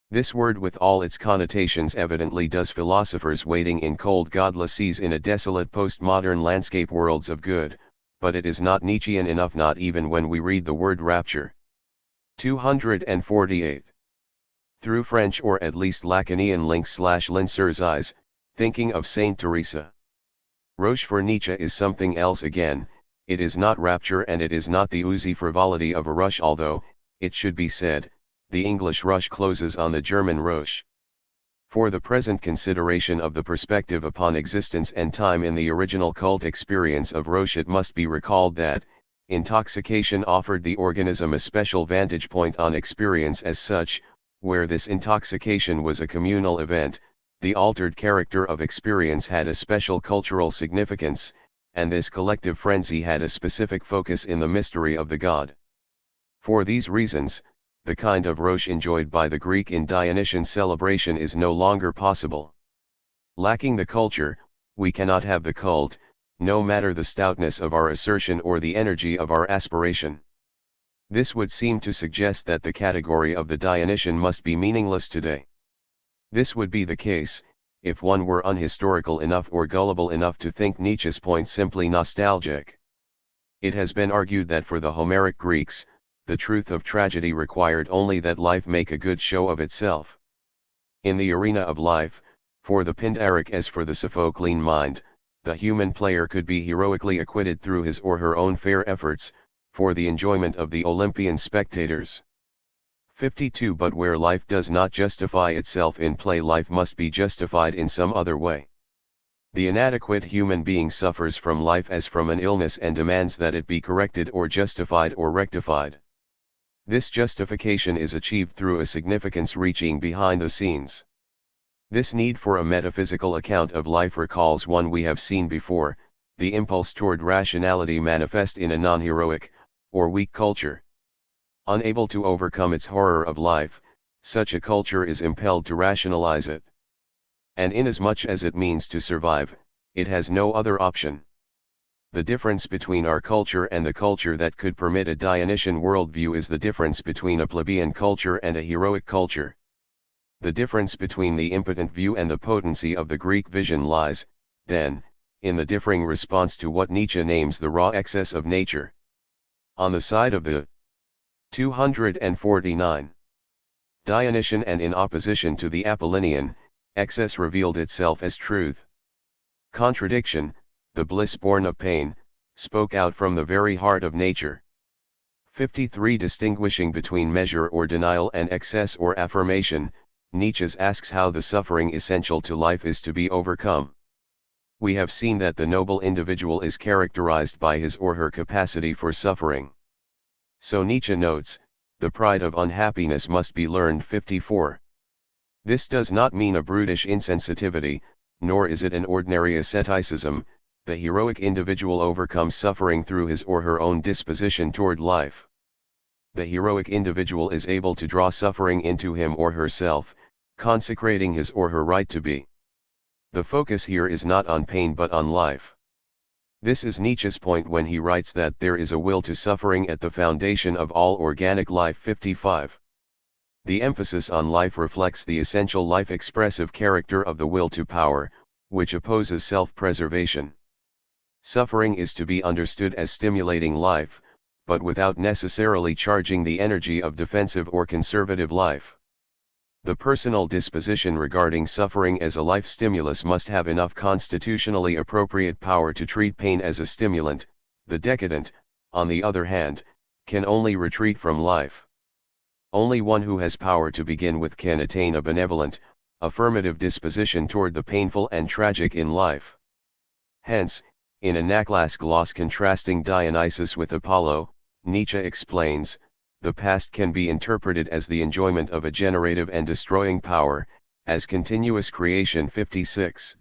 This word with all its connotations evidently does philosophers waiting in cold godless seas in a desolate postmodern landscape worlds of good, but it is not Nietzschean enough, not even when we read the word rapture. 248. Through French or at least Lacanian links/Linser's eyes, thinking of Saint Teresa. Roche for Nietzsche is something else again. It is not rapture and it is not the oozy frivolity of a rush, although, it should be said, the English rush closes on the German Roche. For the present consideration of the perspective upon existence and time in the original cult experience of Roche, it must be recalled that, intoxication offered the organism a special vantage point on experience as such, where this intoxication was a communal event. The altered character of experience had a special cultural significance, and this collective frenzy had a specific focus in the mystery of the God. For these reasons, the kind of roche enjoyed by the Greek in Dionysian celebration is no longer possible. Lacking the culture, we cannot have the cult, no matter the stoutness of our assertion or the energy of our aspiration. This would seem to suggest that the category of the Dionysian must be meaningless today. This would be the case, if one were unhistorical enough or gullible enough to think Nietzsche's point simply nostalgic. It has been argued that for the Homeric Greeks, the truth of tragedy required only that life make a good show of itself. In the arena of life, for the Pindaric as for the Sophoclean mind, the human player could be heroically acquitted through his or her own fair efforts, for the enjoyment of the Olympian spectators. 52 But where life does not justify itself in play, life must be justified in some other way. The inadequate human being suffers from life as from an illness and demands that it be corrected or justified or rectified. This justification is achieved through a significance reaching behind the scenes. This need for a metaphysical account of life recalls one we have seen before, the impulse toward rationality manifest in a non-heroic, or weak culture. Unable to overcome its horror of life, such a culture is impelled to rationalize it. And inasmuch as it means to survive, it has no other option. The difference between our culture and the culture that could permit a Dionysian worldview is the difference between a plebeian culture and a heroic culture. The difference between the impotent view and the potency of the Greek vision lies, then, in the differing response to what Nietzsche names the raw excess of nature. On the side of the 249 Dionysian and in opposition to the Apollinian, excess revealed itself as truth. Contradiction, the bliss born of pain, spoke out from the very heart of nature. 53 Distinguishing between measure or denial and excess or affirmation, Nietzsche asks how the suffering essential to life is to be overcome. We have seen that the noble individual is characterized by his or her capacity for suffering. So Nietzsche notes, the pride of unhappiness must be learned. 54. This does not mean a brutish insensitivity, nor is it an ordinary asceticism. The heroic individual overcomes suffering through his or her own disposition toward life. The heroic individual is able to draw suffering into him or herself, consecrating his or her right to be. The focus here is not on pain but on life. This is Nietzsche's point when he writes that there is a will to suffering at the foundation of all organic life. 55. The emphasis on life reflects the essential life-expressive character of the will to power, which opposes self-preservation. Suffering is to be understood as stimulating life, but without necessarily charging the energy of defensive or conservative life. The personal disposition regarding suffering as a life stimulus must have enough constitutionally appropriate power to treat pain as a stimulant. The decadent, on the other hand, can only retreat from life. Only one who has power to begin with can attain a benevolent, affirmative disposition toward the painful and tragic in life. Hence, in Anaclas gloss contrasting Dionysus with Apollo, Nietzsche explains, the past can be interpreted as the enjoyment of a generative and destroying power, as continuous creation. 56.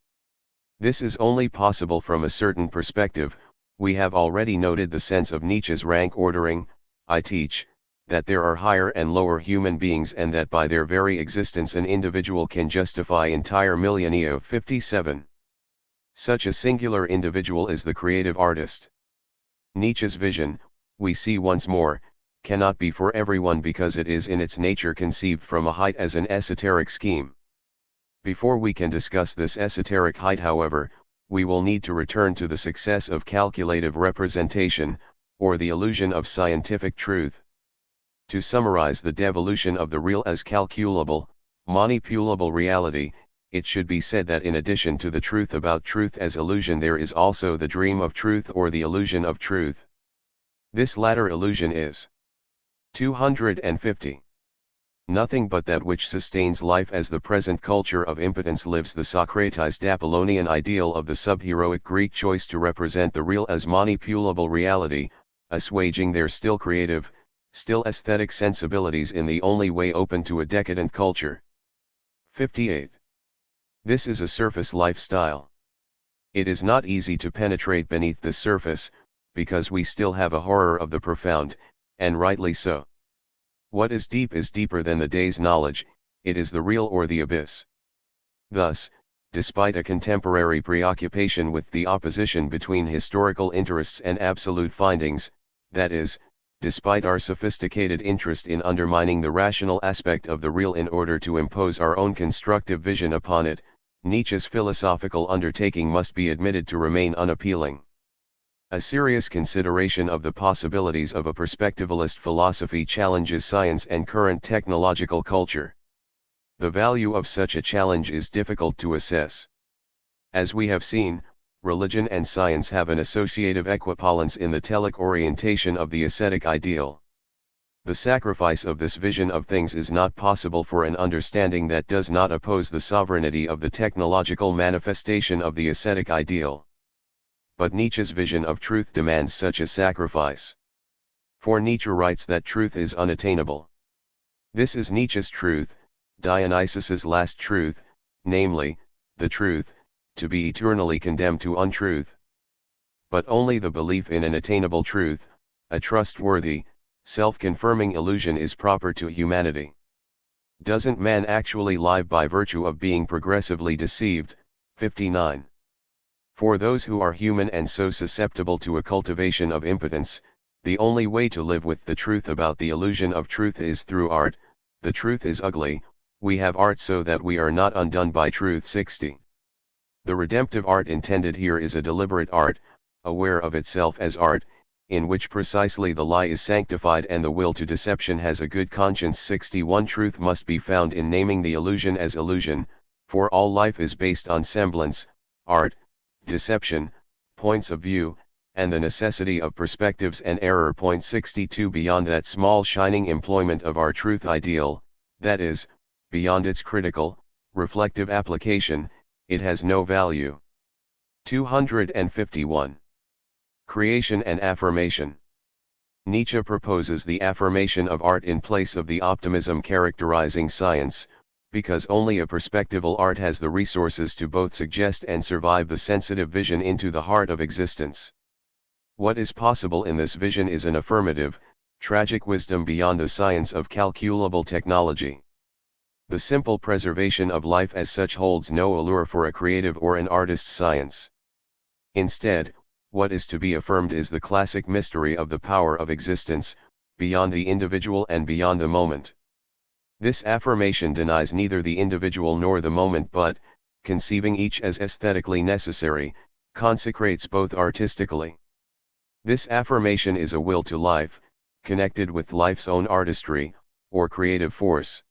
This is only possible from a certain perspective. We have already noted the sense of Nietzsche's rank ordering. I teach that there are higher and lower human beings and that by their very existence an individual can justify entire millennia. 57. Such a singular individual is the creative artist. Nietzsche's vision, we see once more, cannot be for everyone because it is in its nature conceived from a height as an esoteric scheme. Before we can discuss this esoteric height, however, we will need to return to the success of calculative representation, or the illusion of scientific truth. To summarize the devolution of the real as calculable, manipulable reality, it should be said that in addition to the truth about truth as illusion, there is also the dream of truth or the illusion of truth. This latter illusion is 250. Nothing but that which sustains life as the present culture of impotence lives. The Socratized Apollonian ideal of the sub-heroic Greek choice to represent the real as manipulable reality, assuaging their still creative, still aesthetic sensibilities in the only way open to a decadent culture. 58. This is a surface lifestyle. It is not easy to penetrate beneath the surface, because we still have a horror of the profound, and rightly so. What is deeper than the day's knowledge, it is the real or the abyss. Thus, despite a contemporary preoccupation with the opposition between historical interests and absolute findings, that is, despite our sophisticated interest in undermining the rational aspect of the real in order to impose our own constructive vision upon it, Nietzsche's philosophical undertaking must be admitted to remain unappealing. A serious consideration of the possibilities of a perspectivalist philosophy challenges science and current technological culture. The value of such a challenge is difficult to assess. As we have seen, religion and science have an associative equipollence in the telic orientation of the ascetic ideal. The sacrifice of this vision of things is not possible for an understanding that does not oppose the sovereignty of the technological manifestation of the ascetic ideal. But Nietzsche's vision of truth demands such a sacrifice. For Nietzsche writes that truth is unattainable. This is Nietzsche's truth, Dionysus's last truth, namely, the truth, to be eternally condemned to untruth. But only the belief in an attainable truth, a trustworthy, self-confirming illusion is proper to humanity. Doesn't man actually lie by virtue of being progressively deceived? 59. For those who are human and so susceptible to a cultivation of impotence, the only way to live with the truth about the illusion of truth is through art. The truth is ugly, we have art so that we are not undone by truth. 60. The redemptive art intended here is a deliberate art, aware of itself as art, in which precisely the lie is sanctified and the will to deception has a good conscience. 61. Truth must be found in naming the illusion as illusion, for all life is based on semblance, art, deception, points of view, and the necessity of perspectives and error. 62. Beyond that small shining employment of our truth ideal, that is, beyond its critical, reflective application, it has no value. 251. Creation and affirmation. Nietzsche proposes the affirmation of art in place of the optimism characterizing science, because only a perspectival art has the resources to both suggest and survive the sensitive vision into the heart of existence. What is possible in this vision is an affirmative, tragic wisdom beyond the science of calculable technology. The simple preservation of life as such holds no allure for a creative or an artist's science. Instead, what is to be affirmed is the classic mystery of the power of existence, beyond the individual and beyond the moment. This affirmation denies neither the individual nor the moment but, conceiving each as aesthetically necessary, consecrates both artistically. This affirmation is a will to life, connected with life's own artistry, or creative force.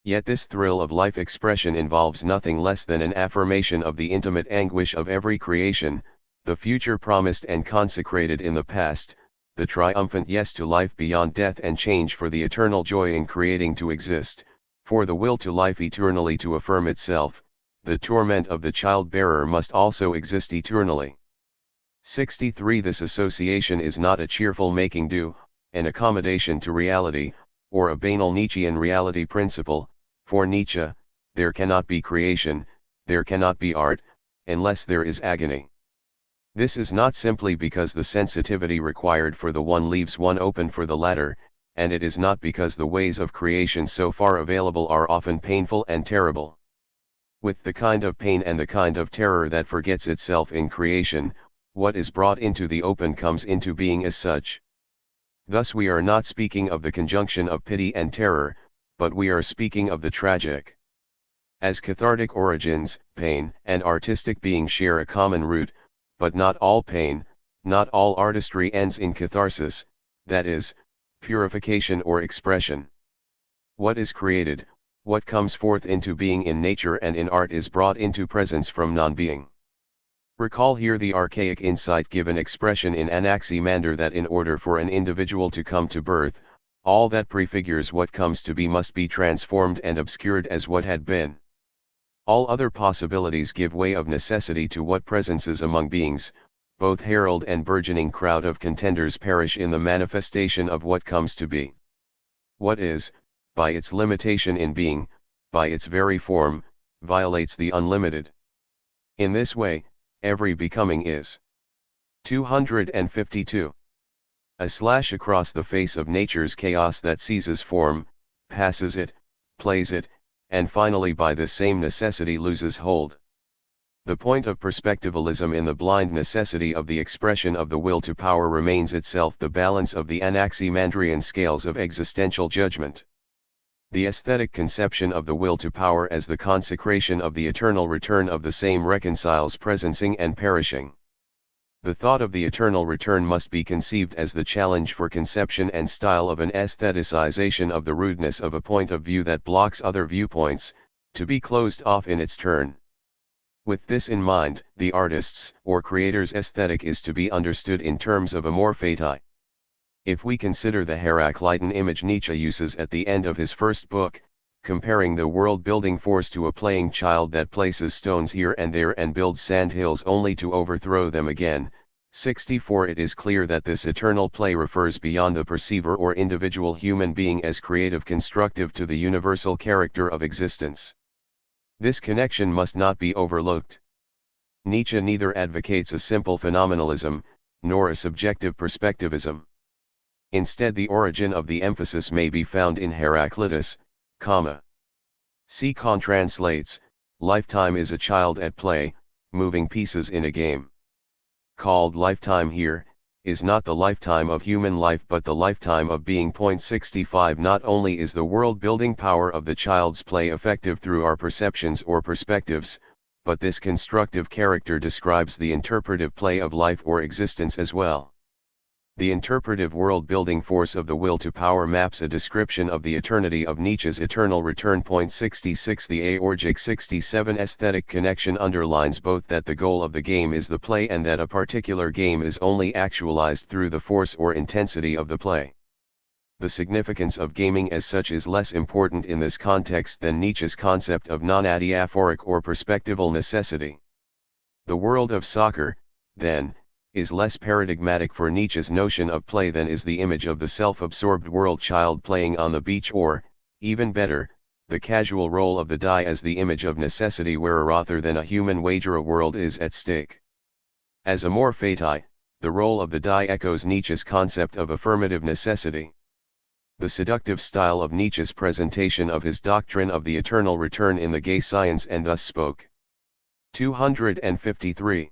Yet this thrill of life expression involves nothing less than an affirmation of the intimate anguish of every creation, the future promised and consecrated in the past, the triumphant yes to life beyond death and change for the eternal joy in creating to exist, for the will to life eternally to affirm itself, the torment of the child-bearer must also exist eternally. 63. This association is not a cheerful making do, an accommodation to reality, or a banal Nietzschean reality principle. For Nietzsche, there cannot be creation, there cannot be art, unless there is agony. This is not simply because the sensitivity required for the one leaves one open for the latter, and it is not because the ways of creation so far available are often painful and terrible. With the kind of pain and the kind of terror that forgets itself in creation, what is brought into the open comes into being as such. Thus we are not speaking of the conjunction of pity and terror, but we are speaking of the tragic. As cathartic origins, pain and artistic being share a common root, but not all pain, not all artistry ends in catharsis, that is, purification or expression. What is created, what comes forth into being in nature and in art is brought into presence from non-being. Recall here the archaic insight given expression in Anaximander that in order for an individual to come to birth, all that prefigures what comes to be must be transformed and obscured as what had been. All other possibilities give way of necessity to what presences among beings, both herald and burgeoning crowd of contenders perish in the manifestation of what comes to be. What is, by its limitation in being, by its very form, violates the unlimited. In this way, every becoming is. 252. A slash across the face of nature's chaos that seizes form, passes it, plays it, and finally by this same necessity loses hold. The point of perspectivalism in the blind necessity of the expression of the will to power remains itself the balance of the Anaximandrian scales of existential judgment. The aesthetic conception of the will to power as the consecration of the eternal return of the same reconciles presencing and perishing. The thought of the eternal return must be conceived as the challenge for conception and style of an aestheticization of the rudeness of a point of view that blocks other viewpoints, to be closed off in its turn. With this in mind, the artist's or creator's aesthetic is to be understood in terms of amor fati. If we consider the Heraclitean image Nietzsche uses at the end of his first book, comparing the world-building force to a playing child that places stones here and there and builds sand hills only to overthrow them again, 64, it is clear that this eternal play refers beyond the perceiver or individual human being as creative constructive to the universal character of existence. This connection must not be overlooked. Nietzsche neither advocates a simple phenomenalism, nor a subjective perspectivism. Instead, the origin of the emphasis may be found in Heraclitus, C. Kahn translates, lifetime is a child at play, moving pieces in a game. Called lifetime here, is not the lifetime of human life but the lifetime of being. 65 Not only is the world-building power of the child's play effective through our perceptions or perspectives, but this constructive character describes the interpretive play of life or existence as well. The interpretive world-building force of the will to power maps a description of the eternity of Nietzsche's eternal return. 66 The aorgic 67 aesthetic connection underlines both that the goal of the game is the play and that a particular game is only actualized through the force or intensity of the play. The significance of gaming as such is less important in this context than Nietzsche's concept of non-adiaphoric or perspectival necessity. The world of soccer, then, is less paradigmatic for Nietzsche's notion of play than is the image of the self-absorbed world child playing on the beach or, even better, the casual role of the die as the image of necessity where rather than a human wager a world is at stake. As amor fati, the role of the die echoes Nietzsche's concept of affirmative necessity. The seductive style of Nietzsche's presentation of his doctrine of the eternal return in the Gay Science and Thus Spoke. 253.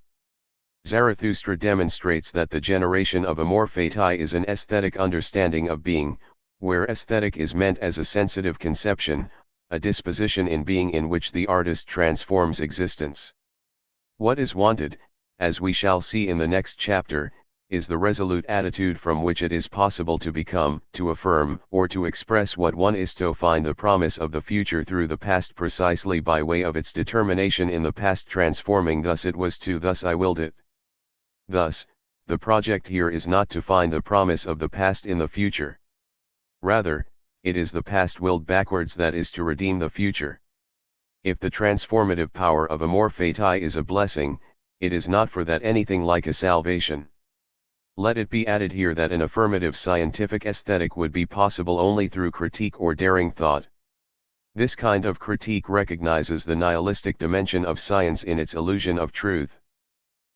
Zarathustra demonstrates that the generation of amor fati is an aesthetic understanding of being, where aesthetic is meant as a sensitive conception, a disposition in being in which the artist transforms existence. What is wanted, as we shall see in the next chapter, is the resolute attitude from which it is possible to become, to affirm, or to express what one is to find the promise of the future through the past precisely by way of its determination in the past transforming thus it was to thus I willed it. Thus, the project here is not to find the promise of the past in the future. Rather, it is the past willed backwards that is to redeem the future. If the transformative power of amor fati is a blessing, it is not for that anything like a salvation. Let it be added here that an affirmative scientific aesthetic would be possible only through critique or daring thought. This kind of critique recognizes the nihilistic dimension of science in its illusion of truth.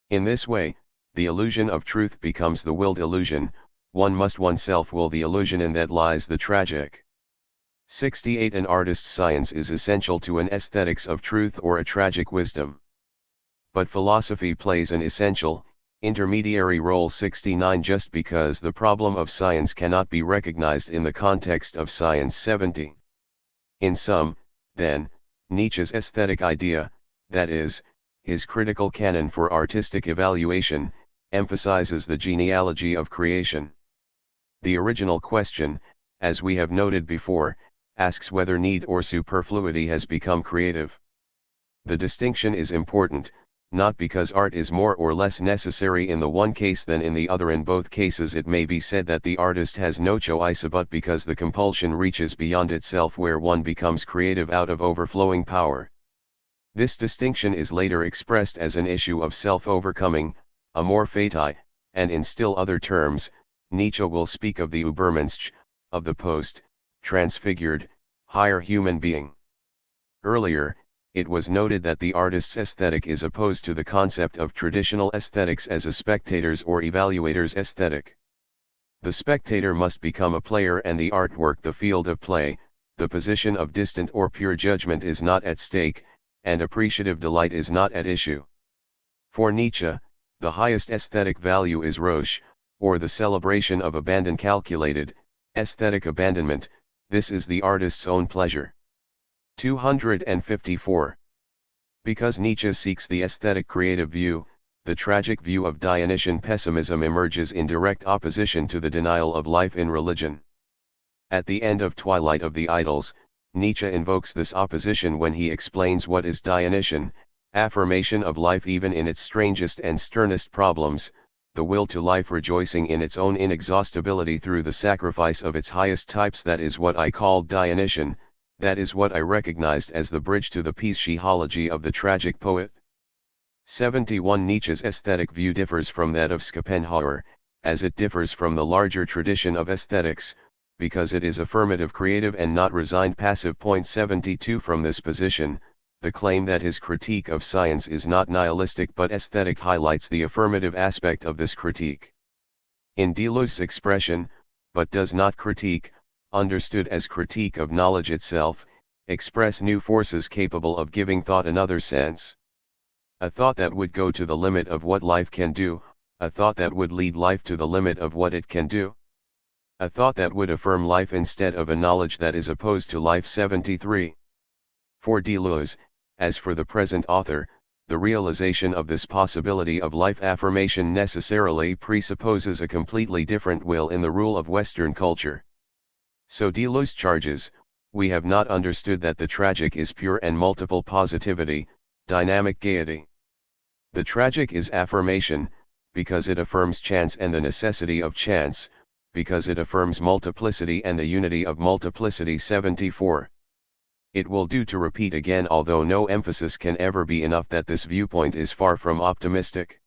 In this way, the illusion of truth becomes the willed illusion, one must oneself will the illusion in that lies the tragic. 68 An artist's science is essential to an aesthetics of truth or a tragic wisdom. But philosophy plays an essential, intermediary role. 69 Just because the problem of science cannot be recognized in the context of science. 70. In sum, then, Nietzsche's aesthetic idea, that is, his critical canon for artistic evaluation, emphasizes the genealogy of creation. The original question, as we have noted before, asks whether need or superfluity has become creative. The distinction is important, not because art is more or less necessary in the one case than in the other. In both cases it may be said that the artist has no choice but because the compulsion reaches beyond itself where one becomes creative out of overflowing power. This distinction is later expressed as an issue of self-overcoming, amor fati, and in still other terms, Nietzsche will speak of the Übermensch, of the transfigured, higher human being. Earlier, it was noted that the artist's aesthetic is opposed to the concept of traditional aesthetics as a spectator's or evaluator's aesthetic. The spectator must become a player and the artwork the field of play. The position of distant or pure judgment is not at stake, and appreciative delight is not at issue. For Nietzsche, the highest aesthetic value is Roche, or the celebration of abandon calculated, aesthetic abandonment. This is the artist's own pleasure. 254. Because Nietzsche seeks the aesthetic creative view, the tragic view of Dionysian pessimism emerges in direct opposition to the denial of life in religion. At the end of Twilight of the Idols, Nietzsche invokes this opposition when he explains what is Dionysian, affirmation of life even in its strangest and sternest problems, the will to life rejoicing in its own inexhaustibility through the sacrifice of its highest types. That is what I called Dionysian, that is what I recognized as the bridge to the psychology of the tragic poet. 71. Nietzsche's aesthetic view differs from that of Schopenhauer, as it differs from the larger tradition of aesthetics, because it is affirmative creative and not resigned passive. 72. From this position, the claim that his critique of science is not nihilistic but aesthetic highlights the affirmative aspect of this critique. In Deleuze's expression, but does not critique, understood as critique of knowledge itself, express new forces capable of giving thought another sense. A thought that would go to the limit of what life can do, a thought that would lead life to the limit of what it can do. A thought that would affirm life instead of a knowledge that is opposed to life. 73. For Deleuze, as for the present author, the realization of this possibility of life affirmation necessarily presupposes a completely different will in the rule of Western culture. So Deleuze charges, we have not understood that the tragic is pure and multiple positivity, dynamic gaiety. The tragic is affirmation, because it affirms chance and the necessity of chance, because it affirms multiplicity and the unity of multiplicity. 74. It will do to repeat again, although no emphasis can ever be enough, that this viewpoint is far from optimistic.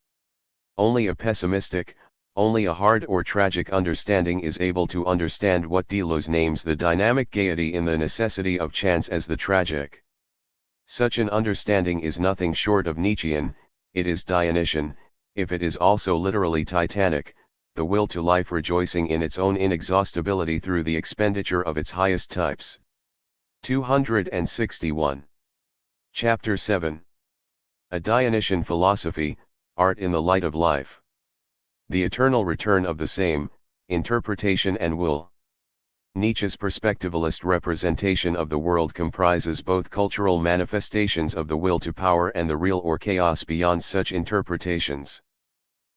Only a pessimistic, only a hard or tragic understanding is able to understand what Deleuze names the dynamic gaiety in the necessity of chance as the tragic. Such an understanding is nothing short of Nietzschean. It is Dionysian, if it is also literally Titanic, the will to life rejoicing in its own inexhaustibility through the expenditure of its highest types. 261. Chapter 7. A Dionysian Philosophy, Art in the Light of Life. The Eternal Return of the Same, Interpretation and Will. Nietzsche's perspectivalist representation of the world comprises both cultural manifestations of the will to power and the real or chaos beyond such interpretations.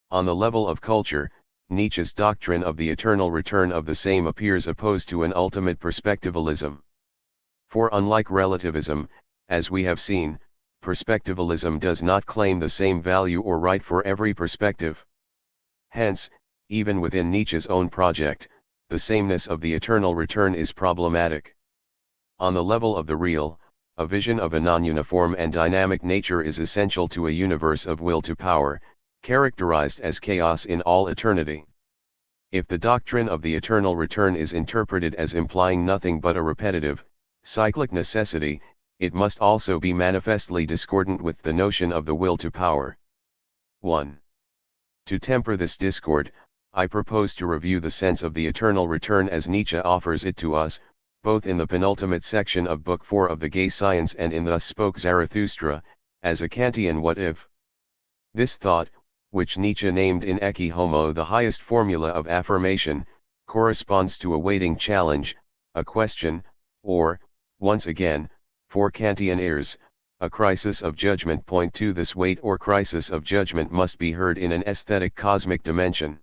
On the level of culture, Nietzsche's doctrine of the eternal return of the same appears opposed to an ultimate perspectivalism. For unlike relativism, as we have seen, perspectivalism does not claim the same value or right for every perspective. Hence, even within Nietzsche's own project, the sameness of the eternal return is problematic. On the level of the real, a vision of a non-uniform and dynamic nature is essential to a universe of will to power, characterized as chaos in all eternity. If the doctrine of the eternal return is interpreted as implying nothing but a repetitive, cyclic necessity, it must also be manifestly discordant with the notion of the will to power. 1. To temper this discord, I propose to review the sense of the eternal return as Nietzsche offers it to us, both in the penultimate section of Book 4 of the Gay Science and in Thus Spoke Zarathustra, as a Kantian what if. This thought, which Nietzsche named in Ecce Homo the highest formula of affirmation, corresponds to a waiting challenge, a question, or, once again, for Kantian ears, a crisis of judgment. 2. This wait or crisis of judgment must be heard in an aesthetic cosmic dimension.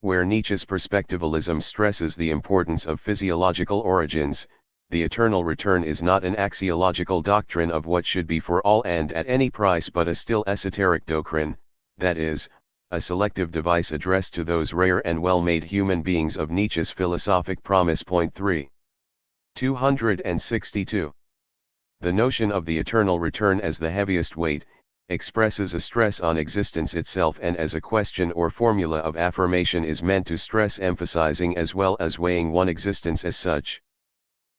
Where Nietzsche's perspectivalism stresses the importance of physiological origins, the eternal return is not an axiological doctrine of what should be for all and at any price but a still esoteric doctrine, that is, a selective device addressed to those rare and well-made human beings of Nietzsche's philosophic promise. 3. 262. The notion of the eternal return as the heaviest weight, expresses a stress on existence itself, and as a question or formula of affirmation is meant to stress emphasizing as well as weighing one existence as such.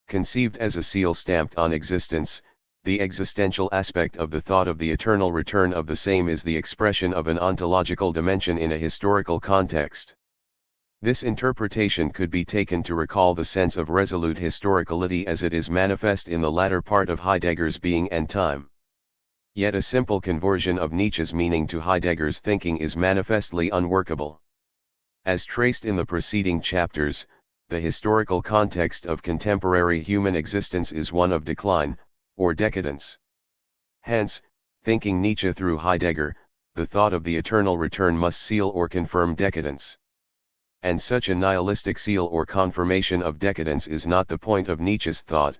Conceived as a seal stamped on existence, the existential aspect of the thought of the eternal return of the same is the expression of an ontological dimension in a historical context. This interpretation could be taken to recall the sense of resolute historicality as it is manifest in the latter part of Heidegger's Being and Time. Yet a simple conversion of Nietzsche's meaning to Heidegger's thinking is manifestly unworkable. As traced in the preceding chapters, the historical context of contemporary human existence is one of decline, or decadence. Hence, thinking Nietzsche through Heidegger, the thought of the eternal return must seal or confirm decadence. And such a nihilistic seal or confirmation of decadence is not the point of Nietzsche's thought.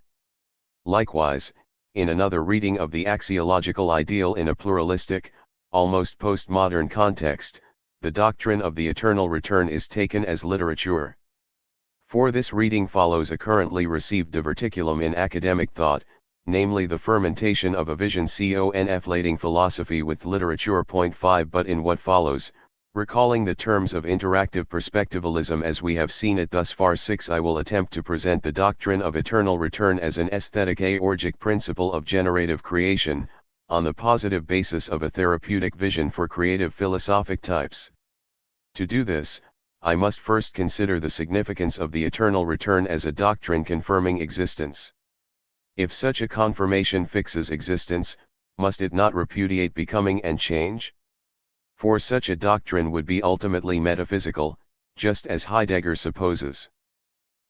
Likewise, in another reading of the axiological ideal in a pluralistic, almost postmodern context, the doctrine of the eternal return is taken as literature. For this reading follows a currently received diverticulum in academic thought, namely the fermentation of a vision conflating philosophy with literature. 5 But in what follows, recalling the terms of interactive perspectivalism as we have seen it thus far. 6 I will attempt to present the doctrine of eternal return as an aesthetic aorgic principle of generative creation, on the positive basis of a therapeutic vision for creative philosophic types. To do this, I must first consider the significance of the eternal return as a doctrine confirming existence. If such a confirmation fixes existence, must it not repudiate becoming and change? For such a doctrine would be ultimately metaphysical, just as Heidegger supposes.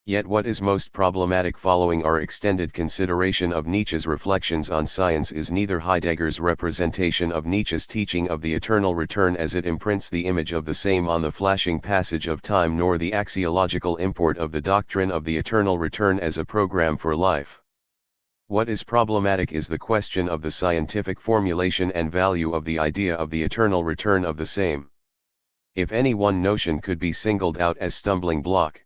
Yet what is most problematic following our extended consideration of Nietzsche's reflections on science is neither Heidegger's representation of Nietzsche's teaching of the eternal return as it imprints the image of the same on the flashing passage of time, nor the axiological import of the doctrine of the eternal return as a program for life. What is problematic is the question of the scientific formulation and value of the idea of the eternal return of the same. If any one notion could be singled out as stumbling block.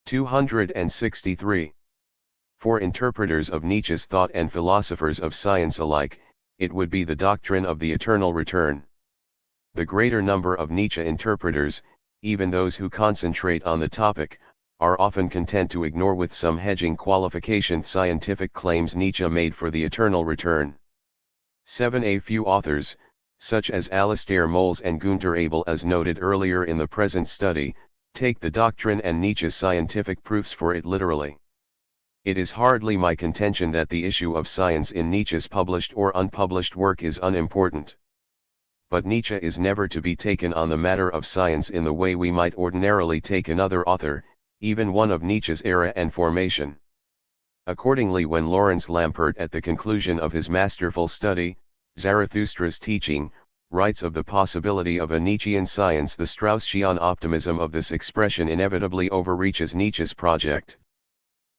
263. For interpreters of Nietzsche's thought and philosophers of science alike, it would be the doctrine of the eternal return. The greater number of Nietzsche interpreters, even those who concentrate on the topic, are often content to ignore with some hedging qualification scientific claims Nietzsche made for the eternal return. 7 A few authors, such as Alistair Moles and Günter Abel as noted earlier in the present study, take the doctrine and Nietzsche's scientific proofs for it literally. It is hardly my contention that the issue of science in Nietzsche's published or unpublished work is unimportant. But Nietzsche is never to be taken on the matter of science in the way we might ordinarily take another author, even one of Nietzsche's era and formation. Accordingly, when Lawrence Lampert at the conclusion of his masterful study, Zarathustra's Teaching, writes of the possibility of a Nietzschean science, the Straussian optimism of this expression inevitably overreaches Nietzsche's project.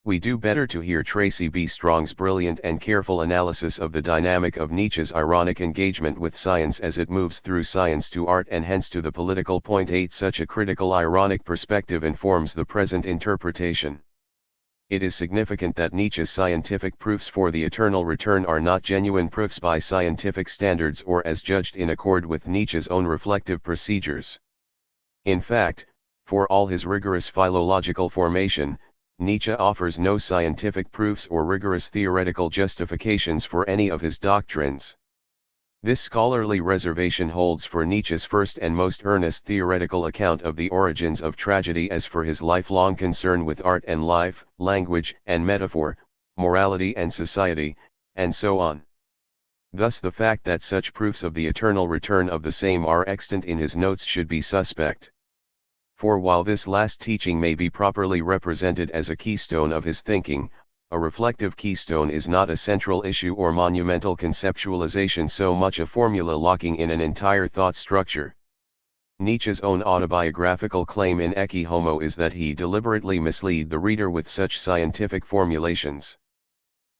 We do better to hear Tracy B. Strong's brilliant and careful analysis of the dynamic of Nietzsche's ironic engagement with science as it moves through science to art and hence to the political. 8 Such a critical ironic perspective informs the present interpretation. It is significant that Nietzsche's scientific proofs for the eternal return are not genuine proofs by scientific standards or as judged in accord with Nietzsche's own reflective procedures. In fact, for all his rigorous philological formation, Nietzsche offers no scientific proofs or rigorous theoretical justifications for any of his doctrines. This scholarly reservation holds for Nietzsche's first and most earnest theoretical account of the origins of tragedy as for his lifelong concern with art and life, language and metaphor, morality and society, and so on. Thus the fact that such proofs of the eternal return of the same are extant in his notes should be suspect. For while this last teaching may be properly represented as a keystone of his thinking, a reflective keystone is not a central issue or monumental conceptualization so much a formula locking in an entire thought structure. Nietzsche's own autobiographical claim in Ecce Homo is that he deliberately mislead the reader with such scientific formulations.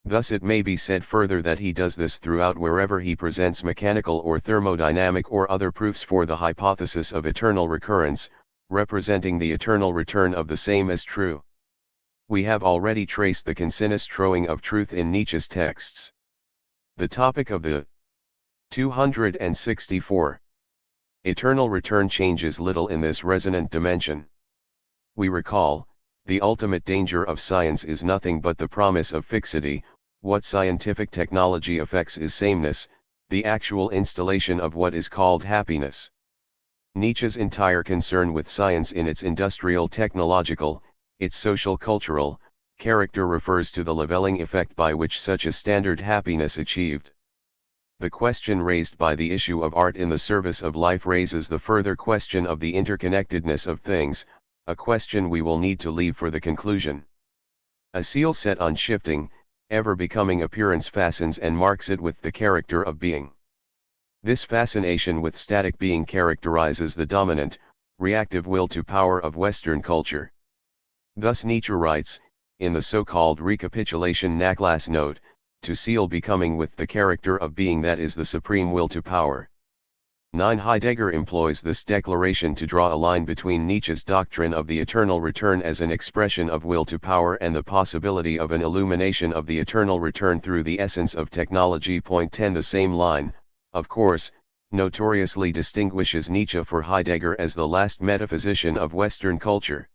Thus it may be said further that he does this throughout wherever he presents mechanical or thermodynamic or other proofs for the hypothesis of eternal recurrence, representing the eternal return of the same as true. We have already traced the consinestrowing of truth in Nietzsche's texts. The topic of the 264 eternal return changes little in this resonant dimension. We recall, the ultimate danger of science is nothing but the promise of fixity. What scientific technology affects is sameness, the actual installation of what is called happiness. Nietzsche's entire concern with science in its industrial technological, its social cultural, character refers to the leveling effect by which such a standard happiness achieved. The question raised by the issue of art in the service of life raises the further question of the interconnectedness of things, a question we will need to leave for the conclusion. A seal set on shifting, ever-becoming appearance fastens and marks it with the character of being. This fascination with static being characterizes the dominant, reactive will to power of Western culture. Thus Nietzsche writes, in the so-called recapitulation Nachlass note, to seal becoming with the character of being that is the supreme will to power. 9. Heidegger employs this declaration to draw a line between Nietzsche's doctrine of the eternal return as an expression of will to power and the possibility of an illumination of the eternal return through the essence of technology. 10. The same line, of course, notoriously distinguishes Nietzsche for Heidegger as the last metaphysician of Western culture.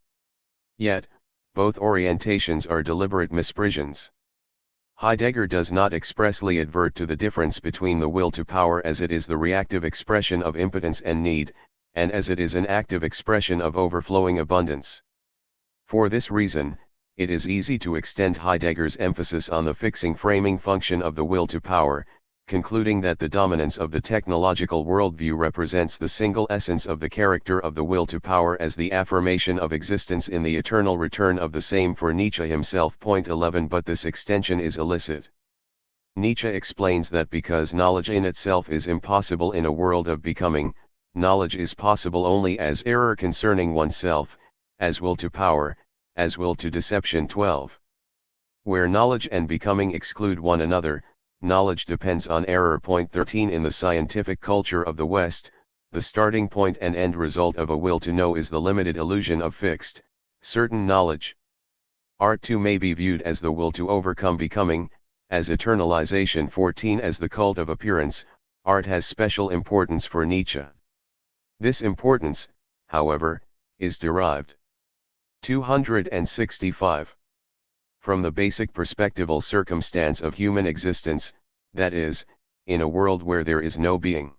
Yet, both orientations are deliberate misprisions. Heidegger does not expressly advert to the difference between the will to power as it is the reactive expression of impotence and need, and as it is an active expression of overflowing abundance. For this reason, it is easy to extend Heidegger's emphasis on the fixing framing function of the will to power, concluding that the dominance of the technological worldview represents the single essence of the character of the will to power as the affirmation of existence in the eternal return of the same for Nietzsche himself. 11. But this extension is illicit. Nietzsche explains that because knowledge in itself is impossible in a world of becoming, knowledge is possible only as error concerning oneself, as will to power, as will to deception. 12. Where knowledge and becoming exclude one another, knowledge depends on error. 13. In the scientific culture of the West, the starting point and end result of a will to know is the limited illusion of fixed, certain knowledge. Art too may be viewed as the will to overcome becoming, as eternalization. 14. As the cult of appearance, art has special importance for Nietzsche. This importance, however, is derived 265. From the basic perspectival circumstance of human existence, that is, in a world where there is no being.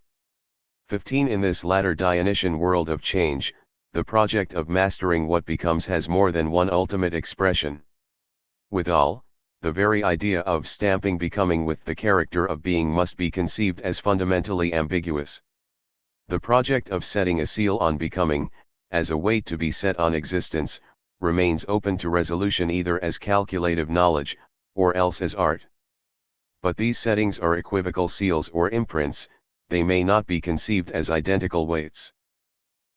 15. In this latter Dionysian world of change, the project of mastering what becomes has more than one ultimate expression. Withal, the very idea of stamping becoming with the character of being must be conceived as fundamentally ambiguous. The project of setting a seal on becoming, as a weight to be set on existence, remains open to resolution either as calculative knowledge, or else as art. But these settings are equivocal seals or imprints, they may not be conceived as identical weights.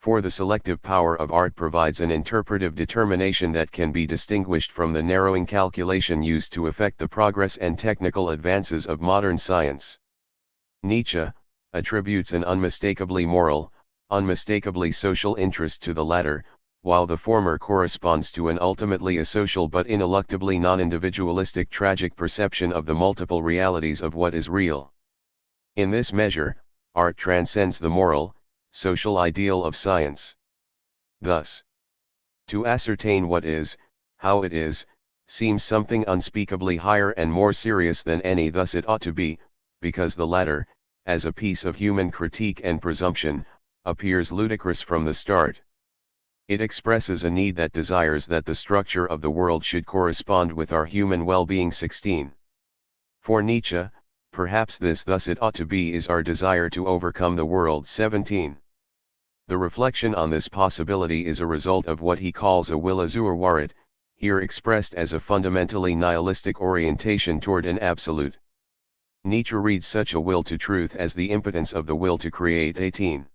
For the selective power of art provides an interpretive determination that can be distinguished from the narrowing calculation used to effect the progress and technical advances of modern science. Nietzsche attributes an unmistakably moral, unmistakably social interest to the latter, while the former corresponds to an ultimately asocial but ineluctably non-individualistic tragic perception of the multiple realities of what is real. In this measure, art transcends the moral, social ideal of science. Thus, to ascertain what is, how it is, seems something unspeakably higher and more serious than any thus it ought to be, because the latter, as a piece of human critique and presumption, appears ludicrous from the start. It expresses a need that desires that the structure of the world should correspond with our human well-being. 16. For Nietzsche, perhaps this thus it ought to be is our desire to overcome the world. 17. The reflection on this possibility is a result of what he calls a will azurwarit, here expressed as a fundamentally nihilistic orientation toward an absolute. Nietzsche reads such a will to truth as the impotence of the will to create. 18.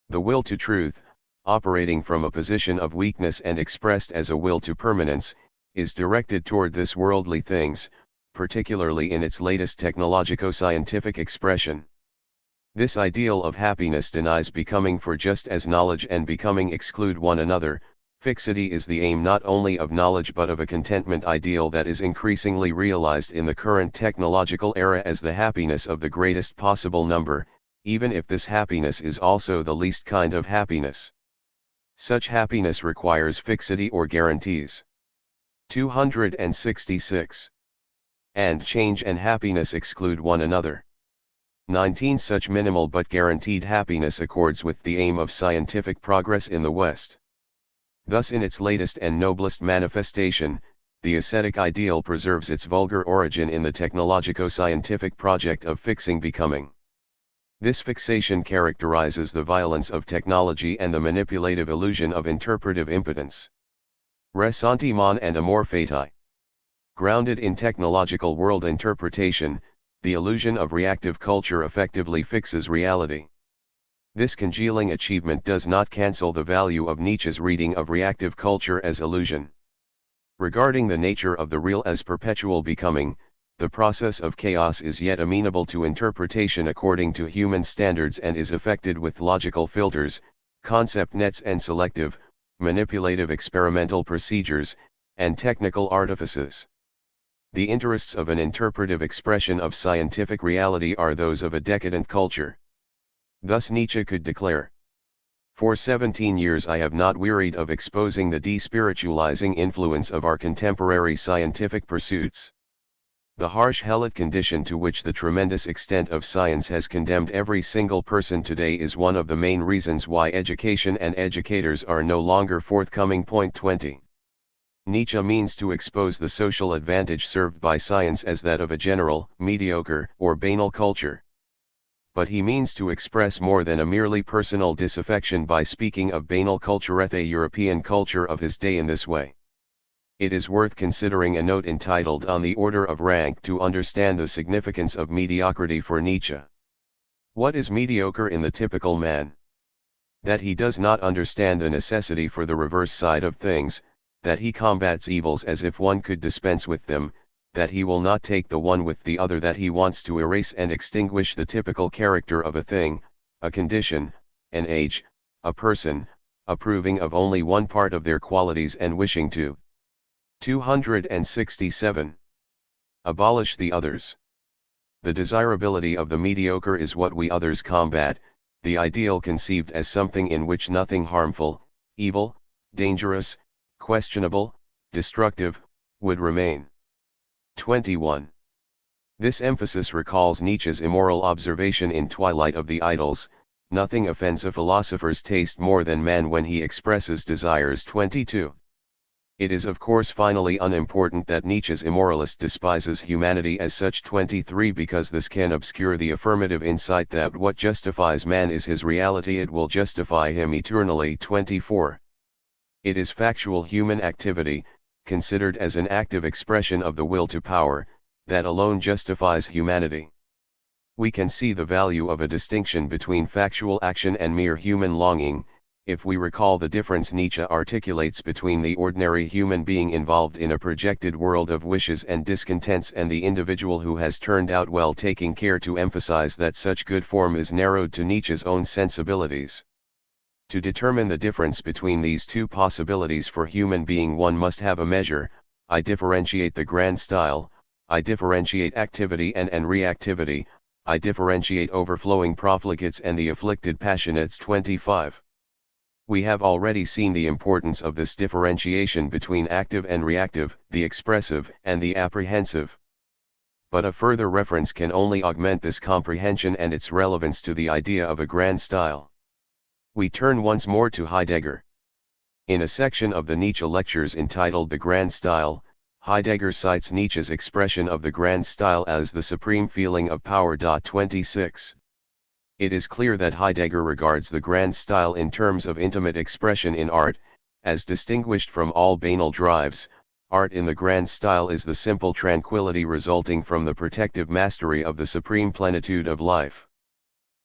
The will to truth, operating from a position of weakness and expressed as a will to permanence, is directed toward this worldly things, particularly in its latest technologico-scientific expression. This ideal of happiness denies becoming, for just as knowledge and becoming exclude one another, fixity is the aim not only of knowledge but of a contentment ideal that is increasingly realized in the current technological era as the happiness of the greatest possible number, even if this happiness is also the least kind of happiness. Such happiness requires fixity or guarantees. 266. And change and happiness exclude one another. 19 Such minimal but guaranteed happiness accords with the aim of scientific progress in the West. Thus in its latest and noblest manifestation, the ascetic ideal preserves its vulgar origin in the technologico-scientific project of fixing becoming. This fixation characterizes the violence of technology and the manipulative illusion of interpretive impotence. Ressentiment and amour fati. Grounded in technological world interpretation, the illusion of reactive culture effectively fixes reality. This congealing achievement does not cancel the value of Nietzsche's reading of reactive culture as illusion. Regarding the nature of the real as perpetual becoming, the process of chaos is yet amenable to interpretation according to human standards and is effected with logical filters, concept nets and selective, manipulative experimental procedures, and technical artifices. The interests of an interpretive expression of scientific reality are those of a decadent culture. Thus Nietzsche could declare, "For 17 years I have not wearied of exposing the despiritualizing influence of our contemporary scientific pursuits. The harsh hellish condition to which the tremendous extent of science has condemned every single person today is one of the main reasons why education and educators are no longer forthcoming." Point 20. Nietzsche means to expose the social advantage served by science as that of a general, mediocre, or banal culture. But he means to express more than a merely personal disaffection by speaking of banal culture, the European culture of his day, in this way. It is worth considering a note entitled On the Order of Rank to understand the significance of mediocrity for Nietzsche. What is mediocre in the typical man? That he does not understand the necessity for the reverse side of things, that he combats evils as if one could dispense with them, that he will not take the one with the other, that he wants to erase and extinguish the typical character of a thing, a condition, an age, a person, approving of only one part of their qualities and wishing to 267. Abolish the others. The desirability of the mediocre is what we others combat, the ideal conceived as something in which nothing harmful, evil, dangerous, questionable, destructive, would remain. 21. This emphasis recalls Nietzsche's immoral observation in Twilight of the Idols, "Nothing offends a philosopher's taste more than man when he expresses desires." 22. It is of course finally unimportant that Nietzsche's immoralist despises humanity as such. 23. Because this can obscure the affirmative insight that what justifies man is his reality, it will justify him eternally. 24. It is factual human activity, considered as an active expression of the will to power, that alone justifies humanity. We can see the value of a distinction between factual action and mere human longing, if we recall the difference Nietzsche articulates between the ordinary human being involved in a projected world of wishes and discontents and the individual who has turned out well, taking care to emphasize that such good form is narrowed to Nietzsche's own sensibilities. To determine the difference between these two possibilities for human being, one must have a measure. I differentiate the grand style, I differentiate activity and reactivity, I differentiate overflowing profligates and the afflicted passionates. 25. We have already seen the importance of this differentiation between active and reactive, the expressive and the apprehensive. But a further reference can only augment this comprehension and its relevance to the idea of a grand style. We turn once more to Heidegger. In a section of the Nietzsche lectures entitled The Grand Style, Heidegger cites Nietzsche's expression of the grand style as the supreme feeling of power. 26. It is clear that Heidegger regards the grand style in terms of intimate expression in art, as distinguished from all banal drives. Art in the grand style is the simple tranquility resulting from the protective mastery of the supreme plenitude of life.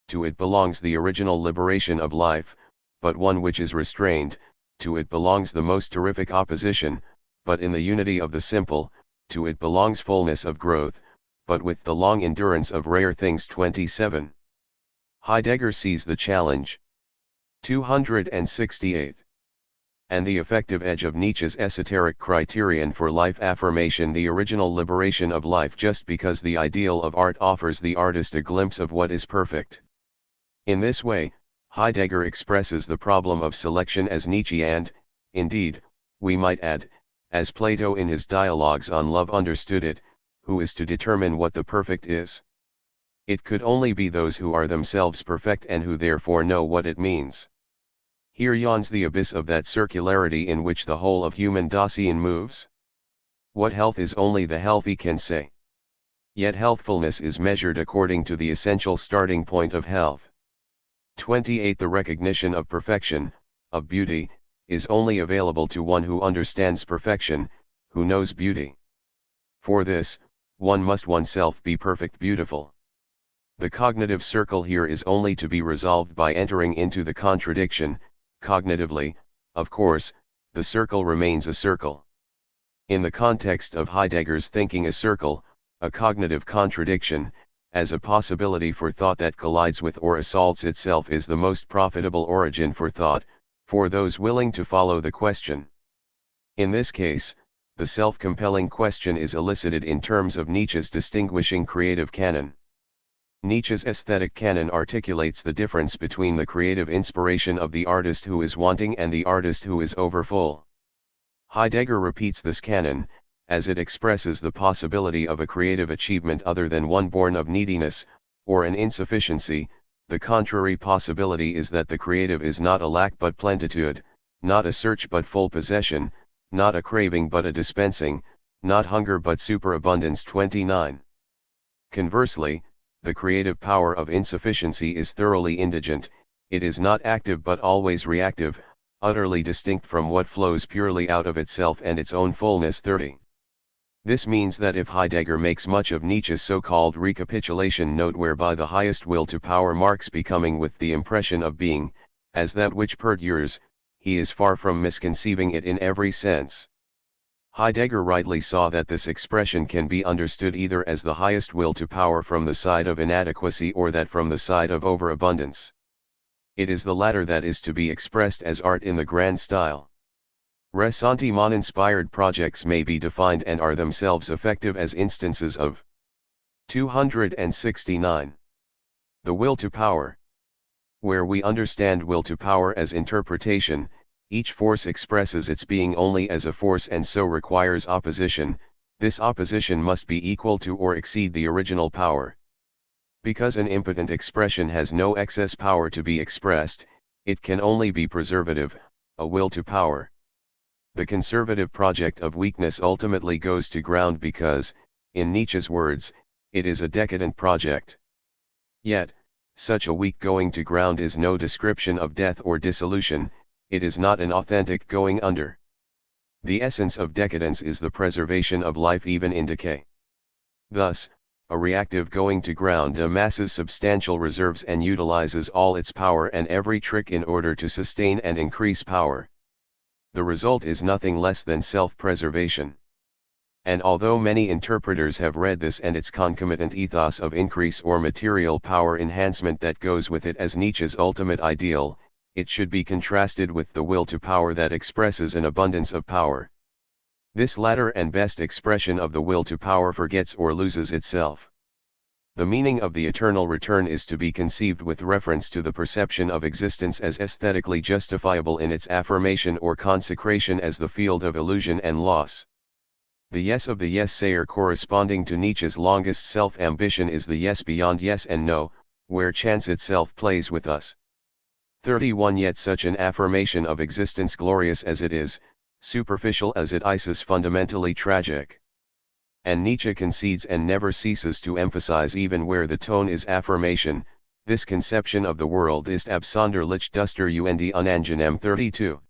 To it belongs the original liberation of life, but one which is restrained. To it belongs the most terrific opposition, but in the unity of the simple. To it belongs fullness of growth, but with the long endurance of rare things. 27. Heidegger sees the challenge. 268. And the effective edge of Nietzsche's esoteric criterion for life affirmation, the original liberation of life, just because the ideal of art offers the artist a glimpse of what is perfect. In this way, Heidegger expresses the problem of selection as Nietzsche and, indeed, we might add, as Plato in his dialogues on love understood it, who is to determine what the perfect is. It could only be those who are themselves perfect and who therefore know what it means. Here yawns the abyss of that circularity in which the whole of human Dasein moves. What health is only the healthy can say. Yet healthfulness is measured according to the essential starting point of health. 28. The recognition of perfection, of beauty, is only available to one who understands perfection, who knows beauty. For this, one must oneself be perfect beautiful. The cognitive circle here is only to be resolved by entering into the contradiction. Cognitively, of course, the circle remains a circle. In the context of Heidegger's thinking, a circle, a cognitive contradiction, as a possibility for thought that collides with or assaults itself, is the most profitable origin for thought, for those willing to follow the question. In this case, the self-compelling question is elicited in terms of Nietzsche's distinguishing creative canon. Nietzsche's aesthetic canon articulates the difference between the creative inspiration of the artist who is wanting and the artist who is overfull. Heidegger repeats this canon, as it expresses the possibility of a creative achievement other than one born of neediness, or an insufficiency. The contrary possibility is that the creative is not a lack but plenitude, not a search but full possession, not a craving but a dispensing, not hunger but superabundance. 29. Conversely, the creative power of insufficiency is thoroughly indigent, it is not active but always reactive, utterly distinct from what flows purely out of itself and its own fullness. 30. This means that if Heidegger makes much of Nietzsche's so-called recapitulation note whereby the highest will to power marks becoming with the impression of being, as that which perdures, he is far from misconceiving it in every sense. Heidegger rightly saw that this expression can be understood either as the highest will to power from the side of inadequacy or that from the side of overabundance. It is the latter that is to be expressed as art in the grand style. Ressentiment-inspired projects may be defined and are themselves effective as instances of 269. The will to power. Where we understand will to power as interpretation, each force expresses its being only as a force and so requires opposition. This opposition must be equal to or exceed the original power. Because an impotent expression has no excess power to be expressed, it can only be preservative, a will to power. The conservative project of weakness ultimately goes to ground because, in Nietzsche's words, it is a decadent project. Yet, such a weak going to ground is no description of death or dissolution, it is not an authentic going under. The essence of decadence is the preservation of life even in decay. Thus, a reactive going to ground amasses substantial reserves and utilizes all its power and every trick in order to sustain and increase power. The result is nothing less than self-preservation. And although many interpreters have read this and its concomitant ethos of increase or material power enhancement that goes with it as Nietzsche's ultimate ideal, it should be contrasted with the will to power that expresses an abundance of power. This latter and best expression of the will to power forgets or loses itself. The meaning of the eternal return is to be conceived with reference to the perception of existence as aesthetically justifiable in its affirmation or consecration as the field of illusion and loss. The yes of the yes-sayer corresponding to Nietzsche's longest self-ambition is the yes beyond yes and no, where chance itself plays with us. 31. Yet such an affirmation of existence, glorious as it is, superficial as it is fundamentally tragic. And Nietzsche concedes and never ceases to emphasize, even where the tone is affirmation, this conception of the world ist absonderlich duster und unangenehm. 32.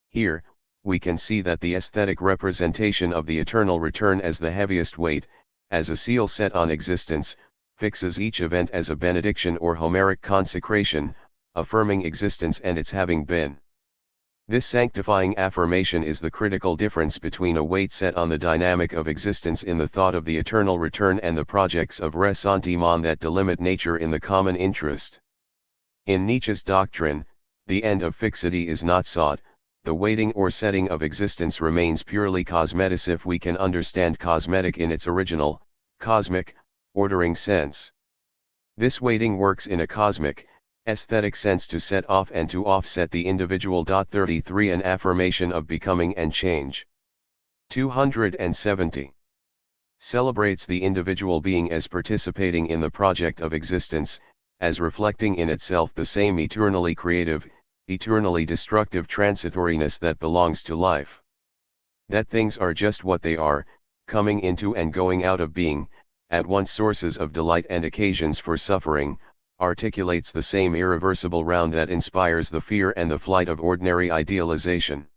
Here, we can see that the aesthetic representation of the eternal return as the heaviest weight, as a seal set on existence, fixes each event as a benediction or Homeric consecration, affirming existence and its having been. This sanctifying affirmation is the critical difference between a weight set on the dynamic of existence in the thought of the eternal return and the projects of ressentiment that delimit nature in the common interest. In Nietzsche's doctrine, the end of fixity is not sought, the weighting or setting of existence remains purely cosmetic if we can understand cosmetic in its original, cosmic, ordering sense. This weighting works in a cosmic, aesthetic sense to set off and to offset the individual. 33. An affirmation of becoming and change. 270. celebrates the individual being as participating in the project of existence, as reflecting in itself the same eternally creative, eternally destructive transitoriness that belongs to life. That things are just what they are, coming into and going out of being, at once sources of delight and occasions for suffering, articulates the same irreversible round that inspires the fear and the flight of ordinary idealization.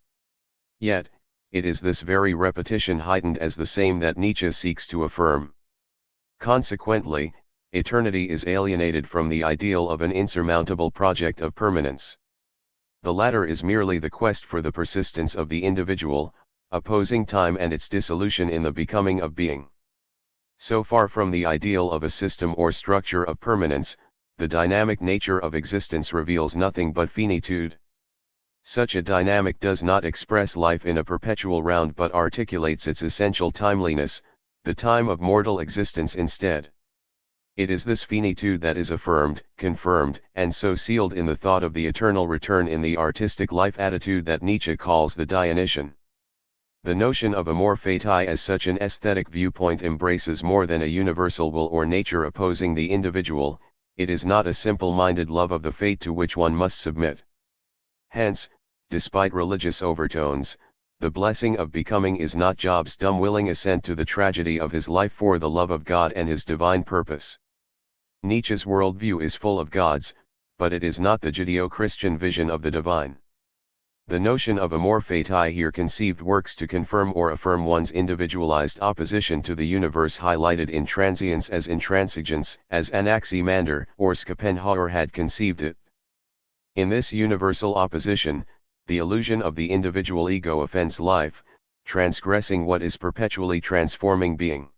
Yet, it is this very repetition heightened as the same that Nietzsche seeks to affirm. Consequently, eternity is alienated from the ideal of an insurmountable project of permanence. The latter is merely the quest for the persistence of the individual, opposing time and its dissolution in the becoming of being. So far from the ideal of a system or structure of permanence, the dynamic nature of existence reveals nothing but finitude. Such a dynamic does not express life in a perpetual round but articulates its essential timeliness, the time of mortal existence instead. It is this finitude that is affirmed, confirmed, and so sealed in the thought of the eternal return in the artistic life attitude that Nietzsche calls the Dionysian. The notion of amor fati as such an aesthetic viewpoint embraces more than a universal will or nature opposing the individual. It is not a simple-minded love of the fate to which one must submit. Hence, despite religious overtones, the blessing of becoming is not Job's dumb willing assent to the tragedy of his life for the love of God and his divine purpose. Nietzsche's worldview is full of gods, but it is not the Judeo-Christian vision of the divine. The notion of amor fati here conceived works to confirm or affirm one's individualized opposition to the universe highlighted in transience as intransigence, as Anaximander or Schopenhauer had conceived it. In this universal opposition, the illusion of the individual ego offends life, transgressing what is perpetually transforming being.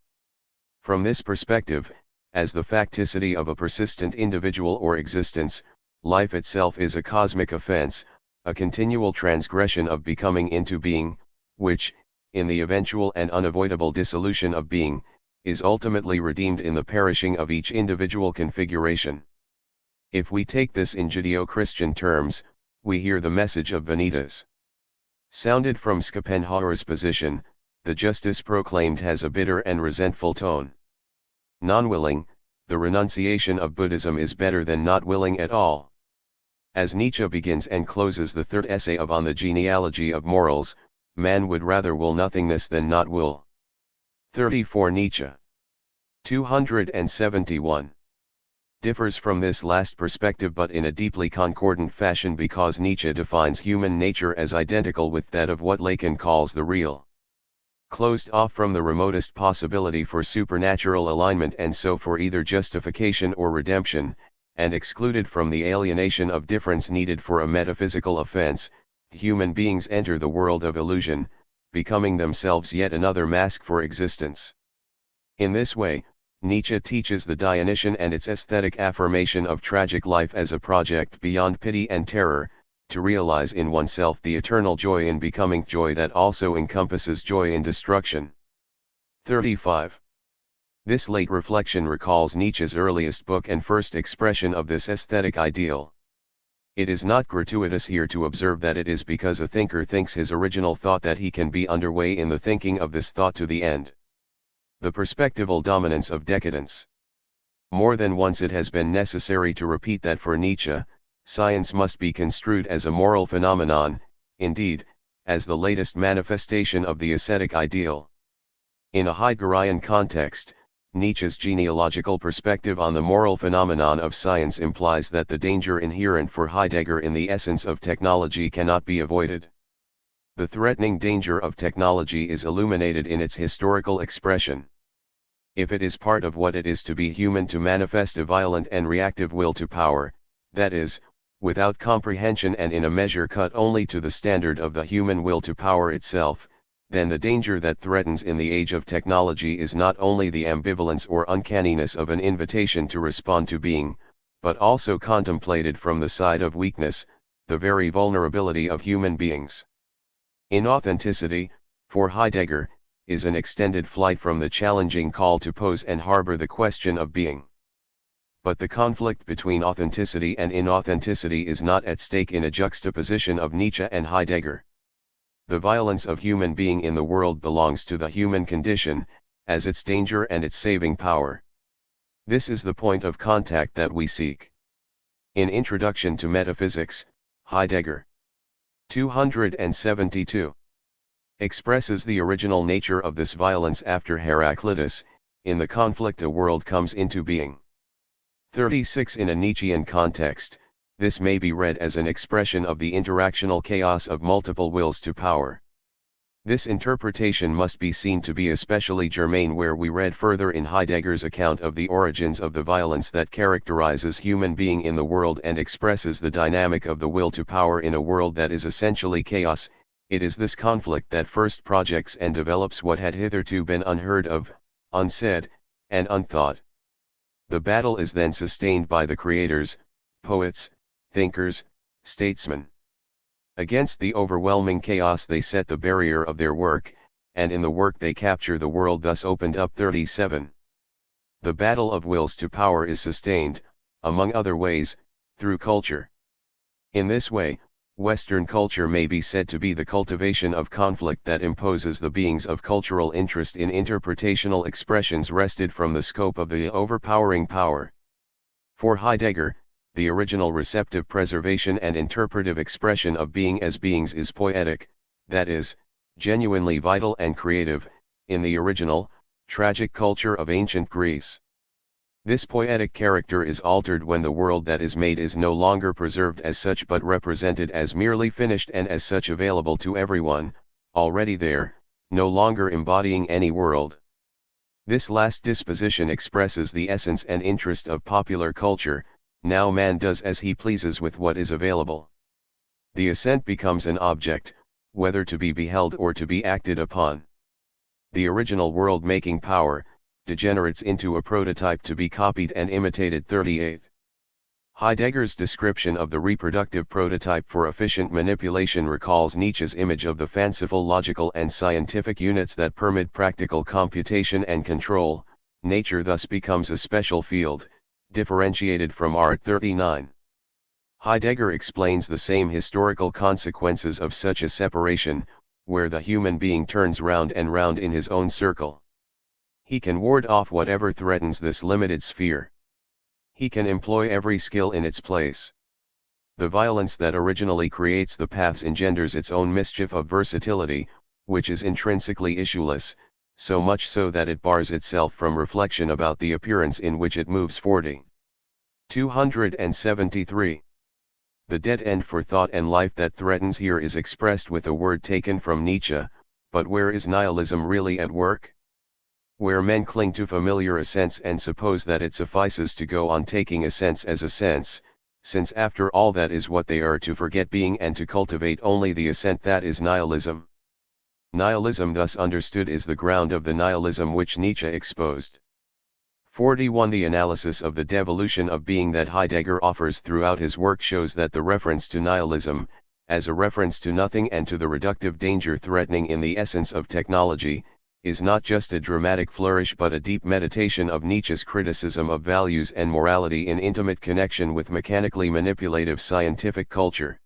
From this perspective, as the facticity of a persistent individual or existence, life itself is a cosmic offense, a continual transgression of becoming into being, which, in the eventual and unavoidable dissolution of being, is ultimately redeemed in the perishing of each individual configuration. If we take this in Judeo-Christian terms, we hear the message of Vanitas. Sounded from Schopenhauer's position, the justice proclaimed has a bitter and resentful tone. Non-willing, the renunciation of Buddhism is better than not willing at all. As Nietzsche begins and closes the third essay of On the Genealogy of Morals, man would rather will nothingness than not will. 34 Nietzsche. 271. Differs from this last perspective but in a deeply concordant fashion because Nietzsche defines human nature as identical with that of what Lacan calls the real. Closed off from the remotest possibility for supernatural alignment and so for either justification or redemption, and excluded from the alienation of difference needed for a metaphysical offense, human beings enter the world of illusion, becoming themselves yet another mask for existence. In this way, Nietzsche teaches the Dionysian and its aesthetic affirmation of tragic life as a project beyond pity and terror, to realize in oneself the eternal joy in becoming, joy that also encompasses joy in destruction. 35. This late reflection recalls Nietzsche's earliest book and first expression of this aesthetic ideal. It is not gratuitous here to observe that it is because a thinker thinks his original thought that he can be underway in the thinking of this thought to the end. The perspectival dominance of decadence. More than once it has been necessary to repeat that for Nietzsche, science must be construed as a moral phenomenon, indeed, as the latest manifestation of the ascetic ideal. In a Heideggerian context, Nietzsche's genealogical perspective on the moral phenomenon of science implies that the danger inherent for Heidegger in the essence of technology cannot be avoided. The threatening danger of technology is illuminated in its historical expression. If it is part of what it is to be human to manifest a violent and reactive will to power, that is, without comprehension and in a measure cut only to the standard of the human will to power itself, then the danger that threatens in the age of technology is not only the ambivalence or uncanniness of an invitation to respond to being, but also contemplated from the side of weakness, the very vulnerability of human beings. Inauthenticity, for Heidegger, is an extended flight from the challenging call to pose and harbor the question of being. But the conflict between authenticity and inauthenticity is not at stake in a juxtaposition of Nietzsche and Heidegger. The violence of human being in the world belongs to the human condition, as its danger and its saving power. This is the point of contact that we seek. In Introduction to Metaphysics, Heidegger 272 expresses the original nature of this violence after Heraclitus, in the conflict a world comes into being. 36 In a Nietzschean context, this may be read as an expression of the interactional chaos of multiple wills to power. This interpretation must be seen to be especially germane where we read further in Heidegger's account of the origins of the violence that characterizes human being in the world and expresses the dynamic of the will to power in a world that is essentially chaos. It is this conflict that first projects and develops what had hitherto been unheard of, unsaid, and unthought. The battle is then sustained by the creators, poets, thinkers, statesmen. Against the overwhelming chaos they set the barrier of their work, and in the work they capture the world thus opened up. 37. The battle of wills to power is sustained, among other ways, through culture. In this way, Western culture may be said to be the cultivation of conflict that imposes the beings of cultural interest in interpretational expressions wrested from the scope of the overpowering power. For Heidegger, the original receptive preservation and interpretive expression of being as beings is poetic, that is, genuinely vital and creative, in the original, tragic culture of ancient Greece. This poetic character is altered when the world that is made is no longer preserved as such but represented as merely finished and as such available to everyone, already there, no longer embodying any world. This last disposition expresses the essence and interest of popular culture. Now man does as he pleases with what is available. The assent becomes an object, whether to be beheld or to be acted upon. The original world-making power degenerates into a prototype to be copied and imitated. 38. Heidegger's description of the reproductive prototype for efficient manipulation recalls Nietzsche's image of the fanciful logical and scientific units that permit practical computation and control. Nature thus becomes a special field, differentiated from art. 39. Heidegger explains the same historical consequences of such a separation, where the human being turns round and round in his own circle. He can ward off whatever threatens this limited sphere. He can employ every skill in its place. The violence that originally creates the paths engenders its own mischief of versatility, which is intrinsically issueless, so much so that it bars itself from reflection about the appearance in which it moves. 40. 273. The dead end for thought and life that threatens here is expressed with a word taken from Nietzsche, but where is nihilism really at work? Where men cling to familiar assents and suppose that it suffices to go on taking assents as assents, since after all that is what they are to forget being and to cultivate only the assent that is nihilism. Nihilism thus understood is the ground of the nihilism which Nietzsche exposed. 41. The analysis of the devolution of being that Heidegger offers throughout his work shows that the reference to nihilism, as a reference to nothing and to the reductive danger threatening in the essence of technology, is not just a dramatic flourish but a deep meditation of Nietzsche's criticism of values and morality in intimate connection with mechanically manipulative scientific culture.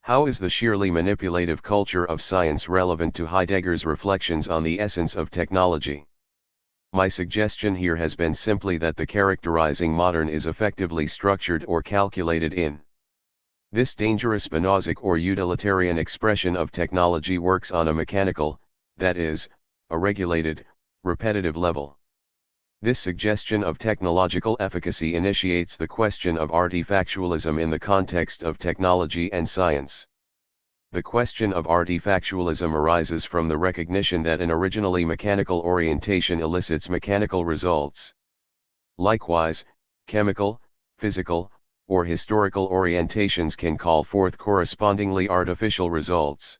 How is the sheerly manipulative culture of science relevant to Heidegger's reflections on the essence of technology? My suggestion here has been simply that the characterizing modern is effectively structured or calculated in. This dangerous Spinozic or utilitarian expression of technology works on a mechanical, that is, a regulated, repetitive level. This suggestion of technological efficacy initiates the question of artifactualism in the context of technology and science. The question of artifactualism arises from the recognition that an originally mechanical orientation elicits mechanical results. Likewise, chemical, physical, or historical orientations can call forth correspondingly artificial results.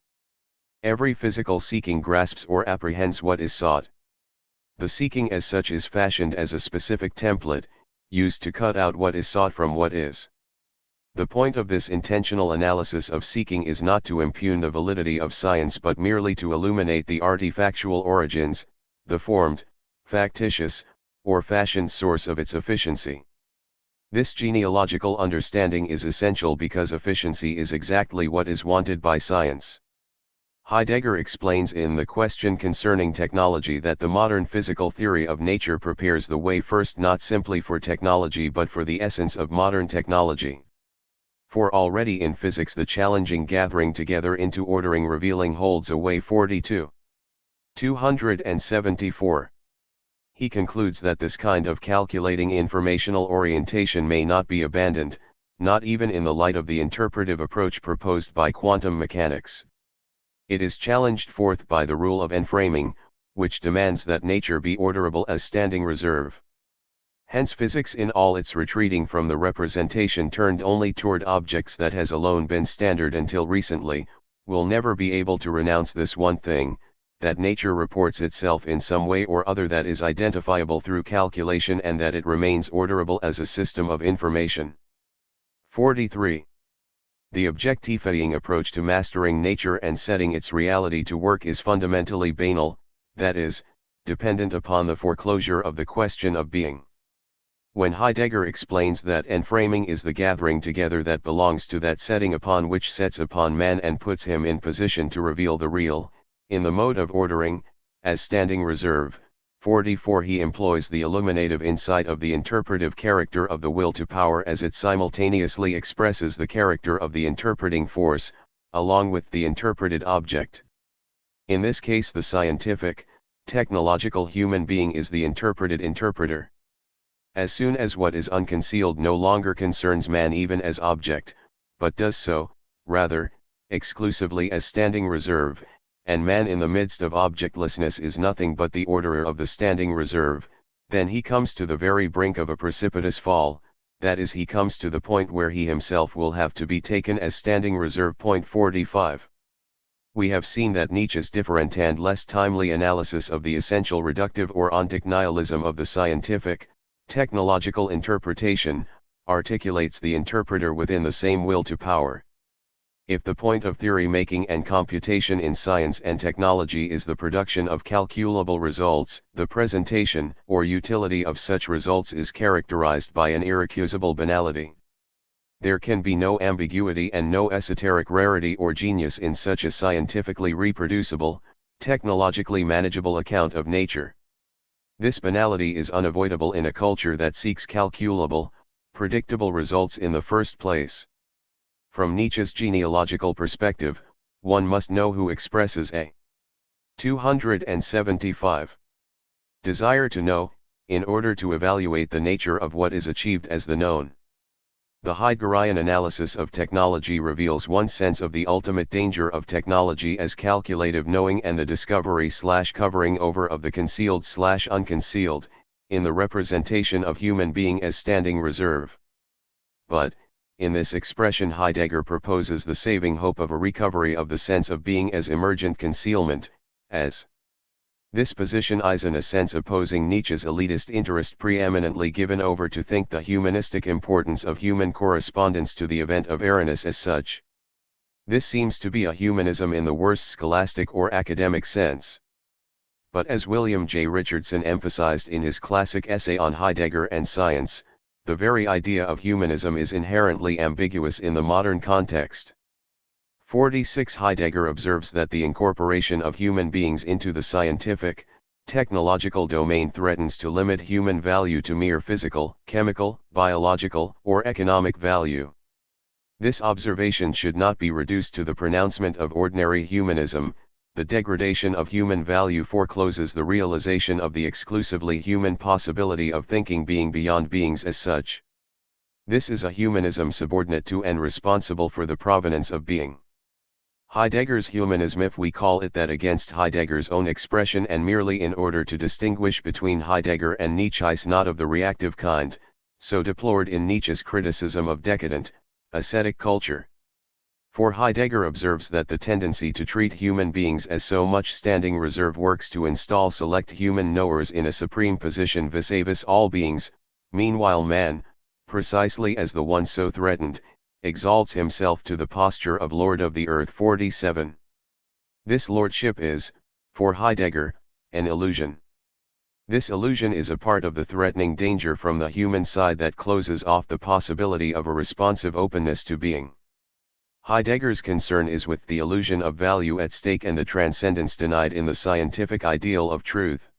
Every physical seeking grasps or apprehends what is sought. The seeking as such is fashioned as a specific template, used to cut out what is sought from what is. The point of this intentional analysis of seeking is not to impugn the validity of science but merely to illuminate the artifactual origins, the formed, factitious, or fashioned source of its efficiency. This genealogical understanding is essential because efficiency is exactly what is wanted by science. Heidegger explains in The Question Concerning Technology that the modern physical theory of nature prepares the way first not simply for technology but for the essence of modern technology. For already in physics the challenging gathering together into ordering revealing holds away 42. 274. He concludes that this kind of calculating informational orientation may not be abandoned, not even in the light of the interpretive approach proposed by quantum mechanics. It is challenged forth by the rule of enframing, which demands that nature be orderable as standing reserve. Hence physics in all its retreating from the representation turned only toward objects that has alone been standard until recently, will never be able to renounce this one thing, that nature reports itself in some way or other that is identifiable through calculation and that it remains orderable as a system of information. 43. The objectifying approach to mastering nature and setting its reality to work is fundamentally banal, that is, dependent upon the foreclosure of the question of being. When Heidegger explains that enframing is the gathering together that belongs to that setting upon which sets upon man and puts him in position to reveal the real, in the mode of ordering, as standing reserve, 44 he employs the illuminative insight of the interpretive character of the will to power as it simultaneously expresses the character of the interpreting force, along with the interpreted object. In this case the scientific, technological human being is the interpreted interpreter. As soon as what is unconcealed no longer concerns man even as object, but does so, rather, exclusively as standing reserve, and man in the midst of objectlessness is nothing but the orderer of the standing reserve, then he comes to the very brink of a precipitous fall, that is he comes to the point where he himself will have to be taken as standing reserve. 45. We have seen that Nietzsche's different and less timely analysis of the essential reductive or ontic nihilism of the scientific, technological interpretation, articulates the interpreter within the same will to power. If the point of theory-making and computation in science and technology is the production of calculable results, the presentation or utility of such results is characterized by an irrecusable banality. There can be no ambiguity and no esoteric rarity or genius in such a scientifically reproducible, technologically manageable account of nature. This banality is unavoidable in a culture that seeks calculable, predictable results in the first place. From Nietzsche's genealogical perspective, one must know who expresses a 275 desire to know, in order to evaluate the nature of what is achieved as the known. The Heideggerian analysis of technology reveals one sense of the ultimate danger of technology as calculative knowing and the discovery/covering over of the concealed/unconcealed, in the representation of human being as standing reserve. But, in this expression Heidegger proposes the saving hope of a recovery of the sense of being as emergent concealment, as this position is in a sense opposing Nietzsche's elitist interest preeminently given over to think the humanistic importance of human correspondence to the event of awareness as such. This seems to be a humanism in the worst scholastic or academic sense. But as William J. Richardson emphasized in his classic essay on Heidegger and science, the very idea of humanism is inherently ambiguous in the modern context. 46 Heidegger observes that the incorporation of human beings into the scientific, technological domain threatens to limit human value to mere physical, chemical, biological, or economic value. This observation should not be reduced to the pronouncement of ordinary humanism. The degradation of human value forecloses the realization of the exclusively human possibility of thinking being beyond beings as such. This is a humanism subordinate to and responsible for the provenance of being. Heidegger's humanism, if we call it that against Heidegger's own expression and merely in order to distinguish between Heidegger and Nietzsche, is not of the reactive kind, so deplored in Nietzsche's criticism of decadent, ascetic culture. For Heidegger observes that the tendency to treat human beings as so much standing reserve works to install select human knowers in a supreme position vis-a-vis all beings, meanwhile man, precisely as the one so threatened, exalts himself to the posture of Lord of the Earth. 47. This lordship is, for Heidegger, an illusion. This illusion is a part of the threatening danger from the human side that closes off the possibility of a responsive openness to being. Heidegger's concern is with the illusion of value at stake and the transcendence denied in the scientific ideal of truth.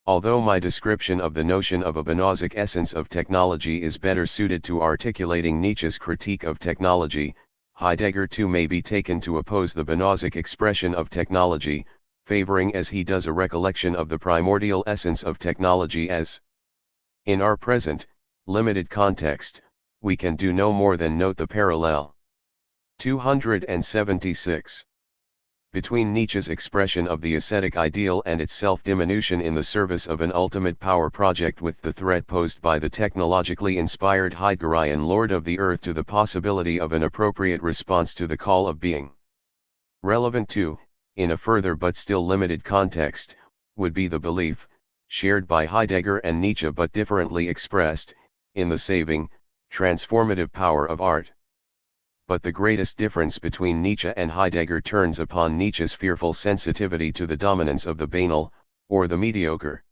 Although my description of the notion of a Spinozic essence of technology is better suited to articulating Nietzsche's critique of technology, Heidegger too may be taken to oppose the Spinozic expression of technology, favoring as he does a recollection of the primordial essence of technology as. In our present, limited context, we can do no more than note the parallel. 276. Between Nietzsche's expression of the ascetic ideal and its self-diminution in the service of an ultimate power project with the threat posed by the technologically inspired Heideggerian Lord of the Earth to the possibility of an appropriate response to the call of being. Relevant too, in a further but still limited context, would be the belief, shared by Heidegger and Nietzsche but differently expressed, in the saving, transformative power of art. But the greatest difference between Nietzsche and Heidegger turns upon Nietzsche's fearful sensitivity to the dominance of the banal, or the mediocre.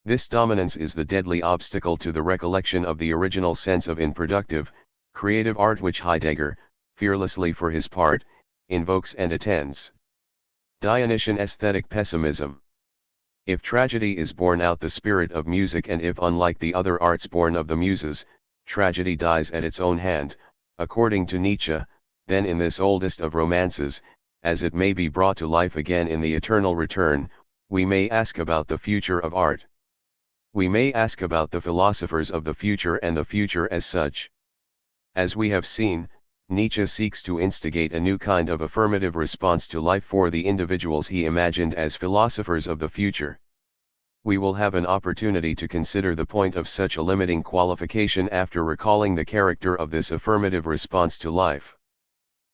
This dominance is the deadly obstacle to the recollection of the original sense of unproductive, creative art which Heidegger, fearlessly for his part, invokes and attends. Dionysian aesthetic pessimism. If tragedy is born out the spirit of music and if unlike the other arts born of the muses, tragedy dies at its own hand, according to Nietzsche, then in this oldest of romances, as it may be brought to life again in the eternal return, we may ask about the future of art. We may ask about the philosophers of the future and the future as such. As we have seen, Nietzsche seeks to instigate a new kind of affirmative response to life for the individuals he imagined as philosophers of the future. We will have an opportunity to consider the point of such a limiting qualification after recalling the character of this affirmative response to life.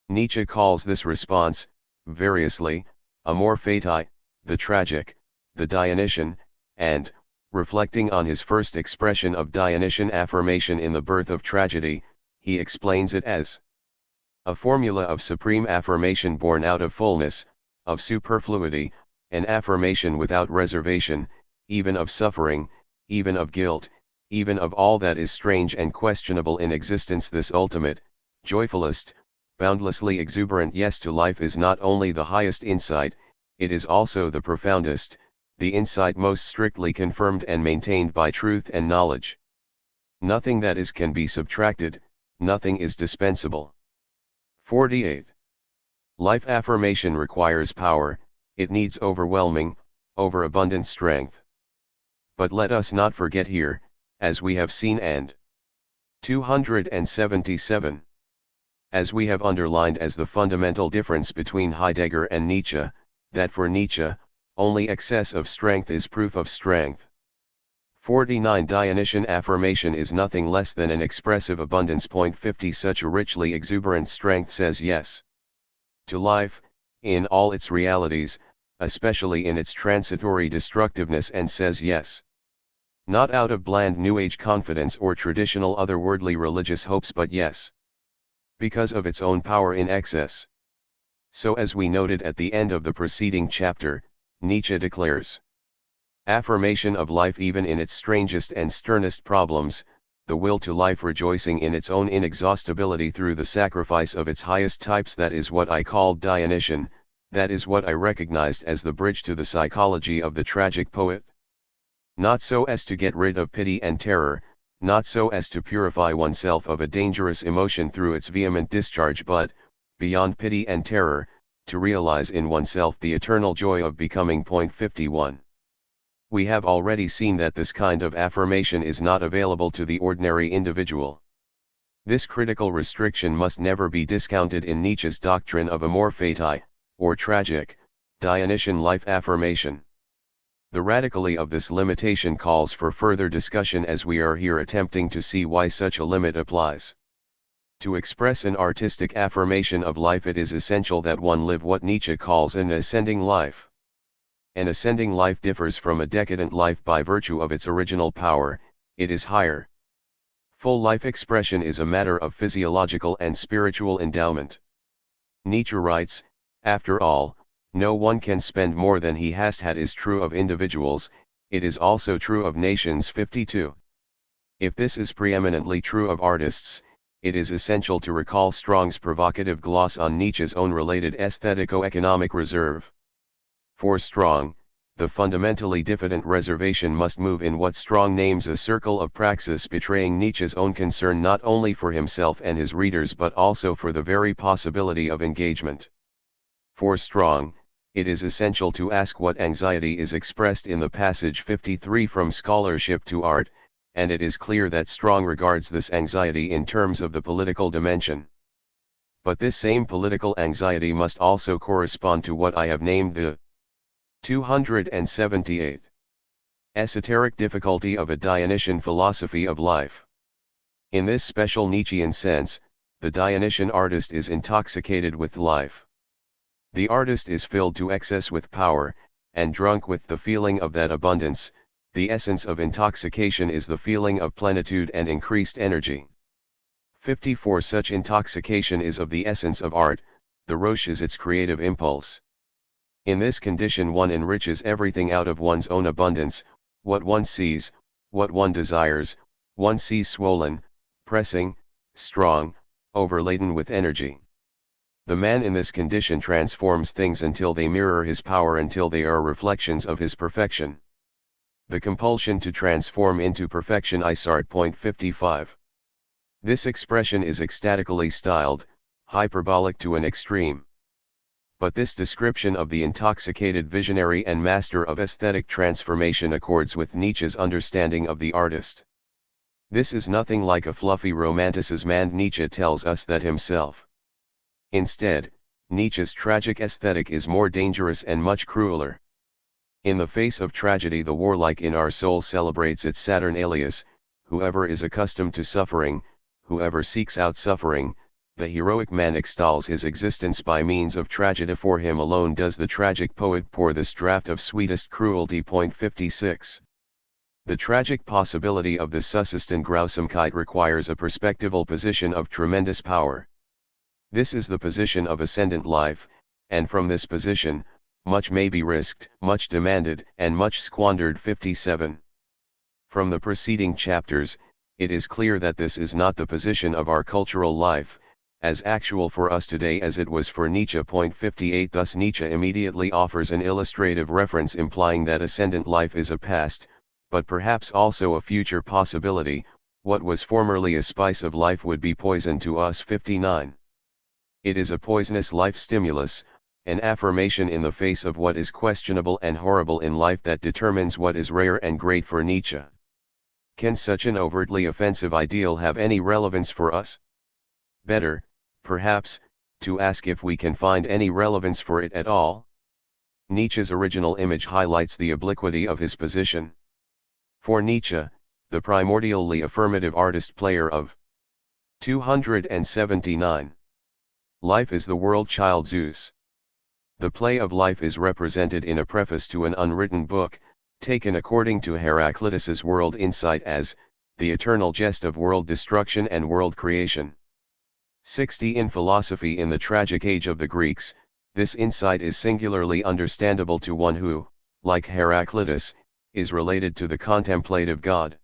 Nietzsche calls this response, variously, amor fati, the tragic, the Dionysian, and, reflecting on his first expression of Dionysian affirmation in the birth of tragedy, he explains it as a formula of supreme affirmation born out of fullness, of superfluity, an affirmation without reservation, even of suffering, even of guilt, even of all that is strange and questionable in existence. This ultimate, joyfulest, boundlessly exuberant yes to life is not only the highest insight, it is also the profoundest, the insight most strictly confirmed and maintained by truth and knowledge. Nothing that is can be subtracted, nothing is dispensable. 48. Life affirmation requires power, it needs overwhelming, overabundant strength. But let us not forget here, as we have seen and 277. As we have underlined as the fundamental difference between Heidegger and Nietzsche, that for Nietzsche, only excess of strength is proof of strength. 49. Dionysian affirmation is nothing less than an expressive abundance. 50. Such a richly exuberant strength says yes to life, in all its realities, especially in its transitory destructiveness, and says yes not out of bland New Age confidence or traditional otherworldly religious hopes, but yes because of its own power in excess. So, as we noted at the end of the preceding chapter, Nietzsche declares affirmation of life even in its strangest and sternest problems, the will to life rejoicing in its own inexhaustibility through the sacrifice of its highest types. That is what I called Dionysian, that is what I recognized as the bridge to the psychology of the tragic poet. Not so as to get rid of pity and terror, not so as to purify oneself of a dangerous emotion through its vehement discharge, but, beyond pity and terror, to realize in oneself the eternal joy of becoming. 51. We have already seen that this kind of affirmation is not available to the ordinary individual. This critical restriction must never be discounted in Nietzsche's doctrine of amor fati, or tragic, Dionysian life affirmation. The radicality of this limitation calls for further discussion, as we are here attempting to see why such a limit applies. To express an artistic affirmation of life, it is essential that one live what Nietzsche calls an ascending life. An ascending life differs from a decadent life by virtue of its original power, it is higher. Full life expression is a matter of physiological and spiritual endowment. Nietzsche writes, after all, no one can spend more than he has had is true of individuals, it is also true of nations. 52. If this is preeminently true of artists, it is essential to recall Strong's provocative gloss on Nietzsche's own related aesthetico-economic reserve. For Strong, the fundamentally diffident reservation must move in what Strong names a circle of praxis, betraying Nietzsche's own concern not only for himself and his readers but also for the very possibility of engagement. For Strong, it is essential to ask what anxiety is expressed in the passage 53 from scholarship to art, and it is clear that Strong regards this anxiety in terms of the political dimension. But this same political anxiety must also correspond to what I have named the 278 esoteric difficulty of a Dionysian philosophy of life. In this special Nietzschean sense, the Dionysian artist is intoxicated with life. The artist is filled to excess with power, and drunk with the feeling of that abundance. The essence of intoxication is the feeling of plenitude and increased energy. 54 Such intoxication is of the essence of art, the roche is its creative impulse. In this condition one enriches everything out of one's own abundance, what one sees, what one desires, one sees swollen, pressing, strong, overladen with energy. The man in this condition transforms things until they mirror his power, until they are reflections of his perfection. The compulsion to transform into perfection Isart. 55. This expression is ecstatically styled, hyperbolic to an extreme. But this description of the intoxicated visionary and master of aesthetic transformation accords with Nietzsche's understanding of the artist. This is nothing like a fluffy romanticism, and Nietzsche tells us that himself. Instead, Nietzsche's tragic aesthetic is more dangerous and much crueler. In the face of tragedy, the warlike in our soul celebrates its Saturnalius: whoever is accustomed to suffering, whoever seeks out suffering, the heroic man extols his existence by means of tragedy. For him alone does the tragic poet pour this draught of sweetest cruelty. 56. The tragic possibility of the Susisten Grausamkeit requires a perspectival position of tremendous power. This is the position of ascendant life, and from this position, much may be risked, much demanded, and much squandered. 57. From the preceding chapters, it is clear that this is not the position of our cultural life, as actual for us today as it was for Nietzsche. 58. Thus Nietzsche immediately offers an illustrative reference implying that ascendant life is a past, but perhaps also a future possibility. What was formerly a spice of life would be poison to us. 59. It is a poisonous life stimulus, an affirmation in the face of what is questionable and horrible in life that determines what is rare and great for Nietzsche. Can such an overtly offensive ideal have any relevance for us? Better, perhaps, to ask if we can find any relevance for it at all. Nietzsche's original image highlights the obliquity of his position. For Nietzsche, the primordially affirmative artist player of 279. Life is the world child Zeus. The play of life is represented in a preface to an unwritten book, taken according to Heraclitus's world insight as the eternal jest of world destruction and world creation. 60. In philosophy in the tragic age of the Greeks, this insight is singularly understandable to one who, like Heraclitus, is related to the contemplative God.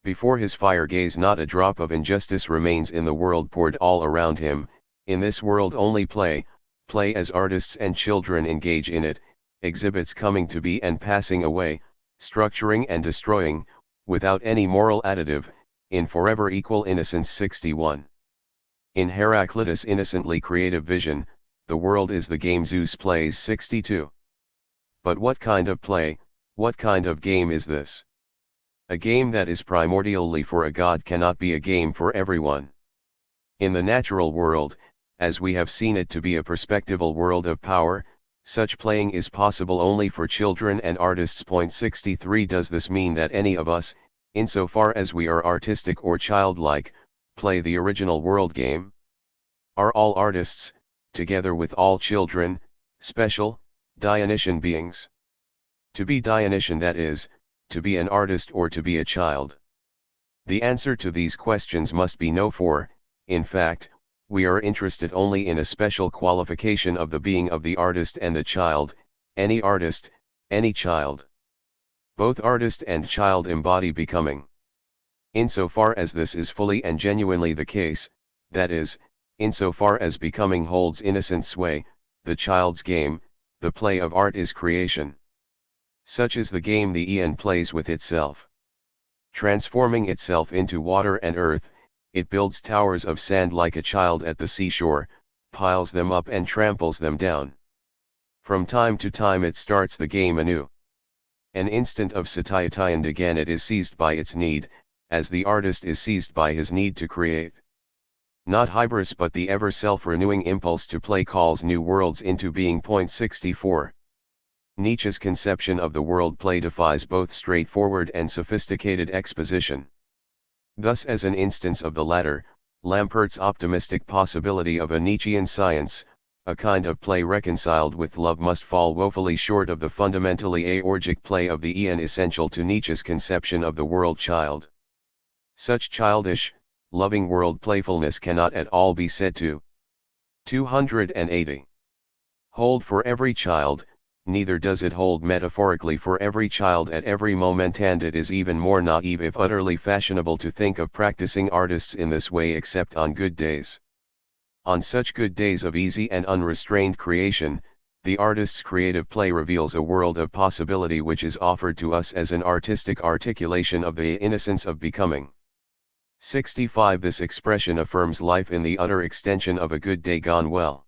Before his fire gaze not a drop of injustice remains in the world poured all around him. In this world only play as artists and children engage in it, exhibits coming to be and passing away, structuring and destroying, without any moral additive, in forever equal innocence. 61. In Heraclitus' innocently creative vision, the world is the game Zeus plays. 62. But what kind of play, what kind of game is this? A game that is primordially for a god cannot be a game for everyone. In the natural world, as we have seen it to be a perspectival world of power, such playing is possible only for children and artists. 63. Does this mean that any of us, insofar as we are artistic or childlike, play the original world game? Are all artists, together with all children, special, Dionysian beings? To be Dionysian, that is, to be an artist or to be a child? The answer to these questions must be no, for, in fact, we are interested only in a special qualification of the being of the artist and the child, any artist, any child. Both artist and child embody becoming. Insofar as this is fully and genuinely the case, that is, insofar as becoming holds innocent sway, the child's game, the play of art is creation. Such is the game the eon plays with itself. Transforming itself into water and earth, it builds towers of sand like a child at the seashore, piles them up and tramples them down. From time to time it starts the game anew. An instant of satiety and again it is seized by its need, as the artist is seized by his need to create. Not hybris but the ever self-renewing impulse to play calls new worlds into being. 64. Nietzsche's conception of the world play defies both straightforward and sophisticated exposition. Thus, as an instance of the latter, Lampert's optimistic possibility of a Nietzschean science, a kind of play reconciled with love, must fall woefully short of the fundamentally aorgic play of the eon essential to Nietzsche's conception of the world child. Such childish, loving world playfulness cannot at all be said to 280 hold for every child, neither does it hold metaphorically for every child at every moment, and it is even more naive if utterly fashionable to think of practicing artists in this way except on good days. On such good days of easy and unrestrained creation, the artist's creative play reveals a world of possibility which is offered to us as an artistic articulation of the innocence of becoming. 65. This expression affirms life in the utter extension of a good day gone well.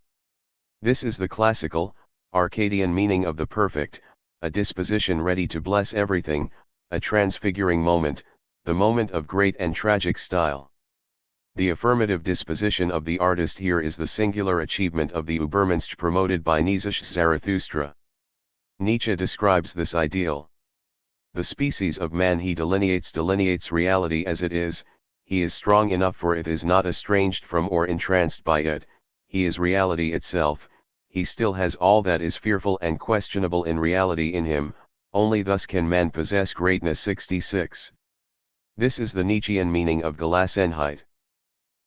This is the classical, Arcadian meaning of the perfect, a disposition ready to bless everything, a transfiguring moment, the moment of great and tragic style. The affirmative disposition of the artist here is the singular achievement of the Übermensch promoted by Nietzsche's Zarathustra. Nietzsche describes this ideal. The species of man he delineates reality as it is, he is strong enough for it, is not estranged from or entranced by it, he is reality itself. He still has all that is fearful and questionable in reality in him, only thus can man possess greatness. 66. This is the Nietzschean meaning of Gelassenheit.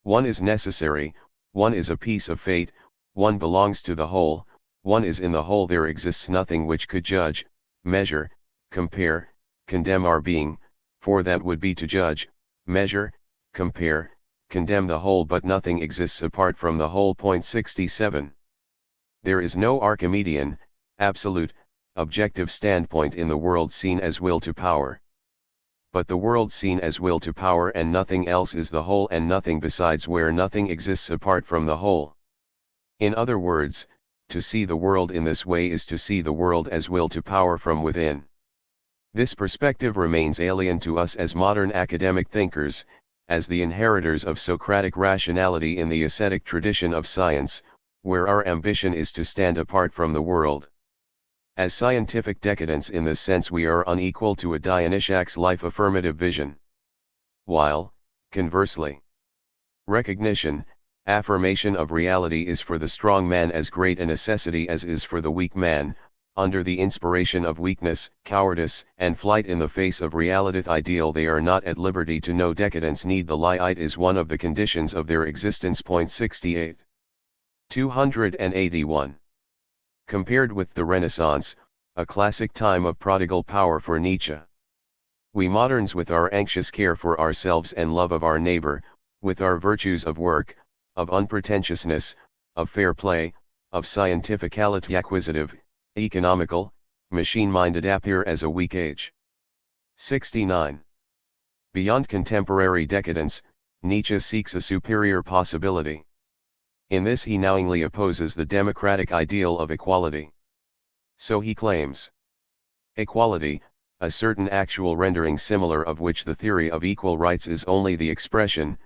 One is necessary, one is a piece of fate, one belongs to the whole, one is in the whole. There exists nothing which could judge, measure, compare, condemn our being, for that would be to judge, measure, compare, condemn the whole, but nothing exists apart from the whole. 67. There is no Archimedean, absolute, objective standpoint in the world seen as will to power. But the world seen as will to power and nothing else is the whole and nothing besides, where nothing exists apart from the whole. In other words, to see the world in this way is to see the world as will to power from within. This perspective remains alien to us as modern academic thinkers, as the inheritors of Socratic rationality in the ascetic tradition of science, where our ambition is to stand apart from the world. As scientific decadents in this sense we are unequal to a Dionysiak's life affirmative vision. While, conversely, recognition, affirmation of reality is for the strong man as great a necessity as is for the weak man, under the inspiration of weakness, cowardice, and flight in the face of realitith ideal they are not at liberty to know. Decadence need the lie. It is one of the conditions of their existence. 68. 281. Compared with the Renaissance, a classic time of prodigal power for Nietzsche. We moderns, with our anxious care for ourselves and love of our neighbor, with our virtues of work, of unpretentiousness, of fair play, of scientificality, acquisitive, economical, machine-minded, appear as a weak age. 69. Beyond contemporary decadence, Nietzsche seeks a superior possibility. In this he knowingly opposes the democratic ideal of equality. So he claims equality, a certain actual rendering similar of which the theory of equal rights is only the expression,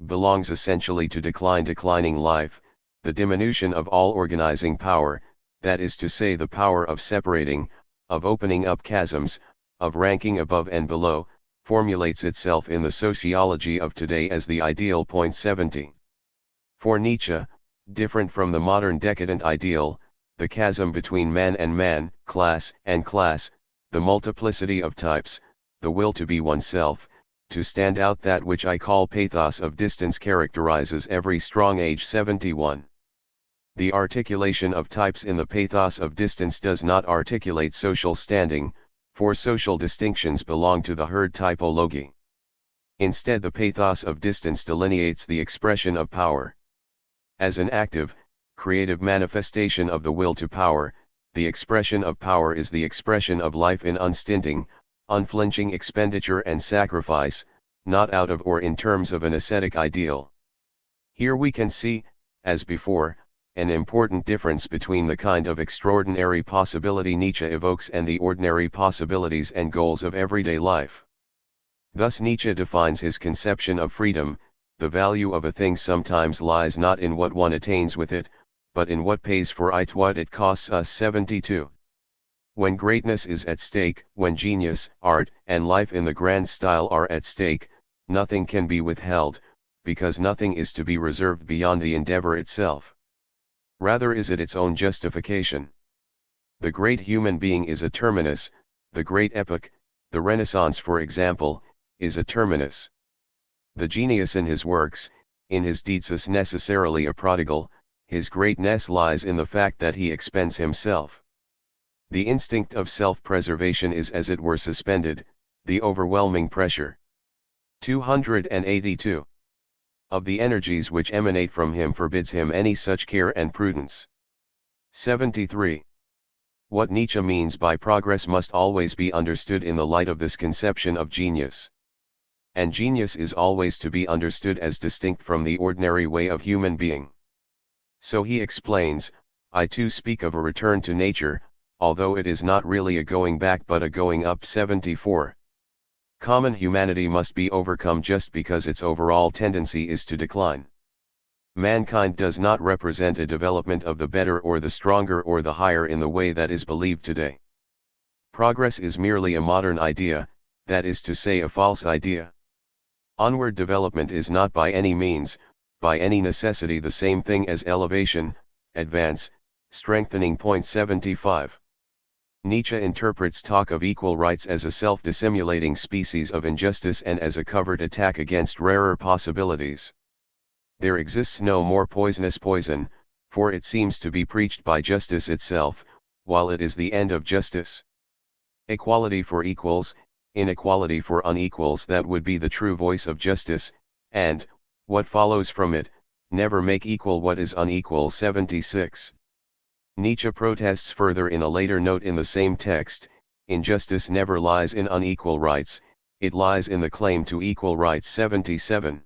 belongs essentially to declining life, the diminution of all organizing power, that is to say the power of separating, of opening up chasms, of ranking above and below, formulates itself in the sociology of today as the ideal. 70. For Nietzsche, different from the modern decadent ideal, the chasm between man and man, class and class, the multiplicity of types, the will to be oneself, to stand out, that which I call pathos of distance, characterizes every strong age. 71. The articulation of types in the pathos of distance does not articulate social standing, for social distinctions belong to the herd typology. Instead, the pathos of distance delineates the expression of power. As an active, creative manifestation of the will to power, the expression of power is the expression of life in unstinting, unflinching expenditure and sacrifice, not out of or in terms of an ascetic ideal. Here we can see, as before, an important difference between the kind of extraordinary possibility Nietzsche evokes and the ordinary possibilities and goals of everyday life. Thus Nietzsche defines his conception of freedom: the value of a thing sometimes lies not in what one attains with it, but in what pays for it, what it costs us. 72. When greatness is at stake, when genius, art, and life in the grand style are at stake, nothing can be withheld, because nothing is to be reserved beyond the endeavor itself. Rather is it its own justification. The great human being is a terminus, the great epoch, the Renaissance for example, is a terminus. The genius in his works, in his deeds is necessarily a prodigal. His greatness lies in the fact that he expends himself. The instinct of self-preservation is as it were suspended, the overwhelming pressure. 282. Of the energies which emanate from him forbids him any such care and prudence. 73. What Nietzsche means by progress must always be understood in the light of this conception of genius. And genius is always to be understood as distinct from the ordinary way of human being. So he explains, I too speak of a return to nature, although it is not really a going back but a going up. 74. Common humanity must be overcome just because its overall tendency is to decline. Mankind does not represent a development of the better or the stronger or the higher in the way that is believed today. Progress is merely a modern idea, that is to say a false idea. Onward development is not by any means, by any necessity the same thing as elevation, advance, strengthening. 75. Nietzsche interprets talk of equal rights as a self-dissimulating species of injustice and as a covert attack against rarer possibilities. There exists no more poisonous poison, for it seems to be preached by justice itself, while it is the end of justice. Equality for equals, inequality for unequals, that would be the true voice of justice, and, what follows from it, never make equal what is unequal. 76. Nietzsche protests further in a later note in the same text, injustice never lies in unequal rights, it lies in the claim to equal rights. 77.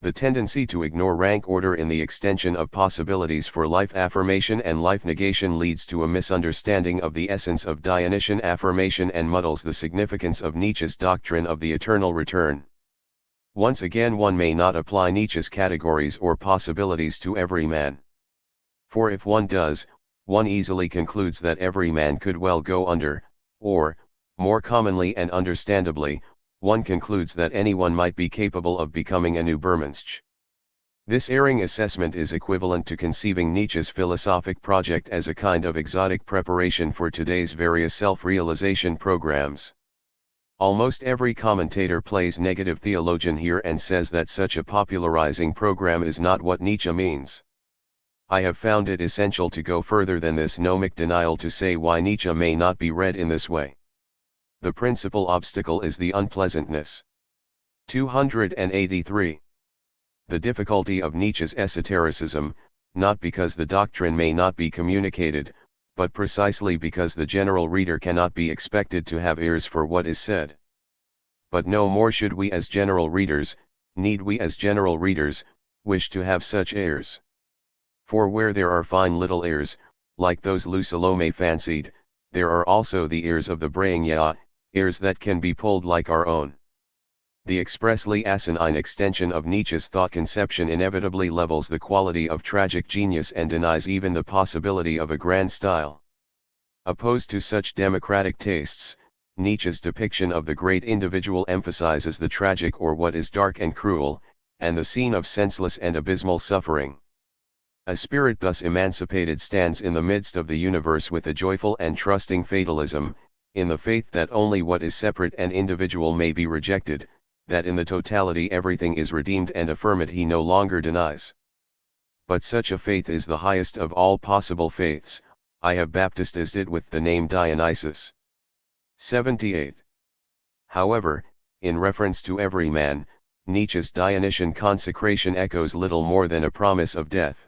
The tendency to ignore rank order in the extension of possibilities for life affirmation and life negation leads to a misunderstanding of the essence of Dionysian affirmation and muddles the significance of Nietzsche's doctrine of the eternal return. Once again, one may not apply Nietzsche's categories or possibilities to every man. For if one does, one easily concludes that every man could well go under, or, more commonly and understandably, one concludes that anyone might be capable of becoming a new Übermensch. This erring assessment is equivalent to conceiving Nietzsche's philosophic project as a kind of exotic preparation for today's various self-realization programs. Almost every commentator plays negative theologian here and says that such a popularizing program is not what Nietzsche means. I have found it essential to go further than this gnomic denial to say why Nietzsche may not be read in this way. The principal obstacle is the unpleasantness. 283. The difficulty of Nietzsche's esotericism, not because the doctrine may not be communicated, but precisely because the general reader cannot be expected to have ears for what is said. But no more should we as general readers, need we as general readers, wish to have such ears. For where there are fine little ears, like those Salome fancied, there are also the ears of the Brainja, ears that can be pulled like our own. The expressly asinine extension of Nietzsche's thought conception inevitably levels the quality of tragic genius and denies even the possibility of a grand style. Opposed to such democratic tastes, Nietzsche's depiction of the great individual emphasizes the tragic or what is dark and cruel, and the scene of senseless and abysmal suffering. A spirit thus emancipated stands in the midst of the universe with a joyful and trusting fatalism, in the faith that only what is separate and individual may be rejected, that in the totality everything is redeemed and affirmed he no longer denies. But such a faith is the highest of all possible faiths, I have baptized it with the name Dionysus. 78. However, in reference to every man, Nietzsche's Dionysian consecration echoes little more than a promise of death.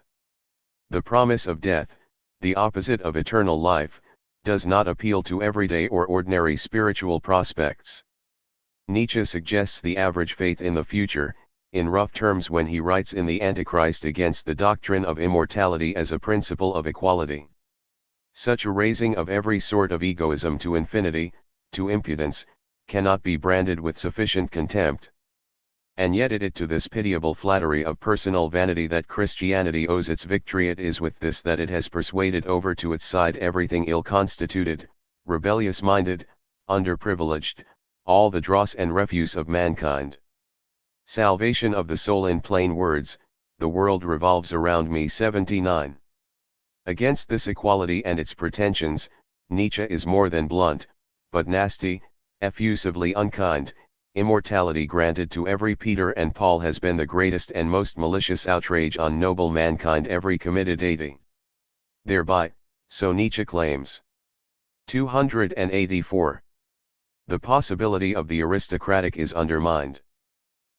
The promise of death, the opposite of eternal life, does not appeal to everyday or ordinary spiritual prospects. Nietzsche suggests the average faith in the future, in rough terms when he writes in the Antichrist against the doctrine of immortality as a principle of equality. Such a raising of every sort of egoism to infinity, to impudence, cannot be branded with sufficient contempt. And yet it is to this pitiable flattery of personal vanity that Christianity owes its victory. It is with this that it has persuaded over to its side everything ill-constituted, rebellious-minded, underprivileged, all the dross and refuse of mankind. Salvation of the soul. In plain words, the world revolves around me. 79. Against this equality and its pretensions, Nietzsche is more than blunt, but nasty, effusively unkind. Immortality granted to every Peter and Paul has been the greatest and most malicious outrage on noble mankind ever committed. 80. Thereby, so Nietzsche claims. 284. The possibility of the aristocratic is undermined.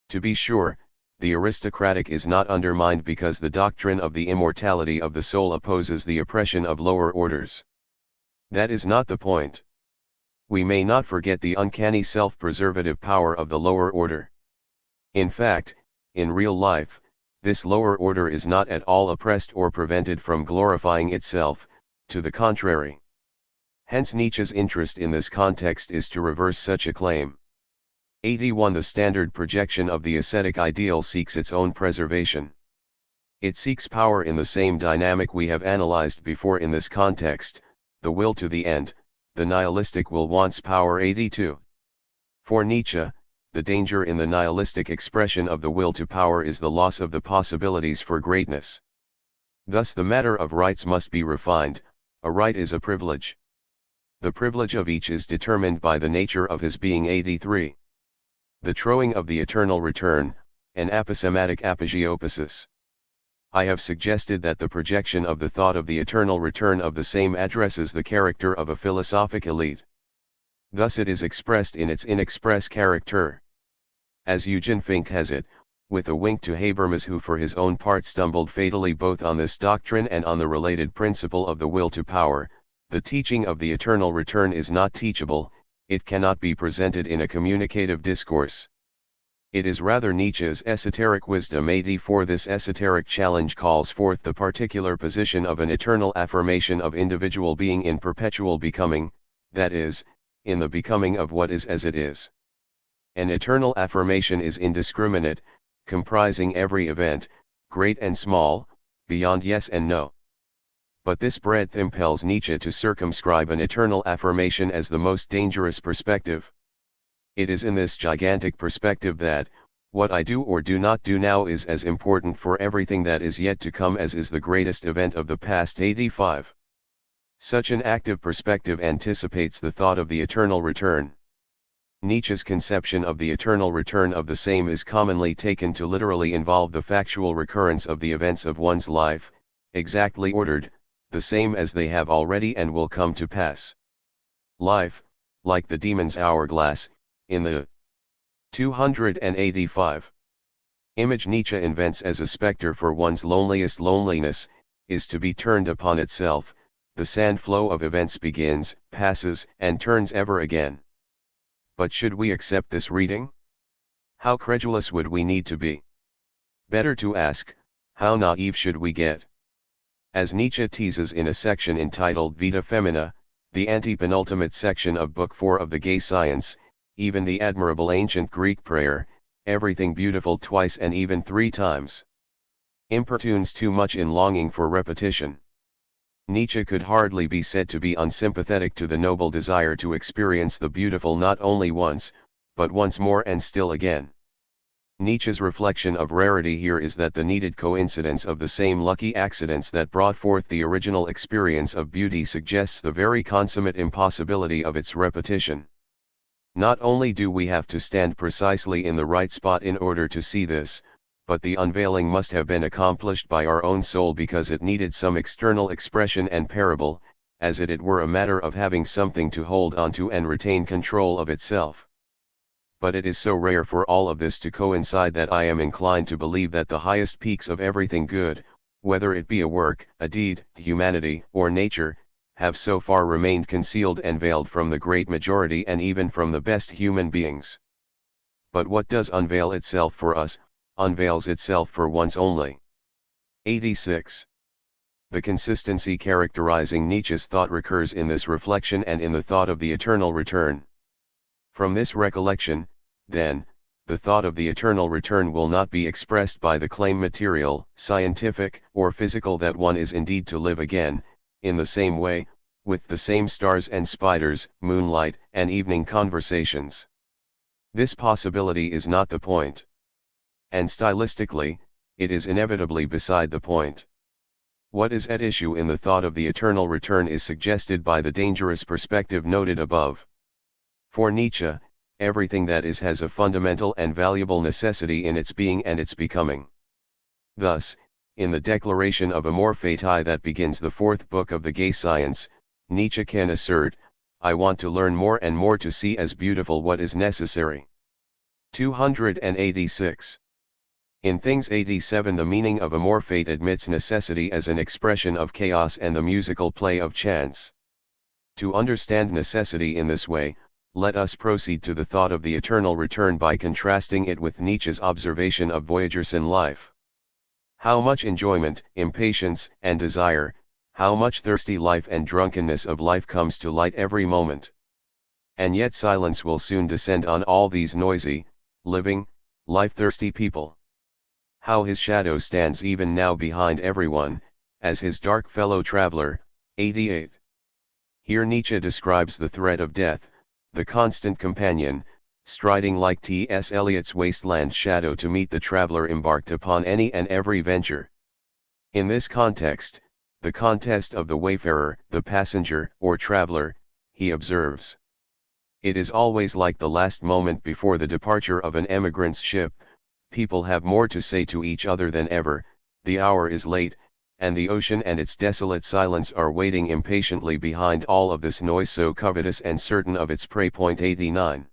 To be sure, the aristocratic is not undermined because the doctrine of the immortality of the soul opposes the oppression of lower orders. That is not the point. We may not forget the uncanny self-preservative power of the lower order. In fact, in real life, this lower order is not at all oppressed or prevented from glorifying itself, to the contrary. Hence Nietzsche's interest in this context is to reverse such a claim. 81. The standard projection of the ascetic ideal seeks its own preservation. It seeks power in the same dynamic we have analyzed before in this context, the will to the end. The nihilistic will wants power. 82. For Nietzsche, the danger in the nihilistic expression of the will to power is the loss of the possibilities for greatness. Thus the matter of rights must be refined. A right is a privilege. The privilege of each is determined by the nature of his being. 83. The trowing of the eternal return, an aposematic apogeopasis. I have suggested that the projection of the thought of the eternal return of the same addresses the character of a philosophic elite. Thus it is expressed in its inexpress character. As Eugen Fink has it, with a wink to Habermas, who for his own part stumbled fatally both on this doctrine and on the related principle of the will to power, the teaching of the eternal return is not teachable, it cannot be presented in a communicative discourse. It is rather Nietzsche's esoteric wisdom. 84. This esoteric challenge calls forth the particular position of an eternal affirmation of individual being in perpetual becoming, that is, in the becoming of what is as it is. An eternal affirmation is indiscriminate, comprising every event, great and small, beyond yes and no. But this breadth impels Nietzsche to circumscribe an eternal affirmation as the most dangerous perspective. It is in this gigantic perspective that, what I do or do not do now is as important for everything that is yet to come as is the greatest event of the past. 85. Such an active perspective anticipates the thought of the eternal return. Nietzsche's conception of the eternal return of the same is commonly taken to literally involve the factual recurrence of the events of one's life, exactly ordered, the same as they have already and will come to pass. Life, like the demon's hourglass, in the 285. Image Nietzsche invents as a spectre for one's loneliest loneliness, is to be turned upon itself. The sand flow of events begins, passes, and turns ever again. But should we accept this reading? How credulous would we need to be? Better to ask, how naive should we get? As Nietzsche teases in a section entitled Vita Femina, the antepenultimate section of Book 4 of the Gay Science, even the admirable ancient Greek prayer, everything beautiful twice and even 3 times, importunes too much in longing for repetition. Nietzsche could hardly be said to be unsympathetic to the noble desire to experience the beautiful not only once, but once more and still again. Nietzsche's reflection of rarity here is that the needed coincidence of the same lucky accidents that brought forth the original experience of beauty suggests the very consummate impossibility of its repetition. Not only do we have to stand precisely in the right spot in order to see this, but the unveiling must have been accomplished by our own soul because it needed some external expression and parable, as it were a matter of having something to hold on to and retain control of itself. But it is so rare for all of this to coincide that I am inclined to believe that the highest peaks of everything good, whether it be a work, a deed, humanity, or nature, have so far remained concealed and veiled from the great majority and even from the best human beings. But what does unveil itself for us, unveils itself for once only. 86. The consistency characterizing Nietzsche's thought recurs in this reflection and in the thought of the eternal return. From this recollection, then, the thought of the eternal return will not be expressed by the claim material, scientific, or physical that one is indeed to live again, in the same way, with the same stars and spiders, moonlight, and evening conversations. This possibility is not the point. And stylistically, it is inevitably beside the point. What is at issue in the thought of the eternal return is suggested by the dangerous perspective noted above. For Nietzsche, everything that is has a fundamental and valuable necessity in its being and its becoming. Thus, in the declaration of amor fati that begins the fourth book of the Gay Science, Nietzsche can assert, I want to learn more and more to see as beautiful what is necessary. 286. In Things 87 the meaning of amor fati admits necessity as an expression of chaos and the musical play of chance. To understand necessity in this way, let us proceed to the thought of the eternal return by contrasting it with Nietzsche's observation of voyagers in life. How much enjoyment, impatience, and desire, how much thirsty life and drunkenness of life comes to light every moment. And yet silence will soon descend on all these noisy, living, life-thirsty people. How his shadow stands even now behind everyone, as his dark fellow traveler. 88. Here Nietzsche describes the threat of death, the constant companion, striding like T.S. Eliot's wasteland shadow to meet the traveler embarked upon any and every venture. In this context, the contest of the wayfarer, the passenger, or traveler, he observes. It is always like the last moment before the departure of an emigrant's ship, people have more to say to each other than ever, the hour is late, and the ocean and its desolate silence are waiting impatiently behind all of this noise so covetous and certain of its prey. 89.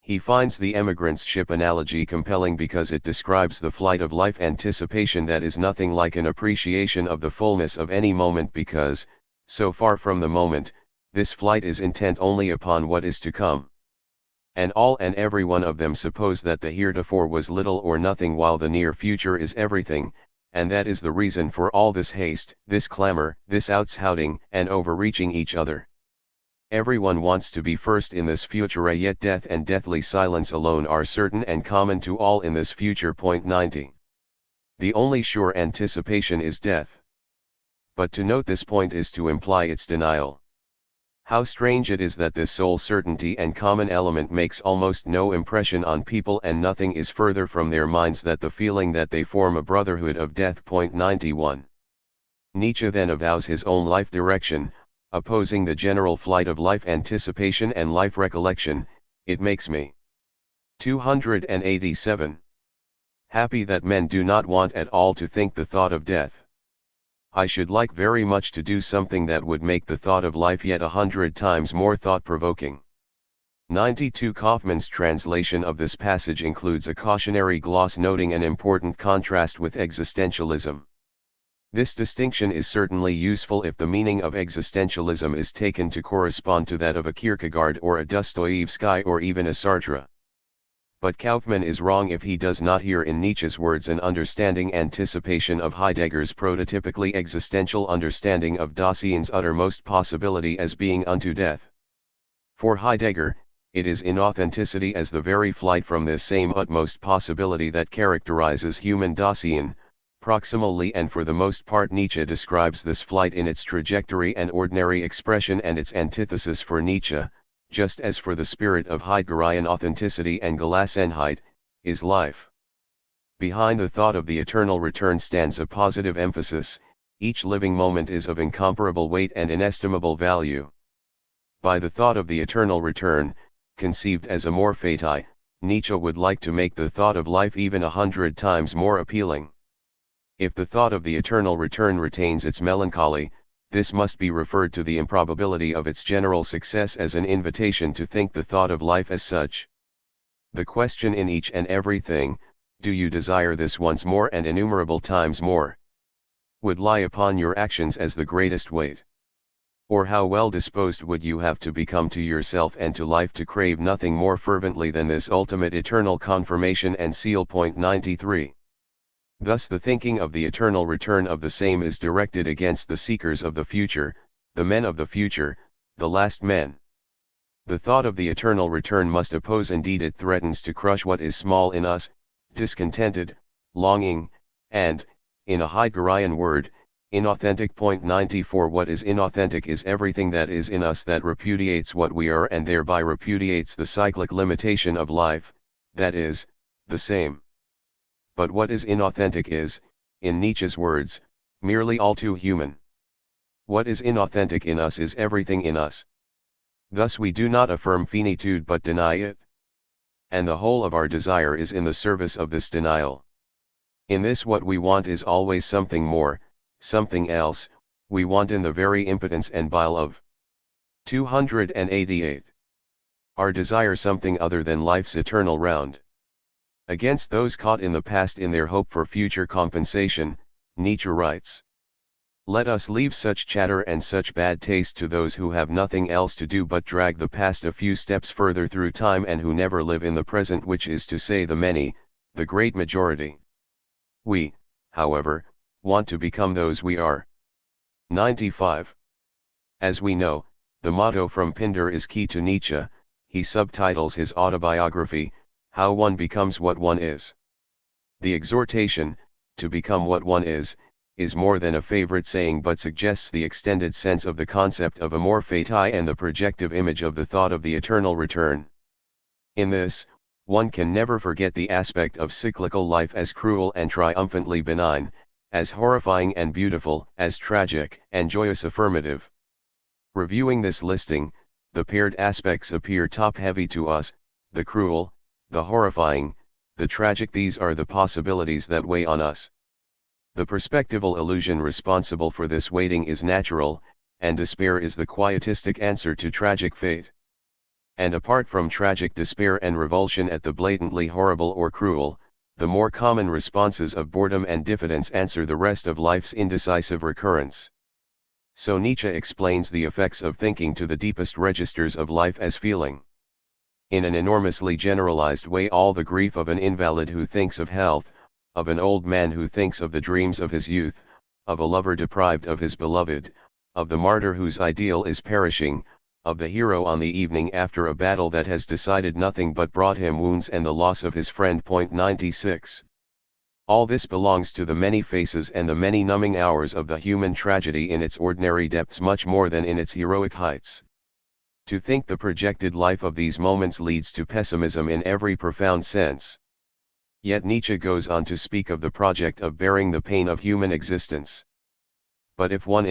He finds the emigrant's ship analogy compelling because it describes the flight of life anticipation that is nothing like an appreciation of the fullness of any moment because, so far from the moment, this flight is intent only upon what is to come. And all and every one of them suppose that the heretofore was little or nothing while the near future is everything, and that is the reason for all this haste, this clamor, this outshouting, and overreaching each other. Everyone wants to be first in this future, yet death and deathly silence alone are certain and common to all in this future. 90. The only sure anticipation is death. But to note this point is to imply its denial. How strange it is that this sole certainty and common element makes almost no impression on people, and nothing is further from their minds than the feeling that they form a brotherhood of death. 91. Nietzsche then avows his own life direction, opposing the general flight of life anticipation and life recollection. It makes me 287. Happy that men do not want at all to think the thought of death. I should like very much to do something that would make the thought of life yet 100 times more thought-provoking. 92. Kaufmann's translation of this passage includes a cautionary gloss noting an important contrast with existentialism. This distinction is certainly useful if the meaning of existentialism is taken to correspond to that of a Kierkegaard or a Dostoevsky or even a Sartre. But Kaufmann is wrong if he does not hear in Nietzsche's words an understanding anticipation of Heidegger's prototypically existential understanding of Dasein's uttermost possibility as being unto death. For Heidegger, it is inauthenticity as the very flight from this same utmost possibility that characterizes human Dasein. Proximally and for the most part Nietzsche describes this flight in its trajectory and ordinary expression, and its antithesis for Nietzsche, just as for the spirit of Heideggerian authenticity and Gelassenheit, is life. Behind the thought of the eternal return stands a positive emphasis. Each living moment is of incomparable weight and inestimable value. By the thought of the eternal return, conceived as amor fati, Nietzsche would like to make the thought of life even 100 times more appealing. If the thought of the eternal return retains its melancholy, this must be referred to the improbability of its general success as an invitation to think the thought of life as such. The question in each and everything, do you desire this once more and innumerable times more? Would lie upon your actions as the greatest weight. Or how well disposed would you have to become to yourself and to life to crave nothing more fervently than this ultimate eternal confirmation and seal. 93. Thus the thinking of the eternal return of the same is directed against the seekers of the future, the men of the future, the last men. The thought of the eternal return must oppose, indeed it threatens to crush what is small in us, discontented, longing, and, in a Heideggerian word, inauthentic. 94. What is inauthentic is everything that is in us that repudiates what we are and thereby repudiates the cyclic limitation of life, that is, the same. But what is inauthentic is, in Nietzsche's words, merely all too human. What is inauthentic in us is everything in us. Thus we do not affirm finitude but deny it. And the whole of our desire is in the service of this denial. In this what we want is always something more, something else, we want in the very impotence and bile of. 288. Our desire something other than life's eternal round. Against those caught in the past in their hope for future compensation, Nietzsche writes: let us leave such chatter and such bad taste to those who have nothing else to do but drag the past a few steps further through time and who never live in the present, which is to say the many, the great majority. We, however, want to become those we are. 95. As we know, the motto from Pindar is key to Nietzsche. He subtitles his autobiography, How One Becomes What One Is. The exhortation, to become what one is more than a favorite saying but suggests the extended sense of the concept of amor fati and the projective image of the thought of the eternal return. In this, one can never forget the aspect of cyclical life as cruel and triumphantly benign, as horrifying and beautiful, as tragic and joyous affirmative. Reviewing this listing, the paired aspects appear top-heavy to us, the cruel, the horrifying, the tragic. These are the possibilities that weigh on us. The perspectival illusion responsible for this weighting is natural, and despair is the quietistic answer to tragic fate. And apart from tragic despair and revulsion at the blatantly horrible or cruel, the more common responses of boredom and diffidence answer the rest of life's indecisive recurrence. So Nietzsche explains the effects of thinking to the deepest registers of life as feeling. In an enormously generalized way, all the grief of an invalid who thinks of health, of an old man who thinks of the dreams of his youth, of a lover deprived of his beloved, of the martyr whose ideal is perishing, of the hero on the evening after a battle that has decided nothing but brought him wounds and the loss of his friend. 96. All this belongs to the many faces and the many numbing hours of the human tragedy in its ordinary depths much more than in its heroic heights. To think the projected life of these moments leads to pessimism in every profound sense. Yet Nietzsche goes on to speak of the project of bearing the pain of human existence. But if one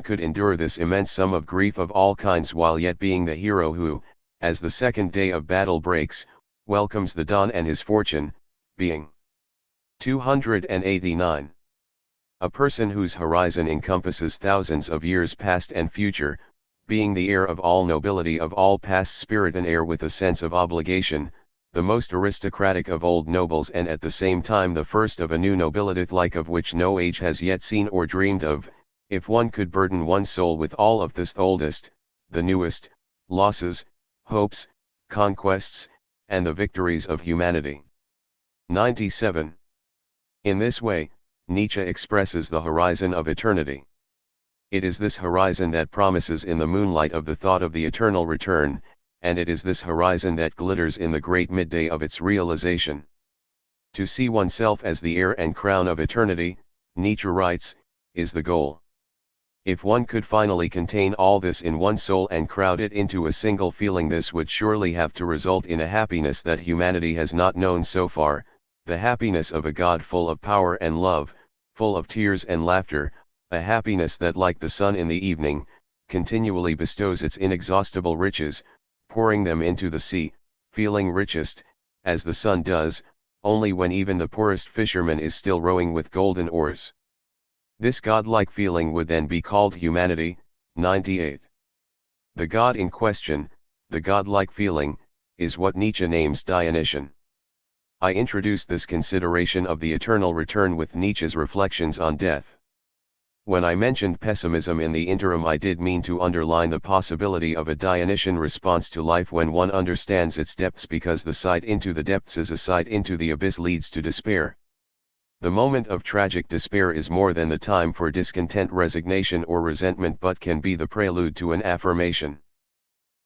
could endure this immense sum of grief of all kinds while yet being the hero who, as the second day of battle breaks, welcomes the dawn and his fortune, being 289. A person whose horizon encompasses thousands of years past and future, being the heir of all nobility of all past spirit, an heir with a sense of obligation, the most aristocratic of old nobles and at the same time the first of a new nobility like of which no age has yet seen or dreamed of, if one could burden one's soul with all of this oldest, the newest, losses, hopes, conquests, and the victories of humanity. 97. In this way, Nietzsche expresses the horizon of eternity. It is this horizon that promises in the moonlight of the thought of the eternal return, and it is this horizon that glitters in the great midday of its realization. To see oneself as the heir and crown of eternity, Nietzsche writes, is the goal. If one could finally contain all this in one's soul and crowd it into a single feeling, this would surely have to result in a happiness that humanity has not known so far, the happiness of a God full of power and love, full of tears and laughter, a happiness that, like the sun in the evening, continually bestows its inexhaustible riches, pouring them into the sea, feeling richest, as the sun does, only when even the poorest fisherman is still rowing with golden oars. This godlike feeling would then be called humanity. 98. The God in question, the godlike feeling, is what Nietzsche names Dionysian. I introduced this consideration of the eternal return with Nietzsche's reflections on death. When I mentioned pessimism in the interim, I did mean to underline the possibility of a Dionysian response to life when one understands its depths, because the sight into the depths is a sight into the abyss leads to despair. The moment of tragic despair is more than the time for discontent, resignation, or resentment, but can be the prelude to an affirmation.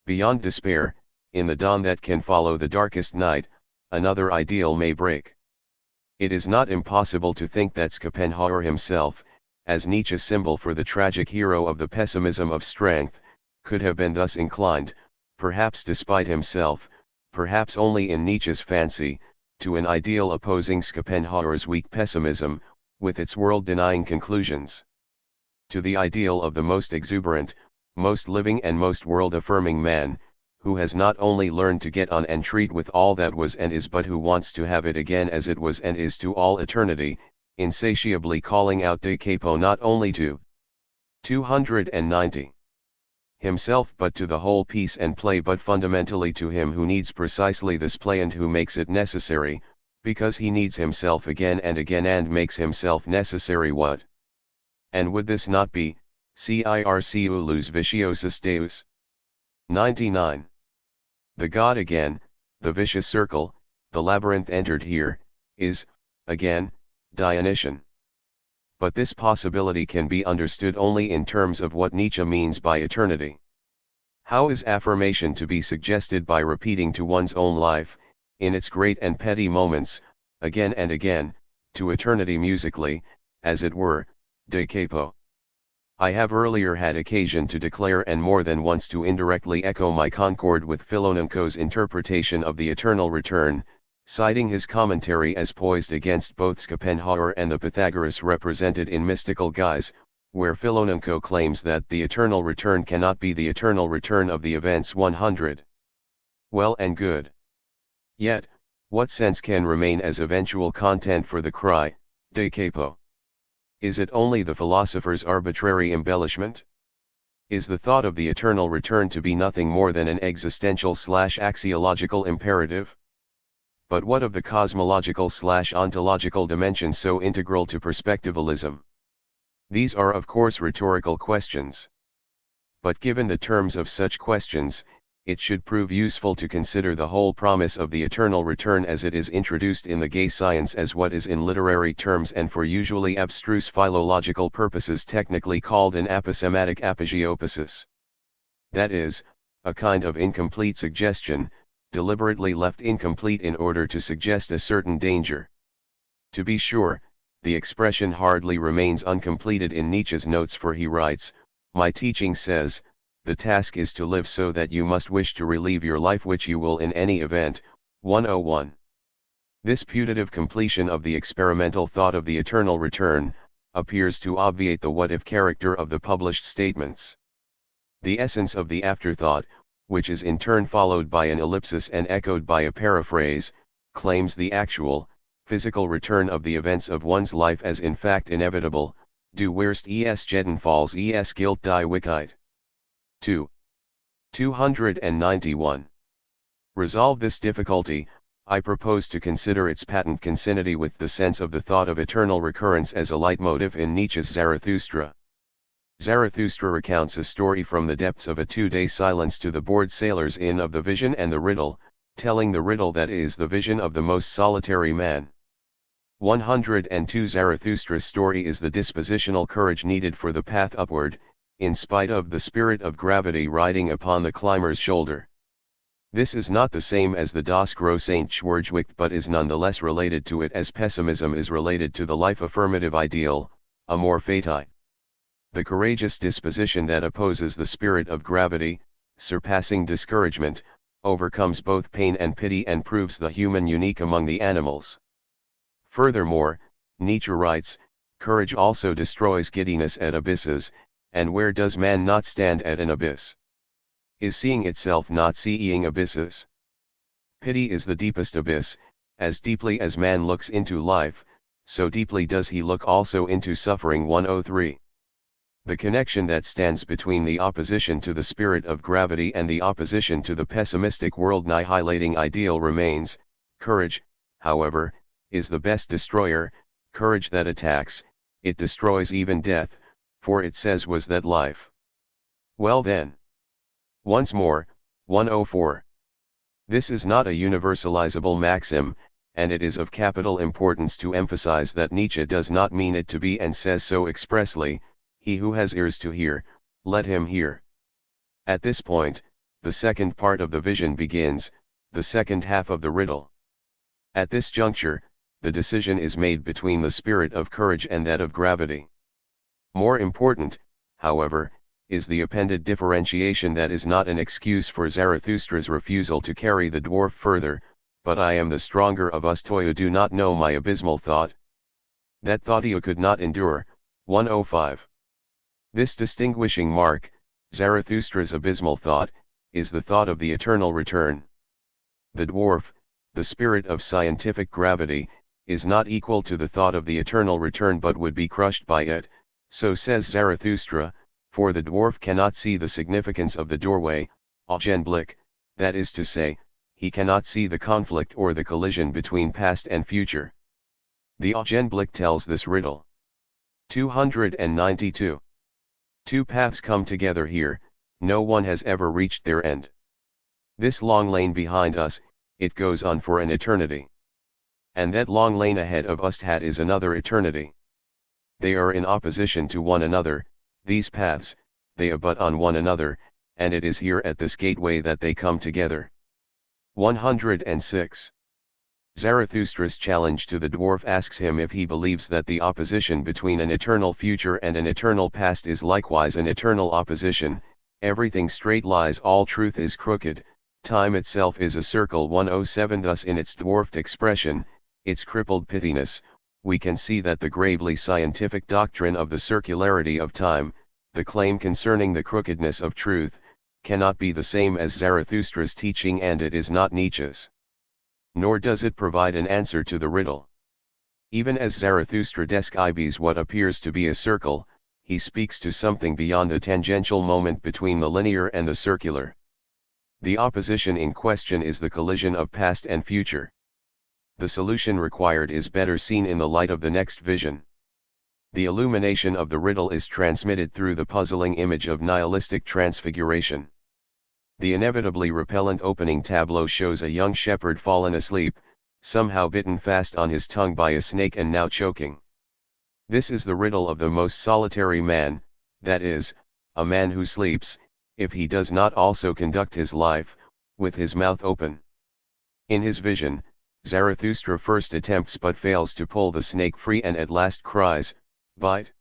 Beyond despair, in the dawn that can follow the darkest night, another ideal may break. It is not impossible to think that Schopenhauer himself, as Nietzsche's symbol for the tragic hero of the pessimism of strength, could have been thus inclined, perhaps despite himself, perhaps only in Nietzsche's fancy, to an ideal opposing Schopenhauer's weak pessimism, with its world-denying conclusions. To the ideal of the most exuberant, most living and most world-affirming man, who has not only learned to get on and treat with all that was and is, but who wants to have it again as it was and is to all eternity, insatiably calling out de capo not only to 290 himself but to the whole piece and play, but fundamentally to him who needs precisely this play and who makes it necessary, because he needs himself again and again and makes himself necessary. What? And would this not be, circulus viciosus Deus? 99. The God again, the vicious circle, the labyrinth entered here, is, again, Dionysian. But this possibility can be understood only in terms of what Nietzsche means by eternity. How is affirmation to be suggested? By repeating to one's own life, in its great and petty moments, again and again, to eternity musically, as it were, de capo. I have earlier had occasion to declare and more than once to indirectly echo my concord with Filonenko's interpretation of the eternal return, citing his commentary as poised against both Schopenhauer and the Pythagoras represented in mystical guise, where Filonenko claims that the eternal return cannot be the eternal return of the events 100. Well and good. Yet, what sense can remain as eventual content for the cry, de capo? Is it only the philosopher's arbitrary embellishment? Is the thought of the eternal return to be nothing more than an existential/axiological imperative? But what of the cosmological/ontological dimension so integral to perspectivalism? These are of course rhetorical questions. But given the terms of such questions, it should prove useful to consider the whole promise of the eternal return as it is introduced in the gay science as what is in literary terms and for usually abstruse philological purposes technically called an aposematic apogeopasis. That is, a kind of incomplete suggestion, deliberately left incomplete in order to suggest a certain danger. To be sure, the expression hardly remains uncompleted in Nietzsche's notes, for he writes, "My teaching says, the task is to live so that you must wish to relieve your life, which you will in any event." 101. This putative completion of the experimental thought of the eternal return, appears to obviate the what-if character of the published statements. The essence of the afterthought, which is in turn followed by an ellipsis and echoed by a paraphrase, claims the actual, physical return of the events of one's life as in fact inevitable, du wirst es jedenfalls es gilt die Wickheit. 2. 291. Resolve this difficulty, I propose to consider its patent consinity with the sense of the thought of eternal recurrence as a leitmotif in Nietzsche's Zarathustra. Zarathustra recounts a story from the depths of a 2-day silence to the bored sailors in of the vision and the riddle, telling the riddle that is the vision of the most solitary man. 102. Zarathustra's story is the dispositional courage needed for the path upward, in spite of the spirit of gravity riding upon the climber's shoulder. This is not the same as the Das große Schwergewicht, but is nonetheless related to it as pessimism is related to the life-affirmative ideal, amor fati. The courageous disposition that opposes the spirit of gravity, surpassing discouragement, overcomes both pain and pity and proves the human unique among the animals. Furthermore, Nietzsche writes, courage also destroys giddiness at abysses, and where does man not stand at an abyss? Is seeing itself not seeing abysses? Pity is the deepest abyss, as deeply as man looks into life, so deeply does he look also into suffering. 103. The connection that stands between the opposition to the spirit of gravity and the opposition to the pessimistic world-annihilating ideal remains. Courage, however, is the best destroyer. Courage that attacks, it destroys even death, for it says was that life. Well then. Once more, 104. This is not a universalizable maxim, and it is of capital importance to emphasize that Nietzsche does not mean it to be and says so expressly. He who has ears to hear, let him hear. At this point, the second part of the vision begins, the second half of the riddle. At this juncture, the decision is made between the spirit of courage and that of gravity. More important, however, is the appended differentiation that is not an excuse for Zarathustra's refusal to carry the dwarf further, but I am the stronger of us Toyu do not know my abysmal thought. That thought you could not endure. 105. This distinguishing mark, Zarathustra's abysmal thought, is the thought of the eternal return. The dwarf, the spirit of scientific gravity, is not equal to the thought of the eternal return but would be crushed by it, so says Zarathustra, for the dwarf cannot see the significance of the doorway, Augenblick, that is to say, he cannot see the conflict or the collision between past and future. The Augenblick tells this riddle. 292. Two paths come together here, no one has ever reached their end. This long lane behind us, it goes on for an eternity. And that long lane ahead of us is another eternity. They are in opposition to one another, these paths, they abut on one another, and it is here at this gateway that they come together. 106. Zarathustra's challenge to the dwarf asks him if he believes that the opposition between an eternal future and an eternal past is likewise an eternal opposition. Everything straight lies, all truth is crooked, time itself is a circle. 107. Thus in its dwarfed expression, its crippled pithiness, we can see that the gravely scientific doctrine of the circularity of time, the claim concerning the crookedness of truth, cannot be the same as Zarathustra's teaching, and it is not Nietzsche's. Nor does it provide an answer to the riddle. Even as Zarathustra describes what appears to be a circle, he speaks to something beyond the tangential moment between the linear and the circular. The opposition in question is the collision of past and future. The solution required is better seen in the light of the next vision. The illumination of the riddle is transmitted through the puzzling image of nihilistic transfiguration. The inevitably repellent opening tableau shows a young shepherd fallen asleep, somehow bitten fast on his tongue by a snake and now choking. This is the riddle of the most solitary man, that is, a man who sleeps, if he does not also conduct his life, with his mouth open. In his vision, Zarathustra first attempts but fails to pull the snake free and at last cries, "Bite!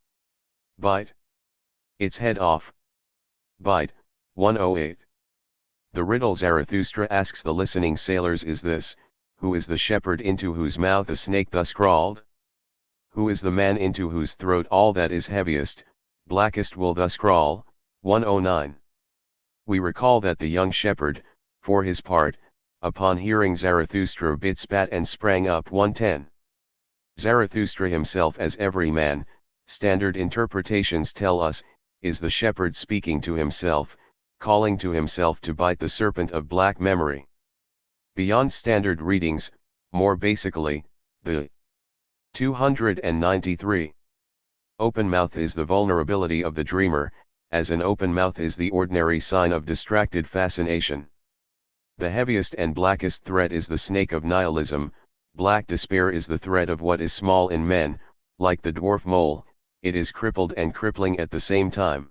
Bite! Its head off! Bite!" 108. The riddle Zarathustra asks the listening sailors is this: who is the shepherd into whose mouth the snake thus crawled? Who is the man into whose throat all that is heaviest, blackest will thus crawl? 109. We recall that the young shepherd, for his part, upon hearing Zarathustra bit spat and sprang up. 110. Zarathustra himself, as every man, standard interpretations tell us, is the shepherd speaking to himself, calling to himself to bite the serpent of black memory. Beyond standard readings, more basically, the 293. Open mouth is the vulnerability of the dreamer, as an open mouth is the ordinary sign of distracted fascination. The heaviest and blackest thread is the snake of nihilism. Black despair is the thread of what is small in men, like the dwarf mole, it is crippled and crippling at the same time.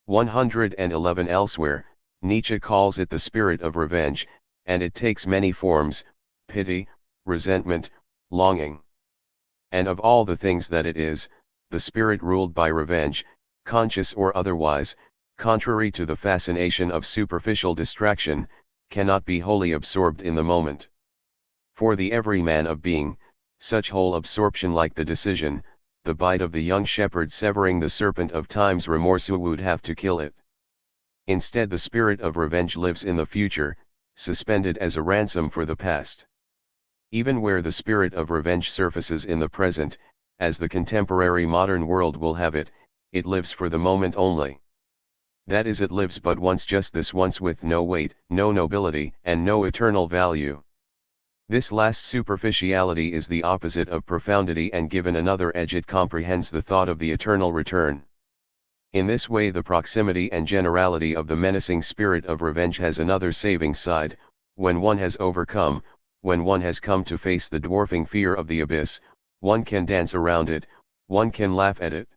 111. Elsewhere, Nietzsche calls it the spirit of revenge, and it takes many forms: pity, resentment, longing. And of all the things that it is, the spirit ruled by revenge, conscious or otherwise, contrary to the fascination of superficial distraction, cannot be wholly absorbed in the moment. For the everyman of being, such whole absorption, like the decision, the bite of the young shepherd severing the serpent of time's remorse, would have to kill it. Instead, the spirit of revenge lives in the future, suspended as a ransom for the past. Even where the spirit of revenge surfaces in the present, as the contemporary modern world will have it, it lives for the moment only. That is, it lives but once, just this once, with no weight, no nobility, and no eternal value. This last superficiality is the opposite of profundity, and given another edge it comprehends the thought of the eternal return. In this way the proximity and generality of the menacing spirit of revenge has another saving side. When one has overcome, when one has come to face the dwarfing fear of the abyss, one can dance around it, one can laugh at it.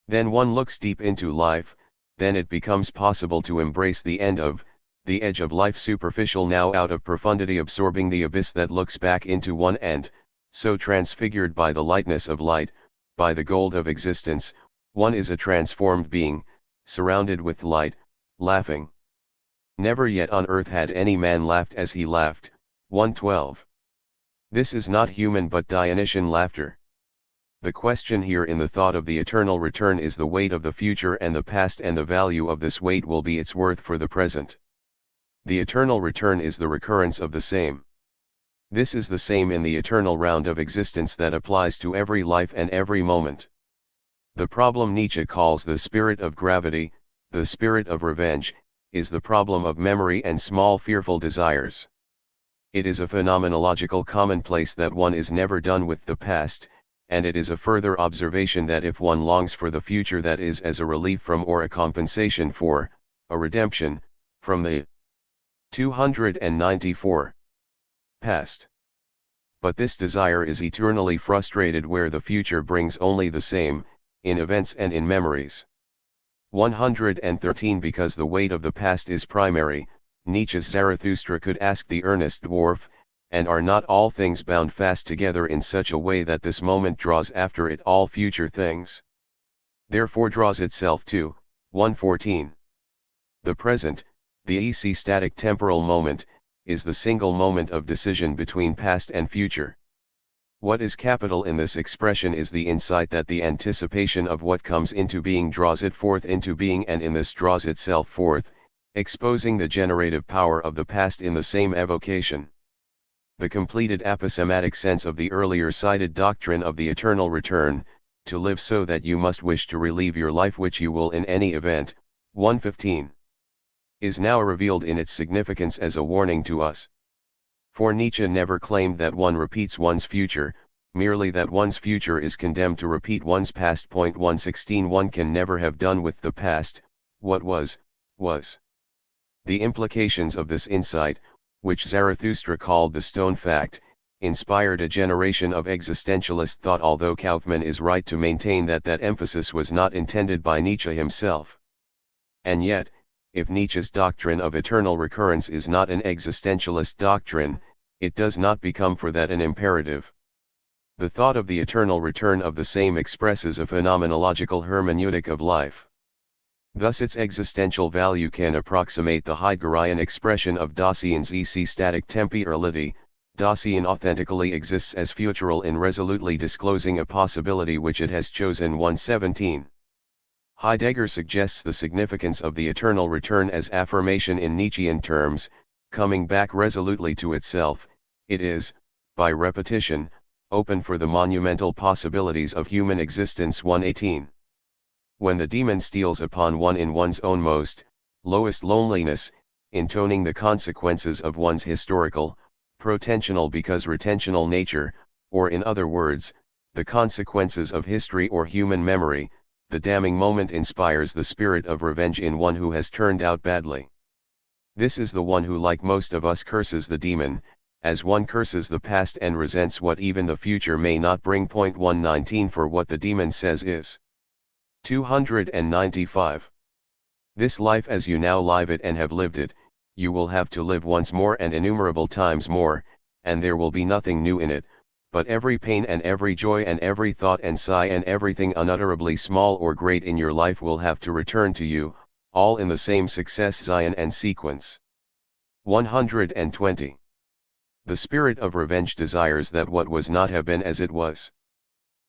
Then one looks deep into life, then it becomes possible to embrace the end of, the edge of life, superficial now, out of profundity, absorbing the abyss that looks back into one, and, so transfigured by the lightness of light, by the gold of existence, one is a transformed being, surrounded with light, laughing. Never yet on earth had any man laughed as he laughed. 112. This is not human but Dionysian laughter. The question here in the thought of the eternal return is the weight of the future and the past, and the value of this weight will be its worth for the present. The eternal return is the recurrence of the same. This is the same in the eternal round of existence that applies to every life and every moment. The problem Nietzsche calls the spirit of gravity, the spirit of revenge, is the problem of memory and small fearful desires. It is a phenomenological commonplace that one is never done with the past, and it is a further observation that if one longs for the future, that is as a relief from or a compensation for, a redemption, from the 294 past. But this desire is eternally frustrated where the future brings only the same, in events and in memories. 113 Because the weight of the past is primary, Nietzsche's Zarathustra could ask the earnest dwarf, and are not all things bound fast together in such a way that this moment draws after it all future things? Therefore draws itself to, 114. The present, the static temporal moment, is the single moment of decision between past and future. What is capital in this expression is the insight that the anticipation of what comes into being draws it forth into being, and in this draws itself forth, exposing the generative power of the past in the same evocation. The completed aposematic sense of the earlier cited doctrine of the eternal return, to live so that you must wish to relieve your life which you will in any event, 115. Is now revealed in its significance as a warning to us. For Nietzsche never claimed that one repeats one's future, merely that one's future is condemned to repeat one's past. 116 One can never have done with the past, what was, was. The implications of this insight, which Zarathustra called the stone fact, inspired a generation of existentialist thought, although Kaufmann is right to maintain that that emphasis was not intended by Nietzsche himself. And yet, if Nietzsche's doctrine of eternal recurrence is not an existentialist doctrine, it does not become for that an imperative. The thought of the eternal return of the same expresses a phenomenological hermeneutic of life. Thus its existential value can approximate the Heideggerian expression of Dasein's static temporality. Dasein authentically exists as futural in resolutely disclosing a possibility which it has chosen. 117. Heidegger suggests the significance of the eternal return as affirmation in Nietzschean terms, coming back resolutely to itself. It is, by repetition, open for the monumental possibilities of human existence. 118. When the demon steals upon one in one's own most, lowest loneliness, intoning the consequences of one's historical, protensional because retentional nature, or in other words, the consequences of history or human memory, the damning moment inspires the spirit of revenge in one who has turned out badly. This is the one who, like most of us, curses the demon, as one curses the past and resents what even the future may not bring. 119 For what the demon says is 295. This life as you now live it and have lived it, you will have to live once more and innumerable times more, and there will be nothing new in it, but every pain and every joy and every thought and sigh and everything unutterably small or great in your life will have to return to you, all in the same succession and sequence. 120. The spirit of revenge desires that what was not have been as it was.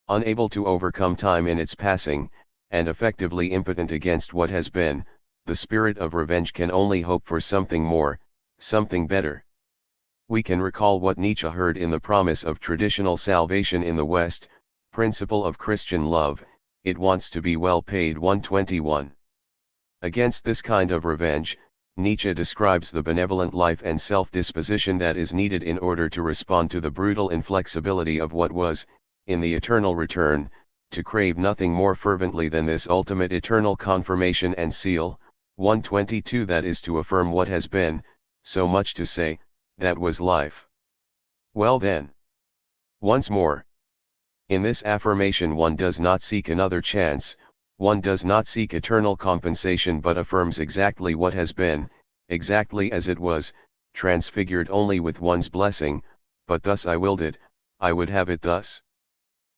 Unable to overcome time in its passing, and effectively impotent against what has been, the spirit of revenge can only hope for something more, something better. We can recall what Nietzsche heard in the promise of traditional salvation in the West, principle of Christian love, it wants to be well paid. 121. Against this kind of revenge, Nietzsche describes the benevolent life and self-disposition that is needed in order to respond to the brutal inflexibility of what was, in the eternal return, to crave nothing more fervently than this ultimate eternal confirmation and seal. 122. That is to affirm what has been, so much to say, that was life. Well then. Once more. In this affirmation one does not seek another chance, one does not seek eternal compensation but affirms exactly what has been, exactly as it was, transfigured only with one's blessing, but thus I willed it, I would have it thus.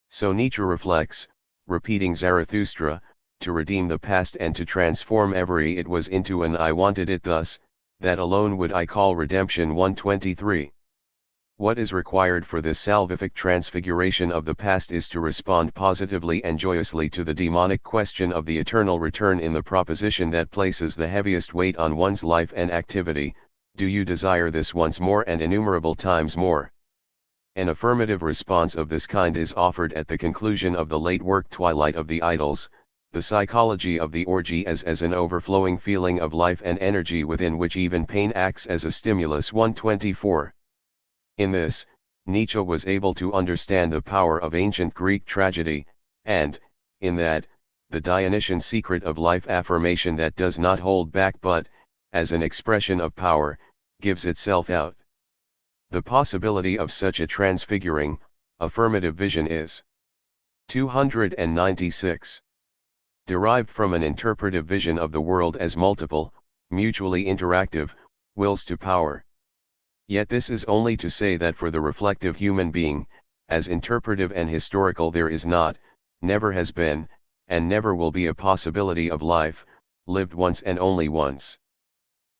So Nietzsche reflects, repeating Zarathustra, to redeem the past and to transform every it was into an I wanted it thus, that alone would I call redemption. 123. What is required for this salvific transfiguration of the past is to respond positively and joyously to the demonic question of the eternal return in the proposition that places the heaviest weight on one's life and activity: do you desire this once more and innumerable times more? An affirmative response of this kind is offered at the conclusion of the late work Twilight of the Idols, the psychology of the orgy as an overflowing feeling of life and energy within which even pain acts as a stimulus. 124. In this, Nietzsche was able to understand the power of ancient Greek tragedy, and, in that, the Dionysian secret of life affirmation that does not hold back but, as an expression of power, gives itself out. The possibility of such a transfiguring, affirmative vision is 296. Derived from an interpretive vision of the world as multiple, mutually interactive, wills to power. Yet this is only to say that for the reflective human being, as interpretive and historical there is not, never has been, and never will be a possibility of life, lived once and only once.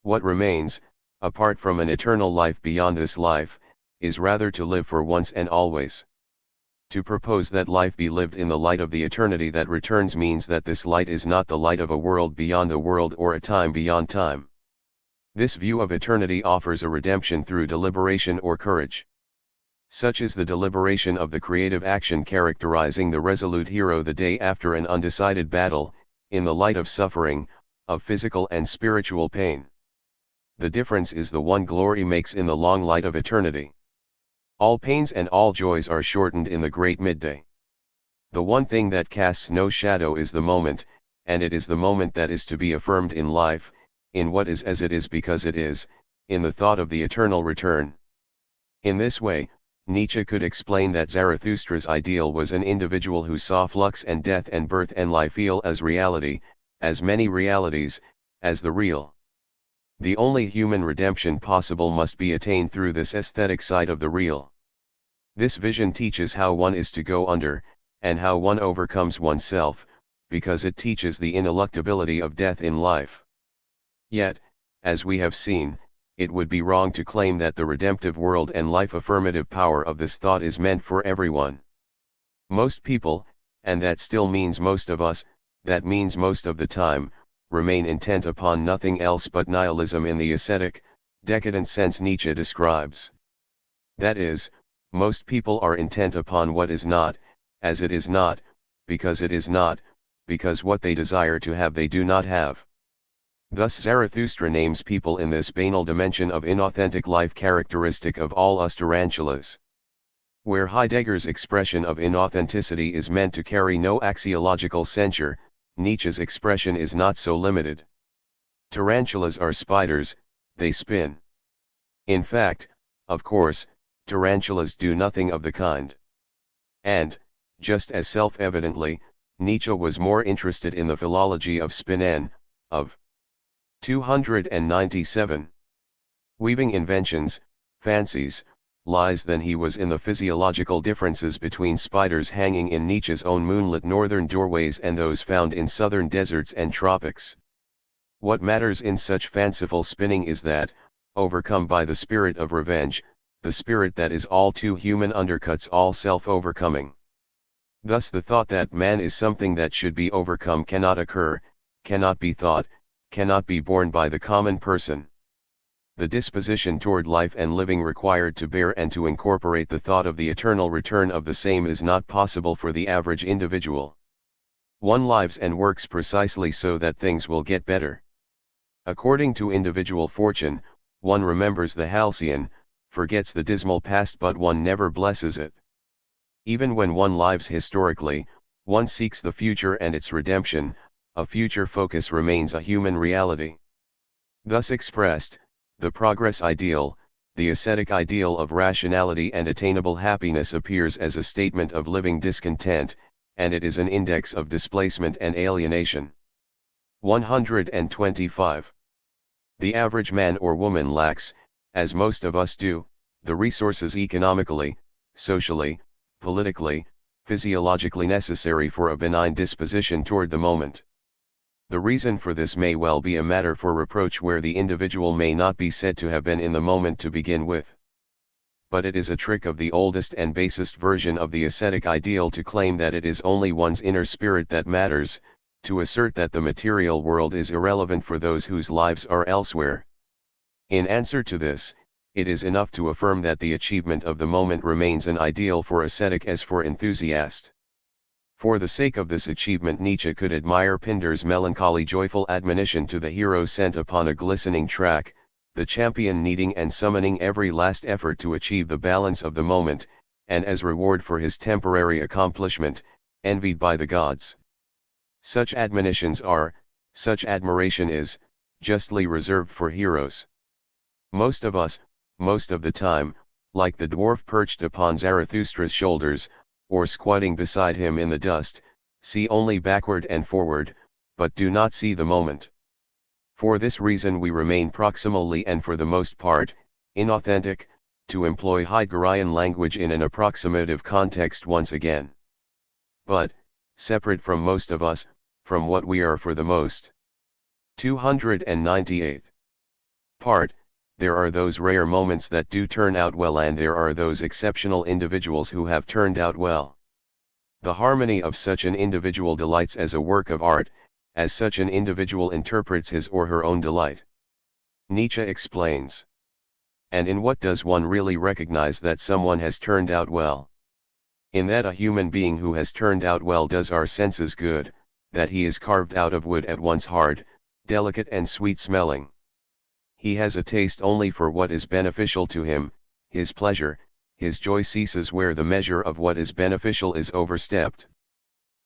What remains, apart from an eternal life beyond this life, is rather to live for once and always. To propose that life be lived in the light of the eternity that returns means that this light is not the light of a world beyond the world or a time beyond time. This view of eternity offers a redemption through deliberation or courage. Such is the deliberation of the creative action characterizing the resolute hero the day after an undecided battle, in the light of suffering, of physical and spiritual pain. The difference is the one glory makes in the long light of eternity. All pains and all joys are shortened in the great midday. The one thing that casts no shadow is the moment, and it is the moment that is to be affirmed in life, in what is as it is because it is, in the thought of the eternal return. In this way, Nietzsche could explain that Zarathustra's ideal was an individual who saw flux and death and birth and life feel as reality, as many realities, as the real. The only human redemption possible must be attained through this aesthetic side of the real. This vision teaches how one is to go under, and how one overcomes oneself, because it teaches the ineluctability of death in life. Yet, as we have seen, it would be wrong to claim that the redemptive world and life affirmative power of this thought is meant for everyone. Most people, and that still means most of us, that means most of the time, remain intent upon nothing else but nihilism in the ascetic, decadent sense Nietzsche describes. That is, most people are intent upon what is not, as it is not, because it is not, because what they desire to have they do not have. Thus Zarathustra names people in this banal dimension of inauthentic life characteristic of all us tarantulas. Where Heidegger's expression of inauthenticity is meant to carry no axiological censure, Nietzsche's expression is not so limited. Tarantulas are spiders, they spin. In fact, of course, tarantulas do nothing of the kind. And, just as self-evidently, Nietzsche was more interested in the philology of spinnen, of 297. Weaving inventions, fancies, lies than he was in the physiological differences between spiders hanging in Nietzsche's own moonlit northern doorways and those found in southern deserts and tropics. What matters in such fanciful spinning is that, overcome by the spirit of revenge, the spirit that is all too human undercuts all self-overcoming. Thus the thought that man is something that should be overcome cannot occur, cannot be thought, cannot be borne by the common person. The disposition toward life and living required to bear and to incorporate the thought of the eternal return of the same is not possible for the average individual. One lives and works precisely so that things will get better. According to individual fortune, one remembers the halcyon, forgets the dismal past, but one never blesses it. Even when one lives historically, one seeks the future and its redemption. A future focus remains a human reality. Thus expressed, the progress ideal, the ascetic ideal of rationality and attainable happiness, appears as a statement of living discontent, and it is an index of displacement and alienation. 125. The average man or woman lacks, as most of us do, the resources economically, socially, politically, physiologically necessary for a benign disposition toward the moment. The reason for this may well be a matter for reproach where the individual may not be said to have been in the moment to begin with. But it is a trick of the oldest and basest version of the ascetic ideal to claim that it is only one's inner spirit that matters, to assert that the material world is irrelevant for those whose lives are elsewhere. In answer to this, it is enough to affirm that the achievement of the moment remains an ideal for ascetic as for enthusiast. For the sake of this achievement, Nietzsche could admire Pindar's melancholy joyful admonition to the hero sent upon a glistening track, the champion needing and summoning every last effort to achieve the balance of the moment, and as reward for his temporary accomplishment, envied by the gods. Such admonitions are, such admiration is, justly reserved for heroes. Most of us, most of the time, like the dwarf perched upon Zarathustra's shoulders, or squatting beside him in the dust, see only backward and forward, but do not see the moment. For this reason we remain proximally and for the most part, inauthentic, to employ Heideggerian language in an approximative context once again. But, separate from most of us, from what we are for the most. 298. Part. There are those rare moments that do turn out well, and there are those exceptional individuals who have turned out well. The harmony of such an individual delights as a work of art, as such an individual interprets his or her own delight. Nietzsche explains. And in what does one really recognize that someone has turned out well? In that a human being who has turned out well does our senses good, that he is carved out of wood at once hard, delicate and sweet-smelling. He has a taste only for what is beneficial to him, his pleasure, his joy ceases where the measure of what is beneficial is overstepped.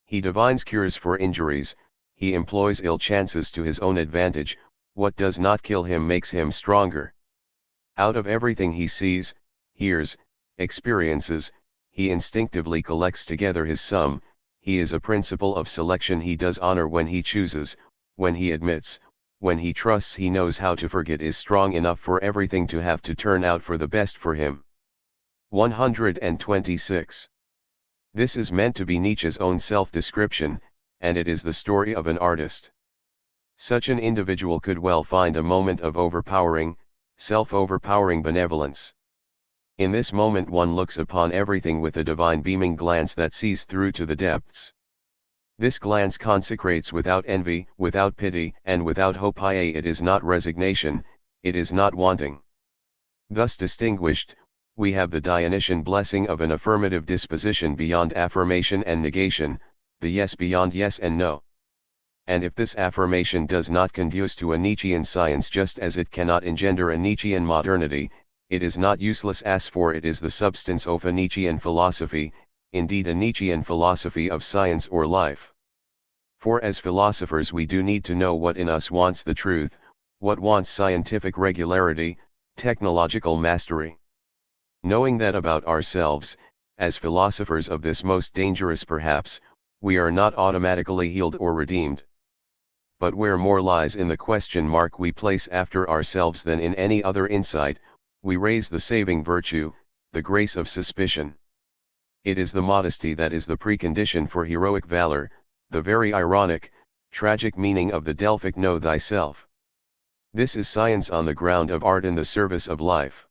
He divines cures for injuries, he employs ill chances to his own advantage, what does not kill him makes him stronger. Out of everything he sees, hears, experiences, he instinctively collects together his sum, he is a principle of selection, he does honor when he chooses, when he admits, when he trusts, he knows how to forget, is strong enough for everything to have to turn out for the best for him. 126. This is meant to be Nietzsche's own self-description, and it is the story of an artist. Such an individual could well find a moment of overpowering, self-overpowering benevolence. In this moment one looks upon everything with a divine beaming glance that sees through to the depths. This glance consecrates without envy, without pity, and without hope. It is not resignation, it is not wanting. Thus distinguished, we have the Dionysian blessing of an affirmative disposition beyond affirmation and negation, the yes beyond yes and no. And if this affirmation does not conduce to a Nietzschean science, just as it cannot engender a Nietzschean modernity, it is not useless, as for it is the substance of a Nietzschean philosophy, indeed a Nietzschean philosophy of science or life. For as philosophers we do need to know what in us wants the truth, what wants scientific regularity, technological mastery. Knowing that about ourselves, as philosophers of this most dangerous perhaps, we are not automatically healed or redeemed. But where more lies in the question mark we place after ourselves than in any other insight, we raise the saving virtue, the grace of suspicion. It is the modesty that is the precondition for heroic valor, the very ironic, tragic meaning of the Delphic know thyself. This is science on the ground of art in the service of life.